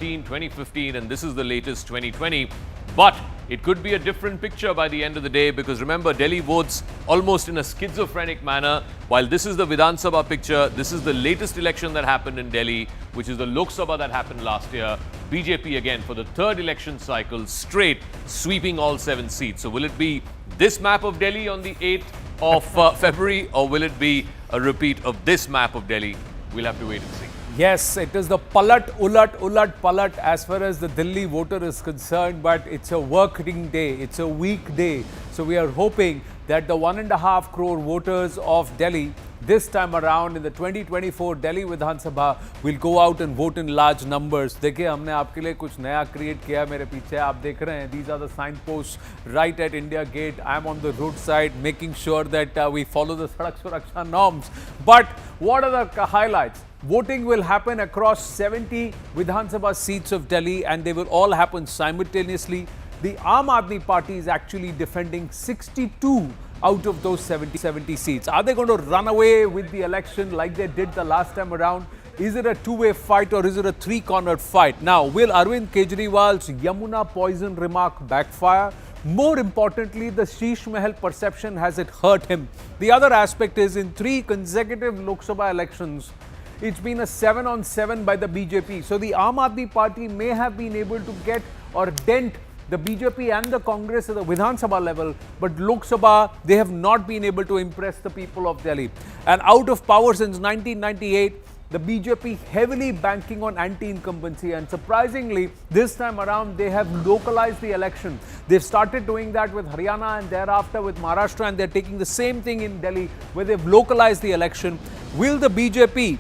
2015, and this is the latest 2020. But it could be a different picture by the end of the day, because remember, Delhi votes almost in a schizophrenic manner. While this is the Vidhan Sabha picture, this is the latest election that happened in Delhi, which is the Lok Sabha that happened last year. BJP again for the third election cycle straight, sweeping all 7 seats. So will it be this map of Delhi on the 8th of February, or will it be a repeat of this map of Delhi? We'll have to wait and see. Yes, it is the palat, ulat, palat as far as the Delhi voter is concerned, but it's a working day, it's a weekday. So we are hoping that the 1.5 crore voters of Delhi this time around in the 2024 Delhi Vidhan Sabha will go out and vote in large numbers. देखिए हमने आपके लिए कुछ नया create किया मेरे पीछे आप देख रहे हैं. These are the signposts right at India Gate. I am on the roadside making sure that we follow the Sadak Suraksha norms. But what are the highlights? Voting will happen across 70 Vidhan Sabha seats of Delhi, and they will all happen simultaneously. The Aam Aadmi Party is actually defending 62 out of those 70 seats. Are they going to run away with the election like they did the last time around? Is it a two-way fight, or is it a three-cornered fight? Now, will Arvind Kejriwal's Yamuna poison remark backfire? More importantly, the Sheesh Mahal perception, has it hurt him? The other aspect is, in 3 consecutive Lok Sabha elections, it's been a 7-on-7 by the BJP. So the Aam Aadmi Party may have been able to get or dent the BJP and the Congress at the Vidhan Sabha level, but Lok Sabha, they have not been able to impress the people of Delhi. And out of power since 1998, the BJP heavily banking on anti-incumbency, and surprisingly, this time around, they have localized the election. They've started doing that with Haryana and thereafter with Maharashtra, and they're taking the same thing in Delhi, where they've localized the election. Will the BJP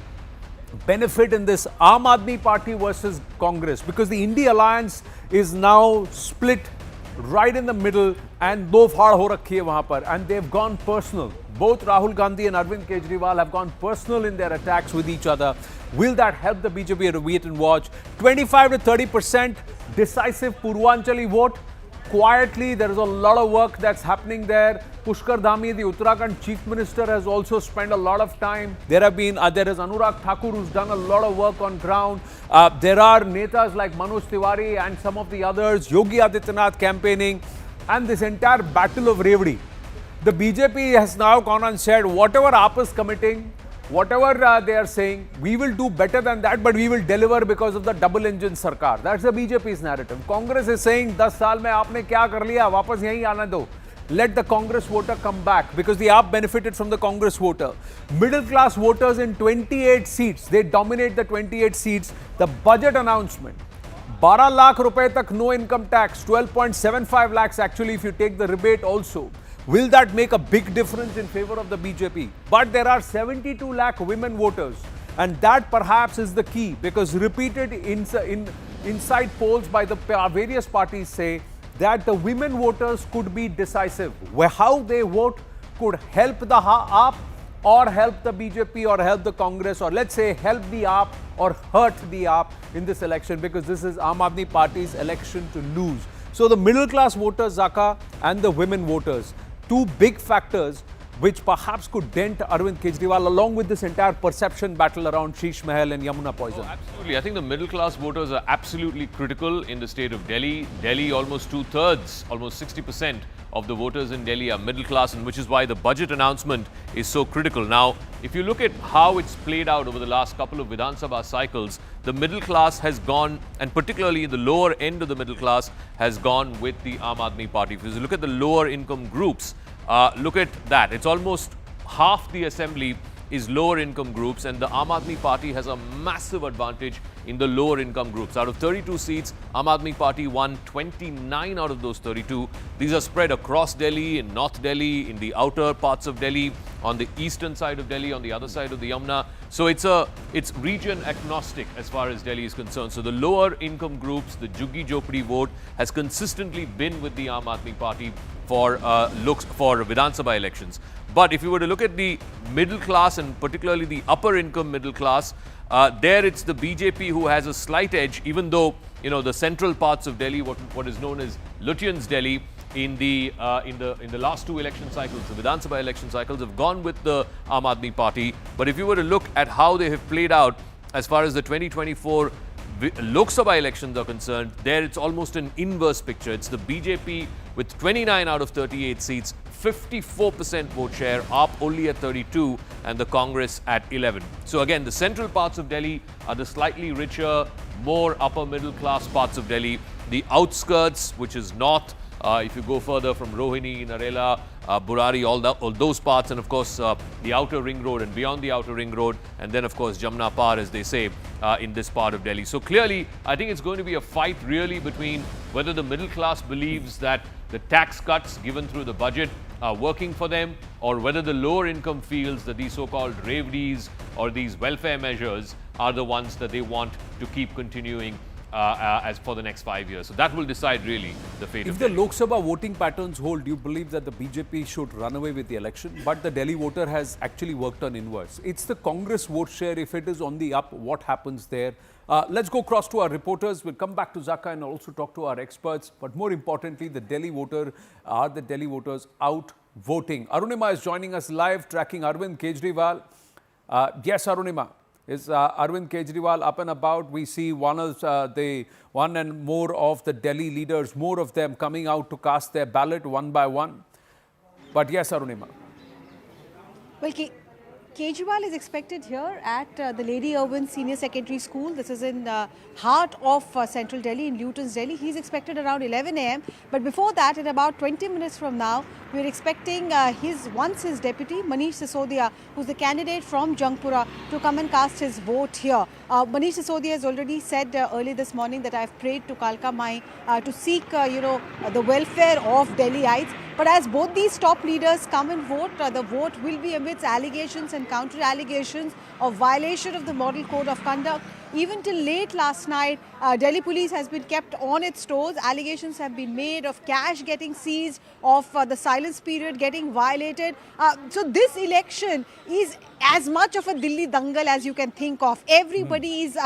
benefit in this Aam Aadmi Party versus Congress? Because the India Alliance is now split right in the middle, and do faad ho rakhi hai wahan par, and they've gone personal. Both Rahul Gandhi and Arvind Kejriwal have gone personal in their attacks with each other. Will that help the BJP? Wait and watch. 25 to 30% decisive Purvanchali vote. Quietly, there is a lot of work that's happening there. Pushkar Dhami, the Uttarakhand Chief Minister, has also spent a lot of time. There is Anurag Thakur, who's done a lot of work on ground. There are netas like Manoj Tiwari and some of the others, Yogi Adityanath campaigning, and this entire battle of Revdi. The BJP has now gone and said, whatever AAP is committing, whatever they are saying, we will do better than that, but we will deliver because of the double engine sarkar. That's the BJP's narrative. Congress is saying, 10 saal mein aapne kya kar liya, wapas yahi aana do. Let the Congress voter come back, because the AAP benefited from the Congress voter. Middle class voters in 28 seats, they dominate the 28 seats. The budget announcement, 12 lakh rupaye tak no income tax, 12.75 lakhs actually if you take the rebate also. Will that make a big difference in favor of the BJP? But there are 72 lakh women voters, and that perhaps is the key, because repeated inside polls by the various parties say that the women voters could be decisive. How they vote could help the AAP or help the BJP or help the Congress, or let's say help the AAP or hurt the AAP in this election, because this is Aam Aadmi Party's election to lose. So the middle class voters, Zaka, and the women voters, 2 big factors which perhaps could dent Arvind Kejriwal, along with this entire perception battle around Sheesh Mahal and Yamuna poison. Oh, absolutely. I think the middle class voters are absolutely critical in the state of Delhi. Delhi, almost 2/3, almost 60% of the voters in Delhi are middle class, and which is why the budget announcement is so critical. Now, if you look at how it's played out over the last couple of Vidhan Sabha cycles, the middle class has gone, and particularly the lower end of the middle class has gone with the Aam Aadmi Party. If you look at the lower income groups, look at that. It's almost half the assembly is lower income groups, and the Aam Aadmi Party has a massive advantage in the lower income groups. Out of 32 seats, Aam Aadmi Party won 29 out of those 32. These are spread across Delhi, in North Delhi, in the outer parts of Delhi, on the eastern side of Delhi, on the other side of the Yamuna. So it's region agnostic as far as Delhi is concerned. So the lower income groups, the Juggi Jopdi vote, has consistently been with the Aam Aadmi Party for Vidhan Sabha elections. But if you were to look at the middle class, and particularly the upper income middle class, there it's the BJP who has a slight edge, even though, you know, the central parts of Delhi, what is known as Lutyens Delhi, in the last 2 election cycles, the Vidhan Sabha election cycles, have gone with the Aam Aadmi Party. But if you were to look at how they have played out as far as the 2024 Lok Sabha elections are concerned, there it's almost an inverse picture. It's the BJP with 29 out of 38 seats, 54% vote share, AAP only at 32, and the Congress at 11. So again, the central parts of Delhi are the slightly richer, more upper middle class parts of Delhi. The outskirts, which is north, if you go further from Rohini, Narela, Burari, all those parts, and of course the outer ring road and beyond the outer ring road, and then of course Jamna Par, as they say, in this part of Delhi. So clearly, I think it's going to be a fight really between whether the middle class believes that the tax cuts given through the budget are working for them, or whether the lower income feels that these so-called Revdis or these welfare measures are the ones that they want to keep continuing as for the next 5 years. So that will decide really the fate of Delhi. If the Lok Sabha voting patterns hold, do you believe that the BJP should run away with the election? But the Delhi voter has actually worked on inverse. It's the Congress vote share. If it is on the up, what happens there? Let's go across to our reporters. We'll come back to Zaka and also talk to our experts. But more importantly, the Delhi voters out voting? Arunima is joining us live, tracking Arvind Kejriwal. Yes, Arunima. Is Arvind Kejriwal up and about? We see one and more of the Delhi leaders, more of them coming out to cast their ballot one by one. But yes, Arunima. Well, Kejriwal is expected here at the Lady Irwin Senior Secondary School. This is in the heart of central Delhi, in Luton's Delhi. He's expected around 11 a.m. But before that, in about 20 minutes from now, we're expecting his deputy, Manish Sisodia, who's the candidate from Jangpura, to come and cast his vote here. Manish Sisodia has already said early this morning that I've prayed to Kalka Mai to seek, the welfare of Delhiites. But as both these top leaders come and vote, the vote will be amidst allegations and counter-allegations of violation of the Model Code of Conduct. Even till late last night, Delhi police has been kept on its toes. Allegations have been made of cash getting seized, of the silence period getting violated. So this election is as much of a Delhi dangal as you can think of. Everybody is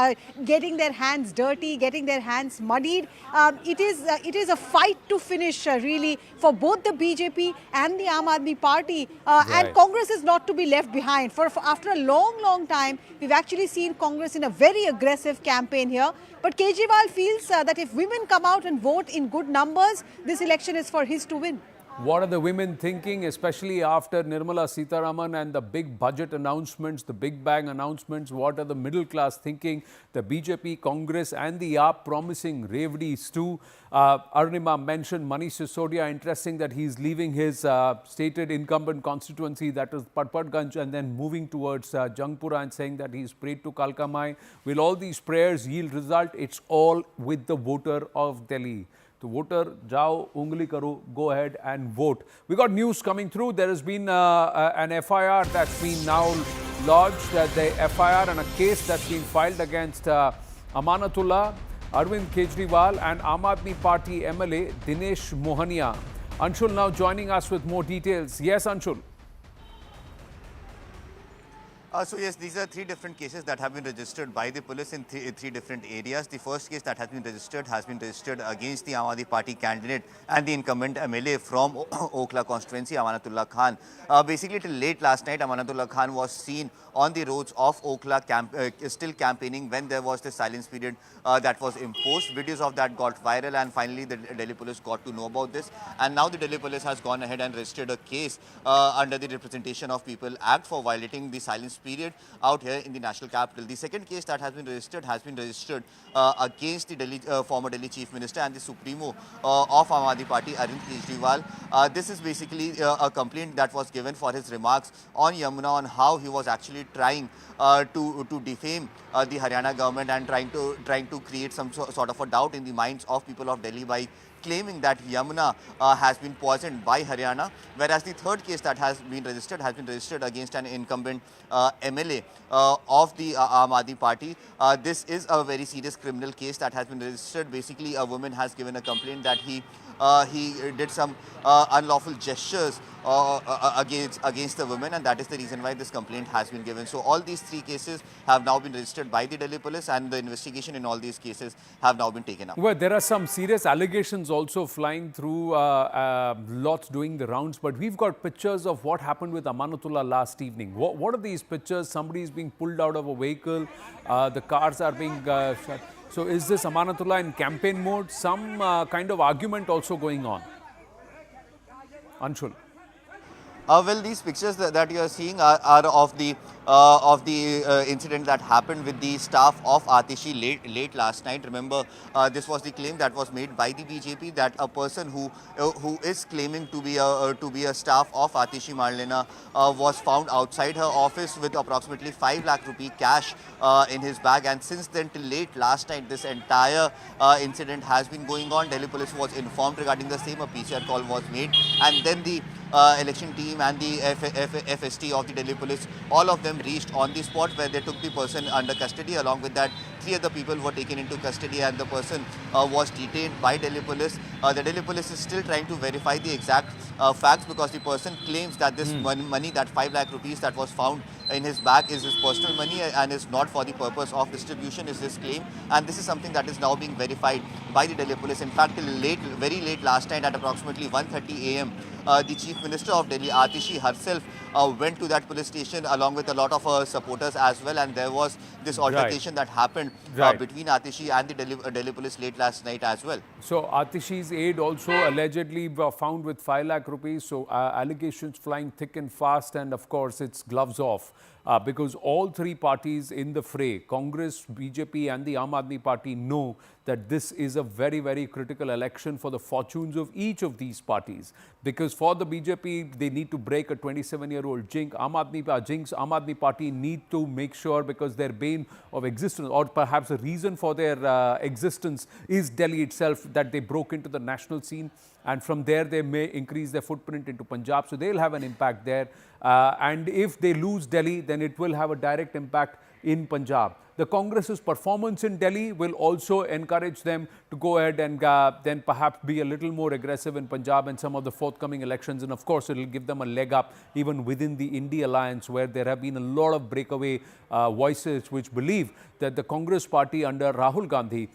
getting their hands dirty, getting their hands muddied. It is a fight to finish, really, for both the BJP and the Aam Aadmi Party. And Congress is not to be left behind. After a long time, we've actually seen Congress in a very aggressive campaign here. But Kejriwal feels that if women come out and vote in good numbers, this election is for his to win. What are the women thinking, especially after Nirmala Sitharaman and the big budget announcements, the big bang announcements? What are the middle class thinking? The BJP, Congress and the AAP promising Revdis too. Arunima mentioned Manish Sisodia. Interesting that he's leaving his stated incumbent constituency, that is Patparganj, and then moving towards Jangpura and saying that he's prayed to Kalka Mai. Will all these prayers yield result? It's all with the voter of Delhi. The voter, jao, ungli karo, go ahead and vote. We got news coming through. There has been an FIR that's been now lodged, the FIR and a case that's been filed against Amanatullah, Arvind Kejriwal and Aam Aadmi Party MLA Dinesh Mohania. Anshul now joining us with more details. Yes, Anshul. So yes, these are three different cases that have been registered by the police in three different areas. The first case that has been registered against the Aam Aadmi Party candidate and the incumbent MLA from Okhla constituency, Amanatullah Khan. Basically, till late last night, Amanatullah Khan was seen on the roads of Okhla still campaigning when there was the silence period that was imposed. Videos of that got viral, and finally the Delhi police got to know about this. And now the Delhi police has gone ahead and registered a case under the Representation of People Act for violating the silence period out here in the national capital. The second case that has been registered against the former Delhi Chief Minister and the Supremo of Aam Aadmi Party, Arvind Kejriwal. This is basically a complaint that was given for his remarks on Yamuna, on how he was actually trying to defame the Haryana government and trying to create some sort of a doubt in the minds of people of Delhi by claiming that Yamuna has been poisoned by Haryana, whereas the third case that has been registered against an incumbent MLA of the Aam Aadmi Party. This is a very serious criminal case that has been registered. Basically, a woman has given a complaint that he did some unlawful gestures against the women, and that is the reason why this complaint has been given. So all these three cases have now been registered by the Delhi police, and the investigation in all these cases have now been taken up. Well, there are some serious allegations also flying through, lots doing the rounds, but we've got pictures of what happened with Amanatullah last evening. What are these pictures? Somebody is being pulled out of a vehicle, the cars are being shut. So is this Amanatullah in campaign mode? Some kind of argument also going on. Anshul. Well, these pictures that you are seeing are of the incident that happened with the staff of Atishi late last night. Remember, this was the claim that was made by the BJP that a person who is claiming to be a staff of Atishi Marlena was found outside her office with approximately 5 lakh rupee cash in his bag. And since then till late last night, this entire incident has been going on. Delhi police was informed regarding the same. A PCR call was made, and then the election team and the FST of the Delhi police, all of them reached on the spot, where they took the person under custody. Along with that, 3 other people were taken into custody, and the person was detained by Delhi police. The Delhi police is still trying to verify the exact facts, because the person claims that this money, that 5 lakh rupees that was found in his bag, is his personal money and is not for the purpose of distribution, is his claim. And this is something that is now being verified by the Delhi police. In fact, till very late last night at approximately 1:30 a.m., the Chief Minister of Delhi, Atishi herself, went to that police station along with a lot of her supporters as well, and there was this altercation that happened between Atishi and the Delhi police late last night as well. So Atishi's aide also allegedly found with 5 lakh rupees. So allegations flying thick and fast, and of course it's gloves off. Because all 3 parties in the fray, Congress, BJP and the Aam Aadmi Party, know that this is a very, very critical election for the fortunes of each of these parties. Because for the BJP, they need to break a 27-year-old jinx. Aam Aadmi Party need to make sure, because their bane of existence, or perhaps a reason for their existence, is Delhi itself, that they broke into the national scene. And from there, they may increase their footprint into Punjab. So they'll have an impact there. And if they lose Delhi, then it will have a direct impact in Punjab. The Congress's performance in Delhi will also encourage them to go ahead and then perhaps be a little more aggressive in Punjab and some of the forthcoming elections. And of course, it will give them a leg up even within the India alliance, where there have been a lot of breakaway voices which believe that the Congress party under Rahul Gandhi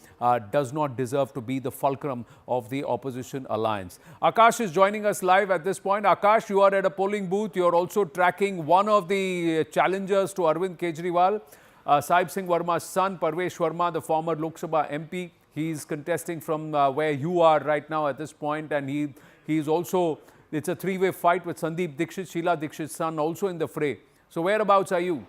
does not deserve to be the fulcrum of the opposition alliance. Akash is joining us live at this point. Akash, you are at a polling booth. You are also tracking one of the challengers to Arvind Kejriwal. Sahib Singh Verma's son, Parvesh Verma, the former Lok Sabha MP, he is contesting from where you are right now at this point, and he is also, it's a 3-way fight with Sandeep Dixit, Sheila Dixit's son, also in the fray. So whereabouts are you?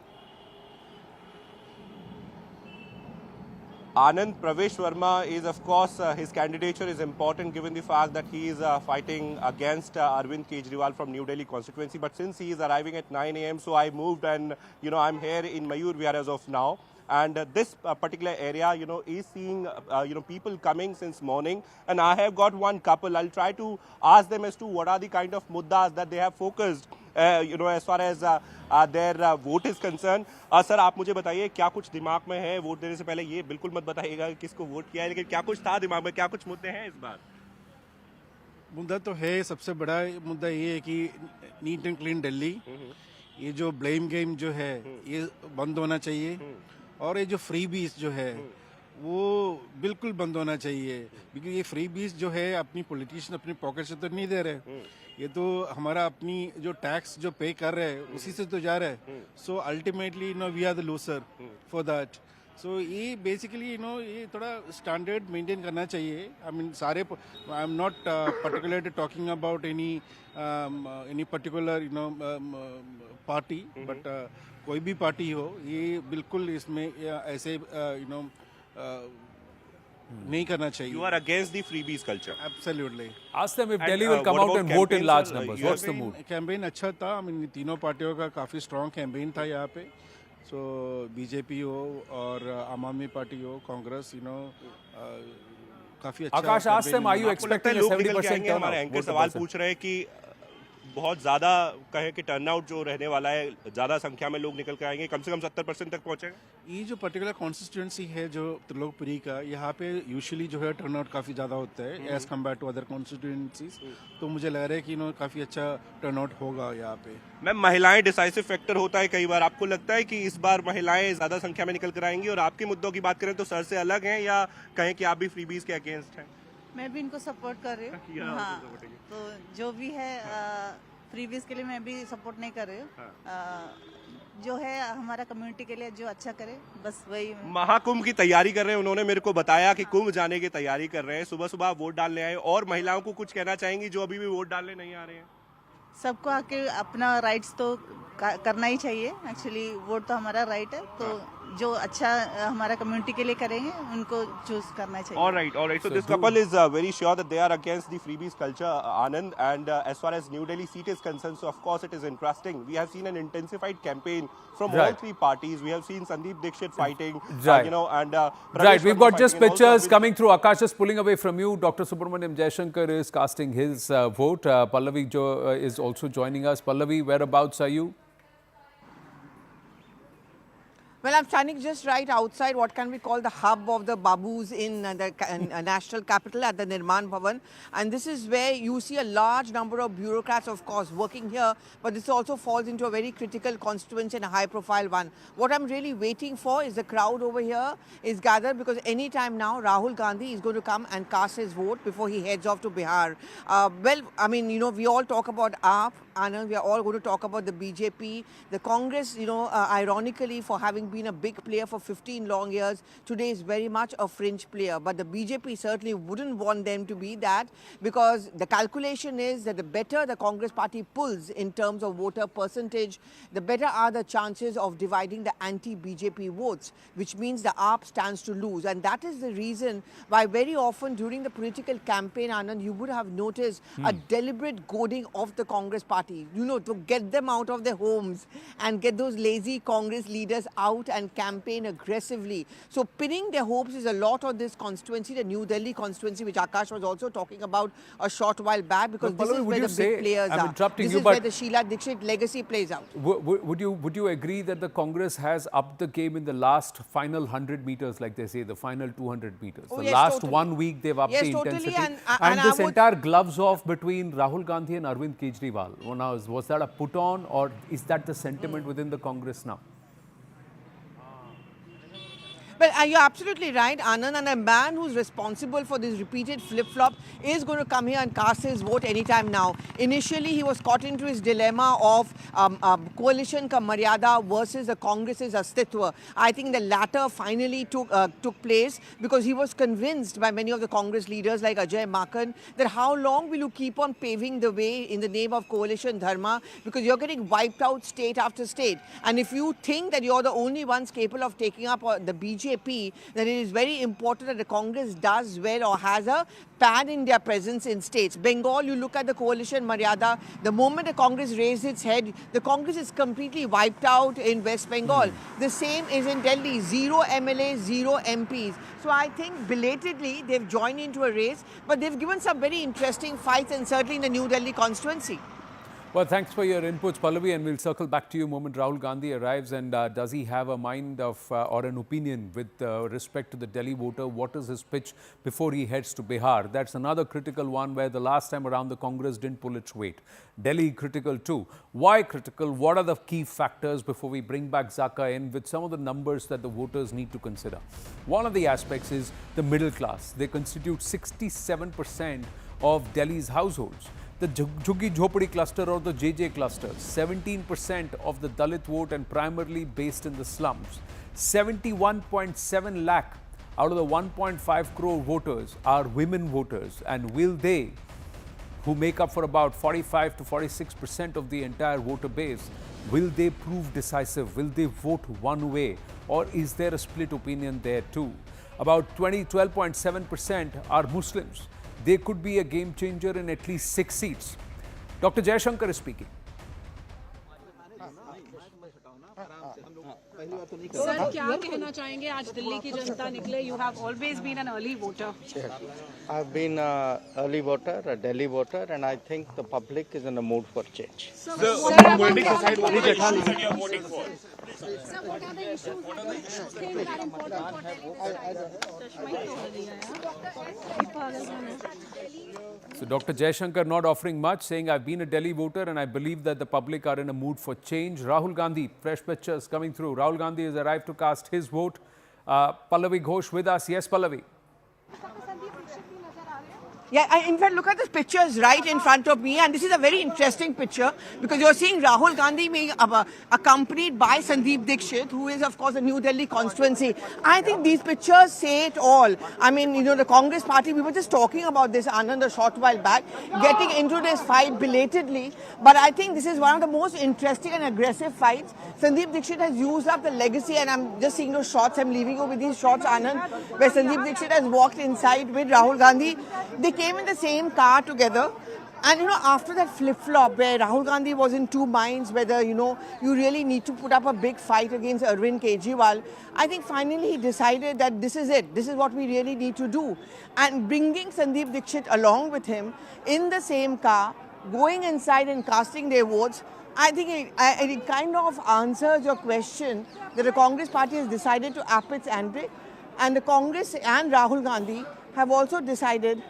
Anand, Parvesh Verma is, of course, his candidature is important given the fact that he is fighting against Arvind Kejriwal from New Delhi constituency. But since he is arriving at 9 a.m., so I moved, and, I'm here in Mayur Vihar as of now. And this particular area, is seeing, people coming since morning. And I have got one couple. I'll try to ask them as to what are the kind of muddas that they have focused, as far as their vote is concerned. Sir, आप मुझे बताइए क्या कुछ दिमाग में है? Vote देने से पहले ये बिल्कुल मत बताइएगा कि किसको वोट किया है, लेकिन क्या कुछ था दिमाग में, क्या कुछ मुद्दे हैं इस बार? मुद्दा तो है, सबसे बड़ा मुद्दा ये है कि नीट एंड क्लीन दिल्ली, ये जो ब्लेम गेम जो है ये बंद होना चाहिए, और ये जो फ्री बीस जो है वो बिल्कुल बंद होना चाहिए। क्योंकि ये फ्री बीस जो है अपनी पॉलिटिशियन अपनी पॉकेट से तो नहीं दे रहे, ये तो हमारा अपनी जो टैक्स जो पे कर रहे हैं उसी से तो जा रहा है। So ultimately we are the loser for that. So ये बेसिकली ये थोड़ा स्टैंडर्ड मेंटेन करना चाहिए। आई मीन सारे, I am not particularly talking about any particular party, but कोई भी पार्टी हो, ये बिल्कुल इसमें ऐसे नहीं करना चाहिए। You are against the freebies culture. Absolutely. Ask them if Delhi will come out and vote in large numbers. What's the mood? Campaign अच्छा था। I mean, तीनों पार्टियों का काफ़ी स्ट्रॉन्ग कैंपेन था यहाँ पे। सो बीजेपी हो और आम आदमी पार्टी हो, कांग्रेस, काफ़ी अच्छा। आकाश, ask them, are you expecting a 70% turnout? हमारे एंकर सवाल पूछ रहे हैं कि बहुत ज़्यादा कहें कि टर्नआउट जो रहने वाला है, ज़्यादा संख्या में लोग निकल कर आएंगे, कम से कम 70% तक पहुँचेगा। ये जो पर्टिकुलर कॉन्स्टिट्यूंसी है जो त्रिलोकपुरी का, यहाँ पे यूजुअली जो है टर्नआउट काफ़ी ज़्यादा होता है as compare to other constituencies. तो मुझे लग रहा है कि काफ़ी अच्छा टर्नआउट होगा यहाँ पे। मैम, महिलाएं डिसाइसिव फैक्टर होता है कई बार, आपको लगता है कि इस बार महिलाएं ज़्यादा संख्या में निकल कर आएंगी? और आपके मुद्दों की बात करें तो सर से अलग हैं, या कहें कि आप भी फ्रीबीज के अगेंस्ट हैं? मैं भी इनको सपोर्ट कर रही हूँ। हाँ, तो जो भी है फ्रीबीज के लिए मैं भी सपोर्ट नहीं कर रही हूँ। जो है हमारा कम्युनिटी के लिए जो अच्छा करे, बस वही। महाकुंभ की तैयारी कर रहे हैं, उन्होंने मेरे को बताया कि कुंभ जाने की तैयारी कर रहे हैं। सुबह सुबह आप वोट डालने आए, और महिलाओं को कुछ कहना चाहेंगी जो अभी भी वोट डालने नहीं आ रहे हैं? सबको आके अपना राइट्स तो करना ही चाहिए। एक्चुअली वोट तो हमारा राइट है, तो जो अच्छा हमारा कम्युनिटी के लिए करेंगे उनको चूज करना चाहिए। All right. So this couple is very sure that they are against the freebies culture, Anand. And as far as New Delhi seat is concerned, so of course it is interesting. We have seen an intensified campaign from all three parties. We have seen Sandeep Dixit fighting, and right. We've got just pictures coming through. Akash is pulling away from you. Dr. Subramaniam Jaishankar is casting his vote. Pallavi is also joining us. Pallavi, whereabouts are you? Well, I'm standing just right outside what can we call the hub of the Babus in the national capital at the Nirman Bhavan. And this is where you see a large number of bureaucrats, of course, working here. But this also falls into a very critical constituency and a high-profile one. What I'm really waiting for is the crowd over here is gathered, because any time now, Rahul Gandhi is going to come and cast his vote before he heads off to Bihar. Well, I mean, we all talk about AAP. Anand, we are all going to talk about the BJP. The Congress, ironically, for having been a big player for 15 long years, today is very much a fringe player. But the BJP certainly wouldn't want them to be that, because the calculation is that the better the Congress party pulls in terms of voter percentage, the better are the chances of dividing the anti-BJP votes, which means the AAP stands to lose. And that is the reason why very often during the political campaign, Anand, you would have noticed a deliberate goading of the Congress party, to get them out of their homes and get those lazy Congress leaders out and campaign aggressively. So pinning their hopes is a lot on this constituency, the New Delhi constituency, which Akash was also talking about a short while back, because this is where the big players are. This is where the Sheila Dixit legacy plays out. Would you agree that the Congress has upped the game in the last final 100 meters, like they say, the final 200 meters? Oh, the yes, last totally. 1 week they've upped Yes, the totally. intensity. And this I would entire gloves off between Rahul Gandhi and Arvind Kejriwal, was that a put on, or is that the sentiment within the Congress now? Well, you're absolutely right, Anand, and a man who's responsible for this repeated flip-flop is going to come here and cast his vote anytime now. Initially, he was caught into his dilemma of coalition ka maryada versus the Congress's astitwa. I think the latter finally took place, because he was convinced by many of the Congress leaders like Ajay Makan that how long will you keep on paving the way in the name of coalition dharma, because you're getting wiped out state after state. And if you think that you're the only ones capable of taking up the BJP, then it is very important that the Congress does well or has a pan-India presence in states. Bengal, you look at the coalition Maryada, the moment the Congress raised its head, the Congress is completely wiped out in West Bengal. The same is in Delhi, 0 MLAs, 0 MPs. So I think belatedly they've joined into a race, but they've given some very interesting fights, and certainly in the New Delhi constituency. Well, thanks for your inputs, Pallavi, and we'll circle back to you the moment Rahul Gandhi arrives. And does he have a mind of or an opinion with respect to the Delhi voter? What is his pitch before he heads to Bihar? That's another critical one, where the last time around the Congress didn't pull its weight. Delhi critical too. Why critical? What are the key factors before we bring back Zaka in with some of the numbers that the voters need to consider? One of the aspects is the middle class. They constitute 67% of Delhi's households. The Jhuggi Jhopadi cluster or the JJ cluster, 17% of the Dalit vote, and primarily based in the slums. 71.7 lakh out of the 1.5 crore voters are women voters, and will they, who make up for about 45 to 46% of the entire voter base, will they prove decisive? Will they vote one way, or is there a split opinion there too? About 12.7% are Muslims. They could be a game changer in at least 6 seats. Dr. Jaishankar is speaking. Sir क्या कहना चाहेंगे आज दिल्ली की जनता निकले? You have always been an early voter. I've been an early voter, a Delhi voter, and I think the public is in a mood for change. Sir, what are the issues that you think are important for Delhi? So Dr. Jaishankar not offering much, saying I've been a Delhi voter and I believe that the public are in a mood for change. Rahul Gandhi, fresh pictures coming through. Rahul Gandhi has arrived to cast his vote. Pallavi Ghosh with us. Yes, Pallavi. Yeah, in fact, look at this pictures right in front of me, and this is a very interesting picture because you're seeing Rahul Gandhi being accompanied by Sandeep Dixit, who is, of course, a New Delhi constituency. I think these pictures say it all. I mean, you know, the Congress party, we were just talking about this, Anand, a short while back, getting into this fight belatedly. But I think this is one of the most interesting and aggressive fights. Sandeep Dixit has used up the legacy, and I'm just seeing those shots. I'm leaving you with these shots, Anand, where Sandeep Dixit has walked inside with Rahul Gandhi. They came in the same car together, and you know, after that flip-flop where Rahul Gandhi was in two minds whether, you know, you really need to put up a big fight against Arvind Kejriwal, I think finally he decided that this is it, this is what we really need to do. And bringing Sandeep Dixit along with him in the same car, going inside and casting their votes, I think it kind of answers your question that the Congress party has decided to up its ante, and the Congress and Rahul Gandhi have also decided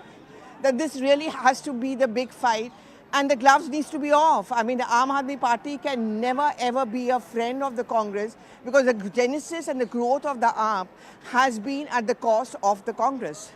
that this really has to be the big fight, and the gloves needs to be off. I mean, the Aam Aadmi Party can never ever be a friend of the Congress because the genesis and the growth of the AAP has been at the cost of the Congress.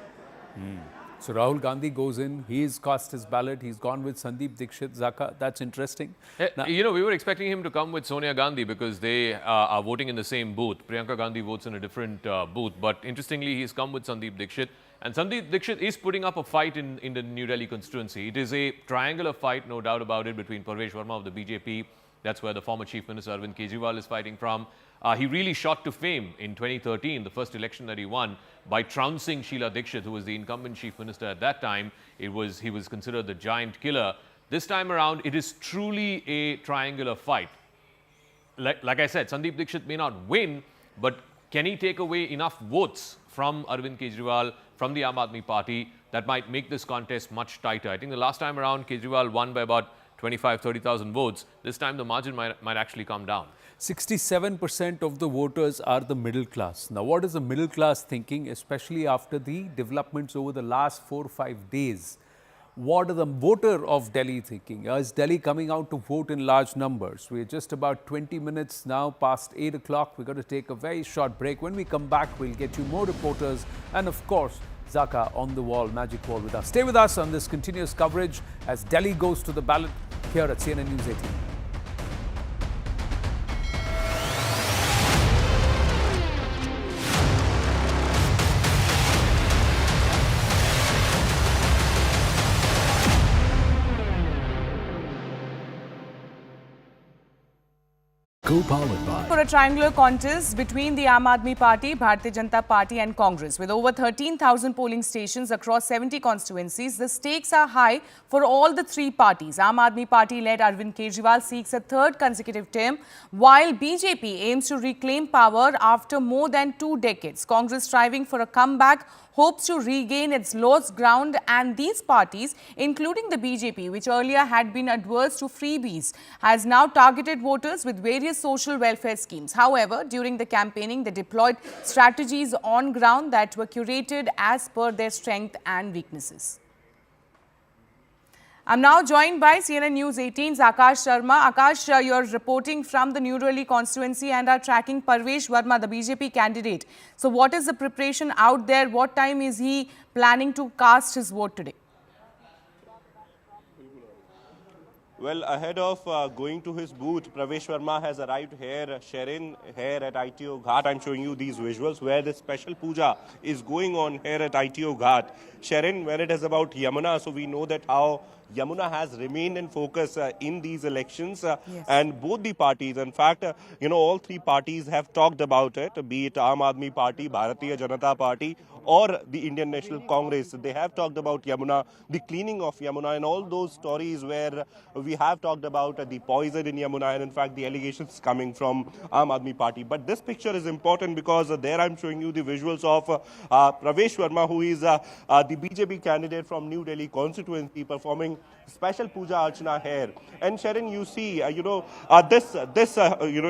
So Rahul Gandhi goes in, he's cast his ballot, he's gone with Sandeep Dixit, Zaka. That's interesting. Now, You know, we were expecting him to come with Sonia Gandhi because they are voting in the same booth. Priyanka Gandhi votes in a different booth. But interestingly, he's come with Sandeep Dixit. And Sandeep Dixit is putting up a fight in the New Delhi constituency. It is a triangular fight, no doubt about it, between Parvesh Verma of the BJP. That's where the former Chief Minister Arvind Kejriwal is fighting from. He really shot to fame in 2013, the first election that he won, by trouncing Sheila Dikshit, who was the incumbent Chief Minister at that time. He was considered the giant killer. This time around, it is truly a triangular fight. Like I said, Sandeep Dixit may not win, but can he take away enough votes from Arvind Kejriwal, from the Aam Aadmi Party, that might make this contest much tighter? I think the last time around, Kejriwal won by about 25,000-30,000 votes. This time, the margin might actually come down. 67% of the voters are the middle class. Now, what is the middle class thinking, especially after the developments over the last 4 or 5 days? What are the voter of Delhi thinking? Is Delhi coming out to vote in large numbers? We're just about 20 minutes now past 8 o'clock. We're going to take a very short break. When we come back, we'll get you more reporters and, of course, Zaka on the wall, magic wall with us. Stay with us on this continuous coverage as Delhi goes to the ballot here at CNN News 18. Co-powered by. For a triangular contest between the Aam Aadmi Party, Bharatiya Janata Party and Congress. With over 13,000 polling stations across 70 constituencies, the stakes are high for all the three parties. Aam Aadmi Party-led Arvind Kejriwal seeks a third consecutive term, while BJP aims to reclaim power after more than 2 decades. Congress striving for a comeback, hopes to regain its lost ground, and these parties, including the BJP, which earlier had been adverse to freebies, has now targeted voters with various social welfare schemes. However, during the campaigning, they deployed strategies on ground that were curated as per their strength and weaknesses. I'm now joined by CNN News 18's Akash Sharma. Akash, you're reporting from the New Delhi constituency and are tracking Parvesh Verma, the BJP candidate. So what is the preparation out there? What time is he planning to cast his vote today? Well, ahead of going to his booth, Parvesh Verma has arrived here, Sherin, here at ITO Ghat. I'm showing you these visuals where the special puja is going on here at ITO Ghat. Sherin, where it is about Yamuna, so we know that how Yamuna has remained in focus in these elections, Yes. and both the parties, in fact, all three parties have talked about it, be it Aam Aadmi Party, Bharatiya Janata Party, or the Indian National Congress. They have talked about Yamuna, the cleaning of Yamuna, and all those stories where we have talked about the poison in Yamuna, and in fact the allegations coming from Aam Aadmi Party. But this picture is important because there I'm showing you the visuals of Parvesh Verma, who is the BJP candidate from New Delhi constituency, performing special puja archana here. And Sherin, you see, this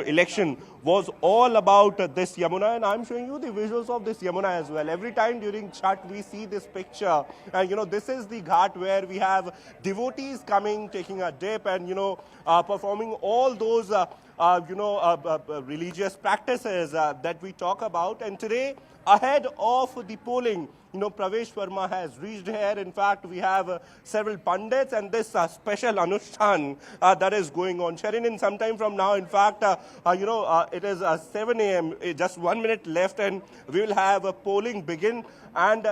election was all about this Yamuna, and I'm showing you the visuals of this Yamuna as well. Every time during Chhat, we see this picture, and this is the ghat where we have devotees coming, taking a dip, and performing all those religious practices that we talk about. And today, ahead of the polling, Pravesh Verma has reached here. In fact, we have several pundits and this special Anushthan that is going on. Sharon, in some time from now, in fact, it is 7 a.m., just 1 minute left, and we will have a polling begin. And,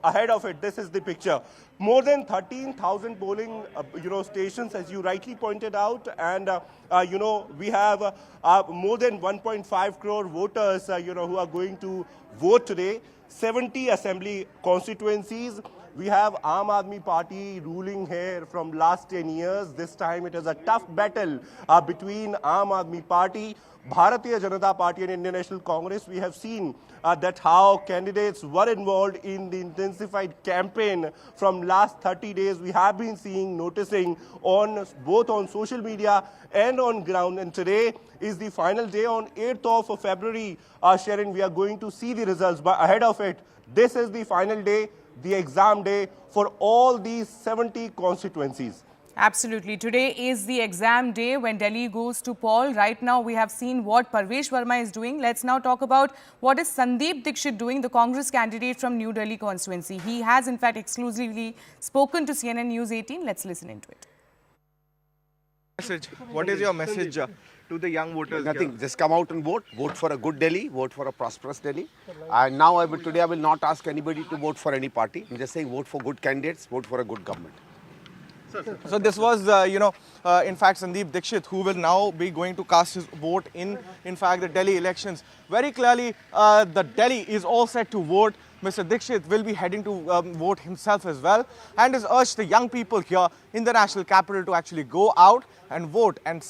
ahead of it, this is the picture. More than 13,000 polling, stations, as you rightly pointed out. And, we have more than 1.5 crore voters, who are going to vote today. 70 assembly constituencies. We have Aam Aadmi Party ruling here from last 10 years. This time it is a tough battle between Aam Aadmi Party, Bharatiya Janata Party and Indian National Congress. We have seen that how candidates were involved in the intensified campaign from last 30 days. We have been noticing on both on social media and on ground. And today is the final day on 8th of February. Sharon, we are going to see the results. But ahead of it, this is the final day, the exam day for all these 70 constituencies. Absolutely. Today is the exam day when Delhi goes to poll. Right now, we have seen what Parvesh Verma is doing. Let's now talk about what is Sandeep Dixit doing, the Congress candidate from New Delhi constituency. He has, in fact, exclusively spoken to CNN News 18. Let's listen into it. What is your message to the young voters? Nothing. Just come out and vote. Vote for a good Delhi. Vote for a prosperous Delhi. And now, today I will not ask anybody to vote for any party. I'm just saying vote for good candidates. Vote for a good government. So this was, in fact, Sandeep Dixit, who will now be going to cast his vote in fact, the Delhi elections. Very clearly, the Delhi is all set to vote. Mr. Dixit will be heading to vote himself as well, and has urged the young people here in the national capital to actually go out and vote, and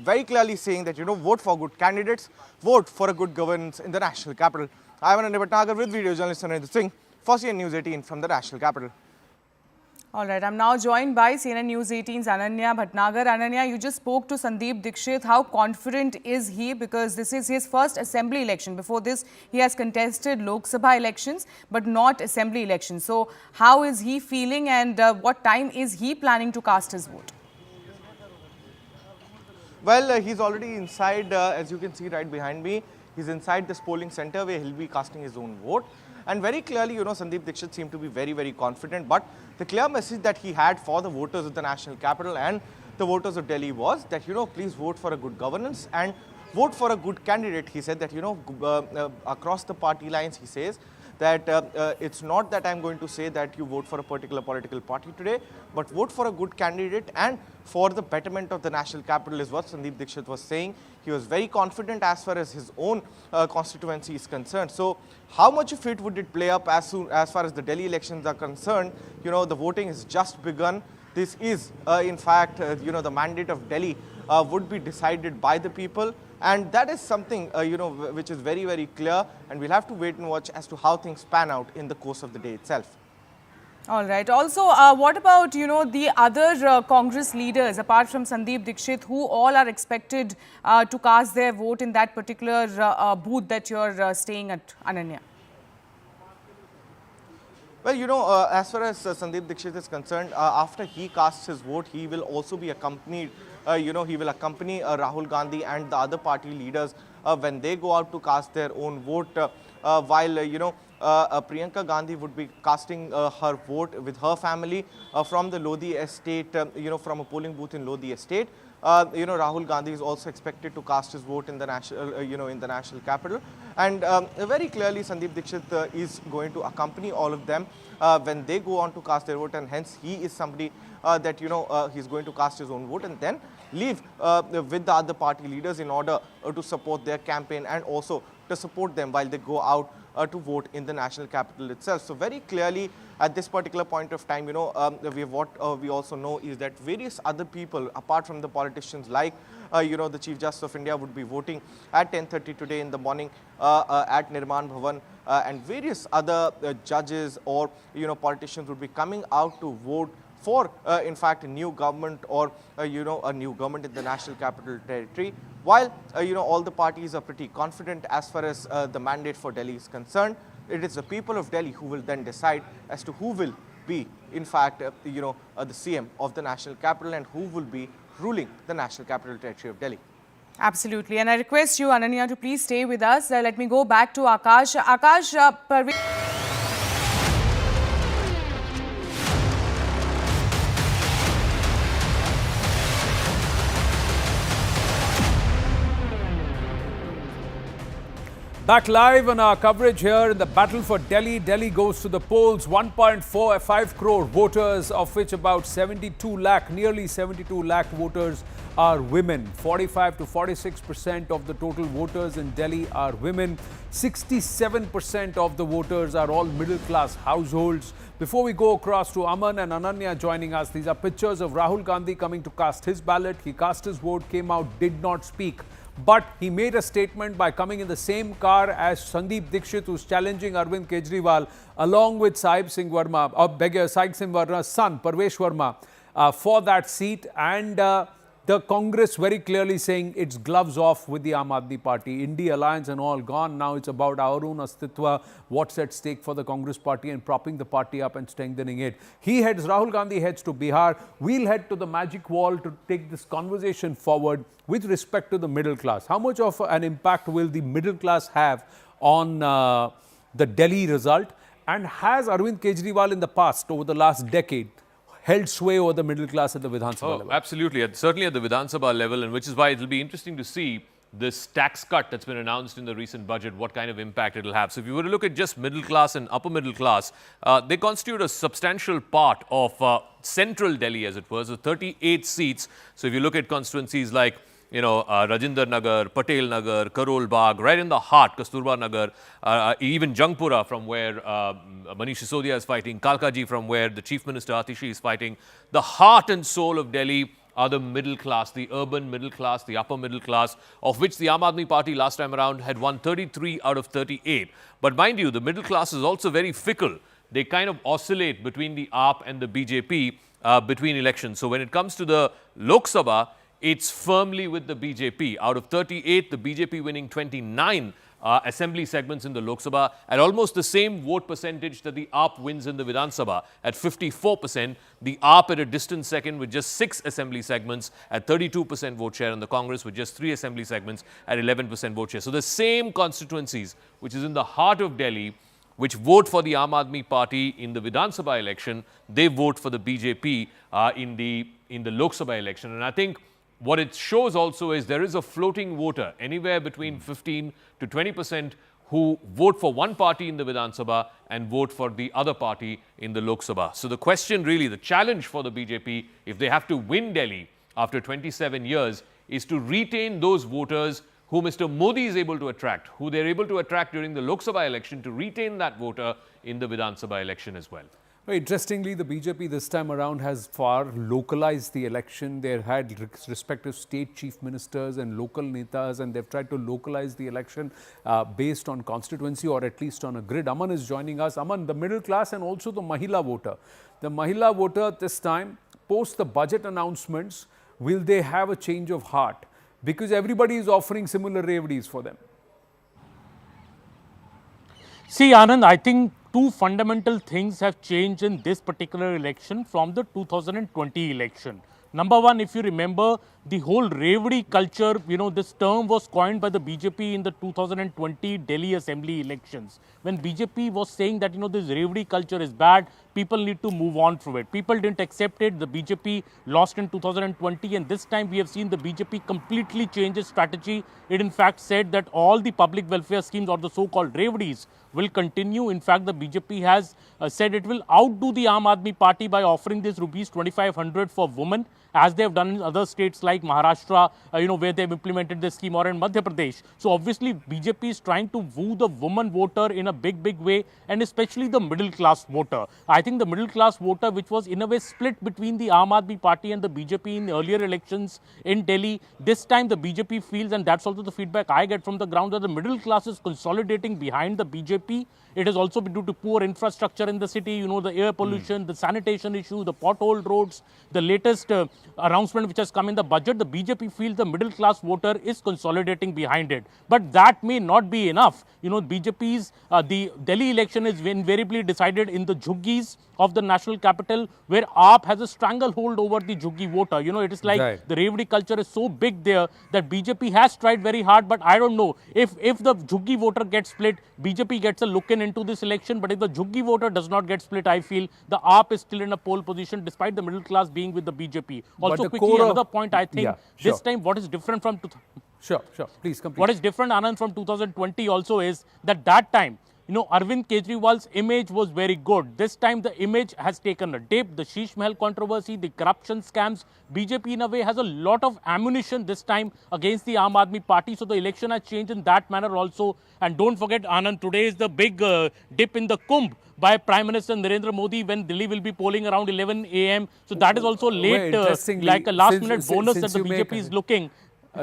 very clearly saying that, vote for good candidates, vote for a good governance in the national capital. I'm Arvind Kejriwal with video journalist Arvind Singh for CNN News 18 from the national capital. All right, I'm now joined by CNN News 18's Ananya Bhatnagar. Ananya, you just spoke to Sandeep Dixit. How confident is he? Because this is his first assembly election. Before this, he has contested Lok Sabha elections, but not assembly elections. So how is he feeling, and what time is he planning to cast his vote? Well, he's already inside, as you can see right behind me. He's inside this polling center where he'll be casting his own vote. And very clearly, Sandeep Dixit seemed to be very, very confident. But the clear message that he had for the voters of the national capital and the voters of Delhi was that, please vote for a good governance and vote for a good candidate. He said that, across the party lines, he says that it's not that I'm going to say that you vote for a particular political party today, but vote for a good candidate and for the betterment of the national capital is what Sandeep Dixit was saying. He was very confident as far as his own constituency is concerned. So how much of it would it play up as far as the Delhi elections are concerned? The voting has just begun. This is, in fact, the mandate of Delhi would be decided by the people. And that is something, which is very, very clear. And we'll have to wait and watch as to how things pan out in the course of the day itself. All right. Also, what about, the other Congress leaders, apart from Sandeep Dixit, who all are expected to cast their vote in that particular booth that you're staying at, Ananya? Well, as far as Sandeep Dixit is concerned, after he casts his vote, he will also be accompanied, he will accompany Rahul Gandhi and the other party leaders when they go out to cast their own vote, while, Priyanka Gandhi would be casting her vote with her family from the Lodi estate, from a polling booth in Lodi estate. Rahul Gandhi is also expected to cast his vote in the national, in the national capital. And very clearly, Sandeep Dixit is going to accompany all of them when they go on to cast their vote, and hence he is somebody that, he's going to cast his own vote and then leave with the other party leaders in order to support their campaign and also to support them while they go out to vote in the national capital itself. So very clearly at this particular point of time, what we also know is that various other people apart from the politicians like, the Chief Justice of India would be voting at 10:30 today in the morning at Nirman Bhavan, and various other judges or, politicians would be coming out to vote for, in fact, a new government or, a new government in the national capital territory. While, all the parties are pretty confident as far as the mandate for Delhi is concerned, it is the people of Delhi who will then decide as to who will be, in fact, the CM of the national capital and who will be ruling the national capital territory of Delhi. Absolutely. And I request you, Ananya, to please stay with us. Let me go back to Akash. Akash, Back live on our coverage here in the battle for Delhi. Delhi goes to the polls. 1.45 crore voters, of which about 72 lakh, nearly 72 lakh voters are women. 45 to 46% of the total voters in Delhi are women. 67% of the voters are all middle-class households. Before we go across to Aman and Ananya joining us, these are pictures of Rahul Gandhi coming to cast his ballot. He cast his vote, came out, did not speak. But he made a statement by coming in the same car as Sandeep Dixit, who's challenging Arvind Kejriwal, along with Sahib Singh Verma's son, Parvesh Verma, for that seat. And the Congress very clearly saying it's gloves off with the Aam Aadmi Party. India alliance and all gone. Now it's about our own astitwa, what's at stake for the Congress Party and propping the party up and strengthening it. Rahul Gandhi heads to Bihar. We'll head to the magic wall to take this conversation forward with respect to the middle class. How much of an impact will the middle class have on the Delhi result? And has Arvind Kejriwal in the past, over the last decade, held sway over the middle class at the Vidhan Sabha level? Absolutely. Certainly at the Vidhan Sabha level, and which is why it will be interesting to see this tax cut that's been announced in the recent budget, what kind of impact it will have. So if you were to look at just middle class and upper middle class, they constitute a substantial part of central Delhi, as it were. So 38 seats. So if you look at constituencies like Rajinder Nagar, Patel Nagar, Karol Bagh, right in the heart, Kasturba Nagar, even Jangpura from where Manish Sisodia is fighting, Kalkaji from where the Chief Minister Atishi is fighting. The heart and soul of Delhi are the middle class, the urban middle class, the upper middle class, of which the Aam Aadmi Party last time around had won 33 out of 38. But mind you, the middle class is also very fickle. They kind of oscillate between the AAP and the BJP between elections. So when it comes to the Lok Sabha, it's firmly with the BJP. Out of 38, the BJP winning 29 assembly segments in the Lok Sabha at almost the same vote percentage that the AAP wins in the Vidhan Sabha at 54%. The AAP at a distant second with just 6 assembly segments at 32% vote share, and the Congress with just 3 assembly segments at 11% vote share. So the same constituencies, which is in the heart of Delhi, which vote for the Aam Aadmi Party in the Vidhan Sabha election, they vote for the BJP in the Lok Sabha election. And I think what it shows also is there is a floating voter, anywhere between 15 to 20% who vote for one party in the Vidhan Sabha and vote for the other party in the Lok Sabha. So the question really, the challenge for the BJP, if they have to win Delhi after 27 years, is to retain those voters who Mr. Modi is able to attract, who they're able to attract during the Lok Sabha election, to retain that voter in the Vidhan Sabha election as well. Interestingly, the BJP this time around has far localized the election. They had respective state chief ministers and local netas, and they've tried to localize the election based on constituency or at least on a grid. Aman is joining us. Aman, the middle class and also the Mahila voter. The Mahila voter this time, post the budget announcements, will they have a change of heart? Because everybody is offering similar revdies for them. See, Anand, I think two fundamental things have changed in this particular election from the 2020 election. Number one, if you remember, the whole revdi culture, this term was coined by the BJP in the 2020 Delhi Assembly elections. When BJP was saying that, this revdi culture is bad, people need to move on from it. People didn't accept it. The BJP lost in 2020, and this time we have seen the BJP completely change its strategy. It in fact said that all the public welfare schemes, or the so-called revdis, will continue. In fact, the BJP has said it will outdo the Aam Aadmi Party by offering this rupees 2,500 for women, as they have done in other states like Maharashtra, where they have implemented this scheme, or in Madhya Pradesh. So obviously, BJP is trying to woo the woman voter in a big way, and especially the middle class voter. I think the middle class voter, which was in a way split between the Aam Aadmi Party and the BJP in the earlier elections in Delhi, this time the BJP feels, and that's also the feedback I get from the ground, that the middle class is consolidating behind the BJP. It has also been due to poor infrastructure in the city, the air pollution, the sanitation issue, the pothole roads, the latest announcement which has come in the budget. The BJP feels the middle class voter is consolidating behind it. But that may not be enough. BJP's, the Delhi election is invariably decided in the Jhuggis of the national capital, where AAP has a stranglehold over the Jhuggi voter. It is like the revdi culture is so big there that BJP has tried very hard, but I don't know. If the Jhuggi voter gets split, BJP gets a look into this election. But if the Jhuggi voter does not get split, I feel the AAP is still in a pole position, despite the middle class being with the BJP. Also, quickly, another point, I think this time what is different from Sure. Please complete. What is different, Anand, from 2020 also is that time, Arvind Kejriwal's image was very good. This time the image has taken a dip. The Sheesh Mahal controversy, the corruption scams, BJP in a way has a lot of ammunition this time against the Aam Aadmi Party. So the election has changed in that manner also. And don't forget, Anand, today is the big dip in the Kumbh by Prime Minister Narendra Modi when Delhi will be polling around 11 a.m. So that is also late, like a last minute bonus that the BJP is looking.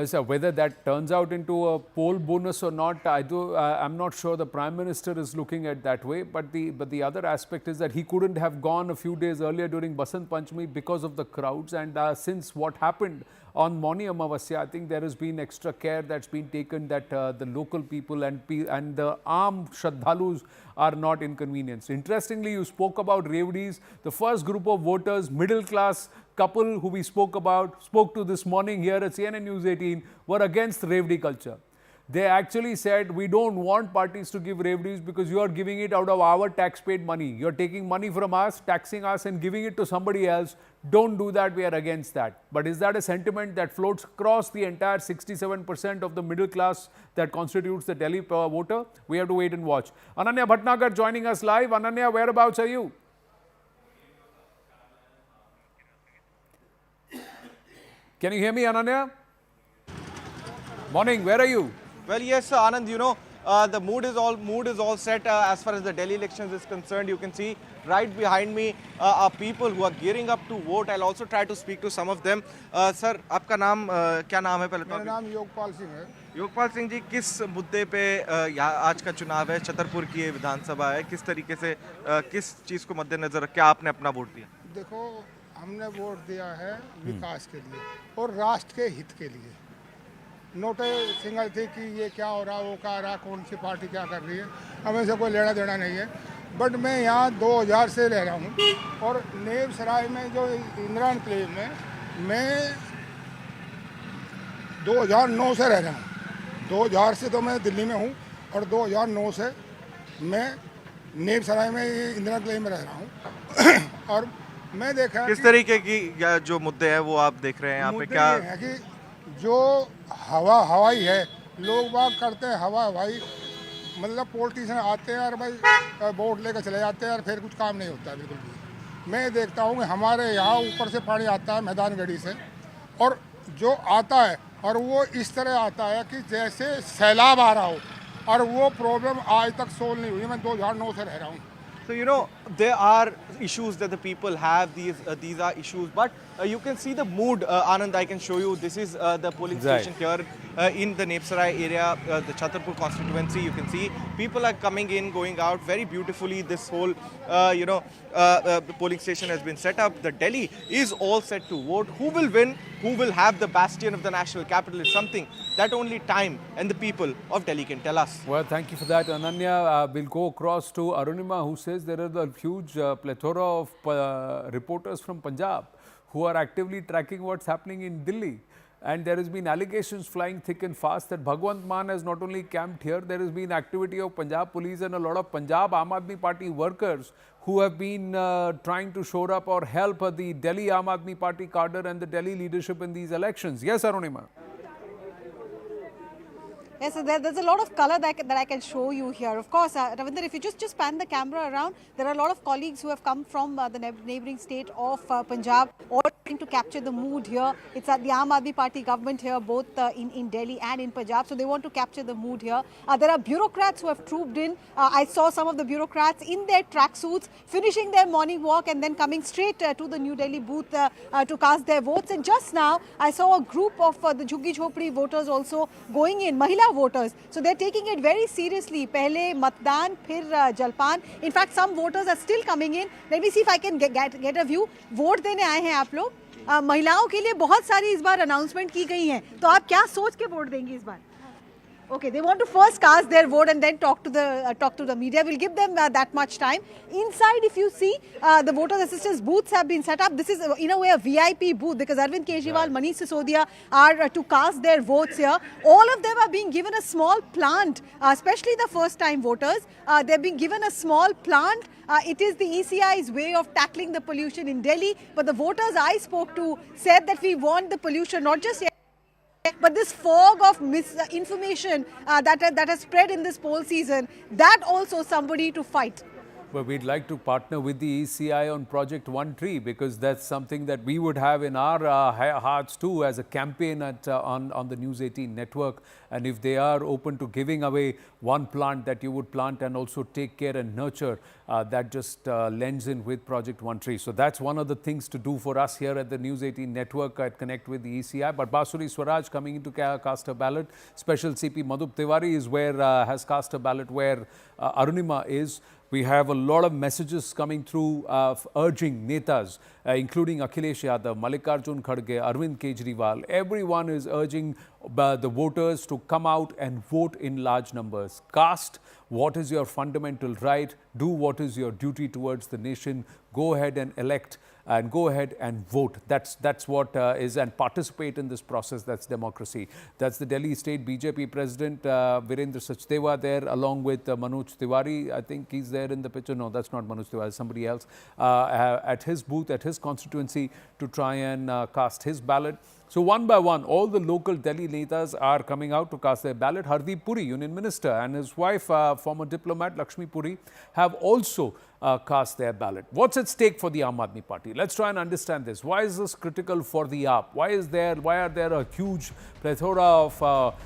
So whether that turns out into a poll bonus or not, I'm not sure the Prime Minister is looking at that way. But the other aspect is that he couldn't have gone a few days earlier during Basant Panchami because of the crowds. And since what happened on Mauni Amavasya, I think there has been extra care that's been taken that the local people and the Aam Shraddhalus are not inconvenienced. Interestingly, you spoke about Revdis, the first group of voters, middle class couple who we spoke to this morning here at CNN News 18 were against Revdi culture. They actually said, we don't want parties to give Revdis because you are giving it out of our tax-paid money. You're taking money from us, taxing us and giving it to somebody else. Don't do that. We are against that. But is that a sentiment that floats across the entire 67% of the middle class that constitutes the Delhi voter? We have to wait and watch. Ananya Bhatnagar joining us live. Ananya, whereabouts are you? Can you hear me, Ananya? Morning, where are you? Well, yes, Anand, the mood is all set as far as the Delhi elections is concerned. You can see right behind me are people who are gearing up to vote. I'll also try to speak to some of them. Sir, आपका नाम क्या नाम है पहले तो? मेरा नाम योगपाल सिंह है। योगपाल सिंह जी, किस मुद्दे पे आज का चुनाव है? छतरपुर की ये विधानसभा है। किस तरीके से किस चीज़ को मद्देनजर रख के आपने अपना वोट दिया? देखो, हमने वोट दिया है विकास के लिए और राष्ट्र के हित के लिए। नोटे सिंगल थी कि ये क्या हो रहा, वो क्या हो रहा, कौन सी पार्टी क्या कर रही है, हमें से कोई लेना देना नहीं है। बट मैं यहाँ 2000 से रह रहा हूँ और नेब सराय में जो इंदिरा एन्क्लेव में मैं 2009 से रह रहा हूँ। 2000 से तो मैं दिल्ली में हूँ और 2009 से मैं नेब सराय में इंदिरा एन्क्लेव में रह रहा हूँ। और मैं देखा किस तरीके की जो मुद्दे हैं वो आप देख रहे हैं यहाँ पे? क्या है कि जो हवाई है, लोग बाग करते हैं हवाई, मतलब पॉलिटिशियन आते हैं और भाई वोट लेकर चले जाते हैं और फिर कुछ काम नहीं होता है बिल्कुल भी। मैं देखता हूँ कि हमारे यहाँ ऊपर से पानी आता है मैदान गढ़ी से, और जो आता है और वो इस तरह आता है कि जैसे सैलाब आ रहा हो, और वो प्रॉब्लम आज तक सोल्व नहीं हुई। मैं 2009 से रह रहा हूँ। So, there are issues that the people have, these are issues, but you can see the mood, Anand, I can show you. This is the polling station here in the Nepsarai area, the Chhatarpur constituency. You can see people are coming in, going out very beautifully. This whole, the polling station has been set up. The Delhi is all set to vote. Who will win? Who will have the bastion of the national capital is something that only time and the people of Delhi can tell us. Well, thank you for that, Ananya. We'll go across to Arunima, who says there is a huge plethora of reporters from Punjab who are actively tracking what's happening in Delhi. And there has been allegations flying thick and fast that Bhagwant Mann has not only camped here, there has been activity of Punjab police and a lot of Punjab Aam Aadmi Party workers who have been trying to shore up or help the Delhi Aam Aadmi Party cadre and the Delhi leadership in these elections. Yes, Arunima? Yes, so there's a lot of color that I can show you here. Of course, Ravinder, if you just pan the camera around, there are a lot of colleagues who have come from the neighbouring state of Punjab, all trying to capture the mood here. It's the Aam Aadmi Party government here, both in Delhi and in Punjab, so they want to capture the mood here. There are bureaucrats who have trooped in. I saw some of the bureaucrats in their tracksuits, finishing their morning walk and then coming straight to the New Delhi booth to cast their votes. And just now, I saw a group of the Jhuggi Jhopdi voters also going in, Mahila voters. So they're taking it very seriously. Pehle matdan, phir jalpan. In fact, some voters are still coming in. Let me see if I can get a view. Vote देने आए हैं आप लोग. महिलाओं के लिए बहुत सारी इस बार अनाउंसमेंट की गई हैं. तो आप क्या सोच के वोट देंगे इस बार? Okay, they want to first cast their vote and then talk to the media. We'll give them that much time. Inside, if you see, the voters' assistance booths have been set up. This is, in a way, a VIP booth because Arvind Kejriwal, Manish Sisodia are to cast their votes here. All of them are being given a small plant, especially the first-time voters. They're being given a small plant. It is the ECI's way of tackling the pollution in Delhi. But the voters I spoke to said that we want the pollution not just But this fog of misinformation that has spread in this poll season, that also somebody to fight. But we'd like to partner with the ECI on Project One Tree, because that's something that we would have in our hearts too as a campaign on the News 18 network. And if they are open to giving away one plant that you would plant and also take care and nurture, that just lends in with Project One Tree. So that's one of the things to do for us here at the News 18 network at Connect with the ECI. But Basuri Swaraj coming in to cast a ballot. Special CP Madhup Tiwari is where has cast a ballot where Arunima is. We have a lot of messages coming through urging netas, including Akhilesh Yadav, Mallikarjun Kharge, Arvind Kejriwal. Everyone is urging the voters to come out and vote in large numbers. Cast what is your fundamental right, do what is your duty towards the nation, go ahead and elect and go ahead and vote. That's what is, and participate in this process. That's democracy. That's the Delhi State BJP President Virendra Sachdeva there, along with Manoj Tiwari. I think he's there in the picture. No, that's not Manoj Tiwari, somebody else. At his booth, at his constituency, to try and cast his ballot. So one by one, all the local Delhi netas are coming out to cast their ballot. Hardeep Puri, Union Minister, and his wife, former diplomat Lakshmi Puri, have also cast their ballot. What's at stake for the Aam Aadmi Party? Let's try and understand this. Why is this critical for the AAP? Why are there a huge plethora of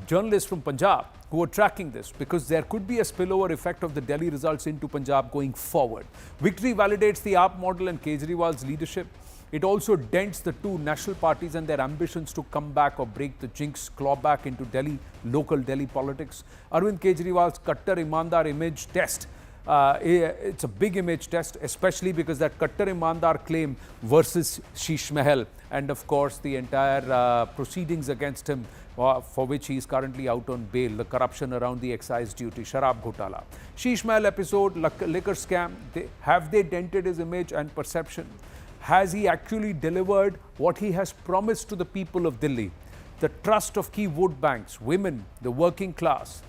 journalists from Punjab who are tracking this? Because there could be a spillover effect of the Delhi results into Punjab going forward. Victory validates the AAP model and Kejriwal's leadership. It also dents the two national parties and their ambitions to come back or break the jinx, claw back into Delhi, local Delhi politics. Arvind Kejriwal's Kattar Imandar image test. It's a big image test, especially because that Kattar Imandar claim versus Sheesh Mahal, and of course the entire proceedings against him, for which he is currently out on bail, the corruption around the excise duty, Sharab Ghotala. Sheesh Mahal episode, liquor scam, have they dented his image and perception? Has he actually delivered what he has promised to the people of Delhi? The trust of key vote banks, women, the working class.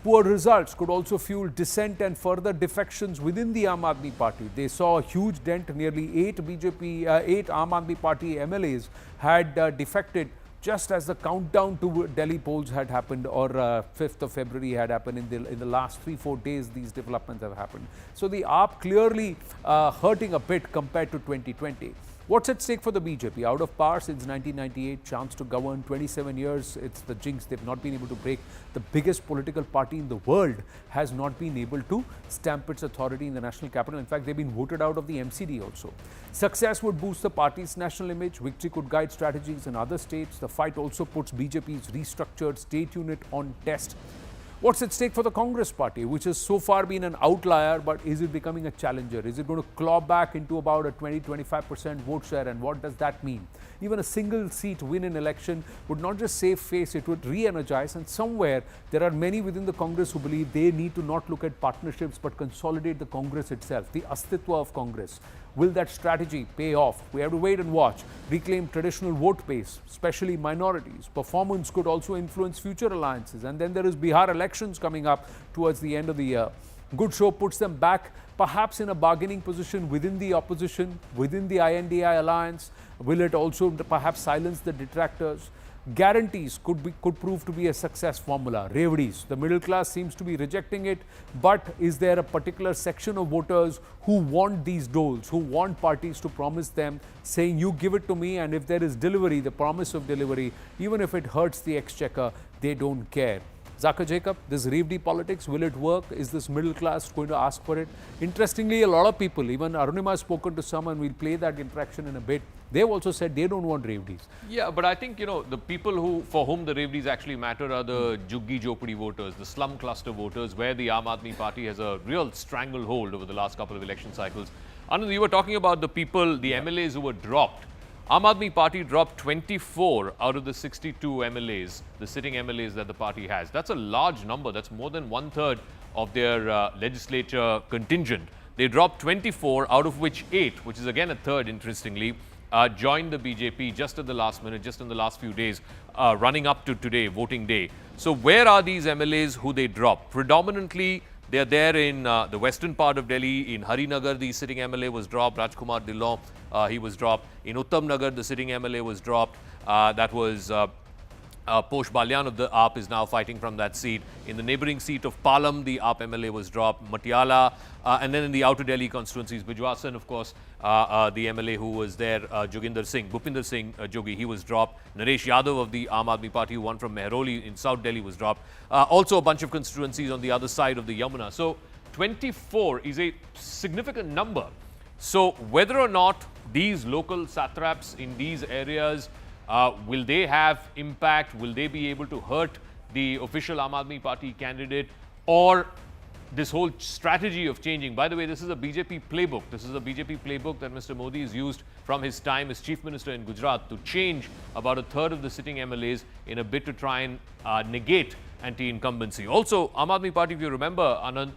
Poor results could also fuel dissent and further defections within the Aam Aadmi Party. They saw a huge dent. Nearly 8 Aam Aadmi Party MLAs had defected just as the countdown to Delhi polls had happened, or 5th of February had happened. In the last 3-4 days, these developments have happened. So the AAP clearly hurting a bit compared to 2020. What's at stake for the BJP? Out of power since 1998, chance to govern 27 years. It's the jinx they've not been able to break. The biggest political party in the world has not been able to stamp its authority in the national capital. In fact, they've been voted out of the MCD also. Success would boost the party's national image. Victory could guide strategies in other states. The fight also puts BJP's restructured state unit on test. What's at stake for the Congress party, which has so far been an outlier, but is it becoming a challenger? Is it going to claw back into about a 20-25% vote share? And what does that mean? Even a single seat win in election would not just save face, it would re-energize. And somewhere there are many within the Congress who believe they need to not look at partnerships but consolidate the Congress itself, the astitwa of Congress. Will that strategy pay off? We have to wait and watch. Reclaim traditional vote base, especially minorities. Performance could also influence future alliances. And then there is Bihar elections coming up towards the end of the year. Good show puts them back, perhaps in a bargaining position within the opposition, within the INDI alliance. Will it also perhaps silence the detractors? Guarantees could prove to be a success formula. Revdis, the middle class seems to be rejecting it, but is there a particular section of voters who want these doles, who want parties to promise them, saying you give it to me, and if there is delivery, the promise of delivery, even if it hurts the exchequer, they don't care. Zaka Jacob, this Revdi politics, will it work? Is this middle class going to ask for it? Interestingly, a lot of people, even Arunima has spoken to some, and we'll play that interaction in a bit. They've also said they don't want Revdis. Yeah, but I think, the people for whom the Revdis actually matter are the Juggi Jopadi voters, the slum cluster voters, where the Aam Aadmi Party has a real stranglehold over the last couple of election cycles. Anand, you were talking about the people, the MLAs who were dropped. Aam Aadmi Party dropped 24 out of the 62 MLAs, the sitting MLAs that the party has. That's a large number. That's more than 1/3 of their legislature contingent. They dropped 24, out of which 8, which is again a third, interestingly, joined the BJP just at the last minute, just in the last few days, running up to today, voting day. So where are these MLAs who they dropped? Predominantly They are there in the western part of Delhi. In Harinagar, the sitting MLA was dropped. Rajkumar Dillon, he was dropped. In Uttam Nagar, the sitting MLA was dropped. That was Posh Balyan of the AAP is now fighting from that seat. In the neighbouring seat of Palam, the AAP MLA was dropped. Patiala, and then in the outer Delhi constituencies, Bijwasan, of course, the MLA who was there, Bhupinder Singh Jogi, he was dropped. Naresh Yadav of the Aam Aadmi Party, who won from Mehroli in South Delhi, was dropped. Also a bunch of constituencies on the other side of the Yamuna. So 24 is a significant number. So whether or not these local satraps in these areas, will they have impact? Will they be able to hurt the official Aam Aadmi Party candidate? Or this whole strategy of changing? By the way, this is a BJP playbook. This is a BJP playbook that Mr. Modi has used from his time as Chief Minister in Gujarat to change about a third of the sitting MLAs in a bid to try and negate anti-incumbency. Also, Aam Aadmi Party, if you remember, Anand,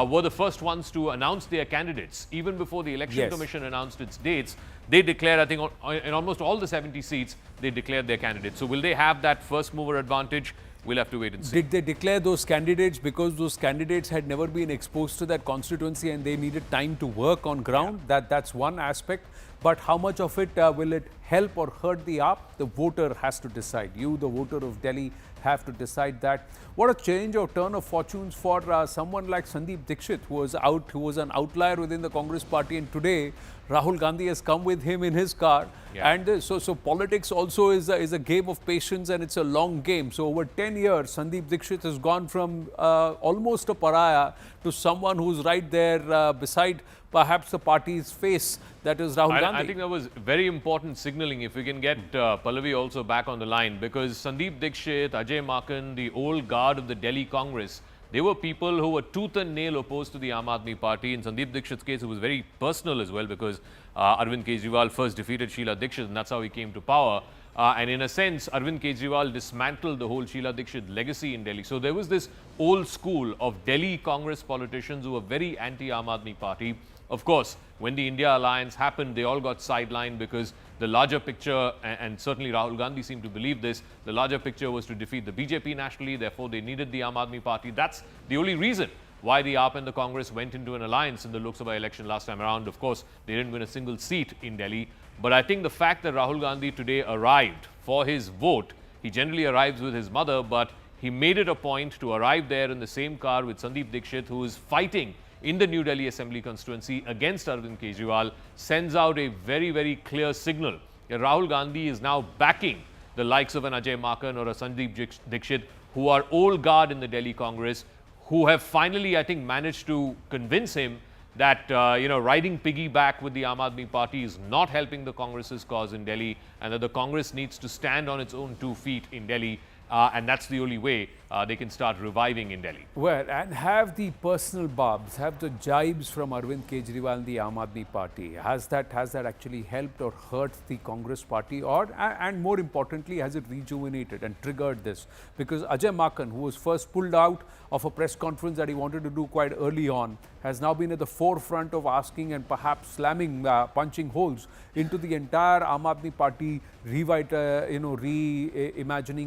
were the first ones to announce their candidates. Even before the Election Commission announced its dates, they declared, I think, in almost all the 70 seats, they declared their candidates. So will they have that first mover advantage? We'll have to wait and see. Did they declare those candidates because those candidates had never been exposed to that constituency and they needed time to work on ground? That's one aspect. But how much of it will it help or hurt the AAP? The voter has to decide. You, the voter of Delhi, have to decide that. What a change or turn of fortunes for someone like Sandeep Dixit, who was an outlier within the Congress party, and today Rahul Gandhi has come with him in his car. Yeah. And so politics also is a game of patience, and it's a long game. So over 10 years, Sandeep Dixit has gone from almost a pariah to someone who's right there beside perhaps the party's face, that is Rahul Gandhi. I think that was very important signaling. If we can get Pallavi also back on the line, because Sandeep Dixit, Ajay Maken, the old guard of the Delhi Congress, they were people who were tooth and nail opposed to the Aam Aadmi Party. In Sandeep Dixit's case, it was very personal as well, because Arvind Kejriwal first defeated Sheila Dixit, and that's how he came to power. And in a sense, Arvind Kejriwal dismantled the whole Sheila Dixit legacy in Delhi. So there was this old school of Delhi Congress politicians who were very anti-Aam Aadmi Party. Of course, when the India alliance happened, they all got sidelined because the larger picture, and certainly Rahul Gandhi seemed to believe this, the larger picture was to defeat the BJP nationally, therefore they needed the Aam Aadmi Party. That's the only reason why the AAP and the Congress went into an alliance in the Lok Sabha election last time around. Of course, they didn't win a single seat in Delhi. But I think the fact that Rahul Gandhi today arrived for his vote, he generally arrives with his mother, but he made it a point to arrive there in the same car with Sandeep Dixit, who is fighting in the New Delhi Assembly constituency against Arvind Kejriwal, sends out a very, very clear signal that Rahul Gandhi is now backing the likes of an Ajay Maken or a Sandeep Dixit, who are old guard in the Delhi Congress, who have finally, I think, managed to convince him that, riding piggyback with the Aam Aadmi Party is not helping the Congress's cause in Delhi, and that the Congress needs to stand on its own 2 feet in Delhi. And that's the only way they can start reviving in Delhi. Well, and have the personal barbs, have the jibes from Arvind Kejriwal and the Aam Aadmi Party, has that actually helped or hurt the Congress party, or and more importantly, has it rejuvenated and triggered this? Because Ajay Maken, who was first pulled out of a press conference that he wanted to do quite early on, has now been at the forefront of asking and perhaps slamming, punching holes into the entire Aam Aadmi Party reimagining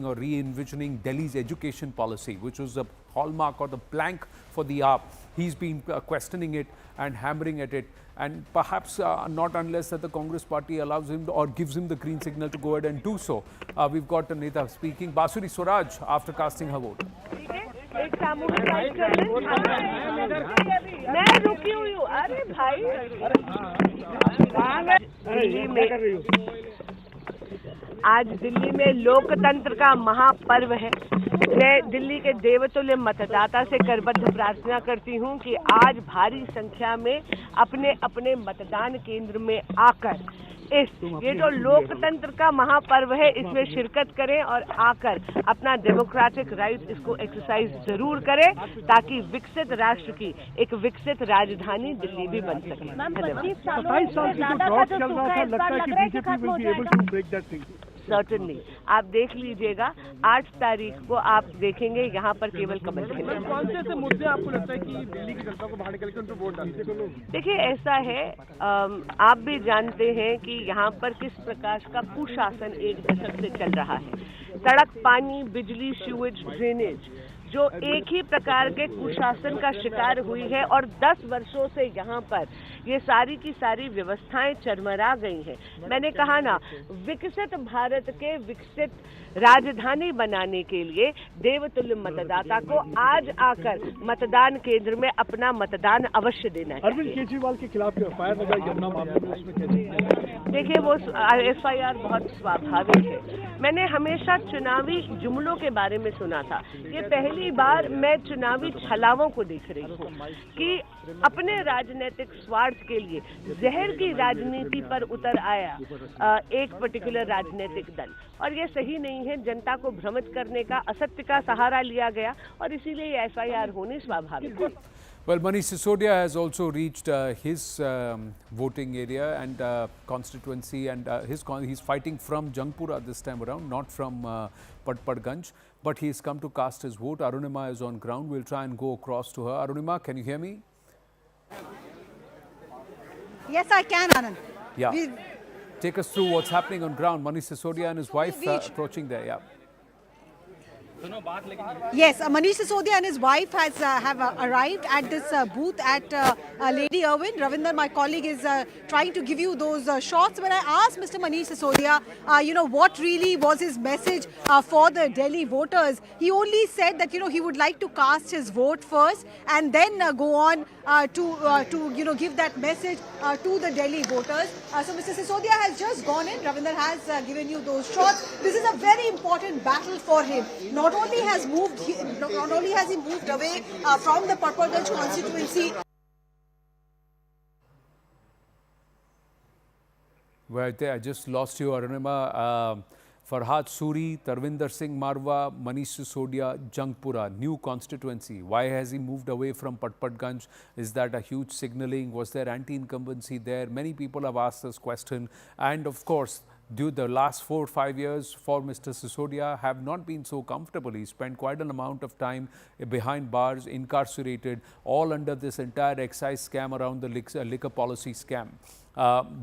or re-envisioning Delhi's education policy, which was the hallmark or the plank for the AAP. He's been questioning it and hammering at it, and perhaps not unless that the Congress party allows him or gives him the green signal to go ahead and do so. We've got Anita speaking. Basuri Swaraj, after casting her vote. एक सामूहिक bike कर मैं रुकी हुई हूँ। अरे भाई आज दिल्ली में लोकतंत्र का महापर्व है। मैं दिल्ली के देवतुल्य मतदाता से करबद्ध प्रार्थना करती हूँ कि आज भारी संख्या में अपने अपने मतदान केंद्र में आकर ये जो लोकतंत्र का महापर्व है, इसमें शिरकत करें और आकर अपना डेमोक्रेटिक राइट इसको एक्सरसाइज जरूर करें, ताकि विकसित राष्ट्र की एक विकसित राजधानी दिल्ली भी बन सके। 27 साल से ज़्यादा का जो सूखा है, इस बार लग रहा है कि खत्म हो जाएगा। सर्टनली आप देख लीजिएगा, 8 तारीख को आप देखेंगे यहाँ पर केवल कमल खिले। कौन से ऐसे मुद्दे आपको लगता है कि दिल्ली की जनता को बाहर निकल के उनको वोट डालने? देखिए, ऐसा है, आप भी जानते हैं कि यहाँ पर किस प्रकार का कुशासन एक दशक से चल रहा है। सड़क, पानी, बिजली, सीवेज, ड्रेनेज, जो एक ही प्रकार के कुशासन का शिकार हुई है और 10 वर्षों से यहाँ पर ये सारी की सारी व्यवस्थाएं चरमरा गई हैं। मैंने कहा ना, विकसित भारत के विकसित राजधानी बनाने के लिए देवतुल्य मतदाता को आज आकर मतदान केंद्र में अपना मतदान अवश्य देना है। अरविंद केजरीवाल के खिलाफ जो एफआईआर लगाई यमुना मामले में, उसमें कैसे? देखिए, वो एफआईआर बहुत स्वाभाविक है। मैंने हमेशा चुनावी जुमलों के बारे में सुना था। ये पहली बार मैं चुनावी छलावों को देख रही हूँ कि अपने राजनीतिक स्वार्थ के लिए जहर की राजनीति पर उतर आया एक पर्टिकुलर राजनीतिक दल, और ये सही नहीं है। जनता को भ्रमित करने का, असत्य का सहारा लिया गया और इसीलिए ये एफआईआर होनी स्वाभाविक है। Well, Manish Sisodia has also reached his voting area and constituency, and he's fighting from Jangpura this time around, not from Patparganj, but he's come to cast his vote. Arunima is on ground. We'll try and go across to her. Arunima, can you hear me? Yes, I can, Anand. Yeah. Take us through what's happening on ground. Manish Sisodia and his wife approaching there. Yeah. Yes, Manish Sisodia and his wife have arrived at this booth at Lady Irwin. Ravinder, my colleague, is trying to give you those shots. When I asked Mr. Manish Sisodia, what really was his message for the Delhi voters, he only said that, he would like to cast his vote first and then go on to give that message to the Delhi voters. So Mr. Sisodia has just gone in. Ravinder has given you those shots. This is a very important battle for him. Not only has he moved away from the Patparganj constituency. Right there, I just lost you, Arunima. Farhad Suri, Tarvinder Singh Marwa, Manish Sisodia, Jangpura, new constituency. Why has he moved away from Patparganj? Is that a huge signaling? Was there anti-incumbency there? Many people have asked this question. And of course, due the last 4 or 5 years for Mr. Sisodia have not been so comfortable. He spent quite an amount of time behind bars, incarcerated, all under this entire excise scam around the liquor policy scam.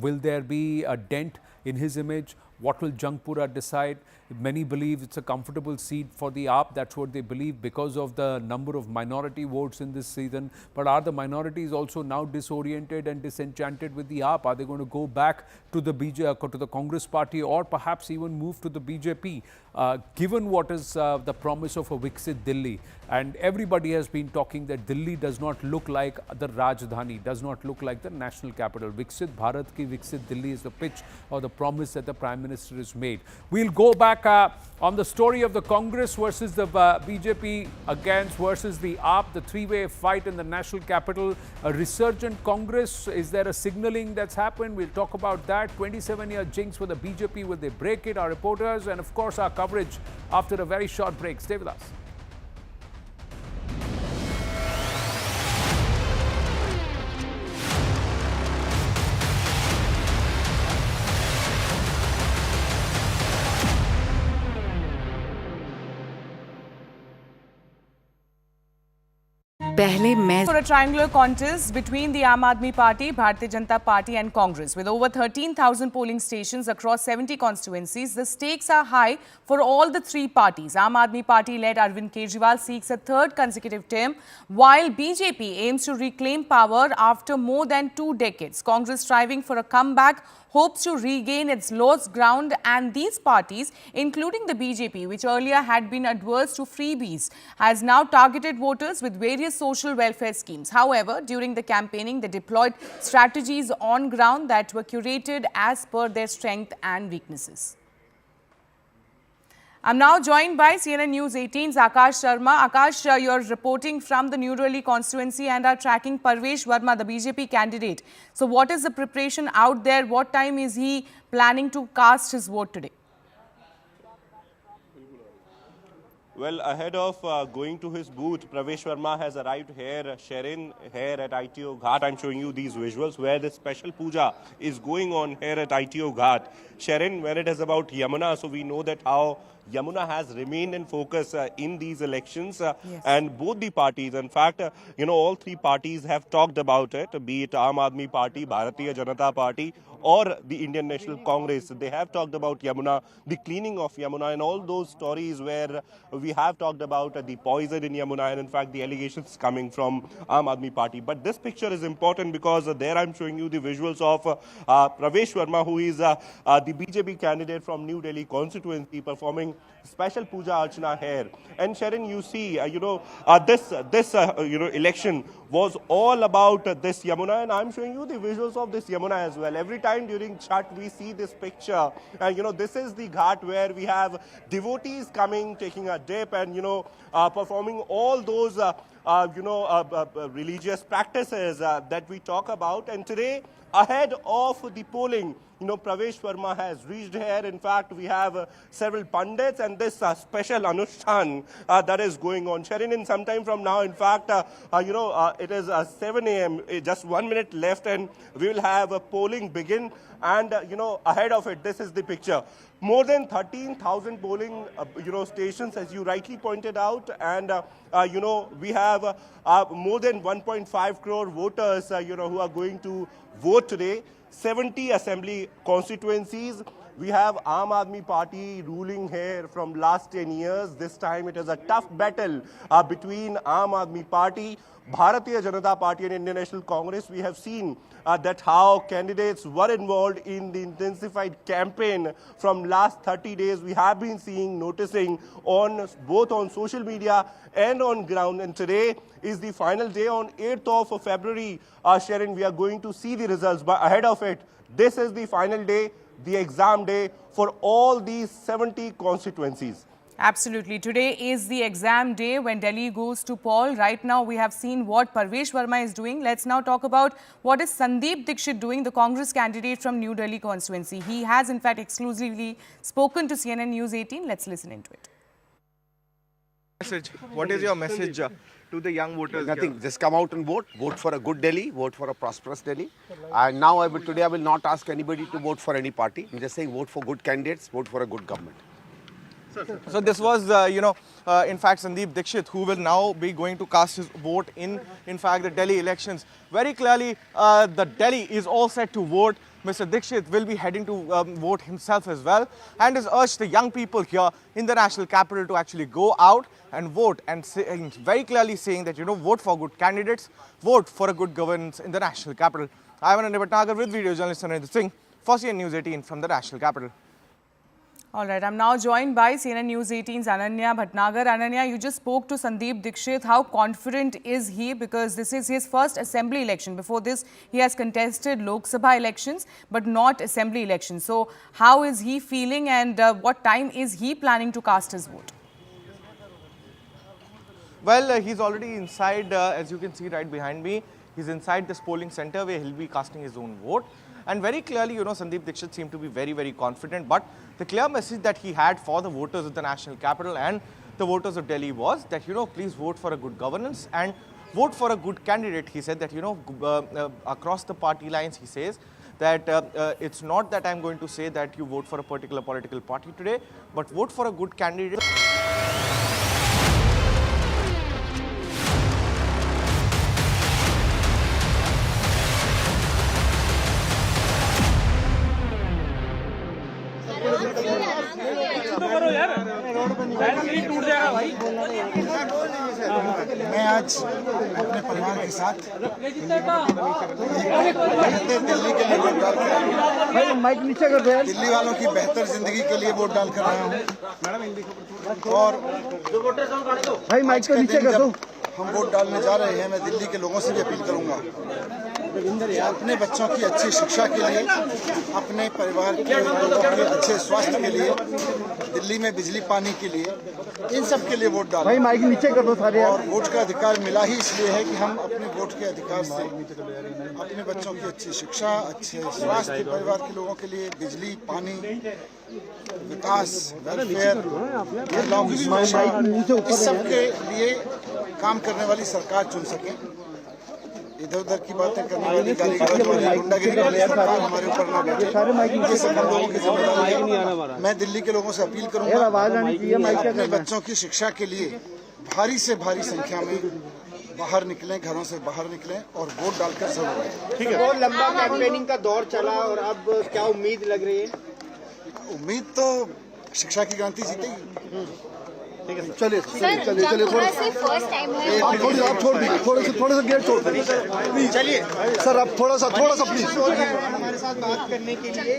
Will there be a dent in his image? What will Jangpura decide? Many believe it's a comfortable seat for the AAP. That's what they believe because of the number of minority votes in this season. But are the minorities also now disoriented and disenchanted with the AAP? Are they going to go back to the to the Congress party or perhaps even move to the BJP? Given what is the promise of a Viksit Delhi, and everybody has been talking that Delhi does not look like the Rajdhani, does not look like the national capital. Viksit Bharat ki Viksit Delhi is the pitch or the promise that the Prime Minister has made. We'll go back on the story of the Congress versus the BJP versus the AAP, the three-way fight in the national capital. A resurgent Congress, is there a signaling that's happened? We'll talk about that. 27-year jinx for the BJP, will they break it? Our reporters and of course our coverage after a very short break. Stay with us. For a triangular contest between the Aam Aadmi Party, Bharatiya Janata Party and Congress. With over 13,000 polling stations across 70 constituencies, the stakes are high for all the three parties. Aam Aadmi Party led Arvind Kejriwal seeks a third consecutive term, while BJP aims to reclaim power after more than 2 decades. Congress striving for a comeback, hopes to regain its lost ground, and these parties, including the BJP, which earlier had been adverse to freebies, has now targeted voters with various social welfare schemes. However, during the campaigning, they deployed strategies on ground that were curated as per their strength and weaknesses. I'm now joined by CNN News 18's Akash Sharma. Akash, you're reporting from the New Delhi constituency and are tracking Parvesh Verma, the BJP candidate. So what is the preparation out there? What time is he planning to cast his vote today? Well, ahead of going to his booth, Parvesh Verma has arrived here, Sherin, here at ITO Ghat. I'm showing you these visuals where the special puja is going on here at ITO Ghat. Sherin, when it is about Yamuna, so we know that how Yamuna has remained in focus in these elections, and both the parties, in fact, all three parties have talked about it, be it Aam Aadmi Party, Bharatiya Janata Party, or the Indian National Congress. They have talked about Yamuna, the cleaning of Yamuna, and all those stories where we have talked about the poison in Yamuna, and in fact the allegations coming from Aam Aadmi Party. But this picture is important because there I'm showing you the visuals of Pravesh Verma, who is the BJP candidate from New Delhi constituency, performing special puja archana here. And Sharon, you see, this election was all about this Yamuna, and I'm showing you the visuals of this Yamuna as well. Every time during Chhath we see this picture, this is the ghat where we have devotees coming, taking a dip, and performing all those religious practices that we talk about. And today, ahead of the polling, Pravesh Verma has reached here. In fact, we have several pundits and this special anushthan that is going on. Sharon, in some time from now, in fact, it is 7 a.m., just 1 minute left, and we will have a polling begin. And, ahead of it, this is the picture. More than 13,000 polling, stations, as you rightly pointed out. And, we have more than 1.5 crore voters, who are going to vote today. 70 assembly constituencies. We have Aam Aadmi Party ruling here from last 10 years. This time it is a tough battle between Aam Aadmi Party, Bharatiya Janata Party and Indian National Congress. We have seen that how candidates were involved in the intensified campaign from last 30 days. We have been noticing both on social media and on ground. And today is the final day on 8th of February. Sharon, we are going to see the results. But ahead of it, this is the final day, the exam day for all these 70 constituencies. Absolutely. Today is the exam day when Delhi goes to poll. Right now, we have seen what Pravesh Verma is doing. Let's now talk about what is Sandeep Dixit doing, the Congress candidate from New Delhi constituency. He has, in fact, exclusively spoken to CNN News 18. Let's listen into it. What is your message to the young voters? Nothing. Just come out and vote. Vote for a good Delhi. Vote for a prosperous Delhi. And now, today I will not ask anybody to vote for any party. I'm just saying vote for good candidates. Vote for a good government. So this was, in fact, Sandeep Dixit, who will now be going to cast his vote in fact, the Delhi elections. Very clearly, the Delhi is all set to vote. Mr. Dixit will be heading to vote himself as well, and has urged the young people here in the national capital to actually go out and vote, and very clearly saying that, vote for good candidates, vote for a good governance in the national capital. I'm Arvind Kejriwal with video journalist Arvind Singh for CNN News 18 from the national capital. All right, I'm now joined by CNN News 18's Ananya Bhatnagar. Ananya, you just spoke to Sandeep Dixit. How confident is he? Because this is his first assembly election. Before this, he has contested Lok Sabha elections, but not assembly elections. So how is he feeling, and what time is he planning to cast his vote? Well, he's already inside, as you can see right behind me. He's inside this polling center where he'll be casting his own vote. And very clearly, Sandeep Dixit seemed to be very, very confident. But the clear message that he had for the voters of the national capital and the voters of Delhi was that, please vote for a good governance and vote for a good candidate. He said that, across the party lines, he says that it's not that I'm going to say that you vote for a particular political party today, but vote for a good candidate. मैं आज अपने परिवार के साथ दिल्ली वालों की बेहतर जिंदगी के लिए वोट डाल कर आया हूँ और भाई माइक को नीचे कर दो। हम वोट डालने जा रहे हैं। मैं दिल्ली के लोगों से भी अपील करूंगा अपने बच्चों की अच्छी शिक्षा के लिए, अपने परिवार के लोगों के अच्छे स्वास्थ्य के लिए, दिल्ली में बिजली पानी के लिए, इन सब के लिए वोट डालें। भाई माइक नीचे कर दो सारे। और वोट का अधिकार मिला ही इसलिए है कि हम अपने वोट के अधिकार से अपने बच्चों की अच्छी शिक्षा, अच्छे स्वास्थ्य, परिवार के लोगों के लिए बिजली, पानी, विकास, वेलफेयर, महिलाओं की सुरक्षा, इस सब के लिए काम करने वाली सरकार चुन सकें। इधर उधर की बातें करने वाली गुंडागिरी वाली सरकार हमारे ऊपर ना बैठे। ये सब हम लोगों की जिम्मेदारी है। मैं दिल्ली के लोगों से अपील करूंगा अपने बच्चों की शिक्षा के लिए भारी से भारी संख्या में बाहर निकलें, घरों से बाहर निकलें और वोट डालकर जरूर आए। ठीक है। बहुत लंबा कैंपेनिंग का दौर चला और अब क्या उम्मीद लग रही है? उम्मीद तो शिक्षा की क्रांति जीतेगी। चलिए थोड़ा सा फर्स्ट टाइम है थोड़ी आप छोड़ दीजिए, थोड़े से गेट छोड़ दीजिए प्लीज। चलिए सर आप थोड़ा सा प्लीज हमारे साथ बात करने के लिए।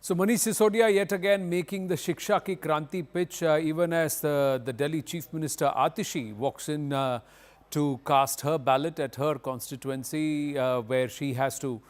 So Manish Sisodia yet again making the Shiksha Ki Kranti pitch even as the Delhi Chief Minister Atishi walks in to cast her ballot at her constituency where she has to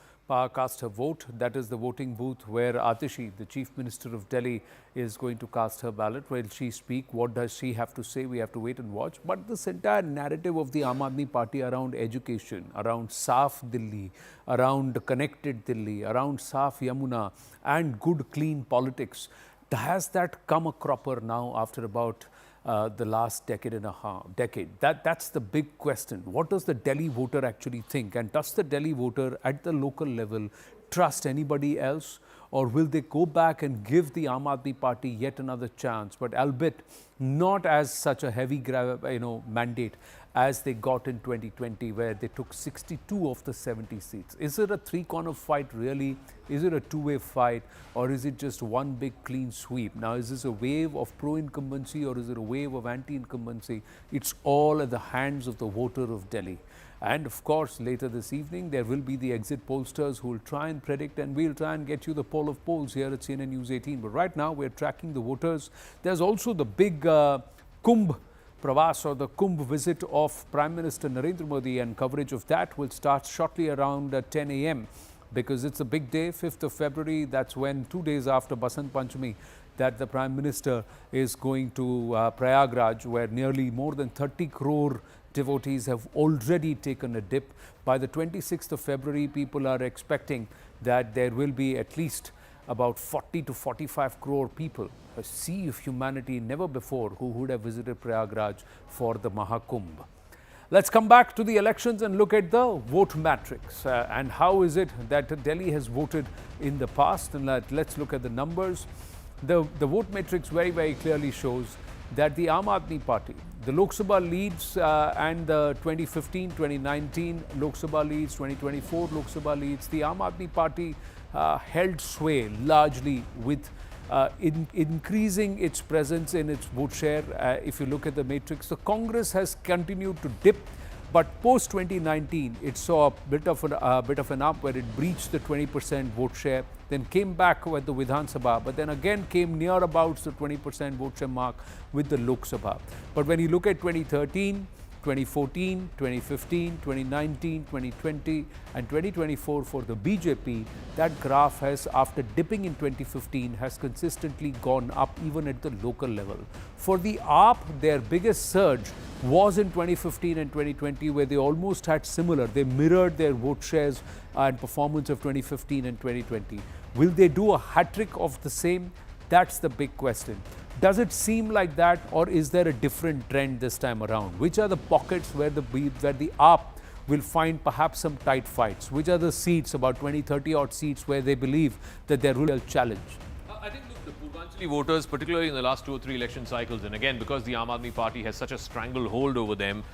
cast her vote. That is the voting booth where Atishi, the Chief Minister of Delhi, is going to cast her ballot. Will she speak? What does she have to say? We have to wait and watch. But this entire narrative of the Aam Aadmi Party around education, around Saaf Delhi, around connected Delhi, around Saaf Yamuna and good clean politics, has that come a cropper now after about the last decade and a half? That's the big question. What does the Delhi voter actually think? And does the Delhi voter at the local level trust anybody else? Or will they go back and give the Aam Aadmi Party yet another chance, but albeit not as such a heavy mandate as they got in 2020, where they took 62 of the 70 seats? Is it a three-corner fight really? Is it a two-way fight? Or is it just one big clean sweep? Now, is this a wave of pro-incumbency or is it a wave of anti-incumbency? It's all at the hands of the voter of Delhi. And of course, later this evening, there will be the exit pollsters who will try and predict, and we'll try and get you the poll of polls here at CNN News 18. But right now, we're tracking the voters. There's also the big Kumbh Pravas, or the Kumbh visit of Prime Minister Narendra Modi, and coverage of that will start shortly around 10 a.m. because it's a big day, 5th of February. That's when 2 days after Basant Panchami, that the Prime Minister is going to Prayagraj, where nearly more than 30 crore devotees have already taken a dip. By the 26th of February, people are expecting that there will be at least about 40 to 45 crore people, a sea of humanity never before, who would have visited Prayagraj for the Mahakumbh. Let's come back to the elections and look at the vote matrix and how is it that Delhi has voted in the past. And let's look at the numbers. The vote matrix very, very clearly shows that the Aam Aadmi Party, the Lok Sabha leads and the 2015, 2019 Lok Sabha leads, 2024 Lok Sabha leads, the Aam Aadmi Party held sway largely with increasing its presence in its vote share. If you look at the matrix, the Congress has continued to dip, but post 2019 it saw a bit of an up where it breached the 20% vote share, then came back with the Vidhan Sabha, but then again came near about the 20% vote share mark with the Lok Sabha. But when you look at 2013, 2014, 2015, 2019, 2020 and 2024 for the BJP, that graph has, after dipping in 2015, has consistently gone up even at the local level. For the AAP, their biggest surge was in 2015 and 2020, where they almost had similar. They mirrored their vote shares and performance of 2015 and 2020. Will they do a hat-trick of the same? That's the big question. Does it seem like that, or is there a different trend this time around? Which are the pockets where the AAP will find perhaps some tight fights? Which are the seats, about 20, 30 odd seats, where they believe that they're real challenge? I think the Purvanchali voters, particularly in the last 2 or 3 election cycles, and again because the Aam Aadmi Party has such a stranglehold over them,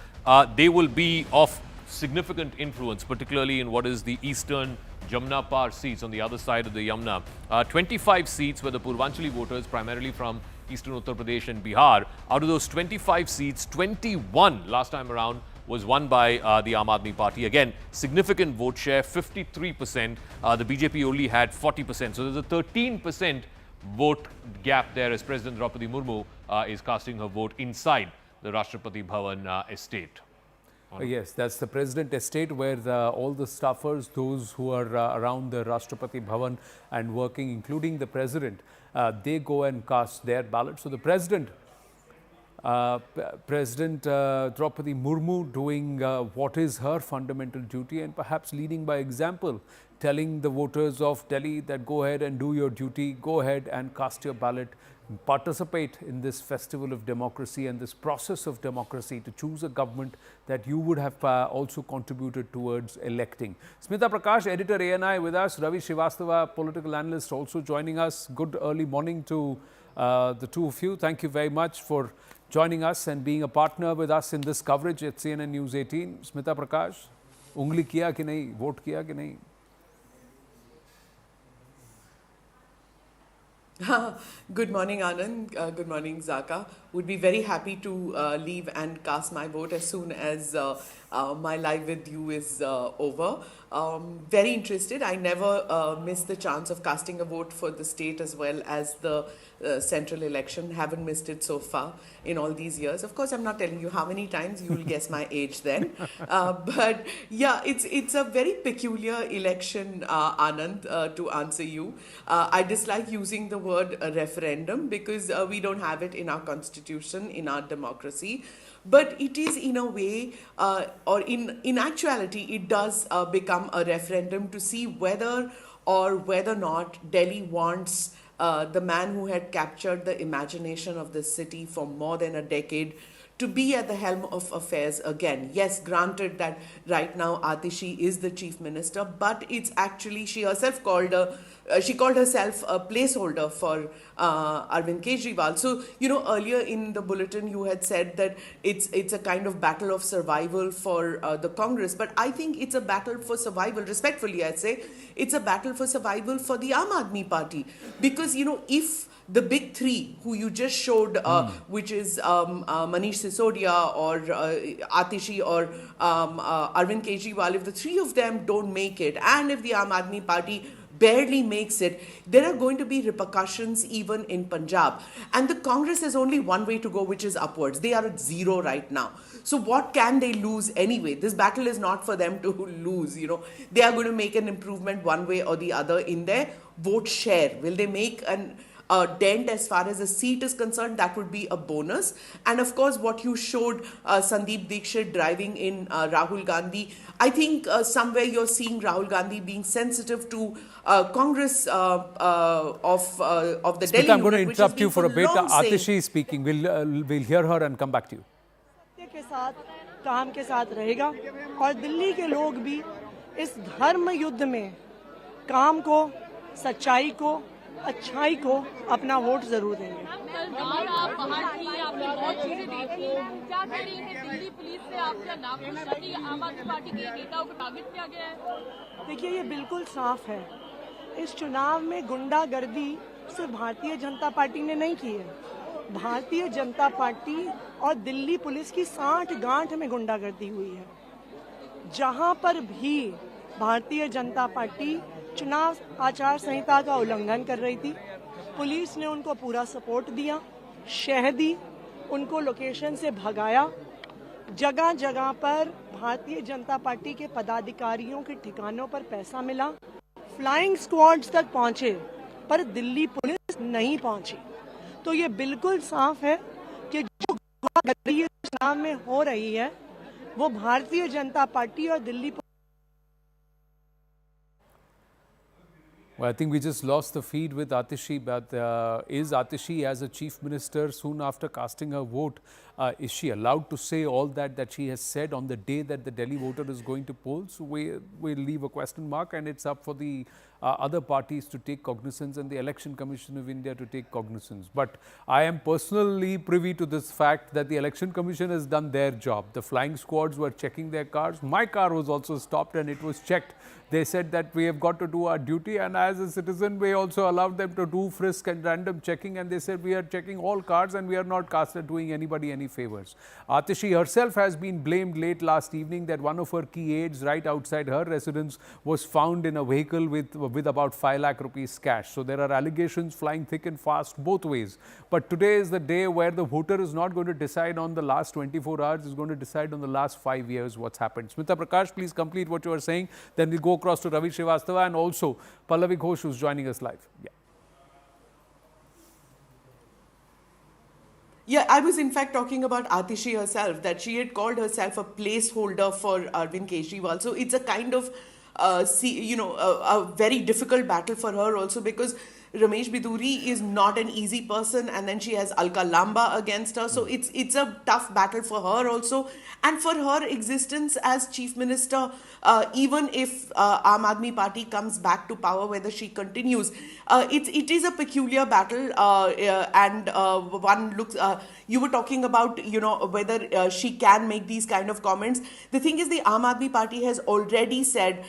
they will be of significant influence, particularly in what is the eastern Jamna Par seats on the other side of the Yamuna. 25 seats where the Purvanchali voters, primarily from Eastern Uttar Pradesh and Bihar. Out of those 25 seats, 21 last time around was won by the Aam Aadmi Party. Again, significant vote share, 53%. The BJP only had 40%. So there's a 13% vote gap there as President Draupadi Murmu is casting her vote inside the Rashtrapati Bhavan estate. Yes, that's the President estate where all the staffers, those who are around the Rashtrapati Bhavan and working, including the President, they go and cast their ballot. So the President, Draupadi Murmu, doing what is her fundamental duty and perhaps leading by example telling the voters of Delhi that go ahead and do your duty, go ahead and cast your ballot, participate in this festival of democracy and this process of democracy to choose a government that you would have also contributed towards electing. Smita Prakash, editor ANI with us, Ravi Srivastava, political analyst, also joining us. Good early morning to the two of you. Thank you very much for joining us and being a partner with us in this coverage at CNN News 18. Smita Prakash, ungli kiya ki nahi, vote kiya ki nahi? Good morning, Anand. Good morning, Zaka. Would be very happy to leave and cast my vote as soon as my live with you is over. Very interested. I never miss the chance of casting a vote for the state as well as the central election. Haven't missed it so far in all these years. Of course, I'm not telling you how many times. You will guess my age then. But yeah, it's a very peculiar election, Anand, to answer you. I dislike using the word referendum because we don't have it in our constitution, in our democracy. But it is in a way, or in actuality, it does become a referendum to see whether or not Delhi wants the man who had captured the imagination of the city for more than a decade to be at the helm of affairs again. Yes, granted that right now Atishi is the chief minister, but it's actually she herself called herself a placeholder for Arvind Kejriwal. So, you know, earlier in the bulletin you had said that it's a kind of battle of survival for the Congress, but I think it's a battle for survival, respectfully I'd say, it's a battle for survival for the Aam Aadmi Party. Because, you know, if the big three who you just showed, which is Manish Sisodia or Atishi or Arvind Kejriwal, if the three of them don't make it, and if the Aam Aadmi Party barely makes it, there are going to be repercussions even in Punjab. And the Congress has only one way to go, which is upwards. They are at 0 right now. So what can they lose anyway? This battle is not for them to lose, you know. They are going to make an improvement one way or the other in their vote share. Will they make a dent as far as a seat is concerned? That would be a bonus. And of course, what you showed Sandeep Dikshit driving in Rahul Gandhi, I think somewhere you're seeing Rahul Gandhi being sensitive to Congress of the Delhi. I'm going to interrupt you for a bit. Atishi is speaking. We'll hear her and come back to you. के साथ काम के साथ रहेगा और दिल्ली के लोग भी इस धर्म युद्ध में काम को, सच्चाई को, अच्छाई को अपना वोट जरूर देंगे। देखिए, ये बिल्कुल साफ है, इस चुनाव में गुंडागर्दी सिर्फ भारतीय जनता पार्टी ने नहीं की है। भारतीय जनता पार्टी और दिल्ली पुलिस की साठ गांठ में गुंडागर्दी हुई है। जहां पर भी भारतीय जनता पार्टी चुनाव आचार संहिता का उल्लंघन कर रही थी, पुलिस ने उनको पूरा सपोर्ट दिया, शह दी, उनको लोकेशन से भगाया। जगह जगह पर भारतीय जनता पार्टी के पदाधिकारियों के ठिकानों पर पैसा मिला, फ्लाइंग स्क्वाड्स तक पहुंचे, पर दिल्ली पुलिस नहीं पहुंची। तो ये बिल्कुल साफ है कि जो गुंडागर्दी चुनाव में हो रही है वो भारतीय जनता पार्टी और Delhi. Well, I think we just lost the feed with Atishi, but is Atishi as a chief minister soon after casting her vote, is she allowed to say all that she has said on the day that the Delhi voter is going to poll? So we'll leave a question mark, and it's up for the other parties to take cognizance and the Election Commission of India to take cognizance. But I am personally privy to this fact that the Election Commission has done their job. The flying squads were checking their cars. My car was also stopped and it was checked. They said that we have got to do our duty, and as a citizen we also allowed them to do frisk and random checking, and they said we are checking all cars and we are not doing anybody any favors. Atishi herself has been blamed late last evening that one of her key aides right outside her residence was found in a vehicle with about 5 lakh rupees cash. So there are allegations flying thick and fast both ways. But today is the day where the voter is not going to decide on the last 24 hours, is going to decide on the last 5 years what's happened. Smita Prakash, please complete what you are saying. Then we'll go across to Ravi Srivastava and also Pallavi Ghosh, who's joining us live. Yeah, I was in fact talking about Atishi herself, that she had called herself a placeholder for Arvind Kejriwal. So it's a kind of a very difficult battle for her also, because Ramesh Biduri is not an easy person, and then she has Alka Lamba against her. So it's a tough battle for her also, and for her existence as chief minister. Even if Aam Aadmi Party comes back to power, whether she continues, it is a peculiar battle. And one looks. You were talking about whether she can make these kind of comments. The thing is, the Aam Aadmi Party has already said,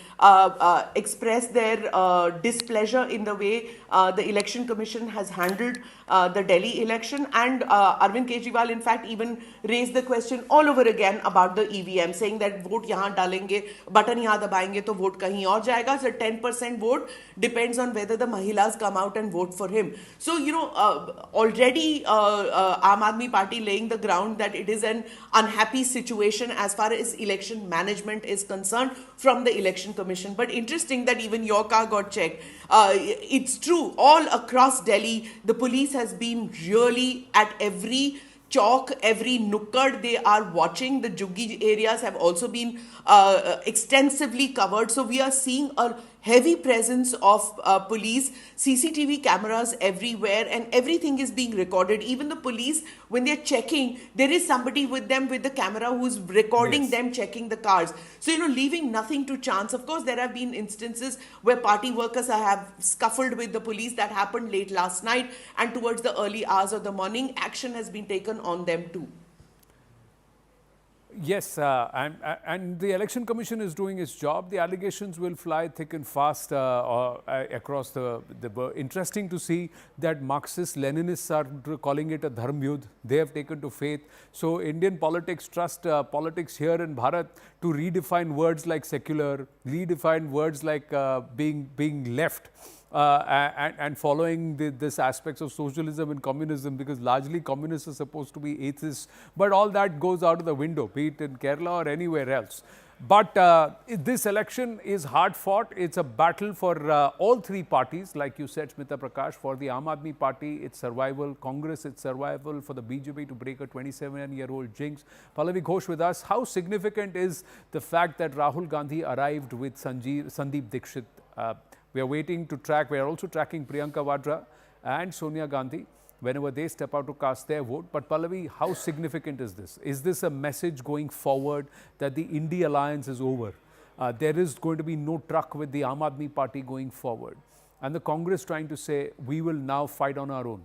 expressed their displeasure in the way the election commission has handled the Delhi election, and Arvind Kejriwal in fact even raised the question all over again about the EVM, saying that vote yahan dalenge, button yahan dabayenge to vote kahin aur jayega. So 10% vote depends on whether the Mahilas come out and vote for him. So already Aam Aadmi Party laying the ground that it is an unhappy situation as far as election management is concerned from the election commission. But interesting that even your car got checked. It's true, all across Delhi, the police has been really at every chalk, every nukkad they are watching. The Juggi areas have also been extensively covered. So we are seeing a heavy presence of police, CCTV cameras everywhere, and everything is being recorded. Even the police, when they're checking, there is somebody with them with the camera who's recording them checking the cars. So, leaving nothing to chance. Of course, there have been instances where party workers have scuffled with the police. That happened late last night, and towards the early hours of the morning, action has been taken on them too. Yes, and the Election Commission is doing its job. The allegations will fly thick and fast across the interesting to see that Marxist-Leninists are calling it a dharm yudh. They have taken to faith. So Indian politics trust politics here in Bharat to redefine words like secular, redefine words like being left. And following this aspects of socialism and communism, because largely communists are supposed to be atheists, but all that goes out of the window, be it in Kerala or anywhere else. But this election is hard fought. It's a battle for all three parties, like you said, Smita Prakash. For the Aam Aadmi Party, it's survival. Congress, it's survival. For the BJP to break a 27-year-old jinx. Pallavi Ghosh with us. How significant is the fact that Rahul Gandhi arrived with Sandeep Dixit? We are waiting to track, we are also tracking Priyanka Vadra and Sonia Gandhi whenever they step out to cast their vote. But Pallavi, how significant is this? Is this a message going forward that the India alliance is over? There is going to be no truck with the Aam Aadmi Party going forward. And the Congress trying to say, we will now fight on our own.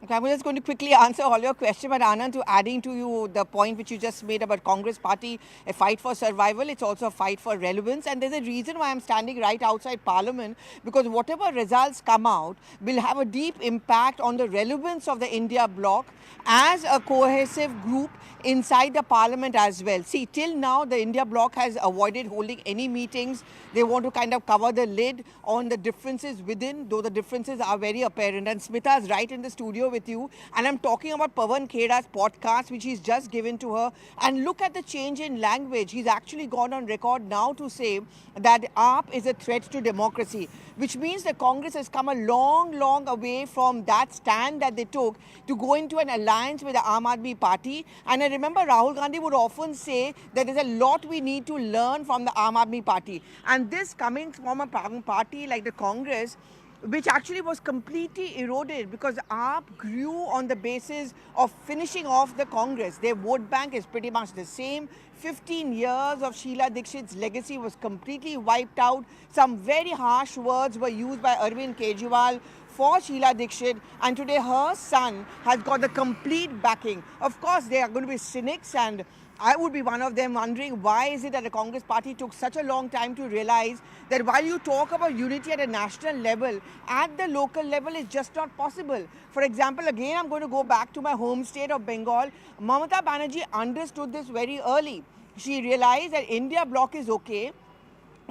Okay, I'm just going to quickly answer all your questions, but Anand, to adding to you the point which you just made about Congress Party, a fight for survival, it's also a fight for relevance. And there's a reason why I'm standing right outside Parliament, because whatever results come out will have a deep impact on the relevance of the India bloc as a cohesive group inside the Parliament as well. See, till now the India bloc has avoided holding any meetings. They want to kind of cover the lid on the differences within, though the differences are very apparent. And Smita is right in the studio with you, and I'm talking about Pawan Khera's podcast which he's just given to her. And look at the change in language. He's actually gone on record now to say that AAP is a threat to democracy, which means the Congress has come a long away from that stand that they took to go into an alliance with the Aam Aadmi Party. And I remember Rahul Gandhi would often say that there's a lot we need to learn from the Aam Aadmi Party. And this coming from a party like the Congress, which actually was completely eroded because AAP grew on the basis of finishing off the Congress. Their vote bank is pretty much the same. 15 years of Sheila Dikshit's legacy was completely wiped out. Some very harsh words were used by Arvind Kejriwal for Sheila Dikshit, and today her son has got the complete backing. Of course, they are going to be cynics, and I would be one of them wondering why is it that the Congress Party took such a long time to realize that while you talk about unity at a national level, at the local level it's just not possible. For example, again I'm going to go back to my home state of Bengal. Mamata Banerjee understood this very early. She realized that India bloc is okay,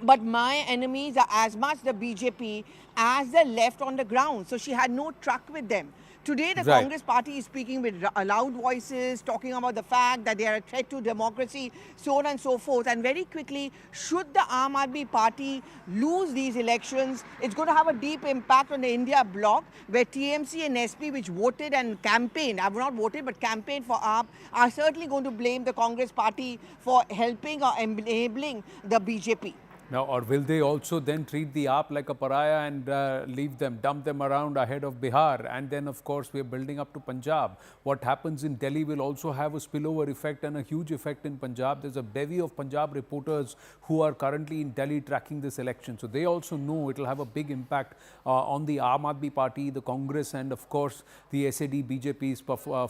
but my enemies are as much the BJP as the left on the ground. So she had no truck with them. Today, the Right. Congress party is speaking with loud voices, talking about the fact that they are a threat to democracy, so on and so forth. And very quickly, should the Aam Aadmi Party lose these elections, it's going to have a deep impact on the India bloc, where TMC and SP, which voted and campaigned, have not voted but campaigned for AAP, are certainly going to blame the Congress party for helping or enabling the BJP. Now, or will they also then treat the AAP like a pariah and leave them, dump them around ahead of Bihar? And then, of course, we are building up to Punjab. What happens in Delhi will also have a spillover effect and a huge effect in Punjab. There's a bevy of Punjab reporters who are currently in Delhi tracking this election. So they also know it will have a big impact on the Aam Aadmi Party, the Congress, and of course, the SAD BJP's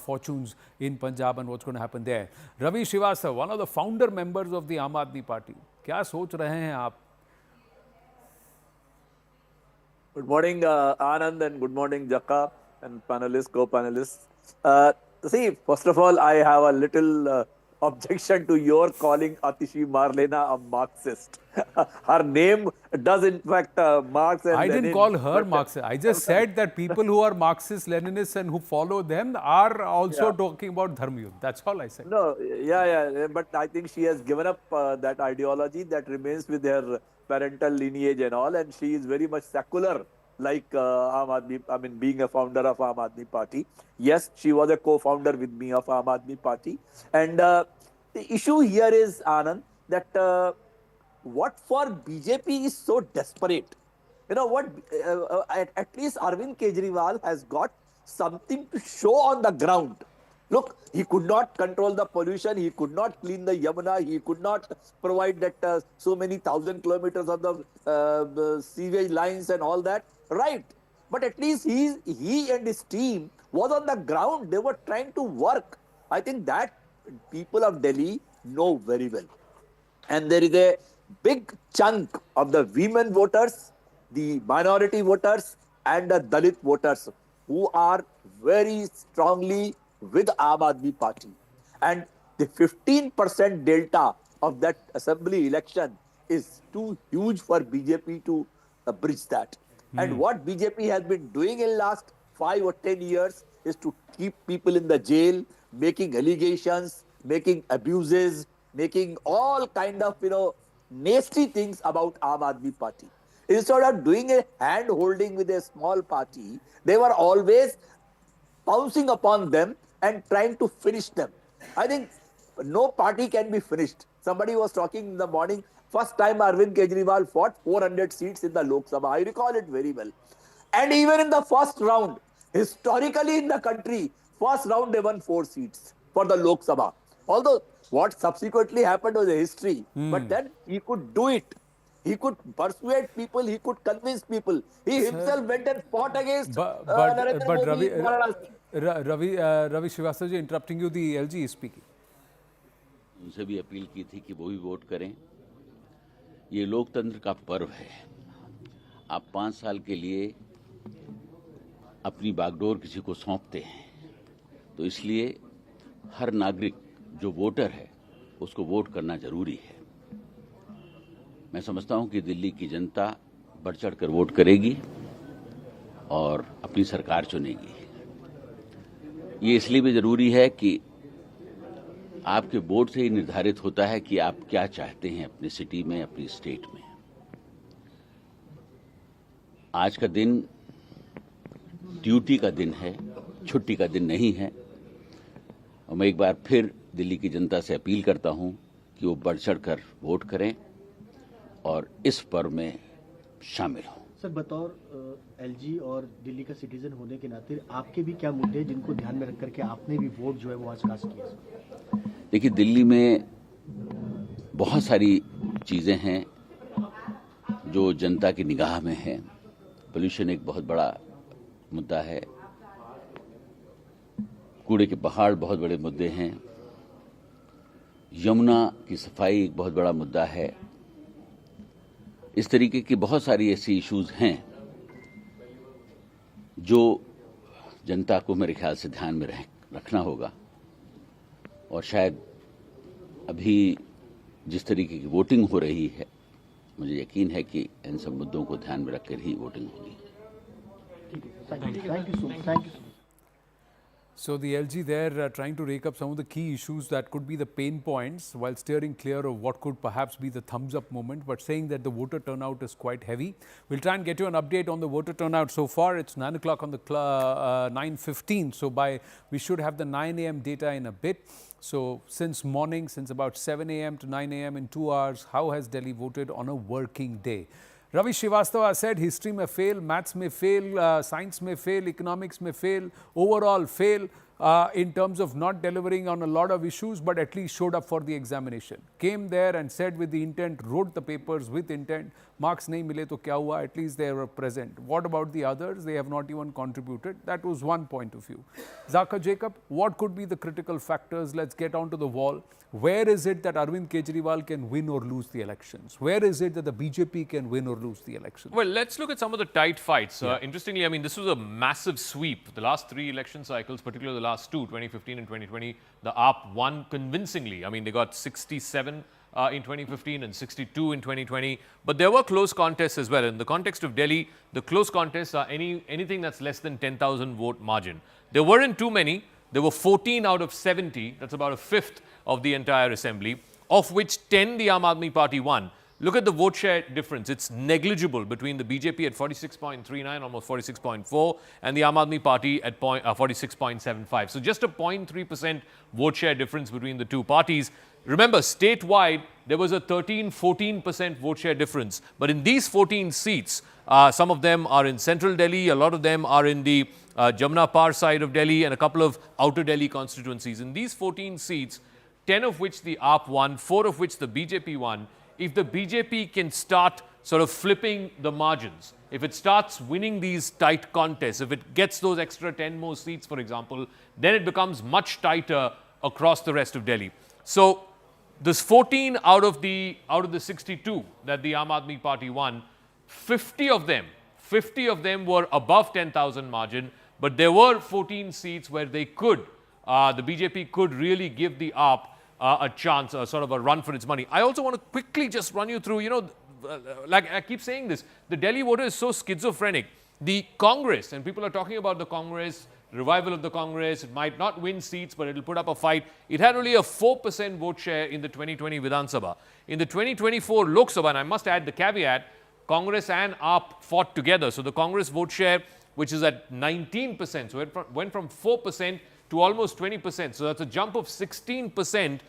fortunes in Punjab and what's going to happen there. Ravi Srivastava, one of the founder members of the Aam Aadmi Party. क्या सोच रहे हैं आप? Good morning, Anand, and good morning, Jaka, and panelists, co-panelists. See, first of all, I have a little objection to your calling Atishi Marlena a Marxist. Her name does in fact Marx and I Lenin, didn't call her Marxist. I just said that people who are Marxist, Leninists and who follow them are also talking about Dharmyudh. That's all I said. No, yeah, but I think she has given up that ideology that remains with her parental lineage and all, and she is very much secular, like Aam Aadmi, I mean, being a founder of Aam Aadmi Party. Yes, she was a co-founder with me of Aam Aadmi Party. And the issue here is, Anand, that what for BJP is so desperate. You know what, at least Arvind Kejriwal has got something to show on the ground. Look, he could not control the pollution, he could not clean the Yamuna, he could not provide that so many thousand kilometers of the sewage lines and all that. Right. But at least he and his team was on the ground. They were trying to work. I think that people of Delhi know very well. And there is a big chunk of the women voters, the minority voters and the Dalit voters who are very strongly with Aam Aadmi Party. And the 15% delta of that assembly election is too huge for BJP to bridge that. And what BJP has been doing in last 5 or 10 years is to keep people in the jail, making allegations, making abuses, making all kind of, nasty things about Aam Aadmi Party. Instead of doing a hand-holding with a small party, they were always pouncing upon them and trying to finish them. I think no party can be finished. Somebody was talking in the morning, first time Arvind Kejriwal fought 400 seats in the Lok Sabha. I recall it very well. And even in the first round, historically in the country, first round they won 4 seats for the Lok Sabha. Although what subsequently happened was a history, but then he could do it. He could persuade people, he could convince people. He himself went and fought against Narendra Modi. Ravi Srivastava ji, interrupting you, the LG is speaking. उनसे भी appeal की थी कि वो भी vote करें. ये लोकतंत्र का पर्व है. आप 5 साल के लिए अपनी बागडोर किसी को सौंपते हैं, तो इसलिए हर नागरिक जो वोटर है उसको वोट करना जरूरी है. मैं समझता हूं कि दिल्ली की जनता बढ़ चढ़कर वोट करेगी और अपनी सरकार चुनेगी. ये इसलिए भी जरूरी है कि आपके वोट से ही निर्धारित होता है कि आप क्या चाहते हैं अपनी सिटी में, अपनी स्टेट में. आज का दिन ड्यूटी का दिन है, छुट्टी का दिन नहीं है. और मैं एक बार फिर दिल्ली की जनता से अपील करता हूं कि वो बढ़ चढ़कर वोट करें और इस पर्व में शामिल हों. सर, बतौर एलजी और दिल्ली का सिटीजन होने के नाते आपके भी क्या मुद्दे हैं जिनको ध्यान में रख करके आपने भी वोट जो है वो आज कास्ट किया? देखिए, दिल्ली में बहुत सारी चीज़ें हैं जो जनता की निगाह में है. पोल्यूशन एक बहुत बड़ा मुद्दा है, कूड़े के पहाड़ बहुत बड़े मुद्दे हैं, यमुना की सफाई एक बहुत बड़ा मुद्दा है. इस तरीके की बहुत सारी ऐसी इश्यूज हैं जो जनता को मेरे ख्याल से ध्यान में रखना होगा. और शायद अभी जिस तरीके की वोटिंग हो रही है, मुझे यकीन है कि इन सब मुद्दों को ध्यान में रखकर ही वोटिंग होगी. So the LG there trying to rake up some of the key issues that could be the pain points while steering clear of what could perhaps be the thumbs up moment, but saying that the voter turnout is quite heavy. We'll try and get you an update on the voter turnout. So far it's 9 o'clock on the 9:15. So we should have the 9 a.m. data in a bit. So since morning, since about 7 a.m. to 9 a.m. in 2 hours, how has Delhi voted on a working day? Ravi Srivastava said history may fail, maths may fail, science may fail, economics may fail, overall fail in terms of not delivering on a lot of issues, but at least showed up for the examination. Came there and said with the intent, wrote the papers with intent, marks nahi mile to kya hua, at least they were present. What about the others? They have not even contributed. That was one point of view. Zaka Jacob, what could be the critical factors? Let's get onto the wall. Where is it that Arvind Kejriwal can win or lose the elections? Where is it that the BJP can win or lose the elections? Well, let's look at some of the tight fights. Interestingly, I mean, this was a massive sweep. The last 3 election cycles, particularly the last 2, 2015 and 2020, the AAP won convincingly. I mean, they got 67 in 2015 and 62 in 2020. But there were close contests as well. In the context of Delhi, the close contests are anything that's less than 10,000 vote margin. There weren't too many. There were 14 out of 70. That's about a fifth of the entire assembly, of which 10 the Aam Aadmi Party won. Look at the vote share difference. It's negligible between the BJP at 46.39, almost 46.4, and the Aam Aadmi Party at 46.75. So just a 0.3% vote share difference between the two parties. Remember, statewide, there was a 13-14% vote share difference. But in these 14 seats, some of them are in central Delhi, a lot of them are in the Jamna Par side of Delhi, and a couple of outer Delhi constituencies. In these 14 seats, 10 of which the AAP won, 4 of which the BJP won. If the BJP can start sort of flipping the margins, if it starts winning these tight contests, if it gets those extra 10 more seats, for example, then it becomes much tighter across the rest of Delhi. So this 14 out of the 62 that the Aam Aadmi Party won, 50 of them were above 10,000 margin, but there were 14 seats where they could, the BJP could really give the AAP a chance, sort of a run for its money. I also want to quickly just run you through, like I keep saying this, the Delhi voter is so schizophrenic. The Congress, and people are talking about the Congress, revival of the Congress, it might not win seats, but it will put up a fight. It had only a 4% vote share in the 2020 Vidhan Sabha. In the 2024 Lok Sabha, and I must add the caveat, Congress and AAP fought together. So the Congress vote share, which is at 19%, so it went from 4% to almost 20%. So that's a jump of 16%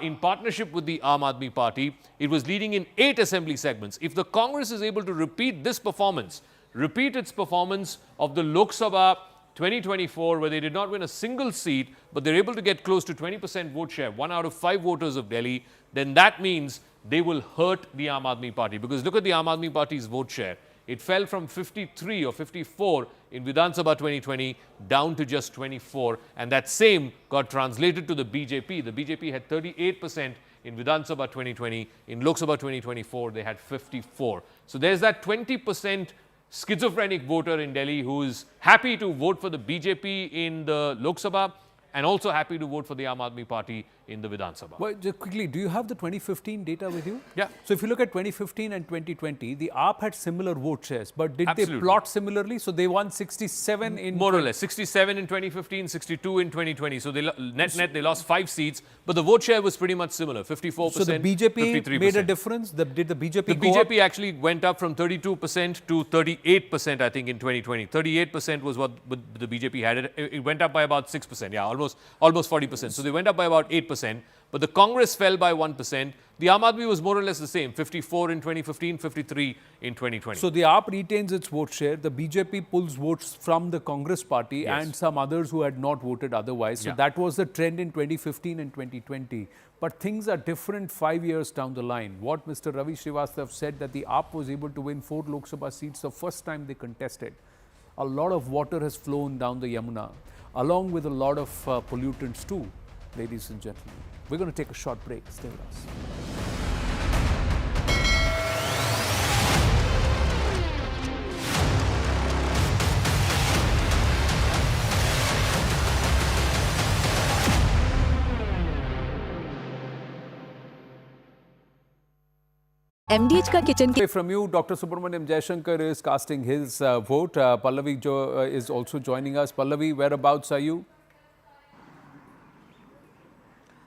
in partnership with the Aam Aadmi Party. It was leading in 8 assembly segments. If the Congress is able to repeat this performance, repeat its performance of the Lok Sabha 2024, where they did not win a single seat, but they're able to get close to 20% vote share, 1 out of 5 voters of Delhi, then that means they will hurt the Aam Aadmi Party. Because look at the Aam Aadmi Party's vote share. It fell from 53 or 54 in Vidhan Sabha 2020 down to just 24. And that same got translated to the BJP. The BJP had 38% in Vidhan Sabha 2020. In Lok Sabha 2024, they had 54. So there's that 20% schizophrenic voter in Delhi who is happy to vote for the BJP in the Lok Sabha and also happy to vote for the Aam Aadmi Party in the Vidhan Sabha. Well, just quickly, do you have the 2015 data with you? Yeah. So if you look at 2015 and 2020, the AAP had similar vote shares, but did they plot similarly? So they won 67 in... More or less. 67 in 2015, 62 in 2020. So they net they lost 5 seats, but the vote share was pretty much similar, 54%, So the BJP 53%. made a difference? Did the BJP The go up? BJP actually went up from 32% to 38%, I think, in 2020. 38% was what the BJP had. It went up by about 6%, yeah, almost 40%. So they went up by about 8%. But the Congress fell by 1%. The Aam Aadmi was more or less the same, 54 in 2015, 53 in 2020. So the AAP retains its vote share. The BJP pulls votes from the Congress party and some others who had not voted otherwise. So that was the trend in 2015 and 2020. But things are different 5 years down the line. What Mr. Ravi Srivastava said, that the AAP was able to win 4 Lok Sabha seats the first time they contested. A lot of water has flown down the Yamuna, along with a lot of pollutants too, ladies and gentlemen. We're going to take a short break. Stay with us. MDH का kitchen के from you, Dr. Subramaniam Jaishankar is casting his vote. Pallavi is also joining us. Pallavi, whereabouts are you?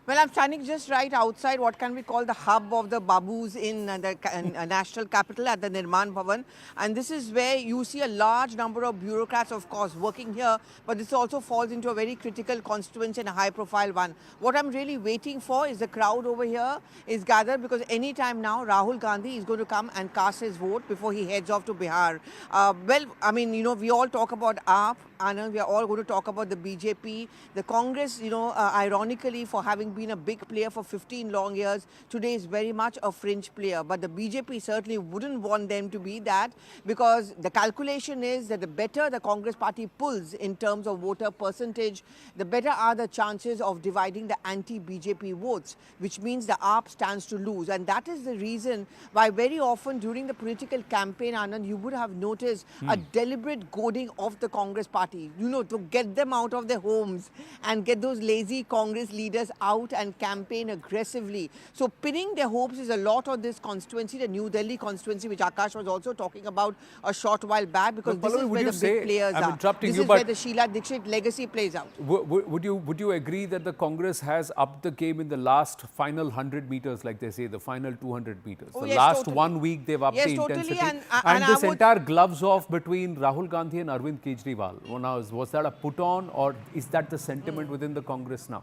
Well, I'm standing just right outside what can we call the hub of the babus in the national capital at the Nirman Bhavan. And this is where you see a large number of bureaucrats, of course, working here. But this also falls into a very critical constituency and a high-profile one. What I'm really waiting for is the crowd over here is gathered because any time now, Rahul Gandhi is going to come and cast his vote before he heads off to Bihar. Well, I mean, we all talk about AAP. Anand, we are all going to talk about the BJP. The Congress, ironically, for having been a big player for 15 long years, today is very much a fringe player. But the BJP certainly wouldn't want them to be that, because the calculation is that the better the Congress party pulls in terms of voter percentage, the better are the chances of dividing the anti-BJP votes, which means the AAP stands to lose. And that is the reason why very often during the political campaign, Anand, you would have noticed a deliberate goading of the Congress party, to get them out of their homes and get those lazy Congress leaders out and campaign aggressively. So pinning their hopes is a lot on this constituency, the New Delhi constituency, which Akash was also talking about a short while back, because this is where the big players are. This is where the Sheila Dikshit legacy plays out. Would you agree that the Congress has upped the game in the last final 100 meters, like they say, the final 200 meters? Oh, the yes, last totally. 1 week they've upped the Totally. intensity. And this entire gloves off between Rahul Gandhi and Arvind Kejriwal, was that a put on, or is that the sentiment within the Congress now?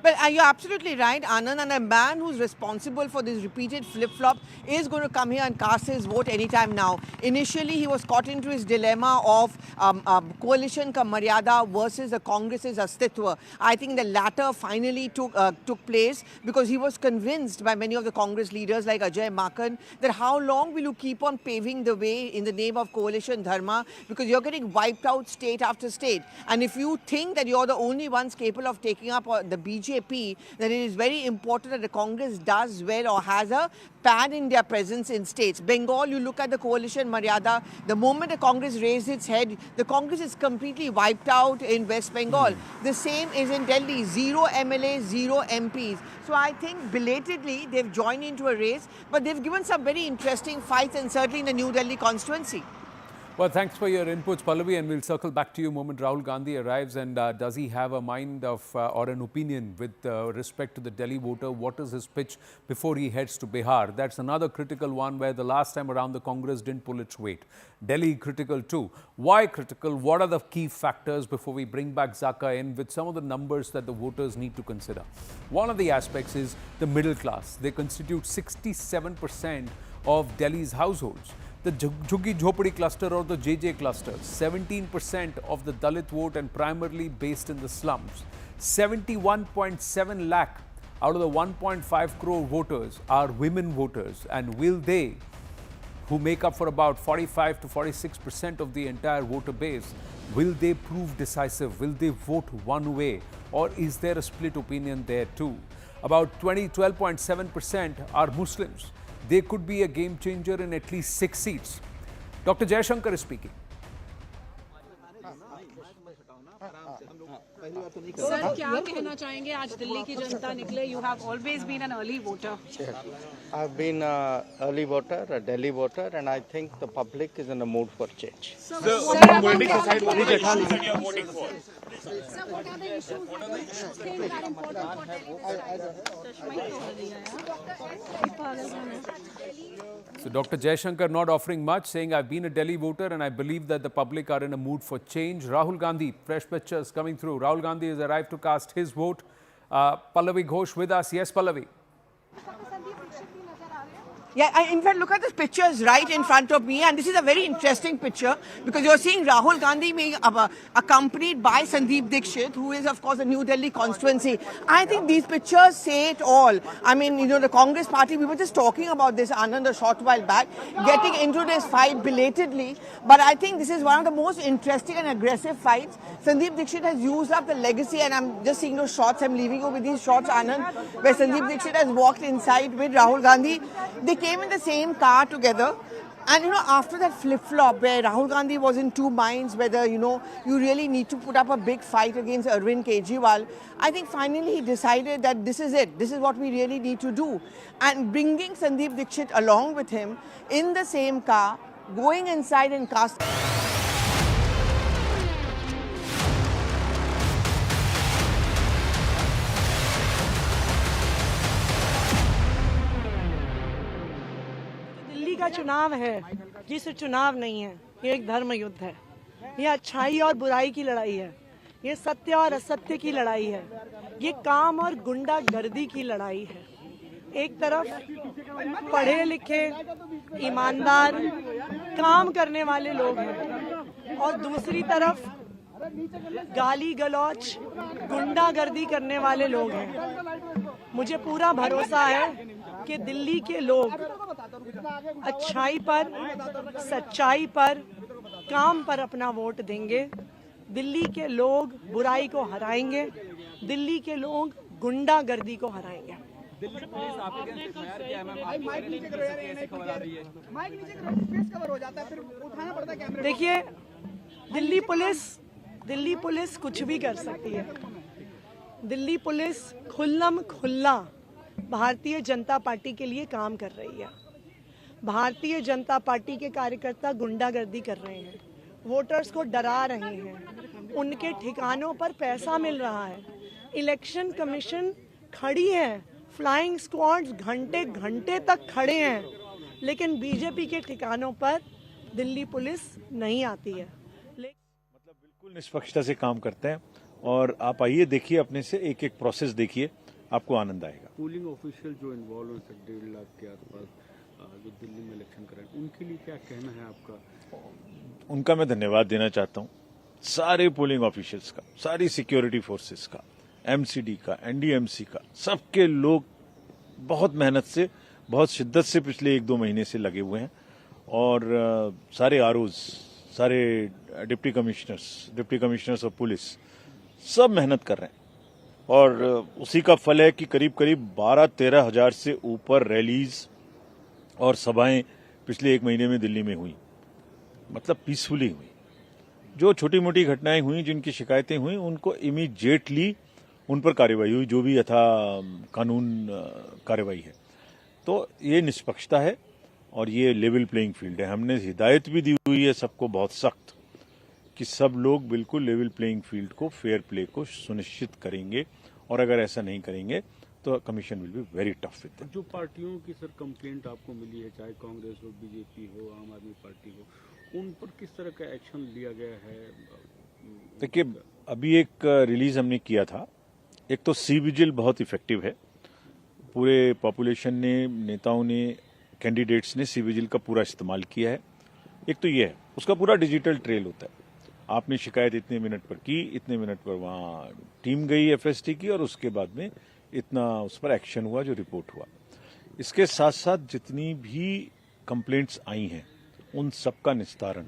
Well, you're absolutely right, Anand, and a man who's responsible for this repeated flip-flop is going to come here and cast his vote anytime now. Initially, he was caught into his dilemma of coalition ka maryada versus the Congress's astitwa. I think the latter finally took place because he was convinced by many of the Congress leaders like Ajay Makan that how long will you keep on paving the way in the name of coalition dharma, because you're getting wiped out state after state. And if you think that you're the only ones capable of taking up the BJP, then it is very important that the Congress does well or has a pan-India presence in states. Bengal, you look at the coalition Maryada, the moment the Congress raised its head, the Congress is completely wiped out in West Bengal. The same is in Delhi, 0 MLAs, 0 MPs. So I think belatedly they've joined into a race, but they've given some very interesting fights, and certainly in the New Delhi constituency. Well, thanks for your inputs, Pallavi, and we'll circle back to you the moment Rahul Gandhi arrives. And does he have a mind of or an opinion with respect to the Delhi voter? What is his pitch before he heads to Bihar? That's another critical one where the last time around the Congress didn't pull its weight. Delhi critical too. Why critical? What are the key factors before we bring back Zaka in with some of the numbers that the voters need to consider? One of the aspects is the middle class. They constitute 67% of Delhi's households. The Jhuggi Jhopadi cluster or the JJ cluster, 17% of the Dalit vote and primarily based in the slums. 71.7 lakh out of the 1.5 crore voters are women voters, and will they, who make up for about 45 to 46% of the entire voter base, will they prove decisive? Will they vote one way, or is there a split opinion there too? About 12.7% are Muslims. They could be a game changer in at least 6 seats. Dr. Jaishankar is speaking. Sir क्या कहना चाहेंगे आज दिल्ली की जनता निकले? You have always been an early voter. I've been an early voter, a Delhi voter, and I think the public is in a mood for change. So what are the issues that you think are important for Delhi? So Dr. Jaishankar not offering much, saying I've been a Delhi voter and I believe that the public are in a mood for change. Rahul Gandhi, fresh pictures coming through. Rahul Gandhi has arrived to cast his vote. Pallavi Ghosh with us. Yes, Pallavi. Yeah, in fact, look at this pictures right in front of me, and this is a very interesting picture because you're seeing Rahul Gandhi being accompanied by Sandeep Dikshit, who is, of course, the New Delhi constituency. I think these pictures say it all. I mean, the Congress party, we were just talking about this, Anand, a short while back, getting into this fight belatedly, but I think this is one of the most interesting and aggressive fights. Sandeep Dikshit has used up the legacy, and I'm just seeing those shots, I'm leaving you with these shots, Anand, where Sandeep Dikshit has walked inside with Rahul Gandhi. They came in the same car together, and after that flip-flop where Rahul Gandhi was in two minds whether you really need to put up a big fight against Arvind Kejriwal, I think finally he decided that this is it, this is what we really need to do, and bringing Sandeep Dikshit along with him in the same car, going inside and casting Delhi का चुनाव है जिस चुनाव नहीं है, ये एक धर्म युद्ध है, ये अच्छाई और बुराई की लड़ाई है, ये सत्य और असत्य की लड़ाई है, ये काम और गुंडागर्दी की लड़ाई है। एक तरफ पढ़े लिखे ईमानदार काम करने वाले लोग हैं और दूसरी तरफ गाली गलौच गुंडागर्दी करने वाले लोग हैं। मुझे पूरा भरोसा है कि दिल्ली के लोग अच्छाई पर, सच्चाई पर, काम पर अपना वोट देंगे। दिल्ली के लोग बुराई को हराएंगे, दिल्ली के लोग गुंडागर्दी को हराएंगे। देखिए, दिल्ली पुलिस कुछ भी कर सकती है। दिल्ली पुलिस खुल्लम खुल्ला भारतीय जनता पार्टी के लिए काम कर रही है। भारतीय जनता पार्टी के कार्यकर्ता गुंडागर्दी कर रहे हैं, वोटर्स को डरा रहे हैं, उनके ठिकानों पर पैसा मिल रहा है। इलेक्शन कमीशन खड़ी है, फ्लाइंग स्क्वाड्स घंटे घंटे तक खड़े हैं, लेकिन बीजेपी के ठिकानों पर दिल्ली पुलिस नहीं आती है। मतलब बिल्कुल निष्पक्षता से काम करते हैं और आप आइए देखिए, अपने से एक एक प्रोसेस देखिए, आपको आनंद आएगा। पोलिंग ऑफिशियल जो इन्वॉल्व हो सकते 1.5 लाख के आसपास जो दिल्ली में इलेक्शन कराएं, उनके लिए क्या कहना है आपका? उनका मैं धन्यवाद देना चाहता हूं, सारे पोलिंग ऑफिशियल्स का, सारी सिक्योरिटी फोर्सेस का, एमसीडी का, एनडीएमसी का, सबके लोग बहुत मेहनत से, बहुत शिद्दत से पिछले 1-2 महीने से लगे हुए हैं और सारे आरओज, सारे डिप्टी कमिश्नर्स ऑफ पुलिस सब मेहनत कर रहे हैं और उसी का फल है कि करीब 12-13 हजार से ऊपर रैलीज और सभाएं पिछले 1 महीने में दिल्ली में हुई, मतलब पीसफुली हुई। जो छोटी मोटी घटनाएं हुई, जिनकी शिकायतें हुई, उनको इमीडिएटली उन पर कार्रवाई हुई, जो भी यथा कानून कार्रवाई है। तो ये निष्पक्षता है और ये लेवल प्लेइंग फील्ड है। हमने हिदायत भी दी हुई है सबको बहुत सख्त कि सब लोग बिल्कुल लेवल प्लेइंग फील्ड को, फेयर प्ले को सुनिश्चित करेंगे और अगर ऐसा नहीं करेंगे तो commission will be very tough with them. जो पार्टियों की सर कंप्लेंट आपको मिली है, चाहे कांग्रेस हो, बीजेपी हो, आम आदमी पार्टी हो, उन पर किस तरह का एक्शन लिया गया है? देखिए, अभी एक रिलीज हमने किया था। एक तो सी विजिल बहुत इफेक्टिव है, पूरे पॉपुलेशन ने, नेताओं ने, कैंडिडेट्स ने सी विजिल का पूरा इस्तेमाल किया है। एक तो ये है, उसका पूरा डिजिटल ट्रेल होता है। आपने शिकायत इतने मिनट पर की, इतने मिनट पर वहाँ टीम गई एफएसटी की और उसके बाद में इतना उस पर एक्शन हुआ, जो रिपोर्ट हुआ। इसके साथ साथ जितनी भी कंप्लेंट्स आई हैं उन सब का निस्तारण,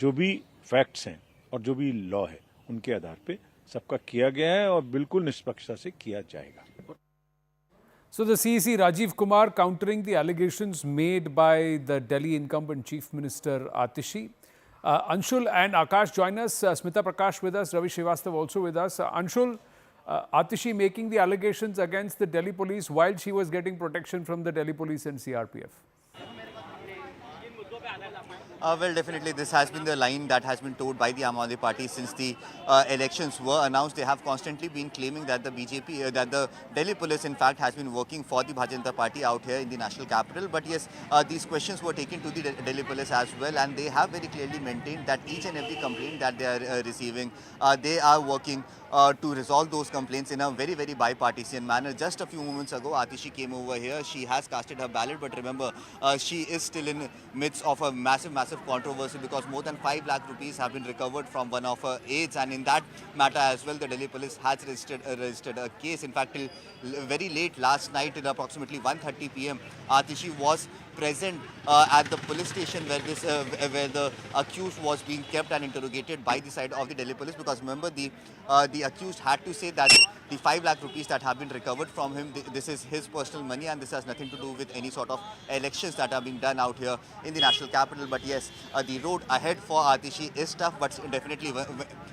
जो भी फैक्ट्स हैं और जो भी लॉ है, उनके आधार पे सबका किया गया है और बिल्कुल निष्पक्षता से किया जाएगा। So the CEC Rajiv Kumar countering the allegations made by the Delhi incumbent Chief Minister Atishi. Anshul and Akash join us. Smita Prakash with us. Ravi Srivastav also with us. Anshul, Atishi making the allegations against the Delhi police while she was getting protection from the Delhi police and CRPF. Well, definitely this has been the line that has been told by the Aam Aadmi Party since the elections were announced. They have constantly been claiming that the BJP, that the Delhi police in fact has been working for the Bharatiya Janata Party out here in the national capital. But yes, these questions were taken to the Delhi police as well, and they have very clearly maintained that each and every complaint that they are receiving, they are working to resolve those complaints in a very, very bipartisan manner. Just a few moments ago, Atishi came over here. She has casted her ballot, but remember, she is still in midst of a massive controversy because more than 5 lakh rupees have been recovered from one of her aides, and in that matter as well, the Delhi police has registered a case. In fact, till very late last night, at approximately 1:30 p.m., Atishi was present at the police station where the accused was being kept and interrogated by the side of the Delhi police, because remember, the accused had to say that the 5 lakh rupees that have been recovered from him, this is his personal money and this has nothing to do with any sort of elections that are being done out here in the national capital. But yes, the road ahead for Atishi is tough, but definitely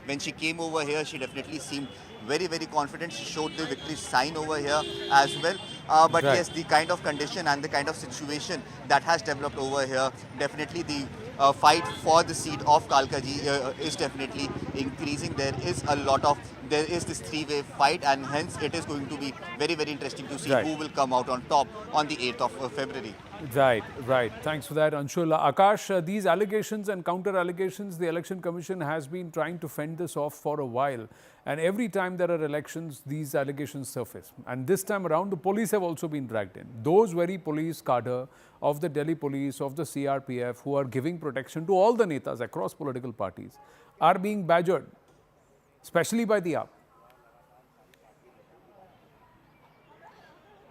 when she came over here, she definitely seemed very, very confident. She showed the victory sign over here as well. But right. Yes, the kind of condition and the kind of situation that has developed over here, definitely the fight for the seat of Kalkaji is definitely increasing. There is a lot of there is this three-way fight, and hence it is going to be very, very interesting to see Right. who will come out on top on the 8th of February. Right, right. Thanks for that, Anshul. Akash, these allegations and counter-allegations, the Election Commission has been trying to fend this off for a while. And every time there are elections, these allegations surface. And this time around, the police have also been dragged in. Those very police cadre of the Delhi police, of the CRPF, who are giving protection to all the netas across political parties, are being badgered, especially by the AAP.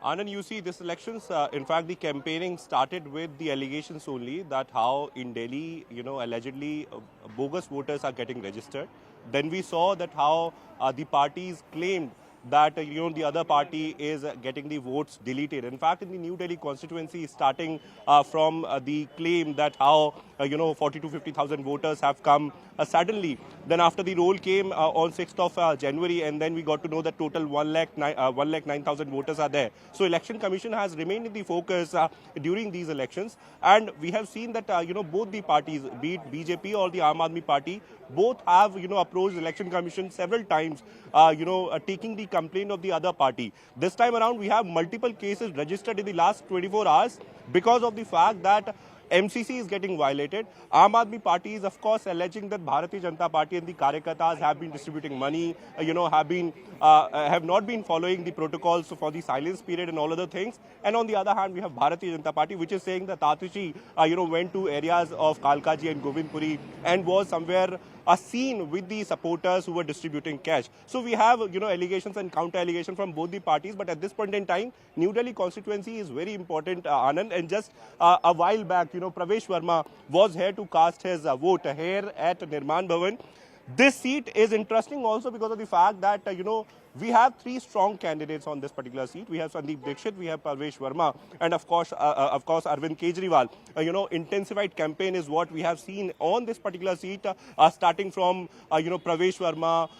Anand, you see, this elections, in fact, the campaigning started with the allegations only that how in Delhi, allegedly bogus voters are getting registered. Then we saw that how the parties claimed that, the other party is getting the votes deleted. In fact, in the New Delhi constituency, starting from the claim that how, 40 to 50,000 voters have come suddenly. Then after the roll came on 6th of January, and then we got to know that total 1,09,000 voters are there. So Election Commission has remained in the focus during these elections. And we have seen that, both the parties, be it BJP or the Aam Aadmi Party, both have, approached Election Commission several times, taking the complaint of the other party. This time around, we have multiple cases registered in the last 24 hours because of the fact that MCC is getting violated. Aam Aadmi Party is, of course, alleging that Bharatiya Janata Party and the Karyakartas have been distributing money, have not been following the protocols for the silence period and all other things. And on the other hand, we have Bharatiya Janata Party, which is saying that Atishi, went to areas of Kalkaji and Govindpuri and was somewhere seen with the supporters who were distributing cash. So we have, allegations and counter-allegations from both the parties. But at this point in time, New Delhi constituency is very important, Anand. And just a while back, Pravesh Verma was here to cast his vote here at Nirman Bhavan. This seat is interesting also because of the fact that, we have three strong candidates on this particular seat. We have Sandeep Dixit, we have Pravesh Verma, and of course, Arvind Kejriwal. Intensified campaign is what we have seen on this particular seat, starting from, Pravesh Verma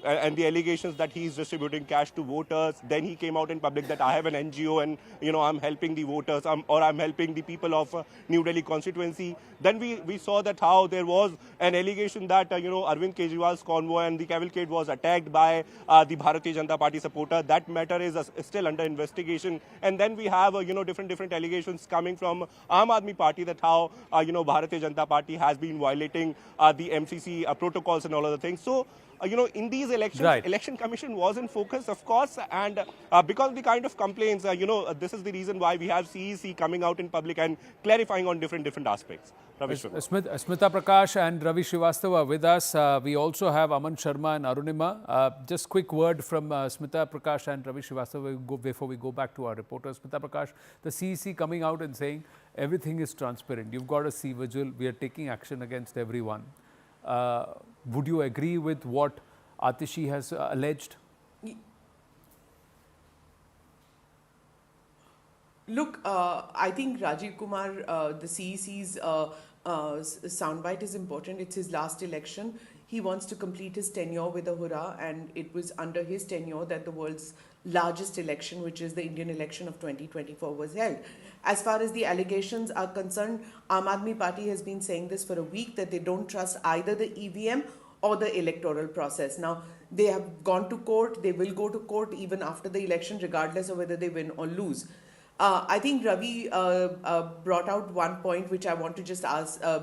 and the allegations that he is distributing cash to voters. Then he came out in public that I have an NGO and, I'm helping the voters or I'm helping the people of New Delhi constituency. Then we saw that how there was an allegation that, Arvind Kejriwal's convoy and the cavalcade was attacked by the Bharatiya Janata Party supporter. That matter is still under investigation. And then we have, different allegations coming from Aam Aadmi Party that how, Bharatiya Janata Party has been violating the MCC protocols and all other things. So, in these elections, Right. Election Commission was in focus, of course, and because of the kind of complaints, this is the reason why we have CEC coming out in public and clarifying on different aspects. Smita Prakash and Ravi Srivastava with us. We also have Aman Sharma and Arunima. Just quick word from Smita Prakash and Ravi Srivastava before we go back to our reporters. Smita Prakash, the CEC coming out and saying everything is transparent. You've got a sea vigil. We are taking action against everyone. Would you agree with what Atishi has alleged? Look, I think Rajiv Kumar, the CEC's soundbite is important. It's his last election. He wants to complete his tenure with a hurrah, and it was under his tenure that the world's largest election, which is the Indian election of 2024, was held. As far as the allegations are concerned, Aam Aadmi Party has been saying this for a week, that they don't trust either the EVM or the electoral process. Now, they have gone to court, they will go to court even after the election, regardless of whether they win or lose. I think Ravi brought out one point which I want to just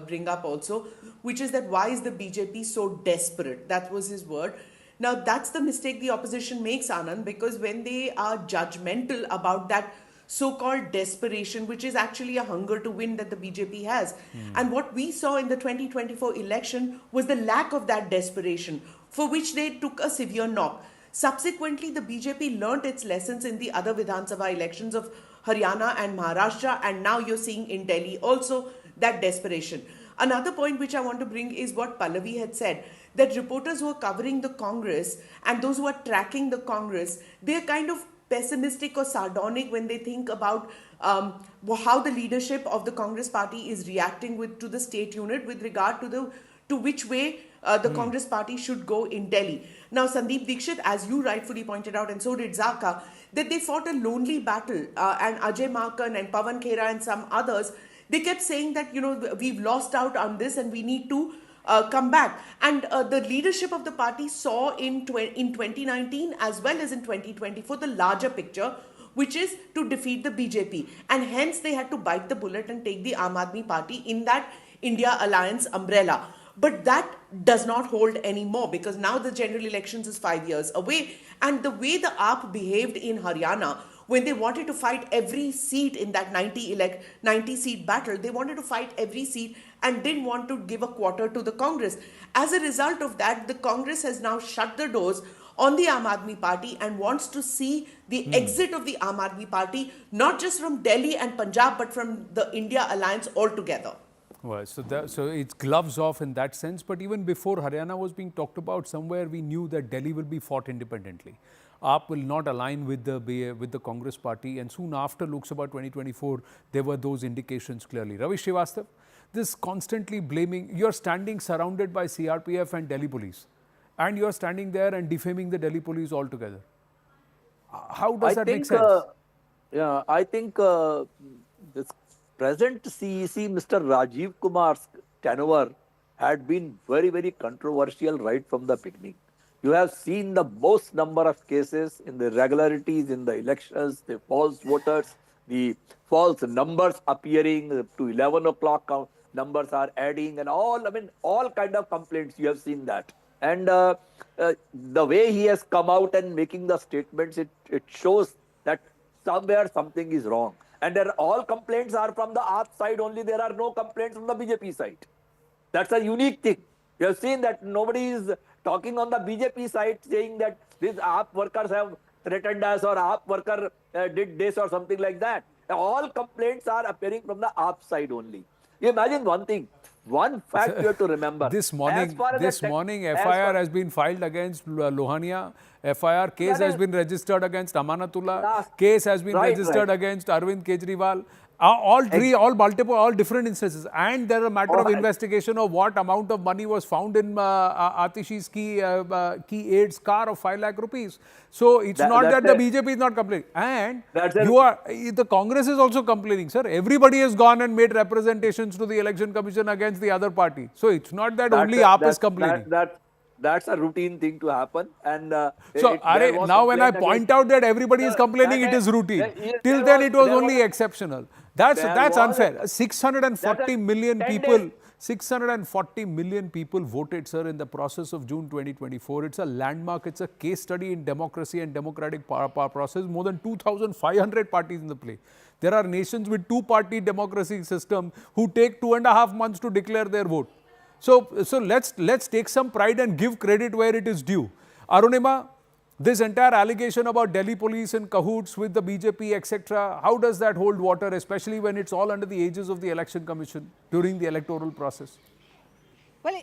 bring up also, which is that why is the BJP so desperate? That was his word. Now, that's the mistake the opposition makes, Anand, because when they are judgmental about that so-called desperation, which is actually a hunger to win that the BJP has. And what we saw in the 2024 election was the lack of that desperation, for which they took a severe knock. Subsequently, the BJP learnt its lessons in the other Vidhan Sabha elections of Haryana and Maharashtra, and now you're seeing in Delhi also that desperation. Another point which I want to bring is what Pallavi had said, that reporters who are covering the Congress and those who are tracking the Congress, they're kind of pessimistic or sardonic when they think about how the leadership of the Congress party is reacting to the state unit with regard to which way the Congress party should go in Delhi. Now, Sandeep Dixit, as you rightfully pointed out, and so did Zaka, that they fought a lonely battle, and Ajay Makan and Pawan Khera and some others, they kept saying that, we've lost out on this and we need to come back. And the leadership of the party saw in 2019 as well as in 2024 the larger picture, which is to defeat the BJP. And hence they had to bite the bullet and take the Aam Aadmi Party in that India Alliance umbrella. But that does not hold anymore, because now the general elections is 5 years away. And the way the AAP behaved in Haryana, when they wanted to fight every seat in that 90 seat battle, they wanted to fight every seat and didn't want to give a quarter to the Congress. As a result of that, the Congress has now shut the doors on the Aam Aadmi Party and wants to see the exit of the Aam Aadmi Party, not just from Delhi and Punjab, but from the India Alliance altogether. Well, so it's gloves off in that sense. But even before Haryana was being talked about, somewhere we knew that Delhi will be fought independently. AAP will not align with the Congress party, and soon after Lok Sabha 2024, there were those indications clearly. Ravi Srivastav, this constantly blaming, you're standing surrounded by CRPF and Delhi police, and you're standing there and defaming the Delhi police altogether. How does that make sense? Yeah, I think this present CEC, Mr. Rajiv Kumar's tenure had been very, very controversial right from the beginning. You have seen the most number of cases in the irregularities in the elections, the false voters, the false numbers appearing to 11 o'clock, numbers are adding and all, I mean, all kind of complaints, you have seen that. And the way he has come out and making the statements, it shows that somewhere something is wrong. And all complaints are from the AAP side only. There are no complaints from the BJP side. That's a unique thing. You have seen that nobody is talking on the BJP side saying that these AAP workers have threatened us or AAP worker did this or something like that. All complaints are appearing from the AAP side only. You imagine one thing. One fact you have to remember. This morning, FIR has been filed against Lohania. FIR case has been registered against Amanatullah. Case has been registered against Arvind Kejriwal. All different instances. And there is a matter of investigation of what amount of money was found in Atishi's key aide's car of 5 lakh rupees. So it's not that the BJP is not complaining. And the Congress is also complaining, sir. Everybody has gone and made representations to the Election Commission against the other party. So it's not that only AAP is complaining. That's a routine thing to happen. And so now when I point out that everybody is complaining, it is routine. Till then it was only exceptional. That's unfair. 640 million people. 640 million people voted, sir, in the process of June 2024. It's a landmark. It's a case study in democracy and democratic process. More than 2,500 parties in the play. There are nations with two-party democracy system who take 2.5 months to declare their vote. So let's take some pride and give credit where it is due. Arunima, this entire allegation about Delhi police in cahoots with the BJP, etc., how does that hold water, especially when it's all under the aegis of the Election Commission during the electoral process? Well,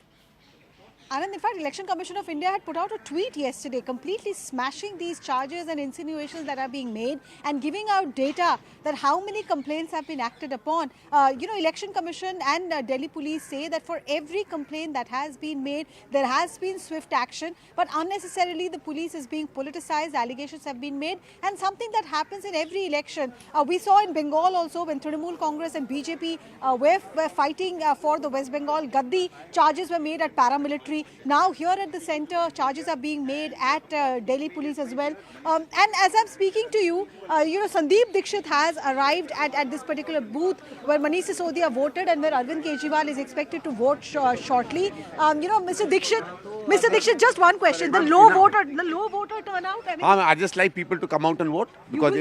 Anand, in fact, Election Commission of India had put out a tweet yesterday completely smashing these charges and insinuations that are being made and giving out data that how many complaints have been acted upon. Election Commission and Delhi police say that for every complaint that has been made, there has been swift action, but unnecessarily the police is being politicized, allegations have been made, and something that happens in every election. We saw in Bengal also when Trinamool Congress and BJP were fighting for the West Bengal Gaddi, charges were made at paramilitary. Now here at the centre, charges are being made at Delhi police as well. And as I'm speaking to you, Sandeep Dixit has arrived at this particular booth where Manish Sisodia voted and where Arvind Kejriwal is expected to vote shortly. Mr. Dixit, just one question: the low voter turnout. I just like people to come out and vote because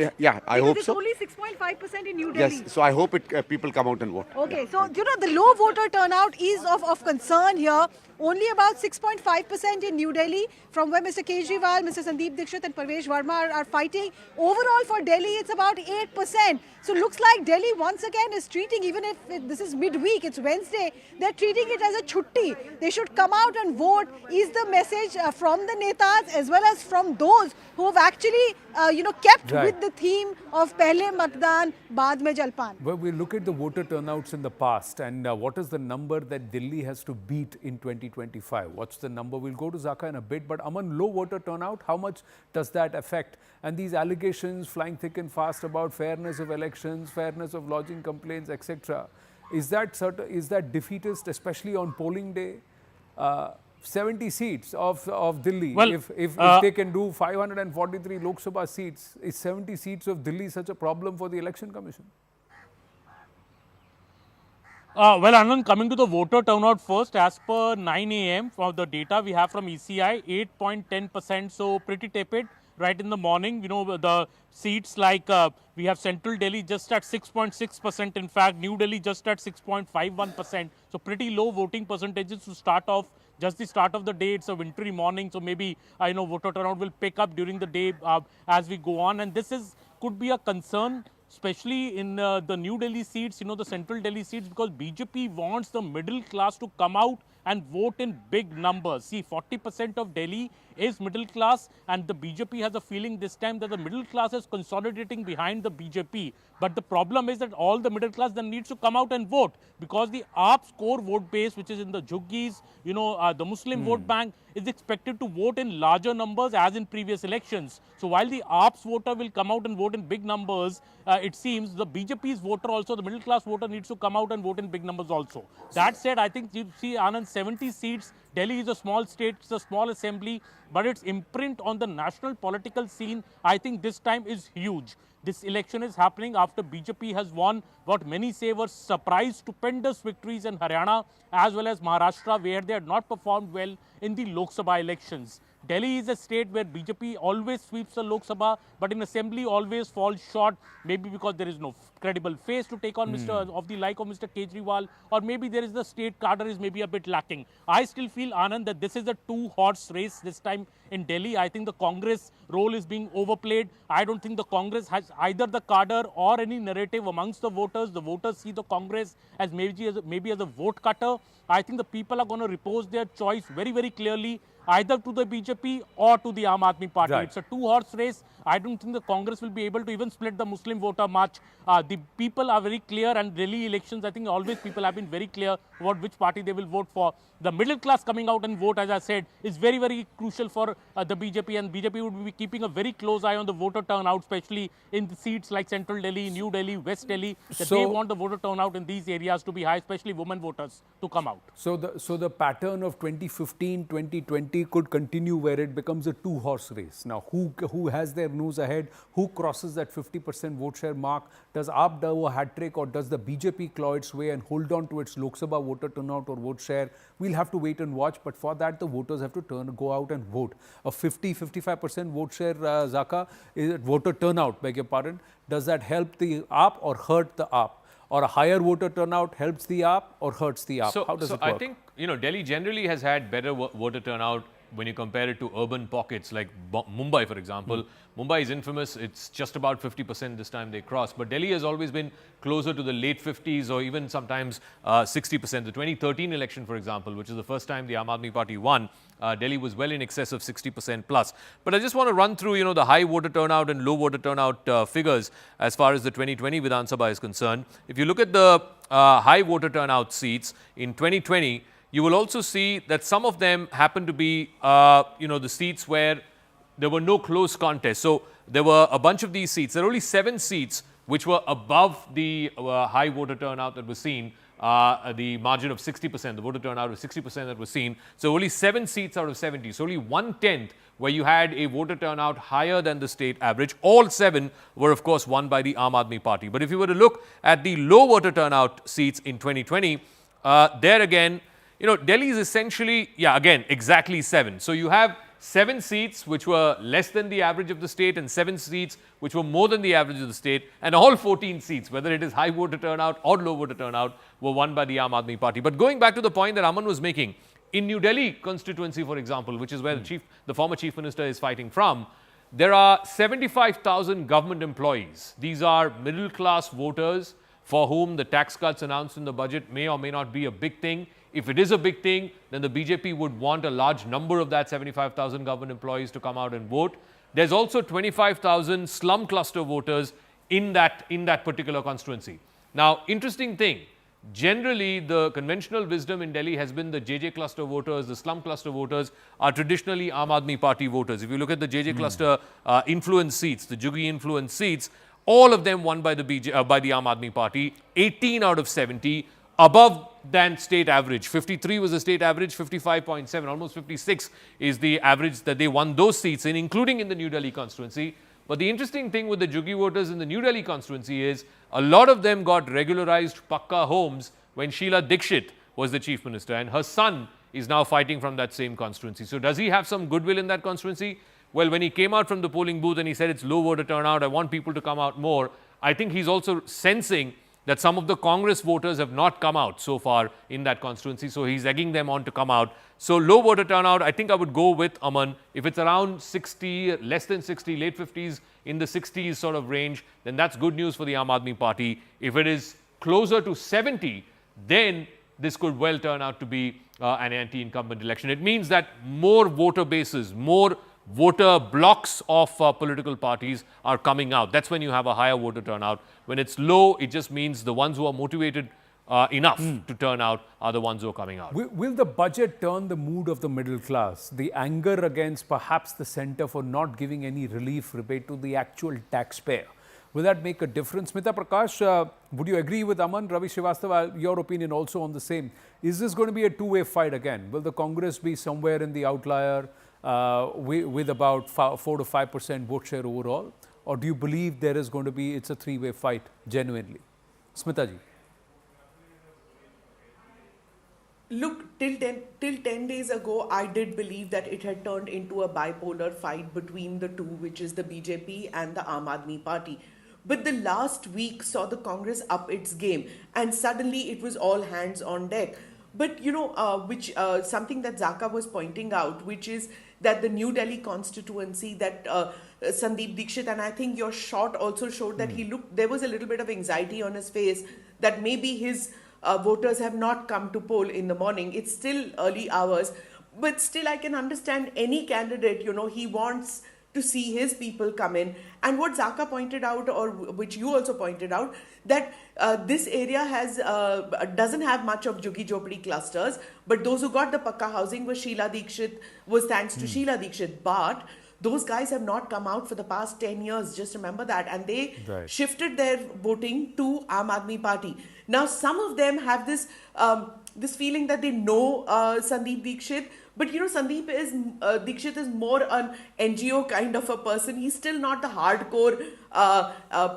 I hope so. It's only 6.5% in New Delhi. Yes, so I hope people come out and vote. Okay, so the low voter turnout is of concern here. Only about 6.5% in New Delhi, from where Mr. Kejriwal, Mr. Sandeep Dixit and Parvesh Verma are fighting. Overall for Delhi, it's about 8%. So looks like Delhi once again is treating, even if this is midweek, it's Wednesday, they're treating it as a chutti. They should come out and vote, is the message from the netas as well as from those who have actually, kept with the theme of Pehle Matdan, Baad Mein Jalpan. Well, we look at the voter turnouts in the past and what is the number that Delhi has to beat in 2025? What's the number? We'll go to Zaka in a bit, but Aman, low voter turnout, how much does that affect? And these allegations flying thick and fast about fairness of elections, fairness of lodging complaints, etc. Is that defeatist, especially on polling day? 70 seats of Delhi. Well, if they can do 543 Lok Sabha seats, is 70 seats of Delhi such a problem for the Election Commission? Well, Anand, coming to the voter turnout first, as per 9 a.m. from the data we have from ECI, 8.10%, so pretty tepid right in the morning. You know, the seats like we have Central Delhi just at 6.6%, in fact, New Delhi just at 6.51%, so pretty low voting percentages to start off. Just the start of the day, it's a wintry morning, so maybe I know voter turnout will pick up during the day as we go on, and this could be a concern, especially in the New Delhi seats, you know, the Central Delhi seats, because BJP wants the middle class to come out and vote in big numbers. See, 40% of Delhi is middle class, and the BJP has a feeling this time that the middle class is consolidating behind the BJP. But the problem is that all the middle class then needs to come out and vote, because the AAP's core vote base, which is in the Jhuggis, you know, the Muslim vote bank, is expected to vote in larger numbers as in previous elections. So while the AAP's voter will come out and vote in big numbers, it seems the BJP's voter also, the middle class voter, needs to come out and vote in big numbers also. That said, I think you see, Anand, 70 seats. Delhi is a small state, it's a small assembly, but its imprint on the national political scene, I think this time is huge. This election is happening after BJP has won what many say were surprise stupendous victories in Haryana as well as Maharashtra, where they had not performed well in the Lok Sabha elections. Delhi is a state where BJP always sweeps the Lok Sabha, but in assembly always falls short, maybe because there is no credible face to take on of the like of Mr. Kejriwal, or maybe there is the state cadre is maybe a bit lacking. I still feel, Anand, that this is a two-horse race this time in Delhi. I think the Congress role is being overplayed. I don't think the Congress has either the cadre or any narrative amongst the voters. The voters see the Congress as maybe as a vote cutter. I think the people are going to repose their choice very, very clearly, either to the BJP or to the Aam Aadmi Party. Right. It's a two-horse race. I don't think the Congress will be able to even split the Muslim voter much. The people are very clear, and Delhi elections, I think always people have been very clear about which party they will vote for. The middle class coming out and vote, as I said, is very, very crucial for the BJP, and BJP would be keeping a very close eye on the voter turnout, especially in the seats like Central Delhi, New Delhi, West Delhi, that they want the voter turnout in these areas to be high, especially women voters to come out. So the pattern of 2015, 2020 could continue, where it becomes a two-horse race. Now, who has their nose ahead? Who crosses that 50% vote share mark? Does AAP do a hat-trick, or does the BJP claw its way and hold on to its Lok Sabha voter turnout or vote share? We'll have to wait and watch, but for that the voters have to go out and vote. A 50-55% vote share, Zaka, voter turnout, beg your pardon, does that help the AAP or hurt the AAP? Or a higher voter turnout helps the AAP or hurts the AAP? How does it work? I think, you know, Delhi generally has had better voter turnout when you compare it to urban pockets like Mumbai, for example. Mumbai is infamous. It's just about 50% this time they crossed. But Delhi has always been closer to the late 50s or even sometimes 60%. The 2013 election, for example, which is the first time the Aam Aadmi Party won, Delhi was well in excess of 60% plus. But I just want to run through, you know, the high voter turnout and low voter turnout figures as far as the 2020 Vidhan Sabha is concerned. If you look at the high voter turnout seats in 2020, you will also see that some of them happen to be, you know, the seats where there were no close contests. So there were a bunch of these seats. There are only 7 seats which were above the high voter turnout that was seen, the margin of 60%, the voter turnout of 60% that was seen. So only 7 seats out of 70. So only 1/10 where you had a voter turnout higher than the state average. All 7 were, of course, won by the Aam Aadmi Party. But if you were to look at the low voter turnout seats in 2020, there again, you know, Delhi is essentially, again, exactly 7. So you have 7 seats which were less than the average of the state and 7 seats which were more than the average of the state, and all 14 seats, whether it is high voter turnout or low voter turnout, were won by the Aam Aadmi Party. But going back to the point that Aman was making, in New Delhi constituency, for example, which is where the former chief minister is fighting from, there are 75,000 government employees. These are middle class voters for whom the tax cuts announced in the budget may or may not be a big thing. If it is a big thing, then the BJP would want a large number of that 75,000 government employees to come out and vote. There's also 25,000 slum cluster voters in that particular constituency. Now, interesting thing, generally the conventional wisdom in Delhi has been the JJ cluster voters, the slum cluster voters are traditionally Aam Aadmi Party voters. If you look at the JJ cluster influence seats, the Juggi influence seats, all of them won by the Aam Aadmi Party, 18 out of 70. above than state average. 53 was the state average, 55.7, almost 56 is the average that they won those seats in, including in the New Delhi constituency. But the interesting thing with the Juggi voters in the New Delhi constituency is a lot of them got regularized Pakka homes when Sheila Dikshit was the chief minister, and her son is now fighting from that same constituency. So does he have some goodwill in that constituency? Well, when he came out from the polling booth and he said it's low voter turnout, I want people to come out more, I think he's also sensing that some of the Congress voters have not come out so far in that constituency. So he's egging them on to come out. So low voter turnout, I think I would go with Aman. If it's around 60, less than 60, late 50s, in the 60s sort of range, then that's good news for the Aam Aadmi Party. If it is closer to 70, then this could well turn out to be an anti-incumbent election. It means that more voter bases, more voter blocks of political parties are coming out. That's when you have a higher voter turnout. When it's low, it just means the ones who are motivated enough to turn out are the ones who are coming out. Will the budget turn the mood of the middle class? The anger against perhaps the centre for not giving any relief rebate to the actual taxpayer? Will that make a difference? Smita Prakash, would you agree with Aman? Ravi Srivastava, your opinion also on the same. Is this going to be a two-way fight again? Will the Congress be somewhere in the outlier with about 4 to 5% vote share overall? Or do you believe there is going to be, it's a three-way fight genuinely? Smita ji. Look, till 10 days ago, I did believe that it had turned into a bipolar fight between the two, which is the BJP and the Aam Aadmi Party. But the last week saw the Congress up its game, and suddenly it was all hands on deck. But you know, something that Zaka was pointing out, which is that the New Delhi constituency, that Sandeep Dikshit, and I think your shot also showed that there was a little bit of anxiety on his face that maybe his voters have not come to poll in the morning. It's still early hours, but still I can understand any candidate, you know, he wants to see his people come in. And what Zaka pointed out, or which you also pointed out, that this area doesn't have much of Juggi Jhopdi clusters, but those who got the Pakka housing was thanks to Sheila Dikshit. But those guys have not come out for the past 10 years, just remember that. And they shifted their voting to Aam Aadmi Party. Now, some of them have this feeling that they know Sandeep Dikshit, but you know, Sandeep Dikshit is more an NGO kind of a person. He's still not the hardcore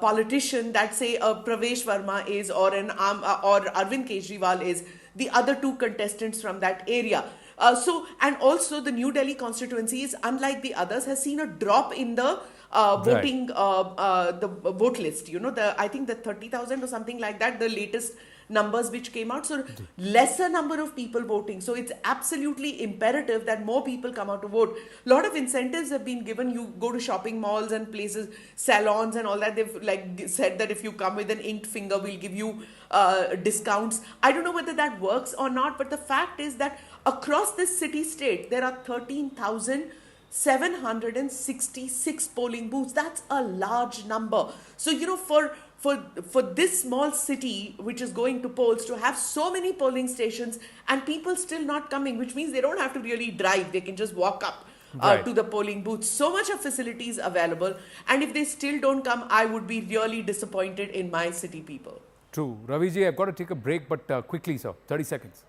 politician that, say, Pravesh Verma is, or Arvind Kejriwal is, the other two contestants from that area. And also the New Delhi constituency is, unlike the others, has seen a drop in the voting, the vote list. You know, I think the 30,000 or something like that, the latest numbers which came out. So lesser number of people voting. So it's absolutely imperative that more people come out to vote. A lot of incentives have been given. You go to shopping malls and places, salons and all that. They've said that if you come with an inked finger, we'll give you discounts. I don't know whether that works or not, but the fact is that across this city-state, there are 13,766 polling booths. That's a large number. So, you know, for this small city, which is going to polls, to have so many polling stations and people still not coming, which means they don't have to really drive. They can just walk up to the polling booth. So much of facilities available. And if they still don't come, I would be really disappointed in my city people. True. Raviji, I've got to take a break, but quickly, sir, 30 seconds.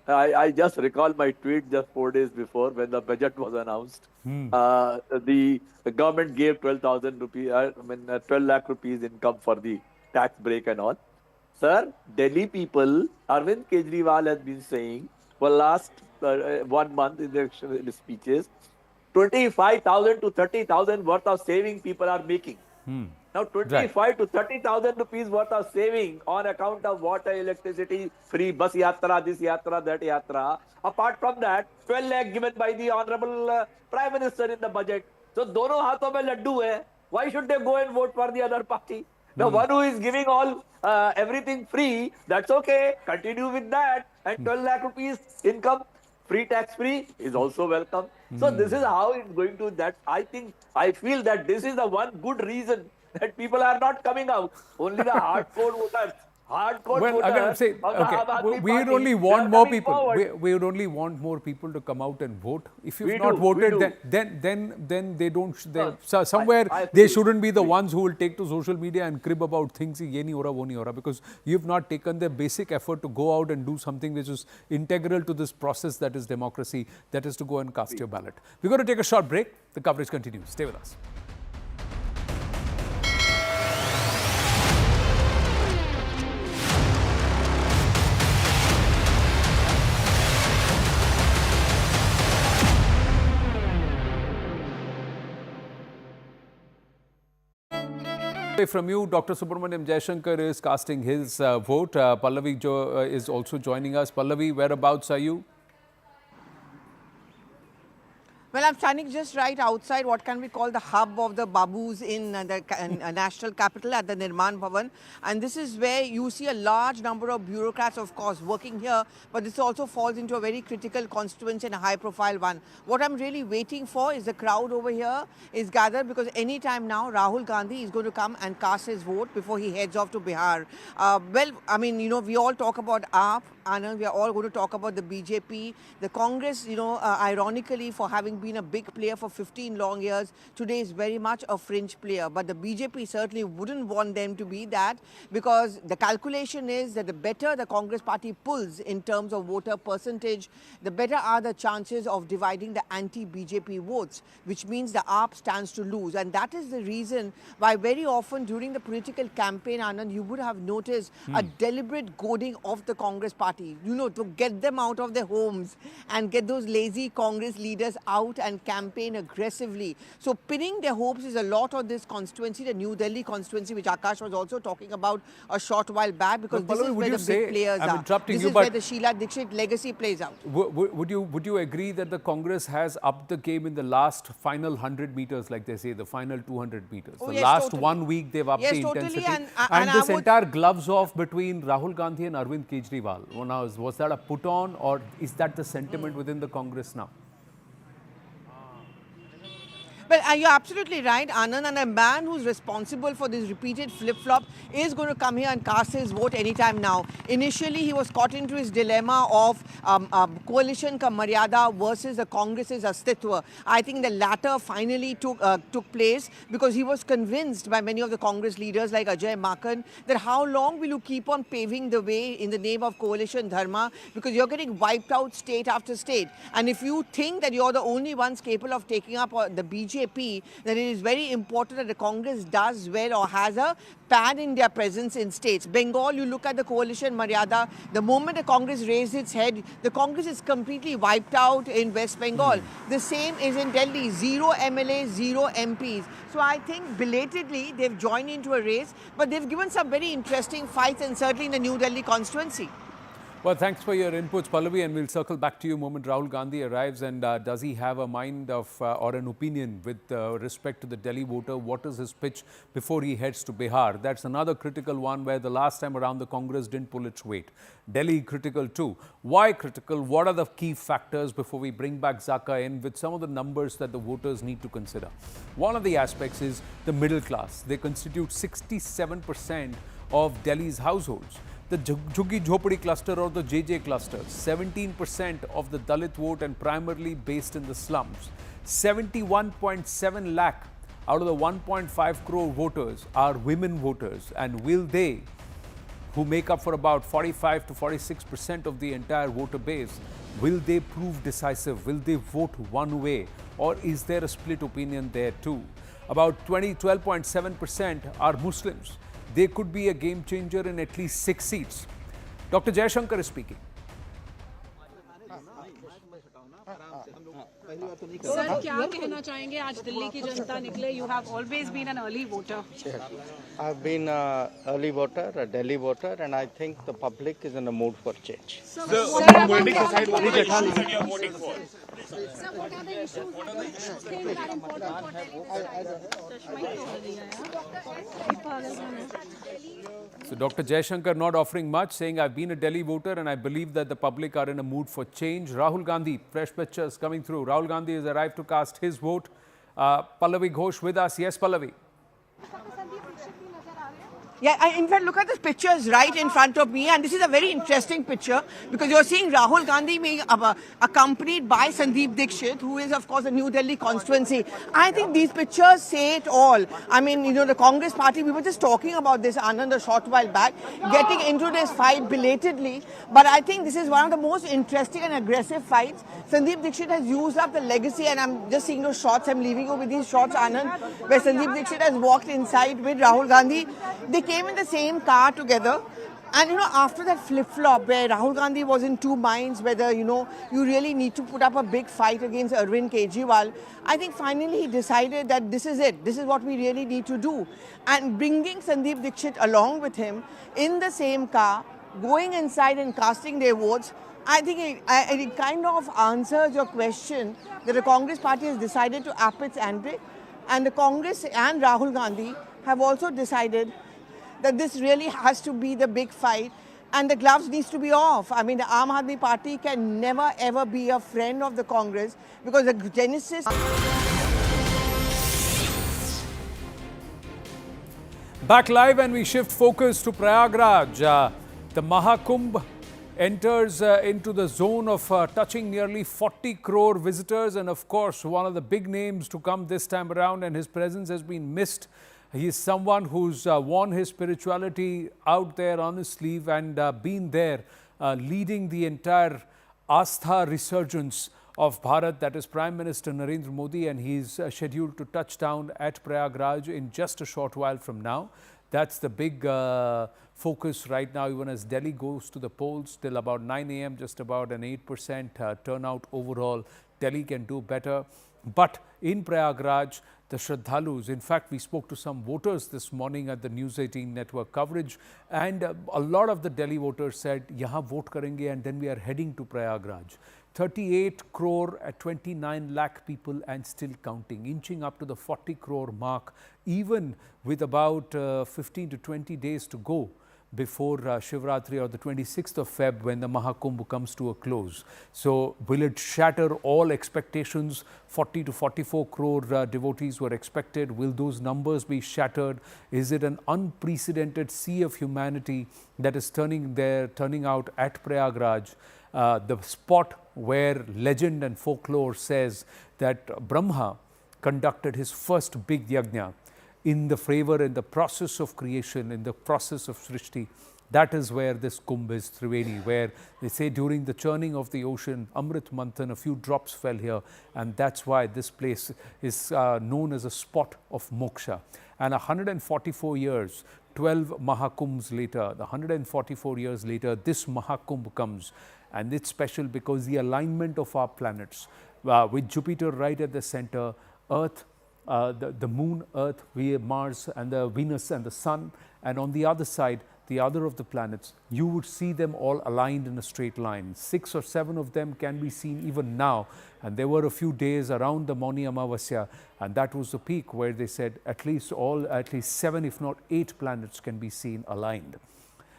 I just recall my tweet just 4 days before when the budget was announced. The government gave 12,000 rupees, 12 lakh rupees income for the tax break and all. Sir, Delhi people, Arvind Kejriwal has been saying for last 1 month in the speeches, 25,000 to 30,000 worth of saving people are making. Now, 25 to 30,000 rupees worth of saving on account of water, electricity, free bus yatra, this yatra, that yatra. Apart from that, 12 lakh given by the Honorable Prime Minister in the budget. So, dono haathon mein laddu hai. Why should they go and vote for the other party? The one who is giving all everything free, that's okay. Continue with that. And 12 lakh rupees income, free, tax free, is also welcome. So this is how it's going to, I feel that this is the one good reason that people are not coming out. Only the hardcore voters hardcore Well, voter again, say, of the okay, Aam Aadmi we would Party, only they want are more coming people. forward. We would only want more people to come out and vote. If you've We not do, we voted, do. then they don't. Somewhere I they agree. shouldn't be the ones who will take to social media and crib about things. Ye nahi ho raha, wo nahi ho raha, because you've not taken the basic effort to go out and do something which is integral to this process that is democracy. That is to go and cast your ballot. We're going to take a short break. The coverage continues. Stay with us. From you, Dr. Subramaniam Jaishankar is casting his vote. Pallavi is also joining us. Pallavi, whereabouts are you? Well, I'm standing just right outside what can we call the hub of the Babus in the national capital at the Nirman Bhavan. And this is where you see a large number of bureaucrats, of course, working here. But this also falls into a very critical constituency and a high-profile one. What I'm really waiting for is the crowd over here is gathered, because any time now Rahul Gandhi is going to come and cast his vote before he heads off to Bihar. Well, I mean, you know, we all talk about AAP. Anand, we are all going to talk about the BJP, the Congress, you know, ironically, for having been a big player for 15 long years, today is very much a fringe player. But the BJP certainly wouldn't want them to be that, because the calculation is that the better the Congress party pulls in terms of voter percentage, the better are the chances of dividing the anti-BJP votes, which means the AAP stands to lose. And that is the reason why very often during the political campaign, Anand, you would have noticed a deliberate goading of the Congress party, you know, to get them out of their homes and get those lazy Congress leaders out and campaign aggressively. So pinning their hopes is a lot on this constituency, the New Delhi constituency, which Akash was also talking about a short while back, because this is where the big players are. This is where the Sheila Dixit legacy plays out. Would you agree that the Congress has upped the game in the last final 100 meters, like they say, the final 200 meters? Oh, the yes, last totally. 1 week they've upped the intensity. And this entire gloves off between Rahul Gandhi and Arvind Kejriwal, was that a put on, or is that the sentiment within the Congress now? Well, you're absolutely right, Anand, and a man who's responsible for this repeated flip-flop is going to come here and cast his vote anytime now. Initially, he was caught into his dilemma of coalition ka maryada versus the Congress's astitwa. I think the latter finally took place, because he was convinced by many of the Congress leaders like Ajay Makan that how long will you keep on paving the way in the name of coalition dharma, because you're getting wiped out state after state. And if you think that you're the only ones capable of taking up the BJP, then it is very important that the Congress does well or has a pan-India presence in states. Bengal, you look at the coalition Maryada, the moment the Congress raised its head, the Congress is completely wiped out in West Bengal. The same is in Delhi, 0 MLAs, 0 MPs. So I think belatedly they've joined into a race, but they've given some very interesting fights, and certainly in the New Delhi constituency. Well, thanks for your inputs, Pallavi, and we'll circle back to you the moment Rahul Gandhi arrives. And does he have a mind of or an opinion with respect to the Delhi voter? What is his pitch before he heads to Bihar? That's another critical one, where the last time around the Congress didn't pull its weight. Delhi critical too. Why critical? What are the key factors before we bring back Zaka in with some of the numbers that the voters need to consider? One of the aspects is the middle class. They constitute 67% of Delhi's households. The Jhuggi Jhopadi cluster or the JJ cluster, 17% of the Dalit vote and primarily based in the slums. 71.7 lakh out of the 1.5 crore voters are women voters, and will they, who make up for about 45 to 46% of the entire voter base, will they prove decisive? Will they vote one way, or is there a split opinion there too? About 12.7% are Muslims. They could be a game changer in at least 6 seats. Dr. Jaishankar is speaking. Sir क्या कहना चाहेंगे आज दिल्ली की जनता निकले? You have always been an early voter. I've been an early voter, a Delhi voter, and I think the public is in a mood for change. Sir, what are the issues you're voting for? Sir, what are the issues you think are important for Delhi? So Dr. Jaishankar not offering much, saying I've been a Delhi voter and I believe that the public are in a mood for change. Rahul Gandhi, fresh pictures coming through. Rahul Gandhi has arrived to cast his vote. Pallavi Ghosh with us. Yes, Pallavi. Yeah, in fact, look at the pictures right in front of me, and this is a very interesting picture because you're seeing Rahul Gandhi being accompanied by Sandeep Dixit, who is, of course, the New Delhi constituency. I think these pictures say it all. I mean, you know, the Congress party, we were just talking about this, Anand, a short while back, getting into this fight belatedly. But I think this is one of the most interesting and aggressive fights. Sandeep Dixit has used up the legacy, and I'm just seeing those shots. I'm leaving you with these shots, Anand, where Sandeep Dixit has walked inside with Rahul Gandhi. They came in the same car together, and you know, after that flip-flop where Rahul Gandhi was in two minds whether, you know, you really need to put up a big fight against Arvind Kejriwal, I think finally he decided that this is it, this is what we really need to do. And bringing Sandeep Dixit along with him in the same car, going inside and casting their votes, I think it kind of answers your question that the Congress party has decided to up its ante, and the Congress and Rahul Gandhi have also decided that this really has to be the big fight and the gloves needs to be off. I mean, the Aam Aadmi Party can never ever be a friend of the Congress because the genesis... Back live and we shift focus to Prayagraj. The Mahakumbh enters into the zone of touching nearly 40 crore visitors, and of course one of the big names to come this time around, and his presence has been missed. He is someone who's worn his spirituality out there on his sleeve and been there leading the entire Astha resurgence of Bharat, that is Prime Minister Narendra Modi, and he's scheduled to touch down at Prayagraj in just a short while from now. That's the big focus right now, even as Delhi goes to the polls till about 9 a.m., just about an 8% turnout overall. Delhi can do better. But in Prayagraj, the Shraddhalus, in fact, we spoke to some voters this morning at the News 18 network coverage, and a lot of the Delhi voters said, yahan vote karenge, and then we are heading to Prayagraj. 38 crore at 29 lakh people and still counting, inching up to the 40 crore mark, even with about 15 to 20 days to go before Shivratri or the 26th of Feb, when the Mahakumbh comes to a close. So will it shatter all expectations? 40 to 44 crore devotees were expected. Will those numbers be shattered? Is it an unprecedented sea of humanity that is turning out at Prayagraj, the spot where legend and folklore says that Brahma conducted his first big yajna in the favor, in the process of creation, in the process of Srishti. That is where this Kumbh is, Triveni, where they say during the churning of the ocean, Amrit Manthan, a few drops fell here, and that's why this place is known as a spot of moksha. And 144 years, 12 Mahakumbhs later, 144 years later, this Mahakumbh comes. And it's special because the alignment of our planets, with Jupiter right at the center, Earth, the moon, Earth, Mars, and the Venus and the sun, and on the other side, the other of the planets, you would see them all aligned in a straight line. 6 or 7 of them can be seen even now, and there were a few days around the Mauni Amavasya, and that was the peak where they said at least 7, if not 8 planets can be seen aligned.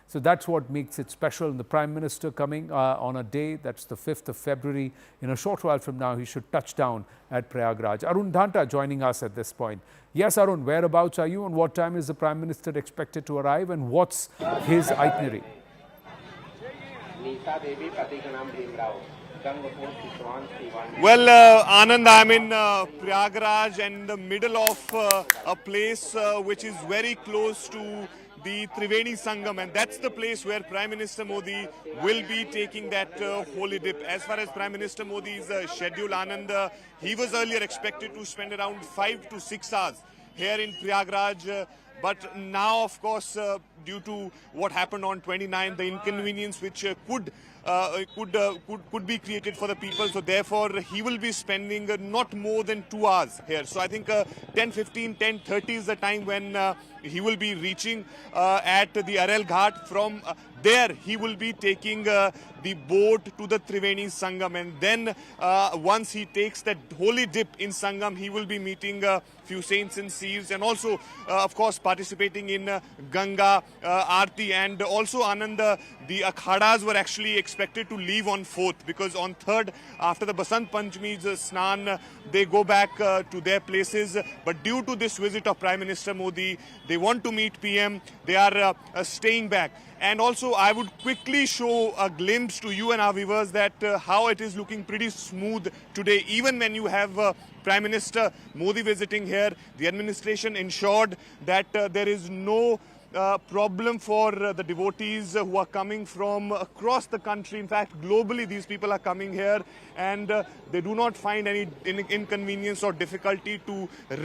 So that's what makes it special. And the Prime Minister coming on a day, that's the 5th of February. In a short while from now, he should touch down at Prayagraj. Arun Dhanta joining us at this point. Yes, Arun, whereabouts are you, and what time is the Prime Minister expected to arrive, and what's his itinerary? Well, Anand, I'm in Prayagraj and in the middle of a place which is very close to the Triveni Sangam, and that's the place where Prime Minister Modi will be taking that holy dip. As far as Prime Minister Modi's schedule, Anand, he was earlier expected to spend around 5 to 6 hours here in Prayagraj. But now, of course, due to what happened on 29, the inconvenience which could be created for the people, so therefore he will be spending not more than 2 hours here. So I think 10:15, 10:30 is the time when he will be reaching at the Aral Ghat. From there he will be taking the boat to the Triveni Sangam, and then once he takes that holy dip in Sangam, he will be meeting few saints and seers, and also of course participating in Ganga Aarti. And also, Anand, the akhadas were actually expected to leave on 4th, because on 3rd, after the Basant Panchami's Snan, they go back to their places. But due to this visit of Prime Minister Modi, they want to meet PM. They are staying back. And also, I would quickly show a glimpse to you and our viewers that how it is looking pretty smooth today. Even when you have Prime Minister Modi visiting here, the administration ensured that there is no problem for the devotees who are coming from across the country. In fact, globally, these people are coming here, and they do not find any inconvenience or difficulty to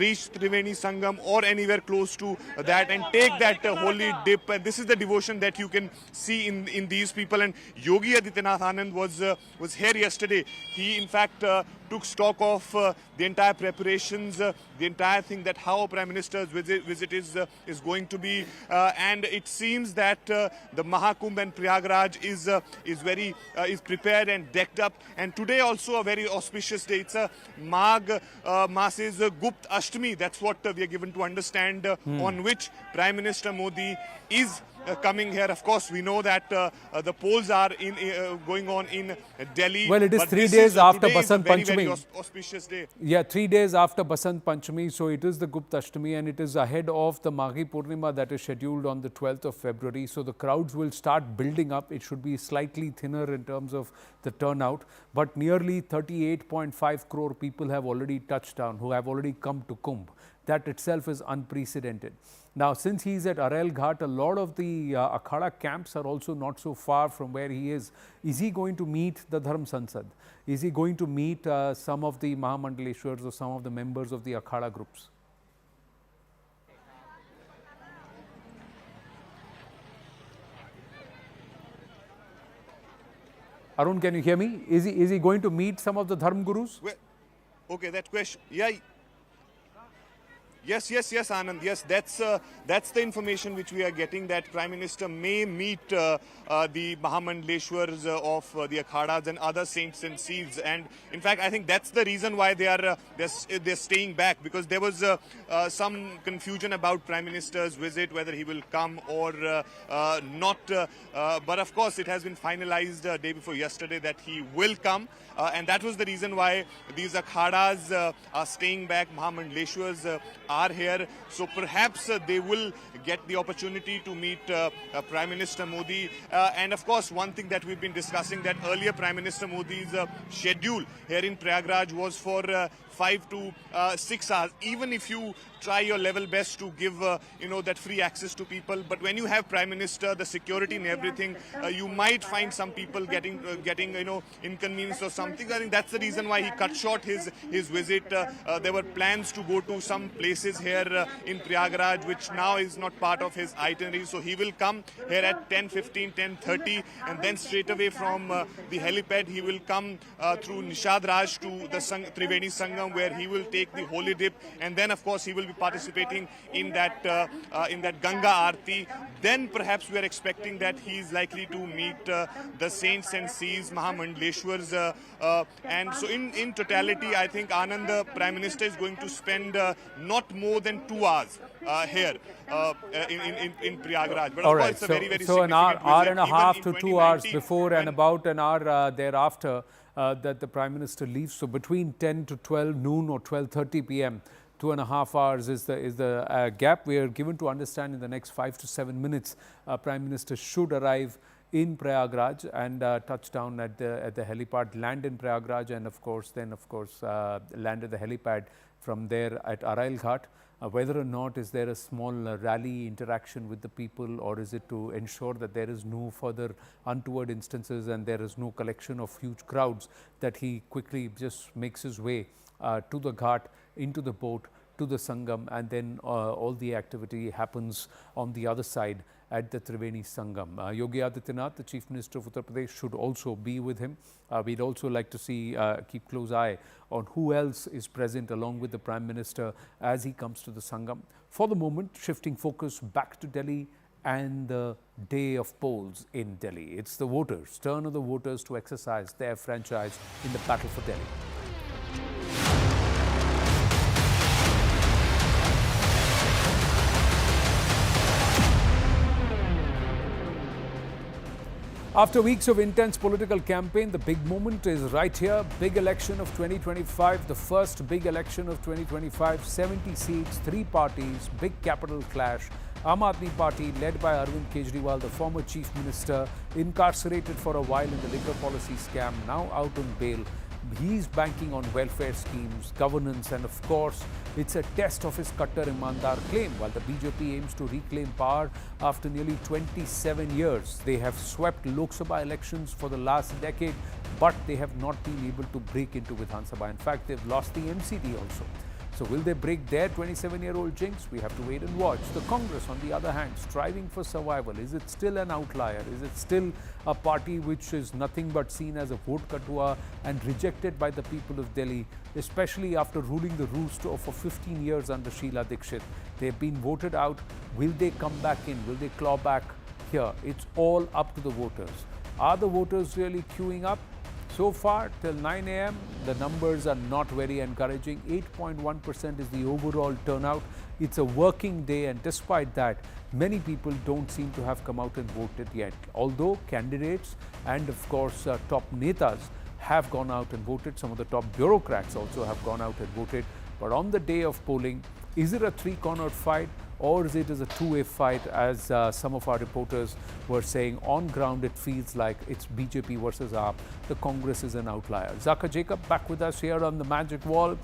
reach Triveni Sangam or anywhere close to that and take that holy dip. And this is the devotion that you can see in these people. And Yogi Adityanath Anand was here yesterday. He, in fact, took stock of the entire preparations, the entire thing, that how a Prime Minister's visit is going to be. And it seems that the Mahakumbh and Prayagraj is prepared and decked up. And today also a very auspicious day. It's a Magh Mase's Gupt Ashtami. That's what we are given to understand, on which Prime Minister Modi is coming here. Of course, we know that the polls are going on in Delhi. Well, it is 3 days after Basant Panchami. Very auspicious day. Yeah, 3 days after Basant Panchami. So it is the Gupta Ashtami, and it is ahead of the Maghi Purnima that is scheduled on the 12th of February. So the crowds will start building up. It should be slightly thinner in terms of the turnout, but nearly 38.5 crore people have already touched down, who have already come to Kumbh. That itself is unprecedented. Now, since he is at Arail Ghat, a lot of the Akhada camps are also not so far from where he is. Is he going to meet the Dharm Sansad? Is he going to meet some of the Mahamandaleshwars or some of the members of the Akhada groups? Arun, can you hear me? Is he going to meet some of the Dharm Gurus? Well, okay, that question. Yeah. Yes, Anand. Yes, that's the information which we are getting, that Prime Minister may meet the Mahamandaleshwars of the Akhadas and other saints and seeds. And in fact, I think that's the reason why they're staying back, because there was some confusion about Prime Minister's visit, whether he will come or not. But of course, it has been finalized day before yesterday that he will come. And that was the reason why these Akhadas are staying back. Mahamandaleshwars are here. So perhaps they will get the opportunity to meet Prime Minister Modi. And of course, one thing that we've been discussing, that earlier Prime Minister Modi's schedule here in Prayagraj was for 5 to 6 hours. Even if you try your level best to give that free access to people, but when you have Prime Minister, the security and everything, you might find some people getting inconvenience or something. I think that's the reason why he cut short his visit. There were plans to go to some places here in Prayagraj, which now is not part of his itinerary. So he will come here at 10:15, 10:30, and then straight away from the helipad he will come through Nishad Raj to the Triveni Sangam, where he will take the holy dip, and then of course he will be participating in that Ganga Aarti. Then perhaps we are expecting that he is likely to meet the saints and sees Mahamandaleshwars. And so in totality, I think Anand, the Prime Minister, is going to spend not more than 2 hours here in Prayagraj. But all of right, course, it's a very, very so an significant hour visit, and a even half in to 2 hours 2019, before and about an hour thereafter that the Prime Minister leaves. So between 10 to 12 noon or 12:30 p.m. 2.5 hours is the gap. We are given to understand in the next 5 to 7 minutes, Prime Minister should arrive in Prayagraj and touch down at the helipad, land in Prayagraj, and of course land at the helipad from there at Arail Ghat. Whether or not is there a small rally interaction with the people, or is it to ensure that there is no further untoward instances and there is no collection of huge crowds, that he quickly just makes his way to the ghat, into the boat, to the Sangam, and then all the activity happens on the other side at the Triveni Sangam. Yogi Adityanath, the Chief Minister of Uttar Pradesh, should also be with him. We'd also like to see, keep close eye on who else is present along with the Prime Minister as he comes to the Sangam. For the moment, shifting focus back to Delhi and the day of polls in Delhi. It's the voters, turn of the voters to exercise their franchise in the battle for Delhi. After weeks of intense political campaign, the big moment is right here. Big election of 2025, the first big election of 2025, 70 seats, 3 parties, big capital clash. Aam Aadmi Party, led by Arvind Kejriwal, the former chief minister, incarcerated for a while in the liquor policy scam, now out on bail. He's banking on welfare schemes, governance, and of course, it's a test of his Kattar Imandar claim. While the BJP aims to reclaim power after nearly 27 years, they have swept Lok Sabha elections for the last decade, but they have not been able to break into Vidhan Sabha. In fact, they've lost the MCD also. So will they break their 27-year-old jinx? We have to wait and watch. The Congress, on the other hand, striving for survival. Is it still an outlier? Is it still a party which is nothing but seen as a vote katua and rejected by the people of Delhi, especially after ruling the roost for 15 years under Sheila Dikshit? They've been voted out. Will they come back in? Will they claw back here? It's all up to the voters. Are the voters really queuing up? So far, till 9 a.m., the numbers are not very encouraging. 8.1% is the overall turnout. It's a working day, and despite that, many people don't seem to have come out and voted yet. Although candidates and, of course, top netas have gone out and voted. Some of the top bureaucrats also have gone out and voted. But on the day of polling, is it a three-cornered fight? Or is it a two-way fight, as some of our reporters were saying? On ground, it feels like it's BJP versus AAP. The Congress is an outlier. Zaka Jacob back with us here on the Magic Wall.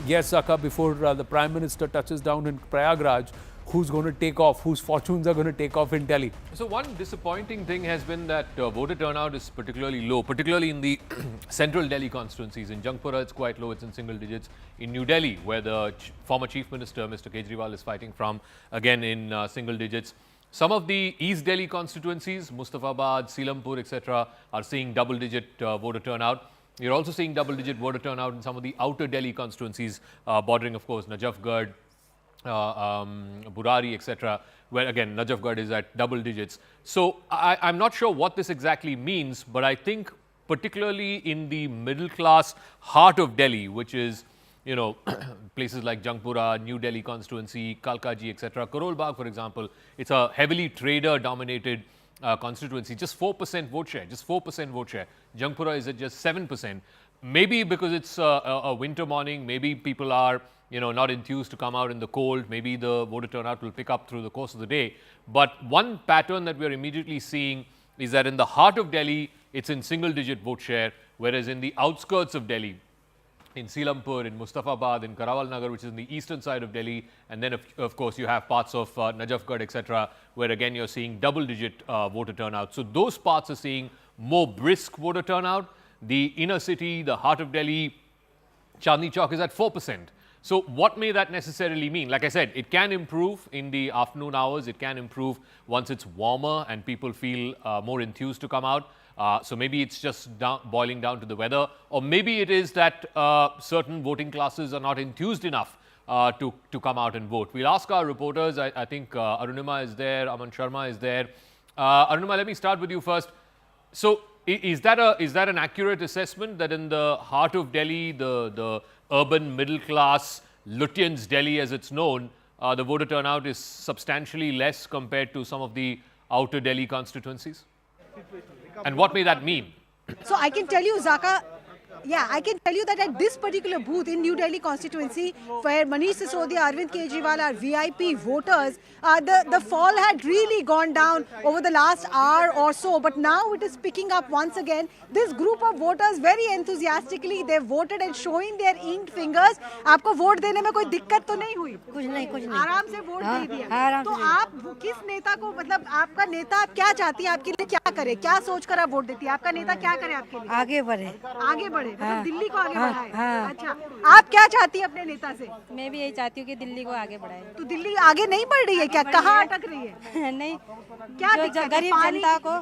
Yes, Zaka, before the Prime Minister touches down in Prayagraj, who's going to take off? Whose fortunes are going to take off in Delhi? So one disappointing thing has been that voter turnout is particularly low, particularly in the central Delhi constituencies. In Jangpura, it's quite low. It's in single digits. In New Delhi, where the former Chief Minister, Mr. Kejriwal, is fighting from, again in single digits. Some of the East Delhi constituencies, Mustafabad, Silampur, etc., are seeing double-digit voter turnout. You're also seeing double-digit voter turnout in some of the outer Delhi constituencies, bordering, of course, Najafgarh, Burari, etc., where again Najafgarh is at double digits. So I'm not sure what this exactly means, but I think particularly in the middle class heart of Delhi, which is, you know, places like Jangpura, New Delhi constituency, Kalkaji, etc., Karol Bagh, for example, it's a heavily trader dominated constituency, just 4% vote share, just 4% vote share. Jangpura is at just 7%. Maybe because it's a winter morning, maybe people are, you know, not enthused to come out in the cold. Maybe the voter turnout will pick up through the course of the day. But one pattern that we're immediately seeing is that in the heart of Delhi, it's in single-digit vote share, whereas in the outskirts of Delhi, in Silampur, in Mustafabad, in Karawal Nagar, which is in the eastern side of Delhi, and then of course you have parts of Najafgarh, etc., where again you're seeing double-digit voter turnout. So those parts are seeing more brisk voter turnout. The inner city, the heart of Delhi, Chandni Chowk is at 4%. So what may that necessarily mean? Like I said, it can improve in the afternoon hours. It can improve once it's warmer and people feel more enthused to come out. So maybe it's just boiling down to the weather, or maybe it is that certain voting classes are not enthused enough to come out and vote. We'll ask our reporters. I think Arunima is there, Aman Sharma is there. Arunima, let me start with you first. So is that an accurate assessment that in the heart of Delhi, the urban middle class, Lutyens Delhi as it's known, the voter turnout is substantially less compared to some of the outer Delhi constituencies? And what may that mean? So I can tell you, Zaka, yeah, I can tell you that at this particular booth in New Delhi constituency, where Manish Sisodia, Arvind Kejriwal are VIP voters, the fall had really gone down over the last hour or so, but now it is picking up once again. This group of voters very enthusiastically, they voted and showing their inked fingers. आपको vote देने में कोई दिक्कत तो नहीं हुई? कुछ नहीं आराम से वोट दे दिया। तो आप किस नेता को, मतलब आपका नेता आप क्या चाहती हैं, आपके लिए क्या करे, क्या सोचकर आप वोट देती है? आपका नेता क्या करे आपके लिए? आगे बढ़े मतलब दिल्ली को आगे बढ़ाए। अच्छा, आप क्या चाहती है अपने नेता से? मैं भी यही चाहती हूँ कि दिल्ली को आगे बढ़ाए। तो दिल्ली आगे नहीं बढ़ रही है क्या? कहाँ अटक रही है? नहीं, क्या जो गरीब जनता को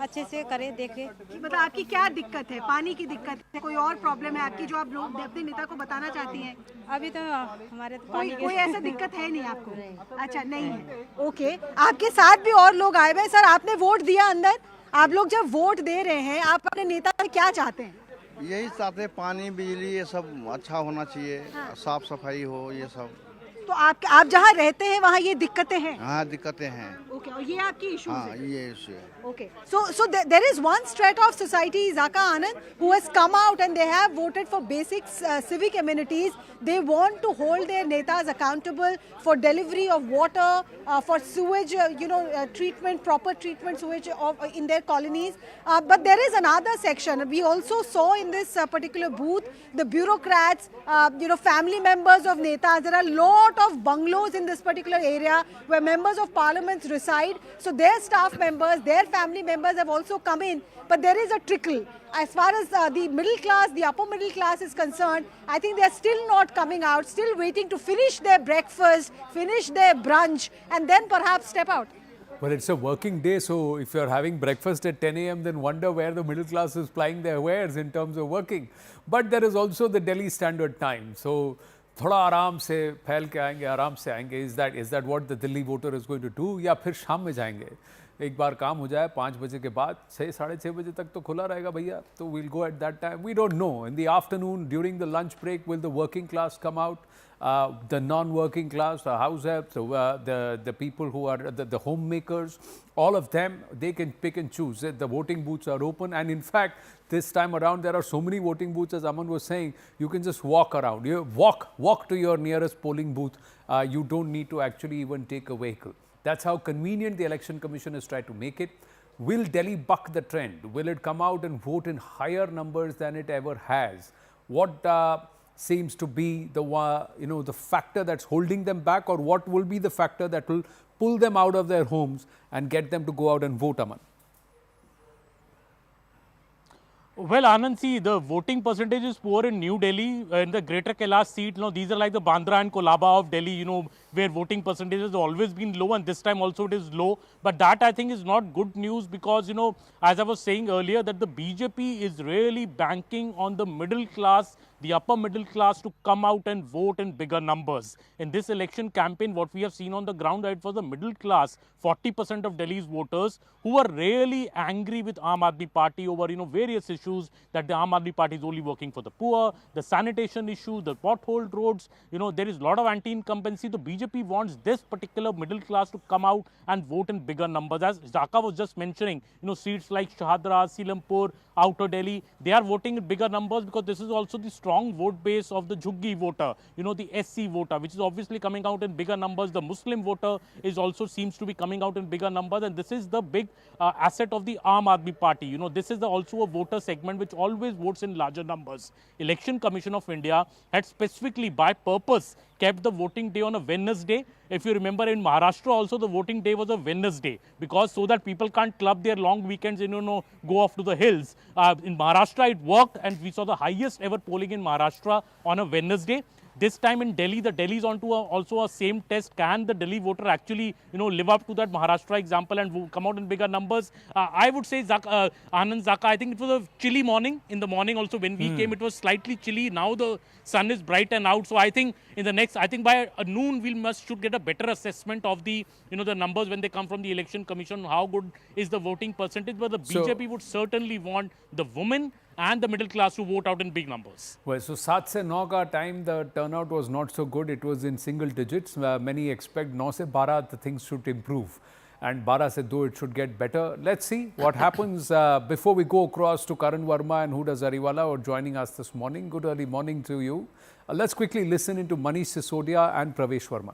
अच्छे से करे, देखे। मतलब आपकी क्या दिक्कत है? पानी की दिक्कत है, कोई और प्रॉब्लम है आपकी जो आप लोग अपने नेता को बताना चाहती हैं? अभी तो हमारे कोई ऐसा दिक्कत है नहीं आपको? अच्छा, नहीं है। ओके, आपके साथ भी और लोग आए हुए हैं। सर, आपने वोट दिया अंदर, आप लोग जब वोट दे रहे हैं, आप अपने नेता से क्या चाहते हैं? यही चाहते, पानी बिजली ये सब अच्छा होना चाहिए, साफ सफाई हो, ये सब। तो आप जहाँ रहते हैं वहाँ ये दिक्कतें हैं? हाँ, दिक्कतें हैं। ओके, और ये आपकी इशू है? हाँ, ये इशू है। Okay, so there is one strata of society, Zaka Anand, who has come out and they have voted for basic civic amenities. They want to hold their netas accountable for delivery of water, for sewage, treatment, proper treatment sewage in their colonies. But there is another section. We also saw in this particular booth the bureaucrats, family members of netas. There are a lot of bungalows in this particular area where members of parliaments reside. So their staff members, their family members have also come in, but there is a trickle. As far as the middle class, the upper middle class is concerned, I think they are still not coming out, still waiting to finish their breakfast, finish their brunch, and then perhaps step out. Well, it's a working day, so if you're having breakfast at 10 a.m., then wonder where the middle class is plying their wares in terms of working. But there is also the Delhi Standard Time. So, थोड़ा आराम से फैल के आएंगे, आराम से आएंगे. Is that what the Delhi voter is going to do? या फिर शाम में जाएंगे? एक बार काम हो जाए 5 बजे के बाद 6, साढ़े 6 बजे तक तो खुला रहेगा भैया. So we'll go at that time. We don't know. In the afternoon, during the lunch break, will the working class come out? The non-working class, the house helps, the people who are the homemakers, all of them, they can pick and choose. The voting booths are open, and in fact, this time around there are so many voting booths, as Aman was saying, you can just walk around. You walk to your nearest polling booth. You don't need to actually even take a vehicle. That's how convenient the Election Commission has tried to make it. Will Delhi buck the trend? Will it come out and vote in higher numbers than it ever has? What seems to be the factor that's holding them back, or what will be the factor that will pull them out of their homes and get them to go out and vote, Aman? Well, Anand, see, the voting percentage is poor in New Delhi. In the Greater Kailash seat, these are like the Bandra and Kolaba of Delhi, where voting percentage has always been low, and this time also it is low. But that, I think, is not good news because, as I was saying earlier, that the BJP is really banking on the middle class, the upper middle class, to come out and vote in bigger numbers. In this election campaign, what we have seen on the ground, it was the middle class, 40% of Delhi's voters, who are really angry with Aam Aadmi Party over, various issues, that the Aam Aadmi Party is only working for the poor, the sanitation issue, the potholed roads. There is a lot of anti-incumbency. The BJP wants this particular middle class to come out and vote in bigger numbers. As Zaka was just mentioning, seats like Shahadra, Silampur, Outer Delhi, they are voting in bigger numbers because this is also the strong vote base of the Jhuggi voter, the SC voter, which is obviously coming out in bigger numbers. The Muslim voter is also seems to be coming out in bigger numbers, and this is the big asset of the Aam Aadmi Party. This is also a voter segment which always votes in larger numbers. Election Commission of India had specifically, by purpose, kept the voting day on a Wednesday. If you remember, in Maharashtra also the voting day was a Wednesday, because so that people can't club their long weekends and go off to the hills. In Maharashtra it worked, and we saw the highest ever polling in Maharashtra on a Wednesday. This time in Delhi, the Delhi is onto also a same test. Can the Delhi voter actually, live up to that Maharashtra example and come out in bigger numbers? I would say, Anand, Zaka, I think it was a chilly morning. In the morning also when we came, it was slightly chilly. Now the sun is bright and out. So I think by noon we should get a better assessment of the, the numbers when they come from the Election Commission. How good is the voting percentage? But the BJP would certainly want the women and the middle class to vote out in big numbers. Well, so 7 se 9 ka time, the turnout was not so good. It was in single digits. Many expect 9 se 12 the things should improve, and 12 se 2 it should get better. Let's see what happens. Before we go across to Karan Verma and Huda Zariwala, who are joining us this morning. Good early morning to you. Let's quickly listen into Manish Sisodia and Pravesh Verma.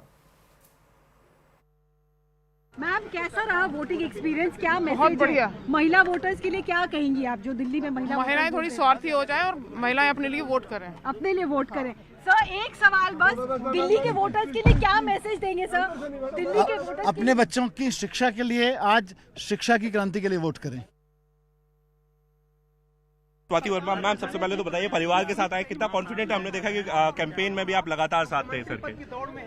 Ma'am, कैसा रहा voting experience? क्या message बहुत बढ़िया। महिला voters के लिए क्या कहेंगी आप, जो दिल्ली में महिलाएं थोड़ी स्वार्थी हो जाएं और महिलाएं अपने लिए वोट करें? अपने लिए वोट करें। सर, एक सवाल बस, दिल्ली के वोटर्स के लिए क्या मैसेज देंगे सर? दिल्ली के वोटर्स अपने बच्चों की शिक्षा के लिए आज शिक्षा की क्रांति के लिए वोट करें। स्वाति वर्मा मैम, सबसे पहले तो बताइए, परिवार के साथ आए, कितना कॉन्फिडेंट है? हमने देखा कि कैंपेन में भी आप लगातार साथ थे सर के।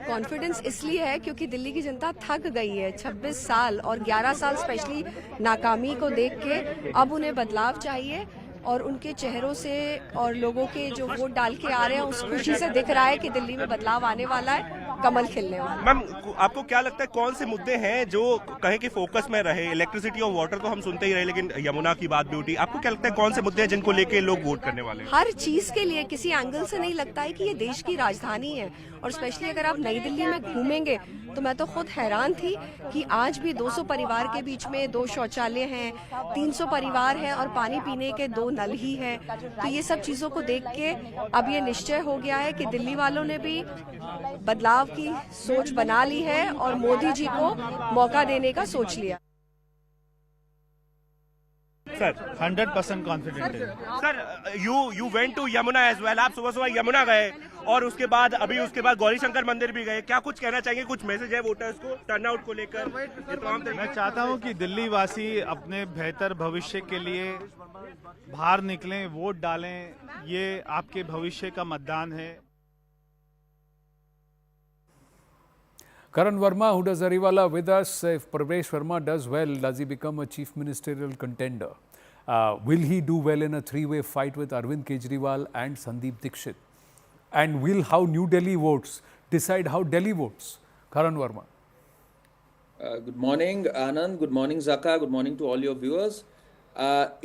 कॉन्फिडेंस इसलिए है क्योंकि दिल्ली की जनता थक गई है। 26 साल और 11 साल स्पेशली नाकामी को देख के अब उन्हें बदलाव चाहिए, और उनके चेहरों से और लोगों के जो वोट डाल के आ रहे हैं उस खुशी से दिख रहा है कि दिल्ली में बदलाव आने वाला है। कमल खिलने वाला। मैम, आपको क्या लगता है कौन से मुद्दे हैं जो कहें कि फोकस में रहे? इलेक्ट्रिसिटी और वाटर तो हम सुनते ही रहे, लेकिन यमुना की बात भी उठी। आपको क्या लगता है कौन से मुद्दे हैं जिनको लेके लोग वोट करने वाले हैं? हर चीज के लिए किसी एंगल से नहीं लगता है कि ये देश की राजधानी है, और स्पेशली अगर आप नई दिल्ली में घूमेंगे तो मैं तो खुद हैरान थी कि आज भी 200 परिवार के बीच में 2 शौचालय हैं, 300 परिवार हैं और पानी पीने के 2 नल ही हैं। तो ये सब चीजों को देख के अब ये निश्चय हो गया है कि दिल्ली वालों ने भी बदलाव की सोच बना ली है और मोदी जी को मौका देने का सोच लिया। सर 100% कॉन्फिडेंट है। Sir, you went to Yamuna as well. आप सुबह सुबह यमुना गए और उसके बाद गौरी शंकर मंदिर भी गए। क्या कुछ कहना चाहिए? कुछ मैसेज है वोटर्स को टर्नआउट को लेकर? मैं चाहता हूं कि दिल्ली वासी अपने बेहतर भविष्य के लिए बाहर निकलें, वोट डालें। ये आपके भविष्य का मतदान है। Karan Verma, who does Ariwala with us, if Parvesh Verma does well, does he become a chief ministerial contender? Will he do well in a three-way fight with Arvind Kejriwal and Sandeep Dixit? And will how New Delhi votes decide how Delhi votes? Karan Verma. Good morning, Anand. Good morning, Zaka. Good morning to all your viewers.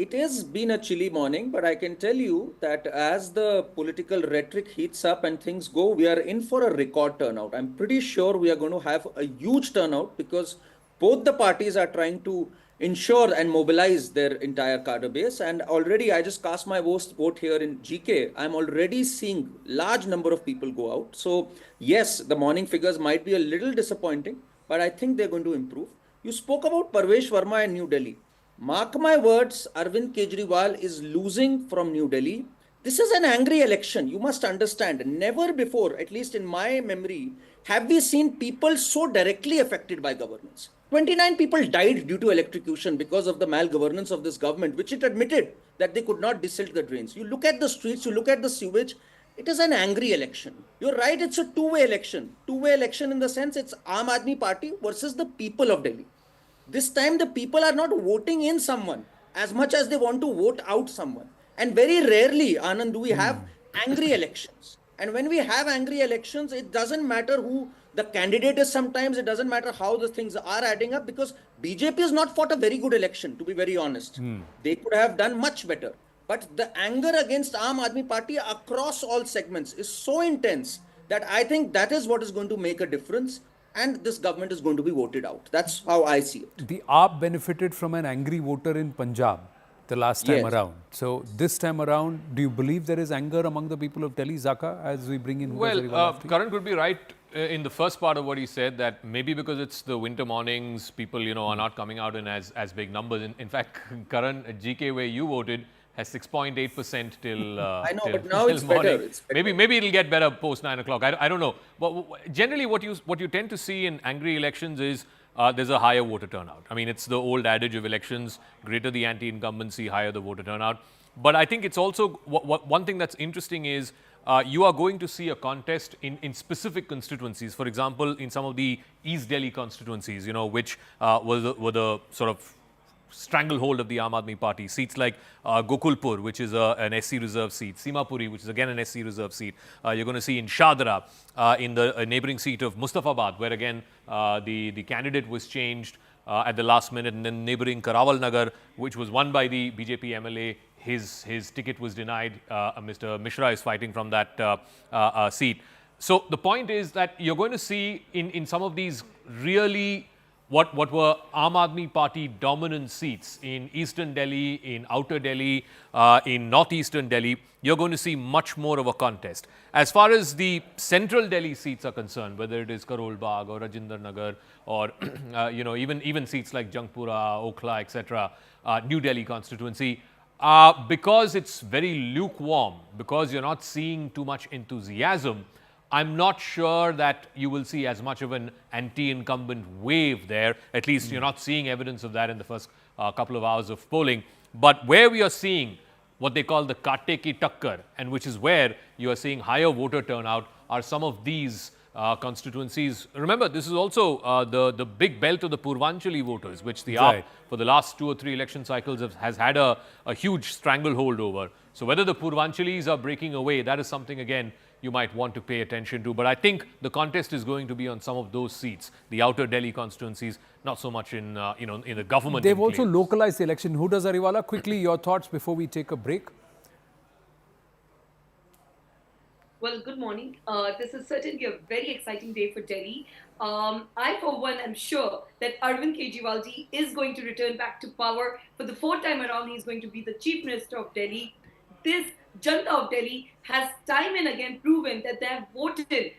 It has been a chilly morning, but I can tell you that as the political rhetoric heats up and things go, we are in for a record turnout. I'm pretty sure we are going to have a huge turnout because both the parties are trying to ensure and mobilize their entire cadre base. And already I just cast my vote here in GK. I'm already seeing large number of people go out. So yes, the morning figures might be a little disappointing, but I think they're going to improve. You spoke about Parvesh Verma and New Delhi. Mark my words, Arvind Kejriwal is losing from New Delhi. This is an angry election. You must understand. Never before, at least in my memory, have we seen people so directly affected by governance. 29 people died due to electrocution because of the malgovernance of this government, which it admitted that they could not desilt the drains. You look at the streets, you look at the sewage, it is an angry election. You're right, it's a two-way election. Two-way election in the sense it's Aam Aadmi Party versus the people of Delhi. This time the people are not voting in someone as much as they want to vote out someone. And very rarely, Anand, do we have angry elections. And when we have angry elections, it doesn't matter who the candidate is sometimes, it doesn't matter how the things are adding up, because BJP has not fought a very good election, to be very honest. They could have done much better. But the anger against Aam Aadmi Party across all segments is so intense that I think that is what is going to make a difference. And this government is going to be voted out. That's how I see it. The AAP benefited from an angry voter in Punjab the last time around. So this time around, do you believe there is anger among the people of Delhi, Zaka, as we bring in? Well, Karan could be right in the first part of what he said, that maybe because it's the winter mornings, people, are not coming out in as big numbers. In fact, Karan, at GK where you voted, has 6.8% till I know, till, but now till it's morning. better. It's better. Maybe it'll get better post 9 o'clock. I don't know. But generally, what you tend to see in angry elections is there's a higher voter turnout. I mean, it's the old adage of elections: greater the anti-incumbency, higher the voter turnout. But I think it's also one thing that's interesting is you are going to see a contest in specific constituencies. For example, in some of the East Delhi constituencies, which were the sort of stranglehold of the Aam Aadmi Party. Seats like Gokulpur, which is an SC reserve seat, Simapuri, which is again an SC reserve seat. You're going to see in Shadra, in the neighboring seat of Mustafabad, where again the candidate was changed at the last minute, and then neighboring Karawal Nagar, which was won by the BJP MLA. His ticket was denied. Mr. Mishra is fighting from that seat. So the point is that you're going to see in some of these really what were Aam Aadmi Party dominant seats in Eastern Delhi, in Outer Delhi, in Northeastern Delhi, you're going to see much more of a contest. As far as the Central Delhi seats are concerned, whether it is Karol Bagh or Rajinder Nagar or even seats like Jangpura, Okhla, etc., New Delhi constituency, because it's very lukewarm, because you're not seeing too much enthusiasm, I'm not sure that you will see as much of an anti-incumbent wave there. At least you're not seeing evidence of that in the first couple of hours of polling. But where we are seeing what they call the Kate ki Takkar, and which is where you are seeing higher voter turnout, are some of these constituencies. Remember, this is also the big belt of the Purvanchali voters, which the AAP for the last 2 or 3 election cycles has had a huge stranglehold over. So whether the Purvanchalis are breaking away, that is something again you might want to pay attention to. But I think the contest is going to be on some of those seats, the outer Delhi constituencies, not so much in, in the government. They've also localized the election. Huda Zariwala, quickly your thoughts before we take a break. Well, good morning. This is certainly a very exciting day for Delhi. I, for one, am sure that Arvind Kejriwal ji is going to return back to power. For the fourth time around, he's going to be the Chief Minister of Delhi. This Janata of Delhi has time and again proven that they have voted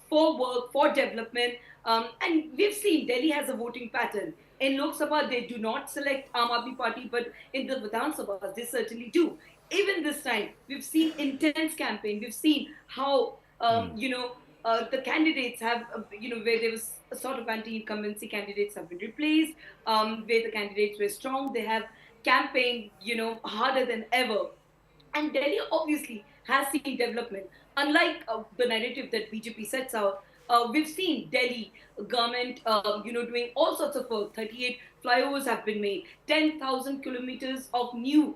for work, for development. And we've seen Delhi has a voting pattern. In Lok Sabha, they do not select Aam Aadmi Party, but in the Vidhan Sabha, they certainly do. Even this time, we've seen intense campaign. We've seen how, the candidates have, where there was a sort of anti-incumbency candidates have been replaced, where the candidates were strong. They have campaigned, harder than ever. And Delhi obviously has seen development. Unlike the narrative that BJP sets out, we've seen Delhi government, doing all sorts of work. 38 flyovers have been made. 10,000 kilometers of new,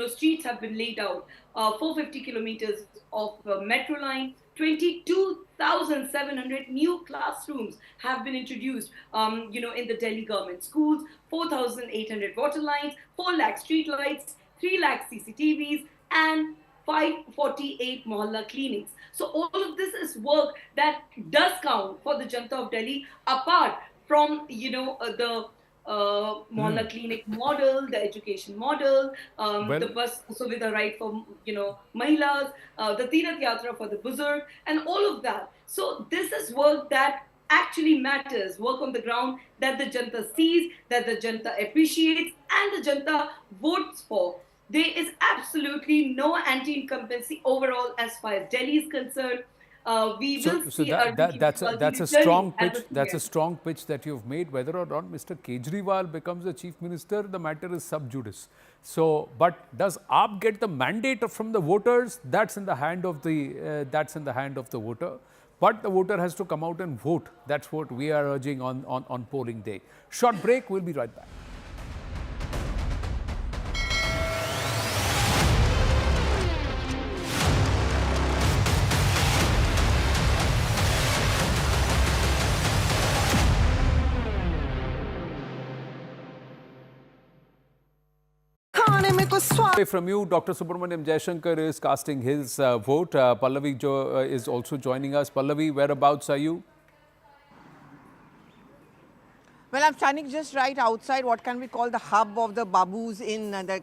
streets have been laid out. 450 kilometers of metro line. 22,700 new classrooms have been introduced, in the Delhi government schools. 4,800 water lines. 4 lakh street lights. 3 lakh CCTVs. And 548 mohalla clinics. So all of this is work that does count for the Janata of Delhi, apart from, the mohalla clinic model, the education model, the bus also with a right for, mahilas, the Tirath Yatra for the Buzurg, and all of that. So this is work that actually matters, work on the ground that the Janata sees, that the Janata appreciates, and the Janata votes for. There is absolutely no anti-incumbency overall as far as Delhi is concerned. That's a strong pitch. That's a strong pitch that you've made. Whether or not Mr. Kejriwal becomes the chief minister, the matter is sub judice. So, but does AAP get the mandate from the voters? That's in the hand of the voter. But the voter has to come out and vote. That's what we are urging on polling day. Short break. We'll be right back. From you, Dr. Subramaniam Jaishankar is casting his vote. Pallavi is also joining us. Pallavi, whereabouts are you? Well, I'm standing just right outside what can we call the hub of the Babus in the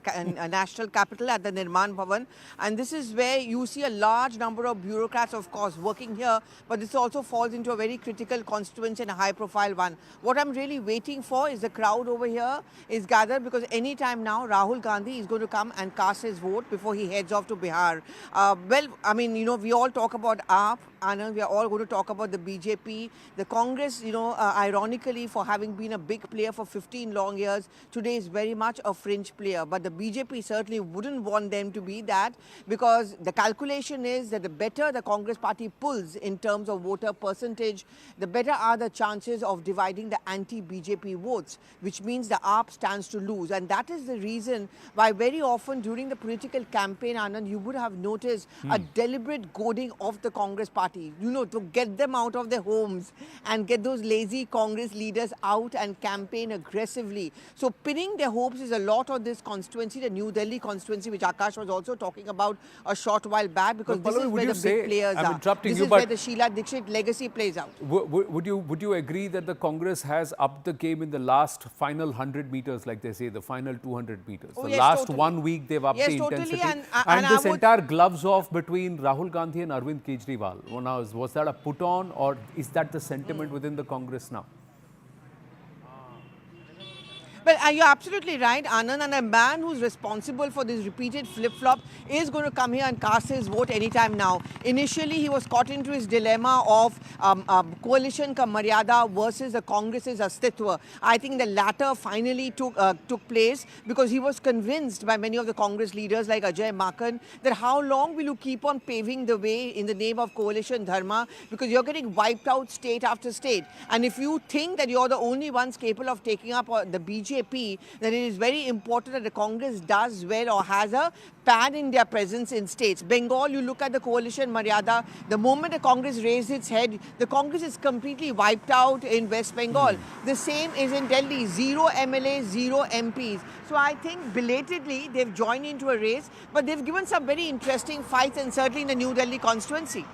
national capital at the Nirman Bhavan. And this is where you see a large number of bureaucrats, of course, working here. But this also falls into a very critical constituency and a high-profile one. What I'm really waiting for is the crowd over here is gathered, because any time now, Rahul Gandhi is going to come and cast his vote before he heads off to Bihar. We all talk about AAP. Anand, we are all going to talk about the BJP, the Congress, ironically, for having been a big player for 15 long years, today is very much a fringe player. But the BJP certainly wouldn't want them to be that, because the calculation is that the better the Congress party pulls in terms of voter percentage, the better are the chances of dividing the anti-BJP votes, which means the AAP stands to lose. And that is the reason why very often during the political campaign, Anand, you would have noticed a deliberate goading of the Congress party, to get them out of their homes and get those lazy Congress leaders out and campaign aggressively. So pinning their hopes is a lot on this constituency, the New Delhi constituency, which Akash was also talking about a short while back, because this is where the big players are. This is where the Sheila Dixit legacy plays out. Would you agree that the Congress has upped the game in the last final 100 meters, like they say, the final 200 meters? Oh, the yes, last totally. 1 week they've upped Yes, the totally. intensity. And this entire gloves off between Rahul Gandhi and Arvind Kejriwal. Now, was that a put on, or is that the sentiment within the Congress now? Well, you're absolutely right, Anand, and a man who's responsible for this repeated flip-flop is going to come here and cast his vote anytime now. Initially, he was caught into his dilemma of coalition ka maryada versus the Congress's astitwa. I think the latter finally took place, because he was convinced by many of the Congress leaders like Ajay Makan that how long will you keep on paving the way in the name of coalition dharma, because you're getting wiped out state after state. And if you think that you're the only ones capable of taking up the BJP BJP that it is very important that the Congress does well or has a pan-India presence in states. Bengal, you look at the coalition Maryada, the moment the Congress raised its head, the Congress is completely wiped out in West Bengal. The same is in Delhi, 0 MLAs, 0 MPs. So I think belatedly they've joined into a race, but they've given some very interesting fights, and certainly in the New Delhi constituency.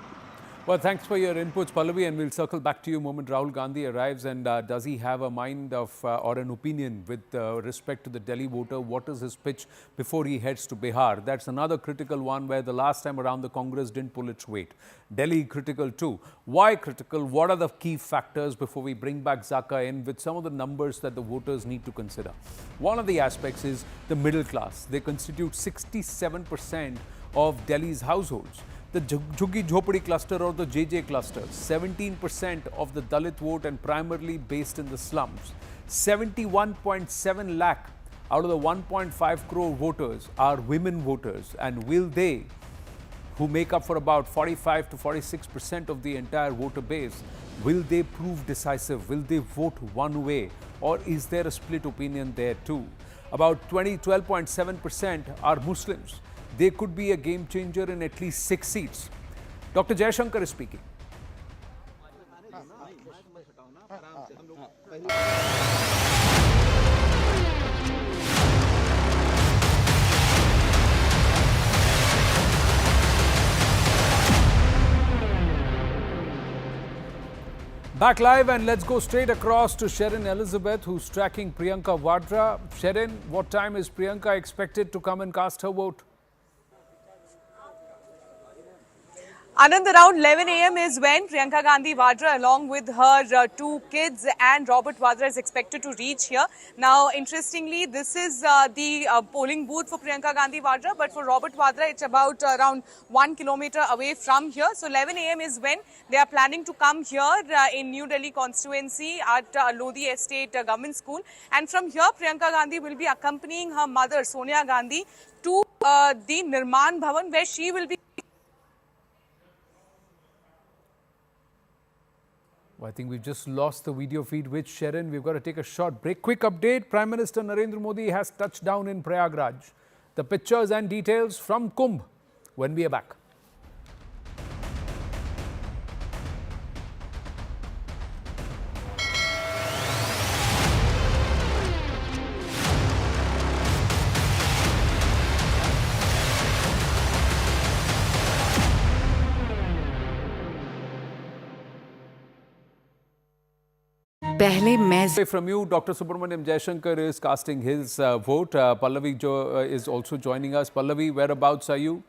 Well, thanks for your inputs, Pallavi, and we'll circle back to you the moment Rahul Gandhi arrives. And does he have a mind of or an opinion with respect to the Delhi voter? What is his pitch before he heads to Bihar? That's another critical one where the last time around the Congress didn't pull its weight. Delhi critical too. Why critical? What are the key factors before we bring back Zaka in with some of the numbers that the voters need to consider? One of the aspects is the middle class. They constitute 67% of Delhi's households. The Jhuggi Jhopadi cluster or the JJ cluster, 17% of the Dalit vote and primarily based in the slums. 71.7 lakh out of the 1.5 crore voters are women voters, and will they, who make up for about 45 to 46% of the entire voter base, will they prove decisive? Will they vote one way, or is there a split opinion there too? About 12.7% are Muslims. They could be a game changer in at least 6 seats. Dr. Jaishankar is speaking. Back live, and let's go straight across to Sherin Elizabeth, who's tracking Priyanka Vadra. Sherin, what time is Priyanka expected to come and cast her vote? Anand, around 11 a.m. is when Priyanka Gandhi Vadra, along with her 2 kids and Robert Vadra, is expected to reach here. Now, interestingly, this is the polling booth for Priyanka Gandhi Vadra, but for Robert Vadra, it's about around 1 kilometer away from here. So, 11 a.m. is when they are planning to come here in New Delhi constituency at Lodi Estate Government School. And from here, Priyanka Gandhi will be accompanying her mother, Sonia Gandhi, to the Nirman Bhavan, where she will be. Well, I think we've just lost the video feed with Sherin. We've got to take a short break. Quick update. Prime Minister Narendra Modi has touched down in Prayagraj. The pictures and details from Kumbh when we are back. From you, Dr. Subramaniam Jaishankar is casting his vote. Pallavi is also joining us. Pallavi, whereabouts are you?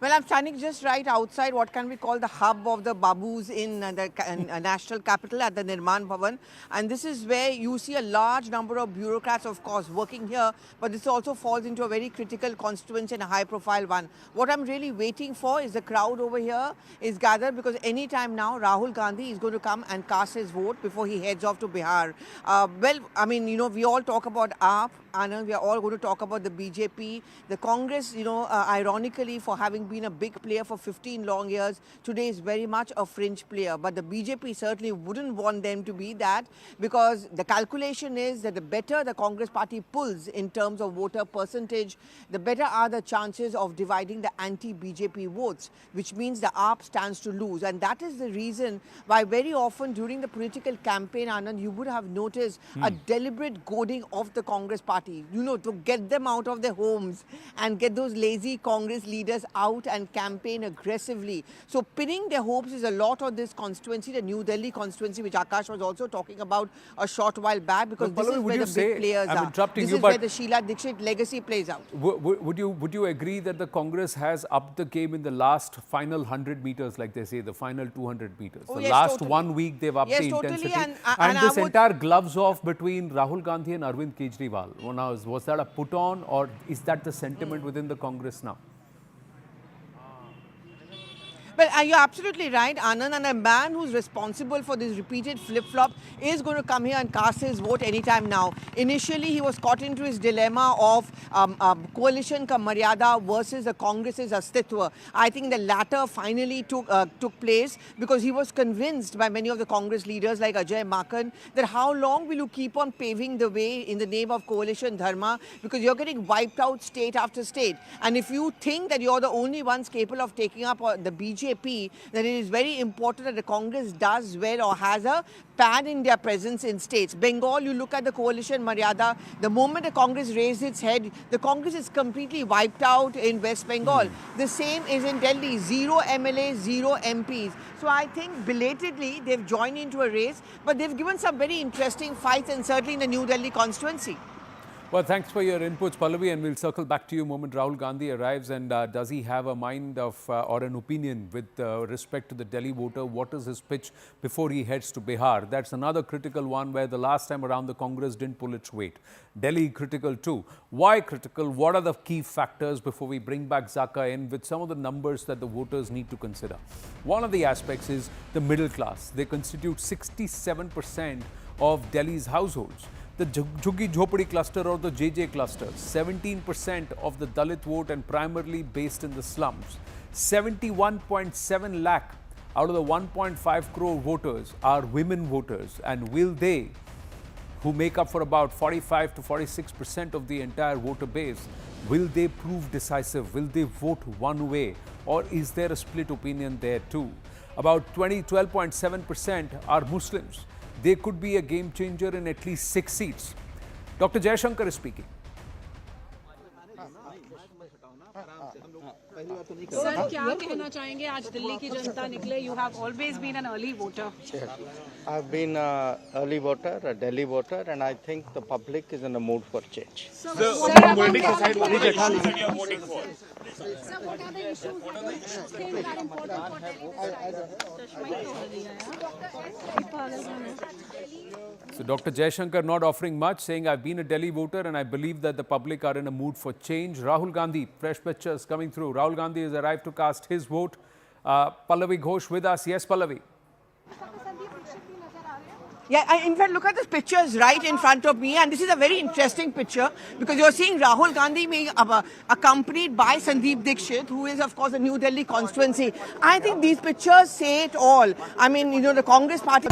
Well, I'm standing just right outside what can we call the hub of the Babus in the national capital at the Nirman Bhavan. And this is where you see a large number of bureaucrats, of course, working here. But this also falls into a very critical constituency and a high-profile one. What I'm really waiting for is the crowd over here is gathered, because any time now Rahul Gandhi is going to come and cast his vote before he heads off to Bihar. Well, I mean, you know, we all talk about AAP. Anand, we are all going to talk about the BJP, the Congress, you know, ironically, for having been a big player for 15 long years, today is very much a fringe player. But the BJP certainly wouldn't want them to be that, because the calculation is that the better the Congress party pulls in terms of voter percentage, the better are the chances of dividing the anti-BJP votes, which means the AAP stands to lose. And that is the reason why very often during the political campaign, Anand, you would have noticed a deliberate goading of the Congress party. You know, to get them out of their homes and get those lazy Congress leaders out and campaign aggressively. So pinning their hopes is a lot on this constituency, the New Delhi constituency, which Akash was also talking about a short while back, because this is where the big players are. This is where the Sheila Dikshit legacy plays out. Would you agree that the Congress has upped the game in the last final 100 meters, like they say, the final 200 meters? Oh, the yes, last totally. 1 week they've upped the intensity. And this entire gloves off between Rahul Gandhi and Arvind Kejriwal. Now, was that a put on, or is that the sentiment within the Congress now? Well, you're absolutely right, Anand. And a man who's responsible for this repeated flip-flop is going to come here and cast his vote anytime now. Initially, he was caught into his dilemma of coalition ka Maryada versus the Congress's Astitwa. I think the latter finally took place because he was convinced by many of the Congress leaders like Ajay Makan that how long will you keep on paving the way in the name of coalition dharma, because you're getting wiped out state after state. And if you think that you're the only ones capable of taking up the BJP, then it is very important that the Congress does well or has a pan-India presence in states. Bengal, you look at the coalition Maryada, the moment the Congress raised its head, the Congress is completely wiped out in West Bengal. The same is in Delhi, 0 MLAs, 0 MPs. So I think belatedly they've joined into a race, but they've given some very interesting fights, and certainly in the New Delhi constituency. Well, thanks for your inputs, Pallavi, and we'll circle back to you the moment Rahul Gandhi arrives. And does he have a mind of or an opinion with respect to the Delhi voter? What is his pitch before he heads to Bihar? That's another critical one where the last time around the Congress didn't pull its weight. Delhi critical too. Why critical? What are the key factors before we bring back Zaka in with some of the numbers that the voters need to consider? One of the aspects is the middle class. They constitute 67% of Delhi's households. The Jhuggi Jhopadi cluster or the JJ cluster, 17% of the Dalit vote and primarily based in the slums. 71.7 lakh out of the 1.5 crore voters are women voters, and will they, who make up for about 45 to 46% of the entire voter base, will they prove decisive? Will they vote one way, or is there a split opinion there too? About 12.7% are Muslims. They could be a game changer in at least 6 seats. Dr. Jaishankar is speaking. Sir क्या कहना चाहेंगे आज दिल्ली की जनता निकले? You have always been an early voter. I've been an early voter, a Delhi voter, and I think the public is in a mood for change. Sir, what are the issues you're voting for? Sir, what are the issues that are important for Delhi? So Dr. Jaishankar not offering much, saying I've been a Delhi voter and I believe that the public are in a mood for change. Rahul Gandhi, fresh pictures coming through. Rahul Gandhi has arrived to cast his vote. Pallavi Ghosh with us. Yes, Pallavi. Yeah, in fact, look at the pictures right in front of me, and this is a very interesting picture because you're seeing Rahul Gandhi being accompanied by Sandeep Dixit, who is, of course, the New Delhi constituency. I think these pictures say it all. I mean, you know, the Congress party...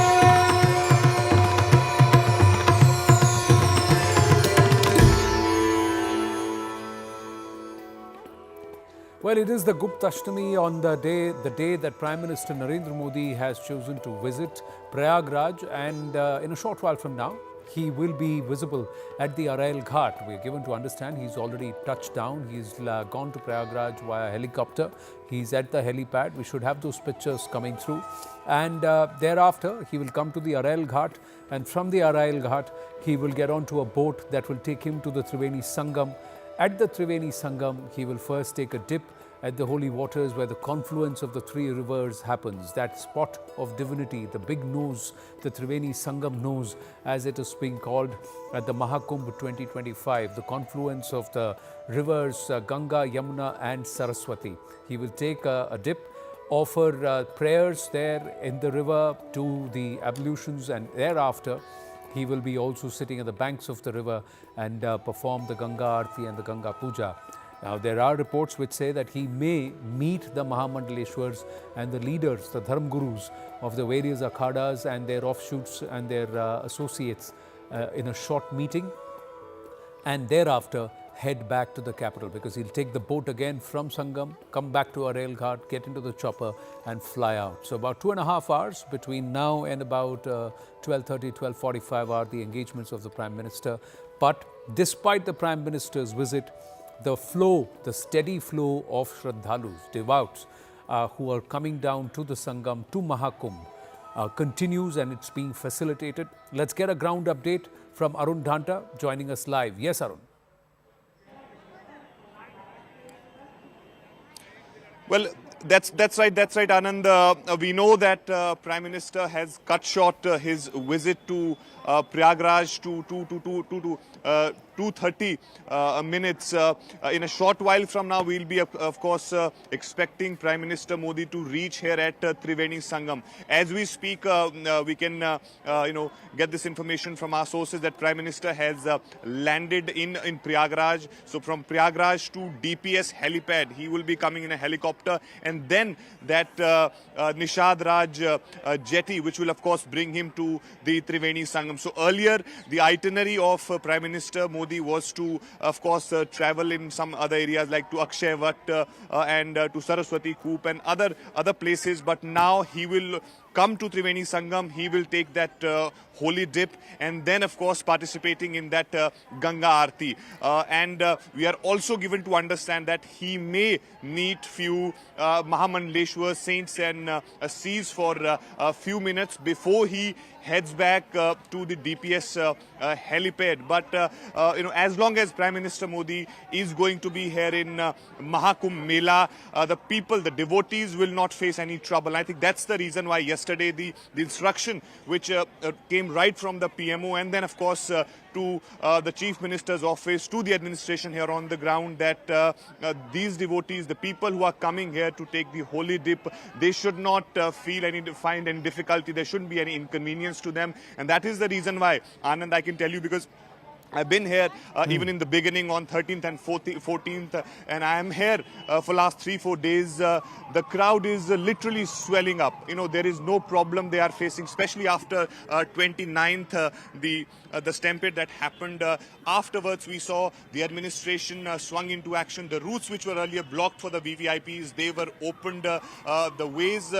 Well, it is the Guptashtami on the day that Prime Minister Narendra Modi has chosen to visit Prayagraj, and in a short while from now, he will be visible at the Arail Ghat. We are given to understand he's already touched down. He's gone to Prayagraj via helicopter. He's at the helipad. We should have those pictures coming through. And thereafter, he will come to the Arail Ghat. And from the Arail Ghat, he will get onto a boat that will take him to the Triveni Sangam. At the Triveni Sangam, he will first take a dip at the holy waters where the confluence of the 3 rivers happens. That spot of divinity, the big nose, the Triveni Sangam nose, as it is being called at the Mahakumbh 2025, the confluence of the rivers Ganga, Yamuna and Saraswati. He will take a dip, offer prayers there in the river, do the ablutions, and thereafter he will be also sitting at the banks of the river and perform the Ganga Aarti and the Ganga Puja. Now, there are reports which say that he may meet the Mahamandaleshwars and the leaders, the Dharm Gurus of the various akhadas and their offshoots and their associates in a short meeting, and thereafter head back to the capital, because he'll take the boat again from Sangam, come back to Arail Ghat, get into the chopper and fly out. So about 2.5 hours between now and about 12:30, 12:45 are the engagements of the Prime Minister. But despite the Prime Minister's visit, the flow, the steady flow of Shraddhalus, devout, who are coming down to the Sangam, to Mahakumbh, continues, and it's being facilitated. Let's get a ground update from Arun Dhanta joining us live. Yes, Arun. Well, That's right, Anand. We know that Prime Minister has cut short his visit to Prayagraj to 2:30 minutes. In a short while from now, we'll be, of course, expecting Prime Minister Modi to reach here at Triveni Sangam. As we speak, we can, get this information from our sources that Prime Minister has landed in Prayagraj. So from Prayagraj to DPS helipad, he will be coming in a helicopter, and then that Nishad Raj jetty, which will, of course, bring him to the Triveni Sangam. So earlier, the itinerary of Prime Minister Modi was to, of course, travel in some other areas like to Akshay Vat and to Saraswati Koop and other places. But now he will come to Triveni Sangam. He will take that holy dip and then, of course, participating in that Ganga Aarti. And we are also given to understand that he may meet few Mahamandleshwar saints and sees for a few minutes before he heads back to the DPS helipad. But, as long as Prime Minister Modi is going to be here in Mahakumbh Mela, the people, the devotees will not face any trouble. I think that's the reason why yesterday the instruction which came right from the PMO and then, of course, to the Chief Minister's office, to the administration here on the ground, that these devotees, the people who are coming here to take the holy dip, they should not find any difficulty. There shouldn't be any inconvenience to them. And that is the reason why, Anand, I can tell you, because I've been here even in the beginning on 13th and 14th, and I am here for last 3-4 days. The crowd is literally swelling up. There is no problem they are facing, especially after 29th, the stampede that happened. Afterwards, we saw the administration swung into action. The routes which were earlier blocked for the VVIPs, they were opened. The ways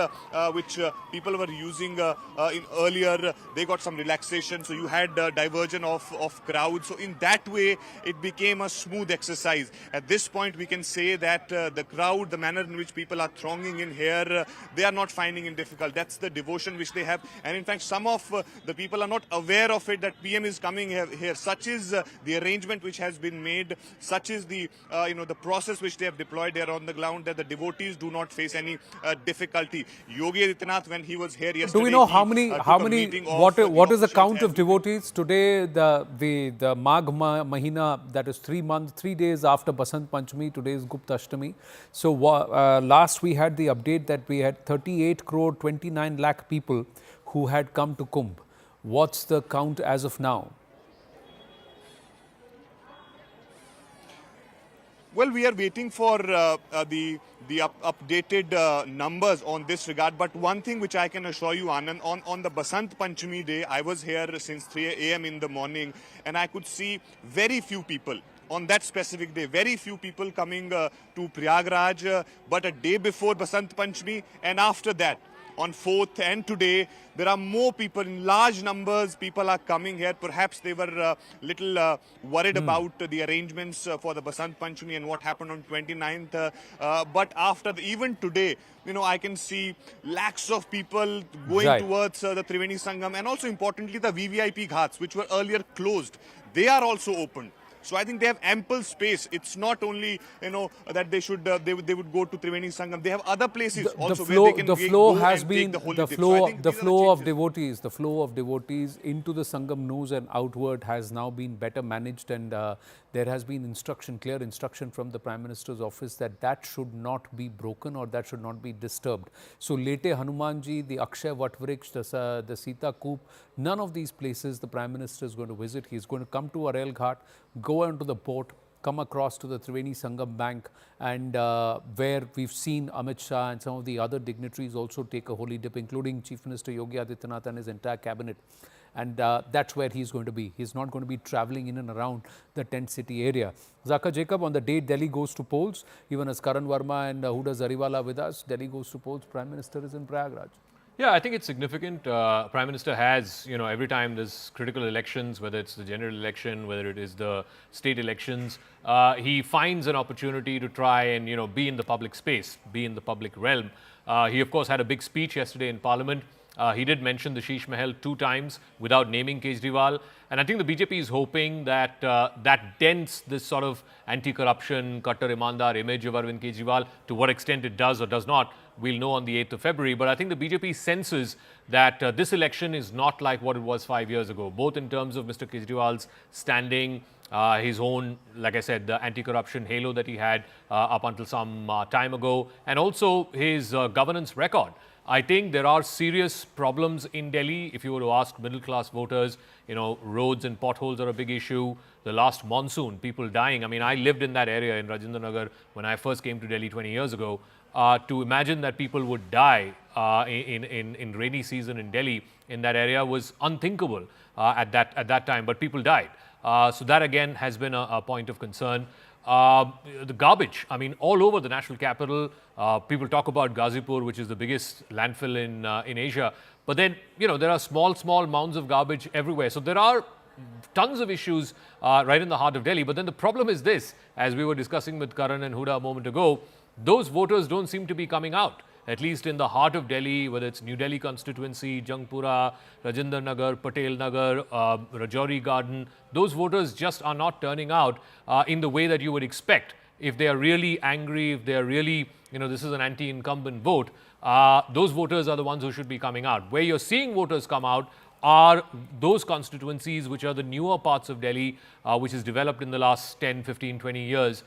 which people were using in earlier, they got some relaxation. So you had diversion of crowds. So in that way, it became a smooth exercise. At this point, we can say that the crowd, the manner in which people are thronging in here, they are not finding it difficult. That's the devotion which they have. And in fact, some of the people are not aware of it, that PM is coming here. Such is the arrangement which has been made. Such is the, the process which they have deployed here on the ground, that the devotees do not face any difficulty. Yogi Adityanath, when he was here yesterday, do we know how many, what is the count of devotees? Today, the Magh Mahina, that is 3 days after Basant Panchami, today is Gupta Ashtami. So last we had the update that we had 38 crore 29 lakh people who had come to Kumbh. What's the count as of now? Well, we are waiting for the updated numbers on this regard. But one thing which I can assure you, Anand, on the Basant Panchami day, I was here since 3 a.m. in the morning, and I could see very few people on that specific day. Very few people coming to Prayagraj, but a day before Basant Panchami and after that, on 4th and today, there are more people, in large numbers, people are coming here. Perhaps they were little worried about the arrangements for the Basant Panchami and what happened on 29th. But after, even today, I can see lakhs of people going towards the Triveni Sangam, and also importantly, the VVIP ghats, which were earlier closed, they are also opened. So I think they have ample space. It's not only, that they should they would go to Triveni Sangam. They have other places also where they can the flow has been the flow of devotees. The flow of devotees into the Sangam News and outward has now been better managed, and there has been clear instruction from the Prime Minister's office that should not be broken or that should not be disturbed. So Lete Hanumanji, the Akshay Vatvriks, the Sita Koop, none of these places the Prime Minister is going to visit. He is going to come to Arel Ghat, go onto the port, come across to the Triveni Sangam Bank, and where we've seen Amit Shah and some of the other dignitaries also take a holy dip, including Chief Minister Yogi Adityanath and his entire cabinet. And that's where he's going to be. He's not going to be travelling in and around the tent city area. Zaka Jacob, on the day Delhi goes to polls, even as Karan Verma and Huda Zariwala with us, Delhi goes to polls, Prime Minister is in Prayagraj. Yeah, I think it's significant. Prime Minister has, every time there's critical elections, whether it's the general election, whether it is the state elections, he finds an opportunity to try and, be in the public space, be in the public realm. He, of course, had a big speech yesterday in Parliament. He did mention the Sheesh Mahal 2 times without naming Kejriwal. And I think the BJP is hoping that that dents this sort of anti-corruption, Kattar Imandar image of Arvind Kejriwal. To what extent it does or does not, we'll know on the 8th of February. But I think the BJP senses that this election is not like what it was 5 years ago, both in terms of Mr. Kejriwal's standing, his own, like I said, the anti-corruption halo that he had up until some time ago, and also his governance record. I think there are serious problems in Delhi. If you were to ask middle-class voters, roads and potholes are a big issue. The last monsoon, people dying. I mean, I lived in that area in Rajendra Nagar when I first came to Delhi 20 years ago. To imagine that people would die in rainy season in Delhi in that area was unthinkable at that time, but people died. So that again has been a point of concern. The garbage, I mean, all over the national capital, people talk about Ghazipur, which is the biggest landfill in Asia. But then, there are small mounds of garbage everywhere. So there are tons of issues right in the heart of Delhi. But then the problem is this, as we were discussing with Karan and Huda a moment ago, those voters don't seem to be coming out. At least in the heart of Delhi, whether it's New Delhi constituency, Jangpura, Rajendra Nagar, Patel Nagar, Rajouri Garden, those voters just are not turning out in the way that you would expect. If they are really angry, if they are really, this is an anti-incumbent vote, those voters are the ones who should be coming out. Where you're seeing voters come out are those constituencies which are the newer parts of Delhi, which is developed in the last 10, 15, 20 years,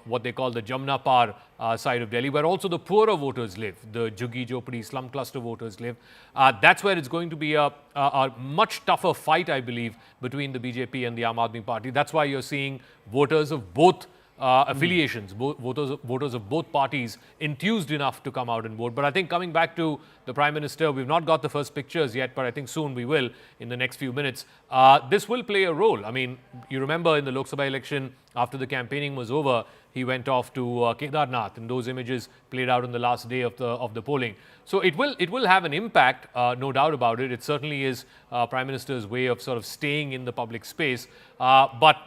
what they call the Jamna Par side of Delhi, where also the poorer voters live, the Juggi Jopadi slum cluster voters live. That's where it's going to be a much tougher fight, I believe, between the BJP and the Aam Aadmi Party. That's why you're seeing voters of both affiliations, voters of both parties enthused enough to come out and vote. But I think coming back to the Prime Minister, we've not got the first pictures yet, but I think soon we will in the next few minutes. This will play a role. I mean, you remember in the Lok Sabha election, after the campaigning was over, he went off to Kedarnath, and those images played out on the last day of the polling. So it will have an impact, no doubt about it. It certainly is Prime Minister's way of sort of staying in the public space. But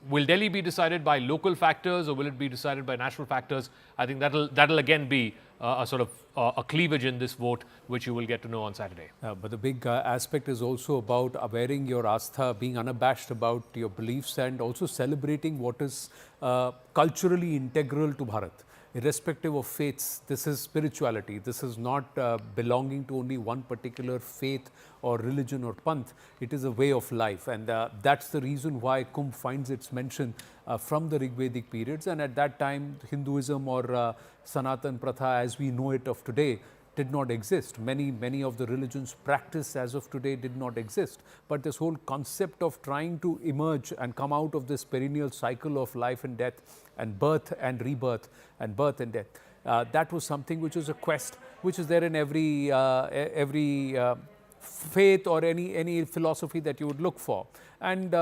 will Delhi be decided by local factors or will it be decided by national factors? I think that'll again be a sort of a cleavage in this vote, which you will get to know on Saturday. But the big aspect is also about wearing your astha, being unabashed about your beliefs, and also celebrating what is culturally integral to Bharat. Irrespective of faiths, this is spirituality. This is not belonging to only one particular faith or religion or panth. It is a way of life, and that's the reason why Kumbh finds its mention from the Rigvedic periods. And at that time, Hinduism or Sanatan Pratha as we know it of today did not exist. Many of the religions practiced as of today did not exist. But this whole concept of trying to emerge and come out of this perennial cycle of life and death and birth and rebirth and birth and death, that was something which was a quest which is there in every faith or any philosophy that you would look for. And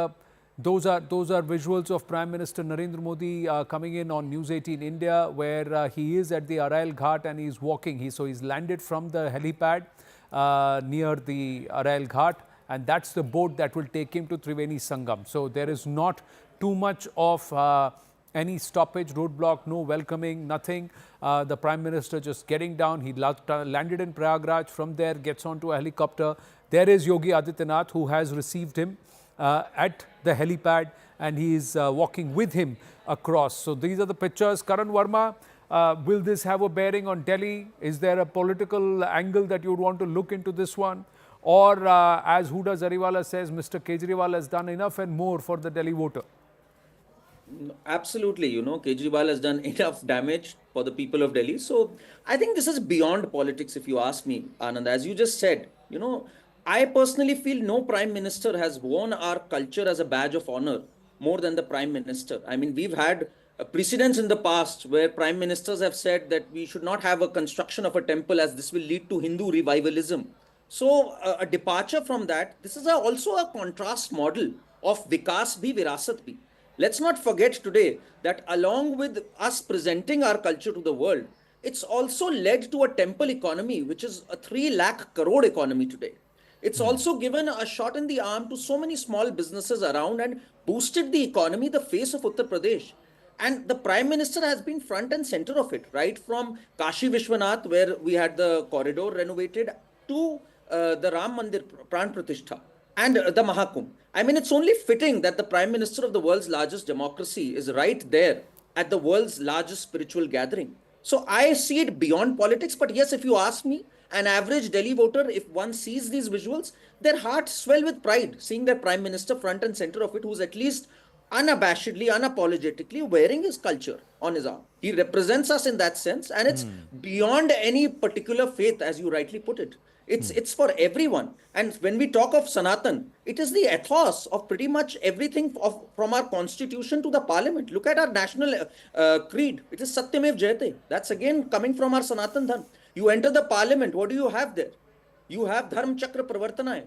those are visuals of Prime Minister Narendra Modi coming in on News 18 India, where he is at the Arail Ghat and he's walking. So he's landed from the helipad near the Arail Ghat, and that's the boat that will take him to Triveni Sangam. So there is not too much of any stoppage, roadblock, no welcoming, nothing. The Prime Minister just getting down. He landed in Prayagraj. From there, gets onto a helicopter. There is Yogi Adityanath, who has received him at the helipad, and he is walking with him across. So these are the pictures. Karan Verma, will this have a bearing on Delhi? Is there a political angle that you would want to look into this one? Or as Huda Zariwala says, Mr. Kejriwal has done enough and more for the Delhi voter? Absolutely, Kejriwal has done enough damage for the people of Delhi. So I think this is beyond politics, if you ask me, Anand. As you just said, I personally feel no Prime Minister has worn our culture as a badge of honor more than the Prime Minister. I mean, we've had precedents in the past where Prime Ministers have said that we should not have a construction of a temple as this will lead to Hindu revivalism. So a departure from that, this is also a contrast model of Vikas bhi, Virasat bhi. Let's not forget today that along with us presenting our culture to the world, it's also led to a temple economy, which is a 3 lakh crore economy today. It's also given a shot in the arm to so many small businesses around and boosted the economy, the face of Uttar Pradesh. And the Prime Minister has been front and center of it, right from Kashi Vishwanath, where we had the corridor renovated, to the Ram Mandir Pran Pratishtha and the Mahakumbh. I mean, it's only fitting that the Prime Minister of the world's largest democracy is right there at the world's largest spiritual gathering. So I see it beyond politics. But yes, if you ask me, an average Delhi voter, if one sees these visuals, their hearts swell with pride, seeing their Prime Minister front and center of it, who's at least unabashedly, unapologetically wearing his culture on his arm. He represents us in that sense, and it's beyond any particular faith, as you rightly put it. It's for everyone. And when we talk of Sanatan, it is the ethos of pretty much everything from our constitution to the parliament. Look at our national creed. It is Satyamev Jayate. That's again coming from our Sanatan Dharma. You enter the parliament, what do you have there? You have Dharm Chakra Pravartanaya.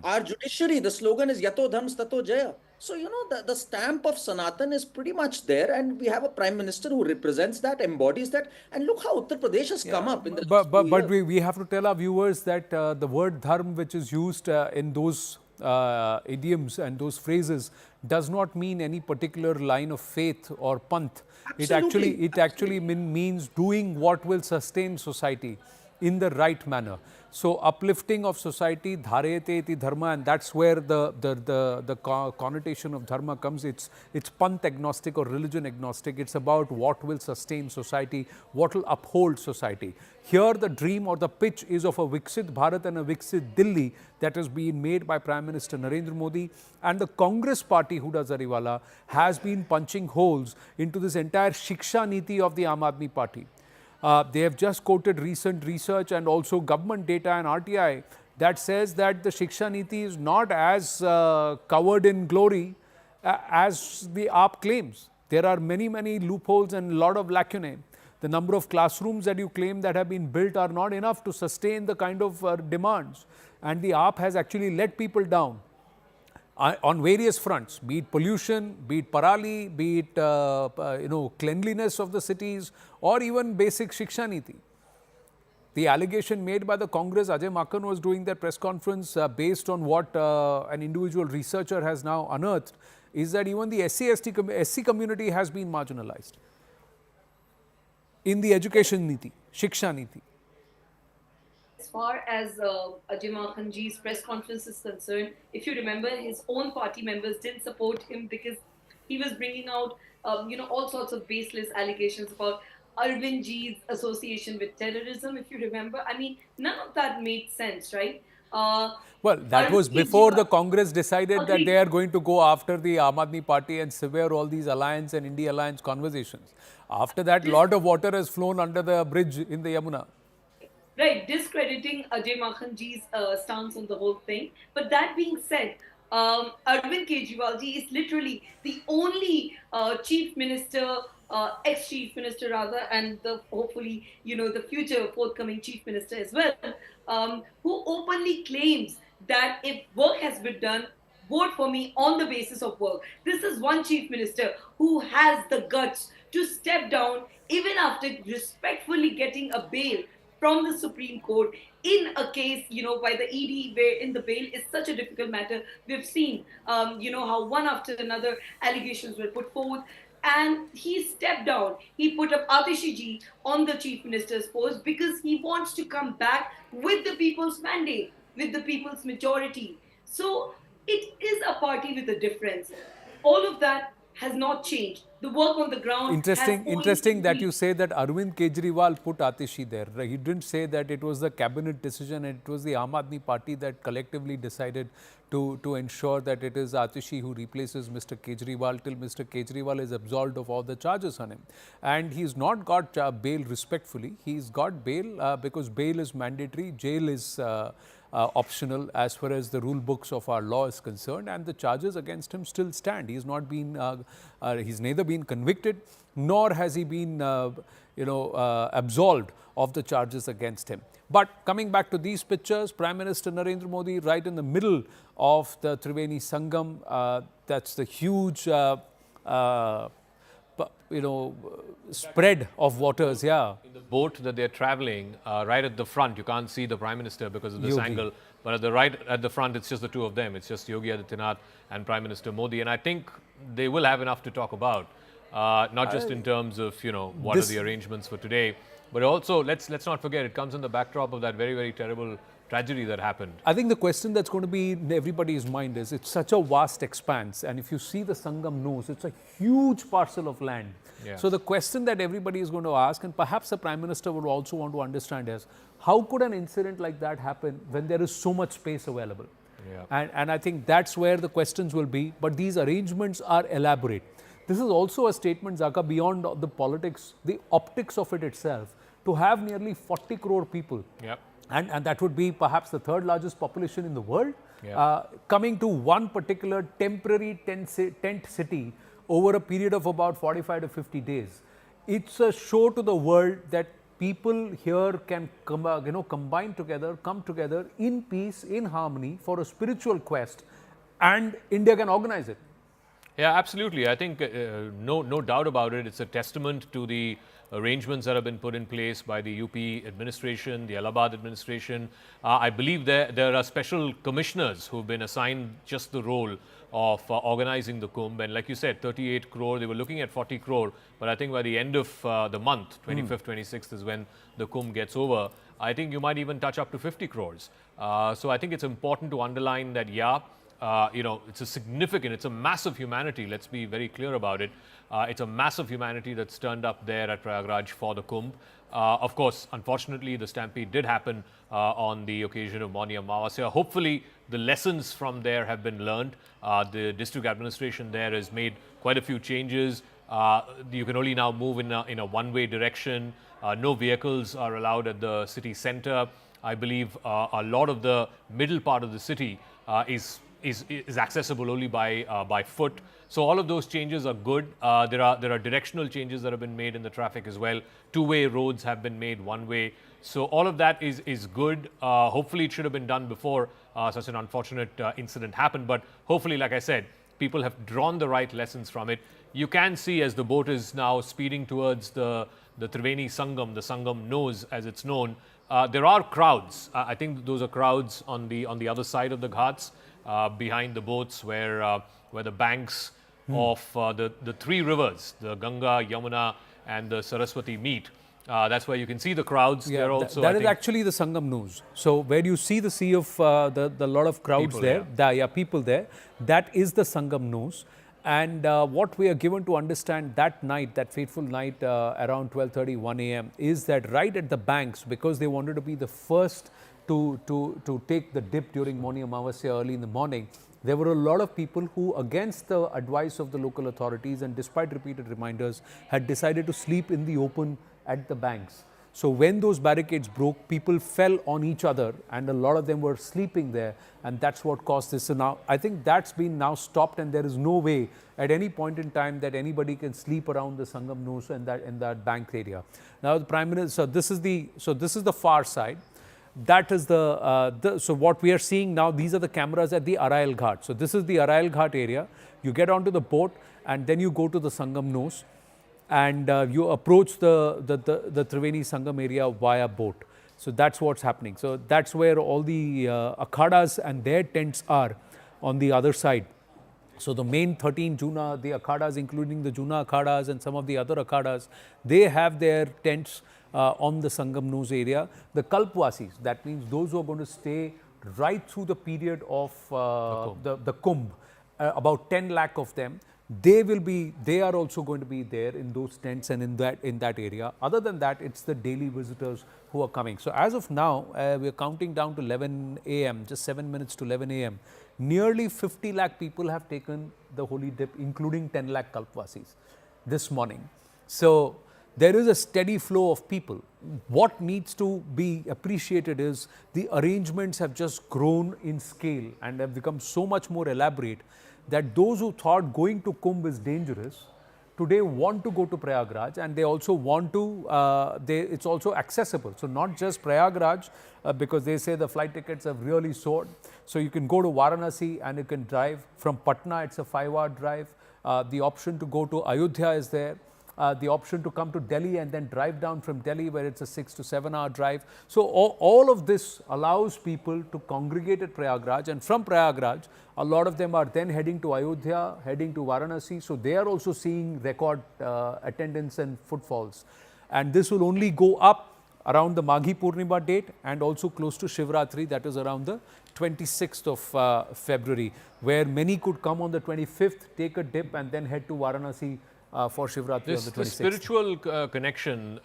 Our judiciary, the slogan is Yato Dharm Stato Jaya. So, you know, the stamp of Sanatan is pretty much there, and we have a Prime Minister who represents that, embodies that. And look how Uttar Pradesh has come up in the But we have to tell our viewers that the word dharm, which is used in those idioms and those phrases, does not mean any particular line of faith or panth. It actually means doing what will sustain society in the right manner. So uplifting of society, dharayate iti dharma, and that's where the connotation of dharma comes. It's panth agnostic or religion agnostic. It's about what will sustain society, what will uphold society. Here the dream or the pitch is of a Viksit Bharat and a Viksit Delhi that has been made by Prime Minister Narendra Modi, and the Congress party, Huda Jariwala, has been punching holes into this entire Shiksha Niti of the Aam Aadmi Party. They have just quoted recent research and also government data and RTI that says that the Shiksha Niti is not as covered in glory as the AAP claims. There are many loopholes and a lot of lacunae. The number of classrooms that you claim that have been built are not enough to sustain the kind of demands. And the AAP has actually let people down on various fronts, be it pollution, be it parali, be it cleanliness of the cities, or even basic Shiksha Niti. The allegation made by the Congress, Ajay Makhan was doing that press conference based on what an individual researcher has now unearthed, is that even the SC community has been marginalized in the education Niti, Shiksha Niti. As far as Ajay Makhan ji's press conference is concerned, if you remember, his own party members didn't support him because he was bringing out, all sorts of baseless allegations about Arvind ji's association with terrorism. If you remember, I mean, none of that made sense, right? Well, that was before the Congress decided that they are going to go after the Aam Aadmi Party and sever all these alliance and India alliance conversations. After that, a lot of water has flown under the bridge in the Yamuna. Right, discrediting Ajay Makhan ji's stance on the whole thing. But that being said, Arvind Kejriwal ji is literally the only chief minister, ex-chief minister rather, and hopefully, the future forthcoming chief minister as well, who openly claims that if work has been done, vote for me on the basis of work. This is one chief minister who has the guts to step down even after respectfully getting a bail from the Supreme Court in a case, by the ED, wherein the bail is such a difficult matter. We've seen, how one after another allegations were put forth, and he stepped down. He put up Atishi ji on the chief minister's post because he wants to come back with the people's mandate, with the people's majority. So it is a party with a difference. All of that has not changed. The work on the ground. Interesting that you say that Arvind Kejriwal put Atishi there. He didn't say that it was the cabinet decision and it was the Aam Aadmi Party that collectively decided to ensure that it is Atishi who replaces Mr. Kejriwal till Mr. Kejriwal is absolved of all the charges on him. And he's not got bail respectfully. He's got bail because bail is mandatory. Jail is optional as far as the rule books of our law is concerned, and the charges against him still stand. He's not been, he's neither been convicted nor has he been, absolved of the charges against him. But coming back to these pictures, Prime Minister Narendra Modi right in the middle of the Triveni Sangam, that's the huge spread of waters, yeah. In the boat that they're traveling, right at the front, you can't see the Prime Minister because of this angle, but right at the front, it's just the two of them. It's just Yogi Adityanath and Prime Minister Modi, and I think they will have enough to talk about, not just in terms of, what are the arrangements for today, but also, let's not forget, it comes in the backdrop of that very, very terrible tragedy that happened. I think the question that's going to be in everybody's mind is, it's such a vast expanse, and if you see the Sangam nose, it's a huge parcel of land. Yeah. So the question that everybody is going to ask, and perhaps the Prime Minister would also want to understand, is how could an incident like that happen when there is so much space available? Yeah. And I think that's where the questions will be, but these arrangements are elaborate. This is also a statement, Zaka, beyond the politics, the optics of it itself, to have nearly 40 crore people. Yep. And that would be perhaps the third largest population in the world, Yeah. coming to one particular temporary tent city over a period of about 45 to 50 days. It's a show to the world that people here can combine together, come together in peace, in harmony for a spiritual quest, and India can organize it. Yeah, absolutely. I think no doubt about it. It's a testament to the arrangements that have been put in place by the UP administration, the Allahabad administration. I believe there are special commissioners who've been assigned just the role of organizing the Kumbh. And like you said, 38 crore, they were looking at 40 crore. But I think by the end of the month, 25th, 26th is when the Kumbh gets over. I think you might even touch up to 50 crores. So I think it's important to underline that, it's a significant, it's a massive humanity. Let's be very clear about it. It's a massive humanity that's turned up there at Prayagraj for the Kumbh. Of course, unfortunately, the stampede did happen on the occasion of Mauni Amavasya. Hopefully, the lessons from there have been learned. The district administration there has made quite a few changes. You can only now move in a one-way direction. No vehicles are allowed at the city center. I believe a lot of the middle part of the city is accessible only by foot. So all of those changes are good. There are directional changes that have been made in the traffic as well. Two-way roads have been made one way. So all of that is good. Hopefully it should have been done before such an unfortunate incident happened. But hopefully, like I said, people have drawn the right lessons from it. You can see as the boat is now speeding towards the Triveni Sangam, the Sangam nose as it's known, there are crowds. I think those are crowds on the other side of the ghats. Behind the boats where the banks of the three rivers, the Ganga, Yamuna and the Saraswati meet. That's where you can see the crowds. Yeah, They're also, that is actually the Sangam nose. So where you see the sea of the lot of crowds People, there, people there, that is the Sangam nose. And what we are given to understand that night, that fateful night around 12:30, 1 a.m. is that right at the banks, because they wanted to be the first to take the dip during Mauni Amavasya early in the morning, there were a lot of people who, against the advice of the local authorities and despite repeated reminders, had decided to sleep in the open at the banks. So when those barricades broke, people fell on each other and a lot of them were sleeping there, and that's what caused this. So now I think that's been now stopped, and there is no way at any point in time that anybody can sleep around the Sangam nose in that bank area. Now the Prime Minister, this is the far side. That is so what we are seeing now, these are the cameras at the Arail Ghat. So this is the Arail Ghat area. You get onto the boat and then you go to the Sangam nose and you approach the Triveni Sangam area via boat. So that's what's happening. So that's where all the akhadas and their tents are on the other side. So the main 13 Juna, the akhadas, including the Juna akhadas and some of the other akhadas, they have their tents on the Sangam nose area. The Kalpwasis, that means those who are going to stay right through the period of the Kumbh, about 10 lakh of them, they are also going to be there in those tents and in that area. Other than that, it's the daily visitors who are coming. So as of now, we are counting down to 11 a.m., just 7 minutes to 11 a.m. Nearly 50 lakh people have taken the holy dip, including 10 lakh Kalpwasis this morning. So there is a steady flow of people. What needs to be appreciated is the arrangements have just grown in scale and have become so much more elaborate that those who thought going to Kumbh is dangerous today want to go to Prayagraj, and they also want to, it's also accessible. So not just Prayagraj, because they say the flight tickets have really soared. So you can go to Varanasi and you can drive. From Patna, it's a 5-hour drive. The option to go to Ayodhya is there. The option to come to Delhi and then drive down from Delhi, where it's a 6 to 7 hour drive. So all of this allows people to congregate at Prayagraj, and from Prayagraj, a lot of them are then heading to Ayodhya, heading to Varanasi. So they are also seeing record attendance and footfalls. And this will only go up around the Maghi Purnima date and also close to Shivratri, that is around the 26th of February, where many could come on the 25th, take a dip and then head to Varanasi for Shivratri on the 26th. This spiritual connection,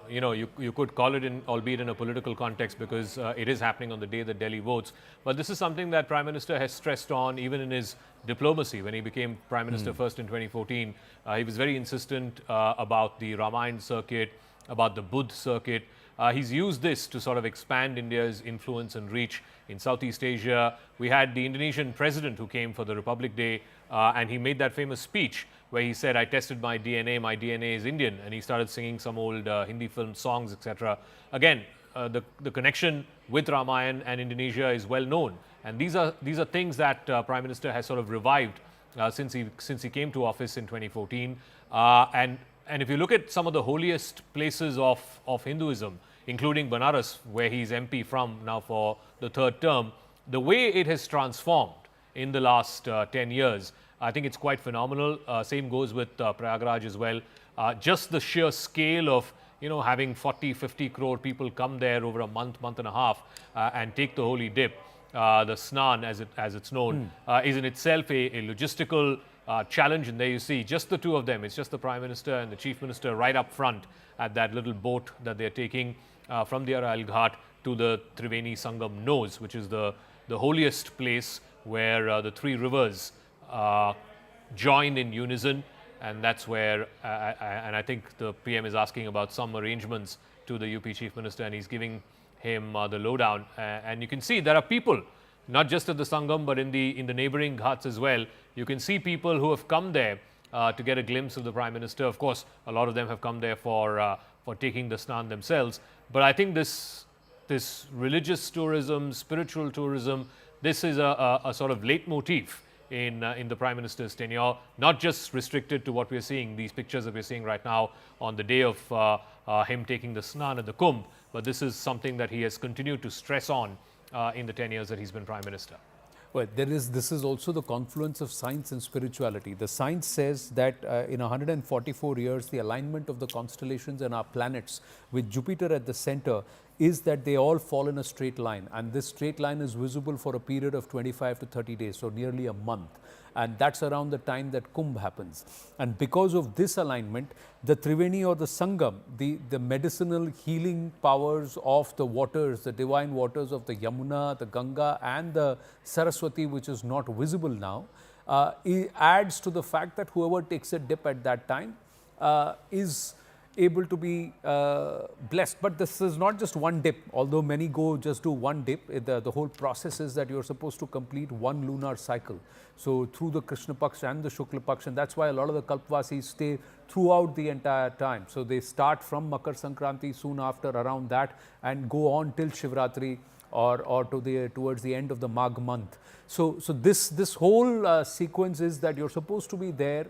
you could call it in, albeit in a political context, because it is happening on the day that Delhi votes. But this is something that Prime Minister has stressed on even in his diplomacy. When he became Prime Minister first in 2014, he was very insistent about the Ramayan circuit, about the Buddh circuit. He's used this to sort of expand India's influence and reach in Southeast Asia. We had the Indonesian president who came for the Republic Day, and he made that famous speech where he said, "I tested my DNA is Indian," and he started singing some old Hindi film songs, etc. Again, the connection with Ramayan and Indonesia is well known, and these are things that Prime Minister has sort of revived since he came to office in 2014. And if you look at some of the holiest places of Hinduism, including Banaras, where he's MP from now for the third term, the way it has transformed in the last 10 years, I think it's quite phenomenal. Same goes with Prayagraj as well. Just the sheer scale of having 40-50 crore people come there over a month and a half and take the holy dip, the snan as it's known, is in itself a logistical challenge. And there you see just the two of them. It's just the Prime Minister and the Chief Minister right up front at that little boat that they're taking from the Arail Ghat to the Triveni Sangam nose, which is the holiest place where the three rivers join in unison. And that's where, and I think the PM is asking about some arrangements to the UP Chief Minister, and he's giving him the lowdown. And you can see there are people, not just at the Sangam, but in the neighboring ghats as well. You can see people who have come there to get a glimpse of the Prime Minister. Of course, a lot of them have come there for taking the snan themselves. But I think this religious tourism, spiritual tourism, this is a sort of leitmotif in the Prime Minister's tenure, not just restricted to what we're seeing, these pictures that we're seeing right now on the day of him taking the snan at the Kumbh, but this is something that he has continued to stress on in the 10 years that he's been Prime Minister. Well, this is also the confluence of science and spirituality. The science says that in 144 years, the alignment of the constellations and our planets with Jupiter at the center is that they all fall in a straight line, and this straight line is visible for a period of 25 to 30 days, so nearly a month. And that's around the time that Kumbh happens. And because of this alignment, the Triveni or the Sangam, the medicinal healing powers of the waters, the divine waters of the Yamuna, the Ganga and the Saraswati, which is not visible now, it adds to the fact that whoever takes a dip at that time is able to be blessed. But this is not just one dip, although many go just do one dip. The whole process is that you're supposed to complete one lunar cycle. So through the Krishna Paksha and the Shukla Paksha, and that's why a lot of the Kalpvasis stay throughout the entire time. So they start from Makar Sankranti soon after around that and go on till Shivratri or towards the end of the Magh month. So this whole sequence is that you're supposed to be there,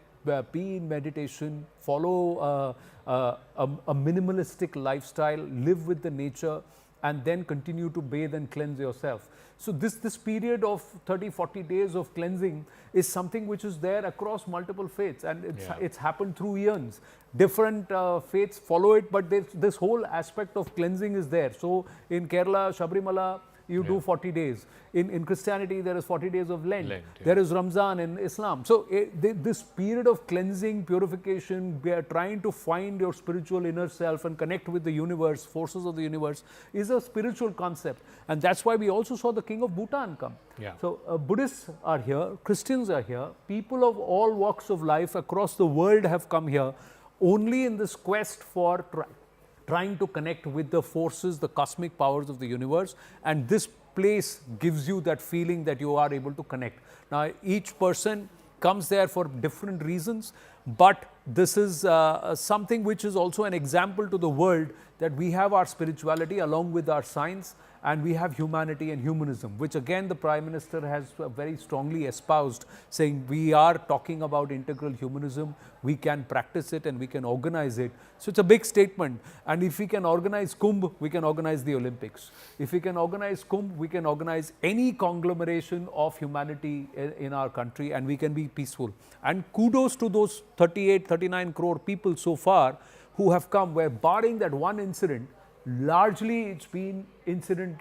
be in meditation, follow a minimalistic lifestyle, live with the nature, and then continue to bathe and cleanse yourself. So this period of 30-40 days of cleansing is something which is there across multiple faiths, and it's happened through eons. Different faiths follow it, but this whole aspect of cleansing is there. So in Kerala, Sabrimala, you do 40 days. In Christianity, there is 40 days of Lent. There is Ramzan in Islam. So this period of cleansing, purification, trying to find your spiritual inner self and connect with the universe, forces of the universe, is a spiritual concept. And that's why we also saw the King of Bhutan come. So Buddhists are here, Christians are here, people of all walks of life across the world have come here only in this quest for trying to connect with the forces, the cosmic powers of the universe, and this place gives you that feeling that you are able to connect. Now, each person comes there for different reasons, but this is something which is also an example to the world that we have our spirituality along with our science, and we have humanity and humanism, which again the Prime Minister has very strongly espoused, saying we are talking about integral humanism, we can practice it and we can organize it. So it's a big statement, and if we can organize Kumbh, we can organize the Olympics. If we can organize Kumbh, we can organize any conglomeration of humanity in our country, and we can be peaceful. And kudos to those 38, 39 crore people so far who have come, where barring that one incident, largely it's been incident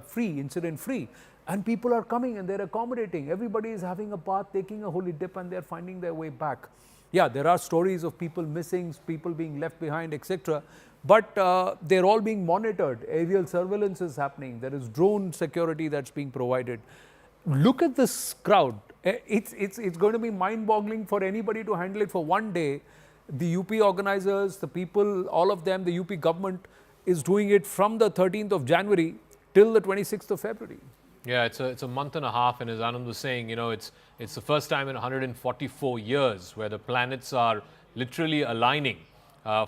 free. And people are coming and they're accommodating. Everybody is having a bath, taking a holy dip, and they're finding their way back. Yeah, there are stories of people missing, people being left behind, etc. But they're all being monitored. Aerial surveillance is happening. There is drone security that's being provided. Look at this crowd. It's going to be mind-boggling for anybody to handle it for one day. The UP organizers, the people, all of them, the UP government is doing it from the 13th of January till the 26th of February. Yeah, it's a month and a half, and as Anand was saying, it's the first time in 144 years where the planets are literally aligning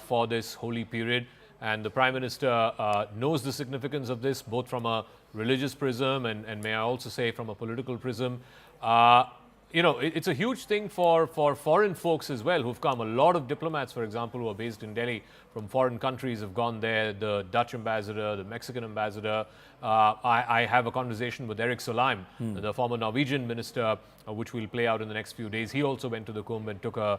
for this holy period, and the Prime Minister knows the significance of this, both from a religious prism and may I also say from a political prism. It's a huge thing for foreign folks as well who've come. A lot of diplomats, for example, who are based in Delhi from foreign countries have gone there. The Dutch ambassador, the Mexican ambassador. I have a conversation with Erik Solheim, the former Norwegian minister, which will play out in the next few days. He also went to the Kumbh and took a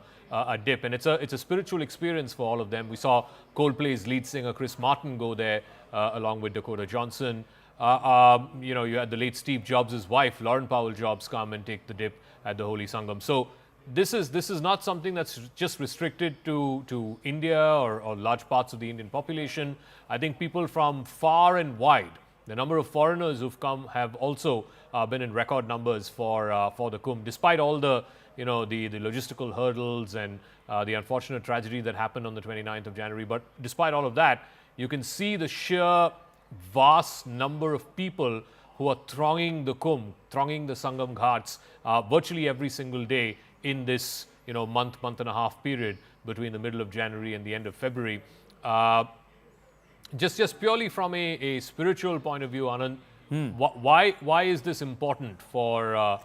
dip. And it's a spiritual experience for all of them. We saw Coldplay's lead singer Chris Martin go there along with Dakota Johnson. You had the late Steve Jobs' wife, Lauren Powell Jobs, come and take the dip at the Holy Sangam. So this is not something that's just restricted to India or large parts of the Indian population. I think people from far and wide, the number of foreigners who've come have also been in record numbers for the Kumbh, despite all the the logistical hurdles and the unfortunate tragedy that happened on the 29th of January. But despite all of that, you can see the sheer vast number of people who are thronging the Kumbh, thronging the Sangam Ghats virtually every single day in this month and a half period between the middle of January and the end of February. Just purely from a spiritual point of view, Anand, why is this important for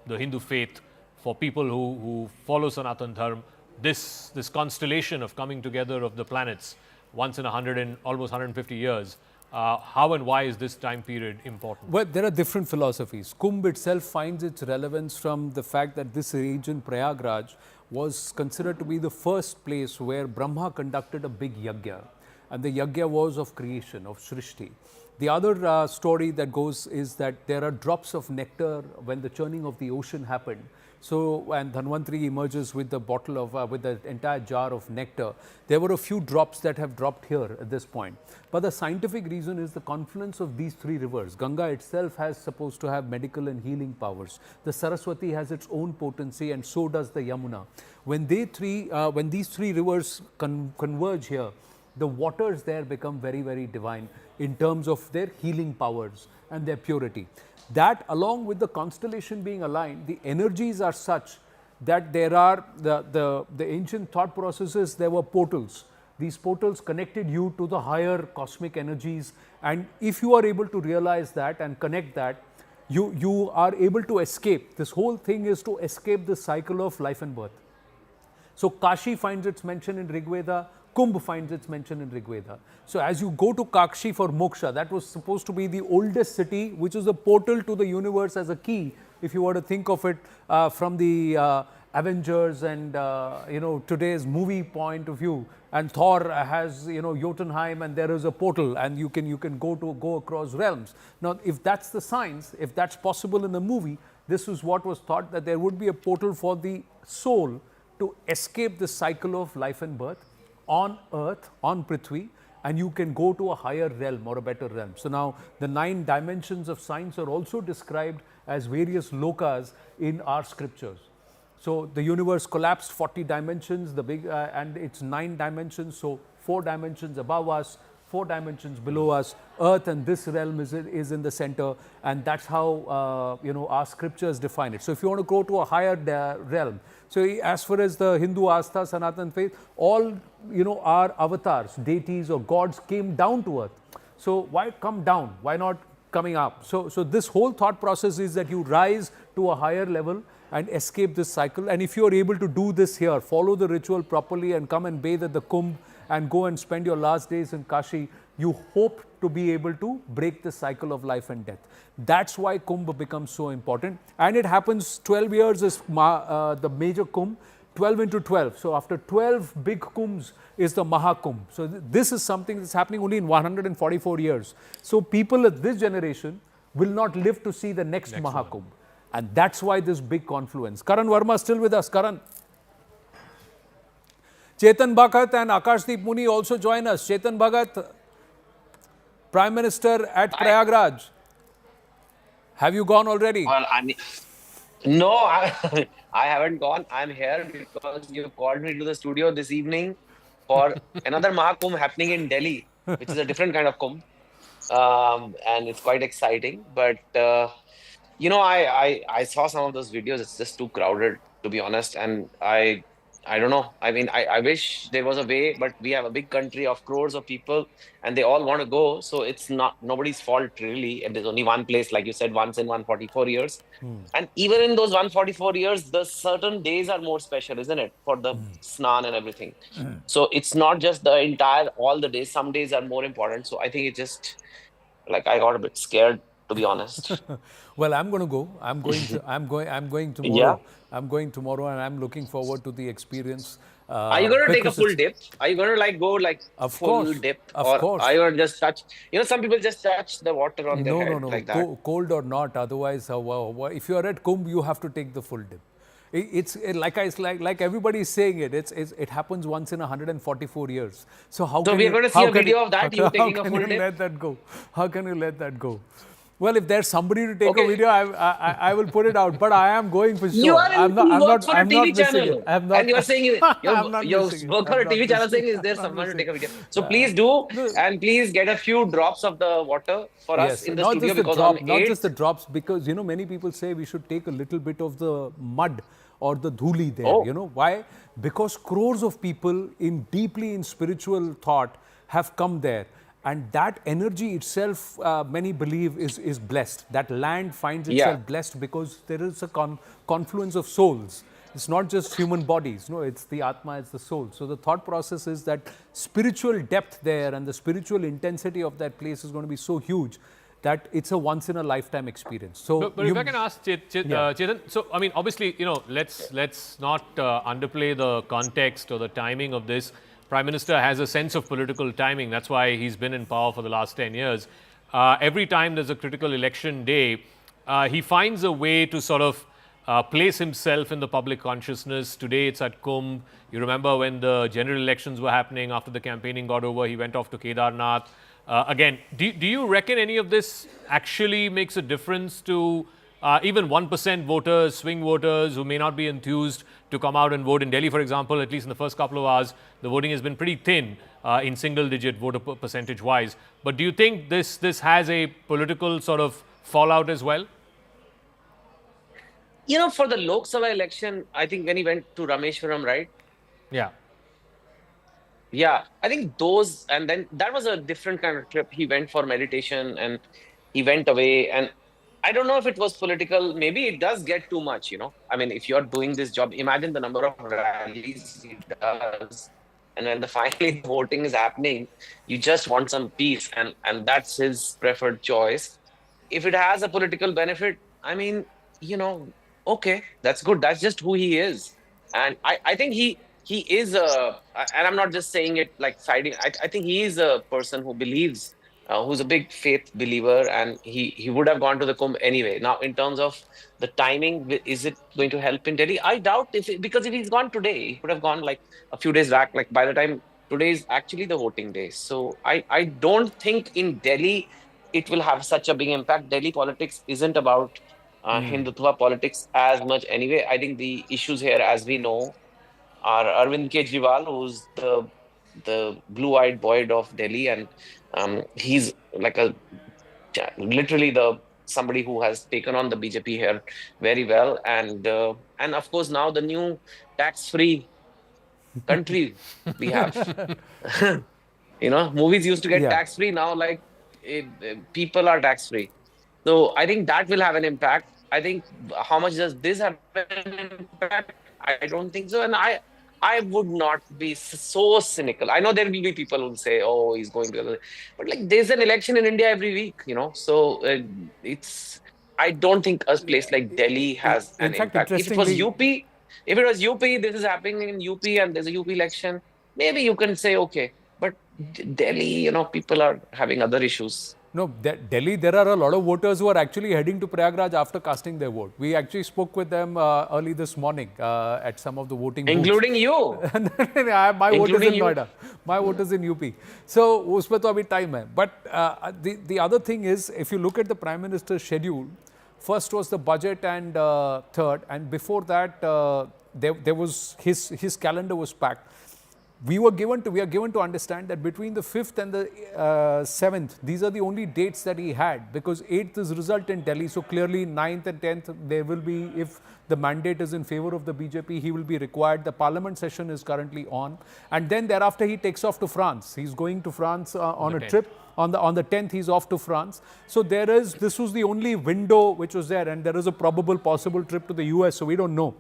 the Hindu faith, for people who follow Sanatan Dharma, this constellation of coming together of the planets once in almost 150 years? How and why is this time period important? Well, there are different philosophies. Kumbh itself finds its relevance from the fact that this region, Prayagraj, was considered to be the first place where Brahma conducted a big yajna. And the yajna was of creation, of Srishti. The other story that goes is that there are drops of nectar when the churning of the ocean happened. So, and Dhanvantri emerges with the bottle of, with the entire jar of nectar. There were a few drops that have dropped here at this point. But the scientific reason is the confluence of these three rivers. Ganga itself has supposed to have medical and healing powers. The Saraswati has its own potency, and so does the Yamuna. When these three rivers converge here, the waters there become very, very divine in terms of their healing powers and their purity. That, along with the constellation being aligned, the energies are such that there are the ancient thought processes. There were portals. These portals connected you to the higher cosmic energies, and if you are able to realize that and connect that, you are able to escape. This whole thing is to escape the cycle of life and birth. So Kashi finds its mention in Rig Veda. Kumbh finds its mention in Rig Veda. So as you go to Kashi for moksha, that was supposed to be the oldest city, which is a portal to the universe as a key, if you were to think of it from the Avengers and today's movie point of view. And Thor has Jotunheim, and there is a portal, and you can go across realms. Now, if that's the science, if that's possible in the movie, this is what was thought, that there would be a portal for the soul to escape the cycle of life and birth on Earth, on Prithvi, and you can go to a higher realm or a better realm. So now the 9 dimensions of science are also described as various lokas in our scriptures. So the universe collapsed 40 dimensions, and it's 9 dimensions. So 4 dimensions above us, 4 dimensions below us, Earth, and this realm is in the center, and that's how our scriptures define it. So if you want to go to a higher realm, so as far as the Hindu Astha, Sanatan faith, all our avatars, deities or gods came down to earth. So why come down? Why not coming up? So this whole thought process is that you rise to a higher level and escape this cycle. And if you are able to do this here, follow the ritual properly and come and bathe at the Kumbh and go and spend your last days in Kashi, you hope to be able to break the cycle of life and death. That's why Kumbh becomes so important. And it happens 12 years is the major Kumbh. 12 into 12. So after 12 big kumbhs is the Mahakumbh. So this is something that's happening only in 144 years. So people of this generation will not live to see the next Mahakumbh. And that's why this big confluence. Karan Verma still with us. Karan. Chetan Bhagat and Akashdeep Muni also join us. Chetan Bhagat, Prime Minister at Prayagraj. Have you gone already? Well, no, I haven't gone. I'm here because you called me to the studio this evening for another Mahakumbh happening in Delhi, which is a different kind of Kumbh. And it's quite exciting. But, I saw some of those videos. It's just too crowded, to be honest. And I don't know. I mean, I wish there was a way, but we have a big country of crores of people and they all want to go. So it's not nobody's fault, really. And there's only one place, like you said, once in 144 years. And even in those 144 years, the certain days are more special, isn't it? For the snan and everything. So it's not just all the days. Some days are more important. So I think it just, I got a bit scared, to be honest. Well, I'm going to go. I'm going tomorrow. Yeah. I'm going tomorrow and I'm looking forward to the experience. Are you going to take a full dip? Are you going to go full dip? Of course. Are you going to just touch? Some people just touch the water on their head like that. Cold or not. Otherwise, if you are at Kumbh, you have to take the full dip. It's like everybody is saying it happens once in 144 years. So we're going to see a video of that, you taking a full dip? Let that go? How can you let that go? Well, if there's somebody to take a video, I will put it out. But I am going for sure. You are I'm not for a TV channel. And you're saying you work for a TV channel saying, is there someone to take a video? So please do, and please get a few drops of the water for us in the studio. Not just the drops, because many people say we should take a little bit of the mud or the dhuli there. Why? Because crores of people deeply in spiritual thought have come there. And that energy itself, many believe, is blessed. That land finds itself blessed because there is a confluence of souls. It's not just human bodies. No, it's the Atma, it's the soul. So the thought process is that spiritual depth there and the spiritual intensity of that place is going to be so huge that it's a once-in-a-lifetime experience. So, but if I can ask Chetan, so I mean, obviously, let's not underplay the context or the timing of this. Prime Minister has a sense of political timing. That's why he's been in power for the last 10 years. Every time there's a critical election day, he finds a way to sort of place himself in the public consciousness. Today it's at Kumbh. You remember when the general elections were happening, after the campaigning got over, he went off to Kedarnath. Again, do you reckon any of this actually makes a difference to even 1% voters, swing voters who may not be enthused to come out and vote? In Delhi, for example, at least in the first couple of hours, the voting has been pretty thin in single-digit voter percentage-wise. But do you think this has a political sort of fallout as well? For the Lok Sabha election, I think when he went to Rameshwaram, right? Yeah. Yeah, I think those, and then that was a different kind of trip. He went for meditation and he went away, and I don't know if it was political. Maybe it does get too much, I mean, if you're doing this job, imagine the number of rallies he does. And when the finally voting is happening, you just want some peace. And that's his preferred choice. If it has a political benefit, I mean, okay, that's good. That's just who he is. And I think he is and I'm not just saying it like siding. I think he is a person who believes, who's a big faith believer, and he would have gone to the Kumbh anyway. Now, in terms of the timing, is it going to help in Delhi? I doubt because if he's gone today, he would have gone like a few days back. Like by the time today is actually the voting day. So I don't think in Delhi it will have such a big impact. Delhi politics isn't about Hindutva politics as much anyway. I think the issues here, as we know, are Arvind Kejriwal, who's the blue-eyed boy of Delhi, and he's like literally somebody who has taken on the BJP here very well, and of course now the new tax-free country we have. Movies used to get tax-free, now people are tax-free. So I think that will have an impact. I think how much does this have an impact? I don't think so, and I would not be so cynical. I know there will be people who will say, oh, he's going to... But there's an election in India every week, So I don't think a place like Delhi has an impact. If it was UP, If it was UP, this is happening in UP and there's a UP election, maybe you can say, okay. But Delhi, people are having other issues. No, Delhi, there are a lot of voters who are actually heading to Prayagraj after casting their vote. We actually spoke with them early this morning at some of the voting booths. Including you. My vote is in Noida. My vote is in UP. So, usme to abhi time hai. But the other thing is, if you look at the Prime Minister's schedule, first was the budget and third, and before that, there was his calendar was packed. We are given to understand that between the 5th and the 7th, these are the only dates that he had, because 8th is result in Delhi. So clearly 9th and 10th, there will be, if the mandate is in favor of the BJP, he will be required. The parliament session is currently on. And then thereafter, he takes off to France. He's going to France on a trip. On the 10th, he's off to France. So this was the only window which was there. And there is a possible trip to the US. So we don't know.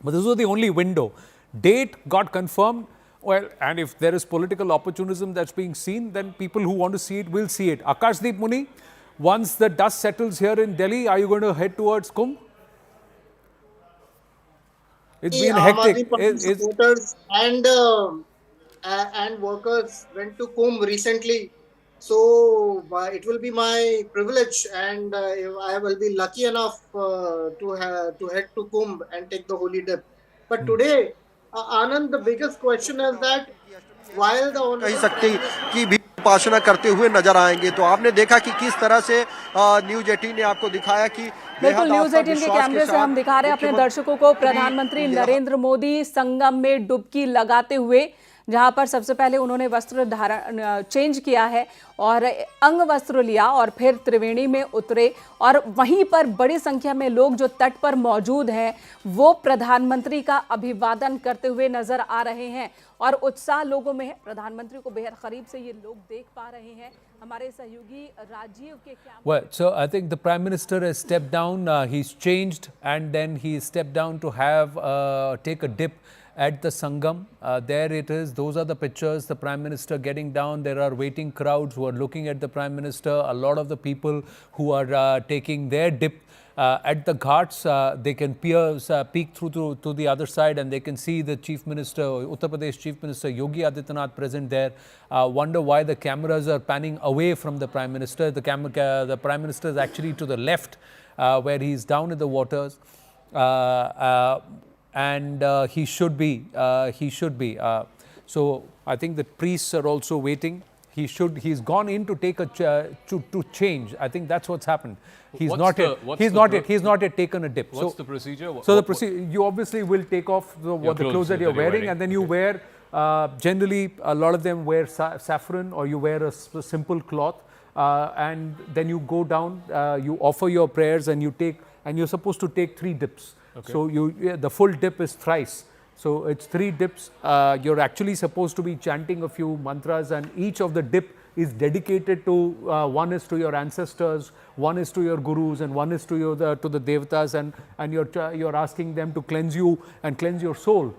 But this was the only window. Date got confirmed. Well, and if there is political opportunism that's being seen, then people who want to see it will see it. Akashdeep Muni, once the dust settles here in Delhi, are you going to head towards Kumbh? It's been hectic. Supporters and workers went to Kumbh recently. So it will be my privilege, and I will be lucky enough to head to Kumbh and take the holy dip. But today, Anand, the biggest question is that while the कही सकते कि भी उपासना करते हुए नजर आएंगे, तो आपने देखा कि किस तरह से न्यूज 18 ने आपको दिखाया कि बिल्कुल न्यूज 18 के कैमरे से हम दिखा रहे हैं अपने दर्शकों को प्रधानमंत्री नरेंद्र मोदी संगम में डुबकी लगाते हुए, जहां पर सबसे पहले उन्होंने वस्त्र धारण चेंज किया है और अंग वस्त्र लिया और फिर त्रिवेणी में उतरे, और वहीं पर बड़ी संख्या में लोग जो तट पर मौजूद हैं वो प्रधानमंत्री का अभिवादन करते हुए नजर आ रहे हैं और उत्साह लोगों में है। प्रधानमंत्री को बेहद करीब से ये लोग देख पा रहे हैं। हमारे सहयोगी राजीव के Well, so I think the Prime Minister has stepped down, he's changed, and then he stepped down to have take a dip at the Sangam. There it is. Those are the pictures. The Prime Minister getting down. There are waiting crowds who are looking at the Prime Minister. A lot of the people who are taking their dip at the ghats, they can peek through to the other side, and they can see the Chief Minister, Uttar Pradesh Chief Minister Yogi Adityanath present there. Wonder why the cameras are panning away from the Prime Minister. The Prime Minister is actually to the left, where he's down in the waters. And he should be. So I think the priests are also waiting. He's gone in to take to change. I think that's what's happened. He's not yet taken a dip. What's the procedure? You obviously will take off the clothes that you're wearing, and then you wear. Generally, a lot of them wear saffron, or you wear a simple cloth, and then you go down. You offer your prayers, and you're supposed to take 3 dips. Okay. So the full dip is thrice. So it's 3 dips. You're actually supposed to be chanting a few mantras, and each of the dip is dedicated to, one is to your ancestors, one is to your gurus, and one is to the devatas, and you're asking them to cleanse you and cleanse your soul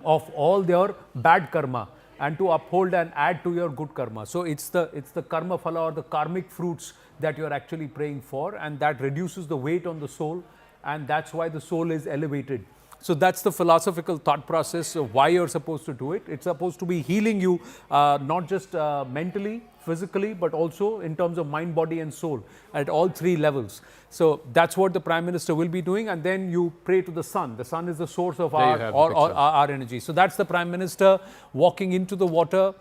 of all their bad karma, and to uphold and add to your good karma. So it's the karma phala, or the karmic fruits, that you're actually praying for, and that reduces the weight on the soul, and that's why the soul is elevated. So that's the philosophical thought process of why you're supposed to do it. It's supposed to be healing you, not just mentally, physically, but also in terms of mind, body and soul at all 3 levels. So that's what the Prime Minister will be doing, and then you pray to the sun. The sun is the source of our energy. So that's the Prime Minister walking into the water,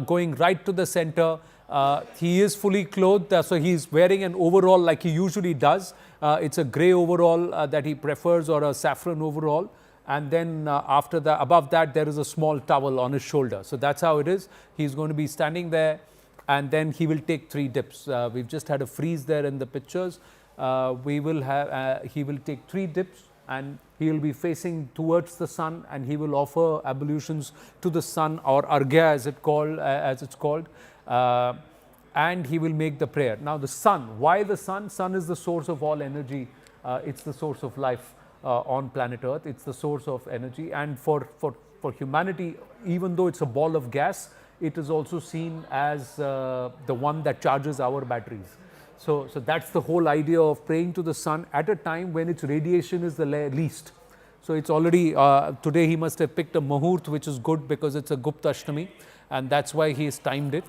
going right to the center. He is fully clothed, so he's wearing an overall like he usually does. It's a grey overall that he prefers, or a saffron overall. And then above that, there is a small towel on his shoulder. So that's how it is. He's going to be standing there, and then he will take 3 dips. We've just had a freeze there in the pictures. He will take 3 dips, and he will be facing towards the sun, and he will offer ablutions to the sun, or arghya as it's called. And he will make the prayer. Now the sun, why the sun? Sun is the source of all energy. It's the source of life on planet Earth. It's the source of energy, and for humanity, even though it's a ball of gas, it is also seen as the one that charges our batteries. So that's the whole idea of praying to the sun at a time when its radiation is the least. So it's already, today he must have picked a Muhurt, which is good because it's a Gupta Ashtami, and that's why he has timed it.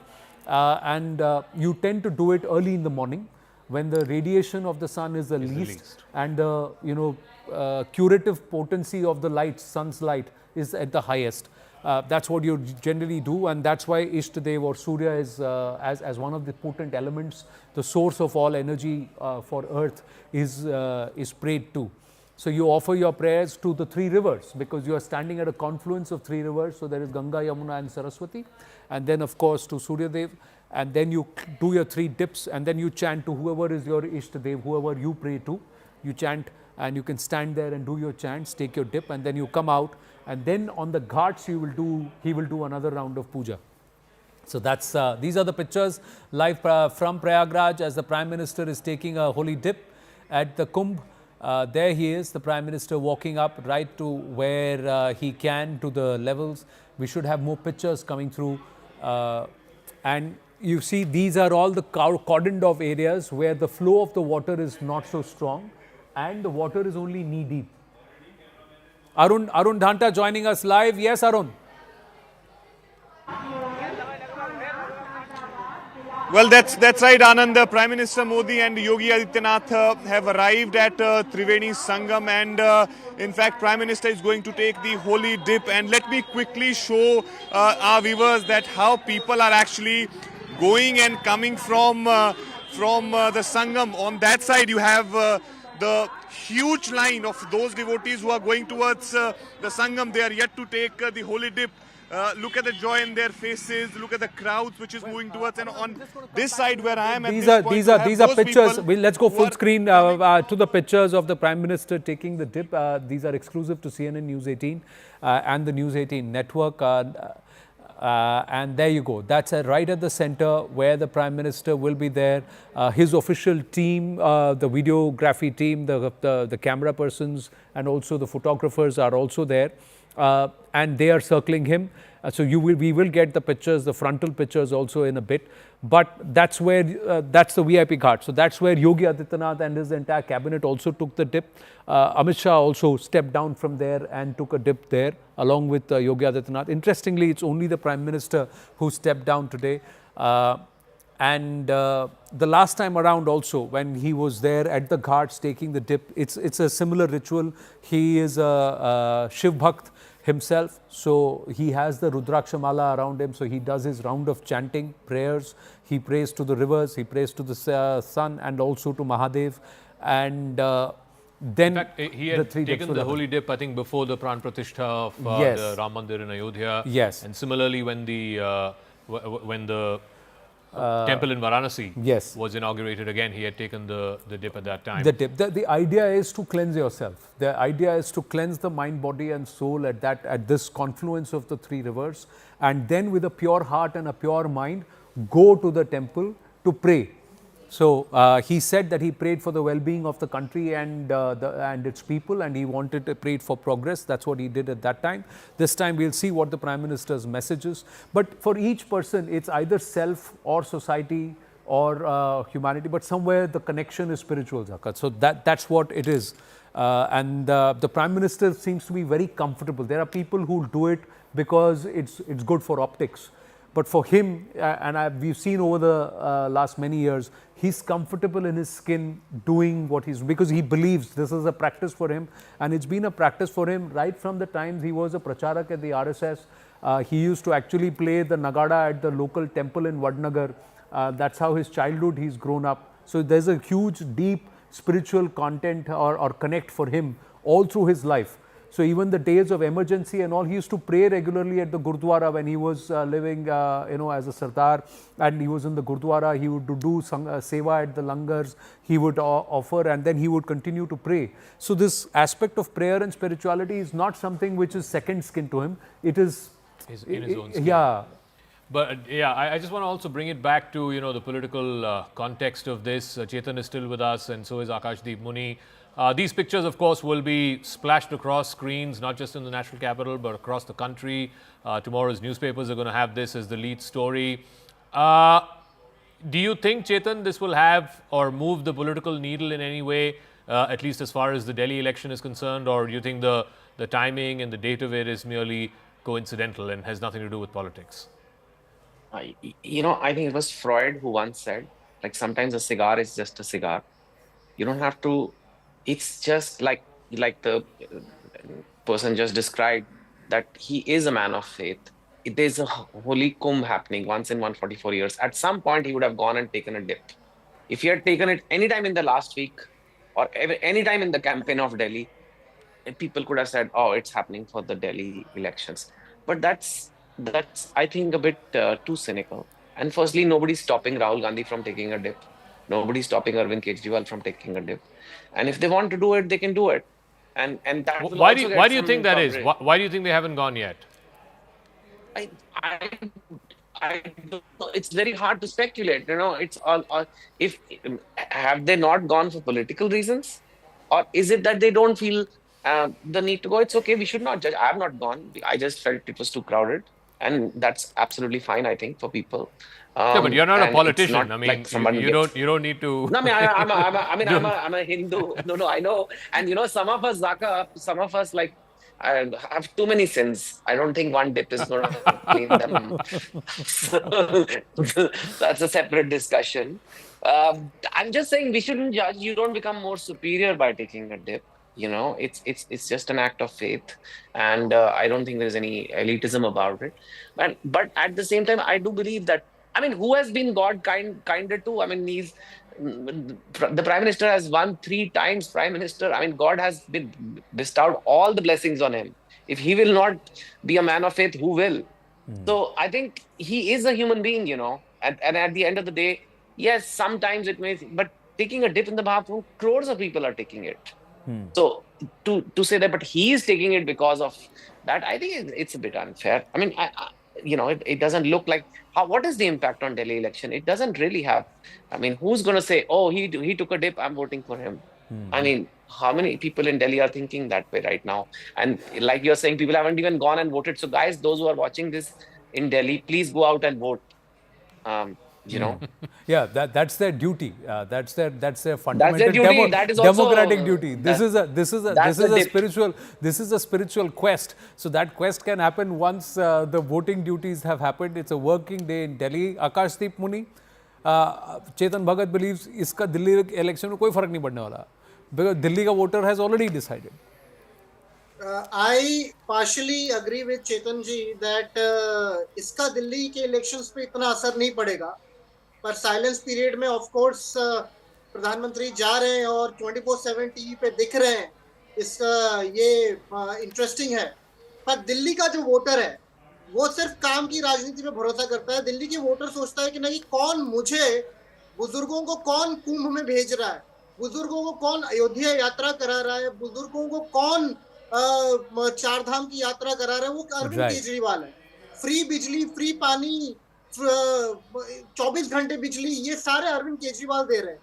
You tend to do it early in the morning when the radiation of the sun is the least and the curative potency of the light, sun's light, is at the highest. That's what you generally do, and that's why Ishtadev or Surya is as one of the potent elements, the source of all energy for earth is prayed to. So you offer your prayers to the three rivers because you are standing at a confluence of three rivers. So there is Ganga, Yamuna and Saraswati, and then of course to Surya Dev, and then you do your three dips, and then you chant to whoever is your Ishtadev, whoever you pray to, you chant, and you can stand there and do your chants, take your dip, and then you come out, and then on the ghats he will do another round of puja. So that's these are the pictures live from Prayagraj as the Prime Minister is taking a holy dip at the Kumbh. There he is, the Prime Minister walking up right to where he can, to the levels. We should have more pictures coming through. And you see, these are all the cordoned off areas where the flow of the water is not so strong and the water is only knee deep. Arun Dhanta joining us live. Yes, Arun. Well, that's right, Anand. Prime Minister Modi and Yogi Adityanath have arrived at Triveni Sangam, and in fact, Prime Minister is going to take the holy dip. And let me quickly show our viewers that how people are actually going and coming from the Sangam. On that side, you have the huge line of those devotees who are going towards the Sangam. They are yet to take the holy dip. Look at the joy in their faces. Look at the crowds which is moving towards. And on this side where I am, these are pictures. Let's go full screen to the pictures of the Prime Minister taking the dip. These are exclusive to CNN News 18 and the News 18 network. And there you go. That's right at the center where the Prime Minister will be there. His official team, the videography team, the camera persons, and also the photographers are also there. And they are circling him. So we will get the pictures, the frontal pictures also in a bit. But that's where, that's the VIP ghat. So that's where Yogi Adityanath and his entire cabinet also took the dip. Amit Shah also stepped down from there and took a dip there along with Yogi Adityanath. Interestingly, it's only the Prime Minister who stepped down today. And the last time around also, when he was there at the ghats taking the dip, it's a similar ritual. He is a Shiv Bhakt himself, so he has the Rudraksha Mala around him, so he does his round of chanting, prayers. He prays to the rivers, he prays to the sun and also to Mahadev. And then in fact, he had taken the holy dip, I think, before the Pran Pratishtha of the Ram Mandir in Ayodhya. Yes. And similarly, when the temple in Varanasi was inaugurated again, he had taken the dip at that time. The dip. The idea is to cleanse yourself. The idea is to cleanse the mind, body and soul at this confluence of the three rivers, and then with a pure heart and a pure mind, go to the temple to pray. So he said that he prayed for the well-being of the country and its people, and he wanted to pray for progress. That's what he did at that time. This time we'll see what the Prime Minister's message is. But for each person, it's either self or society or humanity, but somewhere the connection is spiritual, Zakat. So that's what it is. And the Prime Minister seems to be very comfortable. There are people who do it because it's good for optics. But for him, we've seen over the last many years, he's comfortable in his skin doing what he's, because he believes this is a practice for him. And it's been a practice for him right from the times he was a pracharak at the RSS. He used to actually play the Nagada at the local temple in Vadnagar. That's how his childhood, he's grown up. So there's a huge, deep spiritual content or connect for him all through his life. So even the days of emergency and all, he used to pray regularly at the Gurdwara when he was living, as a Sardar, and he was in the Gurdwara. He would do seva at the langars. He would offer, and then he would continue to pray. So this aspect of prayer and spirituality is not something which is second skin to him. It is in his own skin. Yeah. But yeah, I just want to also bring it back to the political context of this. Chetan is still with us, and so is Akashdeep Muni. These pictures, of course, will be splashed across screens, not just in the national capital, but across the country. Tomorrow's newspapers are going to have this as the lead story. Do you think, Chetan, this will have or move the political needle in any way, at least as far as the Delhi election is concerned? Or do you think the the timing and the date of it is merely coincidental and has nothing to do with politics? I think it was Freud who once said, like, sometimes a cigar is just a cigar. You don't have to. It's just like the person just described, that he is a man of faith. It is a holy kumbh happening once in 144 years. At some point, he would have gone and taken a dip. If he had taken it any time in the last week or any time in the campaign of Delhi, people could have said, "Oh, it's happening for the Delhi elections." But that's I think a bit too cynical. And firstly, nobody's stopping Rahul Gandhi from taking a dip. Nobody's stopping Arvind Kejriwal from taking a dip. And if they want to do it, they can do it. And that will Why also do get you some think that is? coverage. Why do you think they haven't gone yet? I don't know. It's very hard to speculate. It's all if have they not gone for political reasons, or is it that they don't feel the need to go? It's okay. We should not judge. I have not gone. I just felt it was too crowded, and that's absolutely fine, I think, for people. Yeah, but you're not a And it's politician. not I mean, like someone you don't need to. No, I mean, I'm a Hindu. No, I know. And some of us, Zaka, some of us I have too many sins. I don't think one dip is going to clean them. So, that's a separate discussion. I'm just saying we shouldn't judge. You don't become more superior by taking a dip. It's just an act of faith, and I don't think there's any elitism about it. But at the same time, I do believe that. I mean, who has been God kinder to? I mean, the Prime Minister has won 3 times Prime Minister. I mean, God has been bestowed all the blessings on him. If he will not be a man of faith, who will? So I think he is a human being, and at the end of the day, yes, sometimes it may, but taking a dip in the Mahakumbh, crores of people are taking it. So to say that, but he is taking it because of that, I think it's a bit unfair. I mean, it doesn't look like what is the impact on Delhi election? It doesn't really have. I mean, who's going to say, oh, he took a dip, I'm voting for him? I mean, how many people in Delhi are thinking that way right now? And like you're saying, people haven't even gone and voted. So guys, those who are watching this in Delhi, please go out and vote. Yeah, that's their duty. That's their fundamental their duty. That is also, democratic duty. This is a spiritual quest. So that quest can happen once the voting duties have happened. It's a working day in Delhi. Akashdeep Muni, Chetan Bhagat believes iska Delhi election में कोई फर्क नहीं पड़ने वाला because Delhi का voter has already decided. I partially agree with Chetan ji that इसका दिल्ली के elections पे इतना असर नहीं पड़ेगा, पर साइलेंस पीरियड में ऑफ कोर्स प्रधानमंत्री जा रहे हैं और 24/7 टीवी पे दिख रहे हैं, इसका ये इंटरेस्टिंग है। पर दिल्ली का जो वोटर है वो सिर्फ काम की राजनीति पे भरोसा करता है। दिल्ली के वोटर सोचता है कि नहीं, कौन मुझे, बुजुर्गों को कौन कुंभ में भेज रहा है, बुजुर्गों को कौन अयोध्या यात्रा करा रहा है, बुजुर्गों को कौन 4 धाम की यात्रा करा रहा है, वो अरविंद केजरीवाल है। फ्री बिजली, फ्री पानी, 24 घंटे बिजली, ये सारे अरविंद केजरीवाल दे रहे हैं।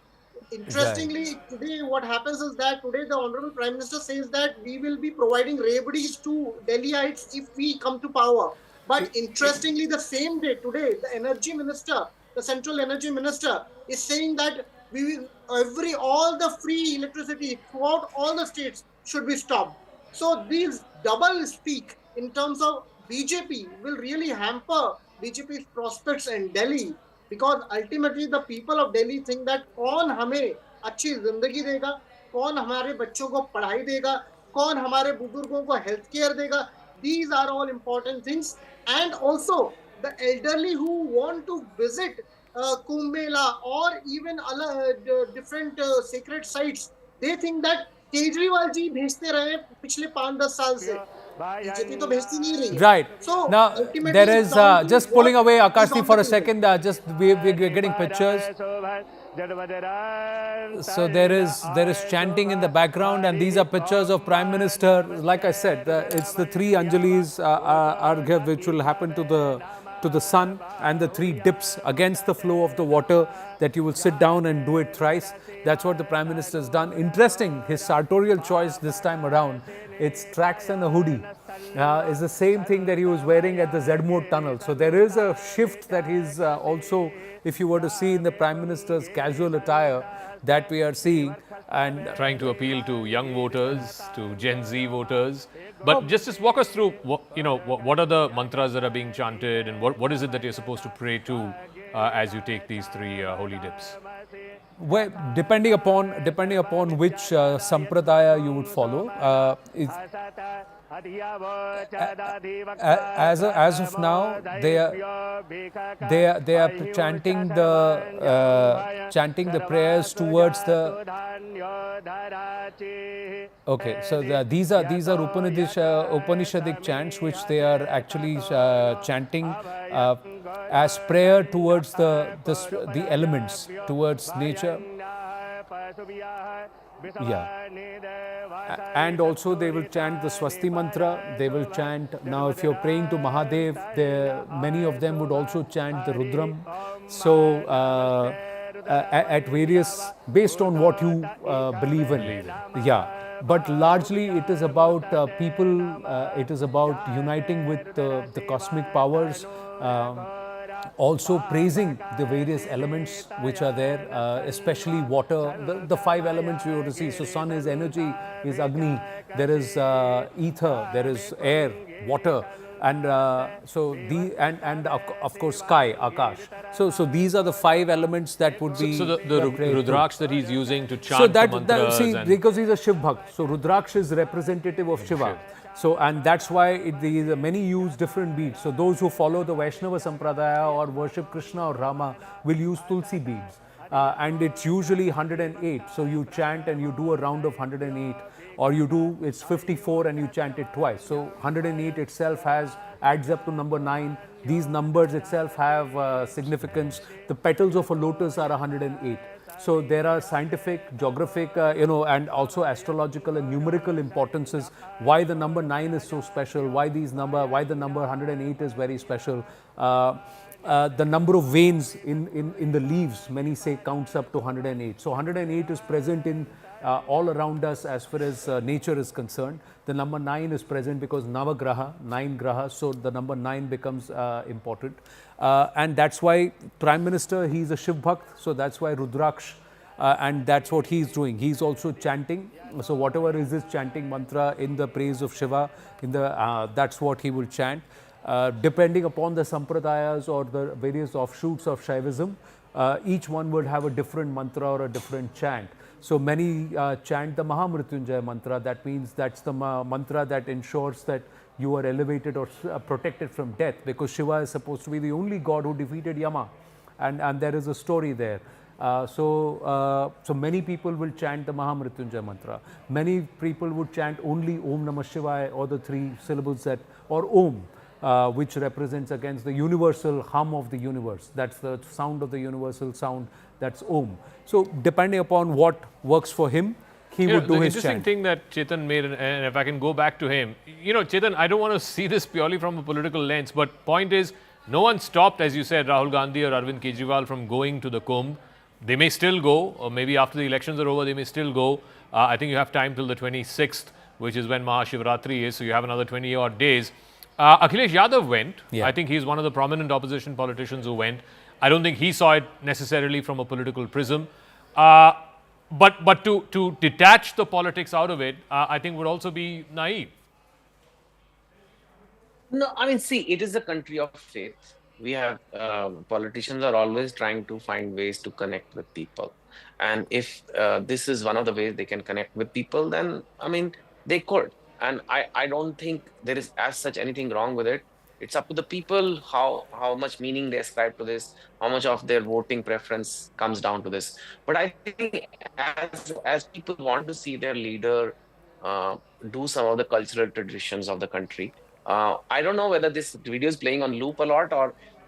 Interestingly, today what happens is that today the Honorable Prime Minister says that we will be providing remedies to Delhiites if we come to power. But interestingly, the same day today, the Energy Minister, the Central Energy Minister, is saying that we will all the free electricity throughout all the states should be stopped. So these double speak in terms of BJP will really hamper BJP's prospects in Delhi, because ultimately the people of Delhi think that कौन हमें अच्छी जिंदगी देगा, कौन हमारे बच्चों को पढ़ाई देगा, कौन हमारे बुजुर्गों को हेल्थ केयर देगा. These are all important things. And also the elderly who want to visit Kumbh Mela or even different sacred sites, they think that Kejriwal ji भेजते रहे पिछले 5-10 साल से, बीजेपी तो भेजती नहीं रही. Right. So now there is just pulling away Akashdeep for a second. Just we're getting pictures. So there is chanting in the background, and these are pictures of Prime Minister. Like I said, it's the 3 Anjalis Arghya which will happen to the sun, and the 3 dips against the flow of the water, that you will sit down and do it thrice. That's what the Prime Minister has done. Interesting, his sartorial choice this time around. It's tracks and a hoodie. is the same thing that he was wearing at the Zedmore tunnel. So there is a shift that he's also, if you were to see in the Prime Minister's casual attire, that we are seeing. And trying to appeal to young voters, to Gen Z voters. But just walk us through, what are the mantras that are being chanted, and what is it that you're supposed to pray to as you take these three holy dips? Well, depending upon which sampradaya you would follow, as of now, they are chanting the prayers towards the. Okay, so these are Upanishadic chants which they are actually chanting as prayer towards the elements, towards nature. Yeah. And also they will chant the Swasti mantra. They will chant, now if you're praying to Mahadev, many of them would also chant the Rudram. So at various, based on what you believe in. Yeah. But largely it is about people, it is about uniting with the cosmic powers, also praising the various elements which are there, especially water, the five elements you have to see. So sun is energy, is Agni, there is ether, there is air, water, and and of course sky, Akash. So these are the five elements that would be. So the Rudraksh that he's using to chant the mantras. Because he's a Shiv Bhakt, so Rudraksh is representative of Shiva. So, and that's why many use different beads. So those who follow the Vaishnava Sampradaya or worship Krishna or Rama will use Tulsi beads. And it's usually 108. So you chant and you do a round of 108. Or it's 54 and you chant it twice. So 108 itself adds up to number 9. These numbers itself have significance. The petals of a lotus are 108. So there are scientific, geographic, and also astrological and numerical importances. Why the number 9 is so special? Why the number 108 is very special? The number of veins in the leaves, many say, counts up to 108. So 108 is present in all around us as far as nature is concerned. The number 9 is present because Navagraha, 9 grahas, so the number 9 becomes important. And that's why Prime Minister, he's a Shiv Bhakt, so that's why Rudraksh, and that's what he's doing. He's also chanting. So whatever is his chanting mantra in the praise of Shiva, that's what he will chant. Depending upon the sampradayas or the various offshoots of Shaivism, each one would have a different mantra or a different chant. So many chant the Mahamrityunjaya mantra. That means that's the mantra that ensures that you are elevated or protected from death, because Shiva is supposed to be the only god who defeated Yama, and there is a story there. So many people will chant the Mahamrityunjaya mantra. Many people would chant only Om Namah Shivaya, or the 3 syllables or Om, which represents against the universal hum of the universe. That's the sound of the universal sound. That's Om. So depending upon what works for him, he would do his chant. The interesting thing that Chetan made, and if I can go back to him, Chetan, I don't want to see this purely from a political lens, but point is, no one stopped, as you said, Rahul Gandhi or Arvind Kejriwal from going to the Kumbh. They may still go, or maybe after the elections are over, they may still go. I think you have time till the 26th, which is when Mahashivratri is, so you have another 20 odd days. Akhilesh Yadav went. Yeah. I think he's one of the prominent opposition politicians who went. I don't think he saw it necessarily from a political prism. But to detach the politics out of it, I think would also be naive. No, I mean, see, it is a country of faith. We have politicians are always trying to find ways to connect with people. And if this is one of the ways they can connect with people, then, I mean, they could. And I don't think there is as such anything wrong with it. It's up to the people how much meaning they ascribe to this, how much of their voting preference comes down to this. But I think as people want to see their leader do some of the cultural traditions of the country, I don't know whether this video is playing on loop a lot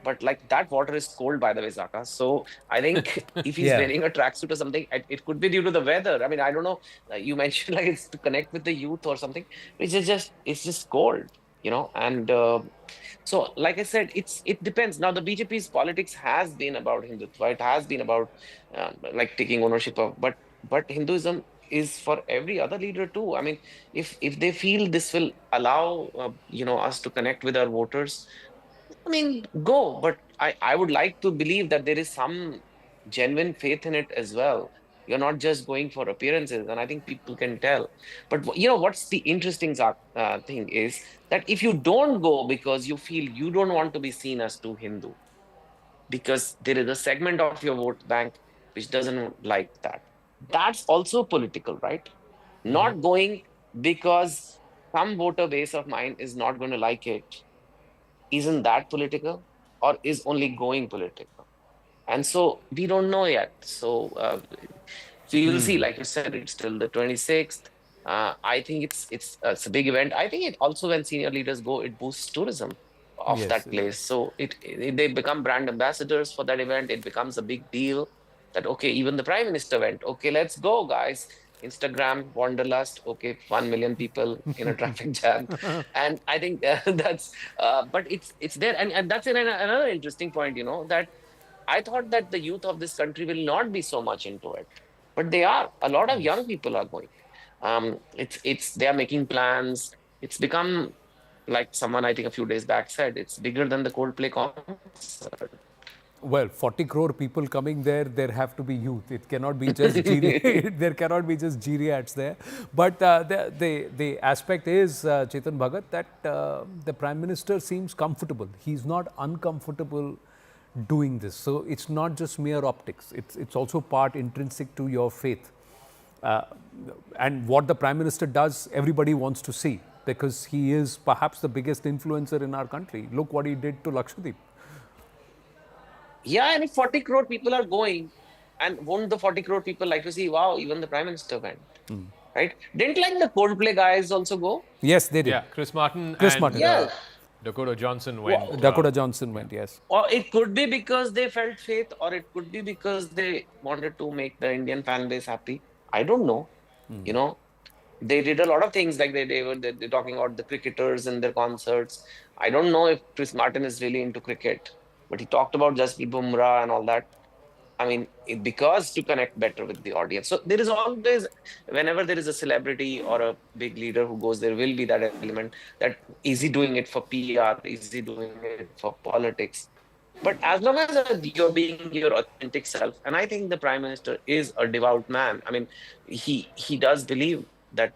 but like that water is cold, by the way, Zaka. So I think if he's wearing a tracksuit or something, it could be due to the weather. I mean, I don't know. You mentioned like it's to connect with the youth or something. It's just cold, and so like I said, it depends. Now the BJP's politics has been about Hindutva. It has been about like taking ownership of, but Hinduism is for every other leader too. I mean, if they feel this will allow us to connect with our voters, I mean, go. But I would like to believe that there is some genuine faith in it as well. You're not just going for appearances, and I think people can tell. But what's the interesting thing is that if you don't go because you feel you don't want to be seen as too Hindu, because there is a segment of your vote bank which doesn't like that. That's also political, right? Not going because some voter base of mine is not going to like it. Isn't that political, or is only going political? And so we don't know yet. So we will see. Like you said, it's till the 26th. I think it's a big event. I think it also, when senior leaders go, it boosts tourism of Yes, that it place. So they become brand ambassadors for that event. It becomes a big deal that, okay, even the prime minister went, okay, let's go, guys. Instagram wanderlust, okay, 1 million people in a traffic jam. And I think but it's there. And that's another interesting point, that I thought that the youth of this country will not be so much into it, but they are. A lot of young people are going. They are making plans. It's become, like someone I think a few days back said, it's bigger than the Coldplay concert. Well, 40 crore people coming there have to be youth. It cannot be just there cannot be just geriats there. But the aspect is, Chetan Bhagat, that the Prime Minister seems comfortable. He's not uncomfortable doing this. So it's not just mere optics. It's also part intrinsic to your faith. And what the Prime Minister does, everybody wants to see, because he is perhaps the biggest influencer in our country. Look what he did to Lakshadweep. Yeah, and if 40 crore people are going, and won't the 40 crore people like to see, wow, even the Prime Minister went, right? Didn't like the Coldplay guys also go? Yes, they did. Yeah, Chris Martin Martin. Yeah. Dakota Johnson went. Dakota Johnson went, yes. Or it could be because they felt faith, or it could be because they wanted to make the Indian fan base happy. I don't know. They did a lot of things, like they're talking about the cricketers and their concerts. I don't know if Chris Martin is really into cricket, but he talked about Jasprit Bumrah and all that. I mean, because to connect better with the audience. So there is always, whenever there is a celebrity or a big leader who goes, there will be that element that, is he doing it for PR? Is he doing it for politics? But as long as you're being your authentic self, and I think the Prime Minister is a devout man. I mean, he does believe that,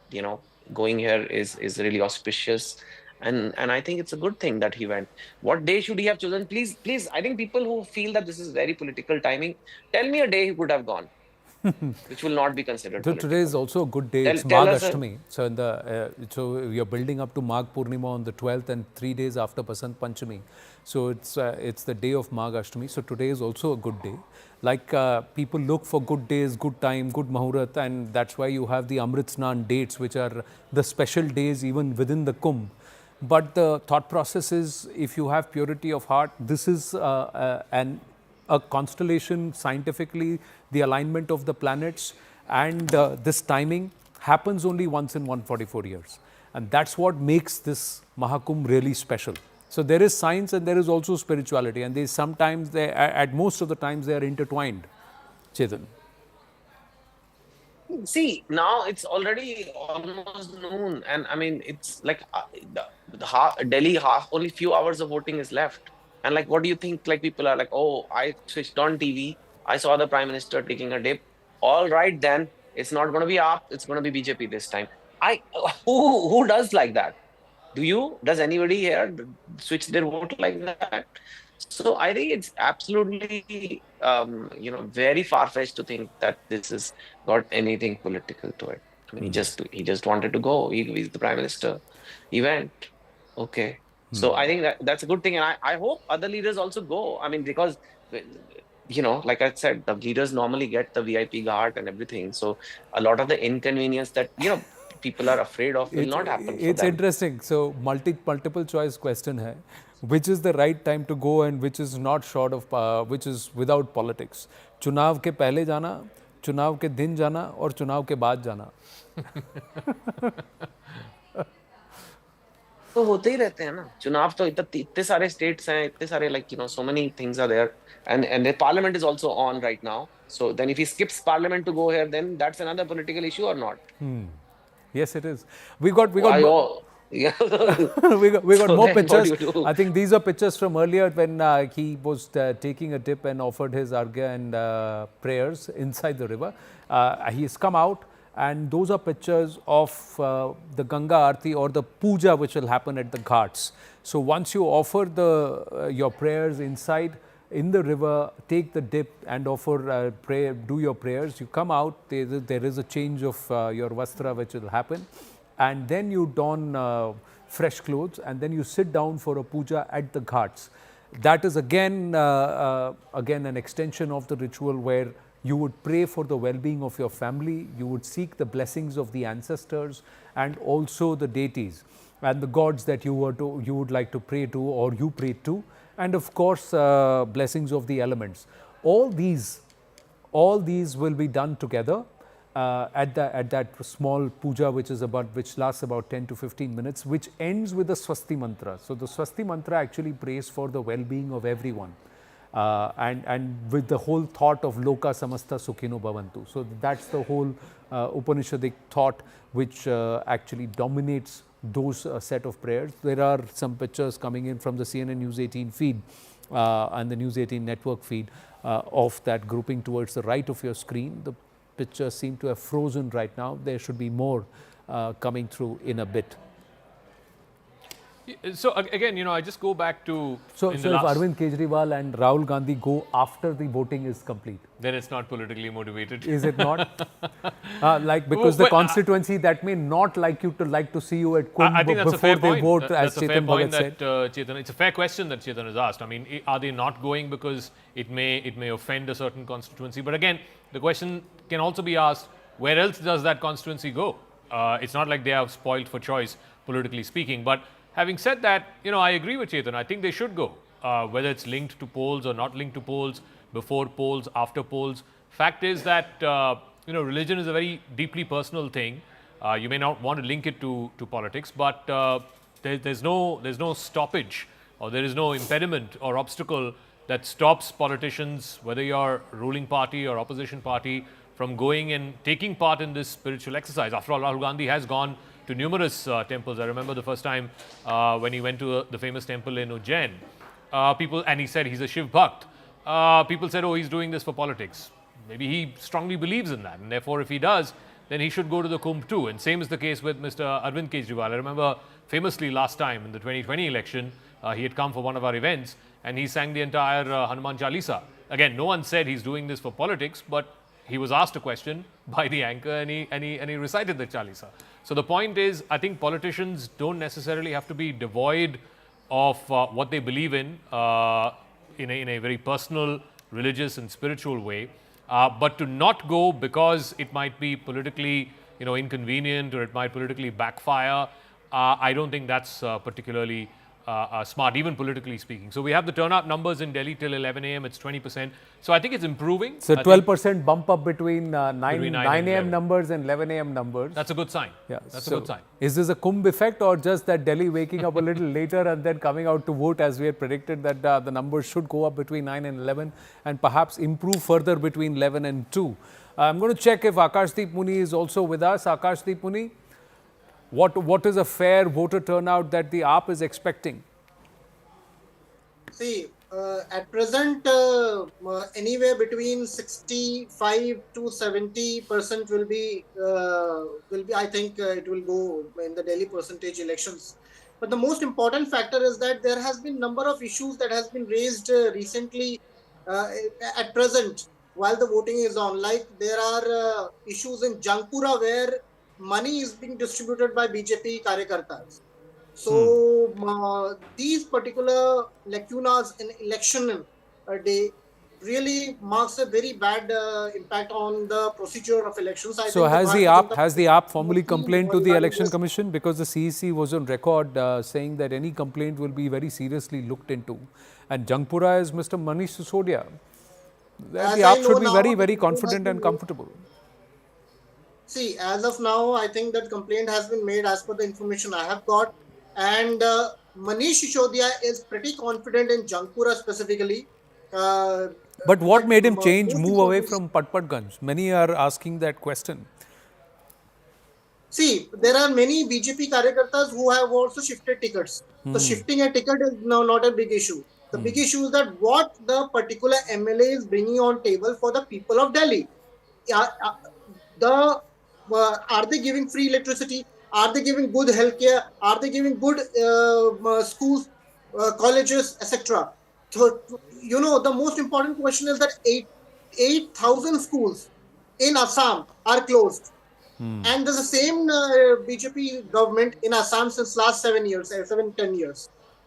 going here is really auspicious. And I think it's a good thing that he went. What day should he have chosen? Please, I think people who feel that this is very political timing, tell me a day he could have gone, which will not be considered political. Today is also a good day. It's Magh Ashtami. So so you're building up to Magh Purnima on the 12th and 3 days after Basant Panchami. So it's the day of Magh Ashtami. So today is also a good day. Like people look for good days, good time, good Muhurat, and that's why you have the Amrit Snan dates, which are the special days even within the Kumbh. But the thought process is, if you have purity of heart, this is a constellation scientifically, the alignment of the planets, and this timing happens only once in 144 years. And that's what makes this Mahakumbh really special. So there is science and there is also spirituality, and at most of the times they are intertwined. Chetan. See, now it's already almost noon, and I mean, it's like Delhi, only few hours of voting is left. And like, what do you think? Like, people are like, oh, I switched on TV, I saw the Prime Minister taking a dip. All right, then it's not going to be AAP, it's going to be BJP this time. Who does like that? Does anybody here switch their vote like that? So I think it's absolutely, very far-fetched to think that this has got anything political to it. I mean, he just wanted to go. He's the Prime Minister. He went. Okay. So I think that's a good thing. And I hope other leaders also go. I mean, because, like I said, the leaders normally get the VIP ghat and everything. So a lot of the inconvenience that, people are afraid of will not happen for It's them. interesting. So multiple choice question hai. Which is the right time to go and which is not short of, which is without politics? चुनाव के पहले जाना, चुनाव के दिन जाना और चुनाव के बाद जाना. तो होते ही रहते हैं ना. चुनाव तो इतने सारे states हैं, इतने सारे, so many things are there, and the parliament is also on right now. So then if he skips parliament to go here, then that's another political issue or not? Yes, it is. We got Yeah. we got So more then what pictures. do you do? I think these are pictures from earlier when he was taking a dip and offered his argya and prayers inside the river. He's come out, and those are pictures of the Ganga Aarti or the puja which will happen at the ghats. So once you offer your prayers inside in the river, take the dip and offer prayer, do your prayers. You come out. There is a change of your vastra which will happen. And then you don fresh clothes, and then you sit down for a puja at the ghats. That is again an extension of the ritual where you would pray for the well-being of your family, you would seek the blessings of the ancestors and also the deities and the gods that you would like to pray to or you pray to, and of course blessings of the elements. All these will be done together at that small puja which lasts about 10 to 15 minutes, which ends with the Swasti mantra. So the Swasti mantra actually prays for the well-being of everyone, and with the whole thought of Loka Samasta Sukhino Bhavantu. So that's the whole Upanishadic thought which actually dominates those set of prayers. There are some pictures coming in from the CNN News 18 feed and the News 18 network feed of that grouping towards the right of your screen. The pictures seem to have frozen right now. There should be more coming through in a bit. So again, I just go back to... So if Arvind Kejriwal and Rahul Gandhi go after the voting is complete, then it's not politically motivated. Is it not? Because the constituency that may not like to see you at Kumbh I think that's before a fair they point. vote, That's as a fair Chetan point Bhagat that said. Chetan. It's a fair question that Chetan has asked. I mean, are they not going because it may offend a certain constituency? But again, the question can also be asked: where else does that constituency go? It's not like they are spoiled for choice, politically speaking. But having said that, I agree with Chetan. I think they should go, whether it's linked to polls or not linked to polls, before polls, after polls. Fact is that religion is a very deeply personal thing. You may not want to link it to politics, but there's no stoppage, or there is no impediment or obstacle that stops politicians, whether you're ruling party or opposition party, from going and taking part in this spiritual exercise. After all, Rahul Gandhi has gone to numerous temples. I remember the first time when he went to the famous temple in Ujjain. And he said he's a Shiv Bhakt. People said, oh, he's doing this for politics. Maybe he strongly believes in that, and therefore if he does, then he should go to the Kumbh too. And same is the case with Mr. Arvind Kejriwal. I remember famously last time in the 2020 election, he had come for one of our events and he sang the entire Hanuman Chalisa. Again, no one said he's doing this for politics, but he was asked a question by the anchor and he recited the Chalisa. So the point is, I think politicians don't necessarily have to be devoid of what they believe in a very personal, religious and spiritual way. But to not go because it might be politically inconvenient or it might politically backfire, I don't think that's particularly smart, even politically speaking. So we have the turnout numbers in Delhi till 11 a.m. It's 20%. So I think it's improving. So 12% bump up between 9 a.m. numbers and 11 a.m. numbers. That's a good sign. Yeah, that's a good sign. Is this a Kumbh effect, or just that Delhi waking up a little later and then coming out to vote, as we had predicted that the numbers should go up between 9 and 11 and perhaps improve further between 11 and 2. I'm going to check if Akashdeep Muni is also with us. Akashdeep Muni, what is a fair voter turnout that the AAP is expecting? See, at present, anywhere between 65 to 70% will be. I think it will go in the Delhi percentage elections. But the most important factor is that there has been number of issues that has been raised recently. At present, while the voting is on, like there are issues in Jangpura where money is being distributed by BJP Karyakartas. So these particular lacunas in election day really marks a very bad impact on the procedure of elections. So has the AAP formally complained to the Election Commission? Because the CEC was on record saying that any complaint will be very seriously looked into. And Jangpura is Mr. Manish Sisodia. The AAP should be very, very confident and comfortable. See, as of now, I think that complaint has been made as per the information I have got. And Manish Sisodia is pretty confident in Jangpura specifically. But what made him change, most move away important- from Patpatganj? Many are asking that question. See, there are many BJP karyakartas who have also shifted tickets. So shifting a ticket is now not a big issue. The big issue is that what the particular MLA is bringing on table for the people of Delhi. Are they giving free electricity? Are they giving good healthcare? Are they giving good schools, colleges, etc.? So, the most important question is that 8,000 schools in Assam are closed. And there's the same BJP government in Assam since last 10 years.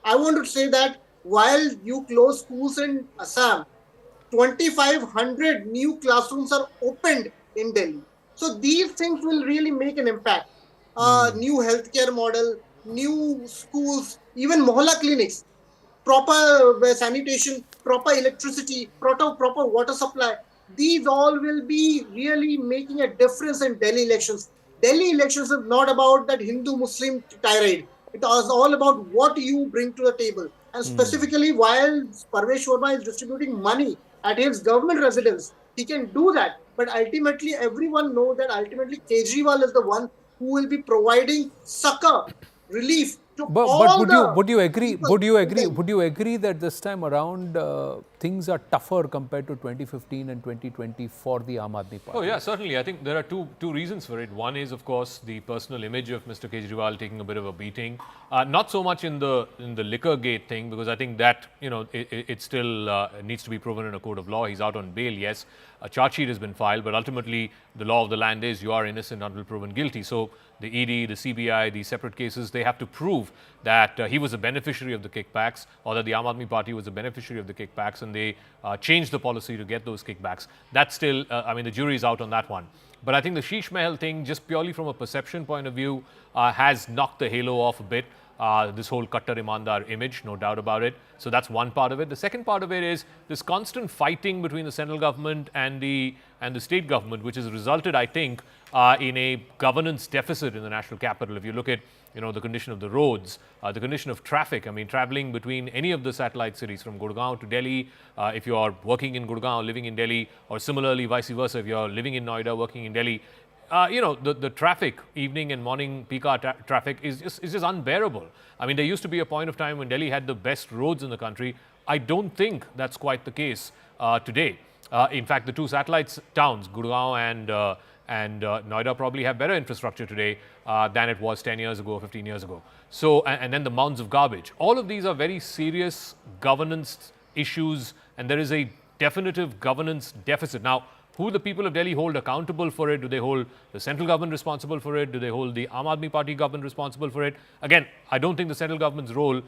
I want to say that while you close schools in Assam, 2,500 new classrooms are opened in Delhi. So these things will really make an impact. New healthcare model, new schools, even mohalla clinics, proper sanitation, proper electricity, proper water supply. These all will be really making a difference in Delhi elections. Delhi elections is not about that Hindu-Muslim tirade. It is all about what you bring to the table. And specifically, while Parvesh Sharma is distributing money at his government residence, he can do that. But ultimately, everyone knows that ultimately Kejriwal is the one who will be providing succor, relief to But would you agree? Would you agree that this time around things are tougher compared to 2015 and 2020 for the Aam Aadmi Party? Oh yeah, certainly. I think there are two reasons for it. One is, of course, the personal image of Mr. Kejriwal taking a bit of a beating. Not so much in the liquor gate thing, because I think that it still needs to be proven in a court of law. He's out on bail. Yes, a charge sheet has been filed, but ultimately the law of the land is you are innocent until proven guilty. So the ED, the CBI, these separate cases, they have to prove that he was a beneficiary of the kickbacks, or that the Aam Aadmi Party was a beneficiary of the kickbacks, and they changed the policy to get those kickbacks. That's still, the jury is out on that one. But I think the Sheesh Mahal thing, just purely from a perception point of view, has knocked the halo off a bit. This whole Kattar Imandar image, no doubt about it. So that's one part of it. The second part of it is this constant fighting between the central government and the state government, which has resulted, I think, in a governance deficit in the national capital. If you look at the condition of the roads, the condition of traffic. I mean, traveling between any of the satellite cities from Gurgaon to Delhi, if you are working in Gurgaon, living in Delhi, or similarly vice versa, if you are living in Noida, working in Delhi, the traffic, evening and morning peak hour traffic is just unbearable. I mean, there used to be a point of time when Delhi had the best roads in the country. I don't think that's quite the case today. In fact, the two satellite towns, Gurgaon and Noida, probably have better infrastructure today than it was 10 years ago, 15 years ago. So, and then the mounds of garbage. All of these are very serious governance issues, and there is a definitive governance deficit. Now, who the people of Delhi hold accountable for it? Do they hold the central government responsible for it? Do they hold the Aam Aadmi Party government responsible for it? Again, I don't think the central government's role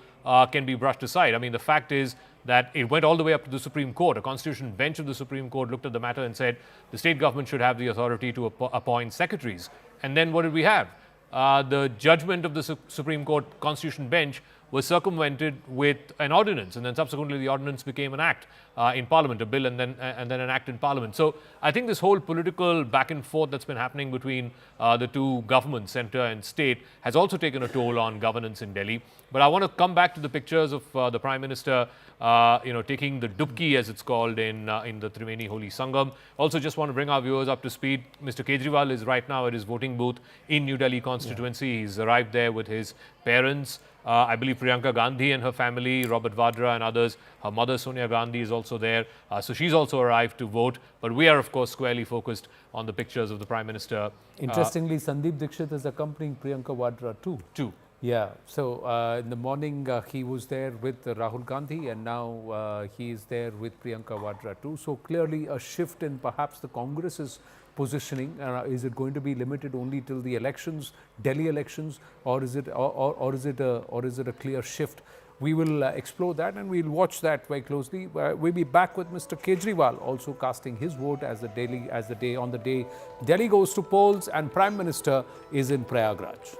can be brushed aside. I mean, the fact is that it went all the way up to the Supreme Court. A constitutional bench of the Supreme Court looked at the matter and said the state government should have the authority to appoint secretaries. And then what did we have? The judgment of the Supreme Court constitutional bench was circumvented with an ordinance, and then subsequently the ordinance became an act in Parliament, a bill, and then an act in Parliament. So I think this whole political back and forth that's been happening between the two governments, centre and state, has also taken a toll on governance in Delhi. But I want to come back to the pictures of the Prime Minister, taking the dubki, as it's called, in the Triveni Holy Sangam. Also, just want to bring our viewers up to speed. Mr. Kejriwal is right now at his voting booth in New Delhi constituency. Yeah. He's arrived there with his parents. I believe Priyanka Gandhi and her family, Robert Vadra and others. Her mother, Sonia Gandhi, is also there. So she's also arrived to vote. But we are, of course, squarely focused on the pictures of the Prime Minister. Interestingly, Sandeep Dixit is accompanying Priyanka Vadra too. Yeah. So in the morning, he was there with Rahul Gandhi, and now he is there with Priyanka Vadra too. So clearly a shift in perhaps the Congress's positioning. Is it going to be limited only till the elections, Delhi elections, or is it a clear shift? We will explore that, and we'll watch that very closely. We'll be back with Mr. Kejriwal also casting his vote on the day Delhi goes to polls and Prime Minister is in Prayagraj.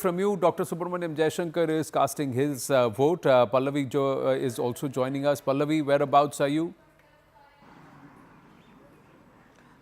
from you. Dr. Subramaniam Jaishankar is casting his vote. Pallavi is also joining us. Pallavi, whereabouts are you?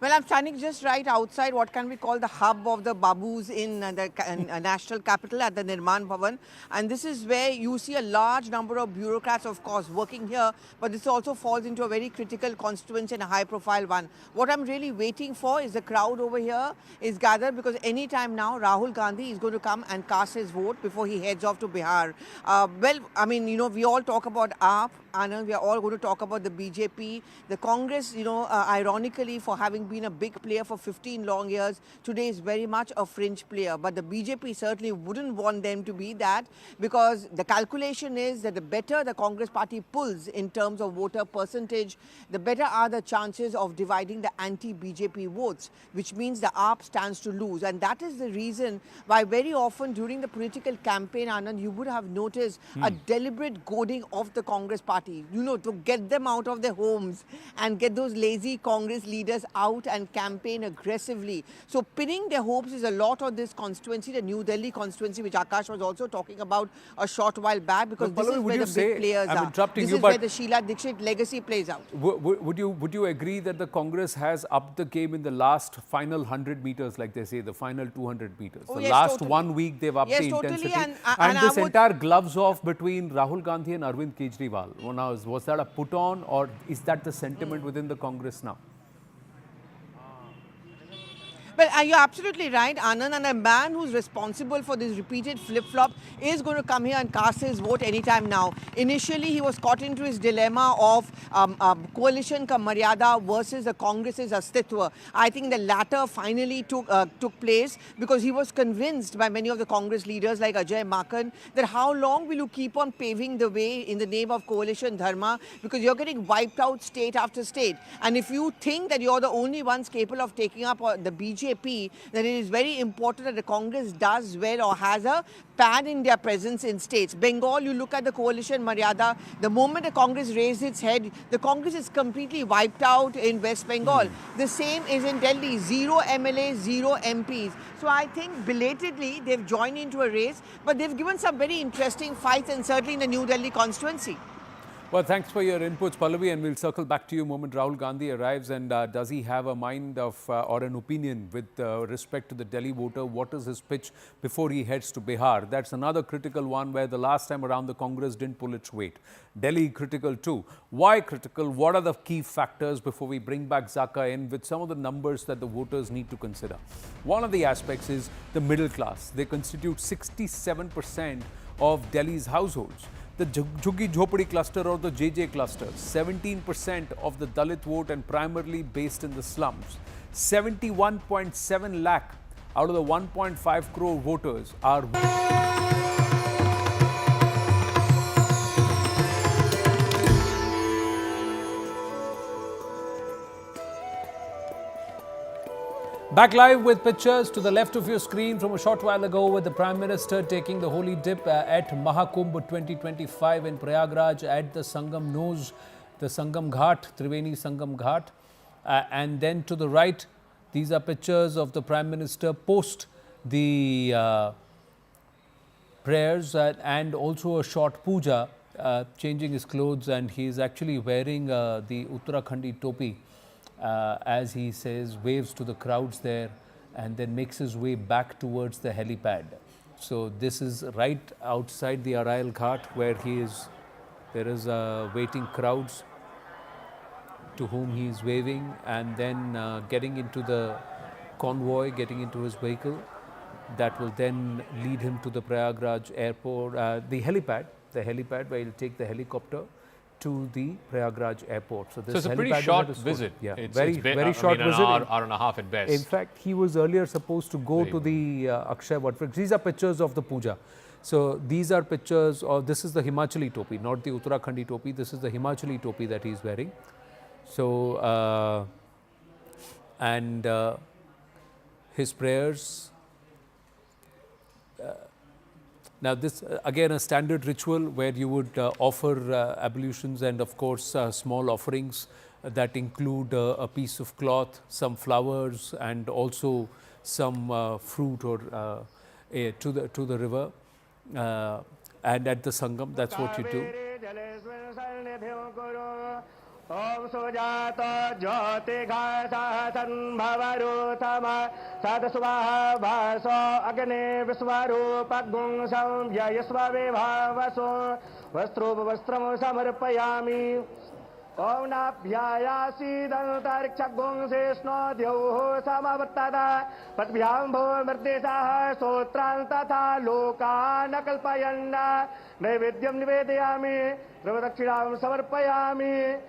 Well, I'm standing just right outside what can we call the hub of the Babus in the national capital at the Nirman Bhavan. And this is where you see a large number of bureaucrats, of course, working here. But this also falls into a very critical constituency and a high-profile one. What I'm really waiting for is the crowd over here is gathered because any time now, Rahul Gandhi is going to come and cast his vote before he heads off to Bihar. Well, I mean, you know, we all talk about AAP. Anand, we are all going to talk about the BJP, the Congress, you know, ironically for having been a big player for 15 long years, today is very much a fringe player. But the BJP certainly wouldn't want them to be that because the calculation is that the better the Congress party pulls in terms of voter percentage, the better are the chances of dividing the anti-BJP votes, which means the AAP stands to lose. And that is the reason why very often during the political campaign, Anand, you would have noticed a deliberate goading of the Congress party. You know, to get them out of their homes and get those lazy Congress leaders out and campaign aggressively. So pinning their hopes is a lot on this constituency, the New Delhi constituency, which Akash was also talking about a short while back, because this is where the big players are. This is where the Sheila Dixit legacy plays out. Would you agree that the Congress has upped the game in the last final 100 meters, like they say, the final 200 meters? Oh, the yes, last totally. 1 week they've upped the Totally. intensity. And this entire gloves off between Rahul Gandhi and Arvind Kejriwal. Now, was that a put on, or is that the sentiment within the Congress now? Well, you're absolutely right, Anand, and a man who's responsible for this repeated flip-flop is going to come here and cast his vote anytime now. Initially, he was caught into his dilemma of coalition ka maryada versus the Congress's astitwa. I think the latter finally took place because he was convinced by many of the Congress leaders like Ajay Makan that how long will you keep on paving the way in the name of coalition dharma, because you're getting wiped out state after state. And if you think that you're the only ones capable of taking up the BJP, then it is very important that the Congress does well or has a pan-India presence in states. Bengal, you look at the coalition Maryada, the moment the Congress raised its head, the Congress is completely wiped out in West Bengal. The same is in Delhi, 0 MLAs, 0 MPs. So I think belatedly they've joined into a race, but they've given some very interesting fights, and certainly in the New Delhi constituency. Well, thanks for your inputs, Pallavi, and we'll circle back to you the moment Rahul Gandhi arrives. And does he have a mind of or an opinion with respect to the Delhi voter? What is his pitch before he heads to Bihar? That's another critical one where the last time around the Congress didn't pull its weight. Delhi critical too. Why critical? What are the key factors before we bring back Zaka in with some of the numbers that the voters need to consider? One of the aspects is the middle class. They constitute 67% of Delhi's households. The Jhuggi Jhopadi cluster or the JJ cluster, 17% of the Dalit vote and primarily based in the slums. 71.7 lakh out of the 1.5 crore voters are... Back live with pictures to the left of your screen from a short while ago with the Prime Minister taking the holy dip at Mahakumbh 2025 in Prayagraj at the Sangam Nose, the Sangam Ghat, Triveni Sangam Ghat. And then to the right, these are pictures of the Prime Minister post the prayers and also a short puja, changing his clothes, and he is actually wearing the Uttarakhandi topi. As he says, waves to the crowds there and then makes his way back towards the helipad. So this is right outside the Arail Ghat where he is. There is waiting crowds to whom he is waving, and then getting into the convoy, getting into his vehicle. That will then lead him to the Prayagraj airport, the helipad where he'll take the helicopter to the Prayagraj airport. So it's a pretty short visit. Yeah, it's very short visit. An hour and a half at best. In fact, he was earlier supposed to go to the Akshay Vat. These are pictures of the puja. So these are pictures of, this is the Himachali topi, not the Uttarakhandi topi. This is the Himachali topi that he's wearing. So, his prayers. Now this again a standard ritual where you would offer ablutions and of course small offerings that include a piece of cloth, some flowers and also some fruit or to the river, and at the Sangam, that's what you do. Om Sujata Jyoti Ghasasan Bhavaruthama Sadasvaha Vaso Agni Visvarupa Gungsam Yayasva Vibhavaso Vastro Vastram Samarpayami Om Nabhyayasi Dantarikshak Gungsesno Dyoho Samavattada Patvyambho Mrdesah Sotran Tatha Loka Nakalpayanda Naivedyam Nivedayami Pravadakshinam Samarpayami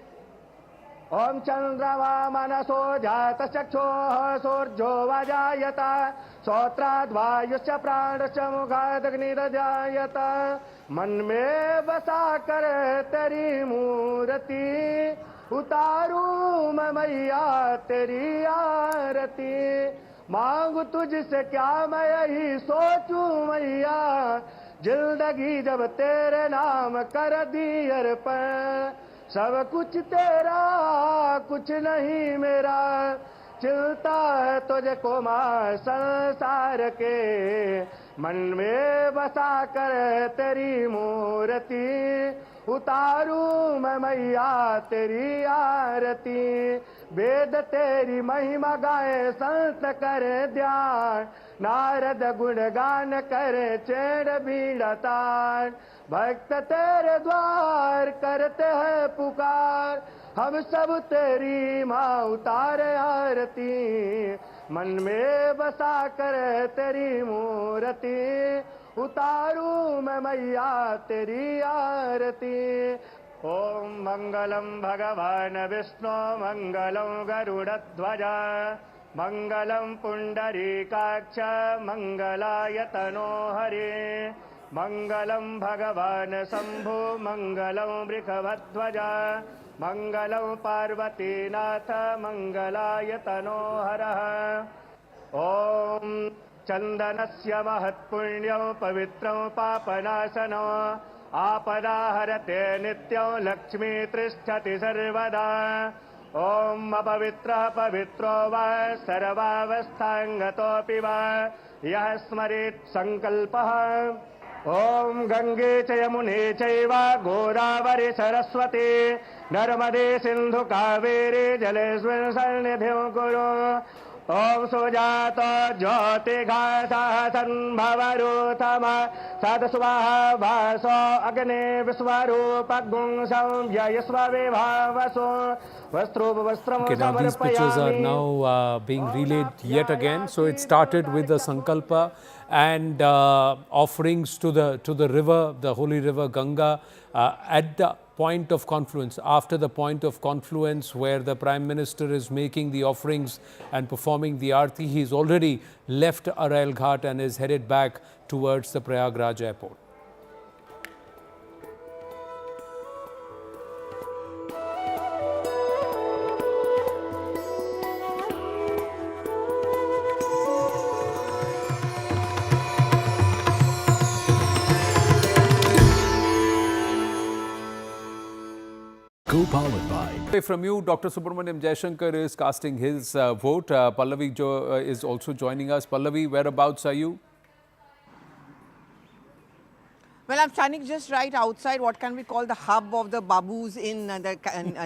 Om Chandrama Manaso Jata Chakcho Surjo Vajayata Sotradvayuscha Pranascha Mukhadagni Rajayata Man में बसा कर तेरी मूर्ति उतारूं मैं मैया तेरी आरती मांगू तुझसे क्या मैं यही सोचूं मैया जिंदगी जब तेरे नाम कर दी अर्पण सब कुछ तेरा कुछ नहीं मेरा चिलता है तुझे को मां संसार के मन में बसा कर तेरी मूर्ति उतारूं मैं मैया तेरी आरती वेद तेरी महिमा गाए संत करे ध्यान नारद गुणगान करे चेड़ बीड़ा तान भक्त तेरे द्वार करते हैं पुकार हम सब तेरी माँ उतारे आरती मन में बसा कर तेरी मूर्ति उतारूं मैं मैया तेरी आरती ओम मंगलम भगवान विष्णु मंगलम गरुड़ध्वज मंगलम पुंडरीकाक्ष मंगलाय तनो हरे मंगलम भगवान शंभु मंगलम वृषभध्वज मंगलम पार्वतीनाथ मंगलाय तनो हरः ओम चंदनस्य महत्पुण्यं पवित्रं पापनाशनं आपदा हरते नित्यं लक्ष्मी तिष्ठति सर्वदा ओम अपवित्रः पवित्रो वा सर्वावस्थांगतोऽपि वा यः स्मरेत् संकल्पः ओम गंगे च यमुने चैव गोदावरी सरस्वती नर्मदे सिंधु कावेरी जलेस्मिन् सन्निधिं कुरु ओम सुजात ज्योति घासहसन् भवरूथमा सदस्वाहा भासो अग्नि विश्वरूप गुंसं ययस्व विभावसो Okay, now these pictures are now being relayed yet again. So it started with the Sankalpa and offerings to the river, the holy river Ganga, at the point of confluence. After the point of confluence where the Prime Minister is making the offerings and performing the Aarti, he's already left Arail Ghat and is headed back towards the Prayagraj airport. Co-powered by. From you, Dr. Subramaniam Jaishankar is casting his vote. Pallavi is also joining us. Pallavi, whereabouts are you? Well, I'm standing just right outside what can we call the hub of the Babus in the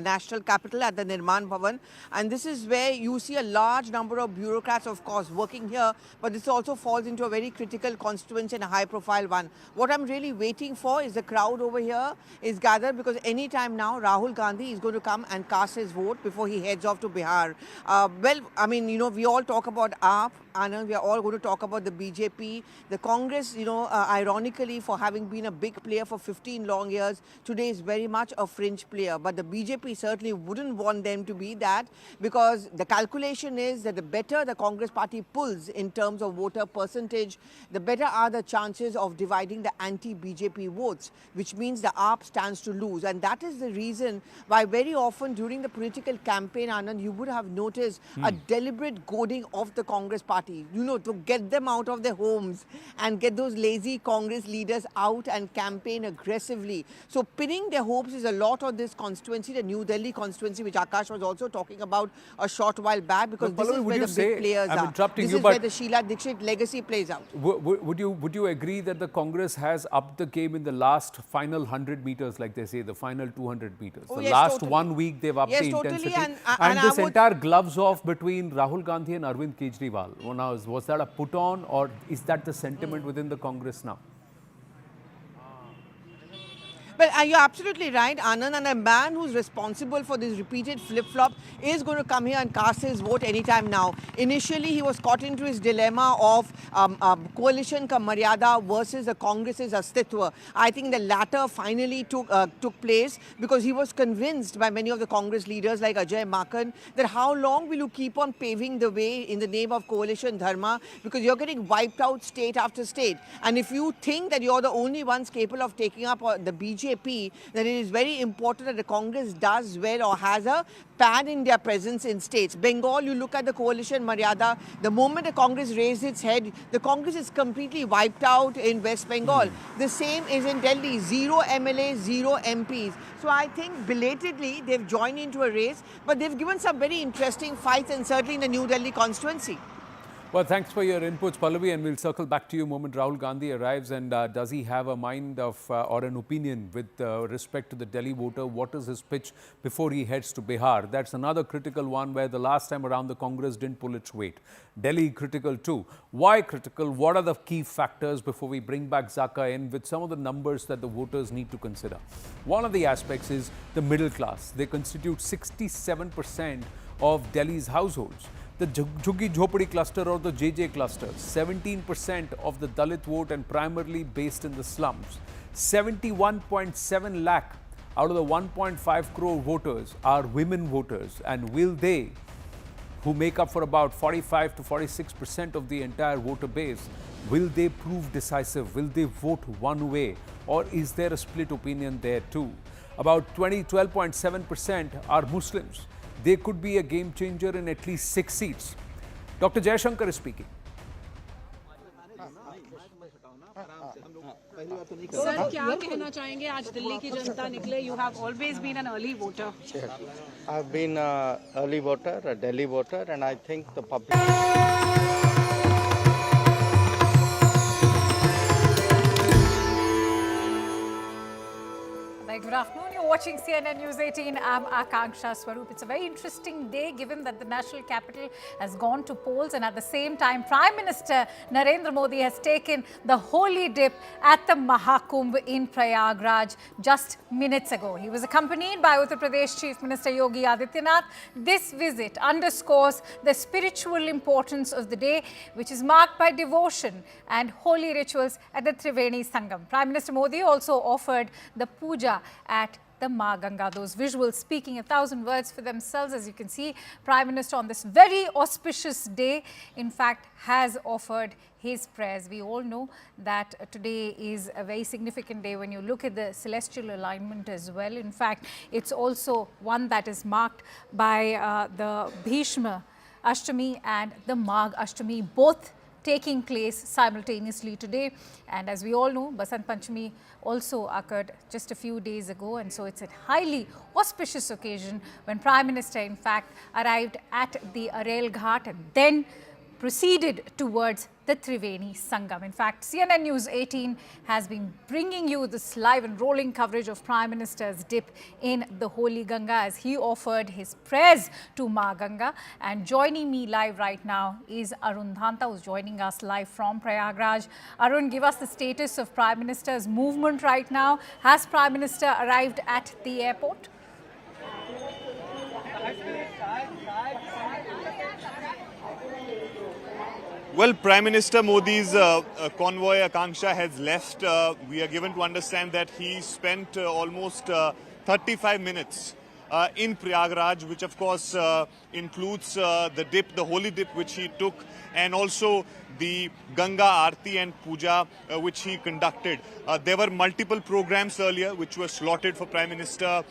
national capital at the Nirman Bhavan. And this is where you see a large number of bureaucrats, of course, working here. But this also falls into a very critical constituency and a high-profile one. What I'm really waiting for is the crowd over here is gathered because any time now, Rahul Gandhi is going to come and cast his vote before he heads off to Bihar. Well, I mean, you know, we all talk about AAP. Anand, we are all going to talk about the BJP, the Congress, you know, ironically for having been a big player for 15 long years, today is very much a fringe player. But the BJP certainly wouldn't want them to be that because the calculation is that the better the Congress party pulls in terms of voter percentage, the better are the chances of dividing the anti-BJP votes, which means the AAP stands to lose. And that is the reason why very often during the political campaign, Anand, you would have noticed a deliberate goading of the Congress party. Party, you know, to get them out of their homes and get those lazy Congress leaders out and campaign aggressively. So pinning their hopes is a lot on this constituency, the New Delhi constituency, which Akash was also talking about a short while back, because this is where the big players are. This is where the Sheila Dixit legacy plays out. Would you agree that the Congress has upped the game in the last final 100 meters, like they say, the final 200 meters? Oh, the yes, last totally. 1 week they've upped Yes, the totally. intensity. And This entire gloves off between Rahul Gandhi and Arvind Kejriwal, was that a put on, or is that the sentiment within the Congress now? But you're absolutely right, Anand, and a man who's responsible for this repeated flip-flop is going to come here and cast his vote anytime now. Initially, he was caught into his dilemma of coalition ka maryada versus the Congress's astitva. I think the latter finally took place because he was convinced by many of the Congress leaders like Ajay Makan that how long will you keep on paving the way in the name of coalition dharma, because you're getting wiped out state after state. And if you think that you're the only ones capable of taking up the BJP, then it is very important that the Congress does well or has a pan-India presence in states. Bengal, you look at the coalition Maryada, the moment the Congress raised its head, the Congress is completely wiped out in West Bengal. The same is in Delhi, 0 MLAs, 0 MPs. So I think belatedly they've joined into a race, but they've given some very interesting fights, and certainly in the New Delhi constituency. Well, thanks for your inputs, Pallavi, and we'll circle back to you the moment Rahul Gandhi arrives. And does he have a mind of or an opinion with respect to the Delhi voter? What is his pitch before he heads to Bihar? That's another critical one where the last time around the Congress didn't pull its weight. Delhi critical too. Why critical? What are the key factors before we bring back Zaka in with some of the numbers that the voters need to consider? One of the aspects is the middle class. They constitute 67% of Delhi's households. The Jhuggi Jhopadi cluster or the JJ cluster, 17% of the Dalit vote and primarily based in the slums. 71.7 lakh out of the 1.5 crore voters are women voters, and will they, who make up for about 45 to 46% of the entire voter base, will they prove decisive? Will they vote one way, or is there a split opinion there too? About 12.7% are Muslims. They could be a game changer in at least 6 seats. Dr. Jaishankar is speaking. Sir क्या कहना चाहेंगे आज दिल्ली की जनता निकले? You have always been an early voter. I've been an early voter, a Delhi voter, and I think the public... Good afternoon. You're watching CNN News 18. I'm Akanksha Swaroop. It's a very interesting day given that the national capital has gone to polls, and at the same time, Prime Minister Narendra Modi has taken the holy dip at the Mahakumbh in Prayagraj just minutes ago. He was accompanied by Uttar Pradesh Chief Minister Yogi Adityanath. This visit underscores the spiritual importance of the day, which is marked by devotion and holy rituals at the Triveni Sangam. Prime Minister Modi also offered the puja at the Ma Ganga. Those visuals speaking 1,000 words for themselves. As you can see, Prime Minister on this very auspicious day, in fact, has offered his prayers. We all know that today is a very significant day when you look at the celestial alignment as well. In fact, it's also one that is marked by the Bhishma Ashtami and the Magh Ashtami, both taking place simultaneously today. And as we all know, Basant Panchami also occurred just a few days ago, and so it's a highly auspicious occasion when Prime Minister in fact arrived at the Arel Ghat and then proceeded towards the Triveni Sangam. In fact, CNN News 18 has been bringing you this live and rolling coverage of Prime Minister's dip in the Holy Ganga as he offered his prayers to Ma Ganga. And joining me live right now is Arun Dhanta, who's joining us live from Prayagraj. Arun, give us the status of Prime Minister's movement right now. Has Prime Minister arrived at the airport? Well, Prime Minister Modi's convoy Akanksha has left. We are given to understand that he spent almost 35 minutes in Prayagraj, which of course includes the dip, the holy dip which he took, and also the Ganga Aarti and Puja which he conducted. There were multiple programs earlier which were slotted for Prime Minister.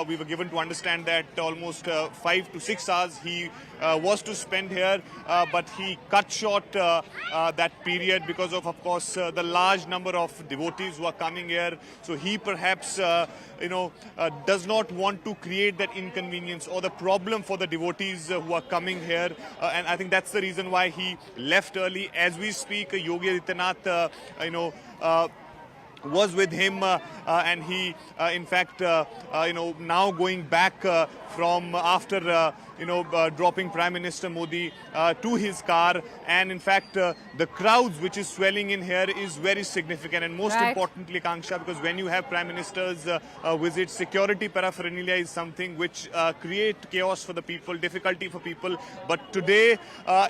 We were given to understand that almost 5 to 6 hours he was to spend here, but he cut short that period because of course, the large number of devotees who are coming here. So he perhaps, does not want to create that inconvenience or the problem for the devotees who are coming here. And I think that's the reason why he left early. As we speak, Yogi Adityanath, was with him, and he, in fact, now going back from after, dropping Prime Minister Modi to his car. And in fact, the crowds which is swelling in here is very significant. And most importantly, Kanksha, because when you have Prime Minister's visit, security paraphernalia is something which create chaos for the people, difficulty for people. But today,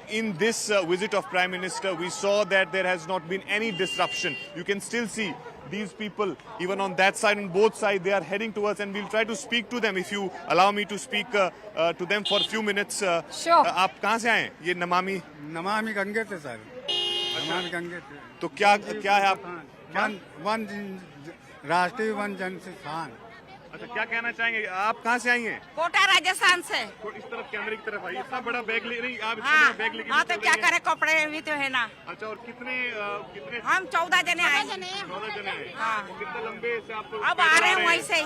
in this visit of Prime Minister, we saw that there has not been any disruption. You can still see these people, even on that side, on both sides, they are heading towards, and we'll try to speak to them. If you allow me to speak to them for a few minutes. Sure. आप कहाँ से आए? ये नमामि गंगे थे sir, Namami Gange थे। तो क्या है आप? वन राष्ट्रीय वन जन स्थान। अच्छा, क्या कहना चाहेंगे? आप कहाँ से आई हैं? कोटा राजस्थान से। इस तरफ कैमरे की तरफ आइए। इतना बड़ा बैग ले नहीं आप? हाँ, बैग लेके हाँ, तो क्या करें, कपड़े भी तो है ना। अच्छा, और कितने हम 14 जने आए। 14 जने आए। हाँ। कितने लंबे से आप? अब आ रहे हैं वहीं से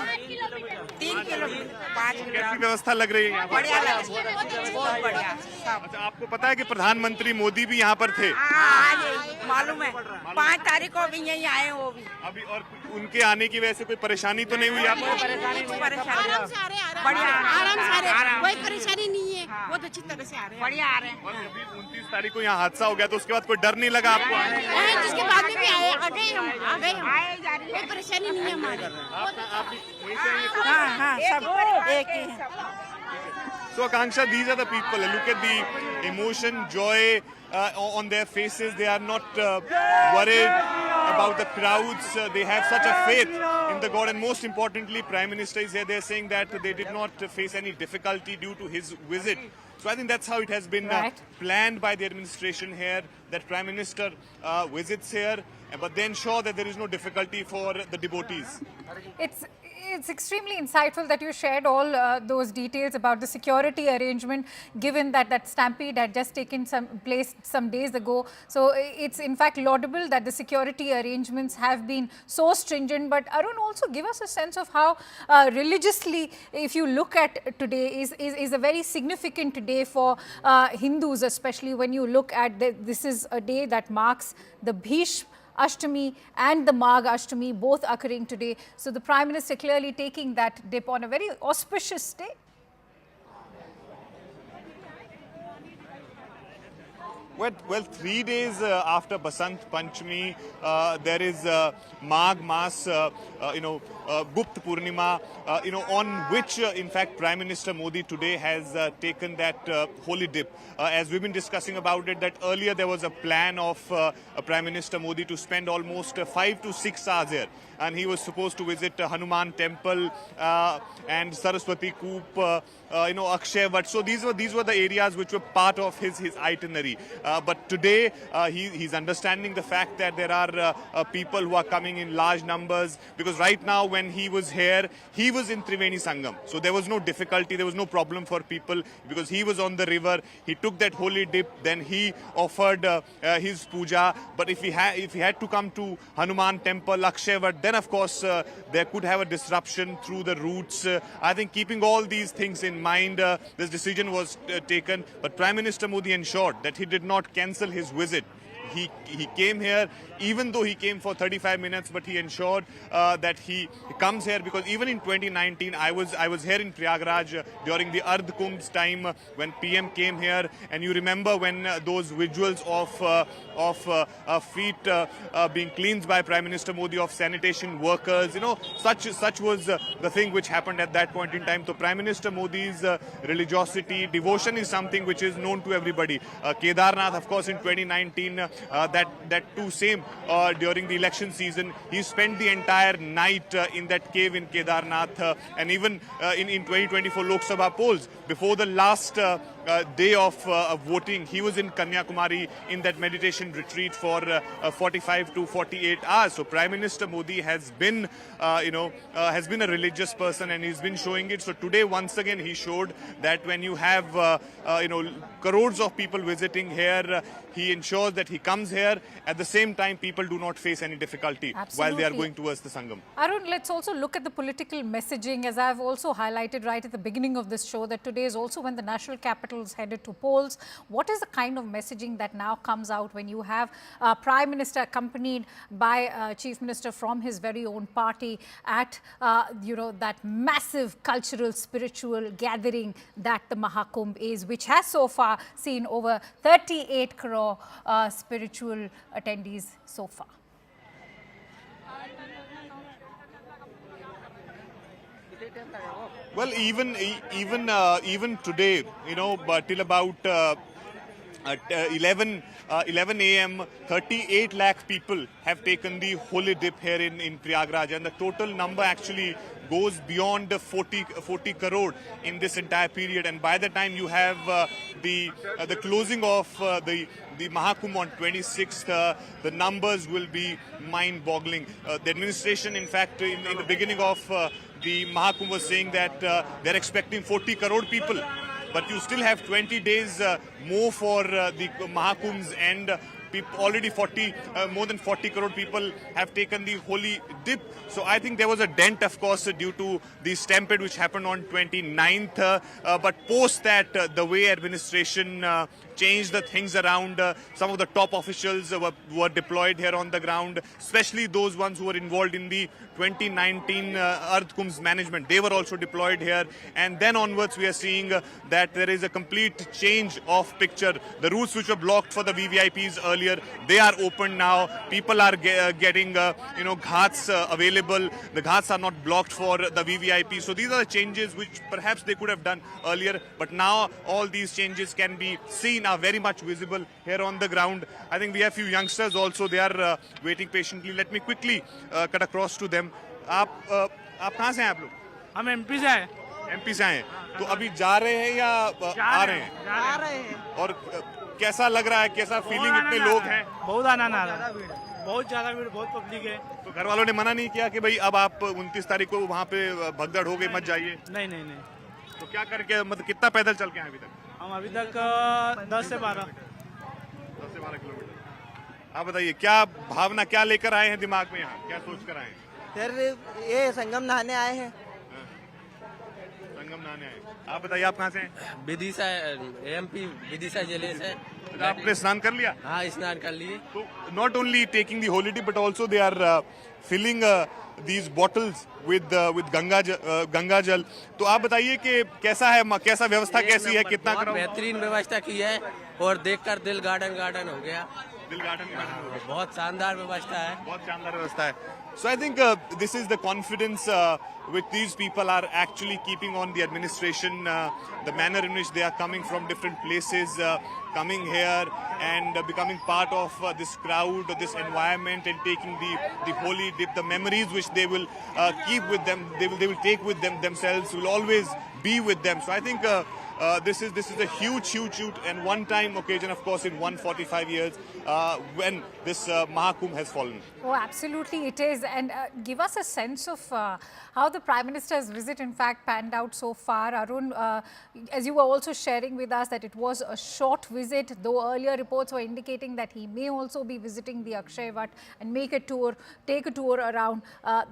3 किलो 5 किलो। कैसी व्यवस्था लग रही है यहाँ? बढ़िया लग रही है, बहुत बढ़िया। अच्छा, आपको पता है कि प्रधानमंत्री मोदी भी यहाँ पर थे? मालूम है, 5 तारीख को भी यहीं आए वो भी। अभी और उनके आने की वजह से कोई परेशानी तो नहीं हुई आपको? आराम से आ रहे हैं, बढ़िया आराम से आ रहे हैं, कोई परेशानी नहीं है, बहुत अच्छी तरह से आ रहे हैं, बढ़िया आ रहे हैं। और अभी 29 तारीख को यहाँ हादसा हो गया, तो उसके बाद कोई डर नहीं लगा आपको? जिसके बाद में भी आ गए हम, कोई परेशानी नहीं है हमारे। हाँ, सब एक ही है। So Akanksha, these are the people. Look at the emotion, joy on their faces. They are not worried about the crowds. They have such a faith in the God. And most importantly, Prime Minister is here. They're saying that they did not face any difficulty due to his visit. So I think that's how it has been planned by the administration here, that Prime Minister visits here, but then ensure that there is no difficulty for the devotees. It's extremely insightful that you shared all those details about the security arrangement, given that that stampede had just taken place some days ago. So it's in fact laudable that the security arrangements have been so stringent. But Arun, also give us a sense of how religiously, if you look at today, is a very significant day for Hindus, especially when you look at this is a day that marks the Bhishma Ashtami and the Magh Ashtami both occurring today. So the Prime Minister clearly taking that dip on a very auspicious day. Well, 3 days after Basant Panchami, there is Magh Mas, Gupt Purnima, on which, in fact, Prime Minister Modi today has taken that holy dip. As we've been discussing about it, that earlier there was a plan of Prime Minister Modi to spend almost 5 to 6 hours here. And he was supposed to visit Hanuman Temple and Saraswati Koop, Akshay Vat. So these were the areas which were part of his itinerary. But today he's understanding the fact that there are people who are coming in large numbers, because right now when he was here, he was in Triveni Sangam. So there was no difficulty, there was no problem for people, because he was on the river. He took that holy dip, then he offered his puja. But if he had to come to Hanuman Temple, Akshay Vat, then of course there could have a disruption through the routes. I think keeping all these things in mind, this decision was taken. But Prime Minister Modi ensured that he did not cancel his visit. He came here, even though he came for 35 minutes, but he ensured that he comes here, because even in 2019, I was here in Prayagraj during the Mahakumbh time when PM came here, and you remember when those visuals of feet being cleansed by Prime Minister Modi, of sanitation workers, such was the thing which happened at that point in time. So Prime Minister Modi's religiosity, devotion is something which is known to everybody. Kedarnath, of course, in 2019, that too same during the election season. He spent the entire night in that cave in Kedarnath, and even in 2024 Lok Sabha polls, before the last day of voting, he was in Kanyakumari in that meditation retreat for 45 to 48 hours. So Prime Minister Modi has been, has been a religious person, and he's been showing it. So today, once again, he showed that when you have, crores of people visiting here, he ensures that he comes here. At the same time, people do not face any difficulty while they are going towards the Sangam. Arun, let's also look at the political messaging, as I've also highlighted right at the beginning of this show, that today is also when the national capital is headed to polls. What is the kind of messaging that now comes out when you have Prime Minister accompanied by Chief Minister from his very own party at, that massive cultural, spiritual gathering that the Mahakumbh is, which has so far seen over 38 crore spiritual attendees so far? Well, even today, but till about at 11 a.m., 38 lakh people have taken the holy dip here in Prayagraj, and the total number actually goes beyond 40 crore in this entire period. And by the time you have the closing of the Mahakumbh on 26th, the numbers will be mind-boggling. The administration, in fact, in the beginning of the Mahakumbh was saying that they're expecting 40 crore people. But you still have 20 days more for the Mahakumbhs, and already more than 40 crore people have taken the holy dip. So I think there was a dent, of course, due to the stampede which happened on 29th. But post that, the way administration changed the things around, some of the top officials were deployed here on the ground, especially those ones who were involved in the 2019 Earth Kumbh's management. They were also deployed here. And then onwards, we are seeing that there is a complete change of picture. The routes which were blocked for the VVIPs earlier, they are open now. People are getting, ghats available. The ghats are not blocked for the VVIPs. So these are the changes which perhaps they could have done earlier. But now all these changes can be seen, are very much visible here on the ground. I think we have few youngsters also. They are waiting patiently. Let me quickly cut across to them. आप कहाँ से हैं आप लोग? हम MP से हैं। MP से हैं। तो अभी जा रहे हैं या आ रहे हैं? जा रहे हैं। और कैसा लग रहा है? कैसा फीलिंग? इतने लोग हैं? बहुत आनंद आ रहा है। बहुत ज्यादा भीड़, बहुत पब्लिक है। तो घर वालों ने मना नहीं किया कि भाई अब आप 29 तारीख को वहाँ पे भगदड़ हो गई, मत जाइए? नहीं नहीं नहीं। तो क्या करके, मतलब कितना पैदल चल के आए अभी तक? हम अभी तक 10 से 12 किलोमीटर। आप बताइए, क्या भावना, क्या लेकर आए हैं दिमाग में यहाँ? क्या सोच कर आए हैं? सर ये संगम नहाने आए हैं। संगम नहाने आए। आप बताइए, आप कहाँ से हैं? विदिशा, एमपी विदिशा जिले से। तो आपने स्नान कर लिया? हाँ, स्नान कर लिए। तो not only taking the holy dip, but also they are filling these bottles with Ganga जल। तो आप बताइए कि कैसा है, कैसा व्यवस्था कैसी है, कितना बेहतरीन व्यवस्था की है, और देखकर दिल गार्डन हो गया। दिल गार्डन हो गया। बहुत शानदार व्यवस्था है। बहुत शानदार व्यवस्था है। So I think this is the confidence which these people are actually keeping on the administration, the manner in which they are coming from different places, coming here and becoming part of this crowd, this environment, and taking the holy dip. The memories which they will keep with them, they will take with them themselves, will always be with them. So I think this is a huge and one-time occasion, of course, in 145 years when this Mahakumbh has fallen. Oh, absolutely it is. And give us a sense of how the Prime Minister's visit, in fact, panned out so far. Arun, as you were also sharing with us that it was a short visit, though earlier reports were indicating that he may also be visiting the Akshay Vat and take a tour around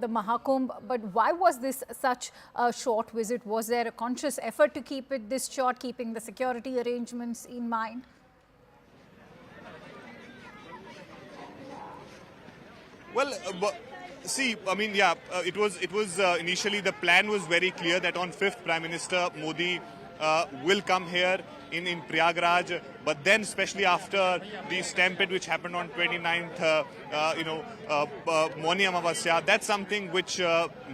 the Mahakumbh. But why was this such a short visit? Was there a conscious effort to keep it this short, keeping the security arrangements in mind? Well, see, I mean, yeah, it was initially the plan was very clear that on 5th Prime Minister Modi will come here in Prayagraj, but then especially after the stampede which happened on 29th, Moni Amavasya, that's something which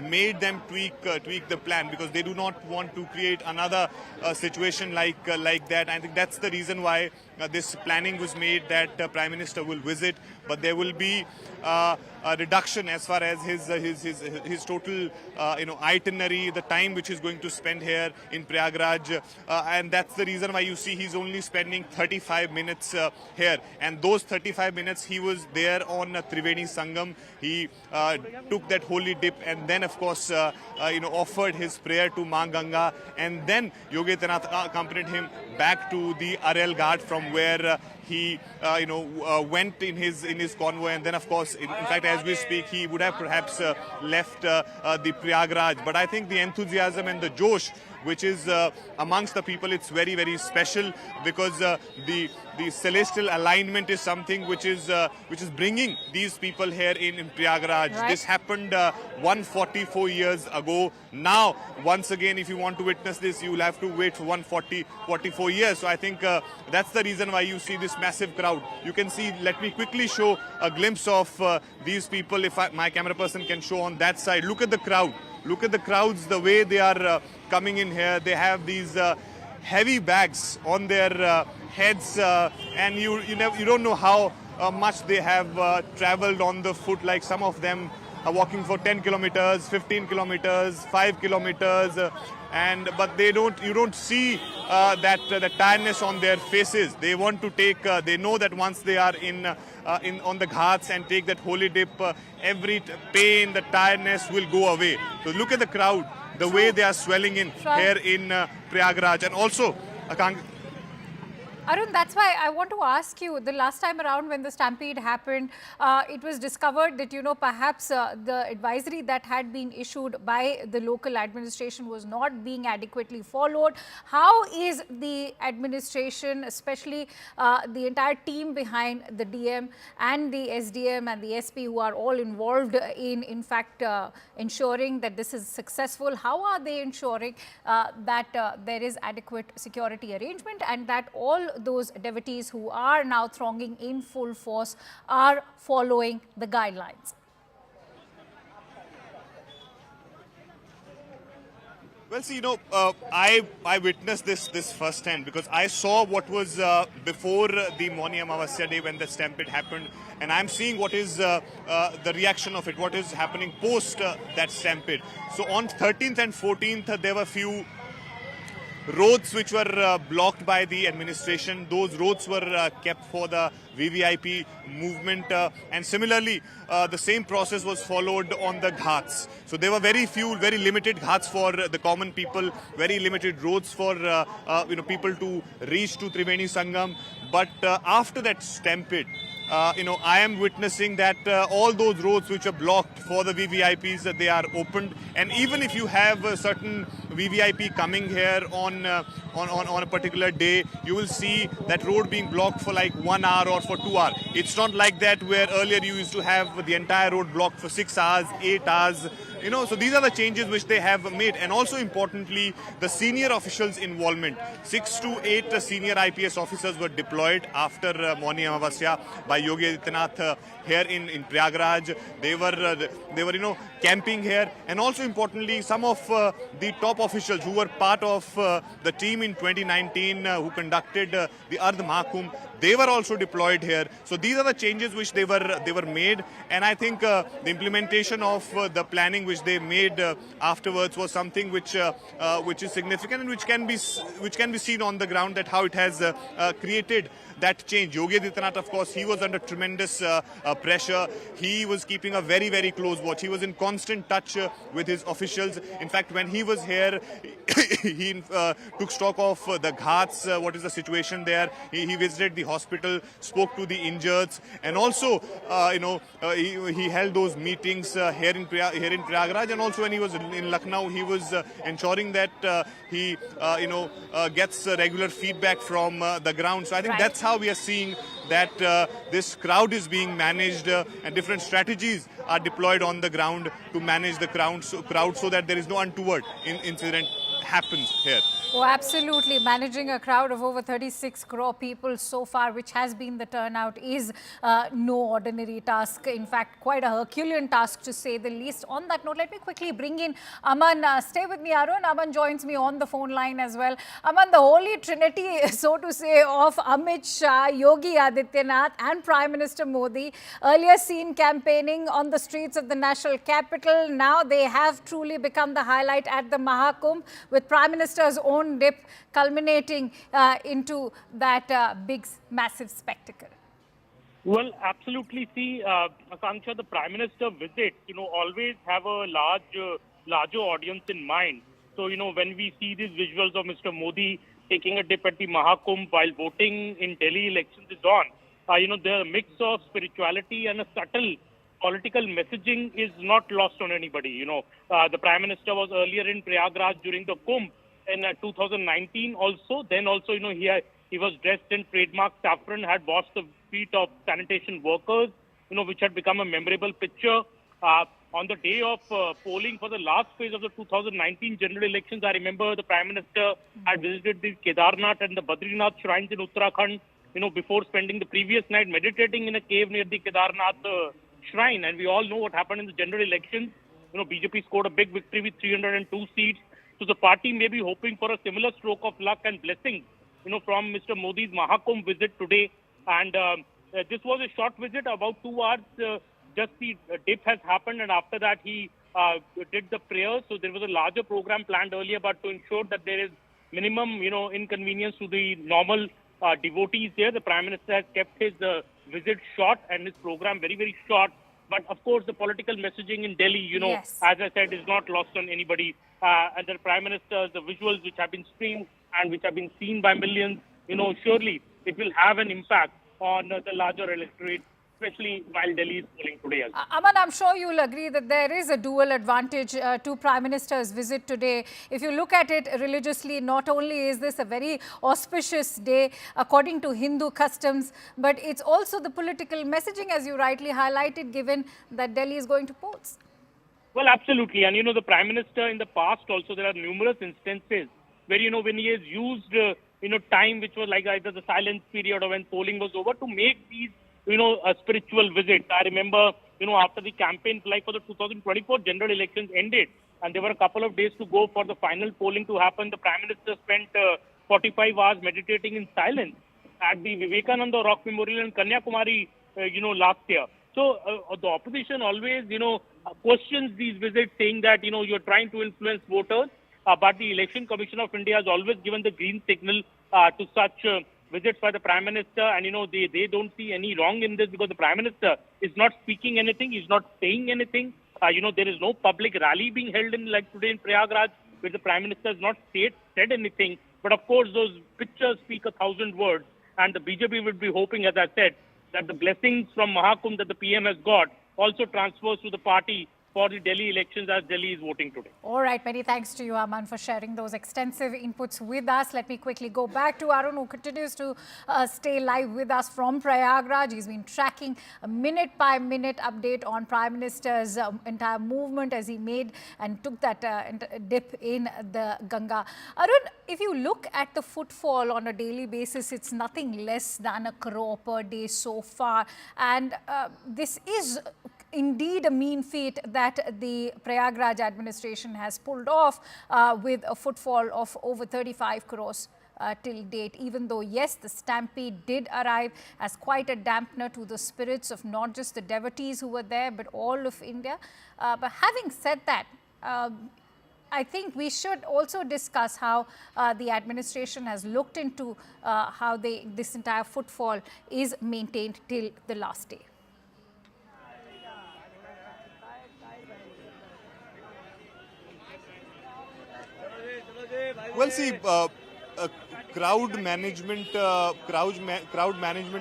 made them tweak the plan, because they do not want to create another situation like that. I think that's the reason why this planning was made that Prime Minister will visit, but there will be a reduction as far as his total itinerary, the time which he's going to spend here in Prayagraj, and that's the reason why you see he's only spending 35 minutes here, and those 35 minutes he was there on Triveni Sangam. He took that holy dip and then of course offered his prayer to Ma Ganga, and then Yogi Adityanath accompanied him back to the Arel Ghat from where he went in his convoy, and then of course in fact as we speak he would have perhaps left the Prayagraj. But I think the enthusiasm and the josh which is amongst the people, it's very, very special, because the celestial alignment is something which is bringing these people here in Prayagraj. Right. This happened 144 years ago. Now, once again, if you want to witness this, you will have to wait for 144 years. So I think that's the reason why you see this massive crowd. You can see, let me quickly show a glimpse of these people, if my camera person can show on that side. Look at the crowd. Look at the crowds, the way they are coming in here. They have these heavy bags on their heads, and you don't know how much they have traveled on the foot. Like some of them are walking for 10 kilometers, 15 kilometers, 5 kilometers, but you don't see that the tiredness on their faces. They want to take. They know that once they are on the ghats and take that holy dip, every pain, the tiredness will go away. So look at the crowd, the way they are swelling in here in Prayagraj, and also Arun, that's why I want to ask you, the last time around when the stampede happened, it was discovered that, perhaps the advisory that had been issued by the local administration was not being adequately followed. How is the administration, especially the entire team behind the DM and the SDM and the SP, who are all involved in fact, ensuring that this is successful? How are they ensuring that there is adequate security arrangement and that all those devotees who are now thronging in full force are following the guidelines? Well, see, I witnessed this firsthand, because I saw what was before the Mauni Amavasya day when the stampede happened, and I'm seeing what is the reaction of it, what is happening post that stampede. So on 13th and 14th, there were few roads which were blocked by the administration. Those roads were kept for the VVIP movement, and similarly the same process was followed on the ghats. So there were very limited ghats for the common people, very limited roads for people to reach to Triveni Sangam. But after that stampede, I am witnessing that all those roads which are blocked for the VVIPs, they are opened. And even if you have a certain VVIP coming here on a particular day, you will see that road being blocked for like 1 hour or for 2 hours. It's not like that where earlier you used to have the entire road blocked for 6 hours, 8 hours. So these are the changes which they have made. And also importantly, the senior officials' involvement. 6 to 8 senior IPS officers were deployed after Mauni Amavasya by Yogi Adityanath here in Prayagraj. They were camping here. And also importantly, some of the top officials who were part of the team in 2019 who conducted the Mahakumbh, they were also deployed here. So these are the changes which they were made, and I think the implementation of the planning which they made afterwards was something which is significant and which can be seen on the ground, that how it has created that change. Yogi Adityanath, of course, he was under tremendous pressure. He was keeping a very, very close watch. He was in constant touch with his officials. In fact, when he was here, he took stock of the ghats, what is the situation there. He visited the hospital, spoke to the injured, and also, he held those meetings here in Prayagraj, and also when he was in Lucknow, he was ensuring that he, gets regular feedback from the ground. So I think that's how we are seeing that this crowd is being managed, and different strategies are deployed on the ground to manage the crowd so that there is no untoward incident happens here. Oh, absolutely. Managing a crowd of over 36 crore people so far, which has been the turnout, is no ordinary task. In fact, quite a Herculean task to say the least. On that note, let me quickly bring in Aman. Stay with me, Arun. Aman joins me on the phone line as well. Aman, the holy trinity, so to say, of Amit Shah, Yogi Adityanath and Prime Minister Modi, earlier seen campaigning on the streets of the national capital. Now they have truly become the highlight at the Mahakumbh, with Prime Minister's own dip culminating into that big, massive spectacle. Well, absolutely. See, Akanksha, the Prime Minister visits, always have a larger audience in mind. So, when we see these visuals of Mr. Modi taking a dip at the Mahakumbh while voting in Delhi elections is on, the mix of spirituality and a subtle political messaging is not lost on anybody. The Prime Minister was earlier in Prayagraj during the Kumbh in 2019 also. Then also, he was dressed in trademark saffron, had washed the feet of sanitation workers, which had become a memorable picture. On the day of polling for the last phase of the 2019 general elections, I remember the Prime Minister had visited the Kedarnath and the Badrinath shrines in Uttarakhand, before spending the previous night meditating in a cave near the Kedarnath shrine. And we all know what happened in the general elections. BJP scored a big victory with 302 seats. So the party may be hoping for a similar stroke of luck and blessings, from Mr. Modi's Mahakumbh visit today. And this was a short visit, about 2 hours. Just the dip has happened, and after that he did the prayers. So there was a larger program planned earlier, but to ensure that there is minimum, inconvenience to the normal devotees here, the Prime Minister has kept his visit short and his program very, very short. But of course, the political messaging in Delhi, yes, as I said, is not lost on anybody. And the Prime Minister, the visuals which have been streamed and which have been seen by millions, surely it will have an impact on the larger electorate, especially while Delhi is polling today. Aman, I'm sure you'll agree that there is a dual advantage to Prime Minister's visit today. If you look at it religiously, not only is this a very auspicious day according to Hindu customs, but it's also the political messaging, as you rightly highlighted, given that Delhi is going to polls. Well, absolutely. And, the Prime Minister in the past also, there are numerous instances where, when he has used, time which was like either the silence period or when polling was over to make these, a spiritual visit. I remember, after the campaign like for the 2024 general elections ended and there were a couple of days to go for the final polling to happen, the Prime Minister spent 45 hours meditating in silence at the Vivekananda Rock Memorial in Kanyakumari, last year. So the opposition always, questions these visits, saying that, you're trying to influence voters. But the Election Commission of India has always given the green signal to such visits by the Prime Minister. And, they don't see any wrong in this because the Prime Minister is not speaking anything. He's not saying anything. There is no public rally being held in like today in Prayagraj where the Prime Minister has not said anything. But of course, those pictures speak 1,000 words. And the BJP would be hoping, as I said, that the blessings from Mahakumbh that the PM has got also transfers to the party for the Delhi elections as Delhi is voting today. All right, many thanks to you, Aman, for sharing those extensive inputs with us. Let me quickly go back to Arun, who continues to stay live with us from Prayagraj. He's been tracking a minute-by-minute update on Prime Minister's entire movement as he made and took that dip in the Ganga. Arun, if you look at the footfall on a daily basis, it's nothing less than a crore per day so far. And this is indeed a mean feat that the Prayagraj administration has pulled off with a footfall of over 35 crores till date, even though, yes, the stampede did arrive as quite a dampener to the spirits of not just the devotees who were there, but all of India. But having said that, I think we should also discuss how the administration has looked into how this entire footfall is maintained till the last day. Well, see, crowd management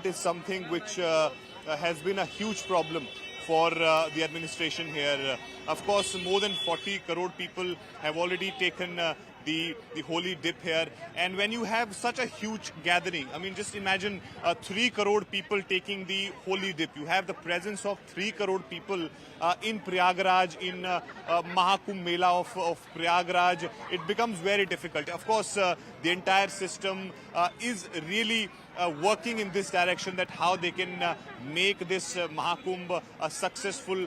is something which has been a huge problem for the administration here. Of course, more than 40 crore people have already taken the holy dip here. And when you have such a huge gathering, I mean, just imagine 3 crore people taking the holy dip. You have the presence of 3 crore people in Prayagraj, in Mahakumbh Mela of Prayagraj. It becomes very difficult. Of course, the entire system is really working in this direction, that how they can make this Mahakumbh a successful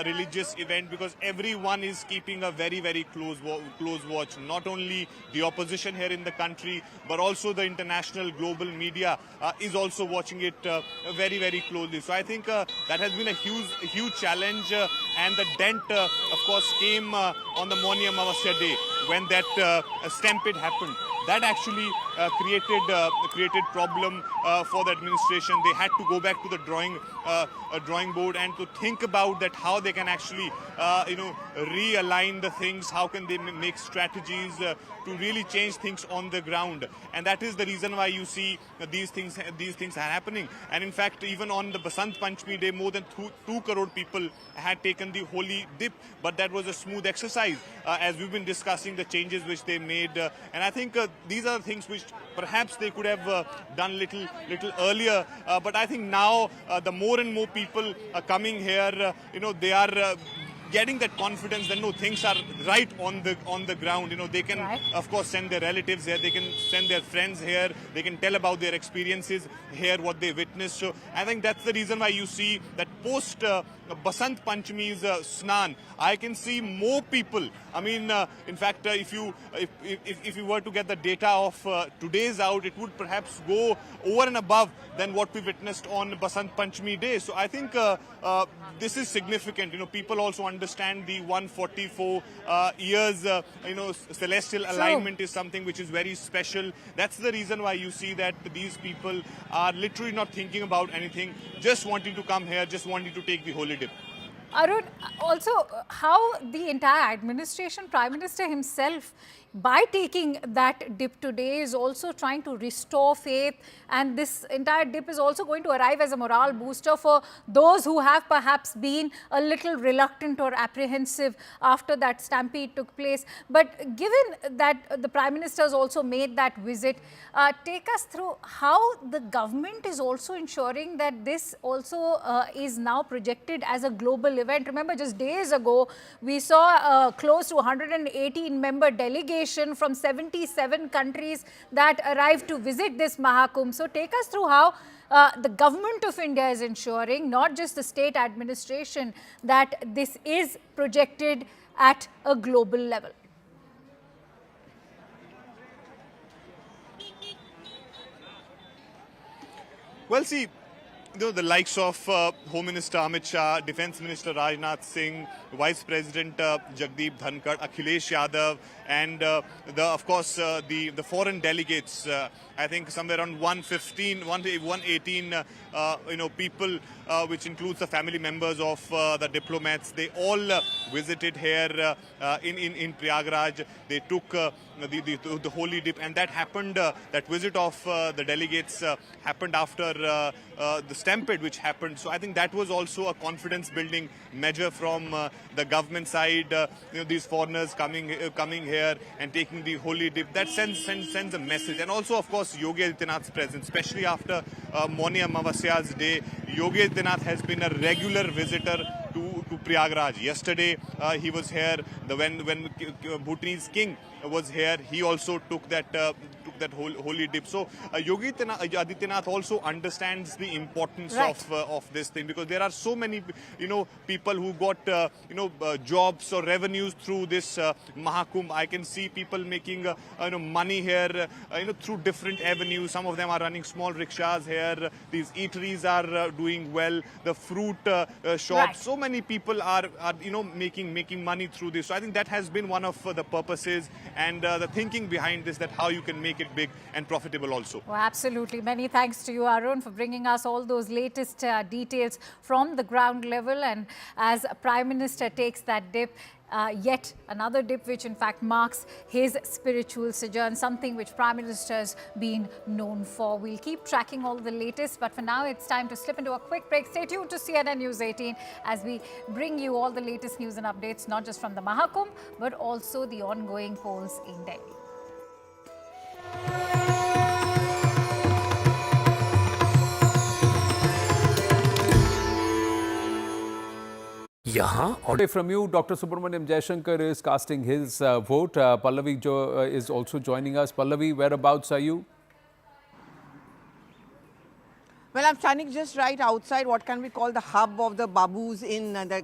religious event, because everyone is keeping a very, very close watch. Not only the opposition here in the country, but also the international global media is also watching it very, very closely. So I think that has been a huge challenge, and the dent, of course, came on the Mauni Amavasya day when that stampede happened. That actually created problem for the administration. They had to go back to the drawing board and to think about that how they can actually realign the things, how can they make strategies to really change things on the ground. And that is the reason why you see these things are happening. And in fact, even on the Basant Panchami day, more than 2 crore people had taken the holy dip, but that was a smooth exercise, as we've been discussing the changes which they made. And I think these are things which perhaps they could have done little earlier. But I think now the more and more people are coming here, they are getting that confidence that no, things are right on the ground. They can of course send their relatives here, they can send their friends here, they can tell about their experiences here, what they witnessed. So I think that's the reason why you see that post Basant Panchami's Snan, I can see more people. I mean, in fact, if you were to get the data of today's out, it would perhaps go over and above than what we witnessed on Basant Panchami day. So I think this is significant. People also understand the 144 years, celestial alignment is something which is very special. That's the reason why you see that these people are literally not thinking about anything, just wanting to come here, just wanting to take the holy dip. Arun, also how the entire administration, Prime Minister himself, by taking that dip today, is also trying to restore faith, and this entire dip is also going to arrive as a morale booster for those who have perhaps been a little reluctant or apprehensive after that stampede took place. But given that the Prime Minister has also made that visit, take us through how the government is also ensuring that this also is now projected as a global event. Remember, just days ago, we saw close to 118-member delegation from 77 countries that arrived to visit this Mahakumbh. So take us through how the government of India is ensuring, not just the state administration, that this is projected at a global level. Well, see, the likes of Home Minister Amit Shah, Defence Minister Rajnath Singh, Vice President Jagdeep Dhankar, Akhilesh Yadav, and of course the foreign delegates. I think somewhere around 118 people, which includes the family members of the diplomats. They all visited here in Prayagraj. They took the holy dip, and that happened. That visit of the delegates happened after the stampede which happened. So I think that was also a confidence-building measure from the government side. These foreigners coming here and taking the holy dip, that sends a message. And also, of course, Yogi Adityanath's presence, especially after Mauni Amavasya's day. Yogi Adityanath has been a regular visitor to Prayagraj. Yesterday, he was here. When Bhutanese king was here, he also took that holy dip. So Yogi Adityanath also understands the importance of this thing, because there are so many people who got jobs or revenues through this Mahakumbh. I can see people making money here through different avenues. Some of them are running small rickshaws here. These eateries are doing well. The fruit shops. So many people are making money through this. So I think that has been one of the purposes and the thinking behind this, that how you can make it big and profitable also. Well, absolutely. Many thanks to you, Arun, for bringing us all those latest details from the ground level. And as Prime Minister takes that dip, yet another dip which in fact marks his spiritual sojourn, something which Prime Minister has been known for. We'll keep tracking all the latest, but for now it's time to slip into a quick break. Stay tuned to CNN News 18 as we bring you all the latest news and updates, not just from the Mahakumbh, but also the ongoing polls in Delhi. Away from you, Dr. Subramaniam Jaishankar is casting his vote. Pallavi is also joining us. Pallavi, whereabouts are you? Well, I'm standing just right outside what can we call the hub of the Babus in the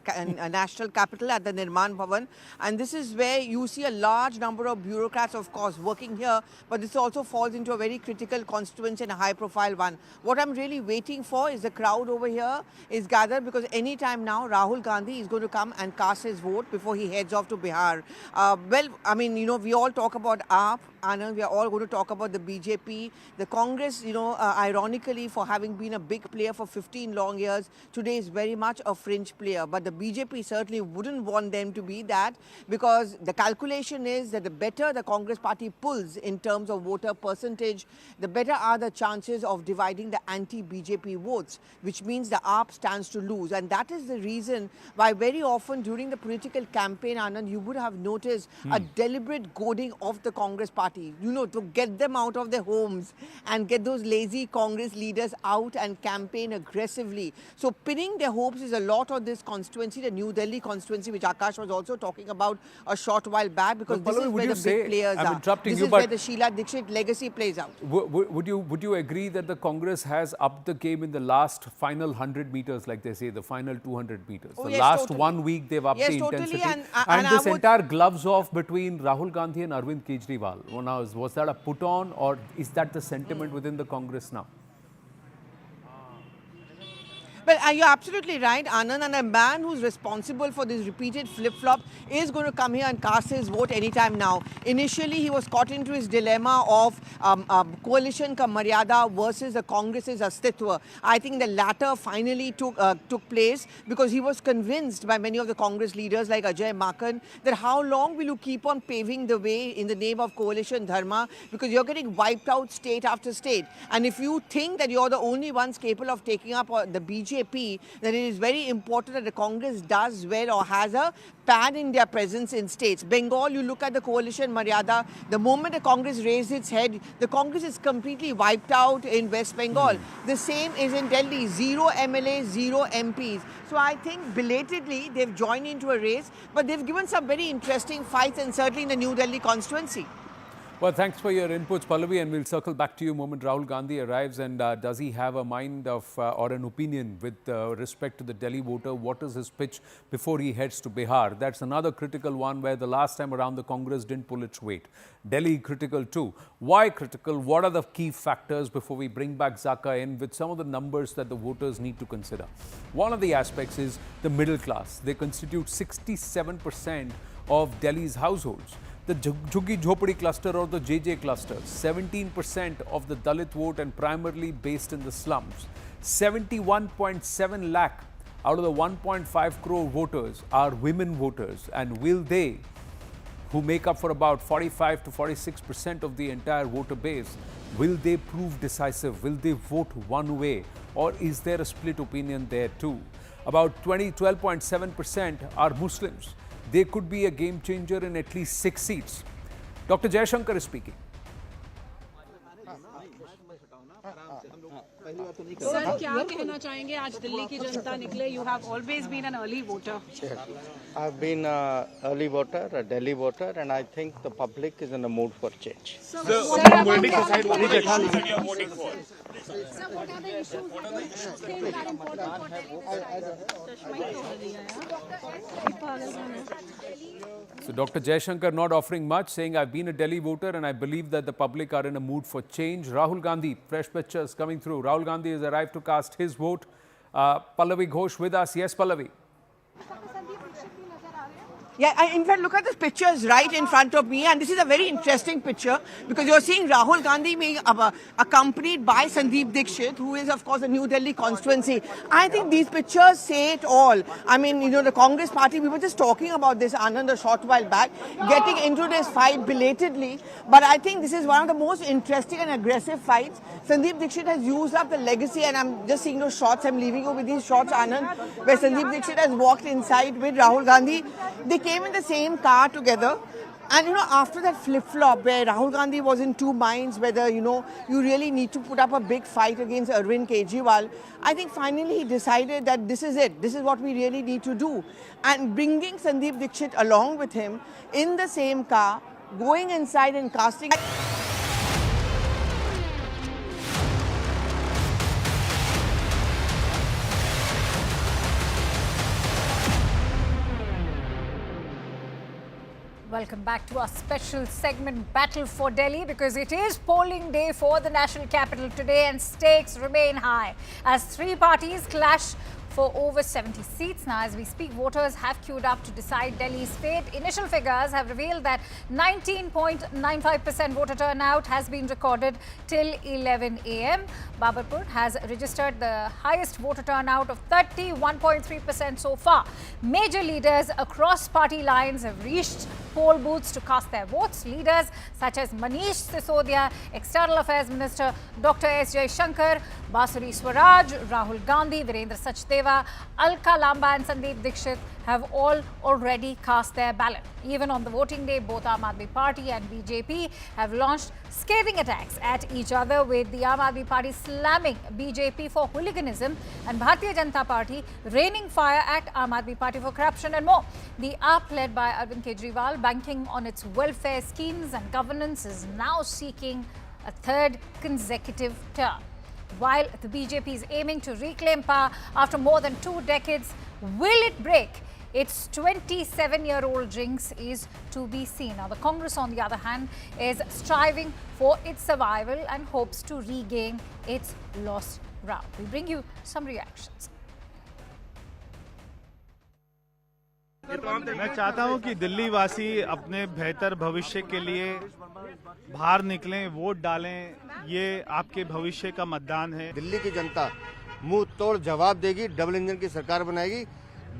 national capital at the Nirman Bhavan. And this is where you see a large number of bureaucrats, of course, working here. But this also falls into a very critical constituency and a high-profile one. What I'm really waiting for is the crowd over here is gathered because any time now, Rahul Gandhi is going to come and cast his vote before he heads off to Bihar. Well, I mean, you know, we all talk about AAP. Anand, we are all going to talk about the BJP, the Congress, you know, ironically for having been a big player for 15 long years, today is very much a fringe player. But the BJP certainly wouldn't want them to be that because the calculation is that the better the Congress party pulls in terms of voter percentage, the better are the chances of dividing the anti-BJP votes, which means the AAP stands to lose. And that is the reason why very often during the political campaign, Anand, you would have noticed a deliberate goading of the Congress party. You know, to get them out of their homes and get those lazy Congress leaders out and campaign aggressively. So pinning their hopes is a lot on this constituency, the New Delhi constituency, which Akash was also talking about a short while back, because this is where the big players are. This is where the Sheila Dixit legacy plays out. Would you agree that the Congress has upped the game in the last final 100 meters, like they say, the final 200 meters? Oh, the yes, last totally. 1 week they've upped the intensity. And this entire gloves off between Rahul Gandhi and Arvind Kejriwal. Now, was that a put on or is that the sentiment within the Congress now? Well, you're absolutely right, Anand, and a man who's responsible for this repeated flip-flop is going to come here and cast his vote anytime now. Initially, he was caught into his dilemma of coalition ka maryada versus the Congress's astitwa. I think the latter finally took place because he was convinced by many of the Congress leaders like Ajay Makan that how long will you keep on paving the way in the name of coalition dharma, because you're getting wiped out state after state. And if you think that you're the only ones capable of taking up the BJP, then it is very important that the Congress does well or has a pan-India presence in states. Bengal, you look at the coalition Maryada, the moment the Congress raised its head, the Congress is completely wiped out in West Bengal. The same is in Delhi, 0 MLAs, 0 MPs. So I think belatedly they've joined into a race, but they've given some very interesting fights, and certainly in the New Delhi constituency. Well, thanks for your inputs, Pallavi, and we'll circle back to you the moment Rahul Gandhi arrives. And does he have a mind of or an opinion with respect to the Delhi voter? What is his pitch before he heads to Bihar? That's another critical one where the last time around the Congress didn't pull its weight. Delhi critical too. Why critical? What are the key factors before we bring back Zaka in with some of the numbers that the voters need to consider? One of the aspects is the middle class. They constitute 67% of Delhi's households. The Jhuggi Jhopadi cluster or the JJ cluster, 17% of the Dalit vote and primarily based in the slums. 71.7 lakh out of the 1.5 crore voters are women voters, and will they, who make up for about 45 to 46% of the entire voter base, will they prove decisive? Will they vote one way, or is there a split opinion there too? About 12.7% are Muslims. They could be a game changer in at least 6 seats. Dr. Jaishankar is speaking. Sir क्या कहना चाहेंगे आज दिल्ली की जनता निकले? You have always been an early voter. I've been an early voter, a Delhi voter, and I think the public is in a mood for change. Sir, what are the issues that you think are important for Delhi? So Dr. Jaishankar not offering much, saying I've been a Delhi voter and I believe that the public are in a mood for change. Rahul Gandhi, fresh pictures coming through. Rahul Gandhi has arrived to cast his vote. Pallavi Ghosh with us. Yes, Pallavi. Yeah, in fact, look at the pictures right in front of me, and this is a very interesting picture because you're seeing Rahul Gandhi being accompanied by Sandeep Dixit, who is, of course, the New Delhi constituency. I think these pictures say it all. I mean, you know, the Congress party, we were just talking about this, Anand, a short while back, getting into this fight belatedly, but I think this is one of the most interesting and aggressive fights. Sandeep Dixit has used up the legacy, and I'm just seeing those shots. I'm leaving you with these shots, Anand, where Sandeep Dixit has walked inside with Rahul Gandhi. They came in the same car together. And after that flip-flop where Rahul Gandhi was in two minds whether, you really need to put up a big fight against Arvind Kejriwal, I think finally he decided that this is it. This is what we really need to do. And bringing Sandeep Dixit along with him in the same car, going inside and casting... Welcome back to our special segment Battle for Delhi, because it is polling day for the national capital today and stakes remain high as three parties clash for over 70 seats. Now, as we speak, voters have queued up to decide Delhi's fate. Initial figures have revealed that 19.95% voter turnout has been recorded till 11 a.m. Babarpur has registered the highest voter turnout of 31.3% so far. Major leaders across party lines have reached poll booths to cast their votes. Leaders such as Manish Sisodia, External Affairs Minister Dr. S. Jaishankar, Basuri Swaraj, Rahul Gandhi, Virendra Sachdeva, Alka Lamba and Sandeep Dixit have all already cast their ballot. Even on the voting day, both Aam Aadmi Party and BJP have launched scathing attacks at each other, with the Aam Aadmi Party slamming BJP for hooliganism and Bharatiya Janata Party raining fire at Aam Aadmi Party for corruption and more. The AAP, led by Arvind Kejriwal, banking on its welfare schemes and governance, is now seeking a third consecutive term. While the BJP is aiming to reclaim power after more than 2 decades, will it break its 27-year-old jinx is to be seen. Now, the Congress, on the other hand, is striving for its survival and hopes to regain its lost ground. We bring you some reactions. मैं चाहता हूं कि दिल्ली वासी अपने बेहतर भविष्य के लिए बाहर निकलें, वोट डालें। ये आपके भविष्य का मतदान है। दिल्ली की जनता मुंह तोड़ जवाब देगी, डबल इंजन की सरकार बनाएगी,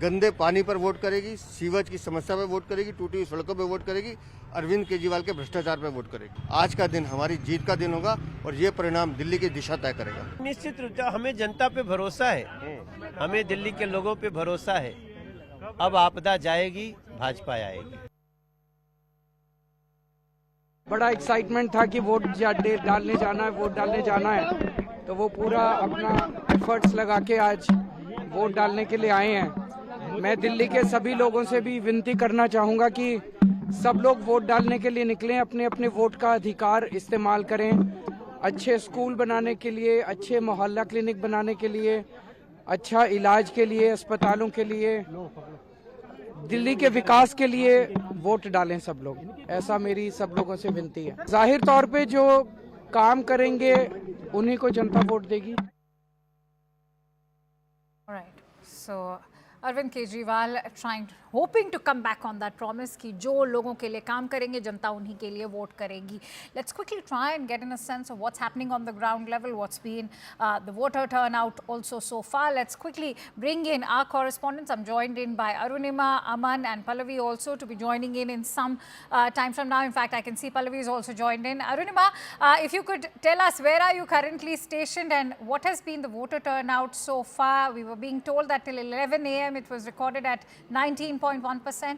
गंदे पानी पर वोट करेगी, सीवेज की समस्या पर वोट करेगी, टूटी हुई सड़कों पर वोट करेगी, अरविंद केजरीवाल के भ्रष्टाचार पर वोट करेगी। आज का दिन हमारी जीत का दिन होगा और ये परिणाम दिल्ली की दिशा तय करेगा। निश्चित रूप से हमें जनता पे भरोसा है, हमें दिल्ली के लोगों पे भरोसा है। अब आपदा जाएगी, भाजपा आएगी। बड़ा एक्साइटमेंट था कि वोट डालने जाना है, वोट डालने जाना है, तो वो पूरा अपना एफर्ट्स लगा के आज वोट डालने के लिए आए हैं। मैं दिल्ली के सभी लोगों से भी विनती करना चाहूँगा कि सब लोग वोट डालने के लिए निकलें, अपने अपने वोट का अधिकार इस्तेमाल करें। अच्छे स्कूल बनाने के लिए, अच्छे मोहल्ला क्लिनिक बनाने के लिए, अच्छा इलाज के लिए, अस्पतालों के लिए, दिल्ली के विकास के लिए वोट डालें सब लोग। ऐसा मेरी सब लोगों से विनती है। जाहिर तौर पे जो काम करेंगे उन्हीं को जनता वोट देगी। Alright, so Arvind Kejriwal hoping to come back on that promise कि जो लोगों के लिए काम करेंगे जनता उन्हीं के लिए वोट करेगी. Let's quickly try and get in a sense of what's happening on the ground level, what's been the voter turnout also so far. Let's quickly bring in our correspondents. I'm joined in by Arunima, Aman and Pallavi also to be joining in some time from now. In fact, I can see Pallavi is also joined in. Arunima, if you could tell us, where are you currently stationed and what has been the voter turnout so far? We were being told that till 11 a.m. it was recorded at 19.1%.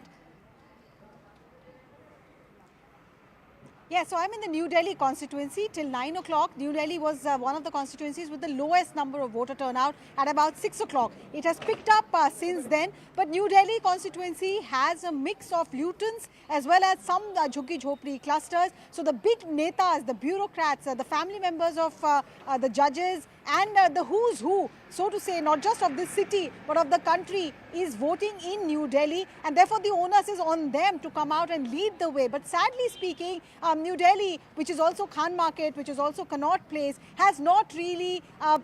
Yeah, so I'm in the New Delhi constituency. Till 9 o'clock, New Delhi was one of the constituencies with the lowest number of voter turnout at about 6 o'clock. It has picked up since then, but New Delhi constituency has a mix of Lutons as well as some Jhuggi Jhopri clusters. So the big netas, the bureaucrats, the family members of the judges and the who's who, so to say, not just of this city but of the country, is voting in New Delhi, and therefore the onus is on them to come out and lead the way. But sadly speaking, New Delhi, which is also Khan Market, which is also Connaught Place, has not really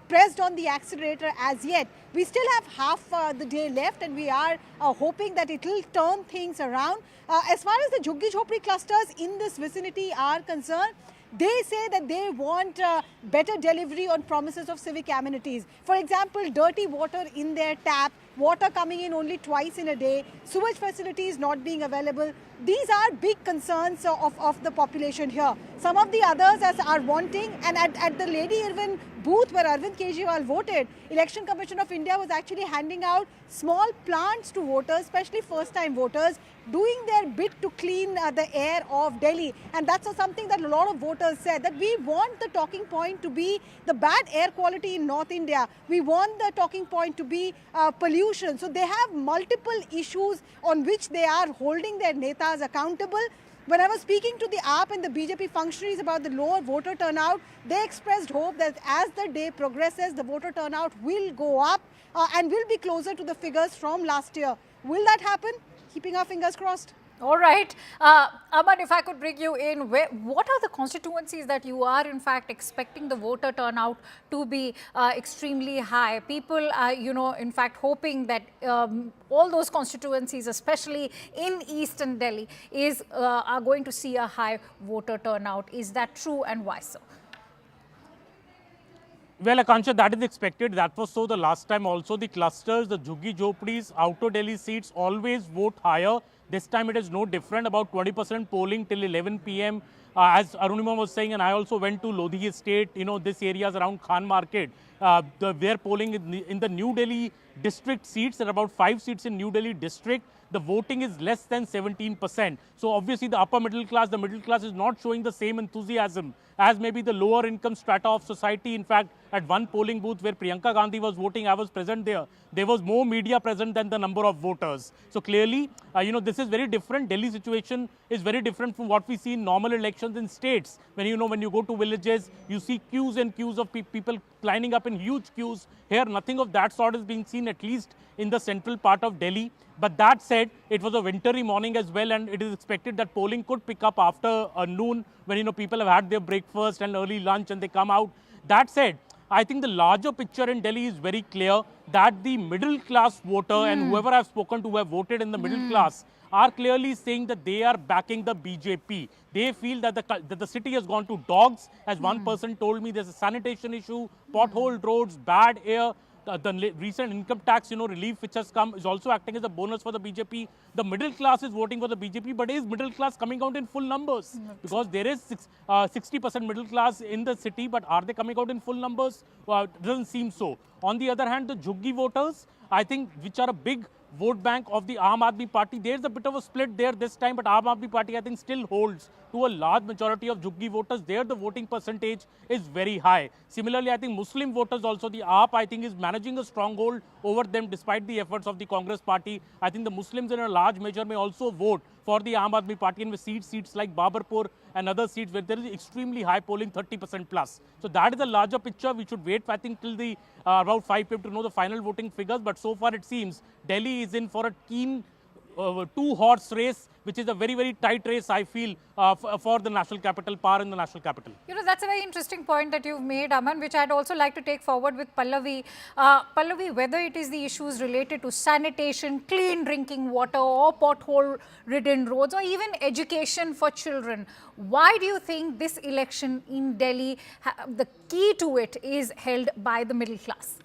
pressed on the accelerator as yet. We still have half the day left and we are hoping that it will turn things around. As far as the Jhuggi Jhopri clusters in this vicinity are concerned, they say that they want better delivery on promises of civic amenities. For example, dirty water in their tap, water coming in only twice in a day, sewage facilities not being available. These are big concerns of the population here. Some of the others are wanting, and at the Lady Irwin booth where Arvind Kejriwal voted, Election Commission of India was actually handing out small plants to voters, especially first-time voters, doing their bit to clean the air of Delhi. And that's something that a lot of voters said, that we want the talking point to be the bad air quality in North India. We want the talking point to be pollution. So they have multiple issues on which they are holding their netas accountable. When I was speaking to the AAP and the BJP functionaries about the lower voter turnout, they expressed hope that as the day progresses, the voter turnout will go up and will be closer to the figures from last year. Will that happen? Keeping our fingers crossed. All right. Aman, if I could bring you in, what are the constituencies that you are in fact expecting the voter turnout to be extremely high? People are, in fact hoping that all those constituencies, especially in eastern Delhi, are going to see a high voter turnout. Is that true, and why so? Well, Akansha, that is expected. That was so the last time also. The clusters, the Jhuggi Jhopdis, outer Delhi seats always vote higher. This time it is no different, about 20% polling till 11 p.m. As Arunima was saying, and I also went to Lodhi Estate, this area is around Khan Market. They're polling in the New Delhi district seats. There are about 5 seats in New Delhi district. The voting is less than 17%. So obviously the upper middle class, the middle class is not showing the same enthusiasm as maybe the lower income strata of society. In fact, at one polling booth where Priyanka Gandhi was voting, I was present there. There was more media present than the number of voters. So clearly, this is very different. Delhi situation is very different from what we see in normal elections in states. When you go to villages, you see queues and queues of people lining up in huge queues. Here, nothing of that sort is being seen, at least in the central part of Delhi. But that said, it was a wintry morning as well, and it is expected that polling could pick up after noon when people have had their breakfast and early lunch and they come out. That said, I think the larger picture in Delhi is very clear that the middle class voter and whoever I've spoken to who have voted in the middle class are clearly saying that they are backing the BJP. They feel that the city has gone to dogs. As one person told me, there's a sanitation issue, potholed roads, bad air. The recent income tax, relief which has come is also acting as a bonus for the BJP. The middle class is voting for the BJP, but is middle class coming out in full numbers? Because there is 60% middle class in the city, but are they coming out in full numbers? It doesn't seem so. On the other hand, the Jhuggi voters, I think, which are a big vote bank of the Aam Aadmi Party, there's a bit of a split there this time, but Aam Aadmi Party, I think, still holds to a large majority of Jhuggi voters. There, the voting percentage is very high. Similarly, I think Muslim voters also, the AAP, I think, is managing a stronghold over them despite the efforts of the Congress party. I think the Muslims in a large measure may also vote for the Aam Aadmi Party, and with seats like Babarpur and other seats where there is extremely high polling, 30% plus. So that is the larger picture. We should wait, I think, till the about 5 p.m. to know the final voting figures. But so far, it seems Delhi is in for a keen two-horse race, which is a very, very tight race, I feel, for the national capital, power in the national capital. That's a very interesting point that you've made, Aman, which I'd also like to take forward with Pallavi. Pallavi, whether it is the issues related to sanitation, clean drinking water, or pothole-ridden roads, or even education for children, why do you think this election in Delhi, the key to it is held by the middle class?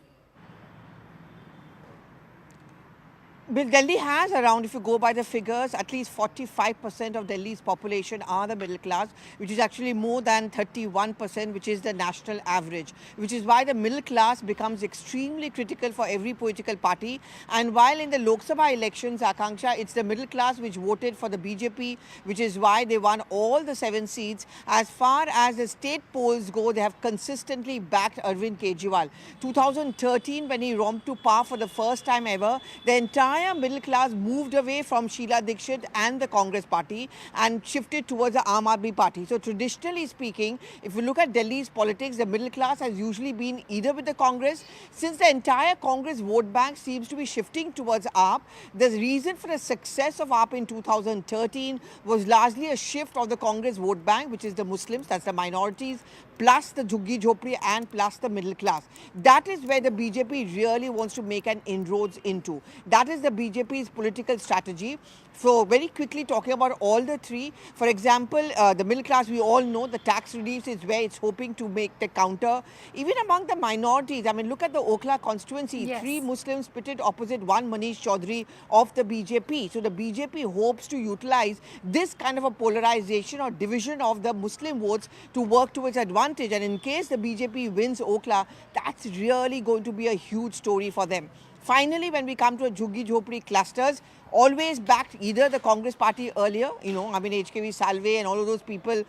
Delhi has around, if you go by the figures, at least 45% of Delhi's population are the middle class, which is actually more than 31%, which is the national average, which is why the middle class becomes extremely critical for every political party. And while in the Lok Sabha elections, Akanksha, it's the middle class which voted for the BJP, which is why they won all the 7 seats. As far as the state polls go, they have consistently backed Arvind Kejriwal. 2013, when he romped to power for the first time ever, the entire middle class moved away from Sheila Dikshit and the Congress party and shifted towards the Aam Aadmi Party. So traditionally speaking, if you look at Delhi's politics, the middle class has usually been either with the Congress. Since the entire Congress vote bank seems to be shifting towards AAP, the reason for the success of AAP in 2013 was largely a shift of the Congress vote bank, which is the Muslims, that's the minorities, plus the Jhuggi Jhopri and plus the middle class. That is where the BJP really wants to make an inroads into. That is the BJP's political strategy. So very quickly talking about all the three, for example, the middle class, we all know the tax reliefs is where it's hoping to make the counter. Even among the minorities, I mean, look at the Okhla constituency, Yes. 3 Muslims pitted opposite one Manish Chaudhary of the BJP. So the BJP hopes to utilize this kind of a polarization or division of the Muslim votes to work to its advantage. And in case the BJP wins Okhla, that's really going to be a huge story for them. Finally, when we come to a Jhuggi Jhopri clusters, always backed either the Congress party earlier, I mean HKV Salve and all of those people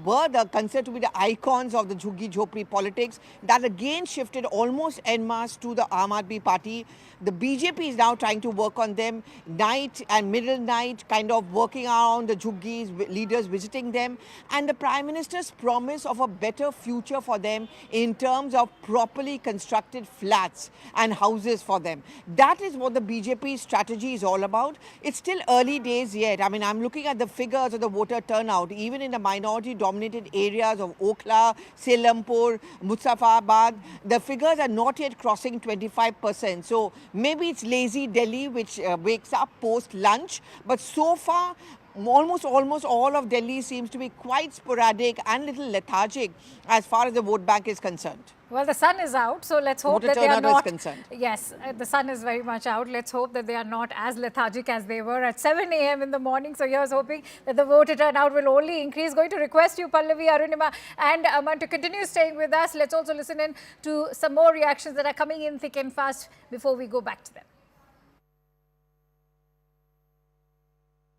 were considered to be the icons of the Jhuggi Jhopri politics. That again shifted almost en masse to the Aam Aadmi Party. The BJP is now trying to work on them, night and middle night, kind of working around the Jhuggis, leaders visiting them, and the Prime Minister's promise of a better future for them in terms of properly constructed flats and houses for them. That is what the BJP strategy is all about. It's still early days yet. I mean, I'm looking at the figures of the voter turnout, even in the minority-dominated areas of Okhla, Selampur, Muzaffarabad. The figures are not yet crossing 25%. So maybe it's lazy Delhi, which wakes up post-lunch. But so far, almost all of Delhi seems to be quite sporadic and little lethargic as far as the vote bank is concerned. Well, the sun is out, so let's hope that they are not. Yes, the sun is very much out. Let's hope that they are not as lethargic as they were at 7 a.m. in the morning. So here's hoping that the voter turnout will only increase. Going to request you, Pallavi, Arunima and Aman, to continue staying with us. Let's also listen in to some more reactions that are coming in thick and fast before we go back to them.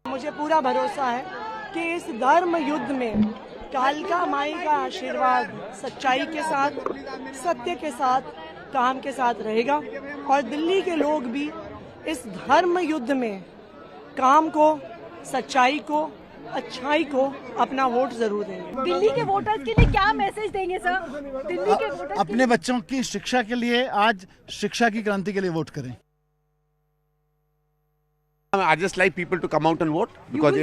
मुझे पूरा भरोसा है कि इस धर्म युद्ध में कालिका माई का आशीर्वाद सच्चाई के साथ, सत्य के साथ, काम के साथ रहेगा और दिल्ली के लोग भी इस धर्म युद्ध में काम को, सच्चाई को, अच्छाई को अपना वोट जरूर देंगे। दिल्ली के वोटर्स के लिए क्या मैसेज देंगे सर? दिल्ली के वोटर्स अपने बच्चों की शिक्षा के लिए आज शिक्षा की क्रांति के लिए वोट करें। I just like people to come out and vote because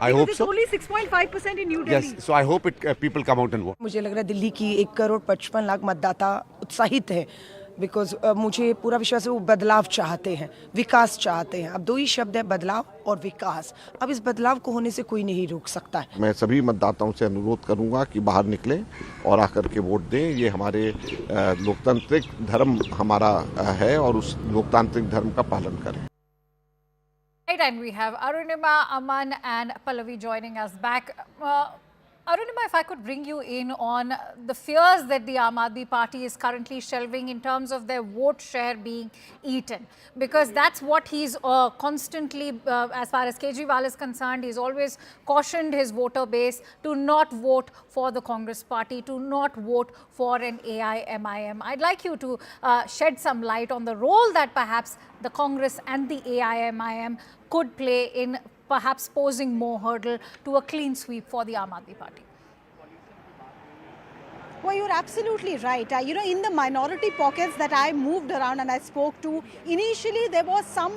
I hope so. Only 6.5% in New Delhi. Yes, so I hope people come out and vote. मुझे लग रहा है दिल्ली की 1,55,00,000 मतदाता उत्साहित है बिकॉज मुझे पूरा विश्वास है वो बदलाव चाहते हैं, विकास चाहते हैं। अब 2 ही शब्द है, बदलाव और विकास। अब इस बदलाव को होने से कोई नहीं रोक सकता है। मैं सभी मतदाताओं से अनुरोध करूंगा कि बाहर निकलें और आकर के वोट दें। ये हमारे लोकतांत्रिक धर्म हमारा है और उस लोकतांत्रिक धर्म का पालन करें। And we have Arunima, Aman and Pallavi joining us back. Arunima, if I could bring you in on the fears that the Aam Aadmi Party is currently shelving in terms of their vote share being eaten, because that's what he's constantly, as far as Kejriwal is concerned, he's always cautioned his voter base to not vote for the Congress party, to not vote for an AIMIM. I'd like you to shed some light on the role that perhaps the Congress and the AIMIM could play in perhaps posing more hurdle to a clean sweep for the Aam Aadmi Party. Well, you're absolutely right. In the minority pockets that I moved around and I spoke to, initially there was some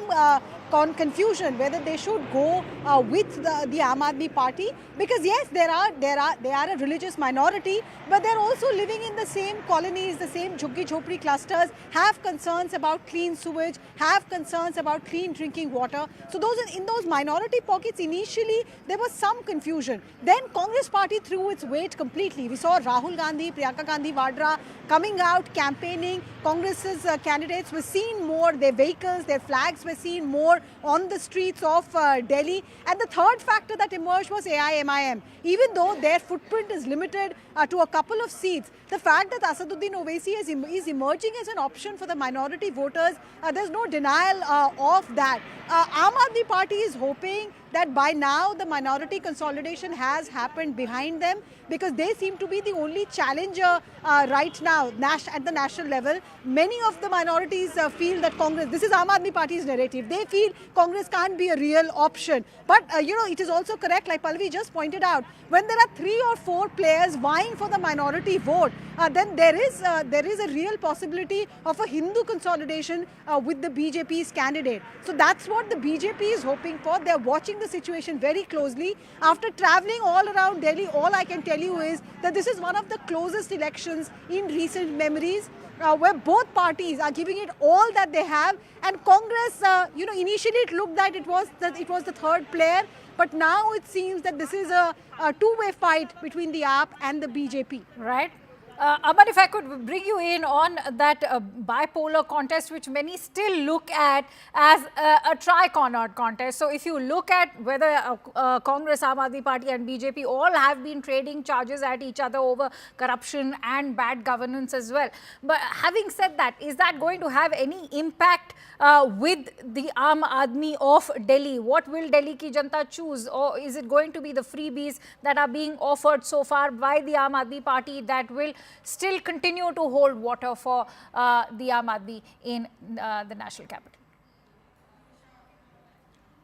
confusion whether they should go with the Aam Aadmi Party, because yes, they are a religious minority, but they're also living in the same colonies, the same Jhuggi Jhopri clusters, have concerns about clean sewage, have concerns about clean drinking water. So in those minority pockets, initially there was some confusion. Then Congress party threw its weight completely. We saw Rahul Gandhi, Priyanka Gandhi Vadra coming out, campaigning. Congress's candidates were seen more, their vehicles, their flags were seen more on the streets of Delhi. And the third factor that emerged was AIMIM. Even though their footprint is limited to a couple of seats, the fact that Asaduddin Owaisi is emerging as an option for the minority voters, there's no denial of that. Aam Aadmi Party is hoping that by now the minority consolidation has happened behind them, because they seem to be the only challenger right now at the national level. Many of the minorities feel that Congress, this is Aam Aadmi Party's narrative, they feel Congress can't be a real option. But it is also correct, like Pallavi just pointed out, when there are 3 or 4 players vying for the minority vote, then there is a real possibility of a Hindu consolidation with the BJP's candidate. So that's what the BJP is hoping for. They're watching the the situation very closely. After traveling all around Delhi, all I can tell you is that this is one of the closest elections in recent memories. Where both parties are giving it all that they have, and Congress, initially it looked that it was the third player, but now it seems that this is a two-way fight between the AAP and the BJP. Right. Aman, if I could bring you in on that bipolar contest, which many still look at as a tri-cornered contest. So if you look at whether Congress, Aam Aadmi Party and BJP all have been trading charges at each other over corruption and bad governance as well. But having said that, is that going to have any impact with the Aam Aadmi of Delhi? What will Delhi ki Janata choose? Or is it going to be the freebies that are being offered so far by the Aam Aadmi Party that will still continue to hold water for the Aam Aadmi in the national capital?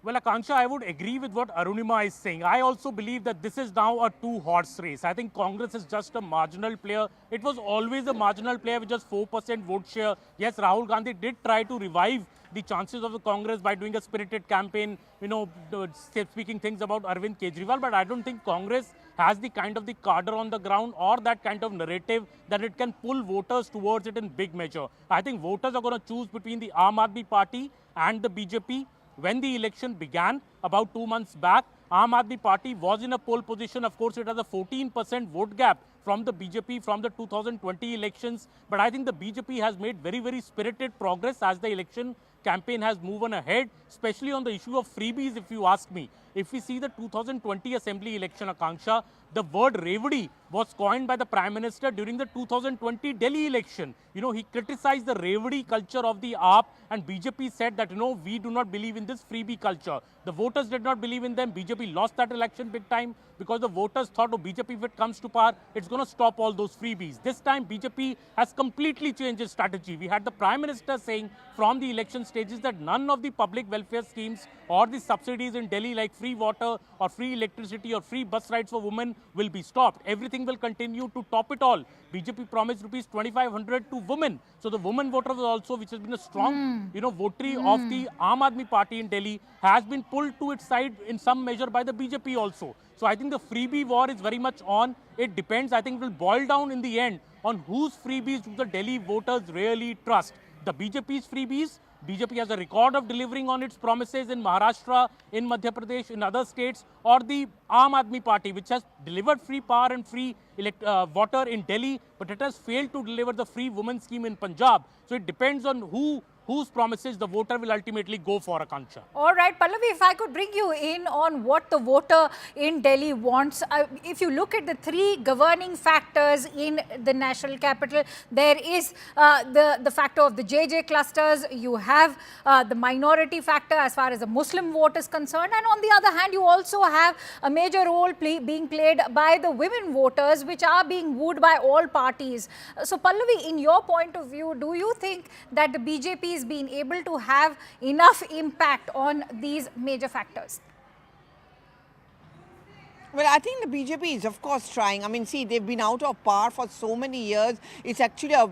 Well, Akanksha, I would agree with what Arunima is saying. I also believe that this is now a two-horse race. I think Congress is just a marginal player. It was always a marginal player with just 4% vote share. Yes, Rahul Gandhi did try to revive the chances of the Congress by doing a spirited campaign, speaking things about Arvind Kejriwal, but I don't think Congress has the kind of the cadre on the ground or that kind of narrative that it can pull voters towards it in big measure. I think voters are going to choose between the Aam Aadmi Party and the BJP. When the election began about 2 months back, Aam Aadmi Party was in a pole position. Of course, it has a 14% vote gap from the BJP from the 2020 elections. But I think the BJP has made very, very spirited progress as the election campaign has moved on ahead, especially on the issue of freebies, if you ask me. If we see the 2020 assembly election, Akanksha, the word Revdi was coined by the Prime Minister during the 2020 Delhi election. He criticized the Revdi culture of the AAP, and BJP said that, we do not believe in this freebie culture. The voters did not believe in them. BJP lost that election big time because the voters thought, BJP, if it comes to power, it's going to stop all those freebies. This time, BJP has completely changed its strategy. We had the Prime Minister saying from the election stages that none of the public welfare schemes or the subsidies in Delhi like free water or free electricity or free bus rides for women will be stopped. Everything will continue. To top it all, BJP promised rupees 2,500 to women. So the women voters also, which has been a strong, votary of the Aam Aadmi Party in Delhi, has been pulled to its side in some measure by the BJP also. So I think the freebie war is very much on. It depends. I think it will boil down in the end on whose freebies do the Delhi voters really trust. The BJP's freebies. BJP has a record of delivering on its promises in Maharashtra, in Madhya Pradesh, in other states, or the Aam Aadmi Party, which has delivered free power and free water in Delhi, but it has failed to deliver the free women scheme in Punjab. So it depends on whose promises the voter will ultimately go for, Akanksha. All right, Pallavi, if I could bring you in on what the voter in Delhi wants. If you look at the three governing factors in the national capital, there is the factor of the JJ clusters, you have the minority factor as far as the Muslim vote is concerned, and on the other hand, you also have a major role being played by the women voters, which are being wooed by all parties. So, Pallavi, in your point of view, do you think that the BJP is being able to have enough impact on these major factors? Well, I think the BJP is, of course, trying. I mean, see, they've been out of power for so many years. It's actually a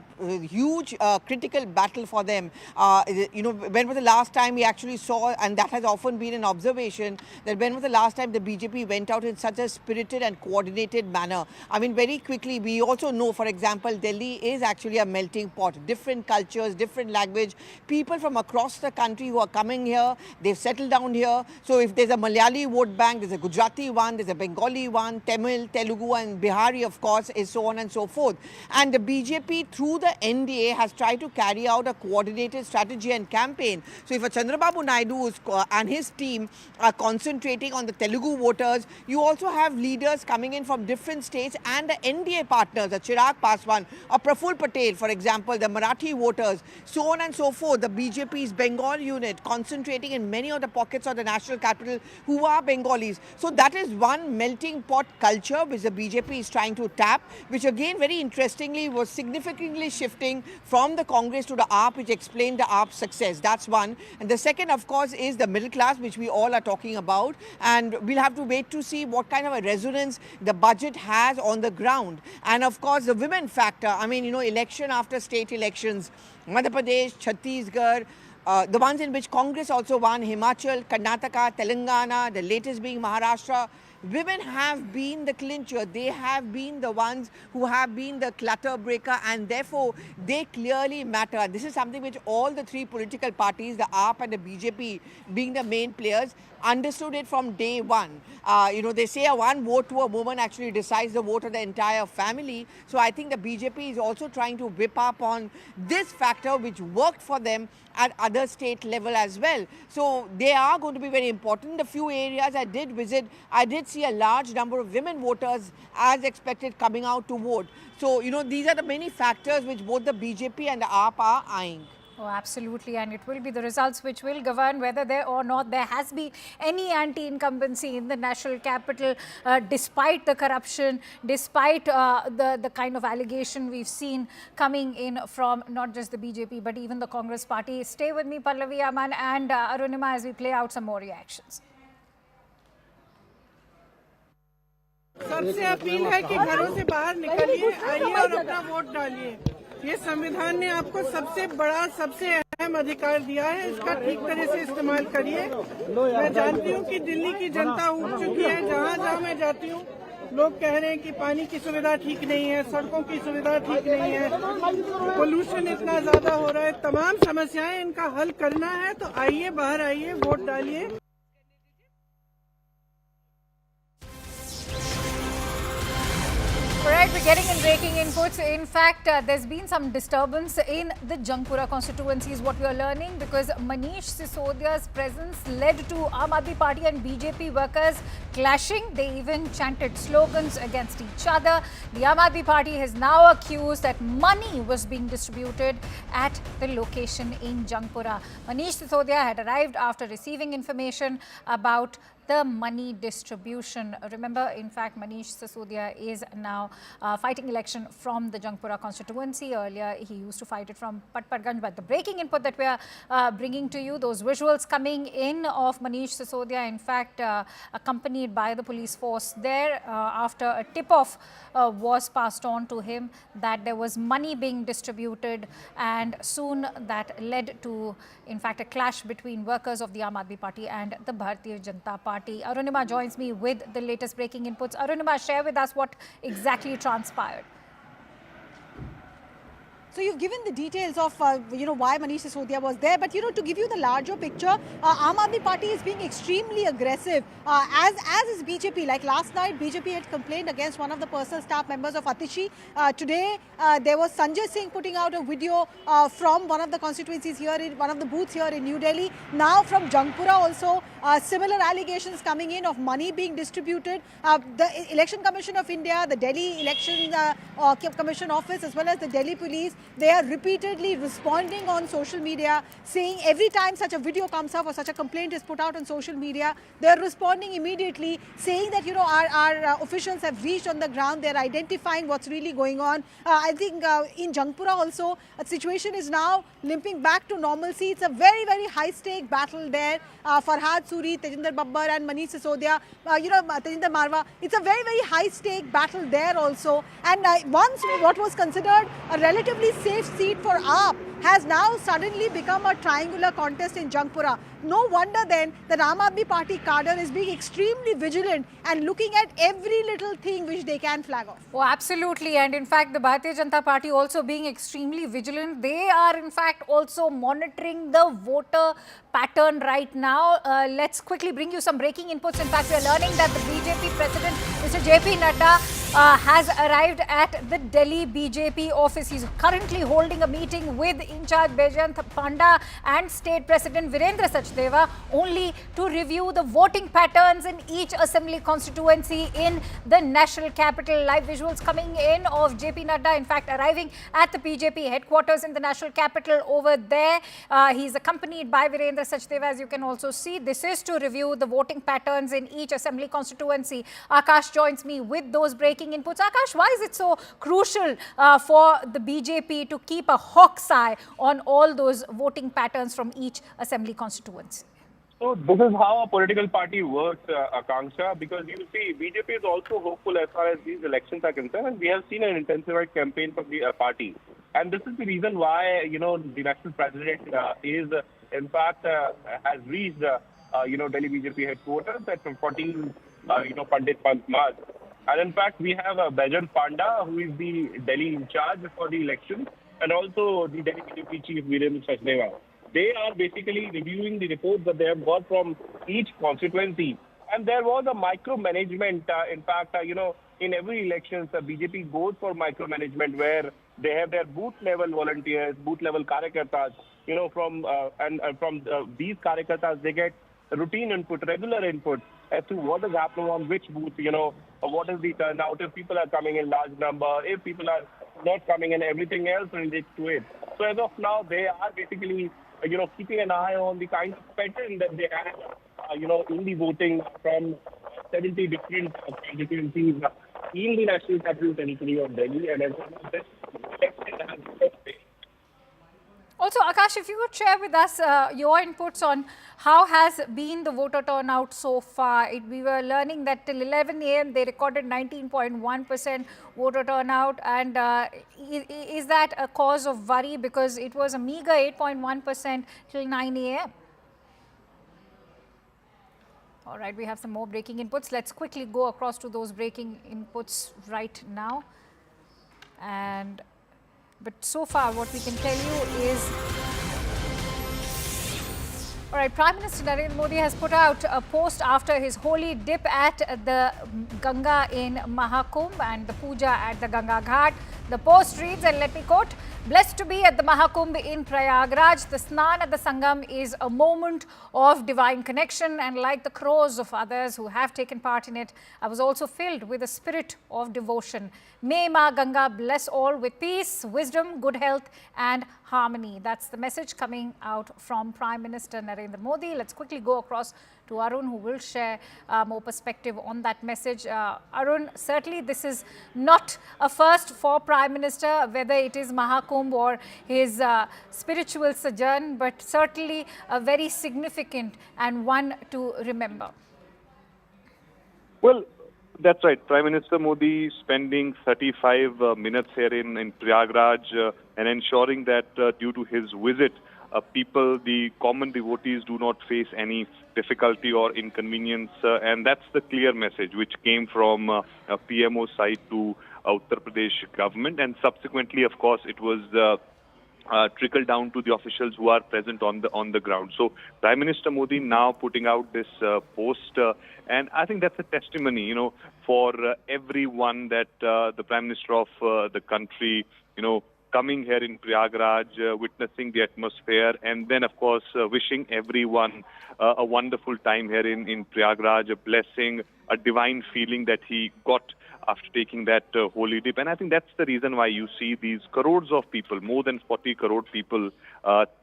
huge critical battle for them. When was the last time we actually saw, and that has often been an observation, that when was the last time the BJP went out in such a spirited and coordinated manner? I mean, very quickly, we also know, for example, Delhi is actually a melting pot. Different cultures, different language. People from across the country who are coming here, they've settled down here. So if there's a Malayali vote bank, there's a Gujarati one, there's a Bengali one, Tamil, Telugu and Bihari, of course, is so on and so forth. And the BJP, through the NDA, has tried to carry out a coordinated strategy and campaign. So if a Chandrababu Naidu and his team are concentrating on the Telugu voters, you also have leaders coming in from different states and the NDA partners, the Chirag Paswan, or Praful Patel, for example, the Marathi voters, so on and so forth. The BJP's Bengal unit concentrating in many of the pockets of the national capital who are Bengalis. So that is one melting pot culture which the BJP is trying to tap, which again very interestingly was significantly shifting from the Congress to the AAP, which explained the AAP's success. That's one. And the second, of course, is the middle class, which we all are talking about. And we'll have to wait to see what kind of a resonance the budget has on the ground. And of course, the women factor. I mean, election after state elections, Madhya Pradesh, Chhattisgarh, the ones in which Congress also won, Himachal, Karnataka, Telangana, the latest being Maharashtra, women have been the clincher. They have been the ones who have been the clutter breaker, and therefore they clearly matter. This is something which all the three political parties, the AAP and the BJP being the main players, understood it from day one. They say a one vote to a woman actually decides the vote of the entire family. So I think the BJP is also trying to whip up on this factor which worked for them at other state level as well. So they are going to be very important. The few areas I did visit, I did see a large number of women voters as expected coming out to vote. So, these are the many factors which both the BJP and the AAP are eyeing. Oh, absolutely, and it will be the results which will govern whether there or not there has been any anti-incumbency in the national capital, despite the corruption, despite the kind of allegation we've seen coming in from not just the BJP but even the Congress party. Stay with me, Pallavi, Aman and Arunima, as we play out some more reactions. सबसे appeal है कि घरों से बाहर निकलिए, आइए और अपना वोट डालिए। ये संविधान ने आपको सबसे बड़ा, सबसे अहम अधिकार दिया है, इसका ठीक तरह से इस्तेमाल करिए। मैं जानती हूँ कि दिल्ली की जनता उठ चुकी है। जहाँ जहाँ मैं जाती हूँ लोग कह रहे हैं कि पानी की सुविधा ठीक नहीं है, सड़कों की सुविधा ठीक नहीं है, पोल्यूशन इतना ज्यादा हो रहा है, तमाम समस्याएं इनका हल करना है। तो आइए, बाहर आइए, वोट डालिए। Right, we're getting in breaking inputs. In fact, there's been some disturbance in the Jangpura constituency is what we are learning, because Manish Sisodia's presence led to Aam Aadmi Party and BJP workers clashing. They even chanted slogans against each other. The Aam Aadmi Party has now accused that money was being distributed at the location in Jangpura. Manish Sisodia had arrived after receiving information about the money distribution. Remember, in fact, Manish Sisodia is now fighting election from the Jangpura constituency. Earlier, he used to fight it from Patparganj. But the breaking input that we are bringing to you, those visuals coming in of Manish Sisodia, in fact, accompanied by the police force there after a tip-off was passed on to him that there was money being distributed, and soon that led to, in fact, a clash between workers of the Aam Aadmi Party and the Bharatiya Janata Party. Arunima joins me with the latest breaking inputs. Arunima, share with us what exactly transpired. So you've given the details of, why Manish Sisodia was there. But, to give you the larger picture, Aam Aadmi Party is being extremely aggressive, as is BJP. Like last night, BJP had complained against one of the personal staff members of Atishi. Today, there was Sanjay Singh putting out a video from one of the constituencies here, in one of the booths here in New Delhi. Now from Jangpura also, similar allegations coming in of money being distributed. The Election Commission of India, the Delhi Election Commission Office, as well as the Delhi Police, they are repeatedly responding on social media, saying every time such a video comes up or such a complaint is put out on social media, they are responding immediately, saying that, our officials have reached on the ground, they are identifying what's really going on. I think in Jangpura also, a situation is now limping back to normalcy. It's a very, very high-stake battle there. Farhad Suri, Tejinder Babbar and Manish Sisodia, Tejinder Marwa. It's a very, very high-stake battle there also. And once what was considered a relatively safe seat for AAP has now suddenly become a triangular contest in Jangpura. No wonder then that Aam Aadmi Party cadre is being extremely vigilant and looking at every little thing which they can flag off. Oh, absolutely. And in fact, the Bharatiya Janata Party also being extremely vigilant. They are in fact also monitoring the voter pattern right now. Let's quickly bring you some breaking inputs. In fact, we are learning that the BJP president, Mr. JP Nadda, has arrived at the Delhi BJP office. He's currently holding a meeting with in-charge Bejant Panda and State President Virendra Sachdeva, only to review the voting patterns in each assembly constituency in the national capital. Live visuals coming in of JP Nadda, in fact, arriving at the BJP headquarters in the national capital over there. He's accompanied by Virendra Sachdeva, as you can also see. This is to review the voting patterns in each assembly constituency. Akash joins me with those breaking inputs. Akash, why is it so crucial for the BJP to keep a hawk's eye on all those voting patterns from each assembly constituency? So this is how a political party works, Akanksha, because you see, BJP is also hopeful as far as these elections are concerned, and we have seen an intensified campaign from the party. And this is the reason why, the national president is in fact, has reached, Delhi BJP headquarters at 14, Pandit Pant Marg. And in fact, we have Bajan Panda, who is the Delhi in charge for the election, and also the Delhi BJP chief, Virendra Sachdeva. They are basically reviewing the reports that they have got from each constituency. And there was a micromanagement. In fact, in every election, BJP goes for micromanagement where they have their booth-level volunteers, booth-level karyakartas, from these karyakartas, they get routine input, regular input as to what is happening on which booth, what is the turnout, if people are coming in large number, if people are not coming in, everything else related to it. So as of now, they are basically, keeping an eye on the kind of pattern that they have, in the voting from 70 different constituencies in the National Capital Territory of Delhi. And as of this election has also, Akash, if you could share with us your inputs on how has been the voter turnout so far. We were learning that till 11 a.m. they recorded 19.1% voter turnout. And is that a cause of worry because it was a meager 8.1% till 9 a.m.? All right, we have some more breaking inputs. Let's quickly go across to those breaking inputs right now. But so far, what we can tell you is, all right, Prime Minister Narendra Modi has put out a post after his holy dip at the Ganga in Mahakumbh and the puja at the Ganga Ghat. The post reads, and let me quote, "Blessed to be at the Mahakumbh in Prayagraj. The Snan at the Sangam is a moment of divine connection, and like the crores of others who have taken part in it, I was also filled with a spirit of devotion. May Ma Ganga bless all with peace, wisdom, good health and harmony." That's the message coming out from Prime Minister Narendra Modi. Let's quickly go across to Arun, who will share more perspective on that message. Arun, certainly this is not a first for Prime Minister, whether it is Mahakumbh or his spiritual sojourn, but certainly a very significant and one to remember. Well, that's right. Prime Minister Modi spending 35 minutes here in Prayagraj and ensuring that due to his visit, people, the common devotees, do not face any difficulty or inconvenience. And that's the clear message which came from PMO side to Uttar Pradesh government. And subsequently, of course, it was trickled down to the officials who are present on the ground. So Prime Minister Modi now putting out this post, and I think that's a testimony, for everyone that the Prime Minister of the country, coming here in Prayagraj, witnessing the atmosphere, and then, of course, wishing everyone a wonderful time here in Prayagraj, a blessing, a divine feeling that he got after taking that holy dip. And I think that's the reason why you see these crores of people, more than 40 crore people,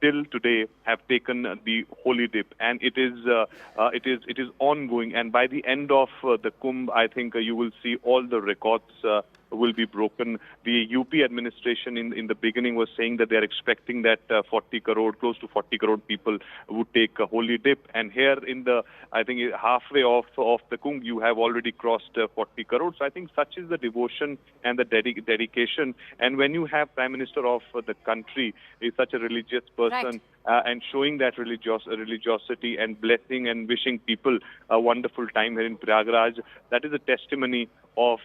till today have taken the holy dip. And it is ongoing. And by the end of the Kumbh, I think you will see all the records will be broken. The UP administration in the beginning was saying that they are expecting that 40 crore, close to 40 crore people would take a holy dip. And here I think halfway of the Kumbh, you have already crossed 40 crore. So I think such is the devotion and the dedication. And when you have Prime Minister of the country is such a religious person, right, and showing that religiosity and blessing and wishing people a wonderful time here in Prayagraj, that is a testimony of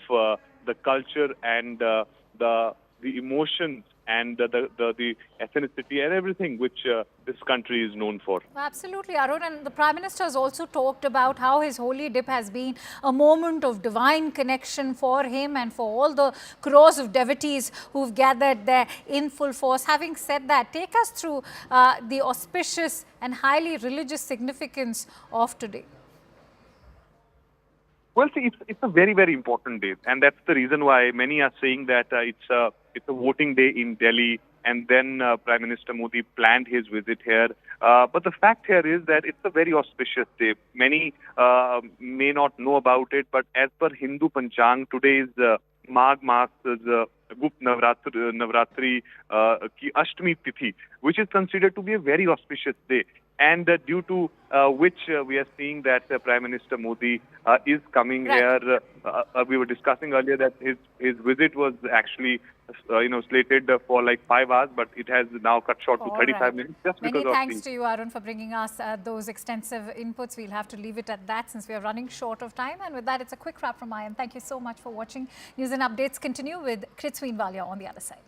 the culture and the emotions and the ethnicity and everything which this country is known for. Absolutely, Arun. And the Prime Minister has also talked about how his holy dip has been a moment of divine connection for him and for all the crores of devotees who've gathered there in full force. Having said that, take us through the auspicious and highly religious significance of today. Well, see, it's a very, very important day, and that's the reason why many are saying that it's a voting day in Delhi, and then Prime Minister Modi planned his visit here. But the fact here is that it's a very auspicious day. Many may not know about it, but as per Hindu Panchang, today is Magh Mas's Gupt Navratri ki Ashtami Tithi, which is considered to be a very auspicious day. and due to which we are seeing that Prime Minister Modi is coming here. We were discussing earlier that his visit was actually slated for like 5 hours, but it has now cut short to 35 minutes just because of Many thanks to you, Arun, for bringing us those extensive inputs. We'll have to leave it at that since we are running short of time. And with that, it's a quick wrap from my end. Thank you so much for watching. News and updates continue with Kritsween on the other side.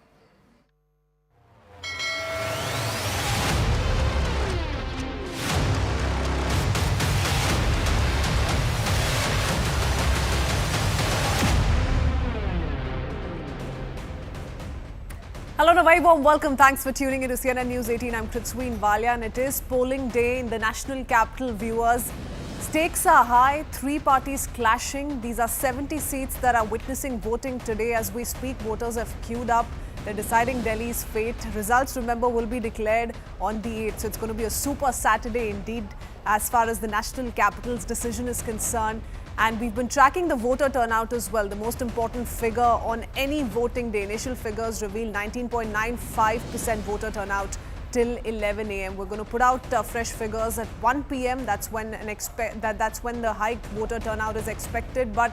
Hello and a very warm welcome. Thanks for tuning in to CNN News 18. I'm Kritsween and it is polling day in the national capital, viewers. Stakes are high, 3 parties clashing. These are 70 seats that are witnessing voting today. As we speak, voters have queued up. They're deciding Delhi's fate. Results, remember, will be declared on the 8th. So it's going to be a super Saturday indeed as far as the national capital's decision is concerned. And we've been tracking the voter turnout as well. The most important figure on any voting day. Initial figures reveal 19.95% voter turnout till 11 a.m. We're going to put out fresh figures at 1 p.m. That's when the high voter turnout is expected. But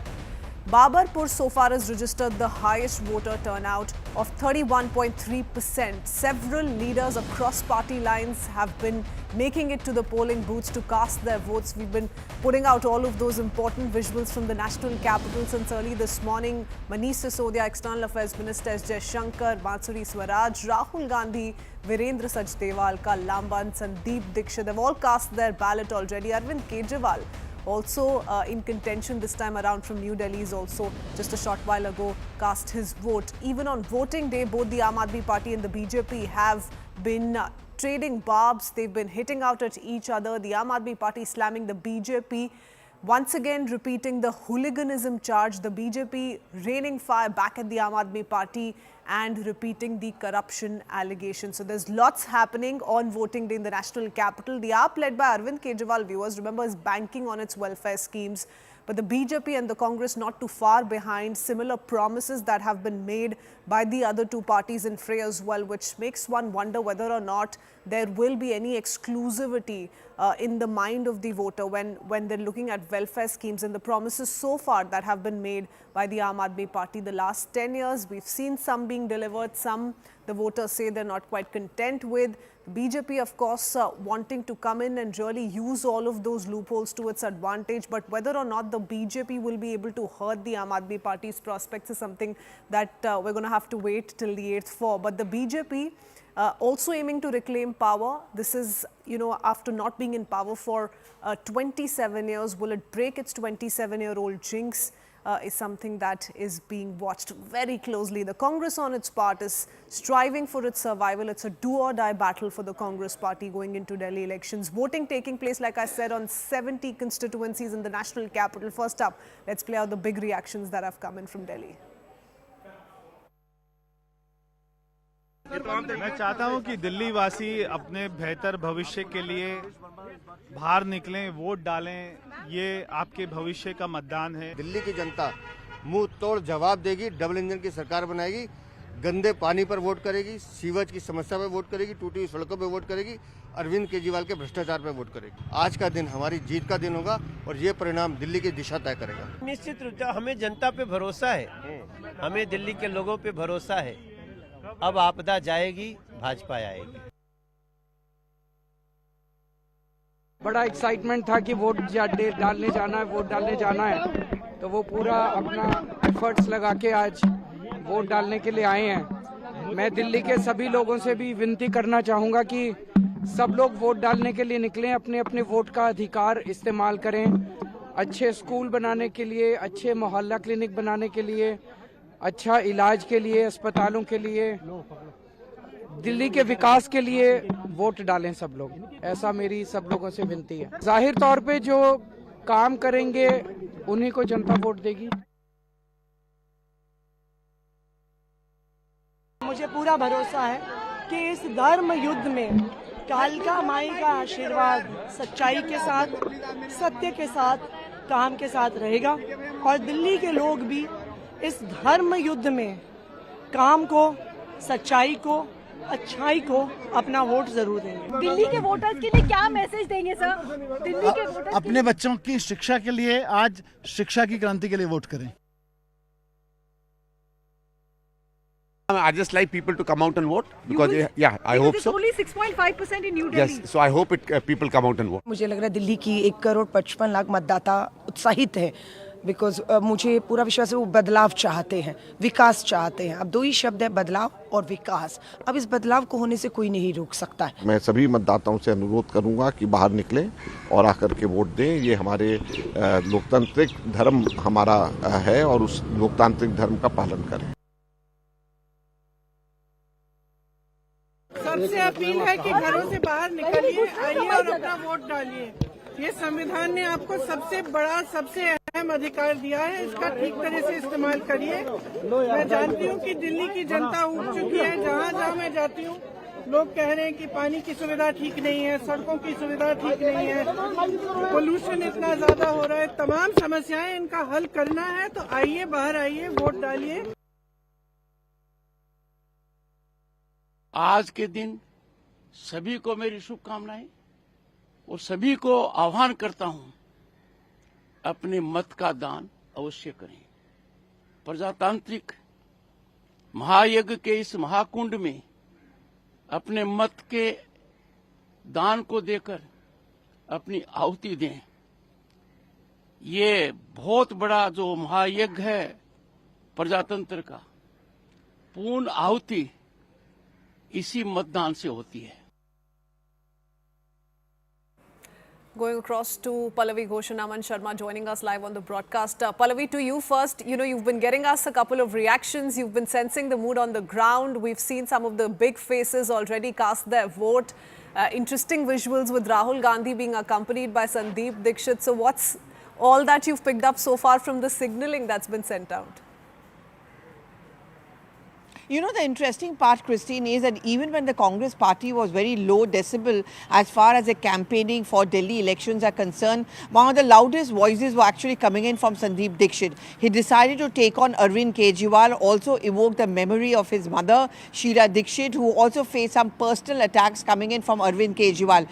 Babarpur so far has registered the highest voter turnout of 31.3%. Several leaders across party lines have been making it to the polling booths to cast their votes. We've been putting out all of those important visuals from the national capital since early this morning. Manish Sisodia, External Affairs Minister S. Jaishankar, Bansuri Swaraj, Rahul Gandhi, Virendra Sachdewal, Kal Lamban, Sandeep Dikshit, they've all cast their ballot already. Arvind Kejriwal also in contention this time around from New Delhi is also just a short while ago cast his vote. Even on voting day, both the Aam Aadmi Party and the BJP have been trading barbs. They've been hitting out at each other. The Aam Aadmi Party slamming the BJP, once again repeating the hooliganism charge. The BJP raining fire back at the Aam Aadmi Party and repeating the corruption allegations. So there's lots happening on voting day in the national capital. The AAP led by Arvind Kejriwal, viewers, remember, is banking on its welfare schemes. But the BJP and the Congress not too far behind. Similar promises that have been made by the other 2 parties in fray as well, which makes one wonder whether or not there will be any exclusivity in the mind of the voter when they're looking at welfare schemes and the promises so far that have been made by the Aam Aadmi Party. The last 10 years, we've seen some being delivered, some the voters say they're not quite content with. The BJP, of course, wanting to come in and really use all of those loopholes to its advantage. But whether or not the BJP will be able to hurt the Aam Aadmi Party's prospects is something that we're going to have to wait till the 8th for. But the BJP also aiming to reclaim power. This is, after not being in power for 27 years, will it break its 27-year-old jinx? Is something that is being watched very closely. The Congress on its part is striving for its survival. It's a do-or-die battle for the Congress party going into Delhi elections. Voting taking place, like I said, on 70 constituencies in the national capital. First up, let's play out the big reactions that have come in from Delhi. मैं चाहता हूं कि दिल्ली वासी अपने बेहतर भविष्य के लिए बाहर निकलें, वोट डालें। ये आपके भविष्य का मतदान है। दिल्ली की जनता मुंह तोड़ जवाब देगी, डबल इंजन की सरकार बनाएगी, गंदे पानी पर वोट करेगी, सीवेज की समस्या पर वोट करेगी, टूटी हुई सड़कों पर वोट करेगी, अरविंद केजरीवाल के भ्रष्टाचार पर वोट करेगी। आज का दिन हमारी जीत का दिन होगा और ये परिणाम दिल्ली की दिशा तय करेगा। निश्चित रूप से हमें जनता पे भरोसा है, हमें दिल्ली के लोगों पे भरोसा है। अब आपदा जाएगी, भाजपा आएगी। बड़ा एक्साइटमेंट था कि वोट डालने जाना है, वोट डालने जाना है, तो वो पूरा अपना एफर्ट्स लगा के आज वोट डालने के लिए आए हैं। मैं दिल्ली के सभी लोगों से भी विनती करना चाहूँगा कि सब लोग वोट डालने के लिए निकलें, अपने अपने वोट का अधिकार इस्तेमाल करें। अच्छे स्कूल बनाने के लिए, अच्छे मोहल्ला क्लिनिक बनाने के लिए, अच्छा इलाज के लिए, अस्पतालों के लिए, दिल्ली के विकास के लिए वोट डालें सब लोग। ऐसा मेरी सब लोगों से विनती है। जाहिर तौर पे जो काम करेंगे उन्हीं को जनता वोट देगी। मुझे पूरा भरोसा है कि इस धर्म युद्ध में कालिका माई का आशीर्वाद सच्चाई के साथ, सत्य के साथ, काम के साथ रहेगा और दिल्ली के लोग भी इस धर्म युद्ध में काम को, सच्चाई को, अच्छाई को अपना वोट जरूर देंगे। दिल्ली के वोटर्स के लिए क्या मैसेज देंगे सर? दिल्ली के वोटर्स अपने बच्चों की शिक्षा के लिए आज शिक्षा की क्रांति के लिए वोट करें। I just like people to come out and vote because I hope so. Only 6.5% in New Delhi. Yes, so I hope people come out and vote. मुझे लग रहा है दिल्ली की 1,55,00,000 मतदाता उत्साहित है, बिकॉज मुझे पूरा विश्वास है वो बदलाव चाहते हैं, विकास चाहते हैं। अब दो ही शब्द है, बदलाव और विकास। अब इस बदलाव को होने से कोई नहीं रोक सकता है। मैं सभी मतदाताओं से अनुरोध करूंगा कि बाहर निकलें और आकर के वोट दें। ये हमारे लोकतांत्रिक धर्म हमारा है और उस लोकतांत्रिक धर्म का पालन करें। सबसे अपील है कि घरों से बाहर निकलिए, आइए और अपना वोट डालिए। ये संविधान ने आपको सबसे बड़ा, सबसे अहम अधिकार दिया है, इसका ठीक तरह से इस्तेमाल करिए। मैं जानती हूँ कि दिल्ली की जनता उठ चुकी है। जहाँ जहाँ मैं जाती हूँ लोग कह रहे हैं कि पानी की सुविधा ठीक नहीं है, सड़कों की सुविधा ठीक नहीं है, पोल्यूशन इतना ज्यादा हो रहा है, तमाम समस्याएं इनका हल करना है। तो आइए, बाहर आइए, वोट डालिए। आज के दिन सभी को मेरी शुभकामनाएं और सभी को आह्वान करता हूं, अपने मत का दान अवश्य करें। प्रजातांत्रिक महायज्ञ के इस महाकुंड में अपने मत के दान को देकर अपनी आहुति दें। ये बहुत बड़ा जो महायज्ञ है प्रजातंत्र का, पूर्ण आहुति इसी मतदान से होती है। Going across to Pallavi Ghosh and Aman Sharma joining us live on the broadcast. Pallavi, to you first. You know, you've been getting us a couple of reactions. You've been sensing the mood on the ground. We've seen some of the big faces already cast their vote. Interesting visuals with Rahul Gandhi being accompanied by Sandeep Dixit. So what's all that you've picked up so far from the signalling that's been sent out? You know, the interesting part, Christine, is that even when the Congress party was very low decibel as far as the campaigning for Delhi elections are concerned, one of the loudest voices were actually coming in from Sandeep Dixit. He decided to take on Arvind Kejriwal, also evoked the memory of his mother, Sheila Dixit, who also faced some personal attacks coming in from Arvind Kejriwal.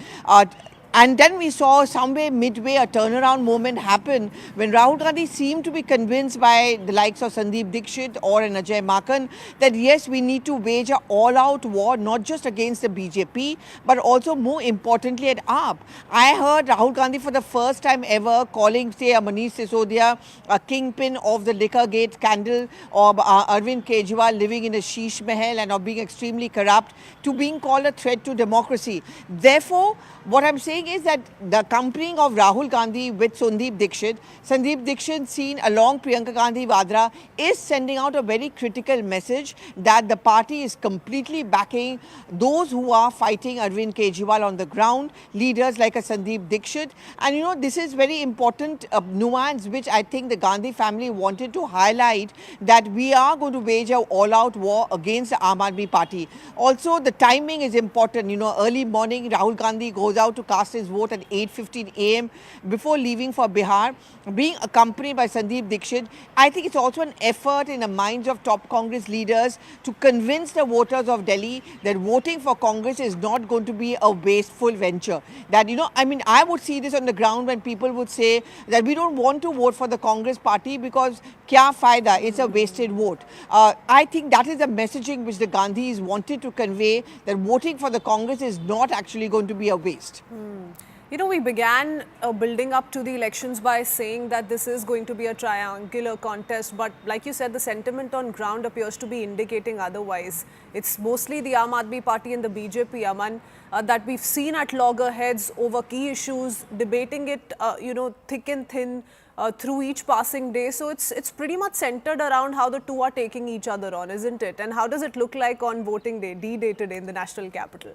And then we saw somewhere midway a turnaround moment happen when Rahul Gandhi seemed to be convinced by the likes of Sandeep Dixit or Ajay Makan that yes, we need to wage an all-out war, not just against the BJP, but also more importantly at AAP. I heard Rahul Gandhi for the first time ever calling, say, Manish Sisodia a kingpin of the Liquorgate scandal, or Arvind Kejriwal living in a sheesh mahal and of being extremely corrupt, to being called a threat to democracy. Therefore, what I'm saying is that the accompanying of Rahul Gandhi with Sandeep Dixit seen along Priyanka Gandhi Vadra is sending out a very critical message that the party is completely backing those who are fighting Arvind Kejriwal on the ground, leaders like a Sandeep Dixit. And you know, this is very important nuance which I think the Gandhi family wanted to highlight, that we are going to wage an all-out war against the Aam Aadmi Party. Also, the timing is important. You know, early morning, Rahul Gandhi goes out to cast his vote at 8:15 a.m. before leaving for Bihar, being accompanied by Sandeep Dixit. I think it's also an effort in the minds of top Congress leaders to convince the voters of Delhi that voting for Congress is not going to be a wasteful venture. That, you know, I mean, I would see this on the ground when people would say that we don't want to vote for the Congress party because kya faida, it's a wasted vote. I think that is the messaging which the Gandhis wanted to convey, that voting for the Congress is not actually going to be a waste. You know, we began building up to the elections by saying that this is going to be a triangular contest, but like you said, the sentiment on ground appears to be indicating otherwise. It's mostly the Aam Aadmi Party and the BJP, Aman, that we've seen at loggerheads over key issues, debating it, you know, thick and thin through each passing day. So it's pretty much centered around how the two are taking each other on, isn't it? And how does it look like on voting day, D-Day today in the national capital?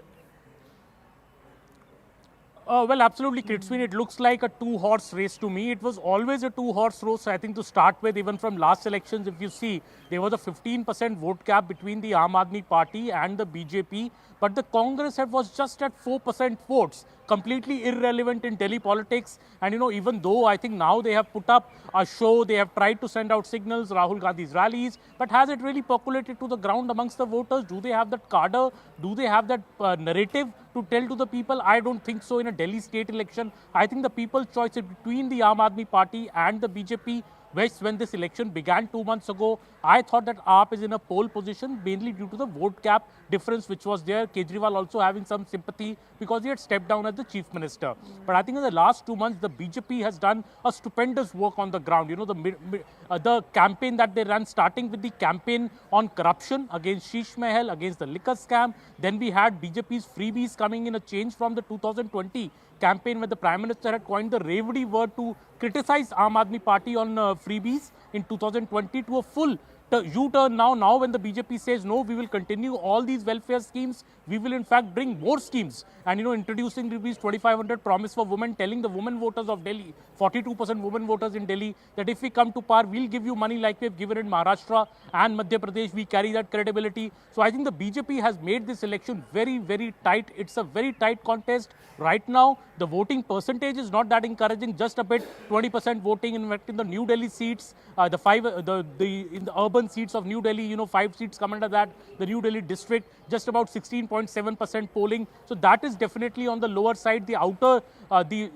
Well, absolutely, Kritswin. It looks like a two-horse race to me. It was always a two-horse race, I think, to start with. Even from last elections, if you see, there was a 15% vote gap between the Aam Aadmi Party and the BJP. But the Congress was just at 4% votes, completely irrelevant in Delhi politics. And, even though I think now they have put up a show, they have tried to send out signals, Rahul Gandhi's rallies, but has it really percolated to the ground amongst the voters? Do they have that cadre? Do they have that narrative to tell to the people? I don't think so in a Delhi state election. I think the people's choice is between the Aam Aadmi Party and the BJP. When this election began 2 months ago, I thought that AAP is in a pole position, mainly due to the vote gap difference which was there. Kejriwal also having some sympathy because he had stepped down as the chief minister. But I think in the last 2 months, the BJP has done a stupendous work on the ground. The campaign that they ran, starting with the campaign on corruption against Sheesh Mahal, against the liquor scam. Then we had BJP's freebies coming in, a change from the 2020 campaign where the Prime Minister had coined the Revdi word to criticize Aam Aadmi Party on freebies in 2020 to a full U-turn now. Now when the BJP says no, we will continue all these welfare schemes, we will in fact bring more schemes. And introducing rupees 2,500 promise for women, telling the women voters of Delhi, 42% women voters in Delhi, that if we come to power, we'll give you money like we've given in Maharashtra and Madhya Pradesh. We carry that credibility. So I think the BJP has made this election very, very tight. It's a very tight contest. Right now, the voting percentage is not that encouraging, just a bit, 20% voting. In fact, in the New Delhi seats, in the urban seats of New Delhi, 5 seats come under that. The New Delhi district, just about 16.7% polling. So that is definitely on the lower side. The outer, the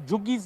Jhuggi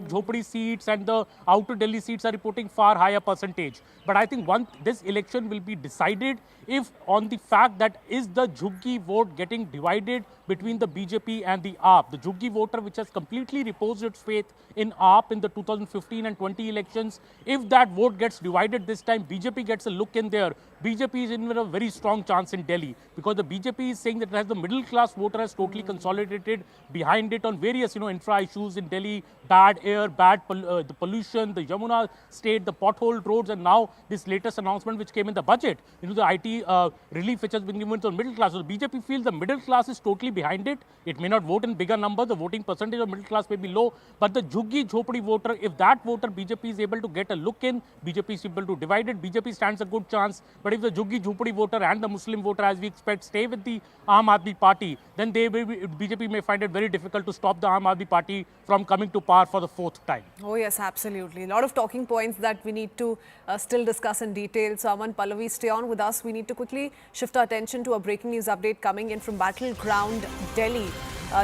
Jhopadi seats and the outer Delhi seats are reporting far higher percentage. But I think this election will be decided if on the fact that is the Jhuggi vote getting divided between the BJP and the AAP. The Jhuggi voter, which has completely reposed its faith in AAP in the 2015 and 20 elections, if that vote gets divided this time, BJP gets a look in there. BJP is in a very strong chance in Delhi because the BJP is saying that it has the middle class voter has totally consolidated behind it on various infra issues in Delhi, bad air, the pollution, the Yamuna state, the potholed roads, and now this latest announcement which came in the budget, the IT relief which has been given to the middle class. So the BJP feels the middle class is totally behind it. It may not vote in bigger numbers, the voting percentage of middle class may be low, but the Jhuggi Jhopadi voter, if that voter BJP is able to get a look in, BJP is able to divide it, BJP stands a good chance. But if the Jhuggi Jhopadi voter and the Muslim voter, as we expect, stay with the Aam Aadmi Party, then BJP may find it very difficult to stop the Aam Aadmi Party from coming to power for the 4th time. Oh yes, absolutely. A lot of talking points that we need to still discuss in detail. So Aman, Pallavi, stay on with us. We need to quickly shift our attention to a breaking news update coming in from Battleground Delhi.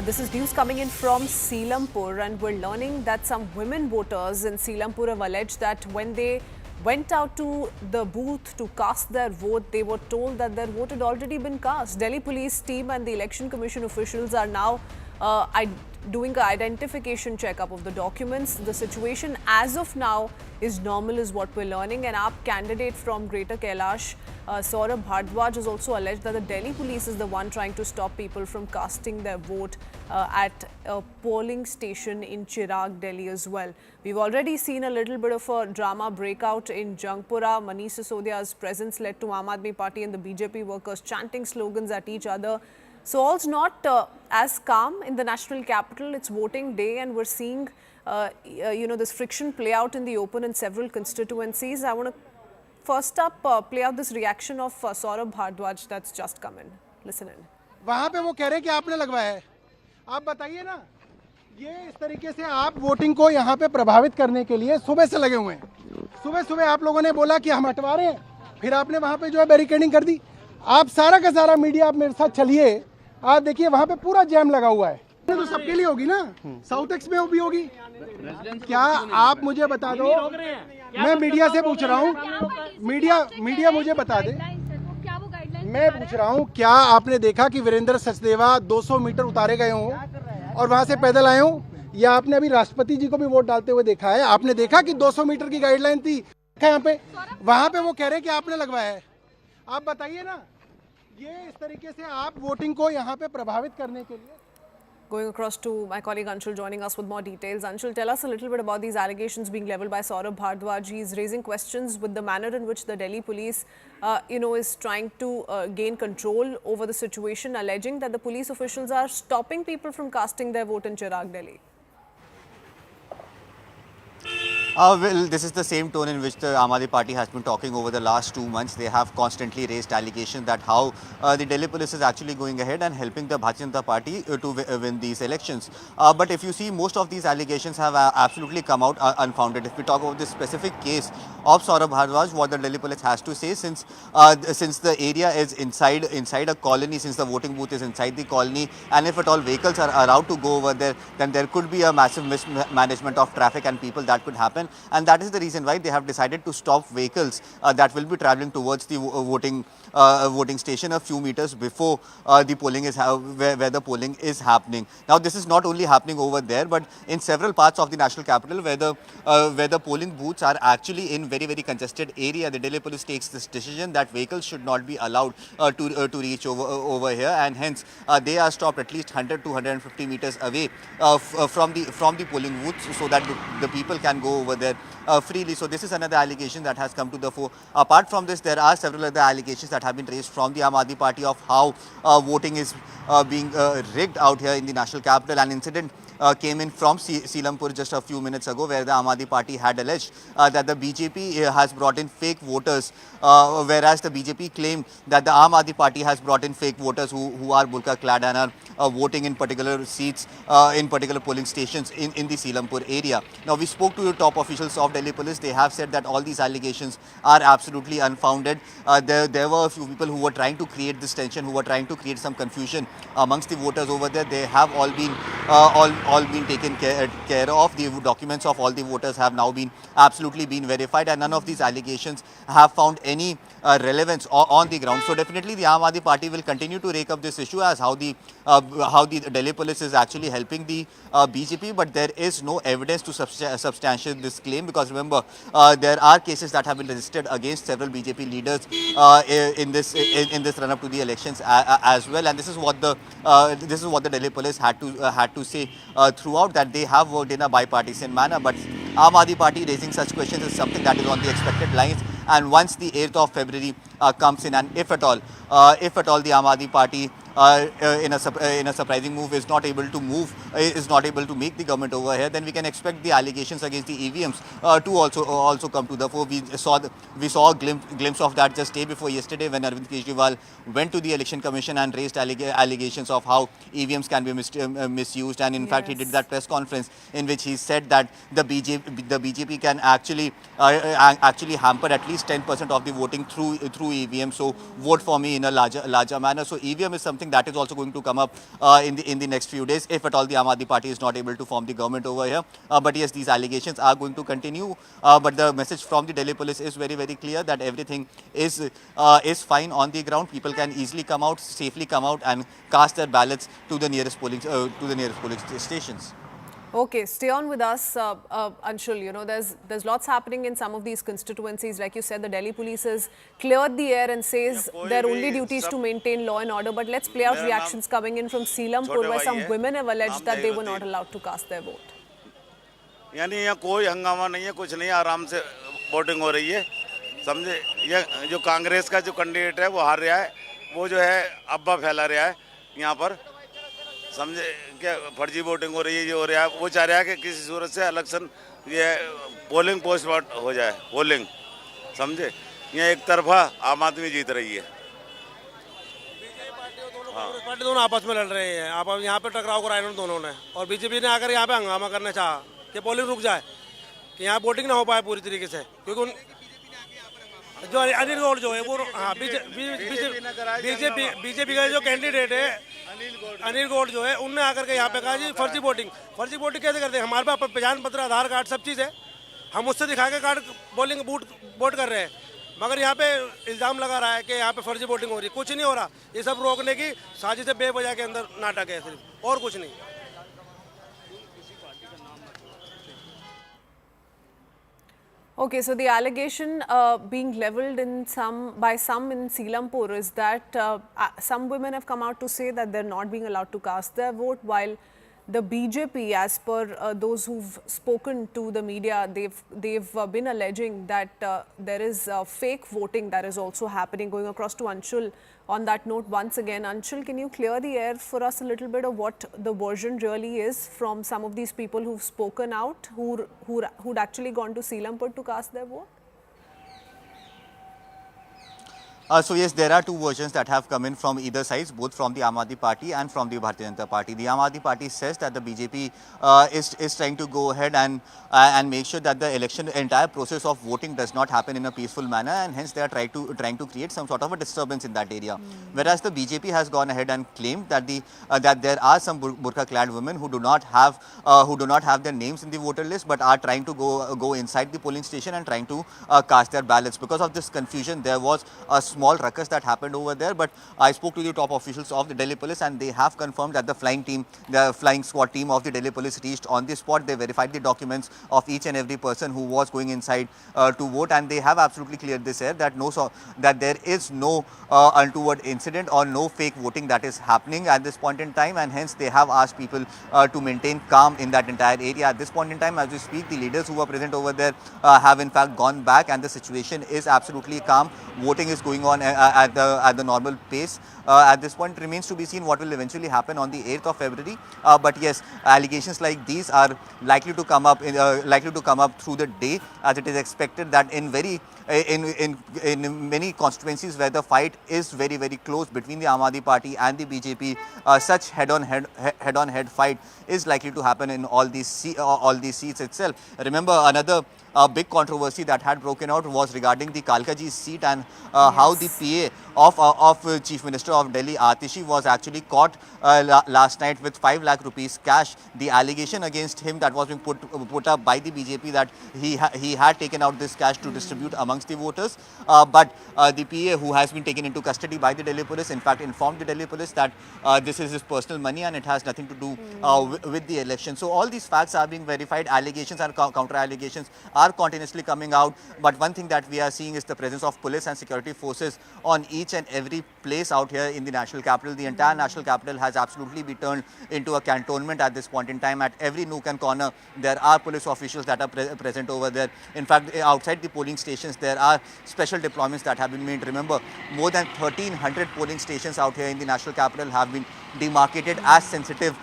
This is news coming in from Seelampur, and we're learning that some women voters in Seelampur have alleged that when they went out to the booth to cast their vote, they were told that their vote had already been cast. Delhi police team and the Election Commission officials are now doing an identification checkup of the documents. The situation as of now is normal is what we're learning. An AAP candidate from Greater Kailash, Saurabh Bhardwaj, has also alleged that the Delhi police is the one trying to stop people from casting their vote at a polling station in Chirag, Delhi as well. We've already seen a little bit of a drama breakout in Jangpura. Manish Sisodia's presence led to Aam Aadmi Party and the BJP workers chanting slogans at each other. So all's not as calm in the national capital. It's voting day and we're seeing, this friction play out in the open in several constituencies. I want to first up play out this reaction of Saurabh Bhardwaj that's just come in. Listen in. वहाँ पे वो कह रहे हैं कि आपने लगवाया है. आप बताइए ना, ये इस तरीके से आप वोटिंग को यहाँ पे प्रभावित करने के लिए सुबह से लगे हुए हैं. सुबह सुबह आप लोगों ने बोला कि हम हटवा रहे हैं, फिर आपने वहाँ पे जो है बैरिकेडिंग कर दी. आप सारा का सारा मीडिया आप मेरे साथ चलिए, आप देखिए वहाँ पे पूरा जैम लगा हुआ है. तो सबके लिए होगी ना, साउथ एक्स में भी होगी. क्या आप मुझे बता दो, मैं मीडिया से पूछ रहा हूँ, मीडिया मुझे बता दे. मैं पूछ रहा हूँ, क्या आपने देखा कि वीरेंद्र सचदेवा 200 मीटर उतारे गए हों और वहाँ से पैदल आए हों, या आपने अभी राष्ट्रपति जी को भी वोट डालते हुए देखा है? आपने देखा कि 200 मीटर की गाइडलाइन थी यहाँ पे, वहाँ पे वो कह रहे हैं कि आपने लगवाया है. आप बताइए ना, ये इस तरीके से आप वोटिंग को यहाँ पे प्रभावित करने के लिए. Going across to my colleague Anshul joining us with more details. Anshul, tell us a little bit about these allegations being levelled by Saurabh Bhardwaj. He is raising questions with the manner in which the Delhi police, is trying to gain control over the situation, alleging that the police officials are stopping people from casting their vote in Chirag, Delhi. Well, this is the same tone in which the Aam Aadmi Party has been talking over the last 2 months. They have constantly raised allegations that how the Delhi police is actually going ahead and helping the Bharatiya Janata Party to win these elections. But if you see, most of these allegations have absolutely come out unfounded. If we talk about this specific case of Saurabh Bhardwaj, what the Delhi police has to say, since the area is inside a colony, since the voting booth is inside the colony, and if at all vehicles are allowed to go over there, then there could be a massive mismanagement of traffic and people that could happen. And that is the reason why they have decided to stop vehicles that will be travelling towards the voting station a few meters before the polling is where the polling is happening. Now, this is not only happening over there, but in several parts of the national capital where the polling booths are actually in very congested area. The Delhi police takes this decision that vehicles should not be allowed to reach over here, and hence they are stopped at least 100 to 150 meters away from the polling booths, so that the people can go over there freely. So this is another allegation that has come to the fore. Apart from this, there are several other allegations that have been raised from the Aam Aadmi Party of how voting is being rigged out here in the national capital. An incident came in from Seelampur just a few minutes ago, where the Aam Aadmi Party had alleged that the BJP has brought in fake voters, whereas the BJP claimed that the Aam Aadmi Party has brought in fake voters who are burqa clad and are voting in particular seats, in particular polling stations in the Seelampur area. Now, we spoke to the top officials of Delhi police. They have said that all these allegations are absolutely unfounded. There were a few people who were trying to create this tension, who were trying to create some confusion amongst the voters over there. They have all been taken care of. The documents of all the voters have now been absolutely been verified, and none of these allegations have found any relevance on the ground. So definitely the Aam Aadmi Party will continue to rake up this issue as how the Delhi police is actually helping the BJP, but there is no evidence to substantiate this claim, because remember, there are cases that have been registered against several BJP leaders in this run up to the elections as well, and this is what the Delhi police had to say throughout, that they have worked in a bipartisan manner. But Aam Aadmi Party raising such questions is something that is on the expected lines. And once the 8th of February comes in, and if at all the Aam Aadmi Party in a surprising move is not able to make the government over here, then we can expect the allegations against the EVMs to also come to the fore. We saw a glimpse of that just day before yesterday, when Arvind Kejriwal went to the Election Commission and raised allegations of how EVMs can be misused, and in fact he did that press conference in which he said that the BJP can actually hamper at least 10% of the voting through EVM. So vote for me in a larger manner. So EVM is something that is also going to come up in the next few days, if at all the Aam Aadmi Party is not able to form the government over here. But yes, these allegations are going to continue. But the message from the Delhi police is very clear, that everything is fine on the ground. People can easily safely come out and cast their ballots to the nearest polling stations. Okay, stay on with us, Anshul. There's lots happening in some of these constituencies. Like you said, the Delhi police has cleared the air and says their only duty is to maintain law and order. But let's play out reactions coming in from Seelampur, where some women have alleged that they were not allowed to cast their vote. यानी यहाँ कोई हंगामा नहीं है, कुछ नहीं, आराम से वोटिंग हो रही है, समझे। ये जो कांग्रेस का जो कैंडिडेट है वो हार रहा है, वो जो है अब्बा फैला रहा है यहाँ पर, समझे, क्या फर्जी वोटिंग हो रही है, ये हो रहा है। वो चाह रहा है कि किसी सूरत से इलेक्शन ये पोलिंग पोस्ट हो जाए, पोलिंग, समझे। यहाँ एक तरफा आम आदमी जीत रही है। पार्टी दोनों आपस में लड़ रहे हैं, आप यहाँ पे टकराव कराया इन्होंने दोनों ने, और बीजेपी ने आकर यहाँ पे हंगामा करना चाहा कि पोलिंग रुक जाए, कि यहाँ वोटिंग ना हो पाए पूरी तरीके से, क्योंकि जो अनिल गौड़ जो है वो, हाँ, बीजेपी का जो कैंडिडेट है अनिल गौड़ जो है, उनने आकर के यहाँ पे कहा जी फर्जी वोटिंग कैसे करते हैं, हमारे पास पहचान पत्र, आधार कार्ड, सब चीज़ है, हम उससे दिखा के कार्ड पोलिंग वोट कर रहे हैं, मगर यहाँ पे इल्ज़ाम लगा रहा है कि यहाँ पे फर्जी वोटिंग हो रही है। कुछ नहीं हो रहा, ये सब रोकने की साजिश है, बेवजह के अंदर नाटक है सिर्फ, और कुछ नहीं। Okay, so the allegation being levelled by some in Seelampur is that some women have come out to say that they're not being allowed to cast their vote, while the BJP, as per those who've spoken to the media, they've been alleging that there is fake voting that is also happening. Going across to Anshul on that note once again. Anshul, can you clear the air for us a little bit of what the version really is from some of these people who've spoken out, who'd actually gone to Seelampur to cast their vote? So yes, there are two versions that have come in from either sides, both from the Aam Aadmi Party and from the Bharatiya Janata Party. The Aam Aadmi Party says that the BJP is trying to go ahead and make sure that the entire process of voting does not happen in a peaceful manner, and hence they are trying to create some sort of a disturbance in that area. Whereas the BJP has gone ahead and claimed that that there are some burqa-clad women who do not have their names in the voter list, but are trying to go inside the polling station and trying to cast their ballots. Because of this confusion, there was a small ruckus that happened over there, but I spoke to the top officials of the Delhi police and they have confirmed that the flying squad team of the Delhi police reached on the spot. They verified the documents of each and every person who was going inside to vote, and they have absolutely cleared this air that that there is no untoward incident or no fake voting that is happening at this point in time, and hence they have asked people to maintain calm in that entire area. At this point in time, as we speak, the leaders who were present over there have in fact gone back, and the situation is absolutely calm. Voting is going on at the normal pace. At this point, it remains to be seen what will eventually happen on the 8th of February. But yes, allegations like these are likely to come up through the day, as it is expected that in many constituencies where the fight is very, very close between the Aam Aadmi Party and the BJP, such head-on-head fight is likely to happen in all these seats itself. Remember, another big controversy that had broken out was regarding the Kalkaji seat and how the PA of Chief Minister of Delhi, Atishi, was actually caught last night with 5 lakh rupees cash. The allegation against him that was being put up by the BJP that he had taken out this cash to distribute amongst the voters, but the PA, who has been taken into custody by the Delhi police, in fact informed the Delhi police that this is his personal money and it has nothing to do with the election. So all these facts are being verified. Allegations and counter allegations are continuously coming out, but one thing that we are seeing is the presence of police and security forces on each and every place out here in the national capital. The entire national capital has absolutely been turned into a cantonment at this point in time. At every nook and corner, there are police officials that are present over there. In fact, outside the polling stations, there are special deployments that have been made. Remember, more than 1,300 polling stations out here in the national capital have been demarcated as sensitive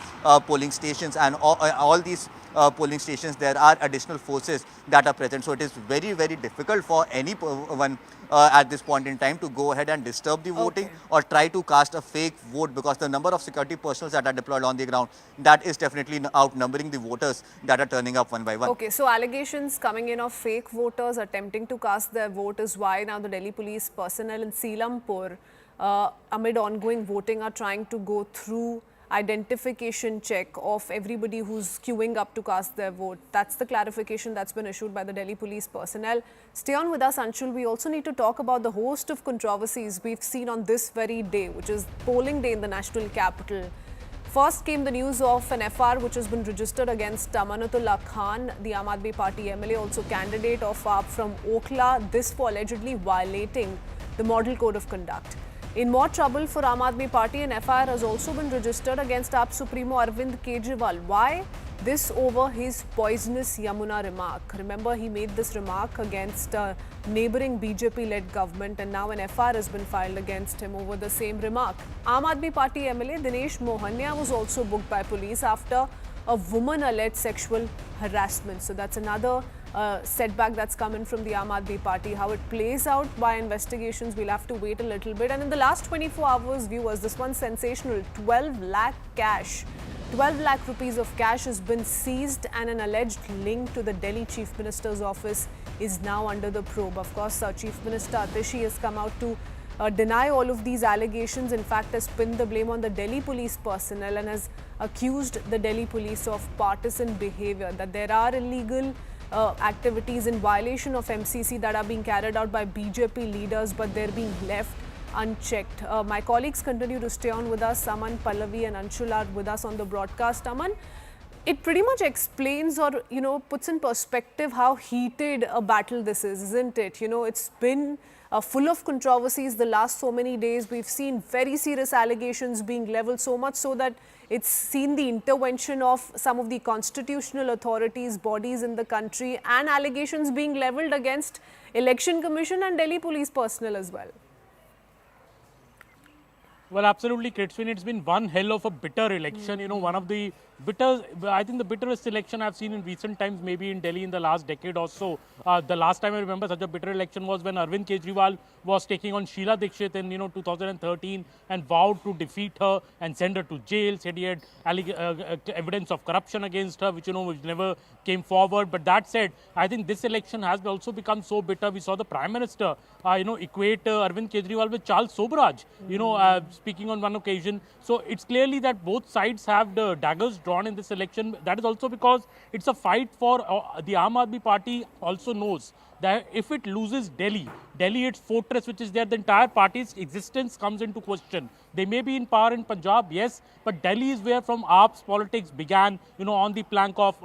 polling stations, and all these polling stations, there are additional forces that are present. So it is very, very difficult for anyone at this point in time to go ahead and disturb the voting or try to cast a fake vote, because the number of security personnel that are deployed on the ground, that is definitely outnumbering the voters that are turning up one by one. Okay, so allegations coming in of fake voters attempting to cast their vote is why now the Delhi police personnel in Seelampur, amid ongoing voting, are trying to go through identification check of everybody who's queuing up to cast their vote. That's the clarification that's been issued by the Delhi police personnel. Stay on with us, Anshul. We also need to talk about the host of controversies we've seen on this very day, which is polling day in the national capital. First came the news of an FR which has been registered against Amanatullah Khan, the Aam Aadmi Party MLA, also candidate of AAP from Okhla, this for allegedly violating the Model Code of Conduct. In more trouble for Aam Aadmi Party, an FIR has also been registered against AAP Supremo Arvind Kejriwal. Why? This over his poisonous Yamuna remark. Remember, he made this remark against a neighbouring BJP-led government, and now an FIR has been filed against him over the same remark. Aam Aadmi Party MLA Dinesh Mohania was also booked by police after a woman-alleged sexual harassment. So that's another setback that's coming from the Aam Aadmi Party. How it plays out by investigations, we'll have to wait a little bit. And in the last 24 hours, viewers, this one's sensational. 12 lakh cash. 12 lakh rupees of cash has been seized, and an alleged link to the Delhi Chief Minister's office is now under the probe. Of course, Chief Minister Atishi has come out to deny all of these allegations. In fact, has pinned the blame on the Delhi police personnel and has accused the Delhi police of partisan behavior, that there are illegal activities in violation of MCC that are being carried out by BJP leaders, but they're being left unchecked. My colleagues continue to stay on with us. Aman, Pallavi and Anshul are with us on the broadcast. Aman, It pretty much explains or, puts in perspective how heated a battle this is, isn't it? It's been full of controversies the last so many days. We've seen very serious allegations being leveled, so much so that it's seen the intervention of some of the constitutional authorities, bodies in the country, and allegations being leveled against Election Commission and Delhi police personnel as well. Well, absolutely, Kritswin. It's been one hell of a bitter election. One of the I think the bitterest election I've seen in recent times, maybe in Delhi in the last decade or so. The last time I remember such a bitter election was when Arvind Kejriwal was taking on Sheila Dikshit in 2013 and vowed to defeat her and send her to jail. Said he had evidence of corruption against her, which which never came forward. But that said, I think this election has also become so bitter. We saw the Prime Minister, equate Arvind Kejriwal with Charles Sobraj, speaking on one occasion. So it's clearly that both sides have the daggers drawn in this election. That is also because it's a fight for the Aam Aadmi Party also knows that if it loses Delhi, its fortress which is there, the entire party's existence comes into question. They may be in power in Punjab, yes, but Delhi is where from AAP's politics began, on the plank of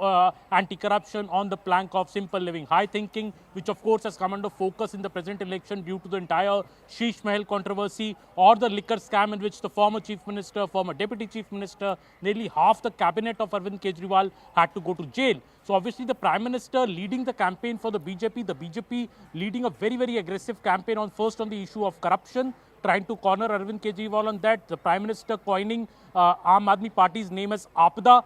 anti-corruption, on the plank of simple living, high thinking, which of course has come under focus in the present election due to the entire Sheesh Mahal controversy or the liquor scam in which the former Chief Minister, former Deputy Chief Minister, nearly half the cabinet of Arvind Kejriwal had to go to jail. So obviously the Prime Minister leading the campaign for the BJP leading a very, very aggressive campaign on the issue of corruption, trying to corner Arvind Kejriwal on that. The Prime Minister coining Aam Aadmi Party's name as Aapda,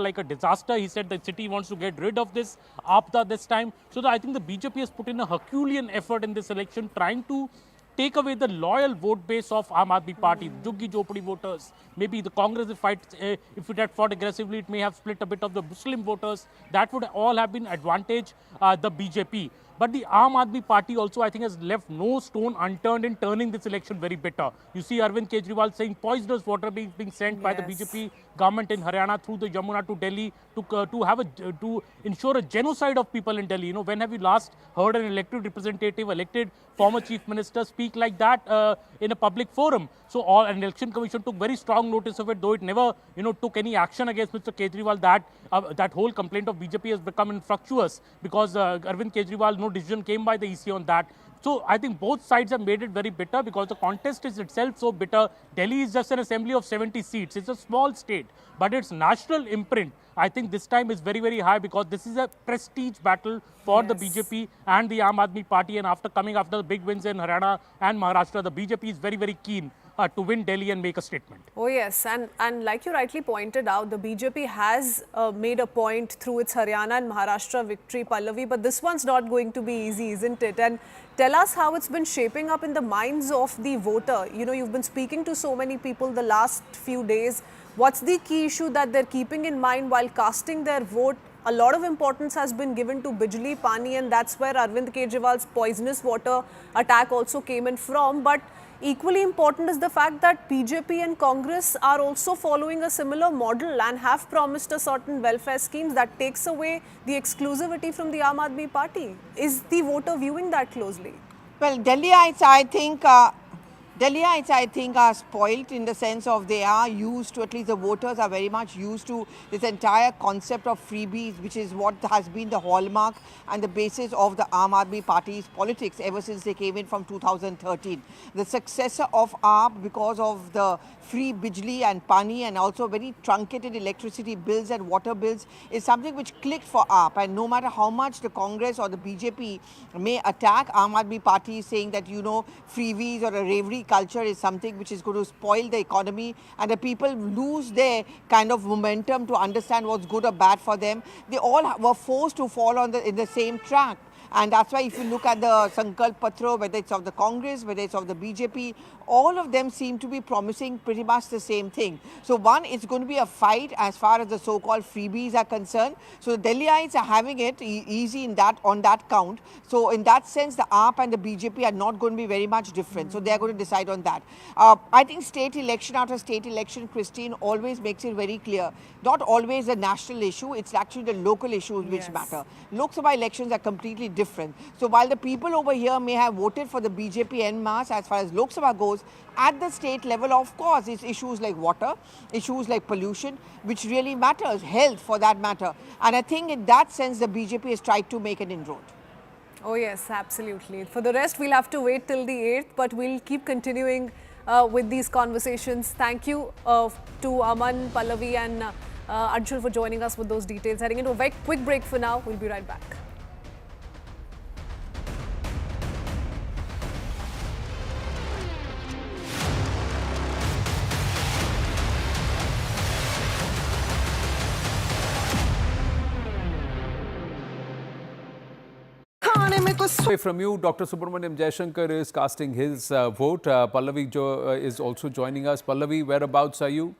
like a disaster. He said the city wants to get rid of this Aapda this time. So I think the BJP has put in a Herculean effort in this election, trying to take away the loyal vote base of Aam Aadmi Party, Juggi Jopadi voters. Maybe the Congress, if it had fought aggressively, it may have split a bit of the Muslim voters. That would all have been advantage the BJP. But the Aam Aadmi Party also, I think, has left no stone unturned in turning this election very bitter. You see Arvind Kejriwal saying poisonous water being sent by the BJP government in Haryana through the Yamuna to Delhi to ensure a genocide of people in Delhi. When have you last heard an elected representative, elected former Chief Minister speak like that in a public forum? So an election commission took very strong notice of it, though it never took any action against Mr. Kejriwal. That whole complaint of BJP has become infructuous because Arvind Kejriwal, no decision came by the EC on that. So I think both sides have made it very bitter because the contest is itself so bitter. Delhi is just an assembly of 70 seats. It's a small state, but its national imprint, I think this time is very, very high because this is a prestige battle for the BJP and the Aam Aadmi Party. And after the big wins in Haryana and Maharashtra, the BJP is very, very keen to win Delhi and make a statement. Oh yes, and like you rightly pointed out, the BJP has made a point through its Haryana and Maharashtra victory, Pallavi, but this one's not going to be easy, isn't it? And tell us how it's been shaping up in the minds of the voter. You've been speaking to so many people the last few days. What's the key issue that they're keeping in mind while casting their vote? A lot of importance has been given to Bijli, Pani, and that's where Arvind Kejriwal's poisonous water attack also came in from. But equally important is the fact that BJP and Congress are also following a similar model and have promised a certain welfare schemes that takes away the exclusivity from the Aam Aadmi Party. Is the voter viewing that closely? Well, Delhiites, I think, are spoilt in the sense of they are used to, at least the voters are very much used to this entire concept of freebies, which is what has been the hallmark and the basis of the Aam Aadmi Party's politics ever since they came in from 2013. The successor of AAP, because of the free Bijli and Pani and also very truncated electricity bills and water bills, is something which clicked for AAP. And no matter how much the Congress or the BJP may attack Aam Aadmi Party, saying that, freebies or a reverie culture is something which is going to spoil the economy and the people lose their kind of momentum to understand what's good or bad for them, they all were forced to fall in the same track. And that's why if you look at the Sankalp Patra, whether it's of the Congress, whether it's of the BJP, all of them seem to be promising pretty much the same thing. So one, it's going to be a fight as far as the so-called freebies are concerned. So the Delhiites are having it easy on that count. So in that sense, the AAP and the BJP are not going to be very much different. So they're going to decide on that. I think state election after state election, Christine, always makes it very clear. Not always a national issue, it's actually the local issues which matter. Lok Sabha elections are completely different different. So while the people over here may have voted for the BJP en masse as far as Lok Sabha goes, at the state level, of course, it's issues like water, issues like pollution, which really matters, health for that matter. And I think in that sense, the BJP has tried to make an inroad. Oh yes, absolutely. For the rest, we'll have to wait till the 8th, but we'll keep continuing with these conversations. Thank you to Aman, Pallavi and Anshul for joining us with those details. Heading into a very quick break for now. We'll be right back. Away from you, Dr. Subramaniam Jaishankar is casting his vote. Pallavi is also joining us. Pallavi, whereabouts are you?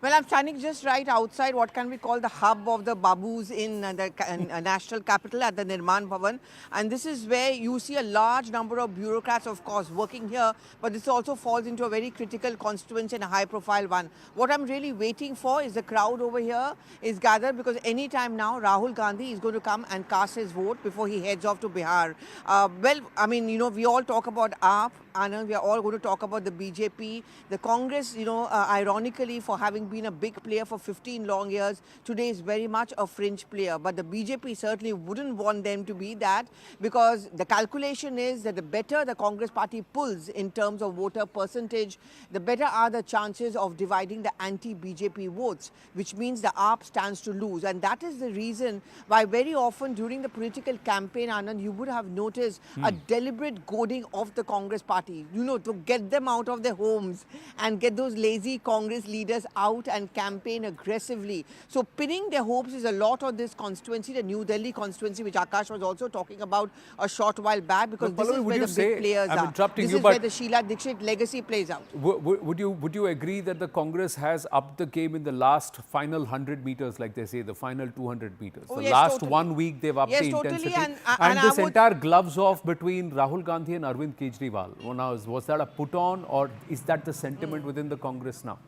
Well, I'm standing just right outside what can we call the hub of the Babus in the national capital at the Nirman Bhavan. And this is where you see a large number of bureaucrats, of course, working here. But this also falls into a very critical constituency and a high-profile one. What I'm really waiting for is the crowd over here is gathered because any time now, Rahul Gandhi is going to come and cast his vote before he heads off to Bihar. Well, I mean, you know, we all talk about AAP. Anand, we are all going to talk about the BJP, the Congress, you know, ironically for having been a big player for 15 long years, today is very much a fringe player. But the BJP certainly wouldn't want them to be that because the calculation is that the better the Congress party pulls in terms of voter percentage, the better are the chances of dividing the anti-BJP votes, which means the AAP stands to lose. And that is the reason why very often during the political campaign, Anand, you would have noticed a deliberate goading of the Congress party. You know, to get them out of their homes and get those lazy Congress leaders out and campaign aggressively. So pinning their hopes is a lot on this constituency, the New Delhi constituency, which Akash was also talking about a short while back, because this is where the big players are. This is where the Sheila Dixit legacy plays out. Would you agree that the Congress has upped the game in the last final 100 meters, like they say, the final 200 meters? Oh, the yes, last totally. 1 week they've upped the Totally. intensity. And this entire gloves off between Rahul Gandhi and Arvind Kejriwal. Now, was that a put on, or is that the sentiment within the Congress now?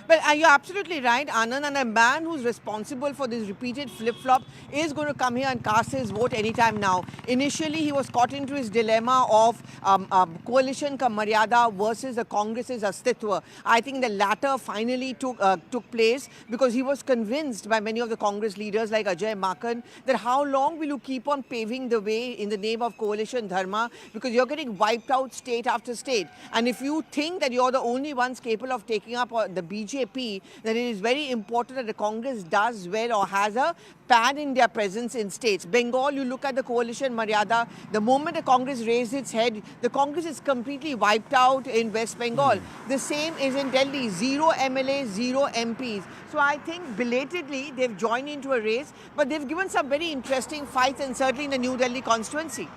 Well, you're absolutely right, Anand, and a man who's responsible for this repeated flip-flop is going to come here and cast his vote anytime now. Initially, he was caught into his dilemma of coalition ka maryada versus the Congress's astitwa. I think the latter finally took place because he was convinced by many of the Congress leaders like Ajay Makan that how long will you keep on paving the way in the name of coalition dharma, because you're getting wiped out state after state. And if you think that you're the only ones capable of taking up the BJP, then it is very important that the Congress does well or has a pan-India presence in states. Bengal, you look at the coalition Maryada, the moment the Congress raised its head, the Congress is completely wiped out in West Bengal. The same is in Delhi, 0 MLAs, 0 MPs. So I think belatedly they've joined into a race, but they've given some very interesting fights, and certainly in the New Delhi constituency.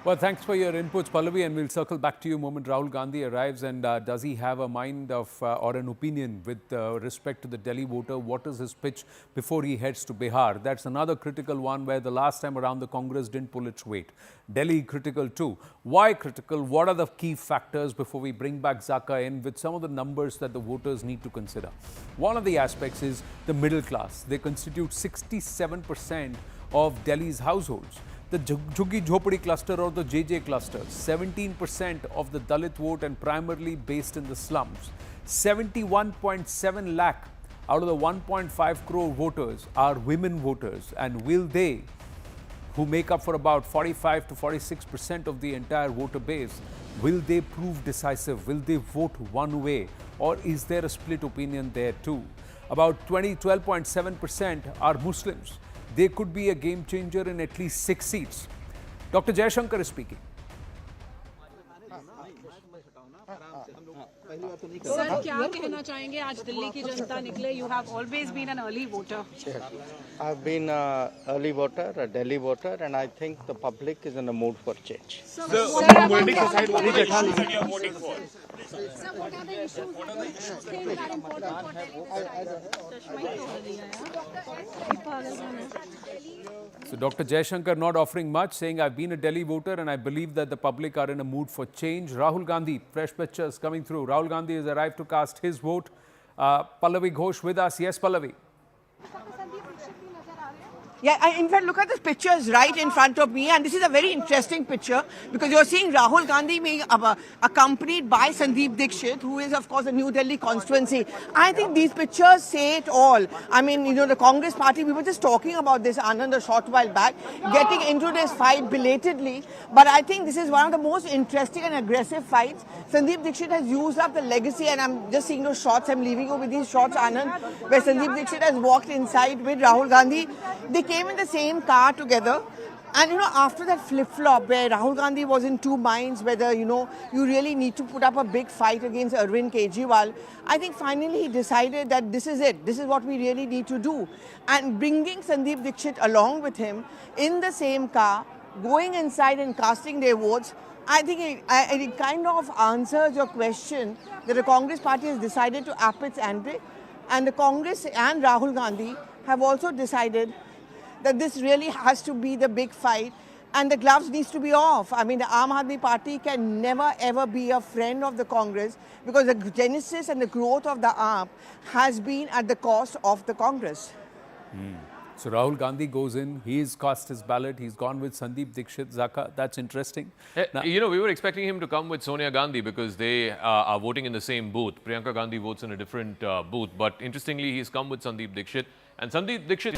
Well, thanks for your inputs, Pallavi, and we'll circle back to you the moment Rahul Gandhi arrives. And does he have a mind of or an opinion with respect to the Delhi voter? What is his pitch before he heads to Bihar? That's another critical one where the last time around the Congress didn't pull its weight. Delhi critical too. Why critical? What are the key factors before we bring back Zaka in with some of the numbers that the voters need to consider? One of the aspects is the middle class. They constitute 67% of Delhi's households. The Jhuggi Jhopadi cluster or the JJ cluster, 17% of the Dalit vote and primarily based in the slums. 71.7 lakh out of the 1.5 crore voters are women voters, and will they, who make up for about 45 to 46% of the entire voter base, will they prove decisive? Will they vote one way, or is there a split opinion there too? About 12.7% are Muslims. They could be a game changer in at least 6 seats. Dr. Jaishankar is speaking. Sir क्या कहना चाहेंगे आज दिल्ली की जनता निकले? You have always been an early voter. I've been an early voter, a Delhi voter, and I think the public is in a mood for change. Sir, what are the issues you're voting for? Sir, what are the issues that are important for Delhi? So Dr. Jaishankar not offering much, saying I've been a Delhi voter and I believe that the public are in a mood for change. Rahul Gandhi, fresh pictures coming through. Rahul Gandhi has arrived to cast his vote. Pallavi Ghosh with us. Yes, Pallavi. Yeah, in fact, look at the pictures right in front of me, and this is a very interesting picture because you're seeing Rahul Gandhi being accompanied by Sandeep Dixit, who is, of course, the New Delhi constituency. I think these pictures say it all. I mean, you know, the Congress party, we were just talking about this, Anand, a short while back, getting into this fight belatedly. But I think this is one of the most interesting and aggressive fights. Sandeep Dixit has used up the legacy, and I'm just seeing those shots. I'm leaving you with these shots, Anand, where Sandeep Dixit has walked inside with Rahul Gandhi. They came in the same car together, and you know, after that flip-flop where Rahul Gandhi was in two minds whether, you know, you really need to put up a big fight against Arvind Kejriwal, I think finally he decided that this is it, this is what we really need to do. And bringing Sandeep Dixit along with him in the same car, going inside and casting their votes, I think it kind of answers your question that the Congress party has decided to up its ante, and the Congress and Rahul Gandhi have also decided that this really has to be the big fight, and the gloves needs to be off. I mean, the Aam Aadmi Party can never ever be a friend of the Congress because the genesis and the growth of the AAP has been at the cost of the Congress. So Rahul Gandhi goes in, he's cast his ballot, he's gone with Sandeep Dixit. Zaka, that's interesting. Now, you know, we were expecting him to come with Sonia Gandhi because they are voting in the same booth. Priyanka Gandhi votes in a different booth. But interestingly, he's come with Sandeep Dixit. And Sandeep Dixit...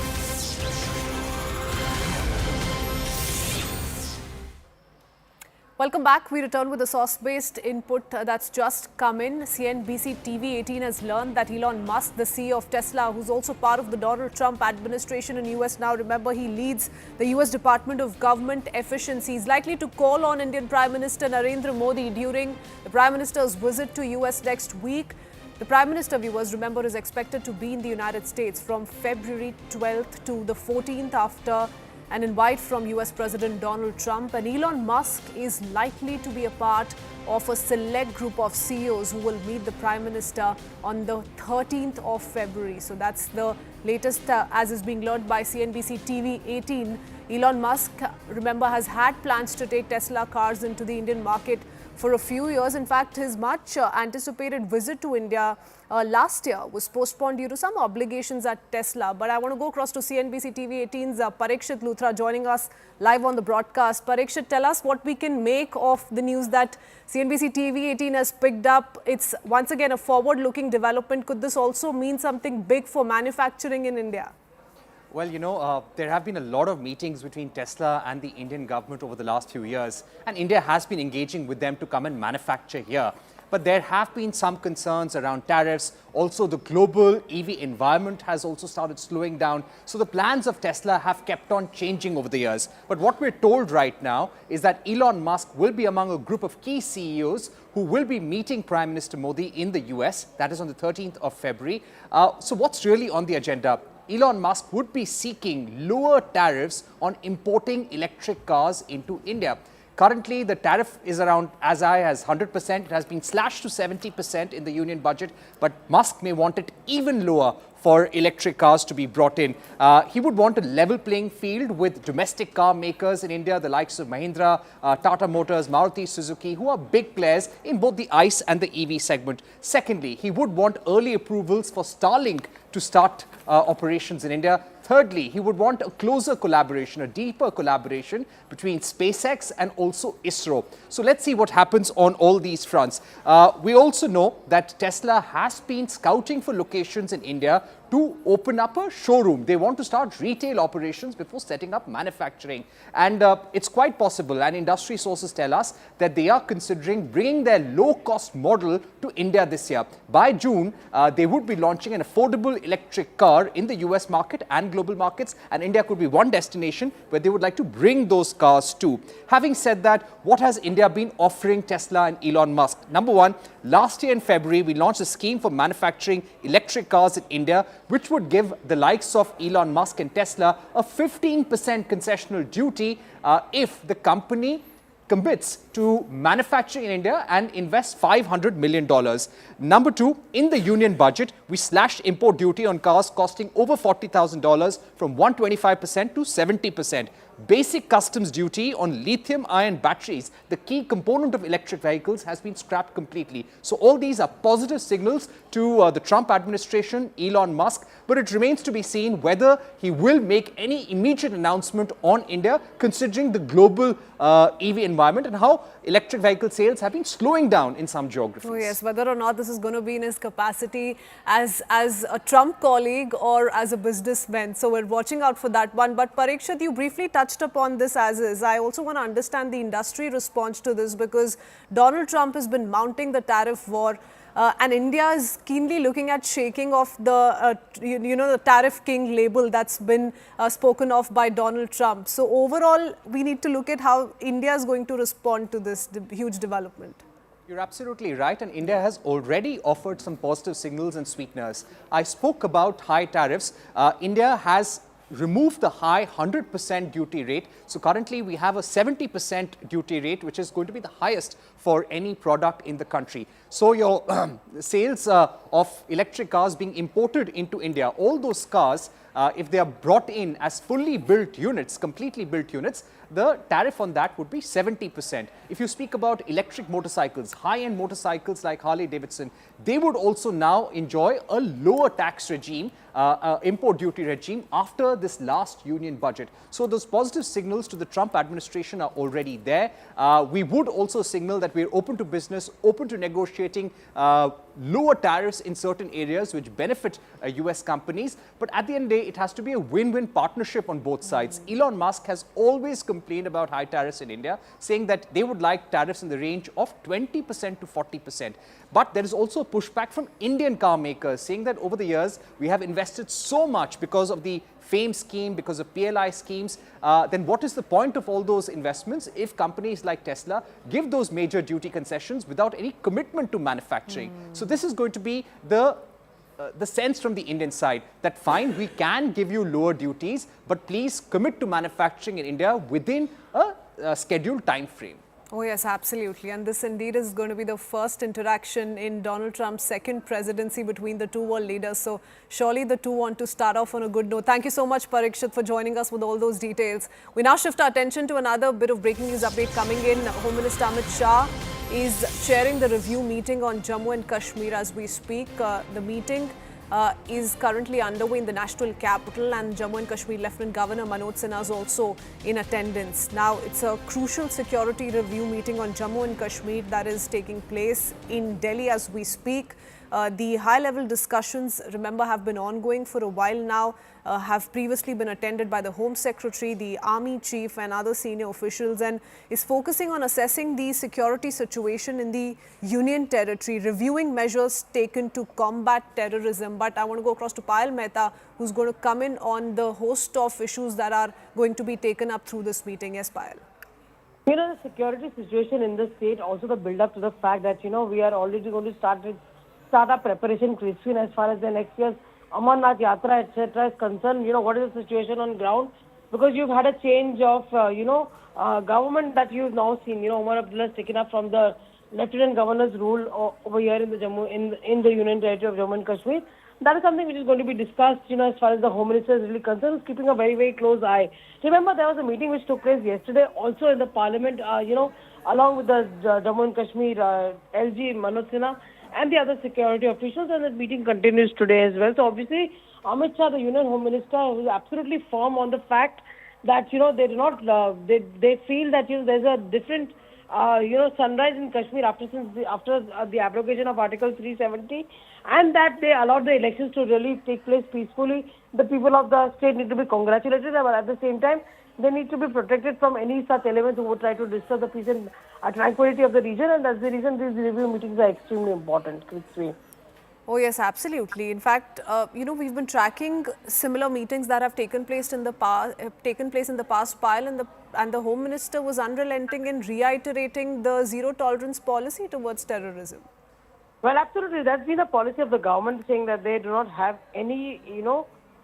Welcome back. We return with a source-based input that's just come in. CNBC TV 18 has learned that Elon Musk, the CEO of Tesla, who's also part of the Donald Trump administration in US now, remember he leads the US Department of Government Efficiency, is likely to call on Indian Prime Minister Narendra Modi during the Prime Minister's visit to US next week. The Prime Minister, viewers, remember, is expected to be in the United States from February 12th to the 14th after an invite from US President Donald Trump, and Elon Musk is likely to be a part of a select group of CEOs who will meet the Prime Minister on the 13th of February. So that's the latest as is being learned by CNBC TV 18. Elon Musk, remember, has had plans to take Tesla cars into the Indian market for a few years. In fact, his much anticipated visit to India last year was postponed due to some obligations at Tesla. But I want to go across to CNBC TV 18's Parikshit Luthra joining us live on the broadcast. Parikshit, tell us what we can make of the news that CNBC TV 18 has picked up. It's once again a forward-looking development. Could this also mean something big for manufacturing in India? Well, you know, there have been a lot of meetings between Tesla and the Indian government over the last few years, and India has been engaging with them to come and manufacture here. But there have been some concerns around tariffs. Also, the global EV environment has also started slowing down. So the plans of Tesla have kept on changing over the years. But what we're told right now is that Elon Musk will be among a group of key CEOs who will be meeting Prime Minister Modi in the US. That is on the 13th of February. So what's really on the agenda? Elon Musk would be seeking lower tariffs on importing electric cars into India. Currently, the tariff is around as high as 100%. It has been slashed to 70% in the union budget, but Musk may want it even lower for electric cars to be brought in. He would want a level playing field with domestic car makers in India, the likes of Mahindra, Tata Motors, Maruti Suzuki, who are big players in both the ICE and the EV segment. Secondly, he would want early approvals for Starlink to start operations in India. Thirdly, he would want a closer collaboration, a deeper collaboration between SpaceX and also ISRO. So let's see what happens on all these fronts. We also know that Tesla has been scouting for locations in India to open up a showroom. They want to start retail operations before setting up manufacturing. And it's quite possible, and industry sources tell us, that they are considering bringing their low-cost model to India this year. By June, they would be launching an affordable electric car in the US market and global markets, and India could be one destination where they would like to bring those cars to. Having said that, what has India been offering Tesla and Elon Musk? Number one, last year in February, we launched a scheme for manufacturing electric cars in India, which would give the likes of Elon Musk and Tesla a 15% concessional duty if the company commits to manufacturing in India and invest $500 million. Number two, in the union budget, we slashed import duty on cars costing over $40,000 from 125% to 70%. Basic customs duty on lithium-ion batteries, the key component of electric vehicles, has been scrapped completely. So all these are positive signals to the Trump administration, Elon Musk, but it remains to be seen whether he will make any immediate announcement on India, considering the global EV environment and how electric vehicle sales have been slowing down in some geographies. Oh yes, whether or not this is going to be in his capacity as a Trump colleague or as a businessman. So we're watching out for that one. But Parikshit, you briefly touched upon this as is. I also want to understand the industry response to this, because Donald Trump has been mounting the tariff war. And India is keenly looking at shaking off the, the tariff king label that's been spoken of by Donald Trump. So overall, we need to look at how India is going to respond to this huge development. You're absolutely right, and India has already offered some positive signals and sweeteners. I spoke about high tariffs. India has removed the high 100% duty rate. So currently we have a 70% duty rate, which is going to be the highest for any product in the country. So your sales of electric cars being imported into India, all those cars, if they are brought in as fully built units, completely built units, the tariff on that would be 70%. If you speak about electric motorcycles, high-end motorcycles like Harley-Davidson, they would also now enjoy a lower tax regime, import duty regime after this last union budget. So those positive signals to the Trump administration are already there. We would also signal that we're open to business, open to negotiating lower tariffs in certain areas which benefit US companies. But at the end of the day, it has to be a win-win partnership on both sides. Elon Musk has always complained about high tariffs in India, saying that they would like tariffs in the range of 20% to 40%. But there is also a pushback from Indian car makers, saying that over the years, we have invested so much because of the FAME scheme, because of PLI schemes. Then what is the point of all those investments if companies like Tesla give those major duty concessions without any commitment to manufacturing? So this is going to be the sense from the Indian side that fine, we can give you lower duties, but please commit to manufacturing in India within a scheduled time frame. Oh yes, absolutely. And this indeed is going to be the first interaction in Donald Trump's second presidency between the two world leaders. So surely the two want to start off on a good note. Thank you so much, Parikshit, for joining us with all those details. We now shift our attention to another bit of breaking news update coming in. Home Minister Amit Shah is chairing the review meeting on Jammu and Kashmir as we speak. The meeting is currently underway in the national capital, and Jammu and Kashmir Lieutenant Governor Manoj Sinha is also in attendance. Now, it's a crucial security review meeting on Jammu and Kashmir that is taking place in Delhi as we speak. The high-level discussions, remember, have been ongoing for a while now, have previously been attended by the Home Secretary, the Army Chief and other senior officials, and is focusing on assessing the security situation in the Union Territory, reviewing measures taken to combat terrorism. But I want to go across to Payal Mehta, who's going to come in on the host of issues that are going to be taken up through this meeting. Yes, Payal. You know, the security situation in the state, also the build-up to the fact that, we are already going to start our preparation, Christine, as far as the next year's Amarnath Yatra, etc. is concerned. What is the situation on ground? Because you've had a change of, government that you've now seen. Umar Abdullah has taken up from the Lieutenant Governor's rule over here in the in the Union Territory of Jammu and Kashmir. That is something which is going to be discussed, as far as the Home Minister is really concerned, is keeping a very, very close eye. Remember, there was a meeting which took place yesterday also in the Parliament, along with the Jammu and Kashmir LG Manoj Sinha and the other security officials, and that meeting continues today as well. So obviously, Amit Shah, the Union Home Minister, who is absolutely firm on the fact that, they do not, they feel that, there's a different, sunrise in Kashmir after the abrogation of Article 370, and that they allowed the elections to really take place peacefully. The people of the state need to be congratulated, but at the same time, they need to be protected from any such elements who would try to disturb the peace and tranquility of the region, and that's the reason these review meetings are extremely important, Christine. Oh yes, absolutely. In fact, we've been tracking similar meetings that have taken place in the past, Payal, and the Home Minister was unrelenting in reiterating the zero tolerance policy towards terrorism. Well, absolutely. That's been a policy of the government, saying that they do not have any,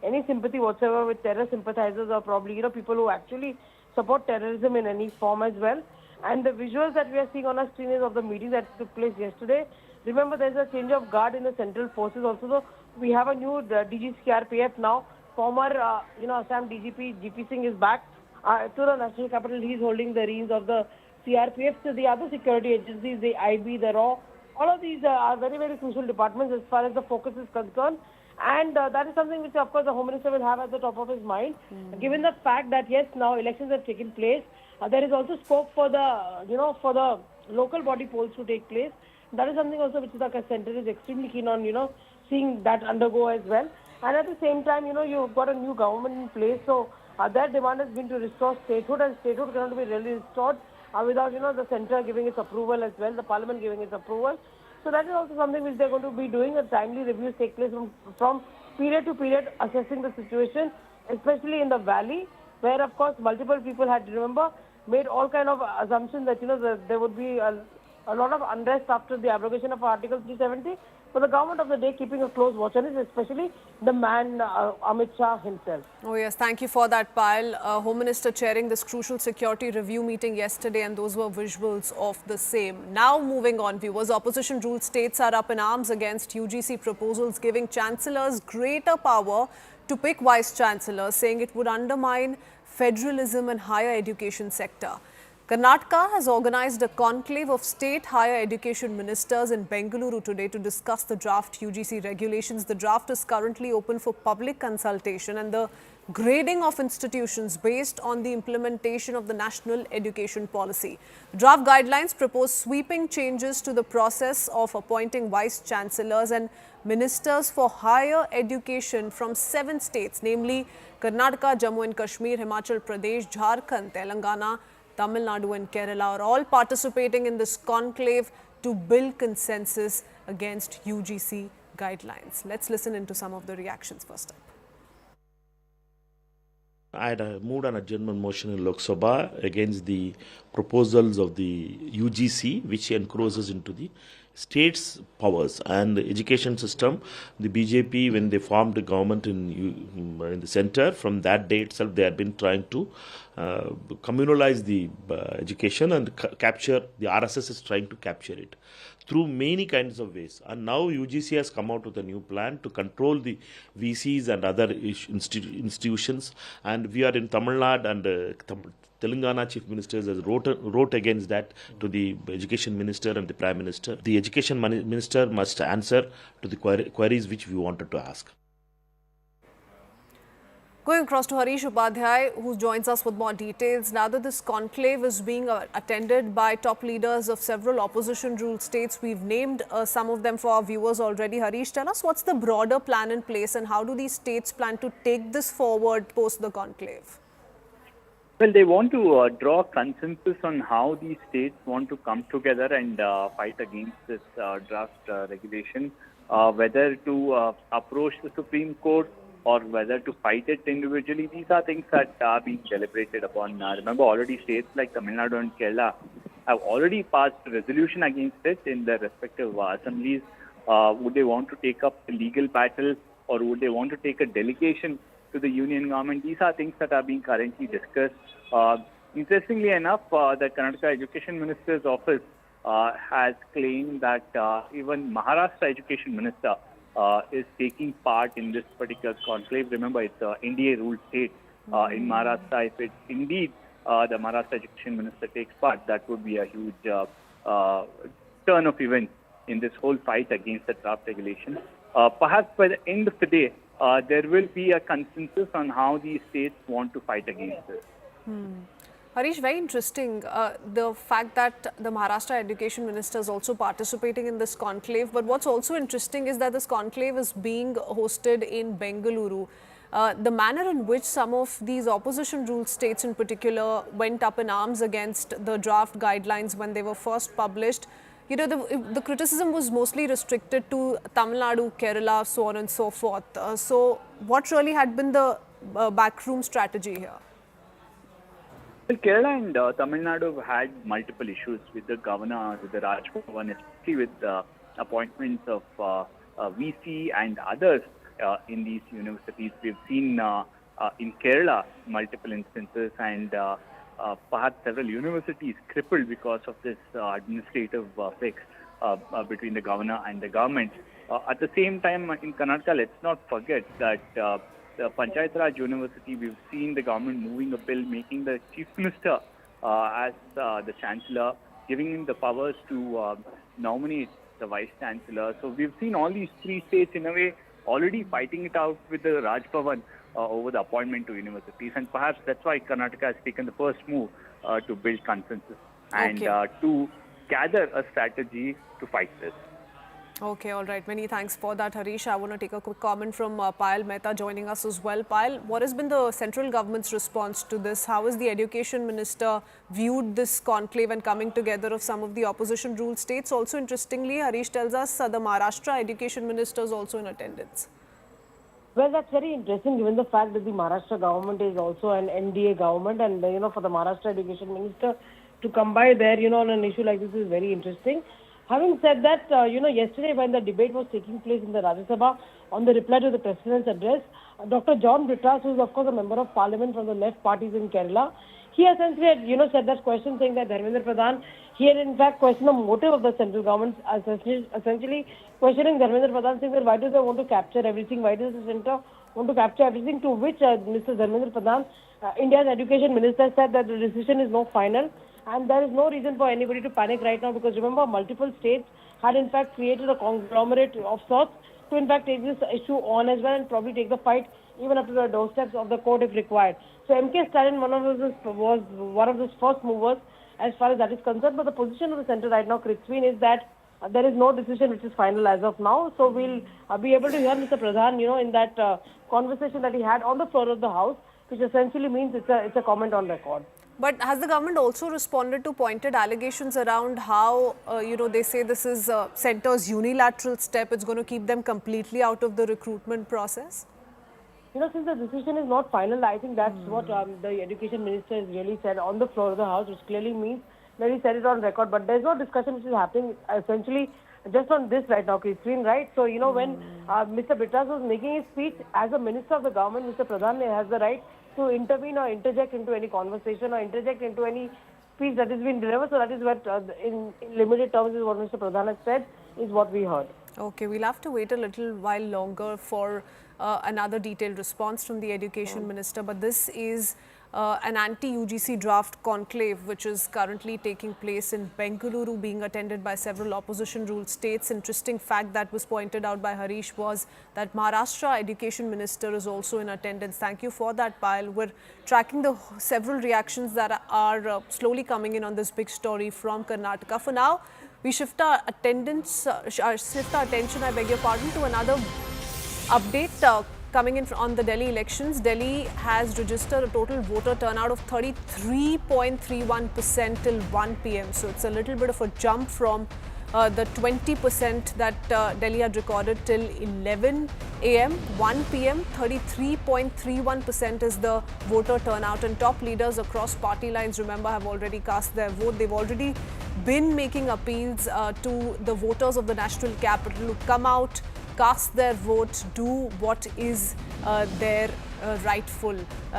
any sympathy whatsoever with terror sympathizers or probably, people who actually support terrorism in any form as well. And the visuals that we are seeing on our screen is of the meeting that took place yesterday. Remember, there's a change of guard in the central forces also. So we have a new DG CRPF now. Former, Assam DGP GP Singh is back to the national capital. He's holding the reins of the CRPF. So the other security agencies, the IB, the RAW, all of these are very, very crucial departments as far as the focus is concerned. And that is something which, of course, the Home Minister will have at the top of his mind. Given the fact that, yes, now elections have taken place, there is also scope for the, for the local body polls to take place. That is something also which the centre is extremely keen on, seeing that undergo as well. And at the same time, you've got a new government in place. So their demand has been to restore statehood, and statehood cannot be really restored without, the centre giving its approval as well, the parliament giving its approval. So that is also something which they're going to be doing. A timely reviews take place from period to period, assessing the situation, especially in the valley, where, of course, multiple people had, made all kind of assumptions that, there would be a lot of unrest after the abrogation of Article 370. But the government of the day keeping a close watch on it, especially the man Amit Shah himself. Oh yes, thank you for that, Payal. Home Minister chairing this crucial security review meeting yesterday, and those were visuals of the same. Now moving on, viewers, opposition-ruled states are up in arms against UGC proposals giving chancellors greater power to pick vice-chancellors, saying it would undermine federalism and higher education sector. Karnataka has organized a conclave of state higher education ministers in Bengaluru today to discuss the draft UGC regulations. The draft is currently open for public consultation, and the grading of institutions based on the implementation of the national education policy. The draft guidelines propose sweeping changes to the process of appointing vice-chancellors and ministers for higher education from 7 states, namely Karnataka, Jammu and Kashmir, Himachal Pradesh, Jharkhand, Telangana, Tamil Nadu and Kerala are all participating in this conclave to build consensus against UGC guidelines. Let's listen into some of the reactions first up. I had moved an adjournment motion in Lok Sabha against the proposals of the UGC, which encroaches into the states' powers and the education system. The BJP, when they formed the government in the centre, from that day itself, they had been trying to communalize the education and capture. The RSS is trying to capture it through many kinds of ways. And now UGC has come out with a new plan to control the VCs and other institutions. And we are in Tamil Nadu, and Telangana Chief Ministers has wrote against that to the Education Minister and the Prime Minister. The Education Minister must answer to the queries which we wanted to ask. Going across to Harish Upadhyay, who joins us with more details. Now that this conclave is being attended by top leaders of several opposition-ruled states, we've named some of them for our viewers already. Harish, tell us what's the broader plan in place and how do these states plan to take this forward post the conclave? Well, they want to draw consensus on how these states want to come together and fight against this draft regulation, whether to approach the Supreme Court or whether to fight it individually. These are things that are being deliberated upon. Remember, already states like Tamil Nadu and Kerala have already passed a resolution against it in their respective assemblies. Would they want to take up a legal battle, or would they want to take a delegation to the union government? These are things that are being currently discussed. Interestingly enough, the Karnataka Education Minister's office has claimed that even Maharashtra Education Minister is taking part in this particular conclave. Remember, it's an NDA-ruled state in Maharashtra. If it's indeed the Maharashtra Education Minister takes part, that would be a huge turn of events in this whole fight against the draft regulation. Perhaps by the end of the day, there will be a consensus on how these states want to fight against this. Harish, very interesting, the fact that the Maharashtra Education Minister is also participating in this conclave. But what's also interesting is that this conclave is being hosted in Bengaluru. The manner in which some of these opposition-ruled states in particular went up in arms against the draft guidelines when they were first published, the criticism was mostly restricted to Tamil Nadu, Kerala, so on and so forth. So what really had been the backroom strategy here? Well, Kerala and Tamil Nadu have had multiple issues with the governor, with the Raj Bhavan, especially with the appointments of VC and others in these universities. We've seen in Kerala multiple instances, and perhaps several universities crippled because of this administrative fix between the governor and the government. At the same time, in Karnataka, let's not forget that the Panchayat Raj University, we've seen the government moving a bill making the Chief Minister as the Chancellor, giving him the powers to nominate the Vice Chancellor. So we've seen all these three states in a way already fighting it out with the Raj Bhavan over the appointment to universities, and perhaps that's why Karnataka has taken the first move to build consensus and to gather a strategy to fight this. Okay, all right. Many thanks for that, Harish. I want to take a quick comment from Payal Mehta joining us as well. Payal, what has been the central government's response to this? How has the education minister viewed this conclave and coming together of some of the opposition ruled states? Also, interestingly, Harish tells us the Maharashtra education minister is also in attendance. Well, that's very interesting given the fact that the Maharashtra government is also an NDA government, and for the Maharashtra education minister to come by there, on an issue like this is very interesting. Having said that, yesterday when the debate was taking place in the Rajya Sabha on the reply to the President's address, Dr. John Brittas, who is of course a member of Parliament from the left parties in Kerala, he essentially had, said that question saying that Dharmendra Pradhan, he had in fact questioned the motive of the central government, essentially questioning Dharmendra Pradhan, saying that why do they want to capture everything, why does the centre want to capture everything, to which Mr. Dharmendra Pradhan, India's education minister, said that the decision is not final. And there is no reason for anybody to panic right now, because remember, multiple states had in fact created a conglomerate of sorts to in fact take this issue on as well and probably take the fight even up to the doorsteps of the court if required. So MK Stalin was one of those first movers as far as that is concerned. But the position of the centre right now, Kritsween, is that there is no decision which is final as of now. So we'll be able to hear Mr. Pradhan, in that conversation that he had on the floor of the House, which essentially means it's a comment on record. But has the government also responded to pointed allegations around how, they say this is centre's unilateral step, it's going to keep them completely out of the recruitment process? Since the decision is not final, I think that's what the education minister has really said on the floor of the House, which clearly means that he said it on record. But there's no discussion which is happening essentially just on this right now, Kritsween, right? So, when Mr. Brittas was making his speech, as a minister of the government, Mr. Pradhan has the right to intervene or interject into any conversation or interject into any speech that has been delivered. So that is what, in limited terms, is what Mr. Pradhan has said, is what we heard. Okay, we'll have to wait a little while longer for another detailed response from the education minister. But this is an anti-UGC draft conclave which is currently taking place in Bengaluru, being attended by several opposition ruled states. Interesting fact that was pointed out by Harish was that Maharashtra education minister is also in attendance. Thank you for that, Payal. We're tracking the several reactions that are slowly coming in on this big story from Karnataka. For now, we shift our attention, I beg your pardon, to another update coming in on the Delhi elections. Delhi has registered a total voter turnout of 33.31% till 1 p.m. So it's a little bit of a jump from the 20% that Delhi had recorded till 11 a.m. 1 p.m. 33.31% is the voter turnout, and top leaders across party lines, remember, have already cast their vote. They've already been making appeals to the voters of the national capital to come out, cast their vote, do what is their rightful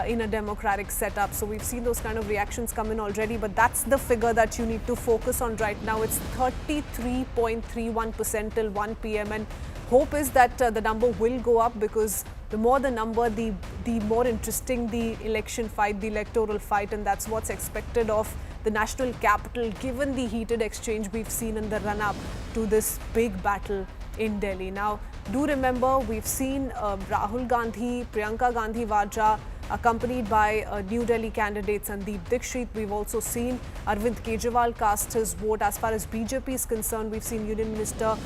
in a democratic setup. So we've seen those kind of reactions come in already, but that's the figure that you need to focus on right now. It's 33.31% till 1 p.m. and hope is that the number will go up, because the more the number, the more interesting the election fight, the electoral fight, and that's what's expected of the national capital, given the heated exchange we've seen in the run-up to this big battle in Delhi. Now, do remember, we've seen Rahul Gandhi, Priyanka Gandhi Vadra, accompanied by New Delhi candidate Sandeep Dikshit. We've also seen Arvind Kejriwal cast his vote. As far as BJP is concerned, we've seen Union Minister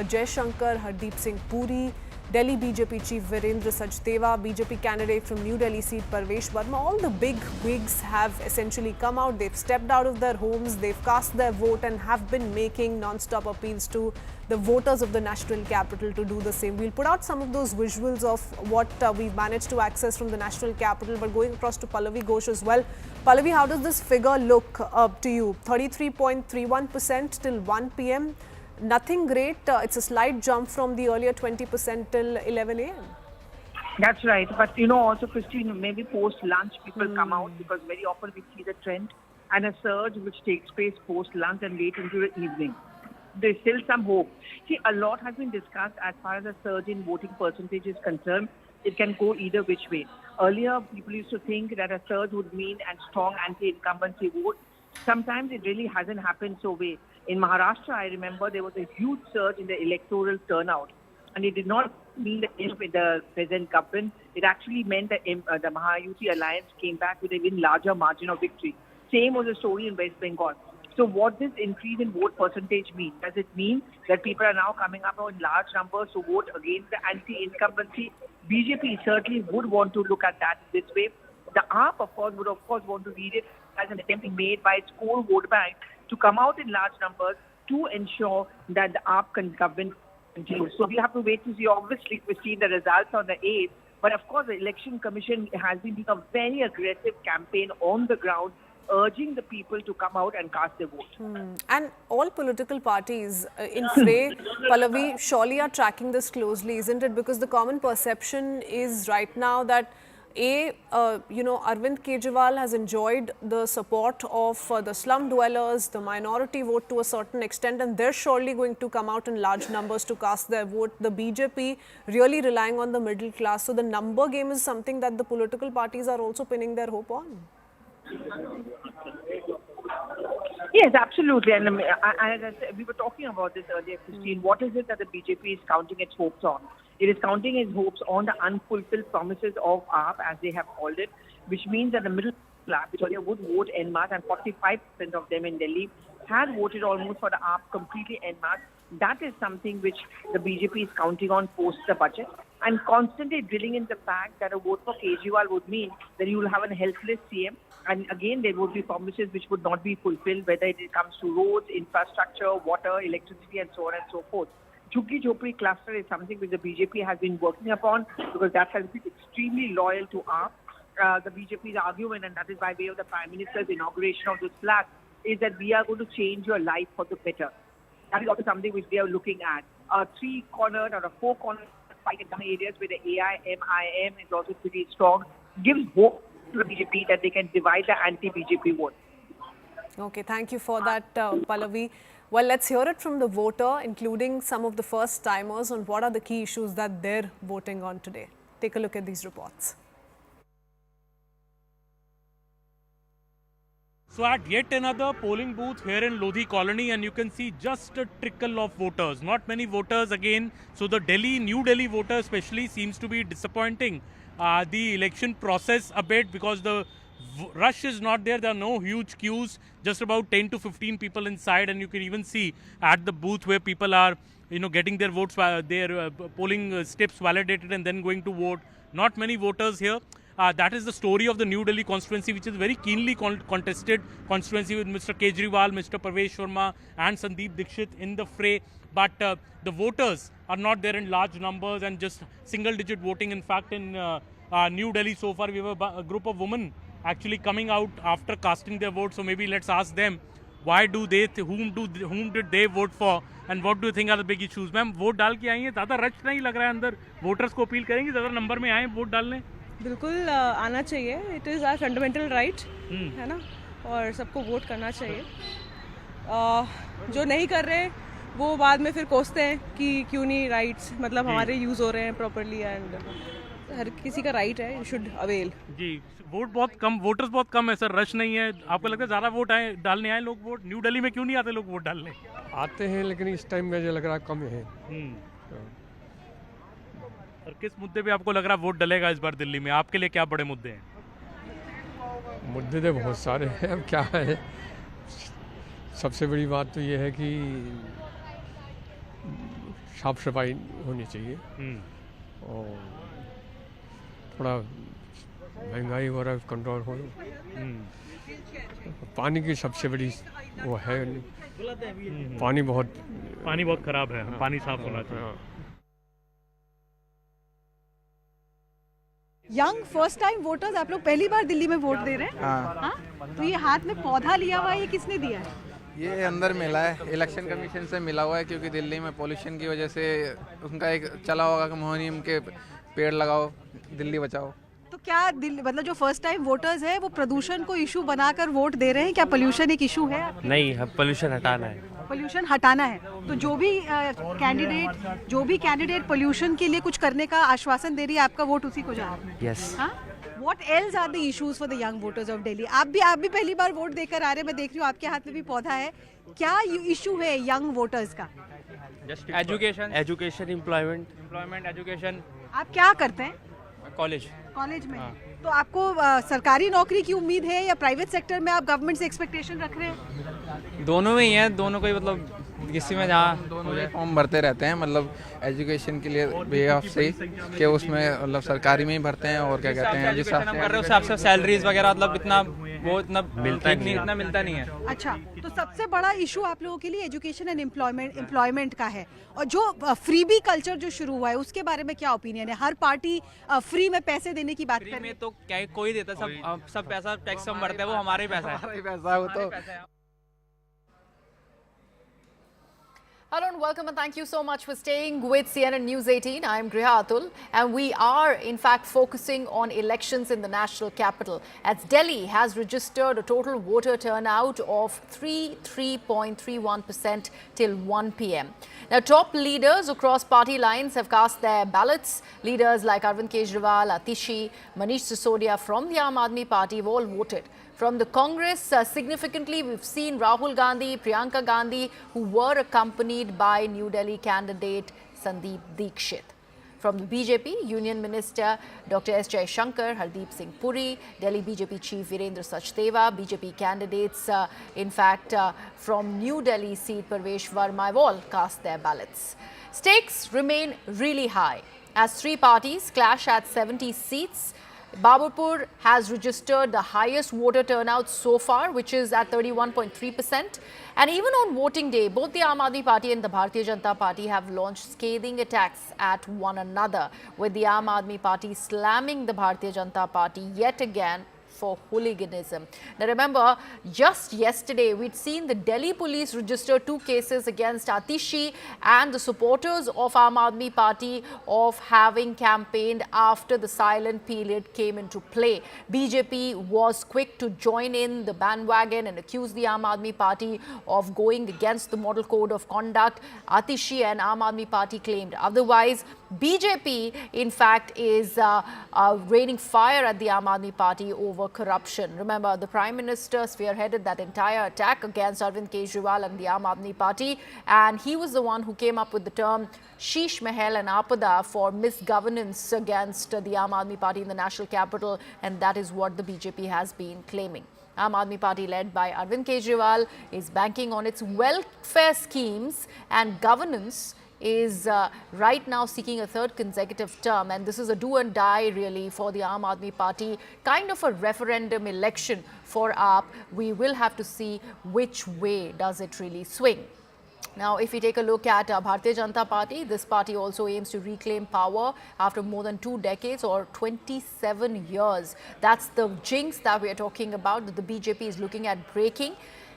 Jai Shankar, Hardeep Singh Puri, Delhi BJP Chief Virendra Sachdeva, BJP candidate from New Delhi seat Parvesh Verma. All the big wigs have essentially come out. They've stepped out of their homes, they've cast their vote and have been making non-stop appeals to the voters of the national capital to do the same. We'll put out some of those visuals of what we've managed to access from the national capital, but going across to Pallavi Ghosh as well. Pallavi, how does this figure look to you? 33.31% till 1 p.m. Nothing great. It's a slight jump from the earlier 20% till 11 a.m. That's right. But also, Christine, maybe post-lunch people come out, because very often we see the trend and a surge which takes place post-lunch and late into the evening. There's still some hope. See, a lot has been discussed as far as the surge in voting percentage is concerned. It can go either which way. Earlier, people used to think that a surge would mean a strong anti-incumbency vote. Sometimes it really hasn't happened so way. In Maharashtra, I remember there was a huge surge in the electoral turnout. And it did not mean the end of the present government. It actually meant that the Mahayuti alliance came back with an even larger margin of victory. Same was the story in West Bengal. So what does increase in vote percentage mean? Does it mean that people are now coming up in large numbers to vote against the anti-incumbency? BJP certainly would want to look at that this way. The AAP, of course, would want to read it as an attempt made by its core vote bank to come out in large numbers to ensure that the AAP government continues. So we have to wait to see. Obviously, we've seen the results on the 8th. But of course, the Election Commission has been doing a very aggressive campaign on the ground, urging the people to come out and cast their vote. And all political parties in fray, Pallavi, surely are tracking this closely, isn't it? Because the common perception is right now that Arvind Kejriwal has enjoyed the support of the slum dwellers, the minority vote to a certain extent, and they're surely going to come out in large numbers to cast their vote. The BJP really relying on the middle class. So the number game is something that the political parties are also pinning their hope on. Yes, absolutely. And as I said, we were talking about this earlier, Christine. What is it that the BJP is counting its hopes on? It is counting its hopes on the unfulfilled promises of AAP, as they have called it, which means that the middle class, which earlier would vote en masse, and 45% of them in Delhi had voted almost for the AAP completely en masse. That is something which the BJP is counting on post the budget, and constantly drilling in the fact that a vote for Kejriwal would mean that you will have a helpless CM. And again, there would be promises which would not be fulfilled, whether it comes to roads, infrastructure, water, electricity, and so on and so forth. Jhuggi Jhopri cluster is something which the BJP has been working upon, because that has been extremely loyal to AAP. The BJP's argument, and that is by way of the Prime Minister's inauguration of this flag, is that we are going to change your life for the better. That is also something which they are looking at. A three-cornered or a four-cornered fight in some areas where the AIMIM is also pretty strong, gives hope to the BJP that they can divide the anti-BJP vote. Okay, thank you for that, Pallavi. Well, let's hear it from the voter, including some of the first-timers, on what are the key issues that they're voting on today. Take a look at these reports. So at yet another polling booth here in Lodhi colony, and you can see just a trickle of voters. Not many voters again. So the New Delhi voter especially seems to be disappointing the election process a bit, because the rush is not there. There are no huge queues, just about 10 to 15 people inside, and you can even see at the booth where people are getting their votes, their polling slips validated and then going to vote. Not many voters here. That is the story of the New Delhi constituency, which is very keenly contested constituency, with Mr. Kejriwal, Mr. Parvesh Sharma and Sandeep Dixit in the fray. But the voters are not there in large numbers and just single-digit voting. In fact, in New Delhi so far, we have a group of women actually coming out after casting their vote. So maybe let's ask them, why do they, whom did they vote for, and what do you think are the big issues? Ma'am, vote डाल के आई हैं, ज़्यादा rush नहीं लग रहा है अंदर. Voters को अपील करेंगे ज़्यादा नंबर में आए वोट डालने. बिल्कुल आना चाहिए. It is our fundamental right, है ना, और सबको वोट करना चाहिए. जो नहीं कर रहे वो बाद में फिर कोसते हैं कि क्यों नहीं राइट्स, मतलब हमारे यूज़ हो रहे हैं प्रॉपर्ली, एंड हर किसी का राइट है, यू शुड अवेल. जी, वोट बहुत कम, वोटर्स बहुत कम है सर, रश नहीं है. आपको लगता है ज़्यादा वोट आए डालने आए लोग वोट? न्यू दिल्ली में क्यों नहीं आते लोग वोट डालने? आते हैं, लेकिन इस टाइम मुझे लग रहा है कम है. और किस मुद्दे पे आपको लग रहा है वोट डलेगा इस बार दिल्ली में? आपके लिए क्या बड़े मुद्दे हैं? मुद्दे तो बहुत सारे हैं, अब क्या है. सबसे बड़ी बात तो ये है कि साफ सफाई होनी चाहिए, और थोड़ा महंगाई वगैरह कंट्रोल हो. पानी की सबसे बड़ी वो है, पानी बहुत खराब है. पानी साफ होना चाहिए. यंग फर्स्ट टाइम वोटर्स, आप लोग पहली बार दिल्ली में वोट दे रहे हैं. हाँ? तो ये हाथ में पौधा लिया हुआ है, ये किसने दिया है? ये अंदर मिला है, इलेक्शन कमीशन से मिला हुआ है, क्योंकि दिल्ली में पोल्यूशन की वजह से उनका एक चला होगा कि मुहिम के पेड़ लगाओ, दिल्ली बचाओ। तो क्या दिल्ली मतलब जो फर्स्ट टाइम वोटर्स है वो प्रदूषण को इशू बनाकर वोट दे रहे हैं? क्या पोल्यूशन एक इशू है? नहीं, पोल्यूशन हटाना है। पोल्यूशन हटाना है। तो जो भी कैंडिडेट पोल्यूशन के लिए कुछ करने का आश्वासन दे रही है, आपका वोट उसी को जाएगा? Yes. What else are the issues for the young voters of Delhi? आप भी पहली बार वोट देकर आ रहे हैं, मैं देख रही हूँ आपके हाथ में भी पौधा है। क्या इशू है यंग वोटर्स का? Education, employment, education. आप क्या करते हैं? कॉलेज में। तो आपको सरकारी नौकरी की उम्मीद है या प्राइवेट सेक्टर में आप गवर्नमेंट से एक्सपेक्टेशन रख रहे हैं? दोनों में ही है, दोनों को ही मतलब किसी में जहाँ दोनों फॉर्म भरते रहते हैं, मतलब एजुकेशन के लिए भी से कि उसमें मतलब सरकारी में ही भरते हैं। और क्या कहते हैं, जिस हिसाब से कर रहे हो उस हिसाब से सैलरीज वगैरह मतलब इतना मिलता नहीं है। अच्छा, तो सबसे बड़ा इशू आप लोगों के लिए एजुकेशन एंड एम्प्लॉयमेंट का है। और जो फ्रीबी कल्चर जो शुरू हुआ है उसके बारे में क्या ओपिनियन है? हर पार्टी फ्री में पैसे देने की बात कर रही है। तो क्या कोई देता, सब पैसा टैक्स हम भरते हैं, वो हमारा ही पैसा है। वो तो Hello and welcome and thank you so much for staying with CNN News 18. I am Griha Atul and we are in fact focusing on elections in the national capital, as Delhi has registered a total voter turnout of 3.31% till 1 p.m. Now, top leaders across party lines have cast their ballots. Leaders like Arvind Kejriwal, Atishi, Manish Sisodia from the Aam Aadmi Party have all voted. From the Congress, significantly, we've seen Rahul Gandhi, Priyanka Gandhi, who were accompanied by New Delhi candidate Sandeep Dikshit. From the BJP, Union Minister Dr. S. Jaishankar, Hardeep Singh Puri, Delhi BJP Chief Virendra Sachdeva, BJP candidates, from New Delhi seat, Parvesh Verma, have all cast their ballots. Stakes remain really high as three parties clash at 70 seats. Baburpur has registered the highest voter turnout so far, which is at 31.3%. And even on voting day, both the Aam Aadmi Party and the Bharatiya Janata Party have launched scathing attacks at one another, with the Aam Aadmi Party slamming the Bharatiya Janata Party yet again for hooliganism. Now remember, just yesterday we'd seen the Delhi police register 2 cases against Atishi and the supporters of Aam Aadmi Party of having campaigned after the silent period came into play. BJP was quick to join in the bandwagon and accuse the Aam Aadmi Party of going against the model code of conduct. Atishi and Aam Aadmi Party claimed otherwise. BJP in fact is raining fire at the Aam Aadmi Party over corruption. Remember, the Prime Minister spearheaded that entire attack against Arvind Kejriwal and the Aam Aadmi Party, and he was the one who came up with the term Sheesh Mahal and Apada for misgovernance against the Aam Aadmi Party in the national capital, and that is what the BJP has been claiming. Aam Aadmi Party, led by Arvind Kejriwal, is banking on its welfare schemes and governance, is right now seeking a third consecutive term, and this is a do and die really for the Aam Aadmi Party, kind of a referendum election for AAP. We will have to see which way does it really swing. Now, if we take a look at Bharatiya Janata Party, this party also aims to reclaim power after more than 2 decades or 27 years. That's the jinx that we are talking about, that the BJP is looking at breaking.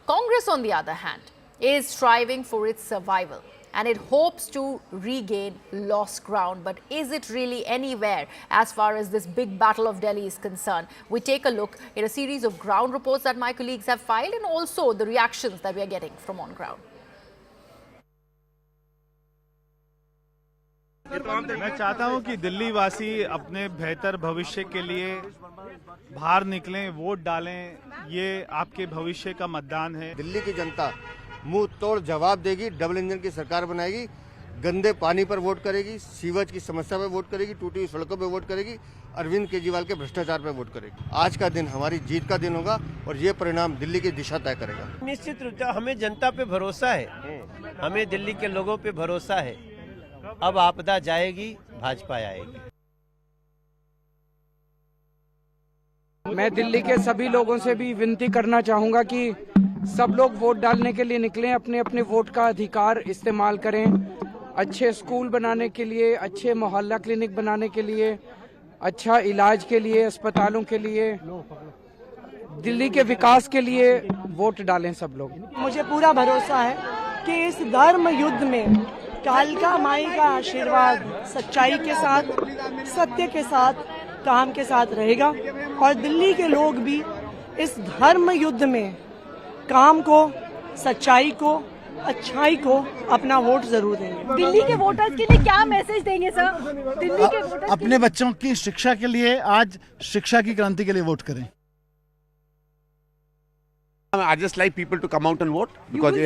Congress, on the other hand, is striving for its survival, and it hopes to regain lost ground. But is it really anywhere as far as this big battle of Delhi is concerned? We take a look at a series of ground reports that my colleagues have filed, and also the reactions that we are getting from on ground. मैं चाहता हूं कि दिल्ली वासी अपने बेहतर भविष्य के लिए बाहर निकलें, वोट डालें। ये आपके भविष्य का मतदान है। दिल्ली की जनता मुंह तोड़ जवाब देगी, डबल इंजन की सरकार बनाएगी, गंदे पानी पर वोट करेगी, सीवरेज की समस्या पर वोट करेगी, टूटी हुई सड़कों पर वोट करेगी, अरविंद केजरीवाल के भ्रष्टाचार पर वोट करेगी। आज का दिन हमारी जीत का दिन होगा और ये परिणाम दिल्ली की दिशा तय करेगा। निश्चित रूप से हमें जनता पे भरोसा है, हमें दिल्ली के लोगों पे भरोसा है। अब आपदा जाएगी, भाजपा आएगी। मैं दिल्ली के सभी लोगों से भी विनती करना चाहूँगा कि सब लोग वोट डालने के लिए निकलें, अपने अपने वोट का अधिकार इस्तेमाल करें। अच्छे स्कूल बनाने के लिए, अच्छे मोहल्ला क्लिनिक बनाने के लिए, अच्छा इलाज के लिए, अस्पतालों के लिए, दिल्ली के विकास के लिए वोट डालें सब लोग। मुझे पूरा भरोसा है कि इस धर्म युद्ध में कालका माई का आशीर्वाद सच्चाई के साथ, सत्य के साथ, काम के साथ रहेगा और दिल्ली के लोग भी इस धर्म युद्ध में काम को, सच्चाई को, अच्छाई को अपना वोट जरूर देंगे। दिल्ली के वोटर्स के लिए क्या मैसेज देंगे सर? दिल्ली के वोटर्स अपने बच्चों की शिक्षा के लिए आज शिक्षा की क्रांति के लिए वोट करें। I just like people to come out and vote because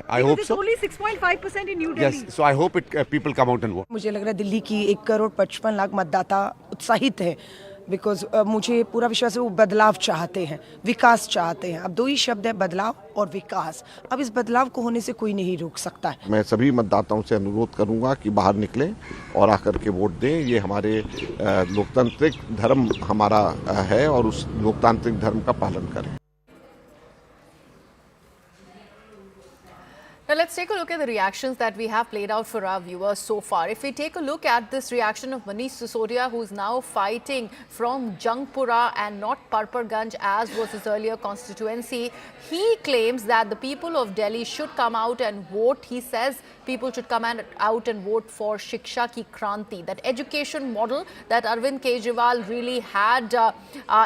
I hope so. Only 6.5% in New Delhi. Yes, so I hope people come out and vote. मुझे लग रहा है दिल्ली की 1,55,00,000 मतदाता उत्साहित है बिकॉज मुझे पूरा विश्वास है वो बदलाव चाहते हैं, विकास चाहते हैं। अब दो ही शब्द है, बदलाव और विकास। अब इस बदलाव को होने से कोई नहीं रोक सकता है। मैं सभी मतदाताओं से अनुरोध करूंगा कि बाहर निकलें और आकर के वोट दें। ये हमारे लोकतांत्रिक धर्म हमारा है और उस लोकतांत्रिक धर्म का पालन करें। Now let's take a look at the reactions that we have played out for our viewers so far. If we take a look at this reaction of Manish Sisodia, who is now fighting from Jangpura and not Parparganj as was his earlier constituency, he claims that the people of Delhi should come out and vote. He says people should come out and vote for Shiksha Ki Kranti, that education model that Arvind Kejriwal really had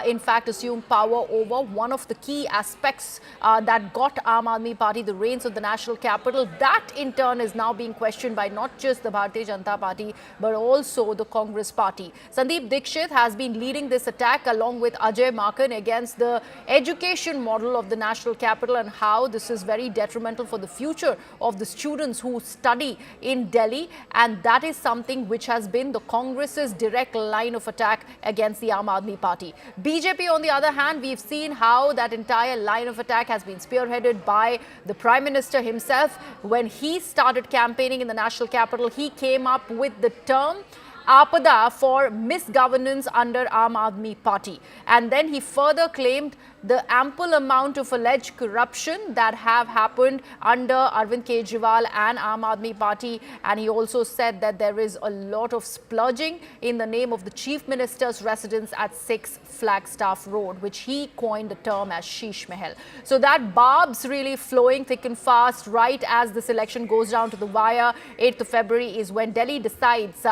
in fact assumed power over. One of the key aspects that got Aam Aadmi Party the reins of the national capital, that in turn is now being questioned by not just the Bharatiya Janata Party but also the Congress Party. Sandeep Dixit has been leading this attack along with Ajay Makan against the education model of the national capital and how this is very detrimental for the future of the students who study in Delhi, and that is something which has been the Congress's direct line of attack against the Aam Aadmi Party. BJP, on the other hand, we've seen how that entire line of attack has been spearheaded by the Prime Minister himself. When he started campaigning in the national capital, he came up with the term Apada for misgovernance under Aam Aadmi Party. And then he further claimed the ample amount of alleged corruption that have happened under Arvind Kejriwal and Aam Aadmi Party. And he also said that there is a lot of splurging in the name of the Chief Minister's residence at 6 Flagstaff Road, which he coined the term as Sheesh Mahal. So that barb's really flowing thick and fast right as this election goes down to the wire. 8th of February is when Delhi decides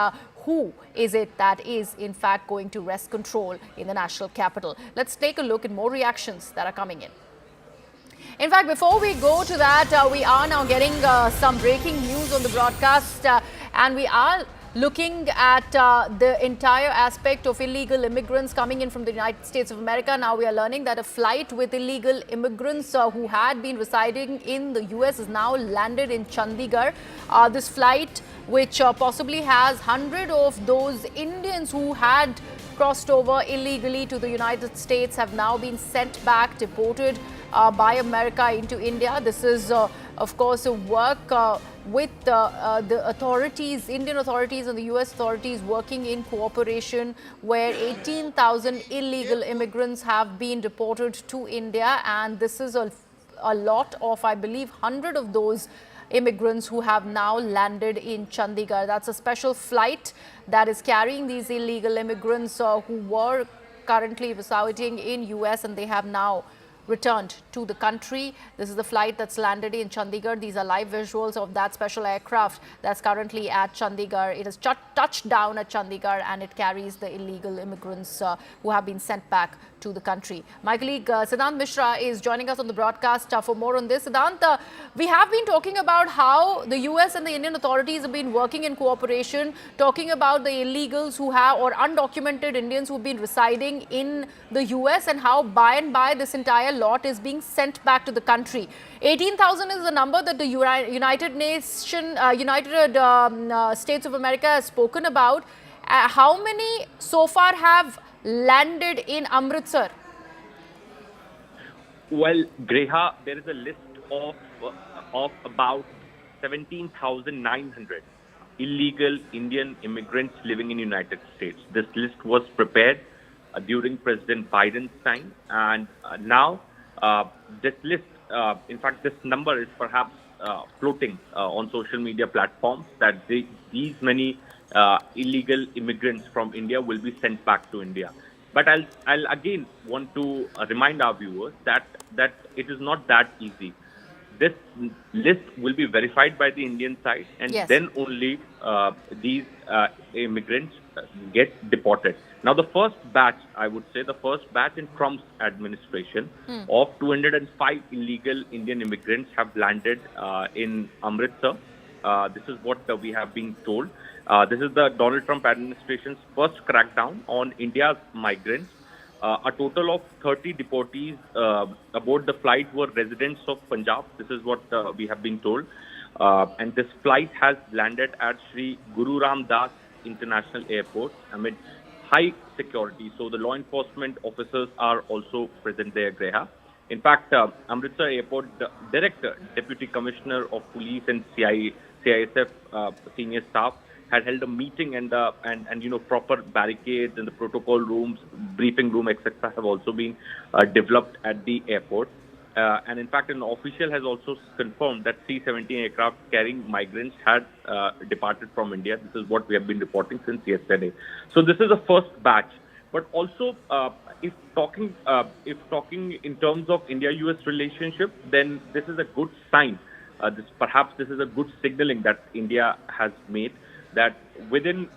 who is it that is in fact going to wrest control in the national capital. Let's take a look at more reactions that are coming in. In fact, before we go to that, we are now getting some breaking news on the broadcast and we are looking at the entire aspect of illegal immigrants coming in from the United States of America. Now we are learning that a flight with illegal immigrants who had been residing in the US is now landed in Chandigarh. This flight, which possibly has 100 of those Indians who had crossed over illegally to the United States, have now been sent back, deported by America into India. This is, of course, a work with the authorities, Indian authorities and the US authorities working in cooperation, where 18,000 illegal immigrants have been deported to India. And this is a lot of, I believe, 100 of those immigrants who have now landed in Chandigarh. That's a special flight that is carrying these illegal immigrants who were currently residing in US and they have now returned to the country. This is the flight that's landed in Chandigarh. These are live visuals of that special aircraft that's currently at Chandigarh. It has touched down at Chandigarh and it carries the illegal immigrants who have been sent back to the country. My colleague Siddhant Mishra is joining us on the broadcast for more on this. Siddhant, we have been talking about how the US and the Indian authorities have been working in cooperation, talking about the illegals who have, or undocumented Indians who have been residing in the US, and how by and by this entire lot is being sent back to the country. 18,000 is the number that the United States of America has spoken about. How many so far have landed in Amritsar? Well, Greha, there is a list of about 17,900 illegal Indian immigrants living in the United States. This list was prepared during President Biden's time, and now this list, in fact, this number is perhaps floating on social media platforms, that these many illegal immigrants from India will be sent back to India. But I'll again want to remind our viewers that it is not that easy. this list will be verified by the Indian side, and Yes. then only these immigrants get deported. Now, the first batch, I would say, the first batch in Trump's administration of 205 illegal Indian immigrants have landed in Amritsar. This is what we have been told. This is the Donald Trump administration's first crackdown on India's migrants. A total of 30 deportees aboard the flight were residents of Punjab. This is what we have been told. And this flight has landed at Sri Guru Ram Das International Airport amid high security. So the law enforcement officers are also present there, Greha. In fact, Amritsar Airport Director, Deputy Commissioner of Police and CISF senior staff had held a meeting, and proper barricades and the protocol rooms, briefing room, etc. have also been developed at the airport. And in fact, an official has also confirmed that C-17 aircraft carrying migrants had departed from India. This is what we have been reporting since yesterday. So this is the first batch. But also, if talking in terms of India-US relationship, then this is a good sign. Perhaps this is a good signaling that India has made, that within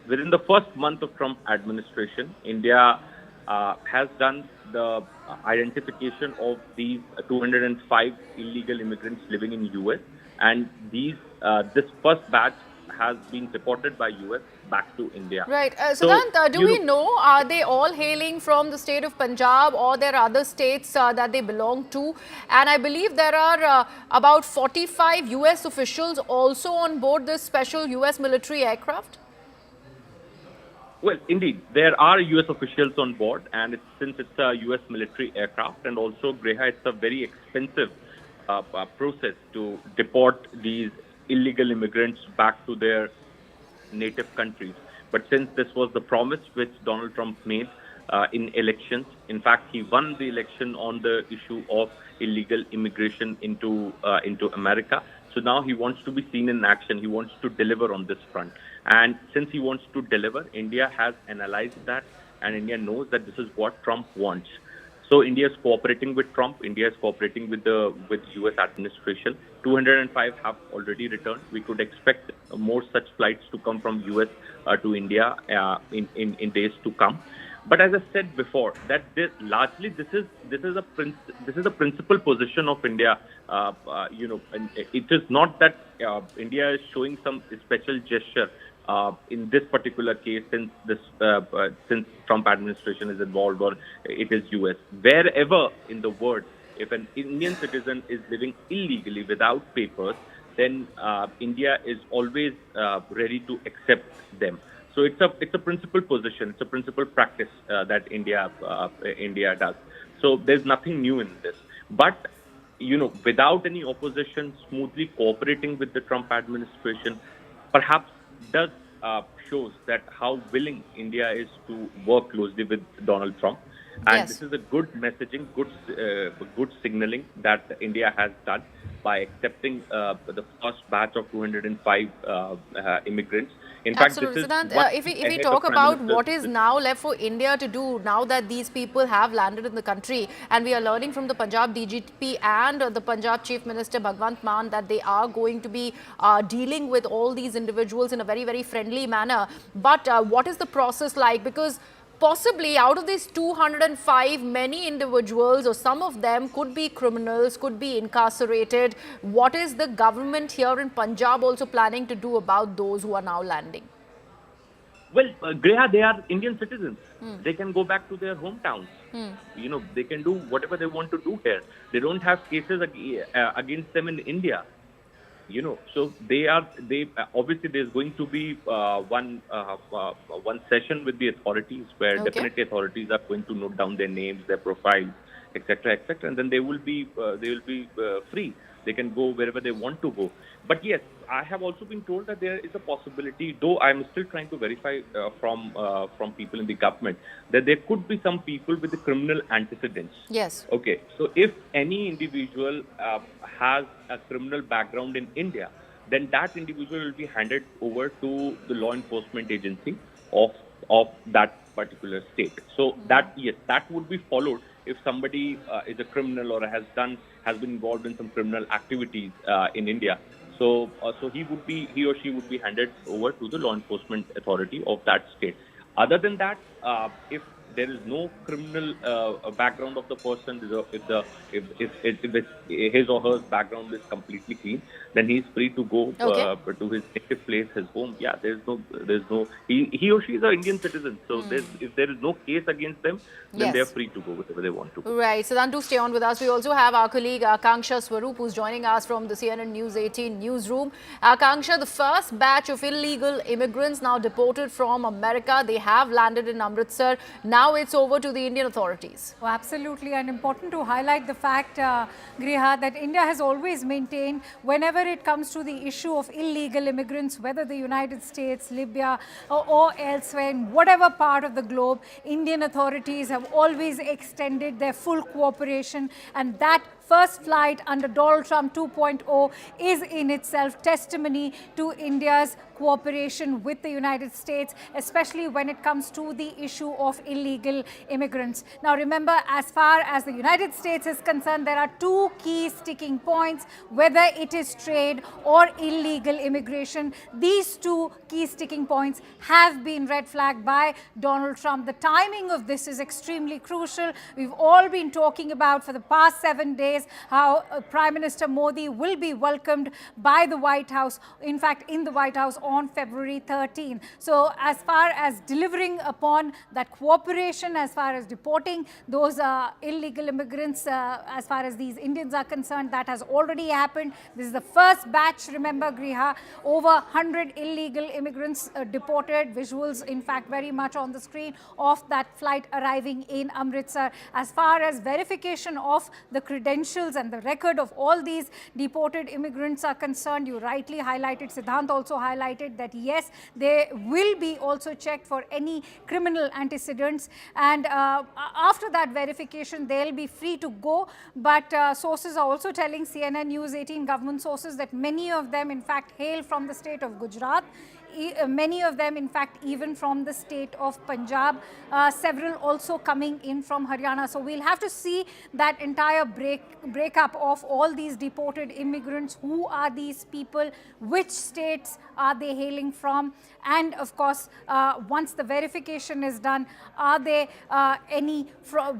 the first month of Trump administration, India has done the identification of these 205 illegal immigrants living in US, and this first batch has been deported by US back to India. Right. Siddhant, do we know, are they all hailing from the state of Punjab, or there are other states that they belong to? And I believe there are about 45 US officials also on board this special US military aircraft? Well, indeed, there are US officials on board, and since it's a US military aircraft, and also, Greha, it's a very expensive process to deport these illegal immigrants back to their native countries. But since this was the promise which Donald Trump made in elections, in fact, he won the election on the issue of illegal immigration into America. So now he wants to be seen in action. He wants to deliver on this front. And since he wants to deliver, India has analyzed that, and India knows that this is what Trump wants. So India is cooperating with Trump. India is cooperating with the US administration. 205 have already returned. We could expect more such flights to come from US to India in days to come. But as I said before, that largely this is a principal position of India. And it is not that India is showing some special gesture in this particular case, since Trump administration is involved, or it is US. Wherever in the world, if an Indian citizen is living illegally without papers, then India is always ready to accept them. So it's a principal position, it's a principal practice that India does. So there's nothing new in this. But without any opposition, smoothly cooperating with the Trump administration, perhaps does shows that how willing India is to work closely with Donald Trump. And Yes. This is a good messaging, good signaling that India has done by accepting the first batch of 205 immigrants. In Absolutely. fact, this Siddhant, is if we ahead talk of Prime about Minister's what is now left for India to do now that these people have landed in the country, and we are learning from the Punjab DGP and the Punjab Chief Minister Bhagwant Mann that they are going to be dealing with all these individuals in a very, very friendly manner. But what is the process like? Because possibly out of these 205, many individuals or some of them could be criminals, could be incarcerated. What is the government here in Punjab also planning to do about those who are now landing? Well, Greha, they are Indian citizens. They can go back to their hometowns. They can do whatever they want to do here. They don't have cases against them in India. So they obviously there's going to be one session with the authorities where definitely authorities are going to note down their names, their profiles, etc., and then they will be free. They can go wherever they want to go. But yes, I have also been told that there is a possibility, though I'm still trying to verify from people in the government, that there could be some people with the criminal antecedents. Yes. Okay. So if any individual has a criminal background in India, then that individual will be handed over to the law enforcement agency of that particular state. So that would be followed if somebody is a criminal or has been involved in some criminal activities in India. So he or she would be handed over to the law enforcement authority of that state. Other than that, if there is no criminal background of the person, if his or her background is completely clean, then he is free to go to his native place, his home. Yeah, there's no. He or she is an Indian citizen. So if there is no case against them, then they are free to go wherever they want to. Right. So then, do stay on with us. We also have our colleague Akanksha Swaroop, who's joining us from the CNN News 18 newsroom. Akanksha, the first batch of illegal immigrants now deported from America, they have landed in Amritsar. Now it's over to the Indian authorities. Oh, absolutely, and important to highlight the fact, Griha, that India has always maintained whenever it comes to the issue of illegal immigrants, whether the United States, Libya or elsewhere, in whatever part of the globe, Indian authorities have always extended their full cooperation, and that first flight under Donald Trump 2.0 is in itself testimony to India's cooperation with the United States, especially when it comes to the issue of illegal immigrants. Now remember, as far as the United States is concerned, there are two key sticking points, whether it is trade or illegal immigration. These two key sticking points have been red flagged by Donald Trump. The timing of this is extremely crucial. We've all been talking about for the past 7 days how Prime Minister Modi will be welcomed by the White House, in fact in the White House on February 13. So as far as delivering upon that cooperation, as far as deporting those illegal immigrants, as far as these Indians are concerned, that has already happened. This is the first batch, remember Griha, over 100 illegal immigrants deported. Visuals in fact very much on the screen of that flight arriving in Amritsar. As far as verification of the credentials and the record of all these deported immigrants are concerned, you rightly highlighted, Siddhant also highlighted that yes, they will be also checked for any criminal antecedents, and after that verification they'll be free to go. But sources are also telling CNN News 18 government sources that many of them in fact hail from the state of Gujarat. Many of them in fact even from the state of Punjab, several also coming in from Haryana. So we'll have to see that entire breakup of all these deported immigrants. Who are these people, which states are they hailing from, and of course once the verification is done, are they any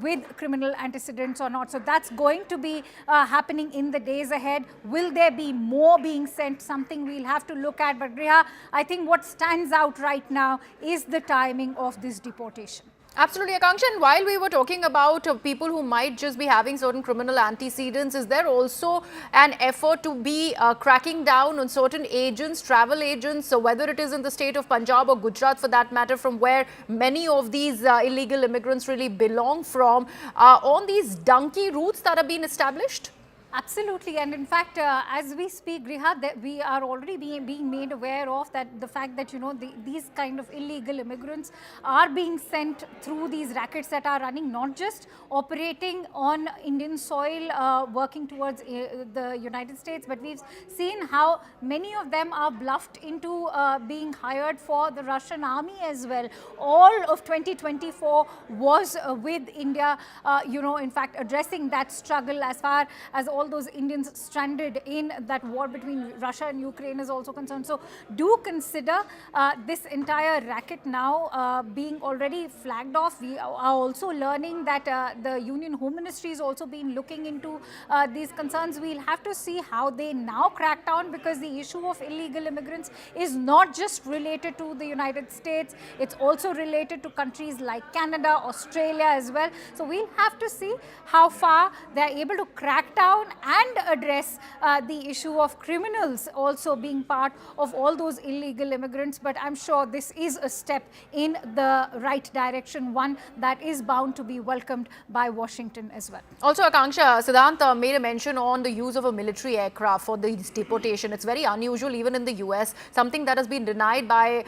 with criminal antecedents or not. So that's going to be happening in the days ahead. Will there be more being sent? Something we'll have to look at. But Riha, I think what stands out right now is the timing of this deportation. Absolutely, Akanksha. And while we were talking about people who might just be having certain criminal antecedents, is there also an effort to be cracking down on certain agents, travel agents, so whether it is in the state of Punjab or Gujarat for that matter, from where many of these illegal immigrants really belong from, on these donkey routes that have been established? Absolutely, and in fact, as we speak, Griha, that we are already being made aware of that the fact that these kind of illegal immigrants are being sent through these rackets that are running, not just operating on Indian soil, working towards the United States, but we've seen how many of them are bluffed into being hired for the Russian army as well. All of 2024 was with India, in fact, addressing that struggle as far as all those Indians stranded in that war between Russia and Ukraine is also concerned. So do consider this entire racket now being already flagged off. We are also learning that the Union Home Ministry has also been looking into these concerns. We'll have to see how they now crack down, because the issue of illegal immigrants is not just related to the United States, it's also related to countries like Canada, Australia as well. So we'll have to see how far they're able to crack down and address the issue of criminals also being part of all those illegal immigrants. But I'm sure this is a step in the right direction, one that is bound to be welcomed by Washington as well. Also, Akanksha, Siddhant made a mention on the use of a military aircraft for this deportation. It's very unusual even in the US, something that has been denied by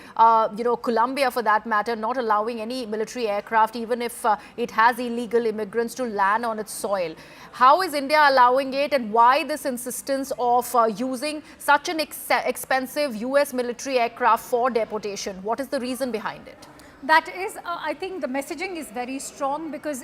Colombia for that matter, not allowing any military aircraft even if it has illegal immigrants to land on its soil. How is India allowing it, and why this insistence of using such an expensive US military aircraft for deportation? What is the reason behind it? That is, I think the messaging is very strong because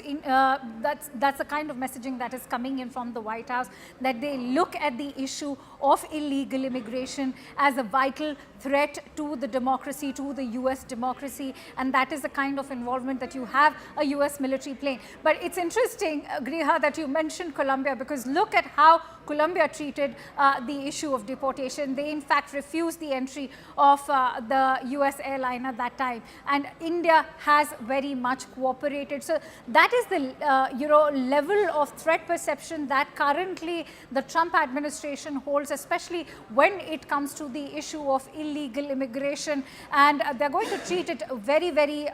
that's the kind of messaging that is coming in from the White House, that they look at the issue of illegal immigration as a vital threat to the democracy, to the US democracy, and that is the kind of involvement that you have a US military plane. But it's interesting, Griha, that you mentioned Colombia, because look at how Colombia treated the issue of deportation. They in fact refused the entry of the US airline at that time, and India has very much cooperated. So that is the level of threat perception that currently the Trump administration holds, especially when it comes to the issue of illegal immigration, and they're going to treat it very, very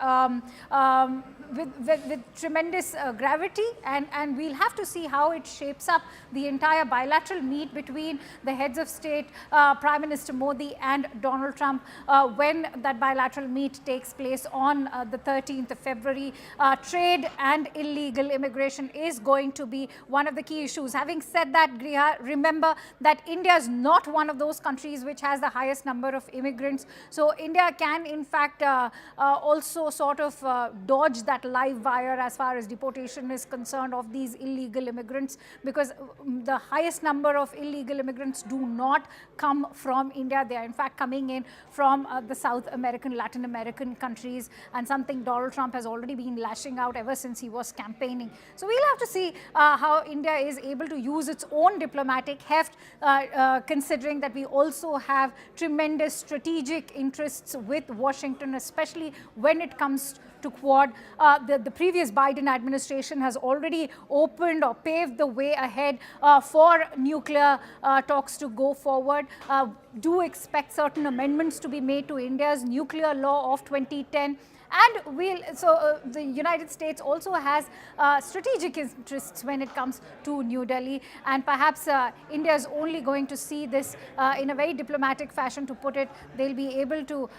with tremendous gravity, and we'll have to see how it shapes up the entire bilateral meet between the heads of state, Prime Minister Modi and Donald Trump, when that bilateral meet takes place on the 13th of February. Trade and illegal immigration is going to be one of the key issues. Having said that, Griha, remember that India is not one of those countries which has the highest number of immigrants. So India can in fact also sort of dodge that live wire as far as deportation is concerned of these illegal immigrants, because the highest number of illegal immigrants do not come from India. They are in fact coming in from the South American, Latin American countries, and something Donald Trump has already been lashing out ever since he was campaigning. So we'll have to see how India is able to use its own diplomatic heft, considering that we also have tremendous strategic interests with Washington, especially when it comes to Quad. The previous Biden administration has already opened or paved the way ahead for nuclear talks to go forward. Do expect certain amendments to be made to India's nuclear law of 2010. And the United States also has strategic interests when it comes to New Delhi, and perhaps India is only going to see this in a very diplomatic fashion, to put it. They'll be able to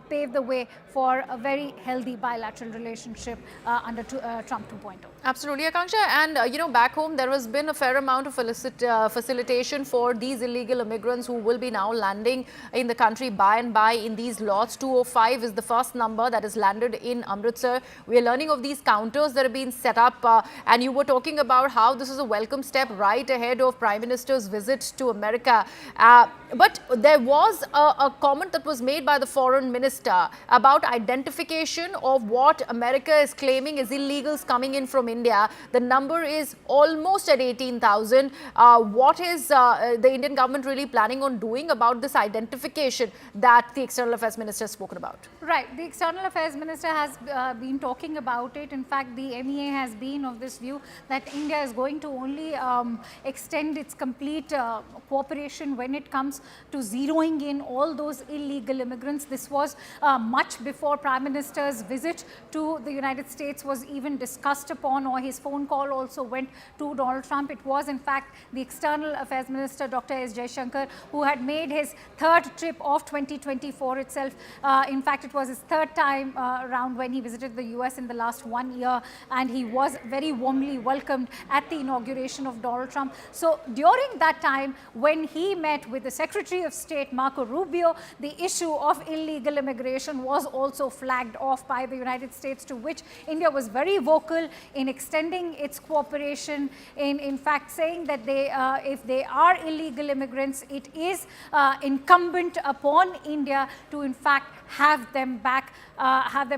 pave the way for a very healthy bilateral relationship under Trump 2.0. Absolutely, Akanksha. And back home there has been a fair amount of facilitation for these illegal immigrants who will be now landing in the country by and by in these lots. 205 is the first number that is landed in Amritsar. We are learning of these counters that have been set up, and you were talking about how this is a welcome step right ahead of Prime Minister's visit to America. But there was a comment that was made by the Foreign Minister about identification of what America is claiming is illegals coming in from India. The number is almost at 18,000. What is the Indian government really planning on doing about this identification that the External Affairs Minister has spoken about? Right. The External Affairs Minister has been talking about it. In fact, the MEA has been of this view that India is going to only extend its complete cooperation when it comes to zeroing in all those illegal immigrants. This was much before Prime Minister's visit to the United States was even discussed upon, or his phone call also went to Donald Trump. It was in fact the External Affairs Minister, Dr. S. Jaishankar, who had made his third trip of 2024 itself. In fact, it was his third time around when he visited the US in the last 1 year, and he was very warmly welcomed at the inauguration of Donald Trump. So during that time, when he met with the Secretary of State, Marco Rubio, the issue of illegal immigration was also flagged off by the United States, to which India was very vocal in extending its cooperation, in fact saying that if they are illegal immigrants, it is incumbent upon India to in fact have them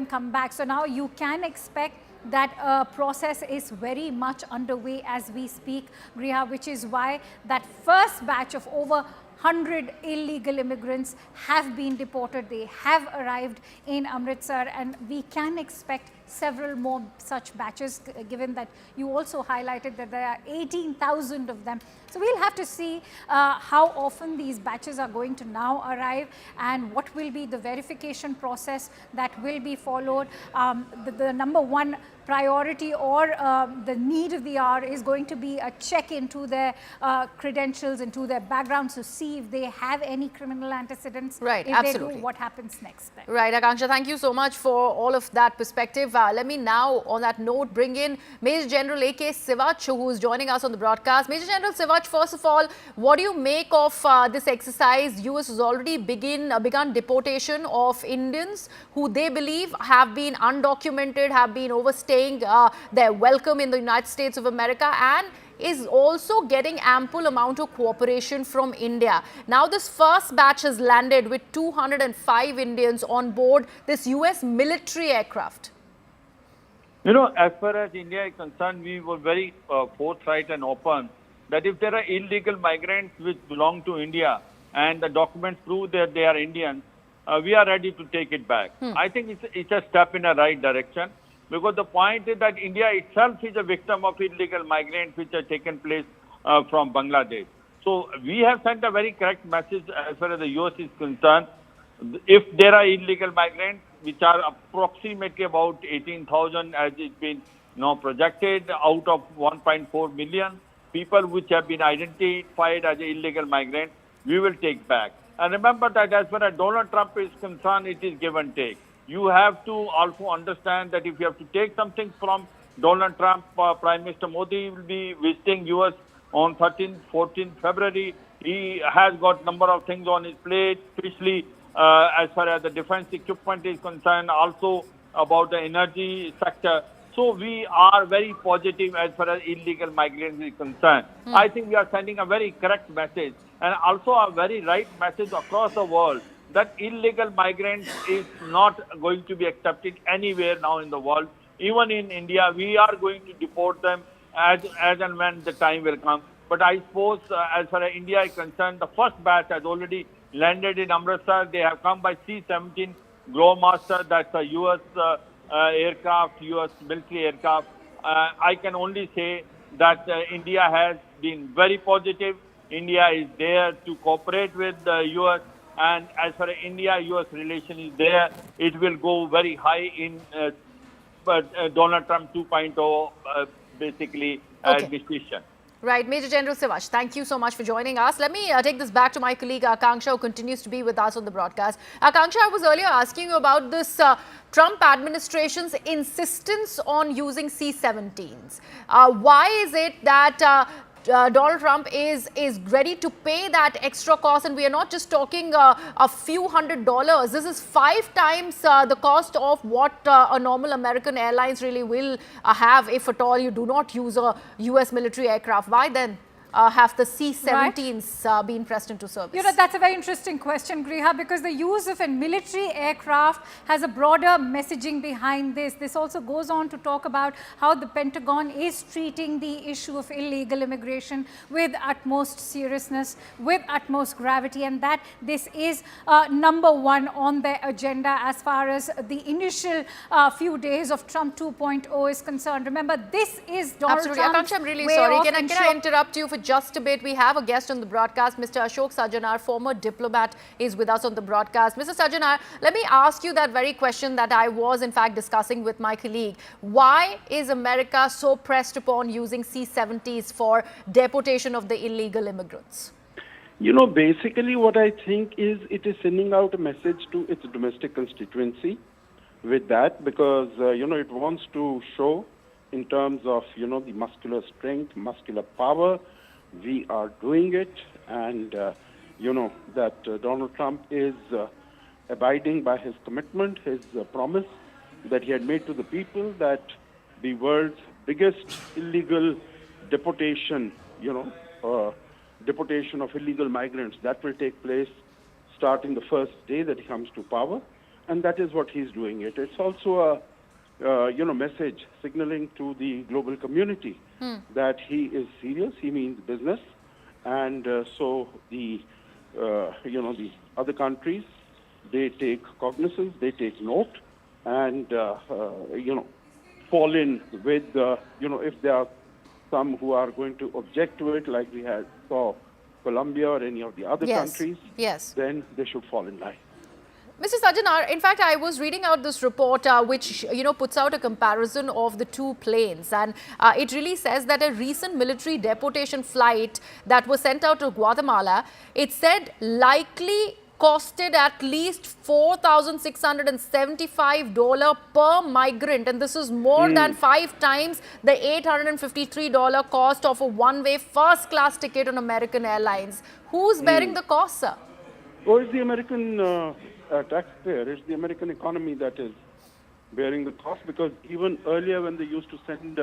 come back. So now you can expect that process is very much underway as we speak, Griha, which is why that first batch of over 100 illegal immigrants have been deported. They have arrived in Amritsar, and we can expect several more such batches, given that you also highlighted that there are 18,000 of them. So we'll have to see how often these batches are going to now arrive, and what will be the verification process that will be followed. The number one priority or the need of the hour is going to be a check into their credentials, into their backgrounds to see if they have any criminal antecedents. Right, if absolutely. they do, what happens next then. Right, Akanksha, thank you so much for all of that perspective. Let me now, on that note, bring in Major General A.K. Sivach, who is joining us on the broadcast. Major General Sivach, first of all, what do you make of this exercise? US has already begun deportation of Indians who they believe have been undocumented, have been overstaying their welcome in the United States of America, and is also getting ample amount of cooperation from India. Now this first batch has landed with 205 Indians on board this US military aircraft. You know, as far as India is concerned, we were very forthright and open that if there are illegal migrants which belong to India and the documents prove that they are Indians, we are ready to take it back. I think it's a step in the right direction. Because the point is that India itself is a victim of illegal migrants which have taken place from Bangladesh. So we have sent a very correct message as far as the US is concerned. If there are illegal migrants, which are approximately about 18,000 as it's been projected out of 1.4 million people which have been identified as illegal migrants, we will take back. And remember that as far as Donald Trump is concerned, it is give and take. You have to also understand that if you have to take something from Donald Trump, Prime Minister Modi will be visiting US on 13th, 14th February. He has got number of things on his plate, especially as far as the defense equipment is concerned, also about the energy sector. So we are very positive as far as illegal migrants is concerned. I think we are sending a very correct message and also a very right message across the world that illegal migrants is not going to be accepted anywhere now in the world. Even in India, we are going to deport them as and when the time will come. But I suppose as far as India is concerned, the first batch has already landed in Amritsar. They have come by C-17 Glowmaster, that's a US aircraft, US military aircraft. I can only say that India has been very positive. India is there to cooperate with the US. And as far as India-US relation is there, it will go very high in Donald Trump 2.0 basically administration. Right, Major General Sivach, thank you so much for joining us. Let me take this back to my colleague Akanksha, who continues to be with us on the broadcast. Akanksha, I was earlier asking you about this Trump administration's insistence on using C-17s. Why is it that Donald Trump is ready to pay that extra cost, and we are not just talking a few $100s. This is 5 times the cost of what a normal American airlines really will have if at all you do not use a US military aircraft. Why then have the C-17s been pressed into service? You know, that's a very interesting question, Griha, because the use of a military aircraft has a broader messaging behind this. This also goes on to talk about how the Pentagon is treating the issue of illegal immigration with utmost seriousness, with utmost gravity, and that this is #1 on their agenda as far as the initial few days of Trump 2.0 is concerned. Remember, this is Donald Trump's Akanksha, I'm really way sorry. of Can I interrupt you for just a bit? We have a guest on the broadcast, Mr. Ashok Sajjanar, former diplomat, is with us on the broadcast. Mr. Sajjanar, let me ask you that very question that I was in fact discussing with my colleague. Why is America so pressed upon using C-17s for deportation of the illegal immigrants? You know, basically what I think is it is sending out a message to its domestic constituency with that, because, it wants to show in terms of, the muscular strength, muscular power. We are doing it, and, that Donald Trump is abiding by his commitment, his promise that he had made to the people that the world's biggest illegal deportation, deportation of illegal migrants, that will take place starting the first day that he comes to power, and that is what he's doing it. It's also a message signaling to the global community that he is serious, he means business, and so the the other countries, they take cognizance, they take note, and fall in with if there are some who are going to object to it, like we saw Colombia or any of the other countries, then they should fall in line. Mr. Sajjanar, in fact, I was reading out this report which, puts out a comparison of the two planes. And it really says that a recent military deportation flight that was sent out to Guatemala, it said likely costed at least $4,675 per migrant. And this is more than 5 times the $853 cost of a one-way first-class ticket on American Airlines. Who's bearing the cost, sir? Well, it's the American taxpayer. It's the American economy that is bearing the cost, because even earlier when they used to send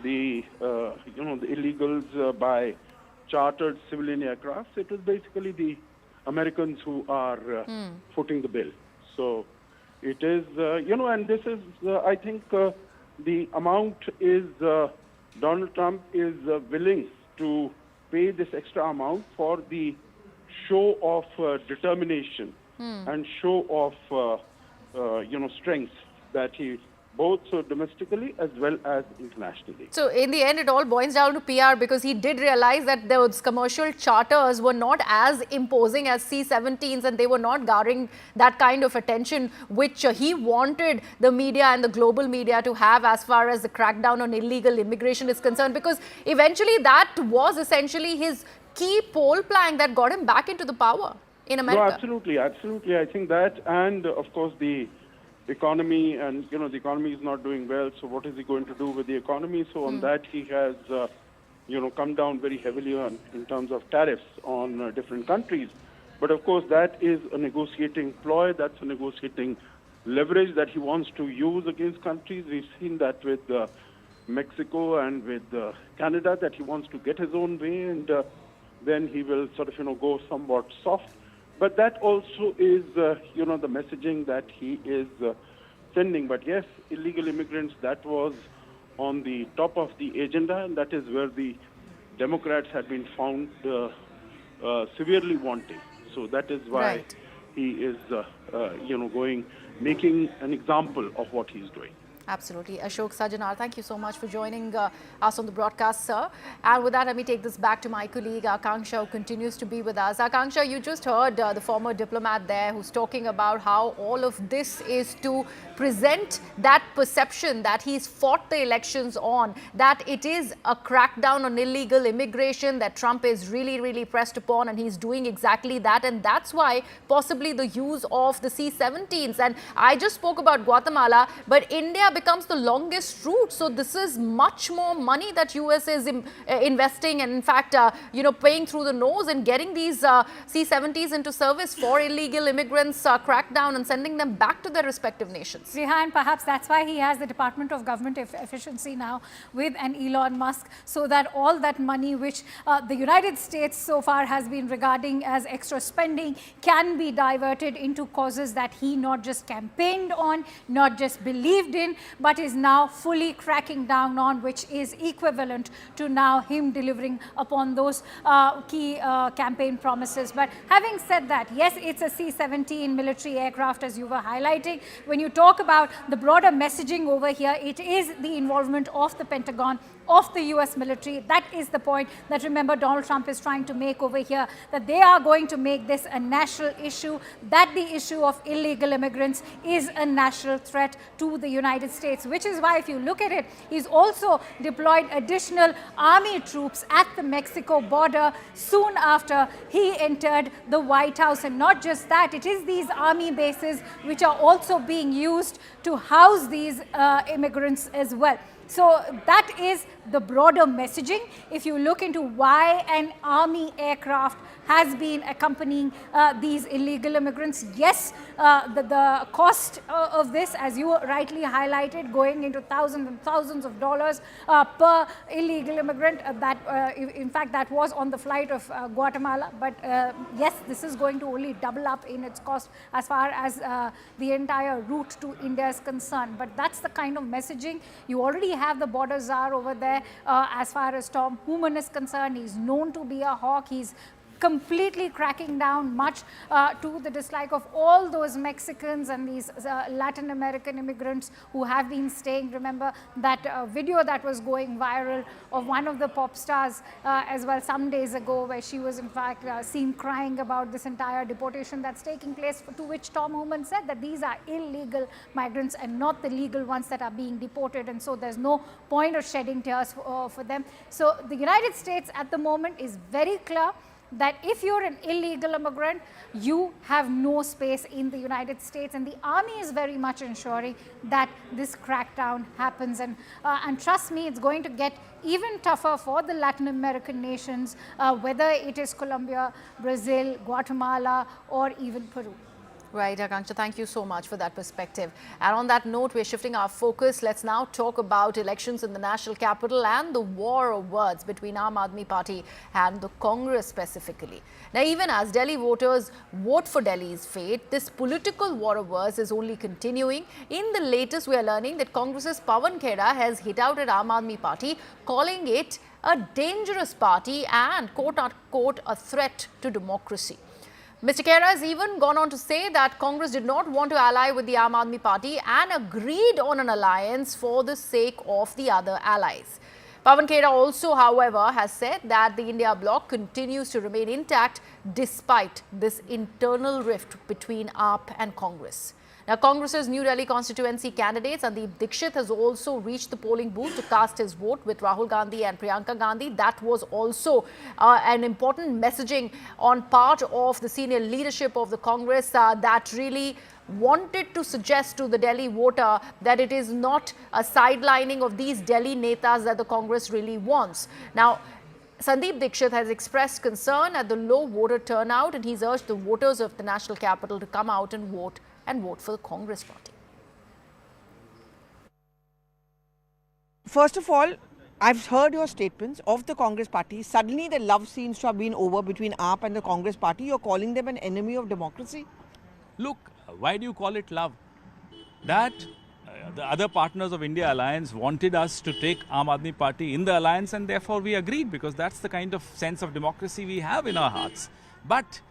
the illegals by chartered civilian aircraft, it was basically the Americans who are footing the bill. So it is, and this is, I think, the amount is, Donald Trump is willing to pay this extra amount for the show of determination and show of, strength that he both domestically as well as internationally. So in the end, it all boils down to PR, because he did realize that those commercial charters were not as imposing as C-17s, and they were not garnering that kind of attention which he wanted the media and the global media to have as far as the crackdown on illegal immigration is concerned, because eventually that was essentially his key poll plank that got him back into the power in America. No, absolutely. I think that, and of course the economy, and the economy is not doing well, so what is he going to do with the economy? So on that he has come down very heavily in terms of tariffs on different countries. But of course that is a negotiating ploy, that's a negotiating leverage that he wants to use against countries. We've seen that with Mexico and with Canada, that he wants to get his own way, and then he will sort of go somewhat soft. But that also is, the messaging that he is sending. But yes, illegal immigrants, that was on the top of the agenda, and that is where the Democrats had been found severely wanting. So that is why he is, making an example of what he's doing. Absolutely. Ashok Sajjanar, thank you so much for joining us on the broadcast, sir. And with that, let me take this back to my colleague, Akanksha, who continues to be with us. Akanksha, you just heard the former diplomat there who's talking about how all of this is to present that perception that he's fought the elections on, that it is a crackdown on illegal immigration, that Trump is really, really pressed upon, and he's doing exactly that. And that's why possibly the use of the C-17s. And I just spoke about Guatemala, but India becomes the longest route. So this is much more money that US is investing, and in fact, paying through the nose and getting these C-17s into service for illegal immigrants, crackdown and sending them back to their respective nations. Rehan, perhaps that's why he has the Department of Government Efficiency now with an Elon Musk, so that all that money which the United States so far has been regarding as extra spending can be diverted into causes that he not just campaigned on, not just believed in, but is now fully cracking down on, which is equivalent to now him delivering upon those key campaign promises. But having said that, yes, it's a C-17 military aircraft, as you were highlighting. When you talk about the broader messaging over here, it is the involvement of the Pentagon, of the US military. That is the point that, remember, Donald Trump is trying to make over here, that they are going to make this a national issue, that the issue of illegal immigrants is a national threat to the United States, which is why, if you look at it, he's also deployed additional army troops at the Mexico border soon after he entered the White House. And not just that, it is these army bases which are also being used to house these immigrants as well. So that is the broader messaging. If you look into why an army aircraft has been accompanying these illegal immigrants, yes, the cost of this, as you rightly highlighted, going into thousands and thousands of dollars per illegal immigrant. In fact, that was on the flight of Guatemala. But yes, this is going to only double up in its cost as far as the entire route to India is concerned. But that's the kind of messaging. You already have the border czar over there as far as Tom Hooman is concerned. He's known to be a hawk. He's completely cracking down, much to the dislike of all those Mexicans and these Latin American immigrants who have been staying. Remember that video that was going viral of one of the pop stars as well some days ago, where she was in fact seen crying about this entire deportation that's taking place, to which Tom Homan said that these are illegal migrants and not the legal ones that are being deported, and so there's no point of shedding tears for them. So the United States at the moment is very clear that if you're an illegal immigrant, you have no space in the United States, and the army is very much ensuring that this crackdown happens. And trust me, it's going to get even tougher for the Latin American nations, whether it is Colombia, Brazil, Guatemala, or even Peru. Right, Akanksha, thank you so much for that perspective. And on that note, we're shifting our focus. Let's now talk about elections in the national capital and the war of words between Aam Aadmi Party and the Congress specifically. Now, even as Delhi voters vote for Delhi's fate, this political war of words is only continuing. In the latest, we are learning that Congress's Pawan Khera has hit out at Aam Aadmi Party, calling it a dangerous party and quote-unquote a threat to democracy. Mr. Khera has even gone on to say that Congress did not want to ally with the Aam Aadmi Party and agreed on an alliance for the sake of the other allies. Pawan Khera also, however, has said that the India bloc continues to remain intact despite this internal rift between AAP and Congress. Now, Congress's New Delhi constituency candidate Sandeep Dixit has also reached the polling booth to cast his vote with Rahul Gandhi and Priyanka Gandhi. That was also an important messaging on part of the senior leadership of the Congress that really wanted to suggest to the Delhi voter that it is not a sidelining of these Delhi netas that the Congress really wants. Now, Sandeep Dixit has expressed concern at the low voter turnout, and he's urged the voters of the national capital to come out and vote for the Congress party. First of all, I've heard your statements of the Congress party. Suddenly the love seems to have been over between AAP and the Congress party. You're calling them an enemy of democracy? Look, why do you call it love? That the other partners of India Alliance wanted us to take Aam Aadmi Party in the alliance, and therefore we agreed, because that's the kind of sense of democracy we have in our hearts. But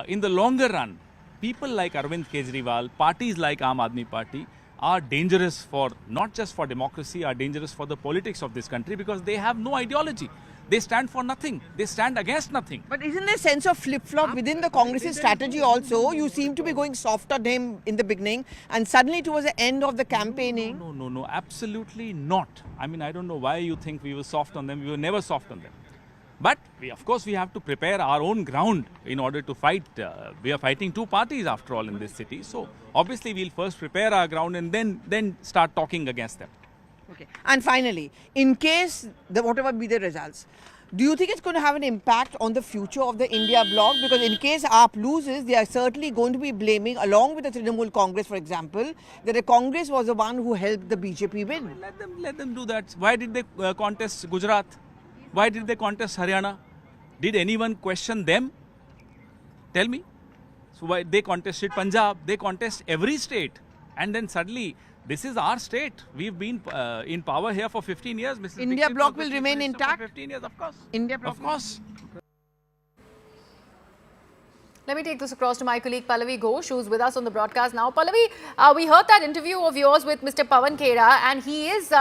in the longer run, people like Arvind Kejriwal, parties like Aam Aadmi Party are dangerous for, not just for democracy, are dangerous for the politics of this country, because they have no ideology. They stand for nothing. They stand against nothing. But isn't there a sense of flip-flop within the Congress's strategy also? You seem to be going soft on him in the beginning, and suddenly towards the end of the campaigning. No, absolutely not. I mean, I don't know why you think we were soft on them. We were never soft on them. But of course, we have to prepare our own ground in order to fight. We are fighting two parties after all in this city. So obviously, we'll first prepare our ground and then start talking against them. Okay. And finally, in case whatever be the results, do you think it's going to have an impact on the future of the India bloc? Because in case AAP loses, they are certainly going to be blaming, along with the Trinamool Congress, for example, that the Congress was the one who helped the BJP win. Let them do that. Why did they contest Gujarat? Why did they contest Haryana? Did anyone question them? Tell me. So why they contested Punjab? They contest every state. And then suddenly, this is our state. We've been in power here for 15 years. Mrs. India Dixit bloc will remain intact? 15 years, of course. India bloc. Of course. Let me take this across to my colleague Pallavi Ghosh, who's with us on the broadcast now. Pallavi, we heard that interview of yours with Mr. Pawan Khera, and he is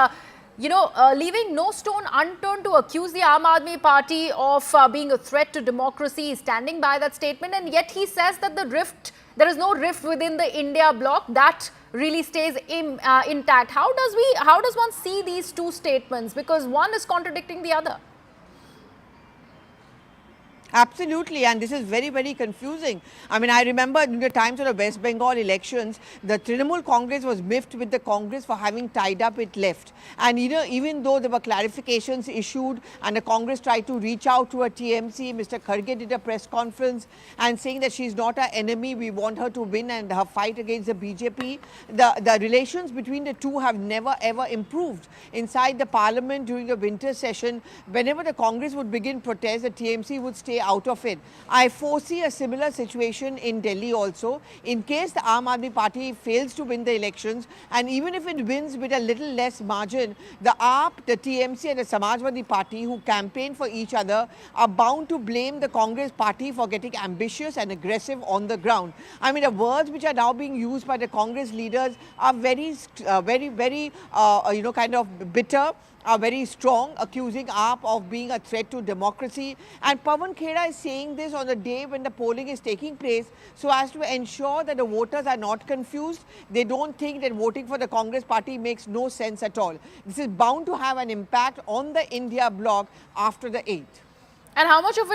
leaving no stone unturned to accuse the Aam Aadmi Party of being a threat to democracy. He's standing by that statement, and yet he says that there is no rift within the India bloc. That really stays intact. How does one see these two statements? Because one is contradicting the other. Absolutely, and this is very, very confusing. I mean, I remember in the times of the West Bengal elections, the Trinamool Congress was miffed with the Congress for having tied up its left. And even though there were clarifications issued and the Congress tried to reach out to a TMC, Mr. Kharge did a press conference and saying that she's not our enemy, we want her to win, and her fight against the BJP. The relations between the two have never ever improved. Inside the parliament during the winter session, whenever the Congress would begin protest, the TMC would stay way out of it. I foresee a similar situation in Delhi also. In case the Aam Aadmi Party fails to win the elections, and even if it wins with a little less margin, the AAP, the TMC and the Samajwadi Party, who campaign for each other, are bound to blame the Congress Party for getting ambitious and aggressive on the ground. I mean, the words which are now being used by the Congress leaders are very kind of bitter, are very strong, accusing AAP of being a threat to democracy. And Pawan Khera is saying this on the day when the polling is taking place, so as to ensure that the voters are not confused. They don't think that voting for the Congress Party makes no sense at all. This is bound to have an impact on the India bloc after the 8th. And how much of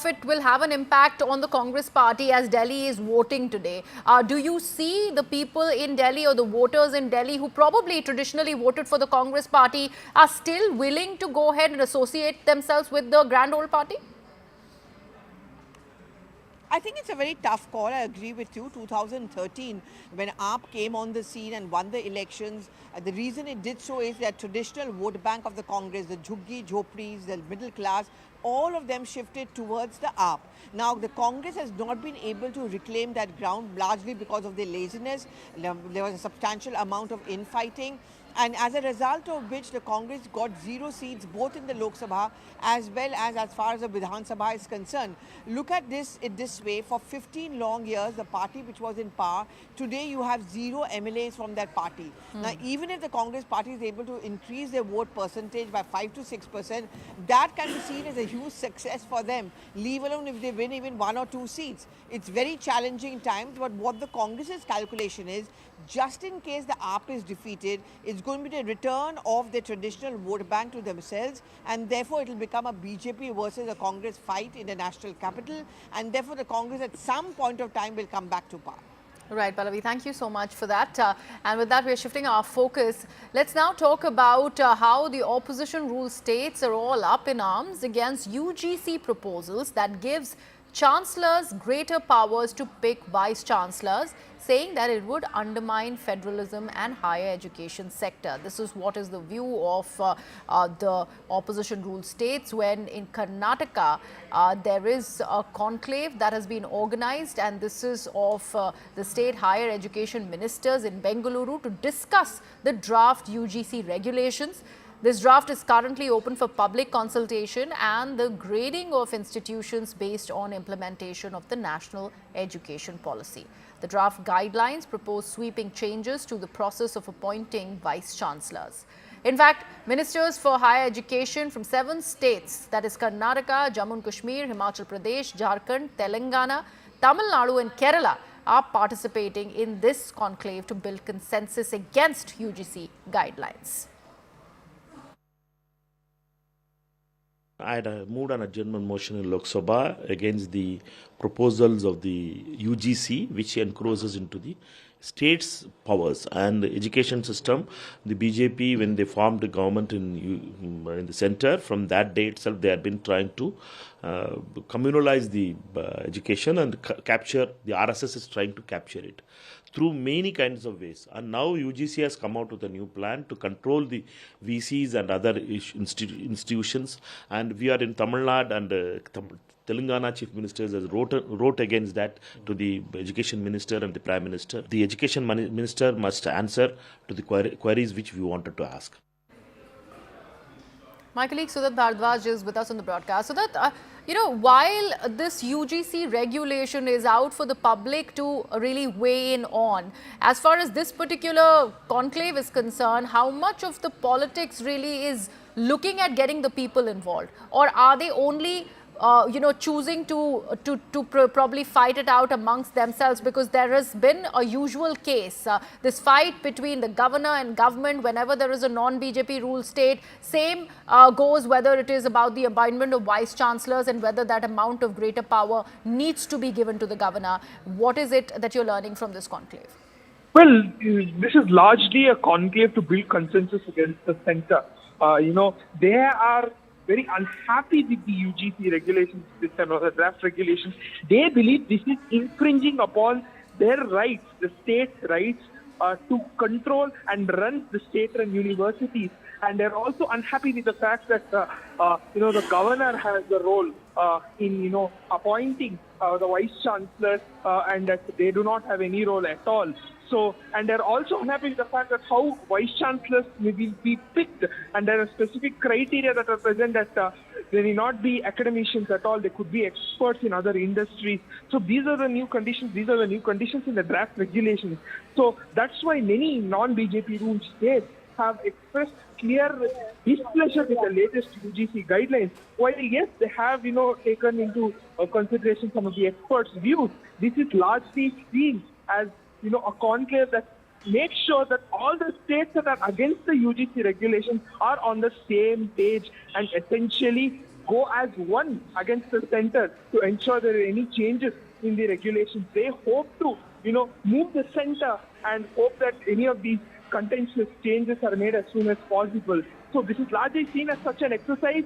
it will have an impact on the Congress Party as Delhi is voting today? Do you see the people in Delhi or the voters in Delhi who probably traditionally voted for the Congress Party are still willing to go ahead and associate themselves with the Grand Old Party? I think it's a very tough call. I agree with you. 2013, when AAP came on the scene and won the elections, the reason it did so is that traditional vote bank of the Congress, the Jhuggi, Jhopris, the middle class, all of them shifted towards the AAP. Now, the Congress has not been able to reclaim that ground largely because of their laziness. There was a substantial amount of infighting. And as a result of which the Congress got 0 seats both in the Lok Sabha as well as far as the Vidhan Sabha is concerned. Look at this in this way. For 15 long years, the party which was in power, today you have 0 MLAs from that party. Now, even if the Congress party is able to increase their vote percentage by 5 to 6%, that can be seen as a huge success for them, leave alone if they win even 1 or 2 seats. It's very challenging times, but what the Congress's calculation is, just in case the AAP is defeated, it's going to be the return of the traditional vote bank to themselves, and therefore it will become a BJP versus a Congress fight in the national capital, and therefore the Congress at some point of time will come back to power. Right, Pallavi, thank you so much for that. And with that, we are shifting our focus. Let's now talk about how the opposition rule states are all up in arms against UGC proposals that gives chancellors greater powers to pick vice chancellors, saying that it would undermine federalism and higher education sector. This is what is the view of the opposition rule states, when in Karnataka there is a conclave that has been organized, and this is of the state higher education ministers in Bengaluru to discuss the draft UGC regulations. This draft is currently open for public consultation and the grading of institutions based on implementation of the national education policy. The draft guidelines propose sweeping changes to the process of appointing vice chancellors. In fact, ministers for higher education from 7 states, that is Karnataka, Jammu and Kashmir, Himachal Pradesh, Jharkhand, Telangana, Tamil Nadu and Kerala, are participating in this conclave to build consensus against UGC guidelines. I had moved an adjournment motion in Lok Sabha against the proposals of the UGC, which encroaches into the state's powers and the education system. The BJP, when they formed the government in the center, from that day itself, they had been trying to communalize the education and capture. The RSS is trying to capture it through many kinds of ways. And now UGC has come out with a new plan to control the VCs and other institutions. And we are in Tamil Nadu, and Telangana chief ministers has wrote against that to the education minister and the prime minister. The education minister must answer to the queries which we wanted to ask. My colleague Sudat Bhardwaj is with us on the broadcast. Sudat, while this UGC regulation is out for the public to really weigh in on, as far as this particular conclave is concerned, how much of the politics really is looking at getting the people involved? Or are they only choosing to probably fight it out amongst themselves? Because there has been a usual case, this fight between the governor and government whenever there is a non-BJP rule state. Same goes whether it is about the appointment of vice chancellors and whether that amount of greater power needs to be given to the governor. What is it that you're learning from this conclave? Well, this is largely a conclave to build consensus against the center. They are very unhappy with the UGC regulations this time, or the draft regulations. They believe this is infringing upon their rights, the state's rights to control and run the state-run universities. And they're also unhappy with the fact that, the governor has the role in, appointing the vice chancellor and that they do not have any role at all. So, and they're also unhappy with the fact that how vice chancellors will be picked, and there are specific criteria that are present that they may not be academicians at all. They could be experts in other industries. So these are the new conditions. These are the new conditions in the draft regulations. So that's why many non-BJP ruled states have expressed clear displeasure with the latest UGC guidelines. While yes, they have taken into consideration some of the experts' views, this is largely seen as a conclave that makes sure that all the states that are against the UGC regulations are on the same page and essentially go as one against the center to ensure there are any changes in the regulations. They hope to, move the center and hope that any of these contentious changes are made as soon as possible. So this is largely seen as such an exercise.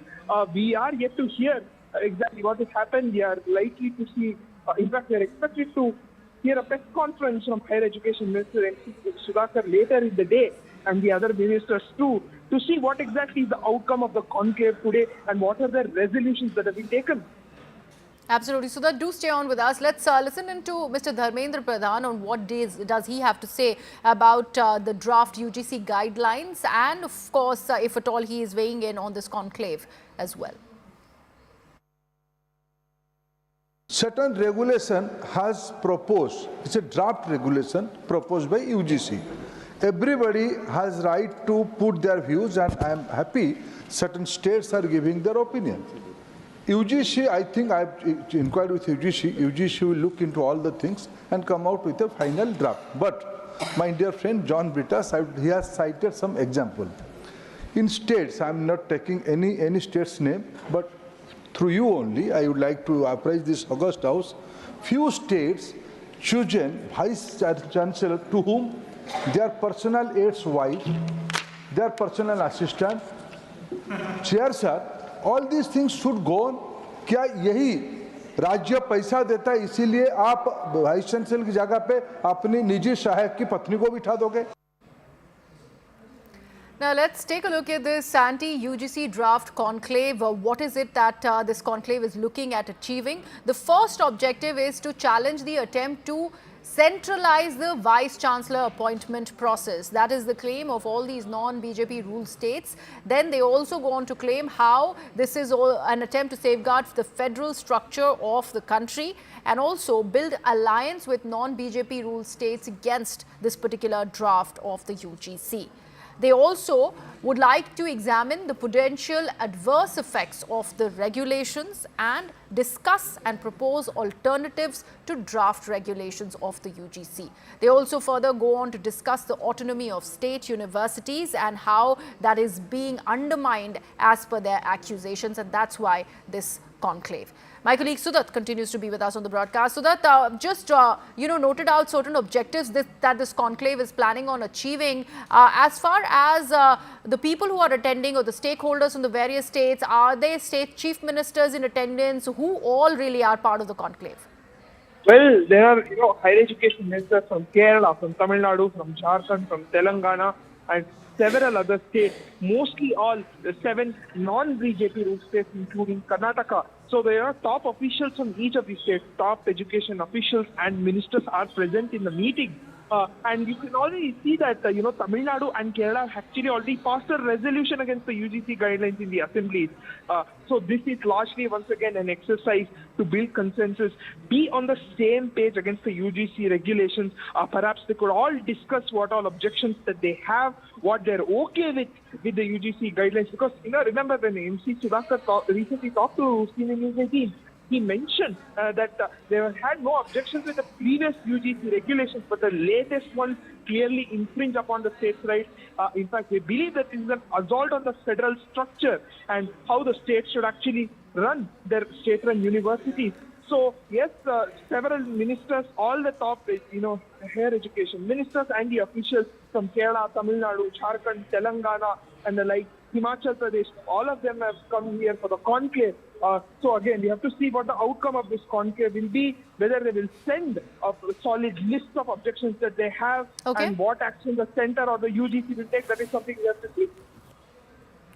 We are yet to hear exactly what has happened. We are likely to see, in fact, we are expected to hear a press conference from Higher Education Minister N18L Sudhakar later in the day, and the other ministers too, to see what exactly is the outcome of the conclave today and what are the resolutions that have been taken. Absolutely. So that do stay on with us. Let's listen into Mr. Dharmendra Pradhan on what does he have to say about the draft UGC guidelines, and of course, if at all he is weighing in on this conclave as well. Certain regulation has proposed, it's a draft regulation proposed by UGC. Everybody has right to put their views, and I am happy certain states are giving their opinion. UGC, I think I've inquired with UGC, UGC will look into all the things and come out with a final draft. But my dear friend John Brittas, he has cited some example. In states, I'm not taking any state's name, but through you only, I would like to apprise this August House. Few states chosen vice chancellor to whom their personal aide's wife, their personal assistant, chairs are. All these things should go on. क्या यही राज्य पैसा देता है इसीलिए आप vice chancellor की जगह पे अपनी निजी सहायक की पत्नी को बिठा दोगे? Now let's take a look at this anti-UGC draft conclave. What is it that this conclave is looking at achieving? The first objective is to challenge the attempt to centralize the Vice Chancellor appointment process. That is the claim of all these non-BJP ruled states. Then they also go on to claim how this is an attempt to safeguard the federal structure of the country and also build alliance with non-BJP ruled states against this particular draft of the UGC. They also would like to examine the potential adverse effects of the regulations and discuss and propose alternatives to draft regulations of the UGC. They also further go on to discuss the autonomy of state universities and how that is being undermined as per their accusations, and that's why this conclave. My colleague Sudat continues to be with us on the broadcast. Sudat, just noted out certain objectives that this conclave is planning on achieving. As far as the people who are attending or the stakeholders from the various states, are they state chief ministers in attendance? Who all really are part of the conclave? Well, there are higher education ministers from Kerala, from Tamil Nadu, from Jharkhand, from Telangana, and several other states, mostly all the 7 non-BJP ruled states, including Karnataka. So there are top officials from each of these states, top education officials and ministers are present in the meeting. And you can already see that, Tamil Nadu and Kerala have actually already passed a resolution against the UGC guidelines in the assemblies. So this is largely, once again, an exercise to build consensus, be on the same page against the UGC regulations. Perhaps they could all discuss what all objections that they have, what they're okay with the UGC guidelines. Because, remember when MC Sudhakar recently talked to CNN News 18, he mentioned that they had no objections with the previous UGC regulations, but the latest ones clearly infringe upon the states' rights. In fact, they believe that this is an assault on the federal structure and how the states should actually run their state-run universities. So, yes, several ministers, all the top, higher education ministers and the officials from Kerala, Tamil Nadu, Jharkhand, Telangana, and the like, Himachal Pradesh, all of them have come here for the conclave. So again, we have to see what the outcome of this conclave will be, whether they will send a solid list of objections that they have, and what action the center or the UGC will take. That is something we have to see.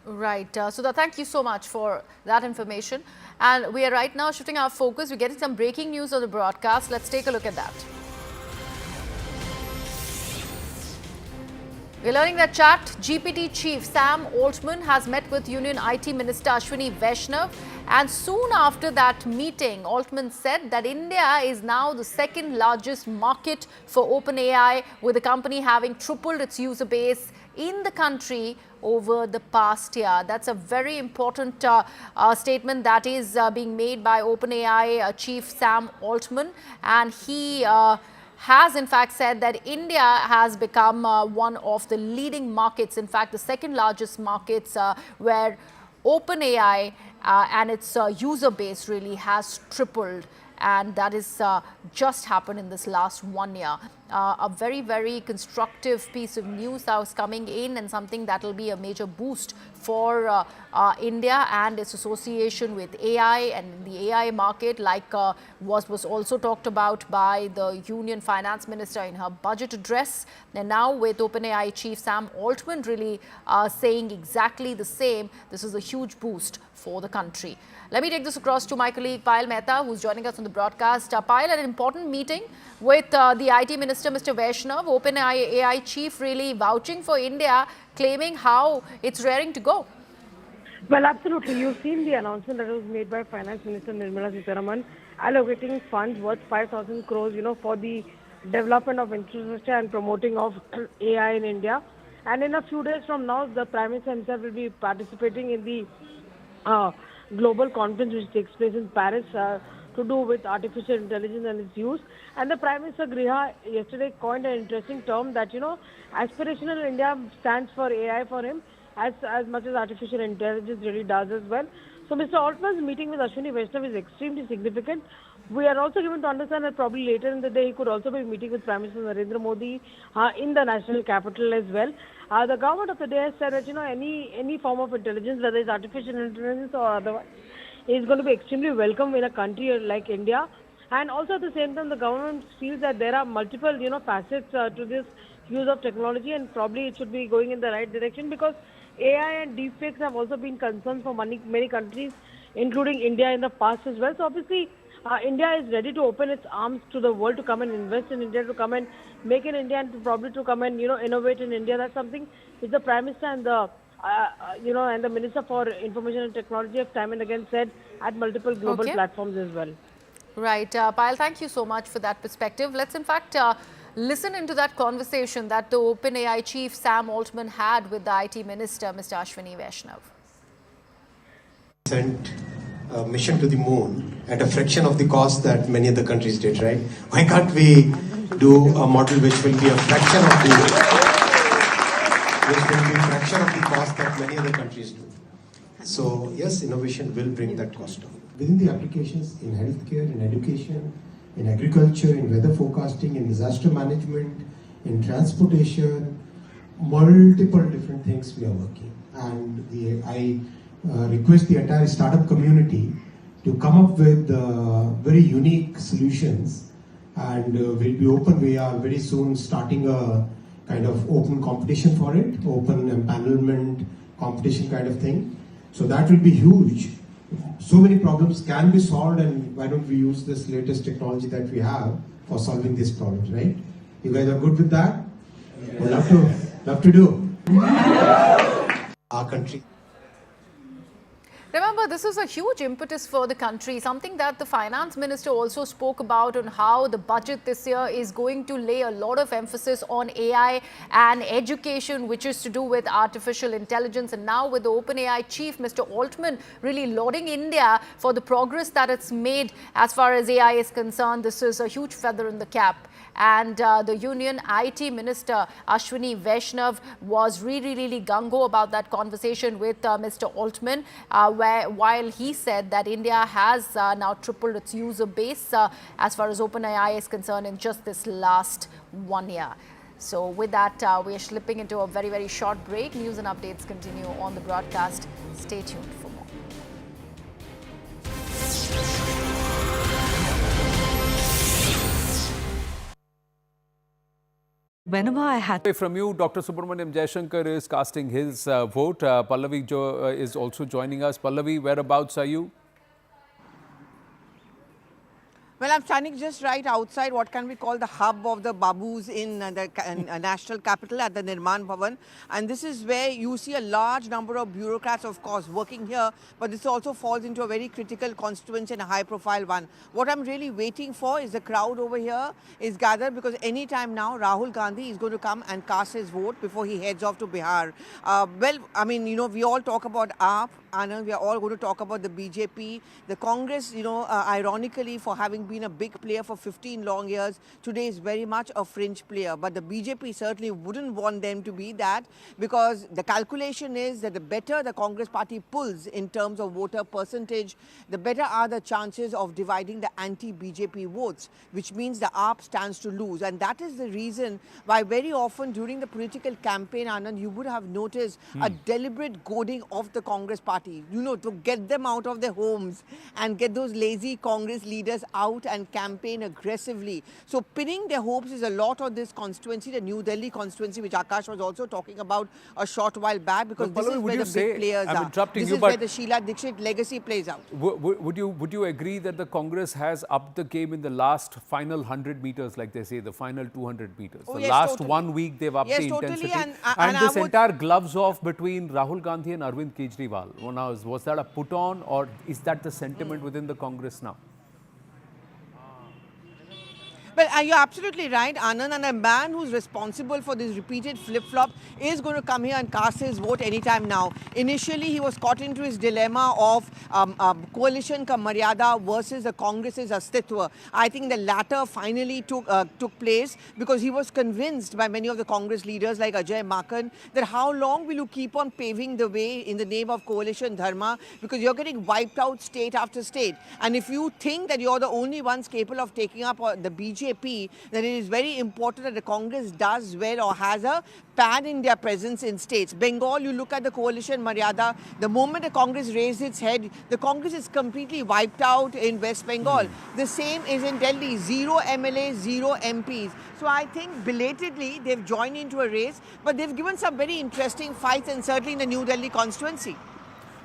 Right. Sudha, thank you so much for that information. And we are right now shifting our focus. We're getting some breaking news on the broadcast. Let's take a look at that. We're learning that ChatGPT chief Sam Altman has met with Union IT Minister Ashwini Vaishnav, and soon after that meeting, Altman said that India is now the second largest market for OpenAI, with the company having tripled its user base in the country over the past year. That's a very important statement that is being made by OpenAI chief Sam Altman, and he has in fact said that India has become one of the leading markets, in fact the second largest markets where OpenAI and its user base really has tripled, and that is just happened in this last 1 year. A very, very constructive piece of news that was coming in, and something that will be a major boost for India and its association with AI and the AI market, like was also talked about by the Union Finance Minister in her budget address. And now with OpenAI chief Sam Altman really saying exactly the same, this is a huge boost for the country. Let me take this across to my colleague Payal Mehta, who's joining us on the broadcast. Payal, an important meeting with the IT Minister, Mr. Vaishnav, OpenAI AI chief really vouching for India, claiming how it's raring to go. Well, absolutely. You've seen the announcement that was made by Finance Minister Nirmala Sitharaman, allocating funds worth 5,000 crores, for the development of infrastructure and promoting of AI in India. And in a few days from now, the Prime Minister himself will be participating in the global conference which takes place in Paris to do with artificial intelligence and its use. And the Prime Minister Griha yesterday coined an interesting term that, aspirational India stands for AI for him as much as artificial intelligence really does as well. So Mr. Altman's meeting with Ashwini Vaishnav is extremely significant. We are also given to understand that probably later in the day he could also be meeting with Prime Minister Narendra Modi in the national capital as well. The government of the day has said that any form of intelligence, whether it's artificial intelligence or otherwise, is going to be extremely welcome in a country like India. And also at the same time, the government feels that there are multiple facets to this use of technology, and probably it should be going in the right direction, because AI and deepfakes have also been concerns for many countries, including India in the past as well. So obviously, India is ready to open its arms to the world to come and invest in India, to come and make in India, and probably to come and innovate in India. That's something which the Prime Minister and the and the Minister for Information and Technology have time and again said at multiple global platforms as well. Right, Payal, thank you so much for that perspective. Let's in fact listen into that conversation that the OpenAI chief Sam Altman had with the IT Minister, Mr. Ashwini Vaishnav. Sent a mission to the moon at a fraction of the cost that many other countries did, right? Why can't we do a model which will be a fraction of the cost that many other countries do? So yes, innovation will bring that cost down. Within the applications in healthcare, in education, in agriculture, in weather forecasting, in disaster management, in transportation, multiple different things we are working. And I request the entire startup community to come up with very unique solutions, and we'll be open. We are very soon starting a kind of open competition for it, open empanelment competition kind of thing. So that will be huge. So many problems can be solved, and why don't we use this latest technology that we have for solving these problems, right? You guys are good with that? Yeah. We'd love to do. Our country. Remember, this is a huge impetus for the country, something that the finance minister also spoke about, on how the budget this year is going to lay a lot of emphasis on AI and education, which is to do with artificial intelligence. And now with the OpenAI chief, Mr. Altman, really lauding India for the progress that it's made as far as AI is concerned. This is a huge feather in the cap. And the Union IT Minister Ashwini Vaishnav was really gung-ho about that conversation with Mr. Altman, while he said that India has now tripled its user base as far as OpenAI is concerned in just this last 1 year. So with that, we are slipping into a very short break. News and updates continue on the broadcast. Stay tuned for more. Whenever I had... From you, Dr. Subramaniam Jaishankar is casting his vote. Pallavi is also joining us. Pallavi, whereabouts are you? Well, I'm standing just right outside what can we call the hub of the Babus in the national capital at the Nirman Bhavan. And this is where you see a large number of bureaucrats, of course, working here. But this also falls into a very critical constituency and a high-profile one. What I'm really waiting for is the crowd over here is gathered, because any time now, Rahul Gandhi is going to come and cast his vote before he heads off to Bihar. Well, I mean, you know, we all talk about AAP. Anand, we are all going to talk about the BJP, the Congress, you know, ironically, for having been a big player for 15 long years, today is very much a fringe player. But the BJP certainly wouldn't want them to be that, because the calculation is that the better the Congress party pulls in terms of voter percentage, the better are the chances of dividing the anti-BJP votes, which means the AAP stands to lose. And that is the reason why very often during the political campaign, Anand, you would have noticed a deliberate goading of the Congress party, you know, to get them out of their homes and get those lazy Congress leaders out and campaign aggressively. So pinning their hopes is a lot on this constituency, the New Delhi constituency, which Akash was also talking about a short while back, because this is where the big players are. This is where the Sheila Dixit legacy plays out. Would you agree that the Congress has upped the game in the last final 100 meters, like they say, the final 200 meters? Oh, the yes, last totally. 1 week they've upped the intensity. And this entire gloves off between Rahul Gandhi and Arvind Kejriwal, was that a put on, or is that the sentiment within the Congress now? Well, you're absolutely right, Anand, and a man who's responsible for this repeated flip-flop is going to come here and cast his vote anytime now. Initially, he was caught into his dilemma of coalition ka Maryada versus the Congress's Astitwa. I think the latter finally took place, because he was convinced by many of the Congress leaders like Ajay Makan that how long will you keep on paving the way in the name of coalition dharma, because you're getting wiped out state after state. And if you think that you're the only ones capable of taking up the BJP, then it is very important that the Congress does well or has a pan-India presence in states. Bengal, you look at the coalition Maryada, the moment the Congress raised its head, the Congress is completely wiped out in West Bengal. The same is in Delhi, 0 MLAs, 0 MPs. So I think belatedly they've joined into a race, but they've given some very interesting fights, and certainly in the New Delhi constituency.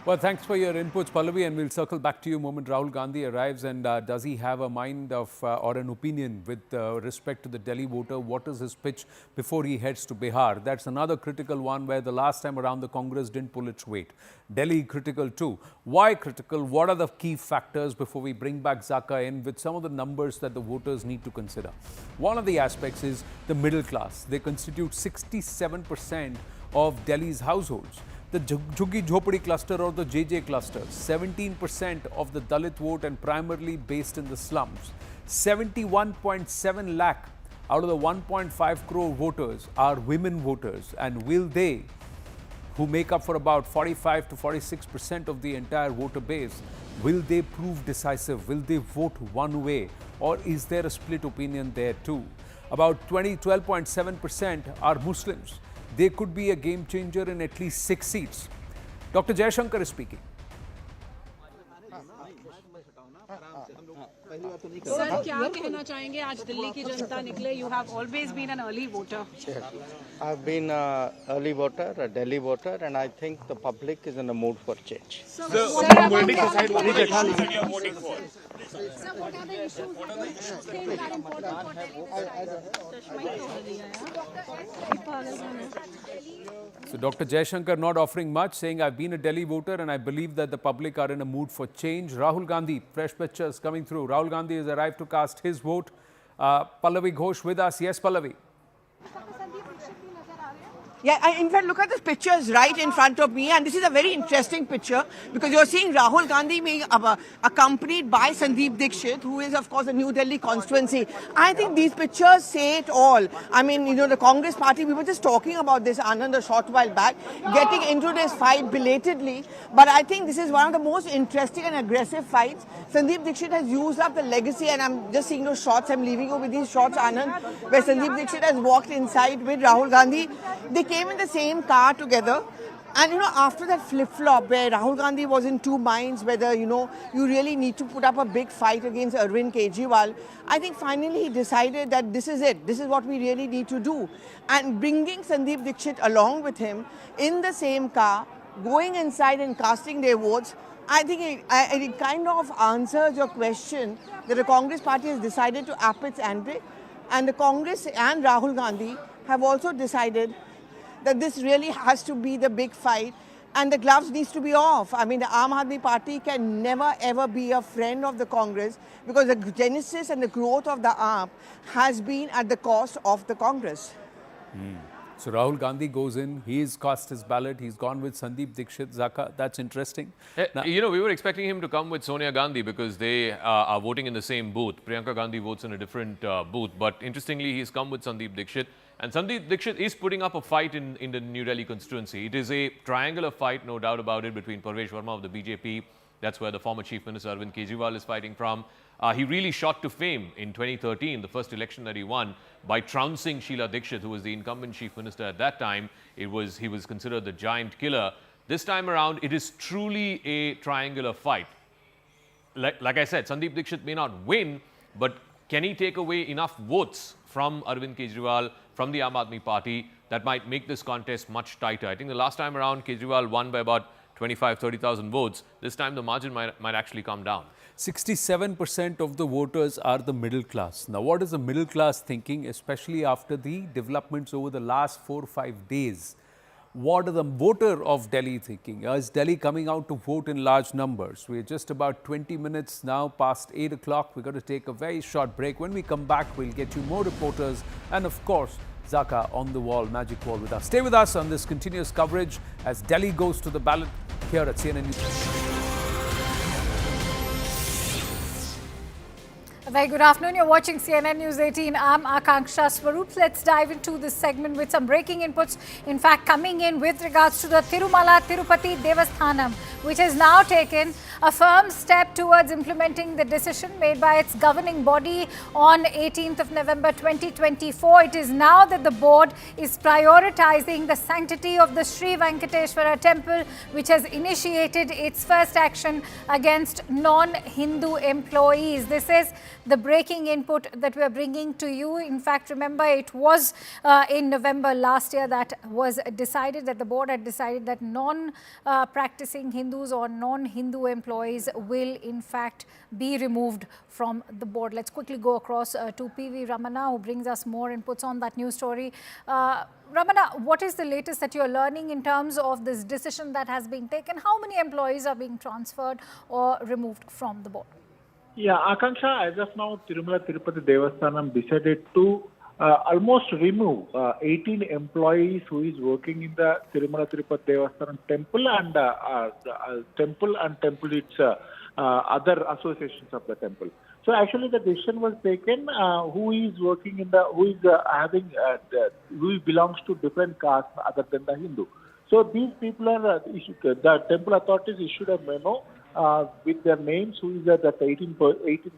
Well, thanks for your inputs, Pallavi, and we'll circle back to you the moment Rahul Gandhi arrives. And does he have a mind of or an opinion with respect to the Delhi voter? What is his pitch before he heads to Bihar? That's another critical one, where the last time around the Congress didn't pull its weight. Delhi critical too. Why critical? What are the key factors before we bring back Zaka in with some of the numbers that the voters need to consider? One of the aspects is the middle class. They constitute 67% of Delhi's households. The Jhuggi Jhopadi cluster or the JJ cluster, 17% of the Dalit vote and primarily based in the slums. 71.7 lakh out of the 1.5 crore voters are women voters, and will they, who make up for about 45 to 46% of the entire voter base, will they prove decisive? Will they vote one way, or is there a split opinion there too? About 12.7% are Muslims. They could be a game changer in at least 6 seats. Dr. Jaishankar is speaking. Sir, क्या कहना चाहेंगे आज दिल्ली की जनता निकले? You have always been an early voter. I've been an early voter, a Delhi voter, and I think the public is in a mood for change. Sir, what are the issues you're voting for? Sir, what are the issues that are important for Delhi? So Dr. Jaishankar not offering much, saying I've been a Delhi voter and I believe that the public are in a mood for change. Rahul Gandhi, fresh pictures coming through. Rahul Gandhi has arrived to cast his vote. Pallavi Ghosh with us. Yes, Pallavi. Yeah, in fact, look at this pictures right in front of me, and this is a very interesting picture, because you're seeing Rahul Gandhi being accompanied by Sandeep Dixit, who is, of course, a New Delhi constituency. I think these pictures say it all. I mean, you know, the Congress party, we were just talking about this, Anand, a short while back, getting into this fight belatedly, but I think this is one of the most interesting and aggressive fights. Sandeep Dixit has used up the legacy, and I'm just seeing those shots, I'm leaving you with these shots, Anand, where Sandeep Dixit has walked inside with Rahul Gandhi. They came in the same car together. And after that flip-flop where Rahul Gandhi was in two minds whether, you really need to put up a big fight against Arvind Kejriwal, I think finally he decided that this is it. This is what we really need to do. And bringing Sandeep Dixit along with him in the same car, going inside and casting their votes, I think it kind of answers your question that the Congress party has decided to up its ante. And the Congress and Rahul Gandhi have also decided that this really has to be the big fight and the gloves needs to be off. I mean, the Aam Aadmi Party can never ever be a friend of the Congress because the genesis and the growth of the AAP has been at the cost of the Congress. So Rahul Gandhi goes in, he's cast his ballot, he's gone with Sandeep Dixit, Zaka. That's interesting. Now, we were expecting him to come with Sonia Gandhi because they are voting in the same booth. Priyanka Gandhi votes in a different booth. But interestingly, he's come with Sandeep Dixit. And Sandeep Dixit is putting up a fight in the New Delhi constituency. It is a triangular fight, no doubt about it, between Parvesh Verma of the BJP. That's where the former Chief Minister Arvind Kejriwal is fighting from. He really shot to fame in 2013, the first election that he won, by trouncing Sheila Dixit, who was the incumbent Chief Minister at that time. He was considered the giant killer. This time around, it is truly a triangular fight. Like I said, Sandeep Dixit may not win, but can he take away enough votes from Arvind Kejriwal, from the Aam Aadmi Party, that might make this contest much tighter? I think the last time around, Kejriwal won by about 25,000-30,000 votes. This time, the margin might actually come down. 67% of the voters are the middle class. Now, what is the middle class thinking, especially after the developments over the last 4 or 5 days? What are the voter of Delhi thinking? Is Delhi coming out to vote in large numbers? We're just about 20 minutes now past 8 o'clock. We're going to take a very short break. When we come back, we'll get you more reporters and, of course, Zaka on the wall, magic wall with us. Stay with us on this continuous coverage as Delhi goes to the ballot here at CNN News. A very good afternoon. You're watching CNN News 18. I'm Akanksha Swaroop. Let's dive into this segment with some breaking inputs. In fact, coming in with regards to the Tirumala Tirupati Devasthanam, which has now taken a firm step towards implementing the decision made by its governing body on 18th of November 2024. It is now that the board is prioritizing the sanctity of the Sri Venkateswara temple, which has initiated its first action against non-Hindu employees. This is the breaking input that we are bringing to you. In fact, remember, it was in November last year that was decided, that the board had decided that non-practicing Hindus or non-Hindu employees will in fact be removed from the board. Let's quickly go across to PV Ramana, who brings us more inputs on that news story. Ramana, what is the latest that you are learning in terms of this decision that has been taken? How many employees are being transferred or removed from the board? Yeah, Akanksha, as of now, Tirumala Tirupati Devasthanam decided to almost remove 18 employees who is working in the Tirumala Tirupati Devasthanam temple and temple its other associations of the temple. So actually, the decision was taken. Who is working in the who belongs to different castes other than the Hindu. So these people are the temple authorities issued a memo with their names, who is the 18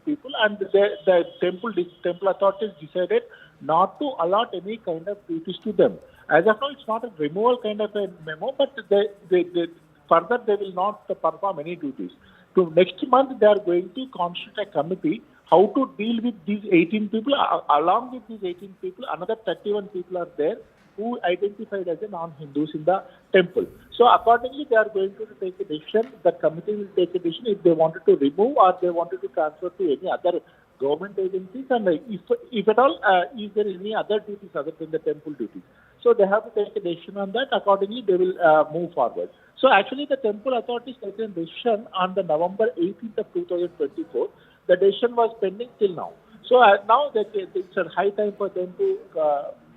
people, and the temple authorities decided not to allot any kind of duties to them. As of now, it's not a removal kind of a memo, but further they will not perform any duties. So next month they are going to constitute a committee how to deal with these 18 people. Along with these 18 people, another 31 people are there who identified as a non-Hindus in the temple. So accordingly, they are going to take a decision. The committee will take a decision if they wanted to remove or they wanted to transfer to any other government agencies, and if at all, is there any other duties other than the temple duties. So they have to take a decision on that. Accordingly, they will move forward. So actually, the temple authorities taken a decision on the November 18th of 2024. The decision was pending till now. So now it's a high time for them to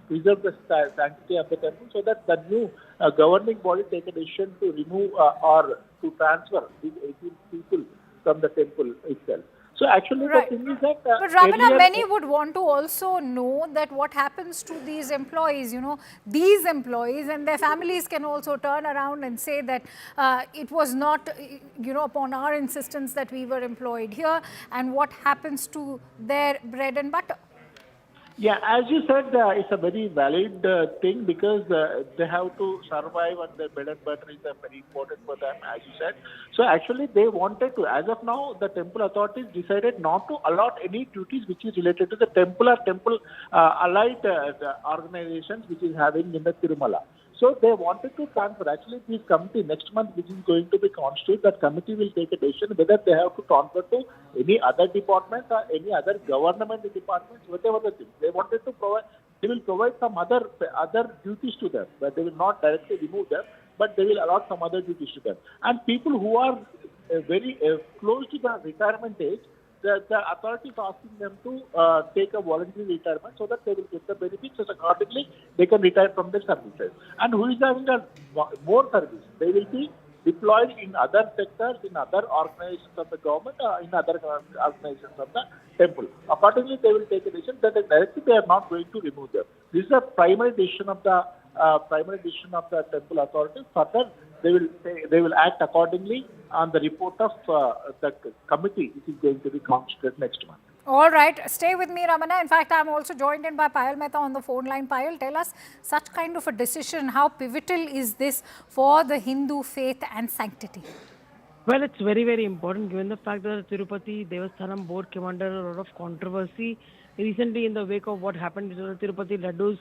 preserve the sanctity of the temple, so that the new governing body take a decision to remove or to transfer these 18 people from the temple itself. So actually, the thing is that but Ramana, many would want to also know that what happens to these employees, these employees and their families can also turn around and say that it was not, upon our insistence that we were employed here, and what happens to their bread and butter. Yeah, as you said, it's a very valid thing because they have to survive and their bread and butter is very important for them, as you said. So actually they wanted to, as of now, the temple authorities decided not to allot any duties which is related to the temple or temple allied organizations which is having in the Tirumala. So they wanted to transfer. Actually, this committee next month, which is going to be constituted, that committee will take a decision whether they have to transfer to any other department or any other government departments, whatever the thing. They wanted to provide. They will provide some other duties to them, but they will not directly remove them, but they will allot some other duties to them. And people who are very close to the retirement age, the authorities asking them to take a voluntary retirement so that they will get the benefits, so accordingly they can retire from their services. And who is having a more service, they will be deployed in other sectors, in other organizations of the government, in other organizations of the temple. Accordingly, they will take a decision that directly they are not going to remove them. This is a primary decision of the temple authorities. Further, they will act accordingly on the report of the committee, which is going to be constituted next month. All right, stay with me, Ramana. In fact, I'm also joined in by Payal Mehta on the phone line. Payal, tell us, such kind of a decision, how pivotal is this for the Hindu faith and sanctity? Well, it's very, very important given the fact that the Tirupati Devasthanam board came under a lot of controversy recently in the wake of what happened to the Tirupati laddus,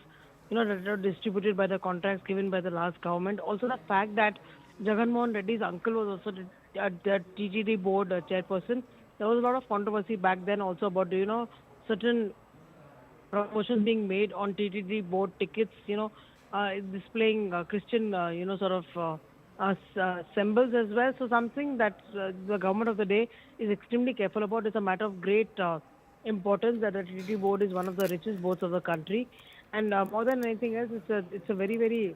that were distributed by the contracts given by the last government. Also the fact that Jagan Mohan Reddy's uncle was also the TTD board chairperson. There was a lot of controversy back then also about, certain promotions being made on TTD board tickets, displaying Christian, symbols as well. So something that the government of the day is extremely careful about. It's a matter of great importance that the TTD board is one of the richest boards of the country. And more than anything else, it's a very, very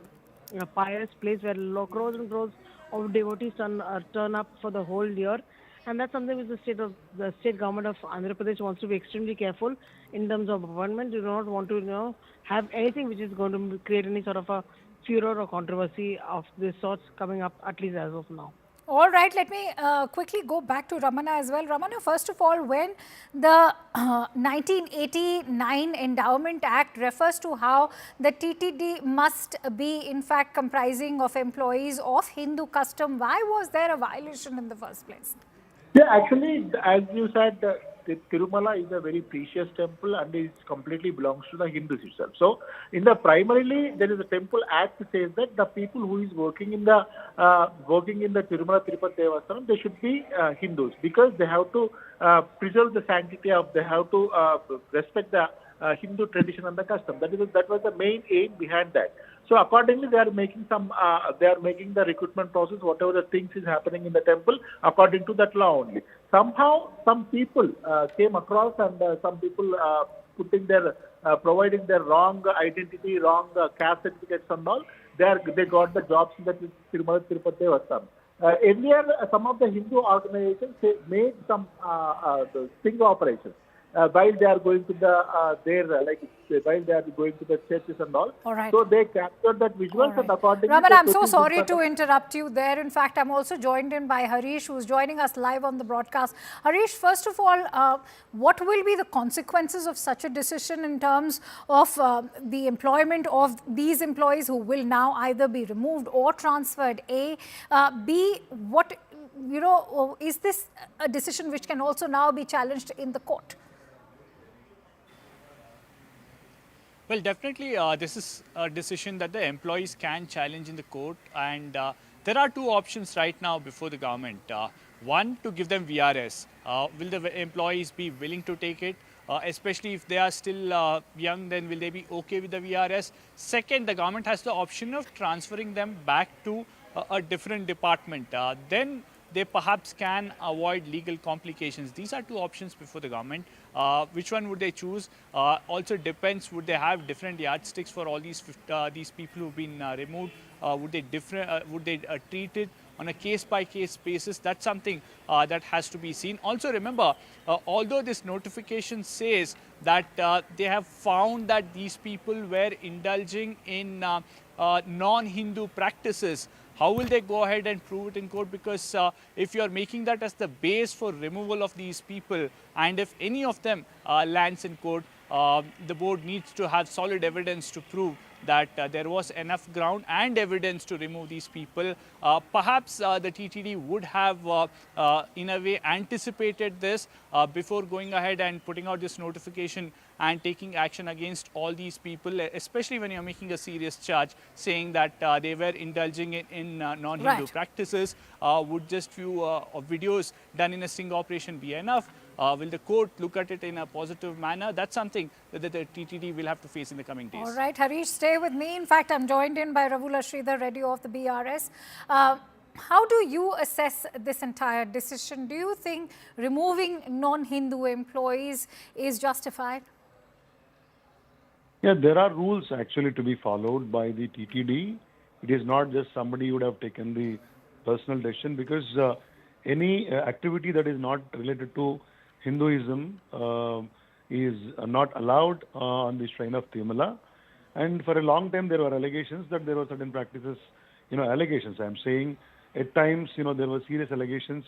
pious place where crores and crores of devotees turn up for the whole year. And that's something which the state government of Andhra Pradesh wants to be extremely careful in terms of appointment. You do not want to have anything which is going to create any sort of a furor or controversy of this sort coming up, at least as of now. All right, let me quickly go back to Ramana as well. Ramana, first of all, when the 1989 Endowment Act refers to how the TTD must be in fact comprising of employees of Hindu custom, why was there a violation in the first place? Yeah, actually, as you said, the Tirumala is a very precious temple and it completely belongs to the Hindus itself. So, primarily there is a temple act that says that the people who is working in the Tirumala Tirupati Devasthanam, they should be Hindus because they have to preserve the sanctity of, they have to respect the Hindu tradition and the custom. That was the main aim behind that. So accordingly, they are making the recruitment process, whatever the things is happening in the temple, according to that law only. Somehow, some people came across and some people providing their wrong identity, wrong caste certificates and all. They got the jobs in the Tirumala Tirupati Devasthanam. Earlier, some of the Hindu organizations made some sting operations. While they are going to while they are going to the churches and all. All right. So they captured that visuals and accordingly. Raman, I'm so sorry to interrupt you there. In fact, I'm also joined in by Harish, who's joining us live on the broadcast. Harish, first of all, what will be the consequences of such a decision in terms of the employment of these employees who will now either be removed or transferred? A, B, what is this a decision which can also now be challenged in the court? Well, definitely this is a decision that the employees can challenge in the court, and there are two options right now before the government. One, to give them VRS. Will the employees be willing to take it? Especially if they are still young, then will they be okay with the VRS? Second, the government has the option of transferring them back to a different department. Then they perhaps can avoid legal complications. These are two options before the government. Which one would they choose? Also depends, would they have different yardsticks for all these people who've been removed? Would they treat it on a case-by-case basis? That's something that has to be seen. Also remember, although this notification says that they have found that these people were indulging in non-Hindu practices, how will they go ahead and prove it in court? Because if you are making that as the base for removal of these people, and if any of them lands in court, the board needs to have solid evidence to prove that there was enough ground and evidence to remove these people. Perhaps the TTD would have, in a way, anticipated this before going ahead and putting out this notification and taking action against all these people, especially when you're making a serious charge saying that they were indulging in non-Hindu practices. Would just few videos done in a sting operation be enough? Will the court look at it in a positive manner? That's something that the TTD will have to face in the coming days. All right, Harish, stay with me. In fact, I'm joined in by Ravula Sridhar Reddy of the BRS. How do you assess this entire decision? Do you think removing non-Hindu employees is justified? Yeah, there are rules actually to be followed by the TTD. It is not just somebody who would have taken the personal decision, because any activity that is not related to Hinduism is not allowed on the shrine of Tirumala. And for a long time there were allegations that there were certain practices, allegations. I am saying at times, there were serious allegations,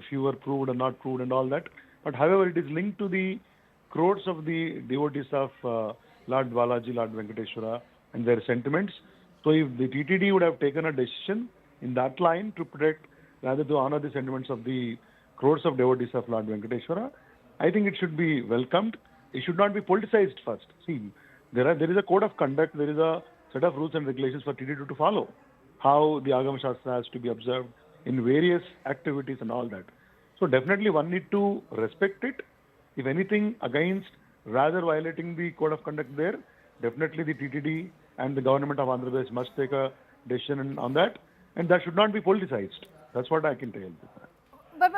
few were proved or not proved and all that. But however, it is linked to the crores of the devotees of Lord Balaji, Lord Venkateshwara and their sentiments. So if the TTD would have taken a decision in that line to protect, rather to honor the sentiments of the crores of devotees of Lord Venkateshwara, I think it should be welcomed. It should not be politicized first. See, there is a code of conduct, there is a set of rules and regulations for TTD to follow, how the Agama Shastra has to be observed in various activities and all that. So definitely one need to respect it. If anything against, rather violating the code of conduct there, definitely the TTD and the government of Andhra Pradesh must take a decision on that, and that should not be politicized. That's what I can tell you. But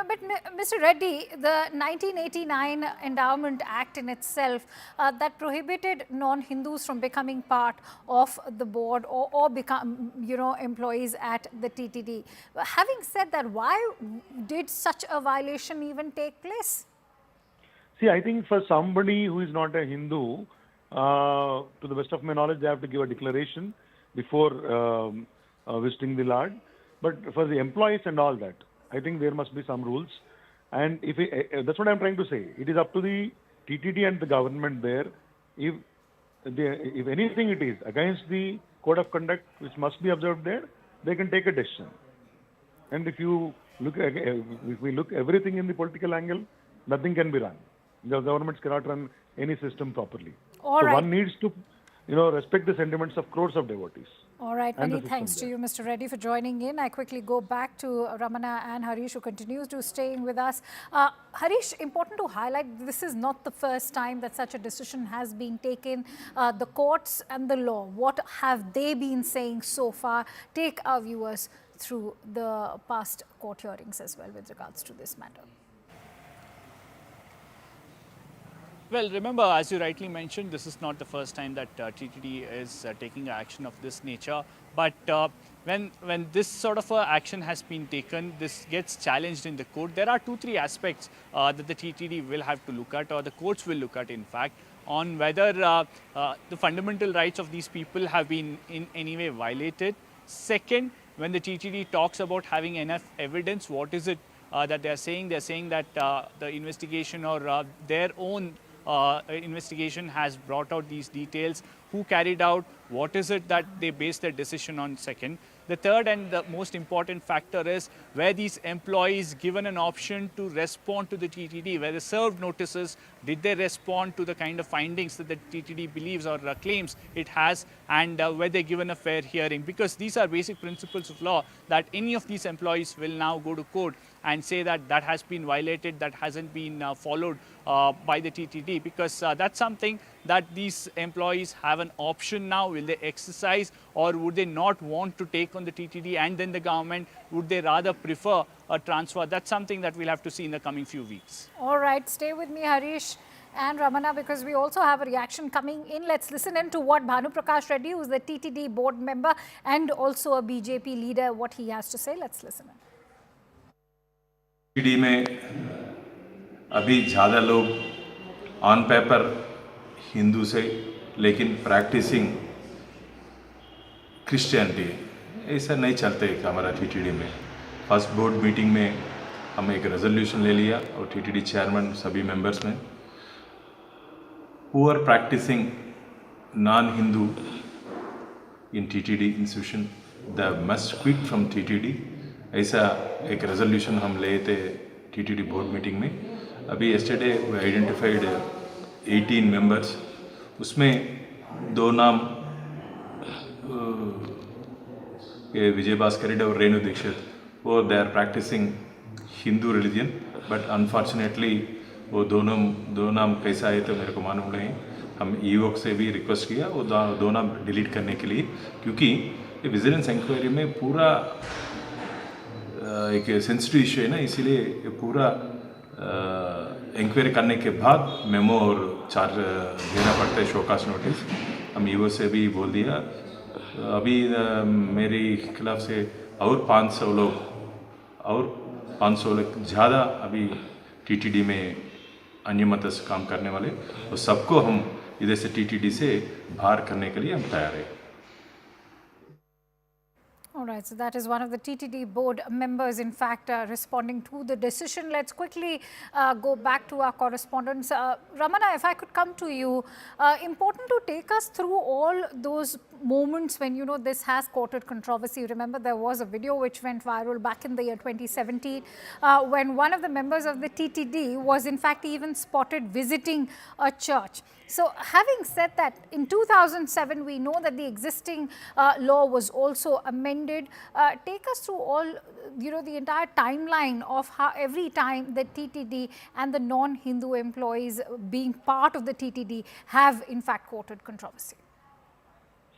Mr. Reddy, the 1989 Endowment Act in itself that prohibited non-Hindus from becoming part of the board or become, employees at the TTD. Having said that, why did such a violation even take place? See, I think for somebody who is not a Hindu, to the best of my knowledge, they have to give a declaration before visiting the Lord. But for the employees and all that, I think there must be some rules. And that's what I'm trying to say. It is up to the TTD and the government there. If anything it is against the code of conduct which must be observed there, they can take a decision. And if we look everything in the political angle, nothing can be run. The governments cannot run any system properly. One needs to, respect the sentiments of crores of devotees. All right, many thanks to you, Mr. Reddy, for joining in. I quickly go back to Ramana and Harish, who continues to stay with us. Harish, important to highlight, this is not the first time that such a decision has been taken. The courts and the law, what have they been saying so far? Take our viewers through the past court hearings as well with regards to this matter. Well, remember, as you rightly mentioned, this is not the first time that TTD is taking action of this nature. But when this sort of action has been taken, this gets challenged in the court. There are 2-3 aspects that the TTD will have to look at, or the courts will look at, in fact, on whether the fundamental rights of these people have been in any way violated. Second, when the TTD talks about having enough evidence, what is it that they are saying? They are saying that the investigation or their own investigation has brought out these details. Who carried out? What is it that they base their decision on? Second. The third and the most important factor is where these employees given an option to respond to the TTD, where they served notices, did they respond to the kind of findings that the TTD believes or claims it has, and were they given a fair hearing? Because these are basic principles of law that any of these employees will now go to court and say that that has been violated, that hasn't been followed by the TTD, because that's something that these employees have an option now. Will they exercise, or would they not want to take on the TTD and then the government? Would they rather prefer a transfer? That's something that we'll have to see in the coming few weeks. All right, stay with me, Harish and Ramana, because we also have a reaction coming in. Let's listen in to what Bhanu Prakash Reddy, who is the TTD board member and also a BJP leader, what he has to say. Let's listen in. TTD में अभी ज़्यादा लोग on paper Hindu से, लेकिन practising Christianity, ऐसा नहीं चलते हमारा TTD में. फर्स्ट बोर्ड मीटिंग में हम एक रेजोल्यूशन ले लिया और TTD चेयरमैन सभी मेंबर्स में who are practicing non-Hindu in TTD institution, they must quit from TTD. ऐसा एक resolution हम ले थे TTD board meeting में. अभी yesterday we identified 18 members. उसमें 2 नाम विजय भास्कर रेड्डी और रेणु दीक्षित, वो they are practicing Hindu religion, but unfortunately वो दो नाम कैसा आए तो मेरे को मालूम नहीं. हम ईओ से भी रिक्वेस्ट किया वो 2 नाम डिलीट करने के लिए, क्योंकि ये विजिलेंस इंक्वायरी में पूरा एक सेंसिटिव इशू है ना, इसीलिए पूरा इंक्वायरी करने के बाद मेमो और चार्ज देना पड़ता है, शोकास नोटिस. हम ईओ से भी बोल दिया. अभी मेरे खिलाफ से और 500 लोग ज़्यादा अभी टीटीडी में अन्यमत से काम करने वाले, और सबको हम इधर से टीटीडी से बाहर करने के लिए हम तैयार हैं. All right, so that is one of the TTD board members, in fact, responding to the decision. Let's quickly go back to our correspondents. Ramana, if I could come to you, important to take us through all those moments when, you know, this has courted controversy. Remember, there was a video which went viral back in the year 2017 when one of the members of the TTD was, in fact, even spotted visiting a church. So, having said that, in 2007, we know that the existing law was also amended. Take us through all, you know, the entire timeline of how every time the TTD and the non-Hindu employees being part of the TTD have, in fact, courted controversy.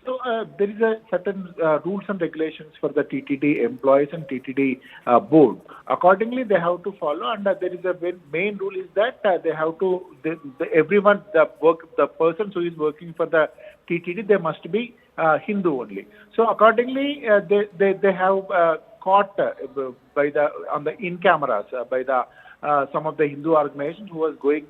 So there is a certain rules and regulations for the TTD employees and TTD board. Accordingly, they have to follow, and there is a main rule is that they have to everyone the persons who is working for the TTD, they must be Hindu only. So accordingly, they have caught by the in cameras by the some of the Hindu organizations who was going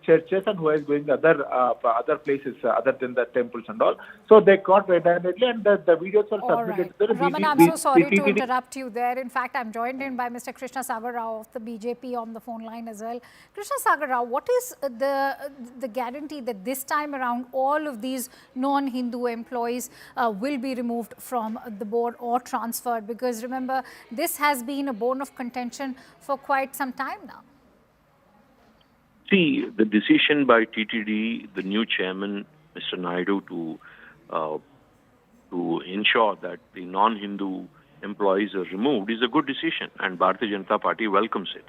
churches and who was going other places other than the temples and all. So they caught red-handedly, and the videos were submitted to the Raman, I'm so sorry to interrupt you there. In fact, I'm joined in by Mr. Krishna Sagar Rao of the BJP on the phone line as well. Krishna Sagar Rao, what is the guarantee that this time around all of these non-Hindu employees will be removed from the board or transferred? Because remember, this has been a bone of contention for quite some time now. See, the decision by TTD, the new chairman, Mr. Naidu, to ensure that the non-Hindu employees are removed is a good decision, and Bharatiya Janata Party welcomes it.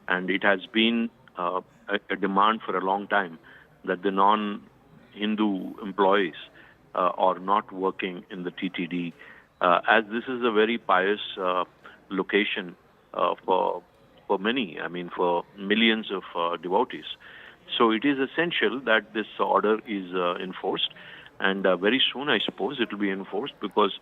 And it has been a demand for a long time that the non-Hindu employees are not working in the TTD, as this is a very pious location for many, I mean for millions of devotees. So it is essential that this order is enforced, and very soon I suppose it will be enforced, because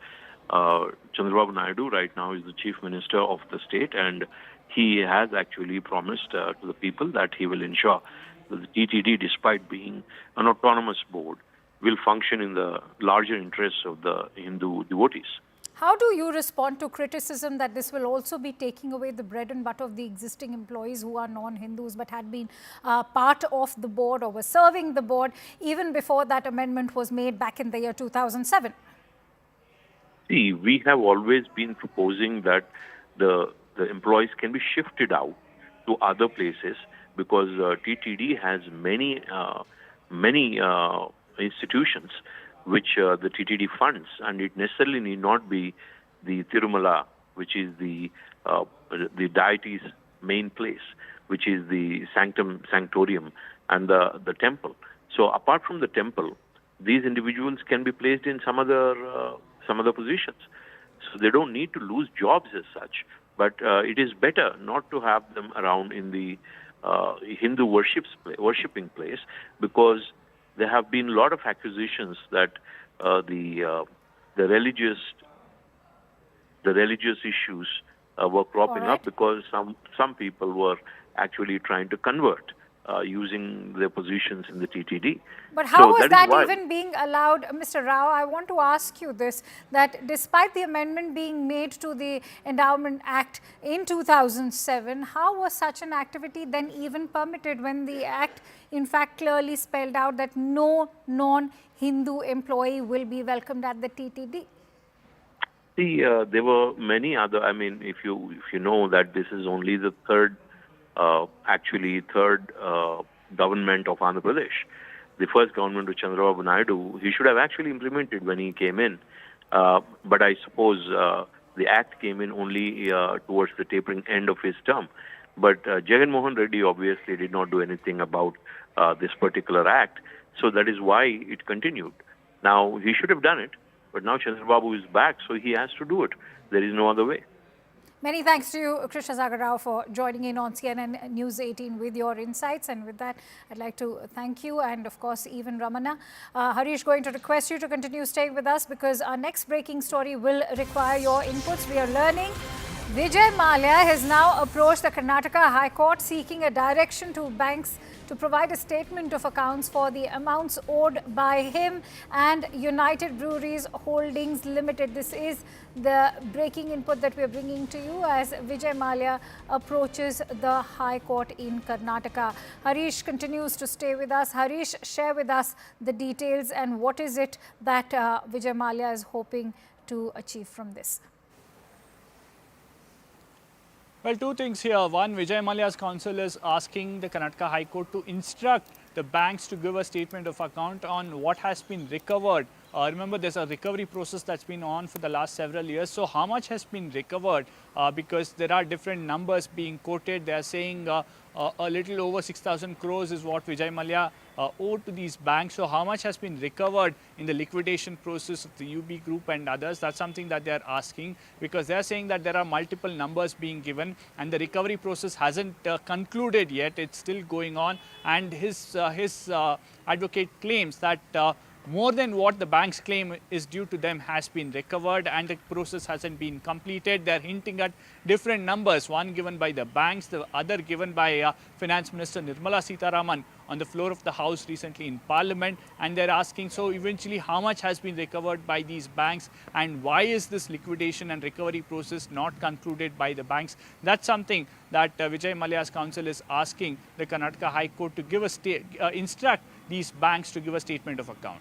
Chandrababu Naidu right now is the Chief Minister of the state, and he has actually promised to the people that he will ensure that the TTD, despite being an autonomous board, will function in the larger interests of the Hindu devotees. How do you respond to criticism that this will also be taking away the bread and butter of the existing employees who are non-Hindus but had been part of the board or were serving the board even before that amendment was made back in the year 2007? See, we have always been proposing that the employees can be shifted out to other places, because TTD has many institutions which the TTD funds, and it necessarily need not be the Tirumala, which is the deity's main place, which is the sanctorium, and the temple. So apart from the temple, these individuals can be placed in some other positions. So they don't need to lose jobs as such, but it is better not to have them around in the Hindu worshipping place, because there have been a lot of accusations that the religious issues were cropping up, because some people were actually trying to convert using their positions in the TTD. But how So is that why. even being allowed? Mr. Rao, I want to ask you this, that despite the amendment being made to the Endowment Act in 2007, how was such an activity then even permitted when the Act in fact clearly spelled out that no non-Hindu employee will be welcomed at the TTD? See, there were many other, I mean, if you know that this is only the third government of Andhra Pradesh. The first government of Chandrababu Naidu, he should have actually implemented when he came in. But I suppose the act came in only towards the tapering end of his term. But Jagan Mohan Reddy obviously did not do anything about this particular act. So that is why it continued. Now, he should have done it. But now Chandrababu is back, so he has to do it. There is no other way. Many thanks to you, Krishna Sagar Rao, for joining in on CNN News 18 with your insights. And with that, I'd like to thank you and, of course, even Ramana. Harish, going to request you to continue staying with us because our next breaking story will require your inputs. We are learning Vijay Mallya has now approached the Karnataka High Court seeking a direction to banks to provide a statement of accounts for the amounts owed by him and United Breweries Holdings Limited. This is the breaking input that we are bringing to you as Vijay Mallya approaches the High Court in Karnataka. Harish continues to stay with us. Harish, share with us the details and what is it that Vijay Mallya is hoping to achieve from this. Well, two things here. One, Vijay Mallya's counsel is asking the Karnataka High Court to instruct the banks to give a statement of account on what has been recovered. Remember, there's a recovery process that's been on for the last several years. So how much has been recovered? Because there are different numbers being quoted. They are saying a little over 6,000 crores is what Vijay Mallya owed to these banks. So how much has been recovered in the liquidation process of the UB group and others? That's something that they are asking because they are saying that there are multiple numbers being given and the recovery process hasn't concluded yet. It's still going on, and his advocate claims that more than what the banks claim is due to them has been recovered and the process hasn't been completed. They're hinting at different numbers, one given by the banks, the other given by Finance Minister Nirmala Sitharaman on the floor of the House recently in Parliament, and they're asking, so eventually how much has been recovered by these banks and why is this liquidation and recovery process not concluded by the banks? That's something that Vijay Mallya's counsel is asking the Karnataka High Court to give instruct these banks to give a statement of account.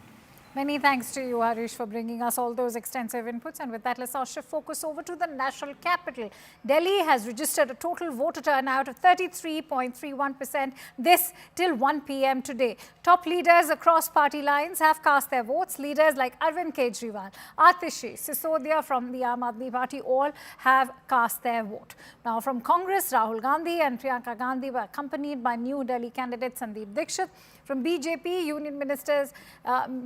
Many thanks to you, Harish, for bringing us all those extensive inputs. And with that, let's now shift focus over to the national capital. Delhi has registered a total voter turnout of 33.31%, this till 1 p.m. today. Top leaders across party lines have cast their votes. Leaders like Arvind Kejriwal, Atishi, Sisodia from the Aam Aadmi Party all have cast their vote. Now, from Congress, Rahul Gandhi and Priyanka Gandhi were accompanied by New Delhi candidate Sandeep Dikshit. From BJP, Union Ministers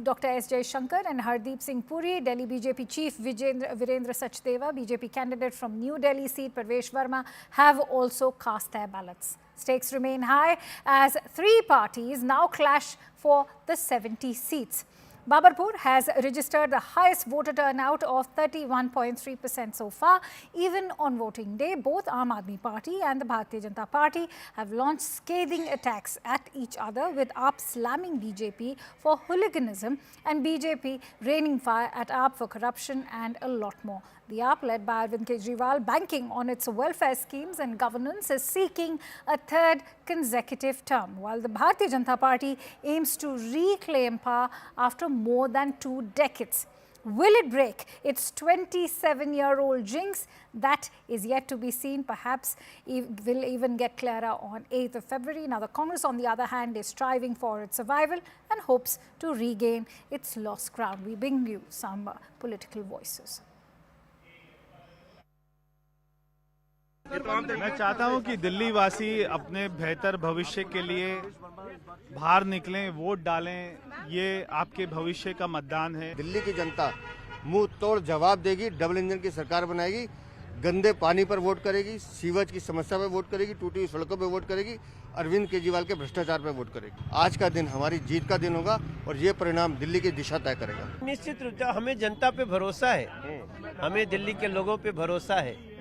Dr. S. Jaishankar and Hardeep Singh Puri, Delhi BJP Chief Virendra Sachdeva, BJP candidate from New Delhi seat Parvesh Verma have also cast their ballots. Stakes remain high as three parties now clash for the 70 seats. Babarpur has registered the highest voter turnout of 31.3% so far. Even on voting day, both Aam Aadmi Party and the Bharatiya Janata Party have launched scathing attacks at each other, with AAP slamming BJP for hooliganism and BJP raining fire at AAP for corruption and a lot more. The AAP, led by Arvind Kejriwal, banking on its welfare schemes and governance, is seeking a third consecutive term, while the Bharatiya Janata Party aims to reclaim power after more than 2 decades. Will it break its 27-year-old jinx? That is yet to be seen. Perhaps it will even get clearer on 8th of February. Now, the Congress, on the other hand, is striving for its survival and hopes to regain its lost ground. We bring you some political voices. मैं चाहता हूं कि दिल्ली वासी अपने बेहतर भविष्य के लिए बाहर निकलें, वोट डालें। ये आपके भविष्य का मतदान है। दिल्ली की जनता मुंह तोड़ जवाब देगी, डबल इंजन की सरकार बनाएगी, गंदे पानी पर वोट करेगी, सीवेज की समस्या पर वोट करेगी, टूटी हुई सड़कों पर वोट करेगी, अरविंद केजरीवाल के भ्रष्टाचार पर वोट करेगी। आज का दिन हमारी जीत का दिन होगा और ये परिणाम दिल्ली की दिशा तय करेगा। निश्चित रूप से हमें जनता पे भरोसा है, हमें दिल्ली के लोगों पे भरोसा है।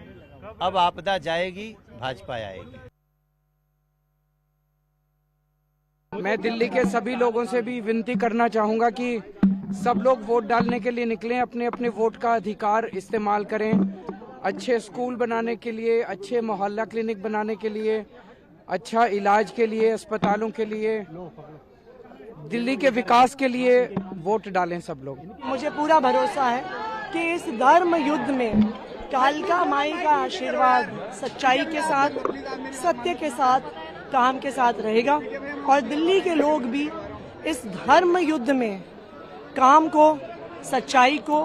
अब आपदा जाएगी, भाजपा आएगी। मैं दिल्ली के सभी लोगों से भी विनती करना चाहूँगा कि सब लोग वोट डालने के लिए निकलें, अपने अपने वोट का अधिकार इस्तेमाल करें। अच्छे स्कूल बनाने के लिए, अच्छे मोहल्ला क्लिनिक बनाने के लिए, अच्छा इलाज के लिए, अस्पतालों के लिए, दिल्ली के विकास के लिए वोट डालें सब लोग। मुझे पूरा भरोसा है कि इस धर्म युद्ध में कालका माई का आशीर्वाद सच्चाई के साथ, सत्य के साथ, काम के साथ रहेगा और दिल्ली के लोग भी इस धर्म युद्ध में काम को, सच्चाई को,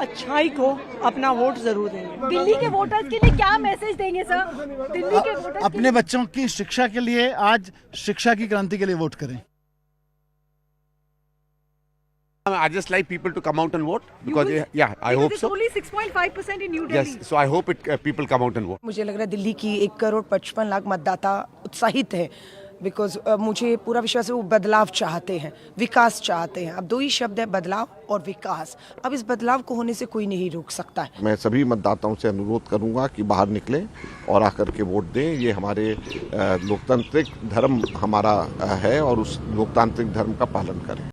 अच्छाई को अपना वोट जरूर देंगे। दिल्ली के वोटर्स के लिए क्या मैसेज देंगे सर? दिल्ली के वोटर्स अपने बच्चों की शिक्षा के लिए आज शिक्षा की क्रांति के लिए वोट करें। I just like people to come out and vote because I hope so. Only 6.5% in New Delhi. Yes, so I hope people come out and vote. मुझे लग रहा है दिल्ली की 1,55,00,000 मतदाता उत्साहित है बिकॉज मुझे पूरा विश्वास है वो बदलाव चाहते हैं, विकास चाहते हैं। अब दो ही शब्द है, बदलाव और विकास। अब इस बदलाव को होने से कोई नहीं रोक सकता है। मैं सभी मतदाताओं से अनुरोध करूंगा कि बाहर निकलें और आकर के वोट दें। ये हमारे लोकतांत्रिक धर्म हमारा है और उस लोकतांत्रिक धर्म का पालन करें।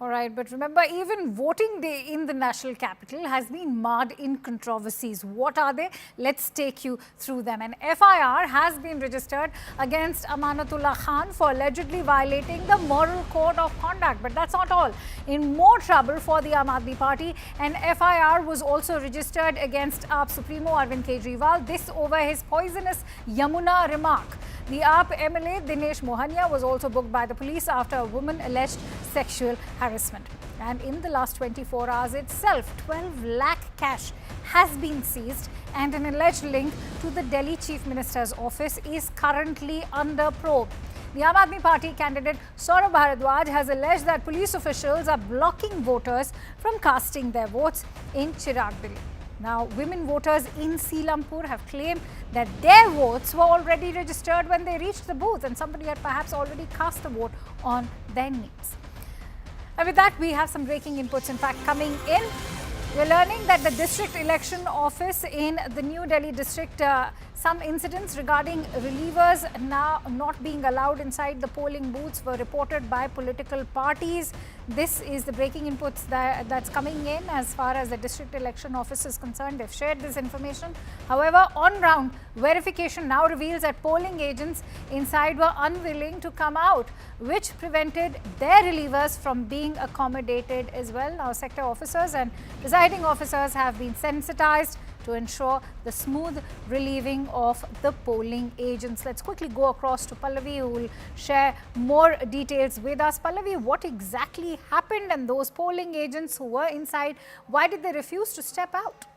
All right, but remember, even voting day in the national capital has been marred in controversies. What are they? Let's take you through them. An FIR has been registered against Amanatullah Khan for allegedly violating the moral code of conduct. But that's not all. In more trouble for the Aam Aadmi Party, an FIR was also registered against AAP Supremo Arvind Kejriwal. This over his poisonous Yamuna remark. The AAP MLA Dinesh Mohania was also booked by the police after a woman alleged sexual harassment. And in the last 24 hours itself, 12 lakh cash has been seized and an alleged link to the Delhi Chief Minister's office is currently under probe. The Aam Aadmi Party candidate Saurabh Bharadwaj has alleged that police officials are blocking voters from casting their votes in Chirag, Delhi. Now, women voters in Seelampur have claimed that their votes were already registered when they reached the booth and somebody had perhaps already cast a vote on their names. And with that, we have some breaking inputs, in fact, coming in. We're learning that the district election office in the New Delhi district, some incidents regarding relievers now not being allowed inside the polling booths were reported by political parties. This is the breaking inputs that's coming in as far as the district election office is concerned. They've shared this information. However, on ground, verification now reveals that polling agents inside were unwilling to come out, which prevented their relievers from being accommodated as well. Now, sector officers and presiding officers have been sensitized to ensure the smooth relieving of the polling agents. Let's quickly go across to Pallavi, who will share more details with us. Pallavi, what exactly happened, and those polling agents who were inside, why did they refuse to step out?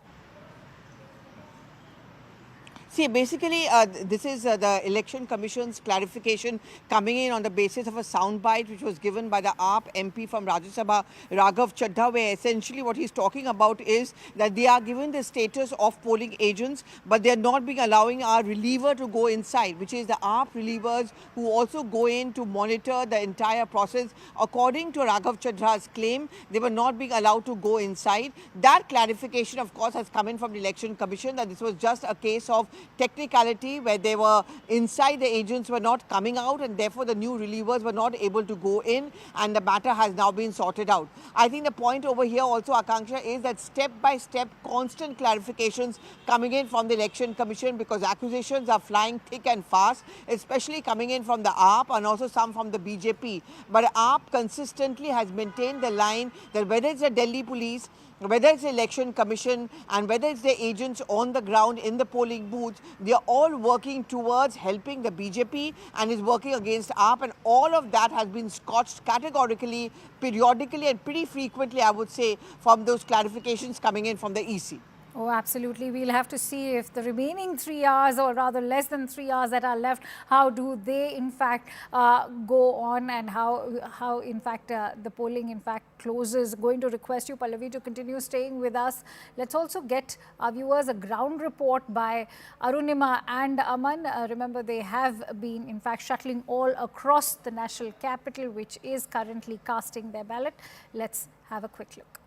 See, basically, this is the Election Commission's clarification coming in on the basis of a soundbite which was given by the AAP MP from Rajya Sabha, Raghav Chadha, where essentially what he's talking about is that they are given the status of polling agents, but they are not being allowing our reliever to go inside, which is the AAP relievers who also go in to monitor the entire process. According to Raghav Chadha's claim, they were not being allowed to go inside. That clarification, of course, has come in from the Election Commission that this was just a case of technicality where they were inside, the agents were not coming out, and therefore the new relievers were not able to go in, and the matter has now been sorted out. I think the point over here also, Akanksha, is that step by step constant clarifications coming in from the Election Commission, because accusations are flying thick and fast, especially coming in from the AAP and also some from the BJP. But AAP consistently has maintained the line that whether it's the Delhi police, whether it's the Election Commission, and whether it's the agents on the ground in the polling booths, they are all working towards helping the BJP and is working against AAP, and all of that has been scotched categorically, periodically and pretty frequently, I would say, from those clarifications coming in from the EC. Oh, absolutely. We'll have to see if the remaining 3 hours, or rather less than 3 hours that are left, how do they in fact go on, and how in fact the polling in fact closes. Going to request you, Pallavi, to continue staying with us. Let's also get our viewers a ground report by Arunima and Aman. Remember, they have been in fact shuttling all across the national capital, which is currently casting their ballot. Let's have a quick look.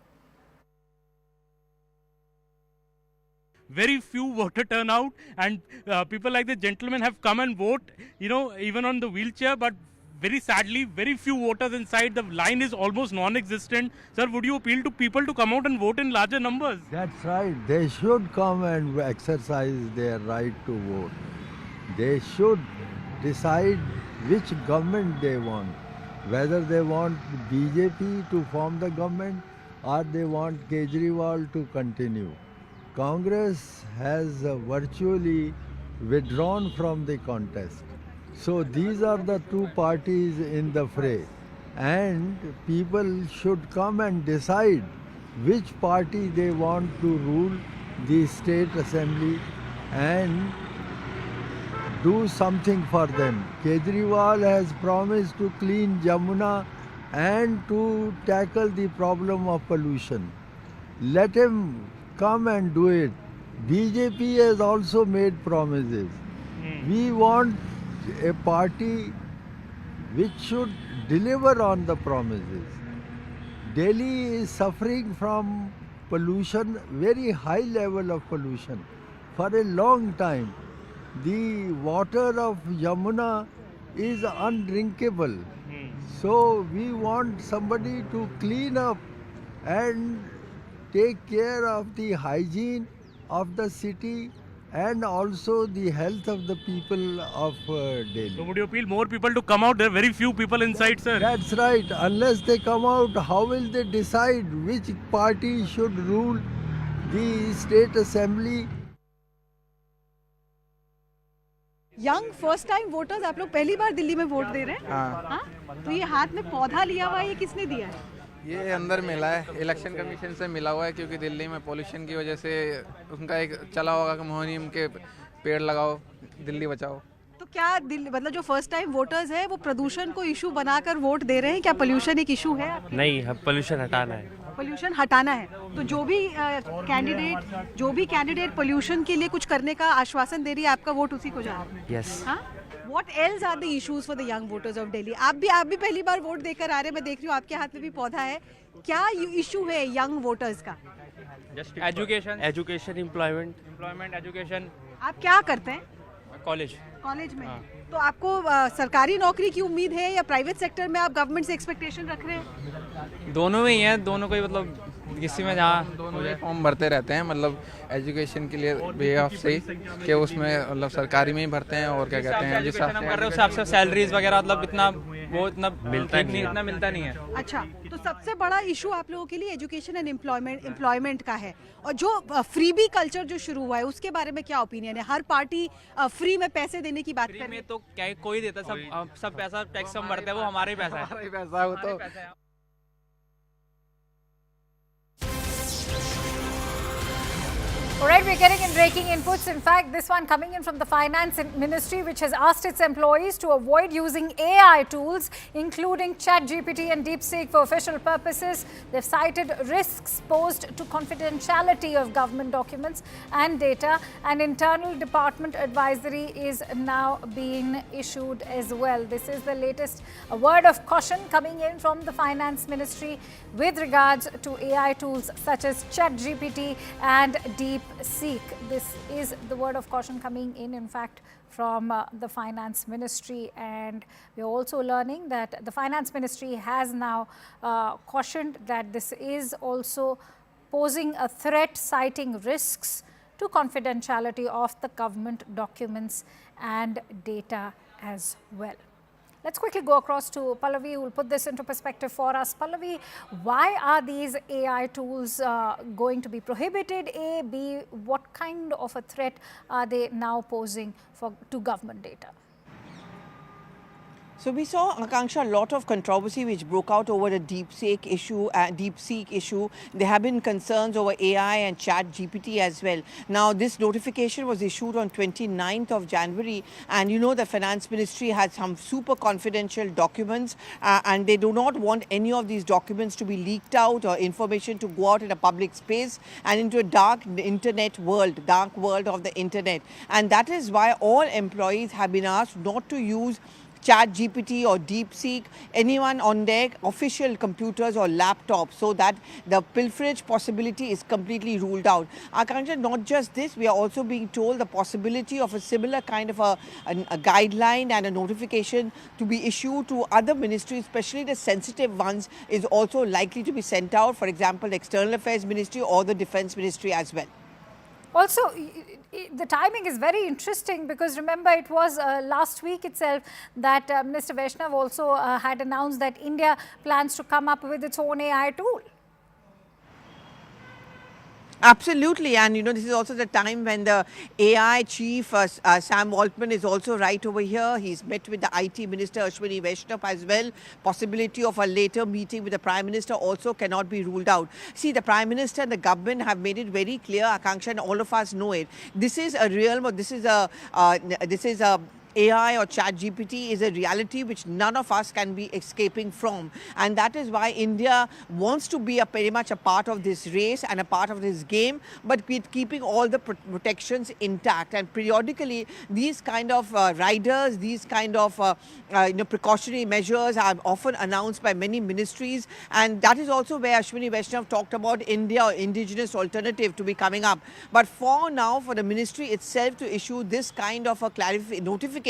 very few voter turnout, and people like the gentleman have come and vote, you know, even on the wheelchair, but very sadly, very few voters inside. The line is almost non-existent. Sir, would you appeal to people to come out and vote in larger numbers? That's right. They should come and exercise their right to vote. They should decide which government they want. Whether they want BJP to form the government or they want Kejriwal to continue. Congress has virtually withdrawn from the contest. So these are the two parties in the fray, and people should come and decide which party they want to rule the state assembly and do something for them. Kejriwal has promised to clean Jamuna and to tackle the problem of pollution. Let him come and do it. BJP has also made promises. We want a party which should deliver on the promises. Delhi is suffering from pollution, very high level of pollution, for a long time. The water of Yamuna is undrinkable. So we want somebody to clean up and take care of the hygiene of the city and also the health of the people of Delhi. So would you appeal more people to come out? There are very few people inside, sir. That's right. Unless they come out, how will they decide which party should rule the state assembly? Young first time voters, आप लोग पहली बार दिल्ली में vote दे रहे हैं? हाँ? तो ये हाथ में पौधा लिया हुआ है, ये किसने दिया है? ये अंदर मिला है, इलेक्शन कमीशन से मिला हुआ है, क्योंकि दिल्ली में पोल्यूशन की वजह से उनका एक चला होगा कि मुहिम के पेड़ लगाओ, दिल्ली बचाओ। तो क्या दिल्ली, मतलब जो फर्स्ट टाइम वोटर्स है वो प्रदूषण को इशू बनाकर वोट दे रहे हैं? क्या पोल्यूशन एक इशू है? नहीं, पोल्यूशन हटाना है। पोल्यूशन हटाना है। तो जो भी कैंडिडेट पोल्यूशन के लिए कुछ करने का आश्वासन दे रही है, आपका वोट उसी को जाएगा? Yes. What else are the issues for the young voters of Delhi? आप भी पहली बार वोट देकर आ रहे हैं, मैं देख रही हूँ आपके हाथ में भी पौधा है। क्या इशू है यंग वोटर्स का? Education, employment, education. आप क्या करते हैं? कॉलेज में। तो आपको सरकारी नौकरी की उम्मीद है या प्राइवेट सेक्टर में आप गवर्नमेंट से एक्सपेक्टेशन रख रहे हैं? दोनों में ही है, दोनों को ही, मतलब किसी में जहाँ दोनों फॉर्म भरते रहते हैं, मतलब एजुकेशन के लिए वे ऑफ से कि उसमें मतलब सरकारी में ही भरते हैं। और क्या कहते हैं, जिस हिसाब से सैलरीज वगैरह मतलब इतना मिलता नहीं है। अच्छा, तो सबसे बड़ा इशू आप लोगों के लिए एजुकेशन एंड एम्प्लॉयमेंट का है। और जो फ्रीबी कल्चर जो शुरू हुआ है उसके बारे में क्या ओपिनियन है? हर पार्टी फ्री में पैसे देने की बात कर रही है। तो क्या कोई देता, सब पैसा टैक्स हम भरते हैं, वो हमारा ही पैसा है, वो तो। All right, we're getting in breaking inputs. In fact, this one coming in from the Finance Ministry, which has asked its employees to avoid using AI tools, including ChatGPT and DeepSeek for official purposes. They've cited risks posed to confidentiality of government documents and data. An internal department advisory is now being issued as well. This is the latest word of caution coming in from the Finance Ministry with regards to AI tools such as ChatGPT and DeepSeek. This is the word of caution coming in fact, from the Finance Ministry. And we're also learning that the Finance Ministry has now cautioned that this is also posing a threat, citing risks to confidentiality of the government documents and data as well. Let's quickly go across to Pallavi, who will put this into perspective for us. Pallavi, why are these AI tools going to be prohibited? A, B, what kind of a threat are they now posing to government data? So we saw, Akanksha, a lot of controversy which broke out over the DeepSeek issue. There have been concerns over AI and ChatGPT as well. Now, this notification was issued on 29th of January, and you know the Finance Ministry has some super confidential documents, and they do not want any of these documents to be leaked out or information to go out in a public space and into a dark world of the internet. And that is why all employees have been asked not to use Chat GPT or DeepSeek, anyone on their official computers or laptops, so that the pilferage possibility is completely ruled out. Akanksha, not just this, we are also being told the possibility of a similar kind of a guideline and a notification to be issued to other ministries, especially the sensitive ones, is also likely to be sent out, for example, the External Affairs Ministry or the Defence Ministry as well. Also, the timing is very interesting because remember it was last week itself that Minister Vaishnav also had announced that India plans to come up with its own AI tool. Absolutely, and this is also the time when the AI chief Sam Altman is also right over here. He's met with the IT minister Ashwini Vaishnav as well. Possibility of a later meeting with the Prime Minister also cannot be ruled out. See, the Prime Minister and the government have made it very clear, Akanksha, and all of us know it. This is a real, this is a AI or Chat GPT is a reality which none of us can be escaping from, and that is why India wants to be very much a part of this race and a part of this game, but with keeping all the protections intact. And periodically these kind of riders, these kind of precautionary measures are often announced by many ministries, and that is also where Ashwini Vaishnav talked about India or indigenous alternative to be coming up. But for now, for the ministry itself to issue this kind of a notification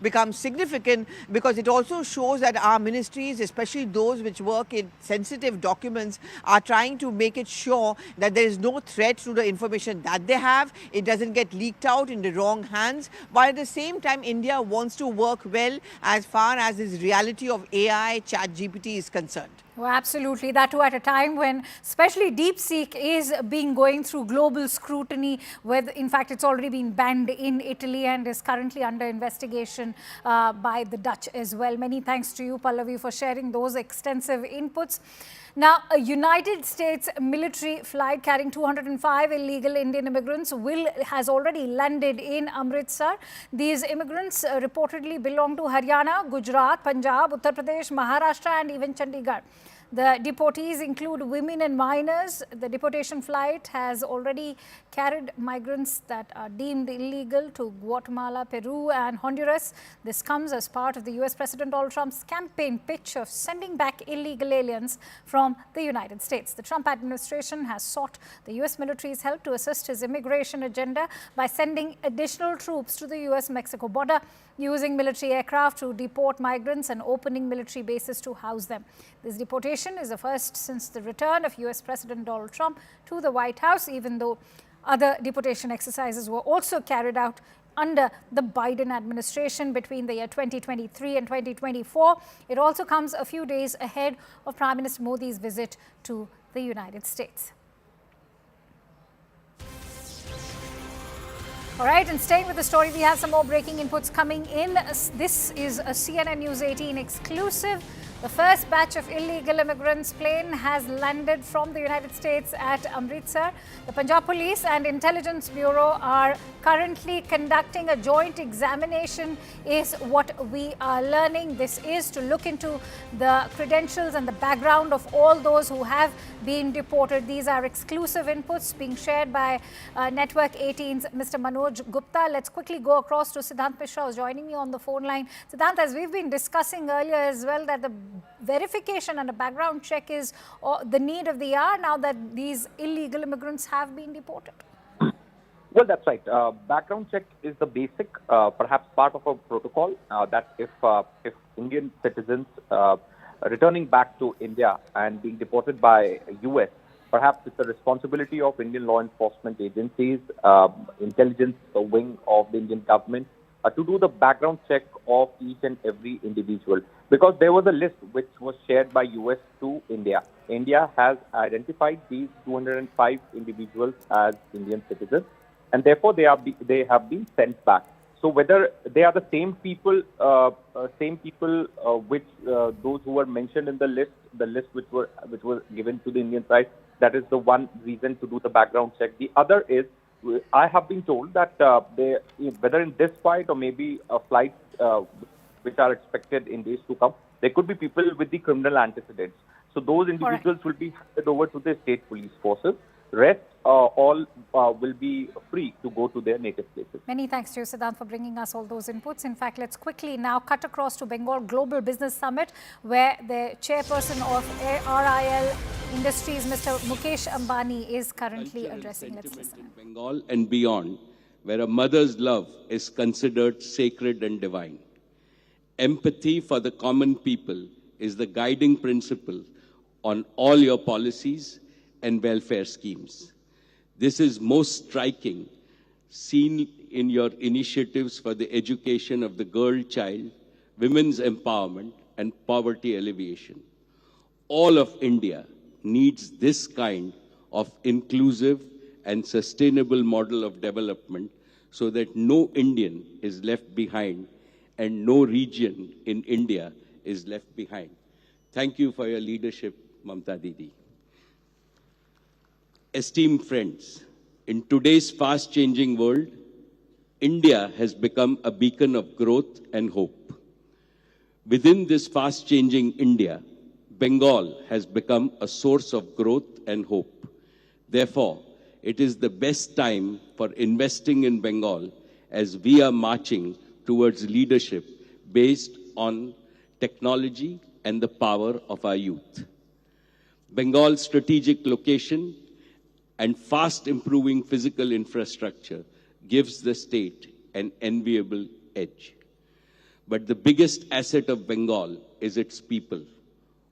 becomes significant, because it also shows that our ministries, especially those which work in sensitive documents, are trying to make it sure that there is no threat to the information that they have. It doesn't get leaked out in the wrong hands, while at the same time India wants to work well as far as this reality of AI, Chat GPT is concerned. Oh, absolutely. That too at a time when especially DeepSeek is going through global scrutiny, where in fact it's already been banned in Italy and is currently under investigation by the Dutch as well. Many thanks to you, Pallavi, for sharing those extensive inputs. Now, a United States military flight carrying 205 illegal Indian immigrants has already landed in Amritsar. These immigrants reportedly belong to Haryana, Gujarat, Punjab, Uttar Pradesh, Maharashtra and even Chandigarh. The deportees include women and minors. The deportation flight has already carried migrants that are deemed illegal to Guatemala, Peru and Honduras. This comes as part of the US President Donald Trump's campaign pitch of sending back illegal aliens from the United States. The Trump administration has sought the US military's help to assist his immigration agenda by sending additional troops to the US-Mexico border, using military aircraft to deport migrants and opening military bases to house them. This deportation is the first since the return of US President Donald Trump to the White House, even though other deportation exercises were also carried out under the Biden administration between the year 2023 and 2024. It also comes a few days ahead of Prime Minister Modi's visit to the United States. All right, and staying with the story, we have some more breaking inputs coming in. This is a CNN News 18 exclusive. The first batch of illegal immigrants plane has landed from the United States at Amritsar. The Punjab Police and Intelligence Bureau are currently conducting a joint examination, is what we are learning. This is to look into the credentials and the background of all those who have been deported. These are exclusive inputs being shared by Network 18's Mr. Manoj Gupta. Let's quickly go across to Siddhant Mishra, who's joining me on the phone line. Siddhant, as we've been discussing earlier as well, that the verification and a background check is the need of the hour now that these illegal immigrants have been deported. Well, that's right. Background check is the basic, perhaps part of a protocol that if Indian citizens returning back to India and being deported by US, perhaps it's the responsibility of Indian law enforcement agencies, intelligence wing of the Indian government, to do the background check of each and every individual. Because there was a list which was shared by US to India. India has identified these 205 individuals as Indian citizens, and therefore they have been sent back. So whether they are the same people which those who were mentioned in the list which was given to the Indian side, that is the one reason to do the background check. The other is, I have been told that whether in this flight or maybe a flight which are expected in days to come, there could be people with the criminal antecedents. So those individuals will be handed over to the state police forces. Rest all will be free to go to their native places. Many thanks to you, Siddhant, for bringing us all those inputs. In fact, let's quickly now cut across to Bengal Global Business Summit, where the chairperson of RIL Industries, Mr. Mukesh Ambani, is currently addressing. Let's listen. Bengal and beyond, where a mother's love is considered sacred and divine. Empathy for the common people is the guiding principle on all your policies and welfare schemes. This is most striking, seen in your initiatives for the education of the girl child, women's empowerment, and poverty alleviation. All of India needs this kind of inclusive and sustainable model of development so that no Indian is left behind and no region in India is left behind. Thank you for your leadership, Mamta Didi. Esteemed friends, in today's fast-changing world, India has become a beacon of growth and hope. Within this fast-changing India, Bengal has become a source of growth and hope. Therefore, it is the best time for investing in Bengal as we are marching towards leadership based on technology and the power of our youth. Bengal's strategic location and fast improving physical infrastructure gives the state an enviable edge. But the biggest asset of Bengal is its people.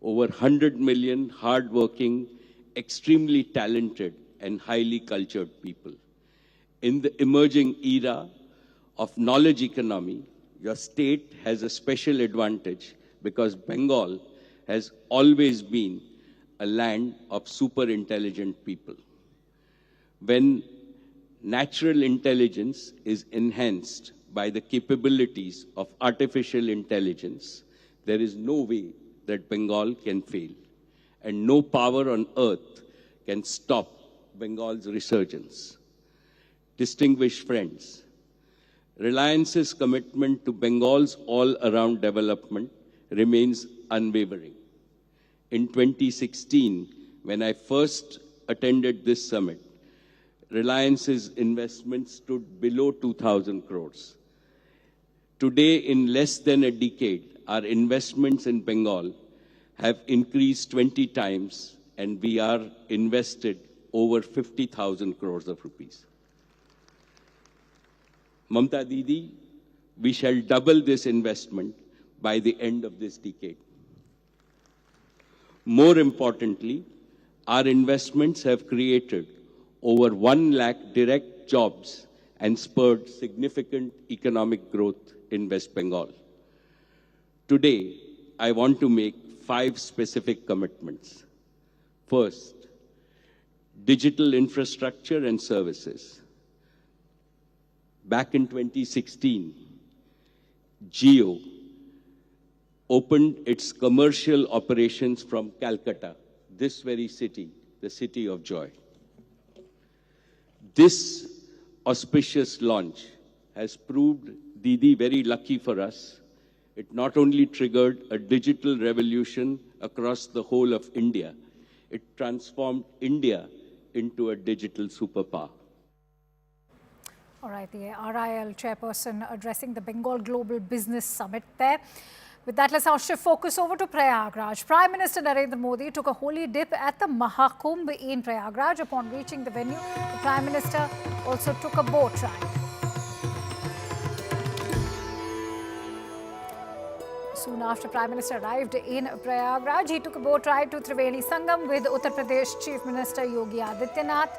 Over 100 million hardworking, extremely talented and highly cultured people. In the emerging era of knowledge economy, your state has a special advantage because Bengal has always been a land of super intelligent people. When natural intelligence is enhanced by the capabilities of artificial intelligence, there is no way that Bengal can fail, and no power on earth can stop Bengal's resurgence. Distinguished friends, Reliance's commitment to Bengal's all-around development remains unwavering. In 2016, when I first attended this summit, Reliance's investments stood below 2,000 crores. Today, in less than a decade, our investments in Bengal have increased 20 times, and we are invested over 50,000 crores of rupees. Mamta Didi, we shall double this investment by the end of this decade. More importantly, our investments have created over 1 lakh direct jobs and spurred significant economic growth in West Bengal. Today, I want to make 5 specific commitments. First, digital infrastructure and services. Back in 2016, Jio opened its commercial operations from Calcutta, this very city, the city of joy. This auspicious launch has proved Didi very lucky for us. It not only triggered a digital revolution across the whole of India, it transformed India into a digital superpower. All right, the RIL chairperson addressing the Bengal Global Business Summit there. With that, let's now shift focus over to Prayagraj. Prime Minister Narendra Modi took a holy dip at the Mahakumbh in Prayagraj. Upon reaching the venue, the Prime Minister also took a boat ride. Soon after Prime Minister arrived in Prayagraj, he took a boat ride to Triveni Sangam with Uttar Pradesh Chief Minister Yogi Adityanath.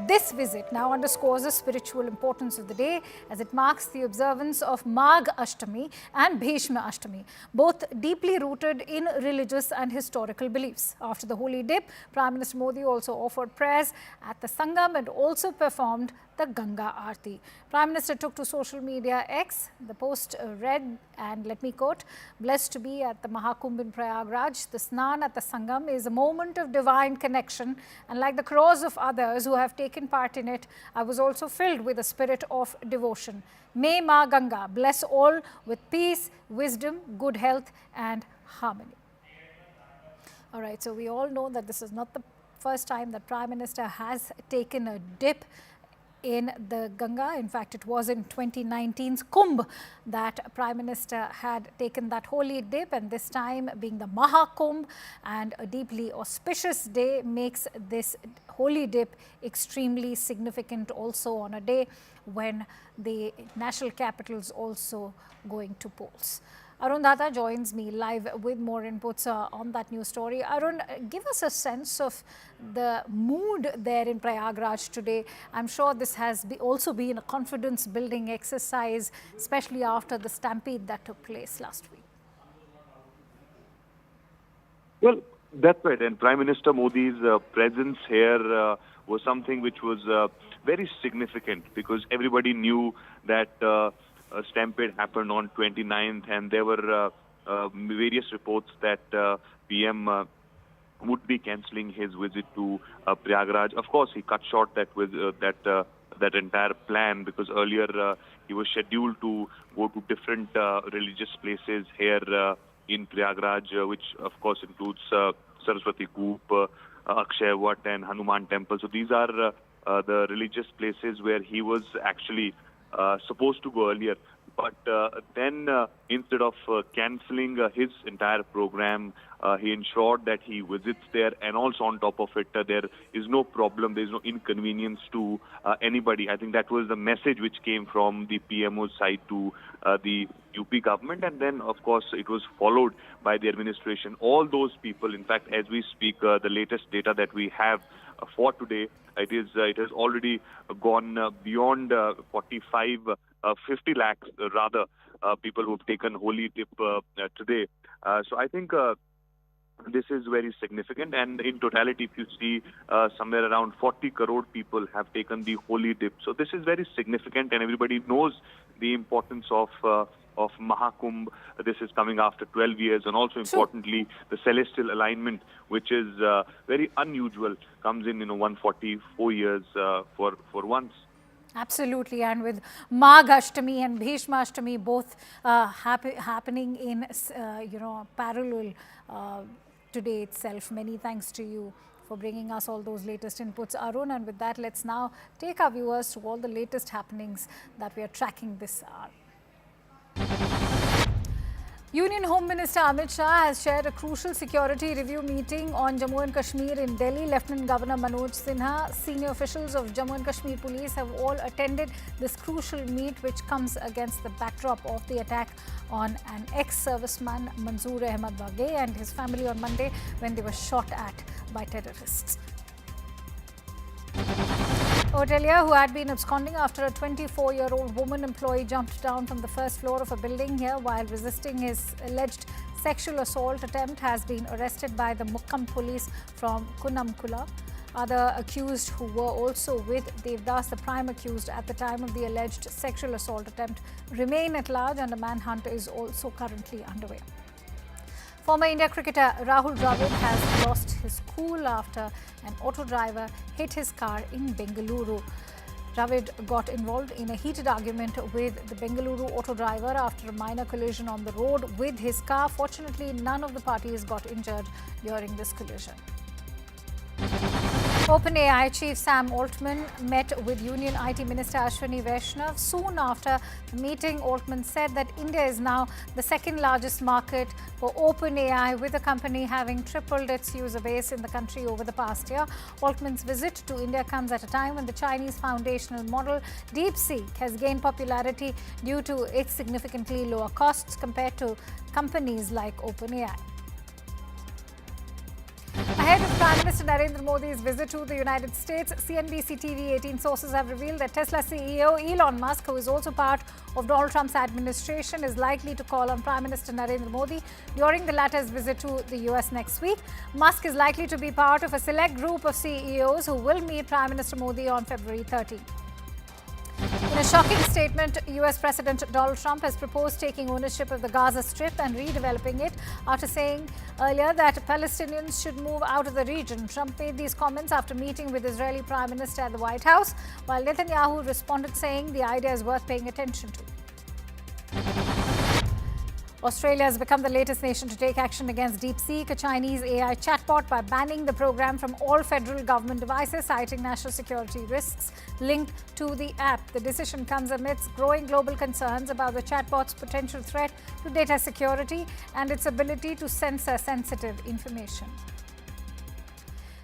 This visit now underscores the spiritual importance of the day as it marks the observance of Magh Ashtami and Bhishma Ashtami, both deeply rooted in religious and historical beliefs. After the holy dip, Prime Minister Modi also offered prayers at the Sangam and also performed the Ganga Aarti. Prime Minister took to social media X. The post read, and let me quote, "Blessed to be at the Mahakumbh in Prayagraj. The Snan at the Sangam is a moment of divine connection, and like the crores of others who have taken part in it, I was also filled with a spirit of devotion. May Ma Ganga bless all with peace, wisdom, good health and harmony." All right, so we all know that this is not the first time that Prime Minister has taken a dip in the Ganga. In fact, it was in 2019's Kumbh that Prime Minister had taken that holy dip, and this time being the Mahakumbh and a deeply auspicious day makes this holy dip extremely significant, also on a day when the national capital is also going to polls. Arun Data joins me live with more inputs on that news story. Arun, give us a sense of the mood there in Prayagraj today. I'm sure this has also been a confidence building exercise, especially after the stampede that took place last week. Well, that's right. And Prime Minister Modi's presence here was something which was very significant, because everybody knew that a stampede happened on 29th, and there were various reports that PM would be cancelling his visit to Prayagraj. Of course, he cut short that with that entire plan, because earlier he was scheduled to go to different religious places here in Prayagraj, which of course includes Saraswati Koop, Akshay Vat and Hanuman Temple. So these are the religious places where he was actually supposed to go earlier. But then instead of cancelling his entire program, he ensured that he visits there, and also on top of it, there is no problem, there is no inconvenience to anybody. I think that was the message which came from the PMO's side to the UP government, and then of course it was followed by the administration. All those people, in fact, as we speak, the latest data that we have for today, it has already gone beyond 50 lakhs rather people who have taken holy dip today. So I think this is very significant, and in totality, if you see, somewhere around 40 crore people have taken the holy dip. So this is very significant, and everybody knows the importance of Mahakumbh. This is coming after 12 years, and also importantly, the celestial alignment, which is very unusual, comes in 144 years for once. Absolutely, and with Magh Ashtami and Bhishma Ashtami both happening in parallel today itself. Many thanks to you for bringing us all those latest inputs, Arun. And with that, let's now take our viewers to all the latest happenings that we are tracking this hour. Union Home Minister Amit Shah has chaired a crucial security review meeting on Jammu and Kashmir in Delhi. Lieutenant Governor Manoj Sinha, senior officials of Jammu and Kashmir Police have all attended this crucial meet, which comes against the backdrop of the attack on an ex-serviceman Manzoor Ahmed Baghe and his family on Monday, when they were shot at by terrorists. Hotelier who had been absconding after a 24-year-old woman employee jumped down from the first floor of a building here while resisting his alleged sexual assault attempt has been arrested by the Mahakumbh police from Kunnamkulla. Other accused who were also with Devdas, the prime accused at the time of the alleged sexual assault attempt, remain at large, and a manhunt is also currently underway. Former India cricketer Rahul Dravid has lost his cool after an auto driver hit his car in Bengaluru. Dravid got involved in a heated argument with the Bengaluru auto driver after a minor collision on the road with his car. Fortunately, none of the parties got injured during this collision. OpenAI Chief Sam Altman met with Union IT Minister Ashwini Vaishnav. Soon after the meeting, Altman said that India is now the second largest market for OpenAI, with the company having tripled its user base in the country over the past year. Altman's visit to India comes at a time when the Chinese foundational model DeepSeek has gained popularity due to its significantly lower costs compared to companies like OpenAI. Ahead of Prime Minister Narendra Modi's visit to the United States, CNBC TV 18 sources have revealed that Tesla CEO Elon Musk, who is also part of Donald Trump's administration, is likely to call on Prime Minister Narendra Modi during the latter's visit to the US next week. Musk is likely to be part of a select group of CEOs who will meet Prime Minister Modi on February 13. In a shocking statement, US President Donald Trump has proposed taking ownership of the Gaza Strip and redeveloping it after saying earlier that Palestinians should move out of the region. Trump made these comments after meeting with Israeli Prime Minister at the White House, while Netanyahu responded saying the idea is worth paying attention to. Australia has become the latest nation to take action against DeepSeek, a Chinese AI chatbot, by banning the program from all federal government devices, citing national security risks linked to the app. The decision comes amidst growing global concerns about the chatbot's potential threat to data security and its ability to censor sensitive information.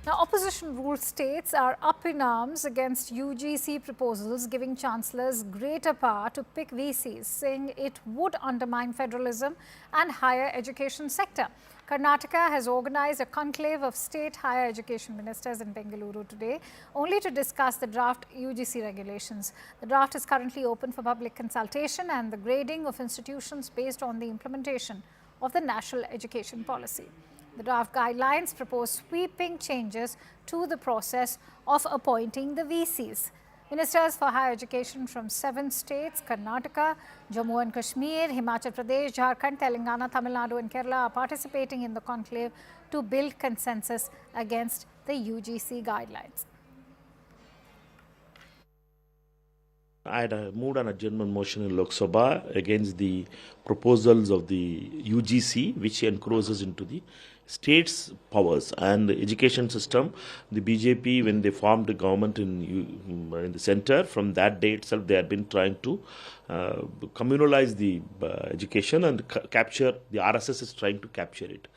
Now, opposition-ruled states are up in arms against UGC proposals giving chancellors greater power to pick VCs, saying it would undermine federalism and higher education sector. Karnataka has organized a conclave of state higher education ministers in Bengaluru today, only to discuss the draft UGC regulations. The draft is currently open for public consultation and the grading of institutions based on the implementation of the national education policy. The draft guidelines propose sweeping changes to the process of appointing the VCs. Ministers for higher education from 7 states, Karnataka, Jammu and Kashmir, Himachal Pradesh, Jharkhand, Telangana, Tamil Nadu and Kerala, are participating in the conclave to build consensus against the UGC guidelines. I had moved an adjournment motion in Lok Sabha against the proposals of the UGC, which encroaches into the states' powers and the education system. The BJP, when they formed the government in the center, from that day itself, they had been trying to communalize the education and capture. The RSS is trying to capture it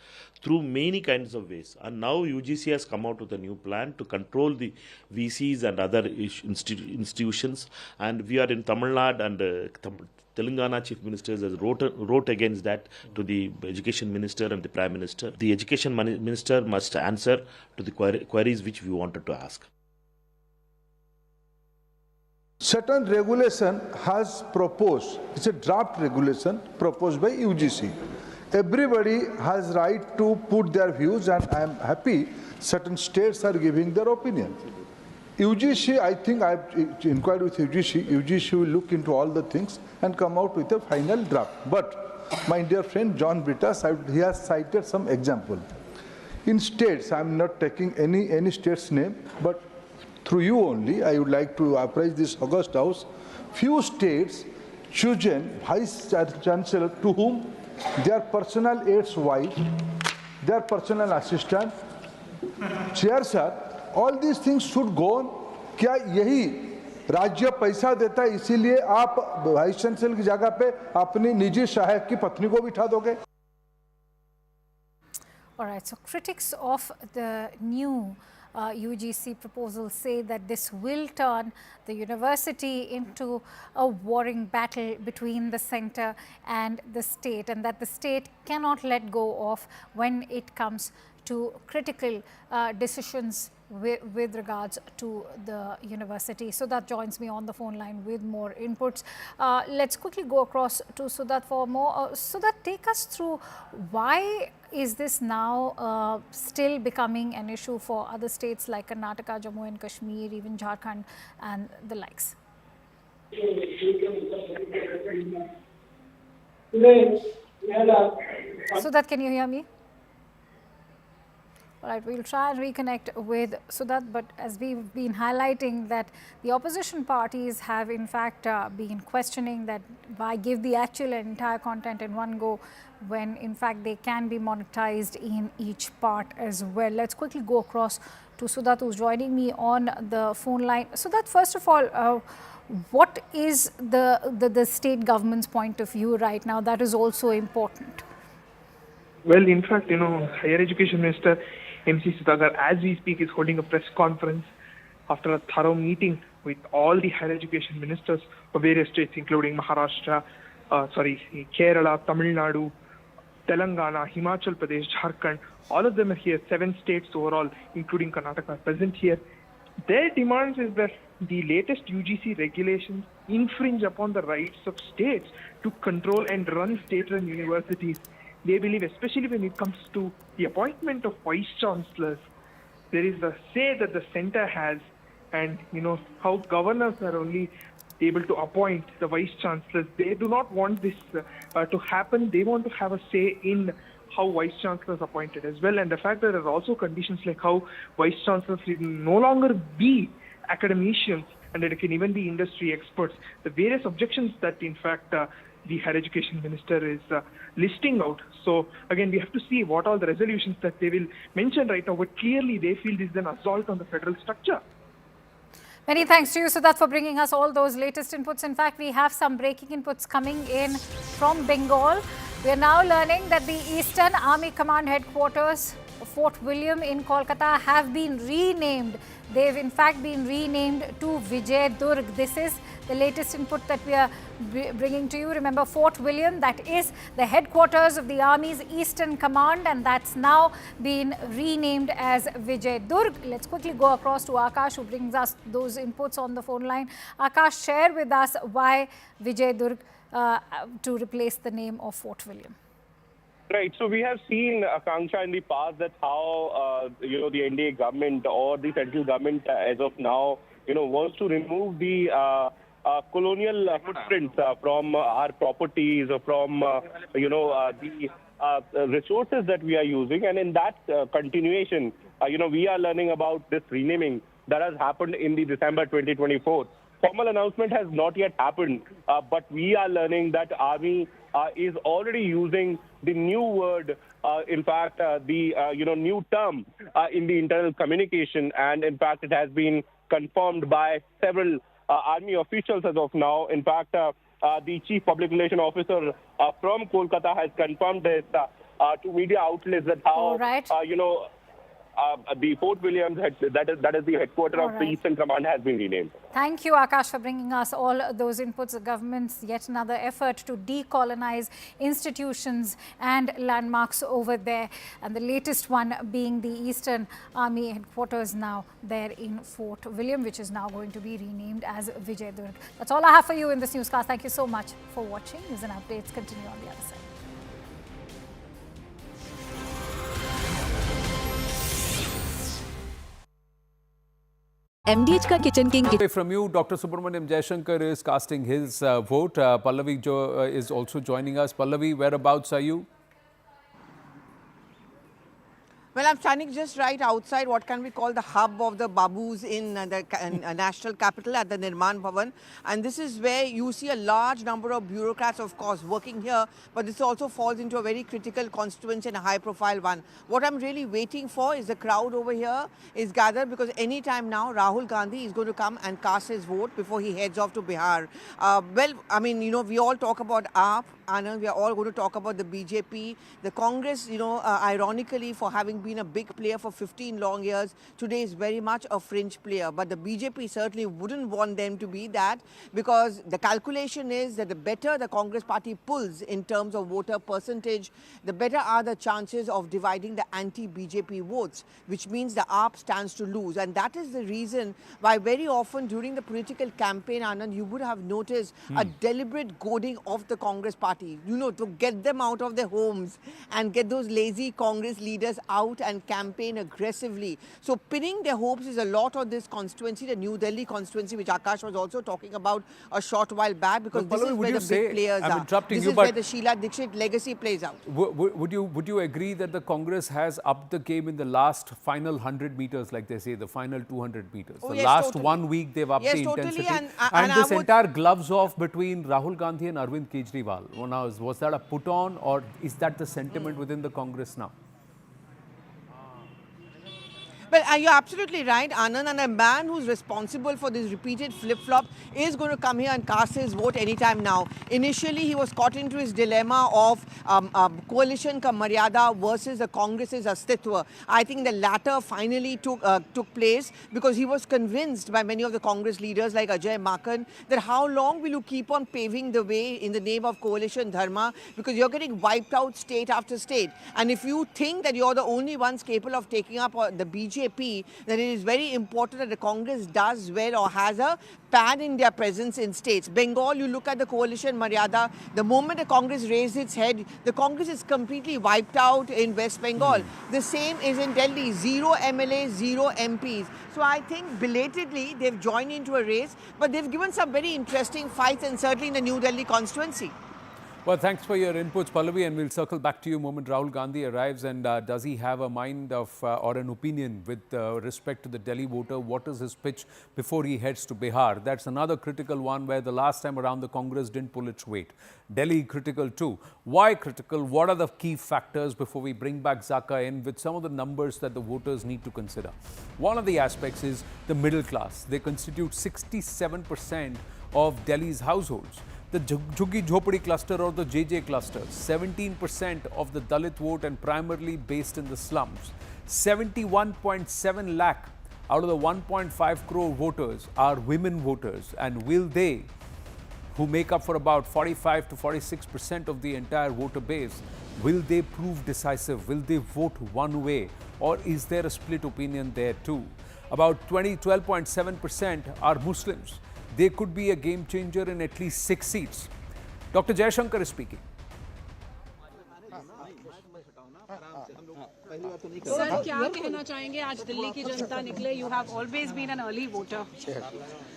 through many kinds of ways. And now UGC has come out with a new plan to control the VCs and other institutions. And we are in Tamil Nadu, and Telangana chief ministers has wrote against that to the education minister and the prime minister. The education minister must answer to the queries which we wanted to ask. Certain regulation has proposed, it's a draft regulation proposed by UGC. Everybody has right to put their views, and I am happy certain states are giving their opinion. UGC, I think I have inquired with UGC. UGC will look into all the things and come out with a final draft. But my dear friend John Brittas, he has cited some example. In states, I am not taking any state's name, but through you only, I would like to apprise this August House. Few states chosen vice chancellor to whom their personal aide's wife, their personal assistant, chair sir, all these things should go on. क्या यही राज्य पैसा देता है इसीलिए आप vice chancellor की जगह पे अपनी निजी सहायक की पत्नी को बिठा दोगे? All right, so critics of the new UGC proposal say that this will turn the university into a warring battle between the centre and the state, and that the state cannot let go of when it comes to critical decisions with regards to the university. Sudat joins me on the phone line with more inputs. Let's quickly go across to Sudat for more. Sudat, take us through why is this now still becoming an issue for other states like Karnataka, Jammu and Kashmir, even Jharkhand and the likes? Sudat, can you hear me? All right, we'll try and reconnect with Sudat, but as we've been highlighting that the opposition parties have in fact been questioning that why give the actual and entire content in one go when in fact they can be monetized in each part as well. Let's quickly go across to Sudat, who's joining me on the phone line. Sudat, first of all, what is the state government's point of view right now? That is also important. Well, in fact, Higher Education Minister MC Sudhakar, as we speak, is holding a press conference after a thorough meeting with all the higher education ministers of various states, including Kerala, Tamil Nadu, Telangana, Himachal Pradesh, Jharkhand. All of them are here, 7 states overall, including Karnataka, are present here. Their demands is that the latest UGC regulations infringe upon the rights of states to control and run state-run universities. They believe, especially when it comes to the appointment of vice chancellors, there is a say that the center has, and how governors are only able to appoint the vice chancellors. They do not want this to happen. They want to have a say in how vice chancellors are appointed as well. And the fact that there are also conditions like how vice chancellors will no longer be academicians and that it can even be industry experts. The various objections that in fact the Higher Education Minister is listing out. So again, we have to see what all the resolutions that they will mention right now, but clearly they feel this is an assault on the federal structure. Many thanks to you, Siddharth, for bringing us all those latest inputs. In fact, we have some breaking inputs coming in from Bengal. We are now learning that the Eastern Army Command headquarters, Fort William in Kolkata, have been renamed. They've in fact been renamed to Vijay Durg. This is the latest input that we are bringing to you. Remember, Fort William, that is the headquarters of the Army's Eastern Command, and that's now been renamed as Vijay Durg. Let's quickly go across to Akash, who brings us those inputs on the phone line. Akash, share with us why Vijay Durg to replace the name of Fort William. Right. So we have seen, Akanksha, in the past that how, the NDA government or the central government as of now, wants to remove the colonial footprints from our properties or from, the resources that we are using. And in that continuation, we are learning about this renaming that has happened in the December 2024. Formal announcement has not yet happened, but we are learning that Army is already using the new word, in fact, the new term in the internal communication, and in fact it has been confirmed by several Army officials as of now. In fact, the Chief Public Relations Officer from Kolkata has confirmed this to media outlets that how, the Fort Williams, that is the headquarters of the Eastern Command, has been renamed. Thank you, Akash, for bringing us all those inputs. The government's yet another effort to decolonize institutions and landmarks over there. And the latest one being the Eastern Army headquarters now there in Fort William, which is now going to be renamed as Vijay Durg. That's all I have for you in this newscast. Thank you so much for watching. News and updates continue on the other side. MDH का kitchen king. From you, Dr. Subramaniam Jaishankar is casting his vote. Pallavi is also joining us. Pallavi, whereabouts are you? Well, I'm standing just right outside what can we call the hub of the Babus in the national capital at the Nirman Bhavan. And this is where you see a large number of bureaucrats, of course, working here. But this also falls into a very critical constituency and a high-profile one. What I'm really waiting for is the crowd over here is gathered, because any time now Rahul Gandhi is going to come and cast his vote before he heads off to Bihar. Well, I mean, we all talk about AAP. Anand, we are all going to talk about the BJP, the Congress, ironically, for having been a big player for 15 long years, today is very much a fringe player. But the BJP certainly wouldn't want them to be that, because the calculation is that the better the Congress party pulls in terms of voter percentage, the better are the chances of dividing the anti-BJP votes, which means the AAP stands to lose. And that is the reason why very often during the political campaign, Anand, you would have noticed a deliberate goading of the Congress party. To get them out of their homes and get those lazy Congress leaders out and campaign aggressively. So pinning their hopes is a lot on this constituency, the New Delhi constituency, which Akash was also talking about a short while back, because this is where the big players are. This is where the Sheila Dixit legacy plays out. Would you agree that the Congress has upped the game in the last final 100 meters, like they say, the final 200 meters? Oh, the yes, last totally. 1 week they've upped the Totally. intensity. And this entire gloves off between Rahul Gandhi and Arvind Kejriwal. Now, was that a put on, or is that the sentiment within the Congress now? Well, you're absolutely right, Anand, and a man who's responsible for this repeated flip-flop is going to come here and cast his vote anytime now. Initially, he was caught into his dilemma of coalition ka maryada versus the Congress's astitwa. I think the latter finally took place, because he was convinced by many of the Congress leaders like Ajay Makan that how long will you keep on paving the way in the name of coalition dharma, because you're getting wiped out state after state. And if you think that you're the only ones capable of taking up the BJP, then it is very important that the Congress does well or has a pan-India presence in states. Bengal, you look at the coalition Maryada, the moment the Congress raised its head, the Congress is completely wiped out in West Bengal. The same is in Delhi, 0 MLAs, 0 MPs. So I think belatedly they've joined into a race, but they've given some very interesting fights, and certainly in the New Delhi constituency. Well, thanks for your inputs, Pallavi, and we'll circle back to you the moment Rahul Gandhi arrives. And does he have a mind of or an opinion with respect to the Delhi voter? What is his pitch before he heads to Bihar? That's another critical one where the last time around the Congress didn't pull its weight. Delhi critical too. Why critical? What are the key factors before we bring back Zaka in with some of the numbers that the voters need to consider? One of the aspects is the middle class. They constitute 67% of Delhi's households. The Jhuggi Jhopadi cluster or the JJ cluster, 17% of the Dalit vote and primarily based in the slums. 71.7 lakh out of the 1.5 crore voters are women voters, and will they, who make up for about 45 to 46% of the entire voter base, will they prove decisive? Will they vote one way, or is there a split opinion there too? About 12.7% are Muslims. They could be a game changer in at least 6 seats. Dr. Jaishankar is speaking. Sir क्या कहना चाहेंगे आज दिल्ली की जनता निकले? You have always been an early voter. Yes,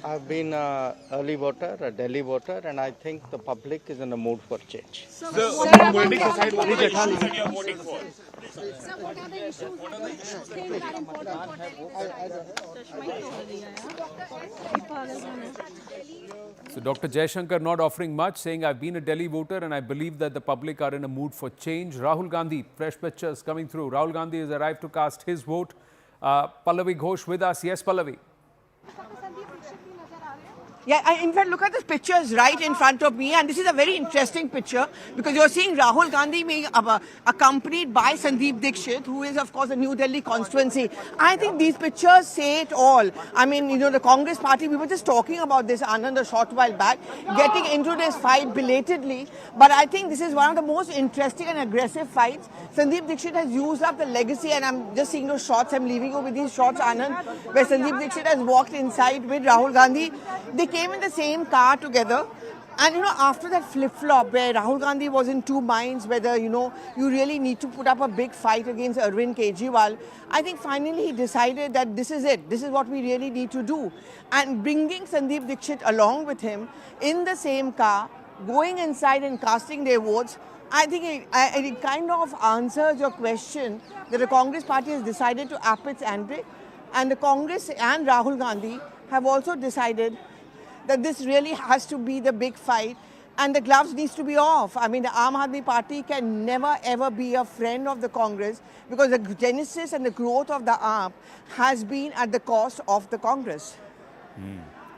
I've been an early voter, a Delhi voter, and I think the public is in a mood for change. Sir, what are the issues you're voting for? Sir, what are the issues you think are important for Delhi? So Dr. Jaishankar not offering much, saying I've been a Delhi voter and I believe that the public are in a mood for change. Rahul Gandhi, fresh pictures coming through. Rahul Gandhi has arrived to cast his vote. Pallavi Ghosh with us. Yes, Pallavi. Yeah, in fact, look at the pictures right in front of me, and this is a very interesting picture because you're seeing Rahul Gandhi being accompanied by Sandeep Dixit, who is, of course, a New Delhi constituency. I think these pictures say it all. I mean, you know, the Congress party, we were just talking about this, Anand, a short while back, getting into this fight belatedly, but I think this is one of the most interesting and aggressive fights. Sandeep Dixit has used up the legacy, and I'm just seeing those shots. I'm leaving you with these shots, Anand, where Sandeep Dixit has walked inside with Rahul Gandhi. They came in the same car together, and you know, after that flip-flop where Rahul Gandhi was in two minds whether, you know, you really need to put up a big fight against Arvind Kejriwal, I think finally he decided that this is it, this is what we really need to do. And bringing Sandeep Dixit along with him in the same car, going inside and casting their votes, I think it kind of answers your question that the Congress party has decided to up its ante, and the Congress and Rahul Gandhi have also decided that this really has to be the big fight and the gloves needs to be off. I mean, the Aam Aadmi Party can never ever be a friend of the Congress because the genesis and the growth of the AAP has been at the cost of the Congress.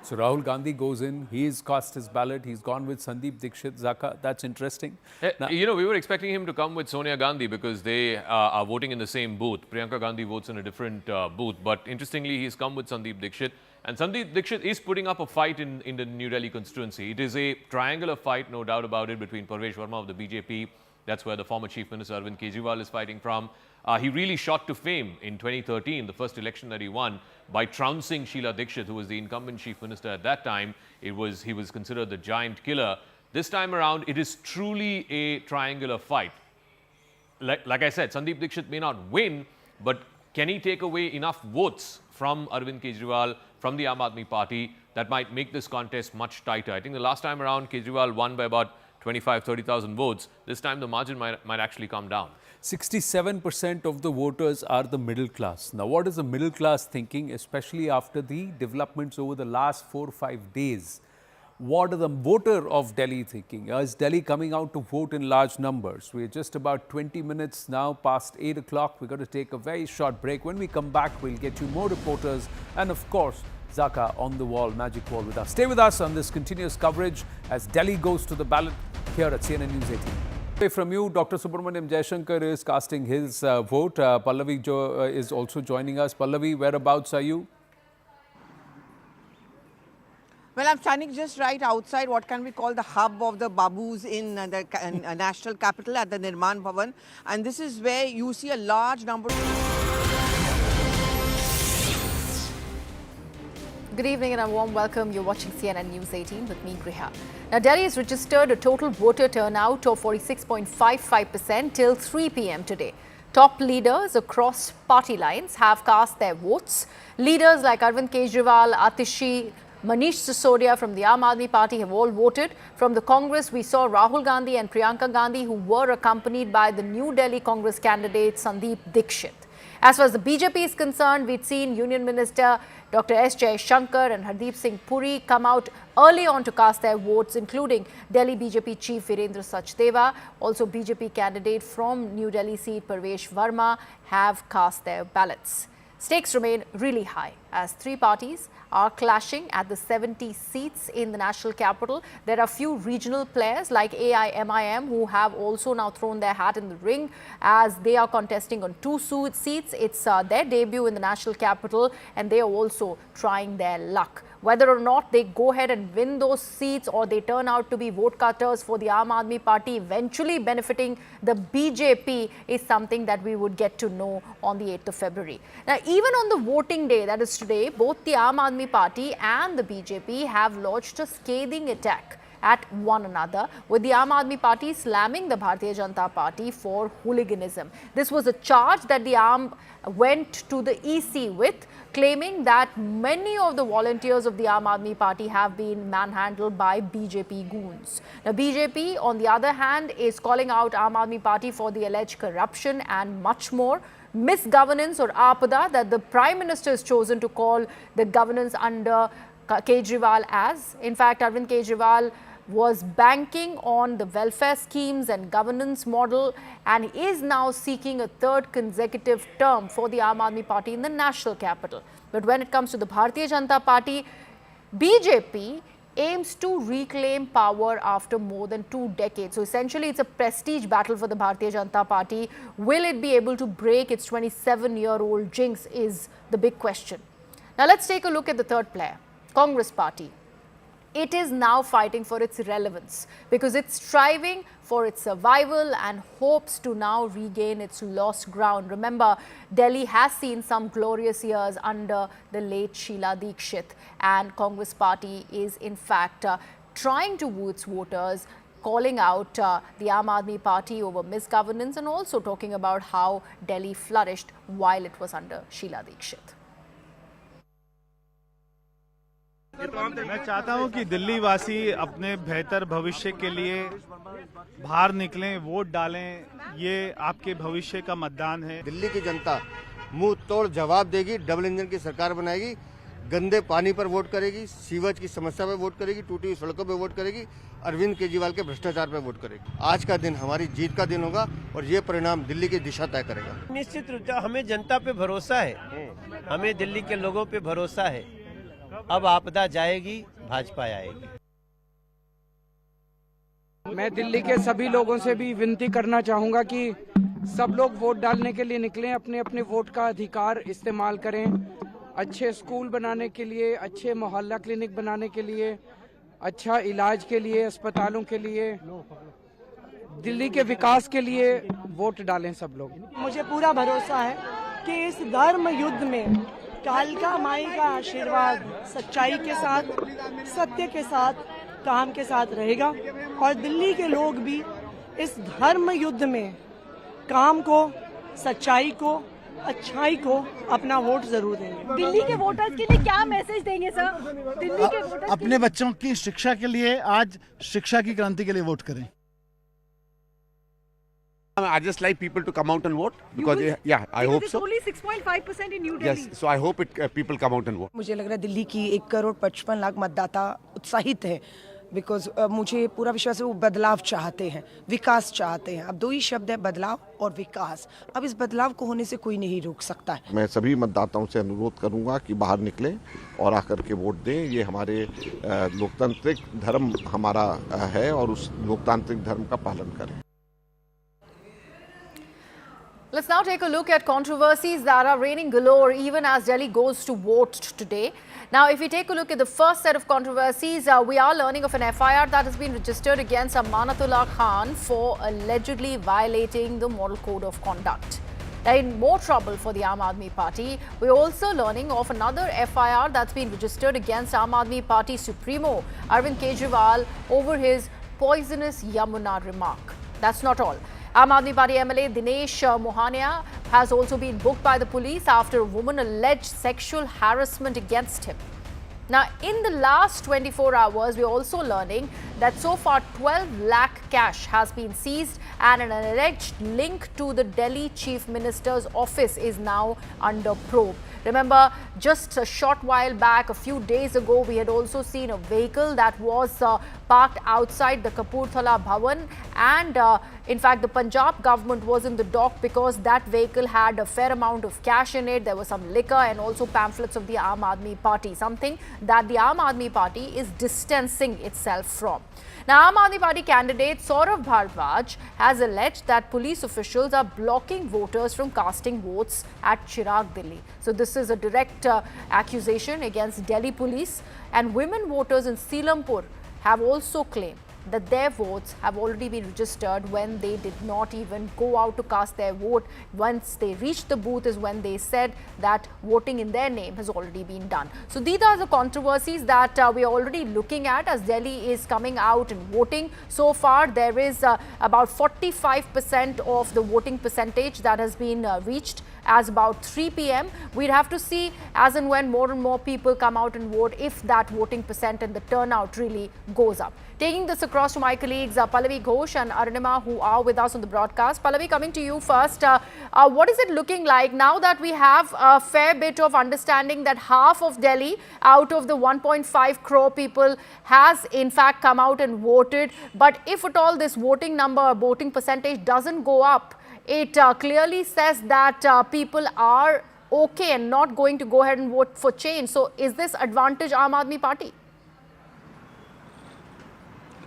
So Rahul Gandhi goes in, he's cast his ballot, he's gone with Sandeep Dixit, Zaka. That's interesting. Now, you know, we were expecting him to come with Sonia Gandhi because they are voting in the same booth. Priyanka Gandhi votes in a different booth. But interestingly, he's come with Sandeep Dixit. And Sandeep Dixit is putting up a fight in the New Delhi constituency. It is a triangular fight, no doubt about it, between Parvesh Verma of the BJP. That's where the former Chief Minister Arvind Kejriwal is fighting from. He really shot to fame in 2013, the first election that he won, by trouncing Sheila Dikshit, who was the incumbent Chief Minister at that time. He was considered the giant killer. This time around, it is truly a triangular fight. Like I said, Sandeep Dixit may not win, but can he take away enough votes from Arvind Kejriwal, from the Aam Aadmi Party, that might make this contest much tighter? I think the last time around, Kejriwal won by about 25,000-30,000 votes. This time, the margin might actually come down. 67% of the voters are the middle class. Now, what is the middle class thinking, especially after the developments over the last 4 or 5 days? What are the voter of Delhi thinking? Is Delhi coming out to vote in large numbers? We're just about 20 minutes now past 8 o'clock. We're going to take a very short break. When we come back, we'll get you more reporters and, of course, Zaka on the wall, magic wall with us. Stay with us on this continuous coverage as Delhi goes to the ballot here at CNN News 18. From you, Dr. Subramaniam Jaishankar is casting his vote. Pallavi is also joining us. Pallavi, whereabouts are you? Well, I'm standing just right outside what can we call the hub of the Babus in the national capital at the Nirman Bhavan. And this is where you see a large number Good evening and a warm welcome. You're watching CNN News 18 with me, Griha. Now, Delhi has registered a total voter turnout of 46.55% till 3 p.m. today. Top leaders across party lines have cast their votes. Leaders like Arvind Kejriwal, Atishi, Manish Sisodia from the Aam Aadmi Party have all voted. From the Congress, we saw Rahul Gandhi and Priyanka Gandhi, who were accompanied by the New Delhi Congress candidate Sandeep Dikshit. As far as the BJP is concerned, we'd seen Union Minister Dr. S. Jaishankar and Hardeep Singh Puri come out early on to cast their votes, including Delhi BJP Chief Virendra Sachdeva. Also, BJP candidate from New Delhi seat Parvesh Verma have cast their ballots. Stakes remain really high as three parties are clashing at the 70 seats in the national capital. There are few regional players like AIMIM who have also now thrown their hat in the ring as they are contesting on 2 seats. It's their debut in the national capital and they are also trying their luck. Whether or not they go ahead and win those seats or they turn out to be vote cutters for the Aam Aadmi Party, eventually benefiting the BJP, is something that we would get to know on the 8th of February. Now, even on the voting day, that is today, both the Aam Aadmi Party and the BJP have launched a scathing attack at one another, with the Aam Aadmi Party slamming the Bharatiya Janata Party for hooliganism. This was a charge that the Aam went to the EC with, claiming that many of the volunteers of the Aam Aadmi Party have been manhandled by BJP goons. Now, BJP, on the other hand, is calling out Aam Aadmi Party for the alleged corruption and much more. Misgovernance or aapada that the Prime Minister has chosen to call the governance under Kejriwal as. In fact, Arvind Kejriwal was banking on the welfare schemes and governance model and is now seeking a third consecutive term for the Aam Aadmi Party in the national capital. But when it comes to the Bharatiya Janata Party, BJP aims to reclaim power after more than 2 decades. So essentially, it's a prestige battle for the Bharatiya Janata Party. Will it be able to break its 27-year-old jinx is the big question. Now, let's take a look at the third player, Congress Party. It is now fighting for its relevance because it's striving for its survival and hopes to now regain its lost ground. Remember, Delhi has seen some glorious years under the late Sheila Dikshit, and Congress Party is in fact trying to woo its voters, calling out the Aam Aadmi Party over misgovernance and also talking about how Delhi flourished while it was under Sheila Dikshit. मैं चाहता हूं कि दिल्ली वासी अपने बेहतर भविष्य के लिए बाहर निकलें, वोट डालें। ये आपके भविष्य का मतदान है। दिल्ली की जनता मुंह तोड़ जवाब देगी, डबल इंजन की सरकार बनाएगी, गंदे पानी पर वोट करेगी, सीवरेज की समस्या पर वोट करेगी, टूटी हुई सड़कों पर वोट करेगी, अरविंद केजरीवाल के भ्रष्टाचार पर वोट करेगी। आज का दिन हमारी जीत का दिन होगा और ये परिणाम दिल्ली की दिशा तय करेगा। निश्चित रूप से हमें जनता पे भरोसा है, हमें दिल्ली के लोगों पे भरोसा है। अब आपदा जाएगी, भाजपा आएगी। मैं दिल्ली के सभी लोगों से भी विनती करना चाहूंगा कि सब लोग वोट डालने के लिए निकलें, अपने अपने वोट का अधिकार इस्तेमाल करें। अच्छे स्कूल बनाने के लिए, अच्छे मोहल्ला क्लिनिक बनाने के लिए, अच्छा इलाज के लिए, अस्पतालों के लिए, दिल्ली के विकास के लिए वोट डालें सब लोग। मुझे पूरा भरोसा है कि इस धर्म युद्ध में कालिका माई का आशीर्वाद सच्चाई के साथ, सत्य के साथ, काम के साथ रहेगा और दिल्ली के लोग भी इस धर्म युद्ध में काम को, सच्चाई को, अच्छाई को अपना वोट जरूर देंगे। दिल्ली के वोटर्स के लिए क्या मैसेज देंगे सर? दिल्ली के वोटर्स अपने बच्चों की शिक्षा के लिए आज शिक्षा की क्रांति के लिए वोट करें। I just like people to come out and vote because I hope so. Only 6.5% in New Delhi. Yes, so I hope people come out and vote. मुझे लग रहा है दिल्ली की 1,55,00,000 मतदाता उत्साहित है बिकॉज मुझे पूरा विश्वास है वो बदलाव चाहते हैं, विकास चाहते हैं। अब 2 ही शब्द है, बदलाव और विकास। अब इस बदलाव को होने से कोई नहीं रोक सकता है। मैं सभी मतदाताओं से अनुरोध करूंगा कि बाहर निकलें और आकर के वोट दें। ये हमारे लोकतांत्रिक धर्म हमारा है और उस लोकतांत्रिक धर्म का पालन करें। Let's now take a look at controversies that are raining galore even as Delhi goes to vote today. Now, if we take a look at the first set of controversies, we are learning of an FIR that has been registered against Amanatullah Khan for allegedly violating the Model Code of Conduct. Now, in more trouble for the Aam Aadmi Party, we're also learning of another FIR that's been registered against Aam Aadmi Party Supremo Arvind Kejriwal over his poisonous Yamuna remark. That's not all. Aam Aadmi Party MLA Dinesh Mohania has also been booked by the police after a woman alleged sexual harassment against him. Now, in the last 24 hours, we're also learning that so far 12 lakh cash has been seized and an alleged link to the Delhi Chief Minister's office is now under probe. Remember, just a short while back, a few days ago, we had also seen a vehicle that was parked outside the Kapurthala Bhavan, and in fact, the Punjab government was in the dock because that vehicle had a fair amount of cash in it. There was some liquor and also pamphlets of the Aam Aadmi Party, something that the Aam Aadmi Party is distancing itself from. Now, Aam Aadmi Party candidate Saurabh Bharadwaj has alleged that police officials are blocking voters from casting votes at Chirag, Delhi. So, this is a direct accusation against Delhi police, and women voters in Selampur have also claimed that their votes have already been registered when they did not even go out to cast their vote. Once they reached the booth is when they said that voting in their name has already been done. So these are the controversies that we are already looking at as Delhi is coming out and voting. So far, there is about 45% of the voting percentage that has been reached as about 3 p.m. We'd have to see as and when more and more people come out and vote if that voting percent and the turnout really goes up. Taking this across to my colleagues Pallavi Ghosh and Arunima, who are with us on the broadcast. Pallavi, coming to you first, what is it looking like now that we have a fair bit of understanding that half of Delhi out of the 1.5 crore people has in fact come out and voted, but if at all this voting number, voting percentage doesn't go up, it clearly says that people are okay and not going to go ahead and vote for change. So is this advantage Aam Aadmi Party?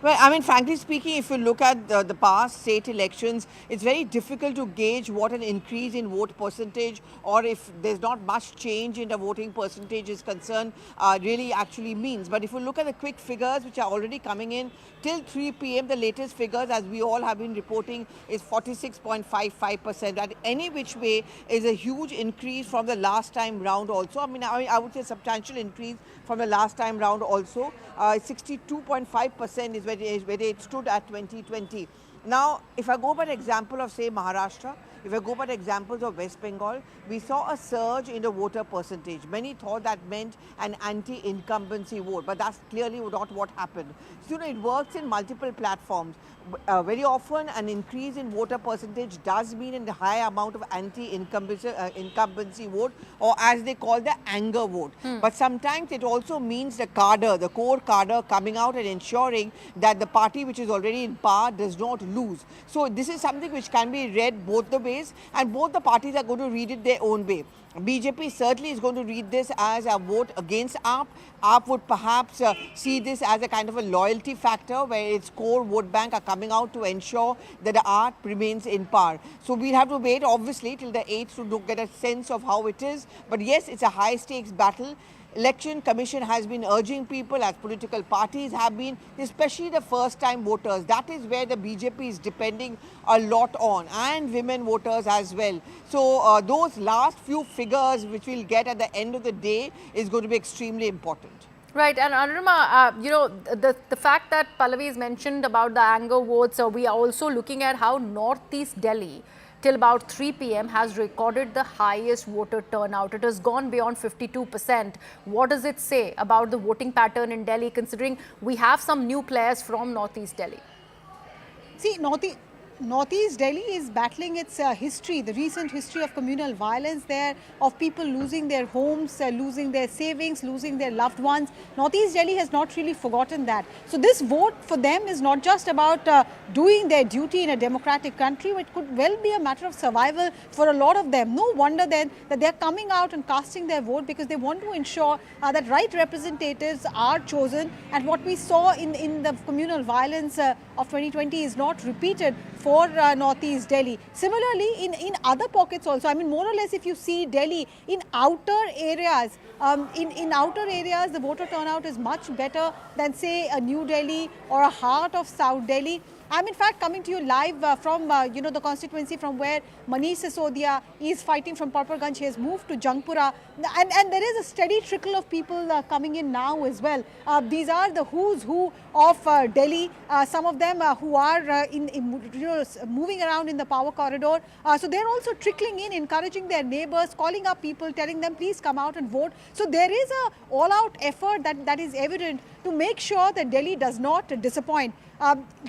Well, I mean, frankly speaking, if you look at the past state elections, it's very difficult to gauge what an increase in vote percentage or if there's not much change in the voting percentage is concerned really actually means. But if you look at the quick figures which are already coming in, till 3 p.m. the latest figures, as we all have been reporting, is 46.55%. That any which way is a huge increase from the last time round also. I mean, I would say a substantial increase from the last time round also. 62.5% is where it stood at 2020. Now, if I go by the example of, say, Maharashtra, if I go by the examples of West Bengal, we saw a surge in the voter percentage. Many thought that meant an anti-incumbency vote, but that's clearly not what happened. So, it works in multiple platforms. Very often, an increase in voter percentage does mean a high amount of anti-incumbency vote, or as they call the anger vote. But sometimes it also means the cadre, the core cadre coming out and ensuring that the party which is already in power does not lose. So this is something which can be read both the ways, and both the parties are going to read it their own way. BJP certainly is going to read this as a vote against AAP. AAP would perhaps see this as a kind of a loyalty factor where its core vote bank are coming out to ensure that the AAP remains in power. So we'll have to wait obviously till the 8th to get a sense of how it is. But yes, it's a high stakes battle. Election Commission has been urging people, as political parties have been, especially the first-time voters. That is where the BJP is depending a lot on, and women voters as well. So those last few figures which we'll get at the end of the day is going to be extremely important. Right, and Arunima, you know, the fact that Pallavi has mentioned about the anger votes, we are also looking at how Northeast Delhi till about 3 p.m. has recorded the highest voter turnout. It has gone beyond 52%. What does it say about the voting pattern in Delhi, considering we have some new players from Northeast Delhi? See, Northeast Delhi is battling its history, the recent history of communal violence there, of people losing their homes, losing their savings, losing their loved ones. Northeast Delhi has not really forgotten that. So this vote for them is not just about doing their duty in a democratic country, but it could well be a matter of survival for a lot of them. No wonder then that they're coming out and casting their vote because they want to ensure that right representatives are chosen, and what we saw in the communal violence of 2020 is not repeated for Northeast Delhi. Similarly, in other pockets also, I mean, more or less, if you see Delhi in outer areas, the voter turnout is much better than, say, a New Delhi or a heart of South Delhi. I'm in fact coming to you live from the constituency from where Manish Sisodia is fighting from Parparganj. He has moved to Jangpura, and there is a steady trickle of people coming in now as well. These are the who's who of Delhi. Some of them who are moving around in the power corridor. So they're also trickling in, encouraging their neighbors, calling up people, telling them please come out and vote. So there is a all-out effort that is evident to make sure that Delhi does not disappoint.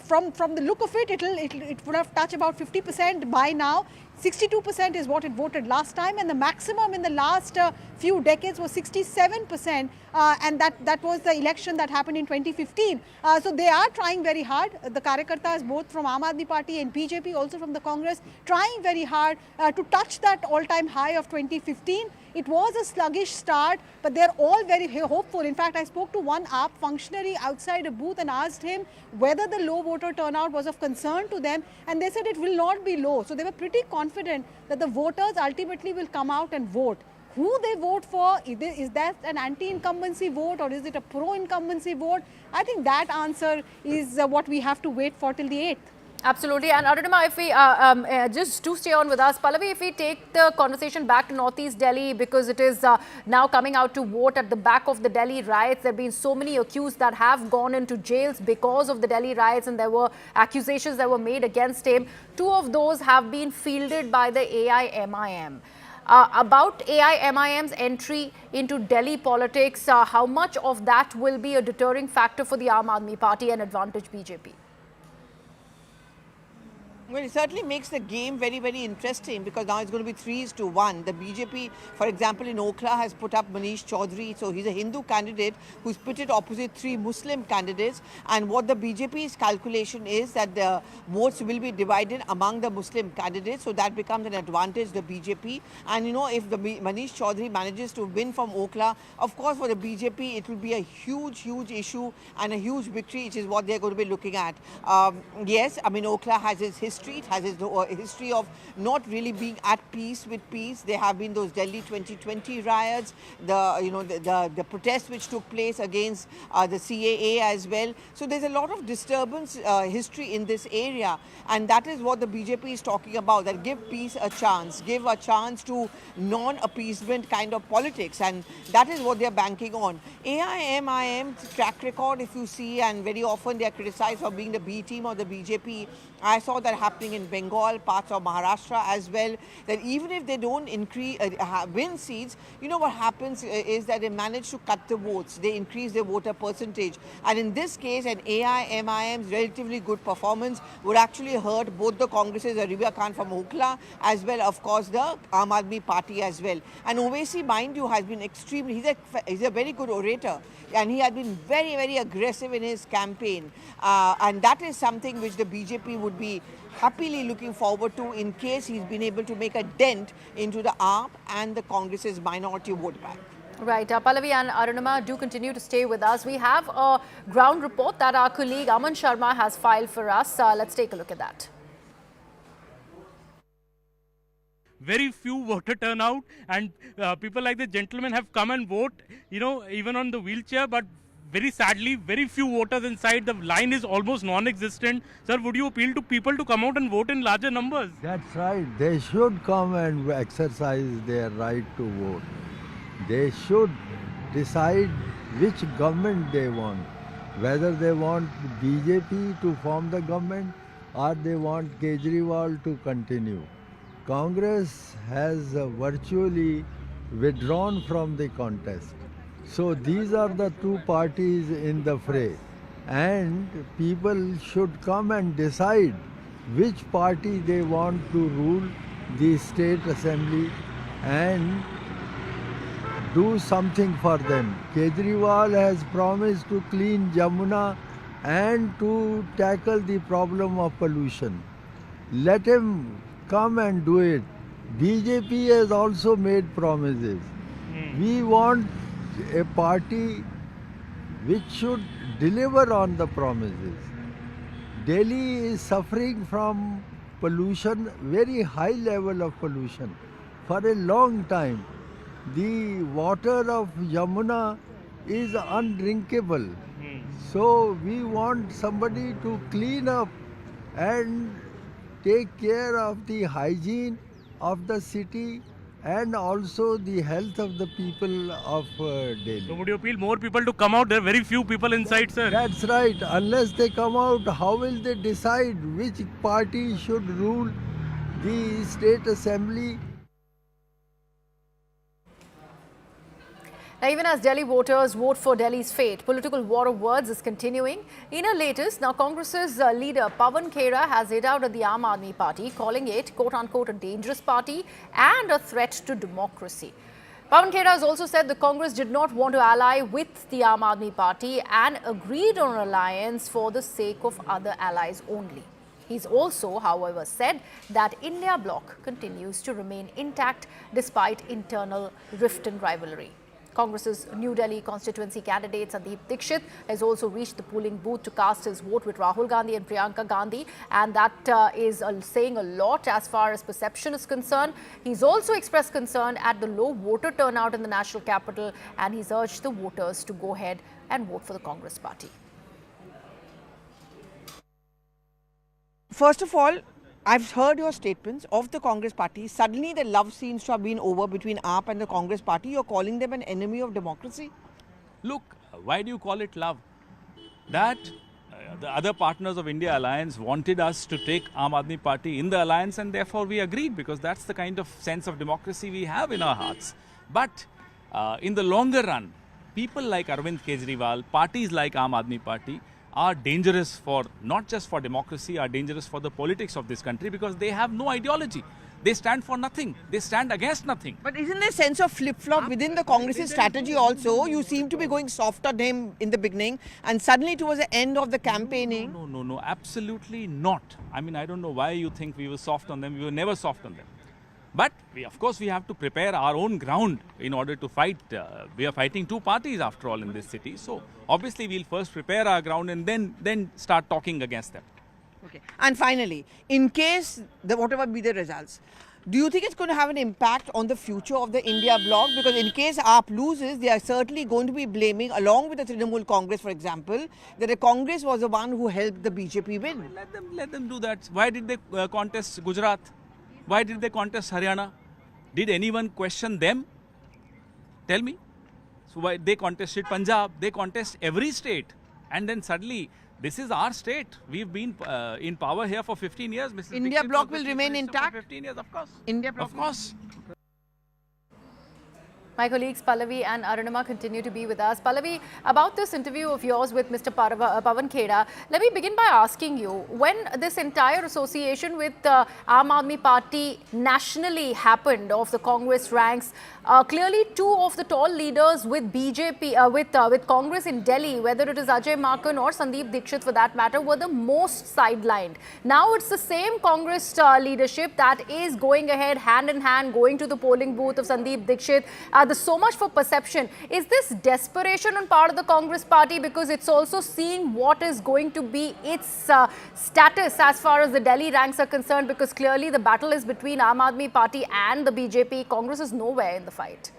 From the look of it, it would have touched about 50% by now. 62% is what it voted last time, and the maximum in the last few decades was 67%, and that was the election that happened in 2015. So they are trying very hard. The Karyakartas, both from Aam Aadmi Party and BJP, also from the Congress, trying very hard to touch that all-time high of 2015. It was a sluggish start, but they're all very hopeful. In fact, I spoke to one AAP functionary outside a booth and asked him whether the low voter turnout was of concern to them, and they said it will not be low. So they were pretty confident that the voters ultimately will come out and vote. Who they vote for, is that an anti-incumbency vote or is it a pro-incumbency vote? I think that answer is what we have to wait for till the 8th. Absolutely. And Arunima, if we just to stay on with us, Pallavi, if we take the conversation back to Northeast Delhi, because it is now coming out to vote at the back of the Delhi riots. There have been so many accused that have gone into jails because of the Delhi riots, and there were accusations that were made against him. 2 of those have been fielded by the AIMIM. About AIMIM's entry into Delhi politics, how much of that will be a deterring factor for the Aam Aadmi Party and advantage BJP? Well, it certainly makes the game very, very interesting because now it's going to be 3-1. The BJP, for example, in Okhla has put up Manish Chaudhary. So he's a Hindu candidate who's pitted opposite 3 Muslim candidates. And what the BJP's calculation is that the votes will be divided among the Muslim candidates. So that becomes an advantage to the BJP. And, if the Manish Chaudhary manages to win from Okhla, of course, for the BJP, it will be a huge, huge issue and a huge victory, which is what they're going to be looking at. Yes, I mean, Okhla has its history. It has a history of not really being at peace with peace. There have been those Delhi 2020 riots, the protests which took place against the CAA as well. So there's a lot of disturbance history in this area, and that is what the BJP is talking about, that give peace a chance, give a chance to non-appeasement kind of politics, and that is what they're banking on. AIMIM's track record, if you see, and very often they are criticized for being the B team of the BJP. I saw that happening in Bengal, parts of Maharashtra as well, that even if they don't win seats, what happens is that they manage to cut the votes. They increase their voter percentage. And in this case, an AIMIM's relatively good performance would actually hurt both the Congresses, Arvind Khan from Okhla, as well, of course, the Aam Aadmi Party as well. And Owaisi, mind you, has been extremely, he's a very good orator. And he has been very, very aggressive in his campaign. And that is something which the BJP would be happily looking forward to in case he's been able to make a dent into the AAP and the Congress's minority vote bank. Right. Pallavi and Arunima, do continue to stay with us. We have a ground report that our colleague Aman Sharma has filed for us. Let's take a look at that. Very few voter turnout, and people like the gentleman have come and vote, even on the wheelchair, but very sadly, very few voters inside. The line is almost non-existent. Sir, would you appeal to people to come out and vote in larger numbers? That's right. They should come and exercise their right to vote. They should decide which government they want, whether they want BJP to form the government or they want Kejriwal to continue. Congress has virtually withdrawn from the contest. So these are the 2 parties in the fray, and people should come and decide which party they want to rule the state assembly and do something for them. Kejriwal has promised to clean Jamuna and to tackle the problem of pollution. Let him come and do it. BJP has also made promises. We want a party which should deliver on the promises. Delhi is suffering from pollution, very high level of pollution, for a long time. The water of Yamuna is undrinkable. So we want somebody to clean up and take care of the hygiene of the city and also the health of the people of Delhi. So would you appeal more people to come out? There are very few people inside, sir. That's right. Unless they come out, how will they decide which party should rule the state assembly? Now, even as Delhi voters vote for Delhi's fate, political war of words is continuing. In a latest, now Congress's leader Pawan Khera has hit out at the Aam Aadmi Party, calling it quote-unquote a dangerous party and a threat to democracy. Pawan Khera has also said the Congress did not want to ally with the Aam Aadmi Party and agreed on an alliance for the sake of other allies only. He's also, however, said that India bloc continues to remain intact despite internal rift and rivalry. Congress's New Delhi constituency candidate Sandeep Dixit has also reached the polling booth to cast his vote with Rahul Gandhi and Priyanka Gandhi, and that is saying a lot as far as perception is concerned. He's also expressed concern at the low voter turnout in the national capital, and he's urged the voters to go ahead and vote for the Congress party. First of all, I've heard your statements of the Congress party. Suddenly the love seems to have been over between AAP and the Congress party. You're calling them an enemy of democracy? Look, why do you call it love? That the other partners of India Alliance wanted us to take Aam Aadmi Party in the alliance, and therefore we agreed, because that's the kind of sense of democracy we have in our hearts. But in the longer run, people like Arvind Kejriwal, parties like Aam Aadmi Party, are dangerous for, not just for democracy, are dangerous for the politics of this country, because they have no ideology. They stand for nothing. They stand against nothing. But isn't there a sense of flip-flop within the Congress's strategy also? You seem to be going soft on him in the beginning, and suddenly towards the end of the campaigning. No, absolutely not. I mean, I don't know why you think we were soft on them. We were never soft on them. But of course, we have to prepare our own ground in order to fight. We are fighting two parties after all in this city. So obviously, we'll first prepare our ground and then start talking against them. Okay. And finally, in case whatever be the results, do you think it's going to have an impact on the future of the India bloc? Because in case AAP loses, they are certainly going to be blaming, along with the Trinamool Congress, for example, that the Congress was the one who helped the BJP win. Let them do that. Why did they contest Gujarat? Why did they contest Haryana? Did anyone question them? Tell me. So why they contested Punjab? They contest every state. And then suddenly, this is our state. We've been in power here for 15 years. Mrs. India bloc will remain intact? 15 years, of course. India bloc. Of course. My colleagues Pallavi and Arunima continue to be with us. Pallavi, about this interview of yours with Mr. Pawan Khera, let me begin by asking you, when this entire association with Aam Aadmi Party nationally happened of the Congress ranks, clearly two of the tall leaders with BJP, with Congress in Delhi, whether it is Ajay Maken or Sandeep Dixit for that matter, were the most sidelined. Now it's the same Congress leadership that is going ahead hand in hand, going to the polling booth of Sandeep Dixit. There's so much for perception. Is this desperation on part of the Congress party, because it's also seeing what is going to be its status as far as the Delhi ranks are concerned, because clearly the battle is between Aam Aadmi Party and the BJP. Congress is nowhere in the fight.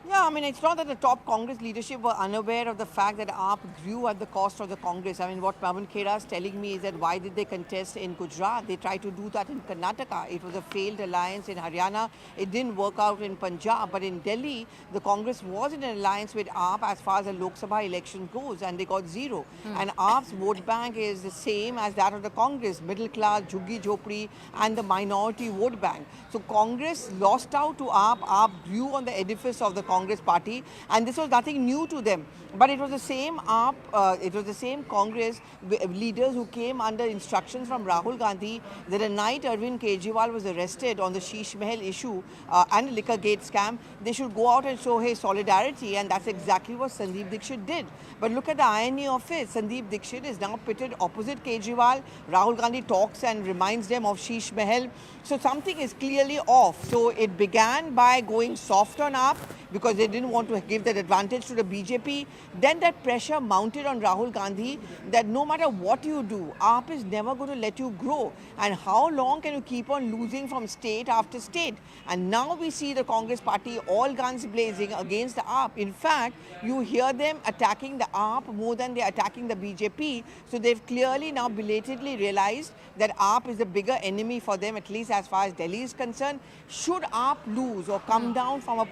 Yeah, I mean, it's not that the top Congress leadership were unaware of the fact that AAP grew at the cost of the Congress. I mean, what Pawan Khera is telling me is that why did they contest in Gujarat? They tried to do that in Karnataka. It was a failed alliance in Haryana. It didn't work out in Punjab. But in Delhi, the Congress was in an alliance with AAP as far as the Lok Sabha election goes, and they got zero. And AAP's vote bank is the same as that of the Congress, middle class, Jhuggi Jhopri, and the minority vote bank. So Congress lost out to AAP. AAP grew on the edifice of the Congress party, and this was nothing new to them. But it was the same AAP, it was the same Congress leaders who came under instructions from Rahul Gandhi that the night Arvind Kejriwal was arrested on the Sheesh Mahal issue and the liquor gate scam, they should go out and show his solidarity, and that's exactly what Sandeep Dixit did. But look at the irony of it. Sandeep Dixit is now pitted opposite Kejriwal. Rahul Gandhi talks and reminds them of Sheesh Mahal. So something is clearly off. So it began by going soft on AAP because because they didn't want to give that advantage to the BJP. Then that pressure mounted on Rahul Gandhi that no matter what you do, AAP is never going to let you grow. And how long can you keep on losing from state after state? And now we see the Congress party all guns blazing against the AAP. In fact, you hear them attacking the AAP more than they're attacking the BJP. So they've clearly now belatedly realized that AAP is the bigger enemy for them, at least as far as Delhi is concerned. Should AAP lose or come down from a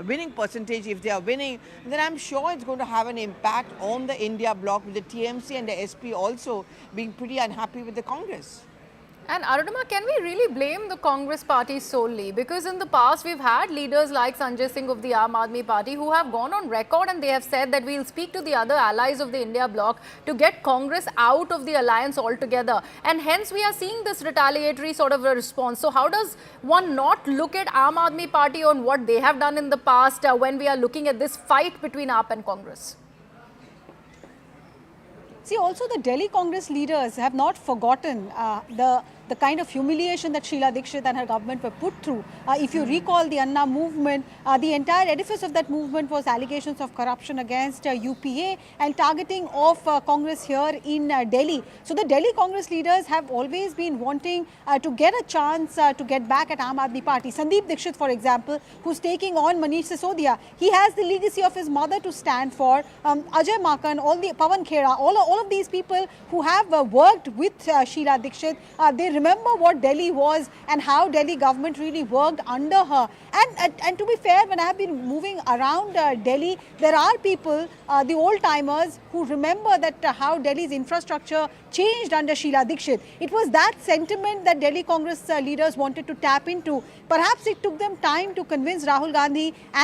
winning percentage, if they are winning, then I'm sure it's going to have an impact on the India bloc, with the TMC and the SP also being pretty unhappy with the Congress. And Arunima, can we really blame the Congress party solely? Because in the past, we've had leaders like Sanjay Singh of the Aam Aadmi Party who have gone on record and they have said that we'll speak to the other allies of the India bloc to get Congress out of the alliance altogether. And hence, we are seeing this retaliatory sort of a response. So how does one not look at Aam Aadmi Party on what they have done in the past when we are looking at this fight between AAP and Congress? See, also the Delhi Congress leaders have not forgotten the kind of humiliation that Sheila Dikshit and her government were put through. If you recall the Anna movement, the entire edifice of that movement was allegations of corruption against UPA and targeting of Congress here in Delhi. So the Delhi Congress leaders have always been wanting to get a chance to get back at Aam Aadmi Party. Sandeep Dikshit, for example, who's taking on Manish Sisodia, he has the legacy of his mother to stand for. Ajay Makan, all the Pawan Khera, all of these people who have worked with Sheila Dikshit, they remember what Delhi was and how Delhi government really worked under her. And to be fair, when I have been moving around Delhi, there are people, the old-timers, who remember that how Delhi's infrastructure changed under Sheila Dikshit. It was that sentiment that Delhi Congress leaders wanted to tap into. Perhaps it took them time to convince Rahul Gandhi and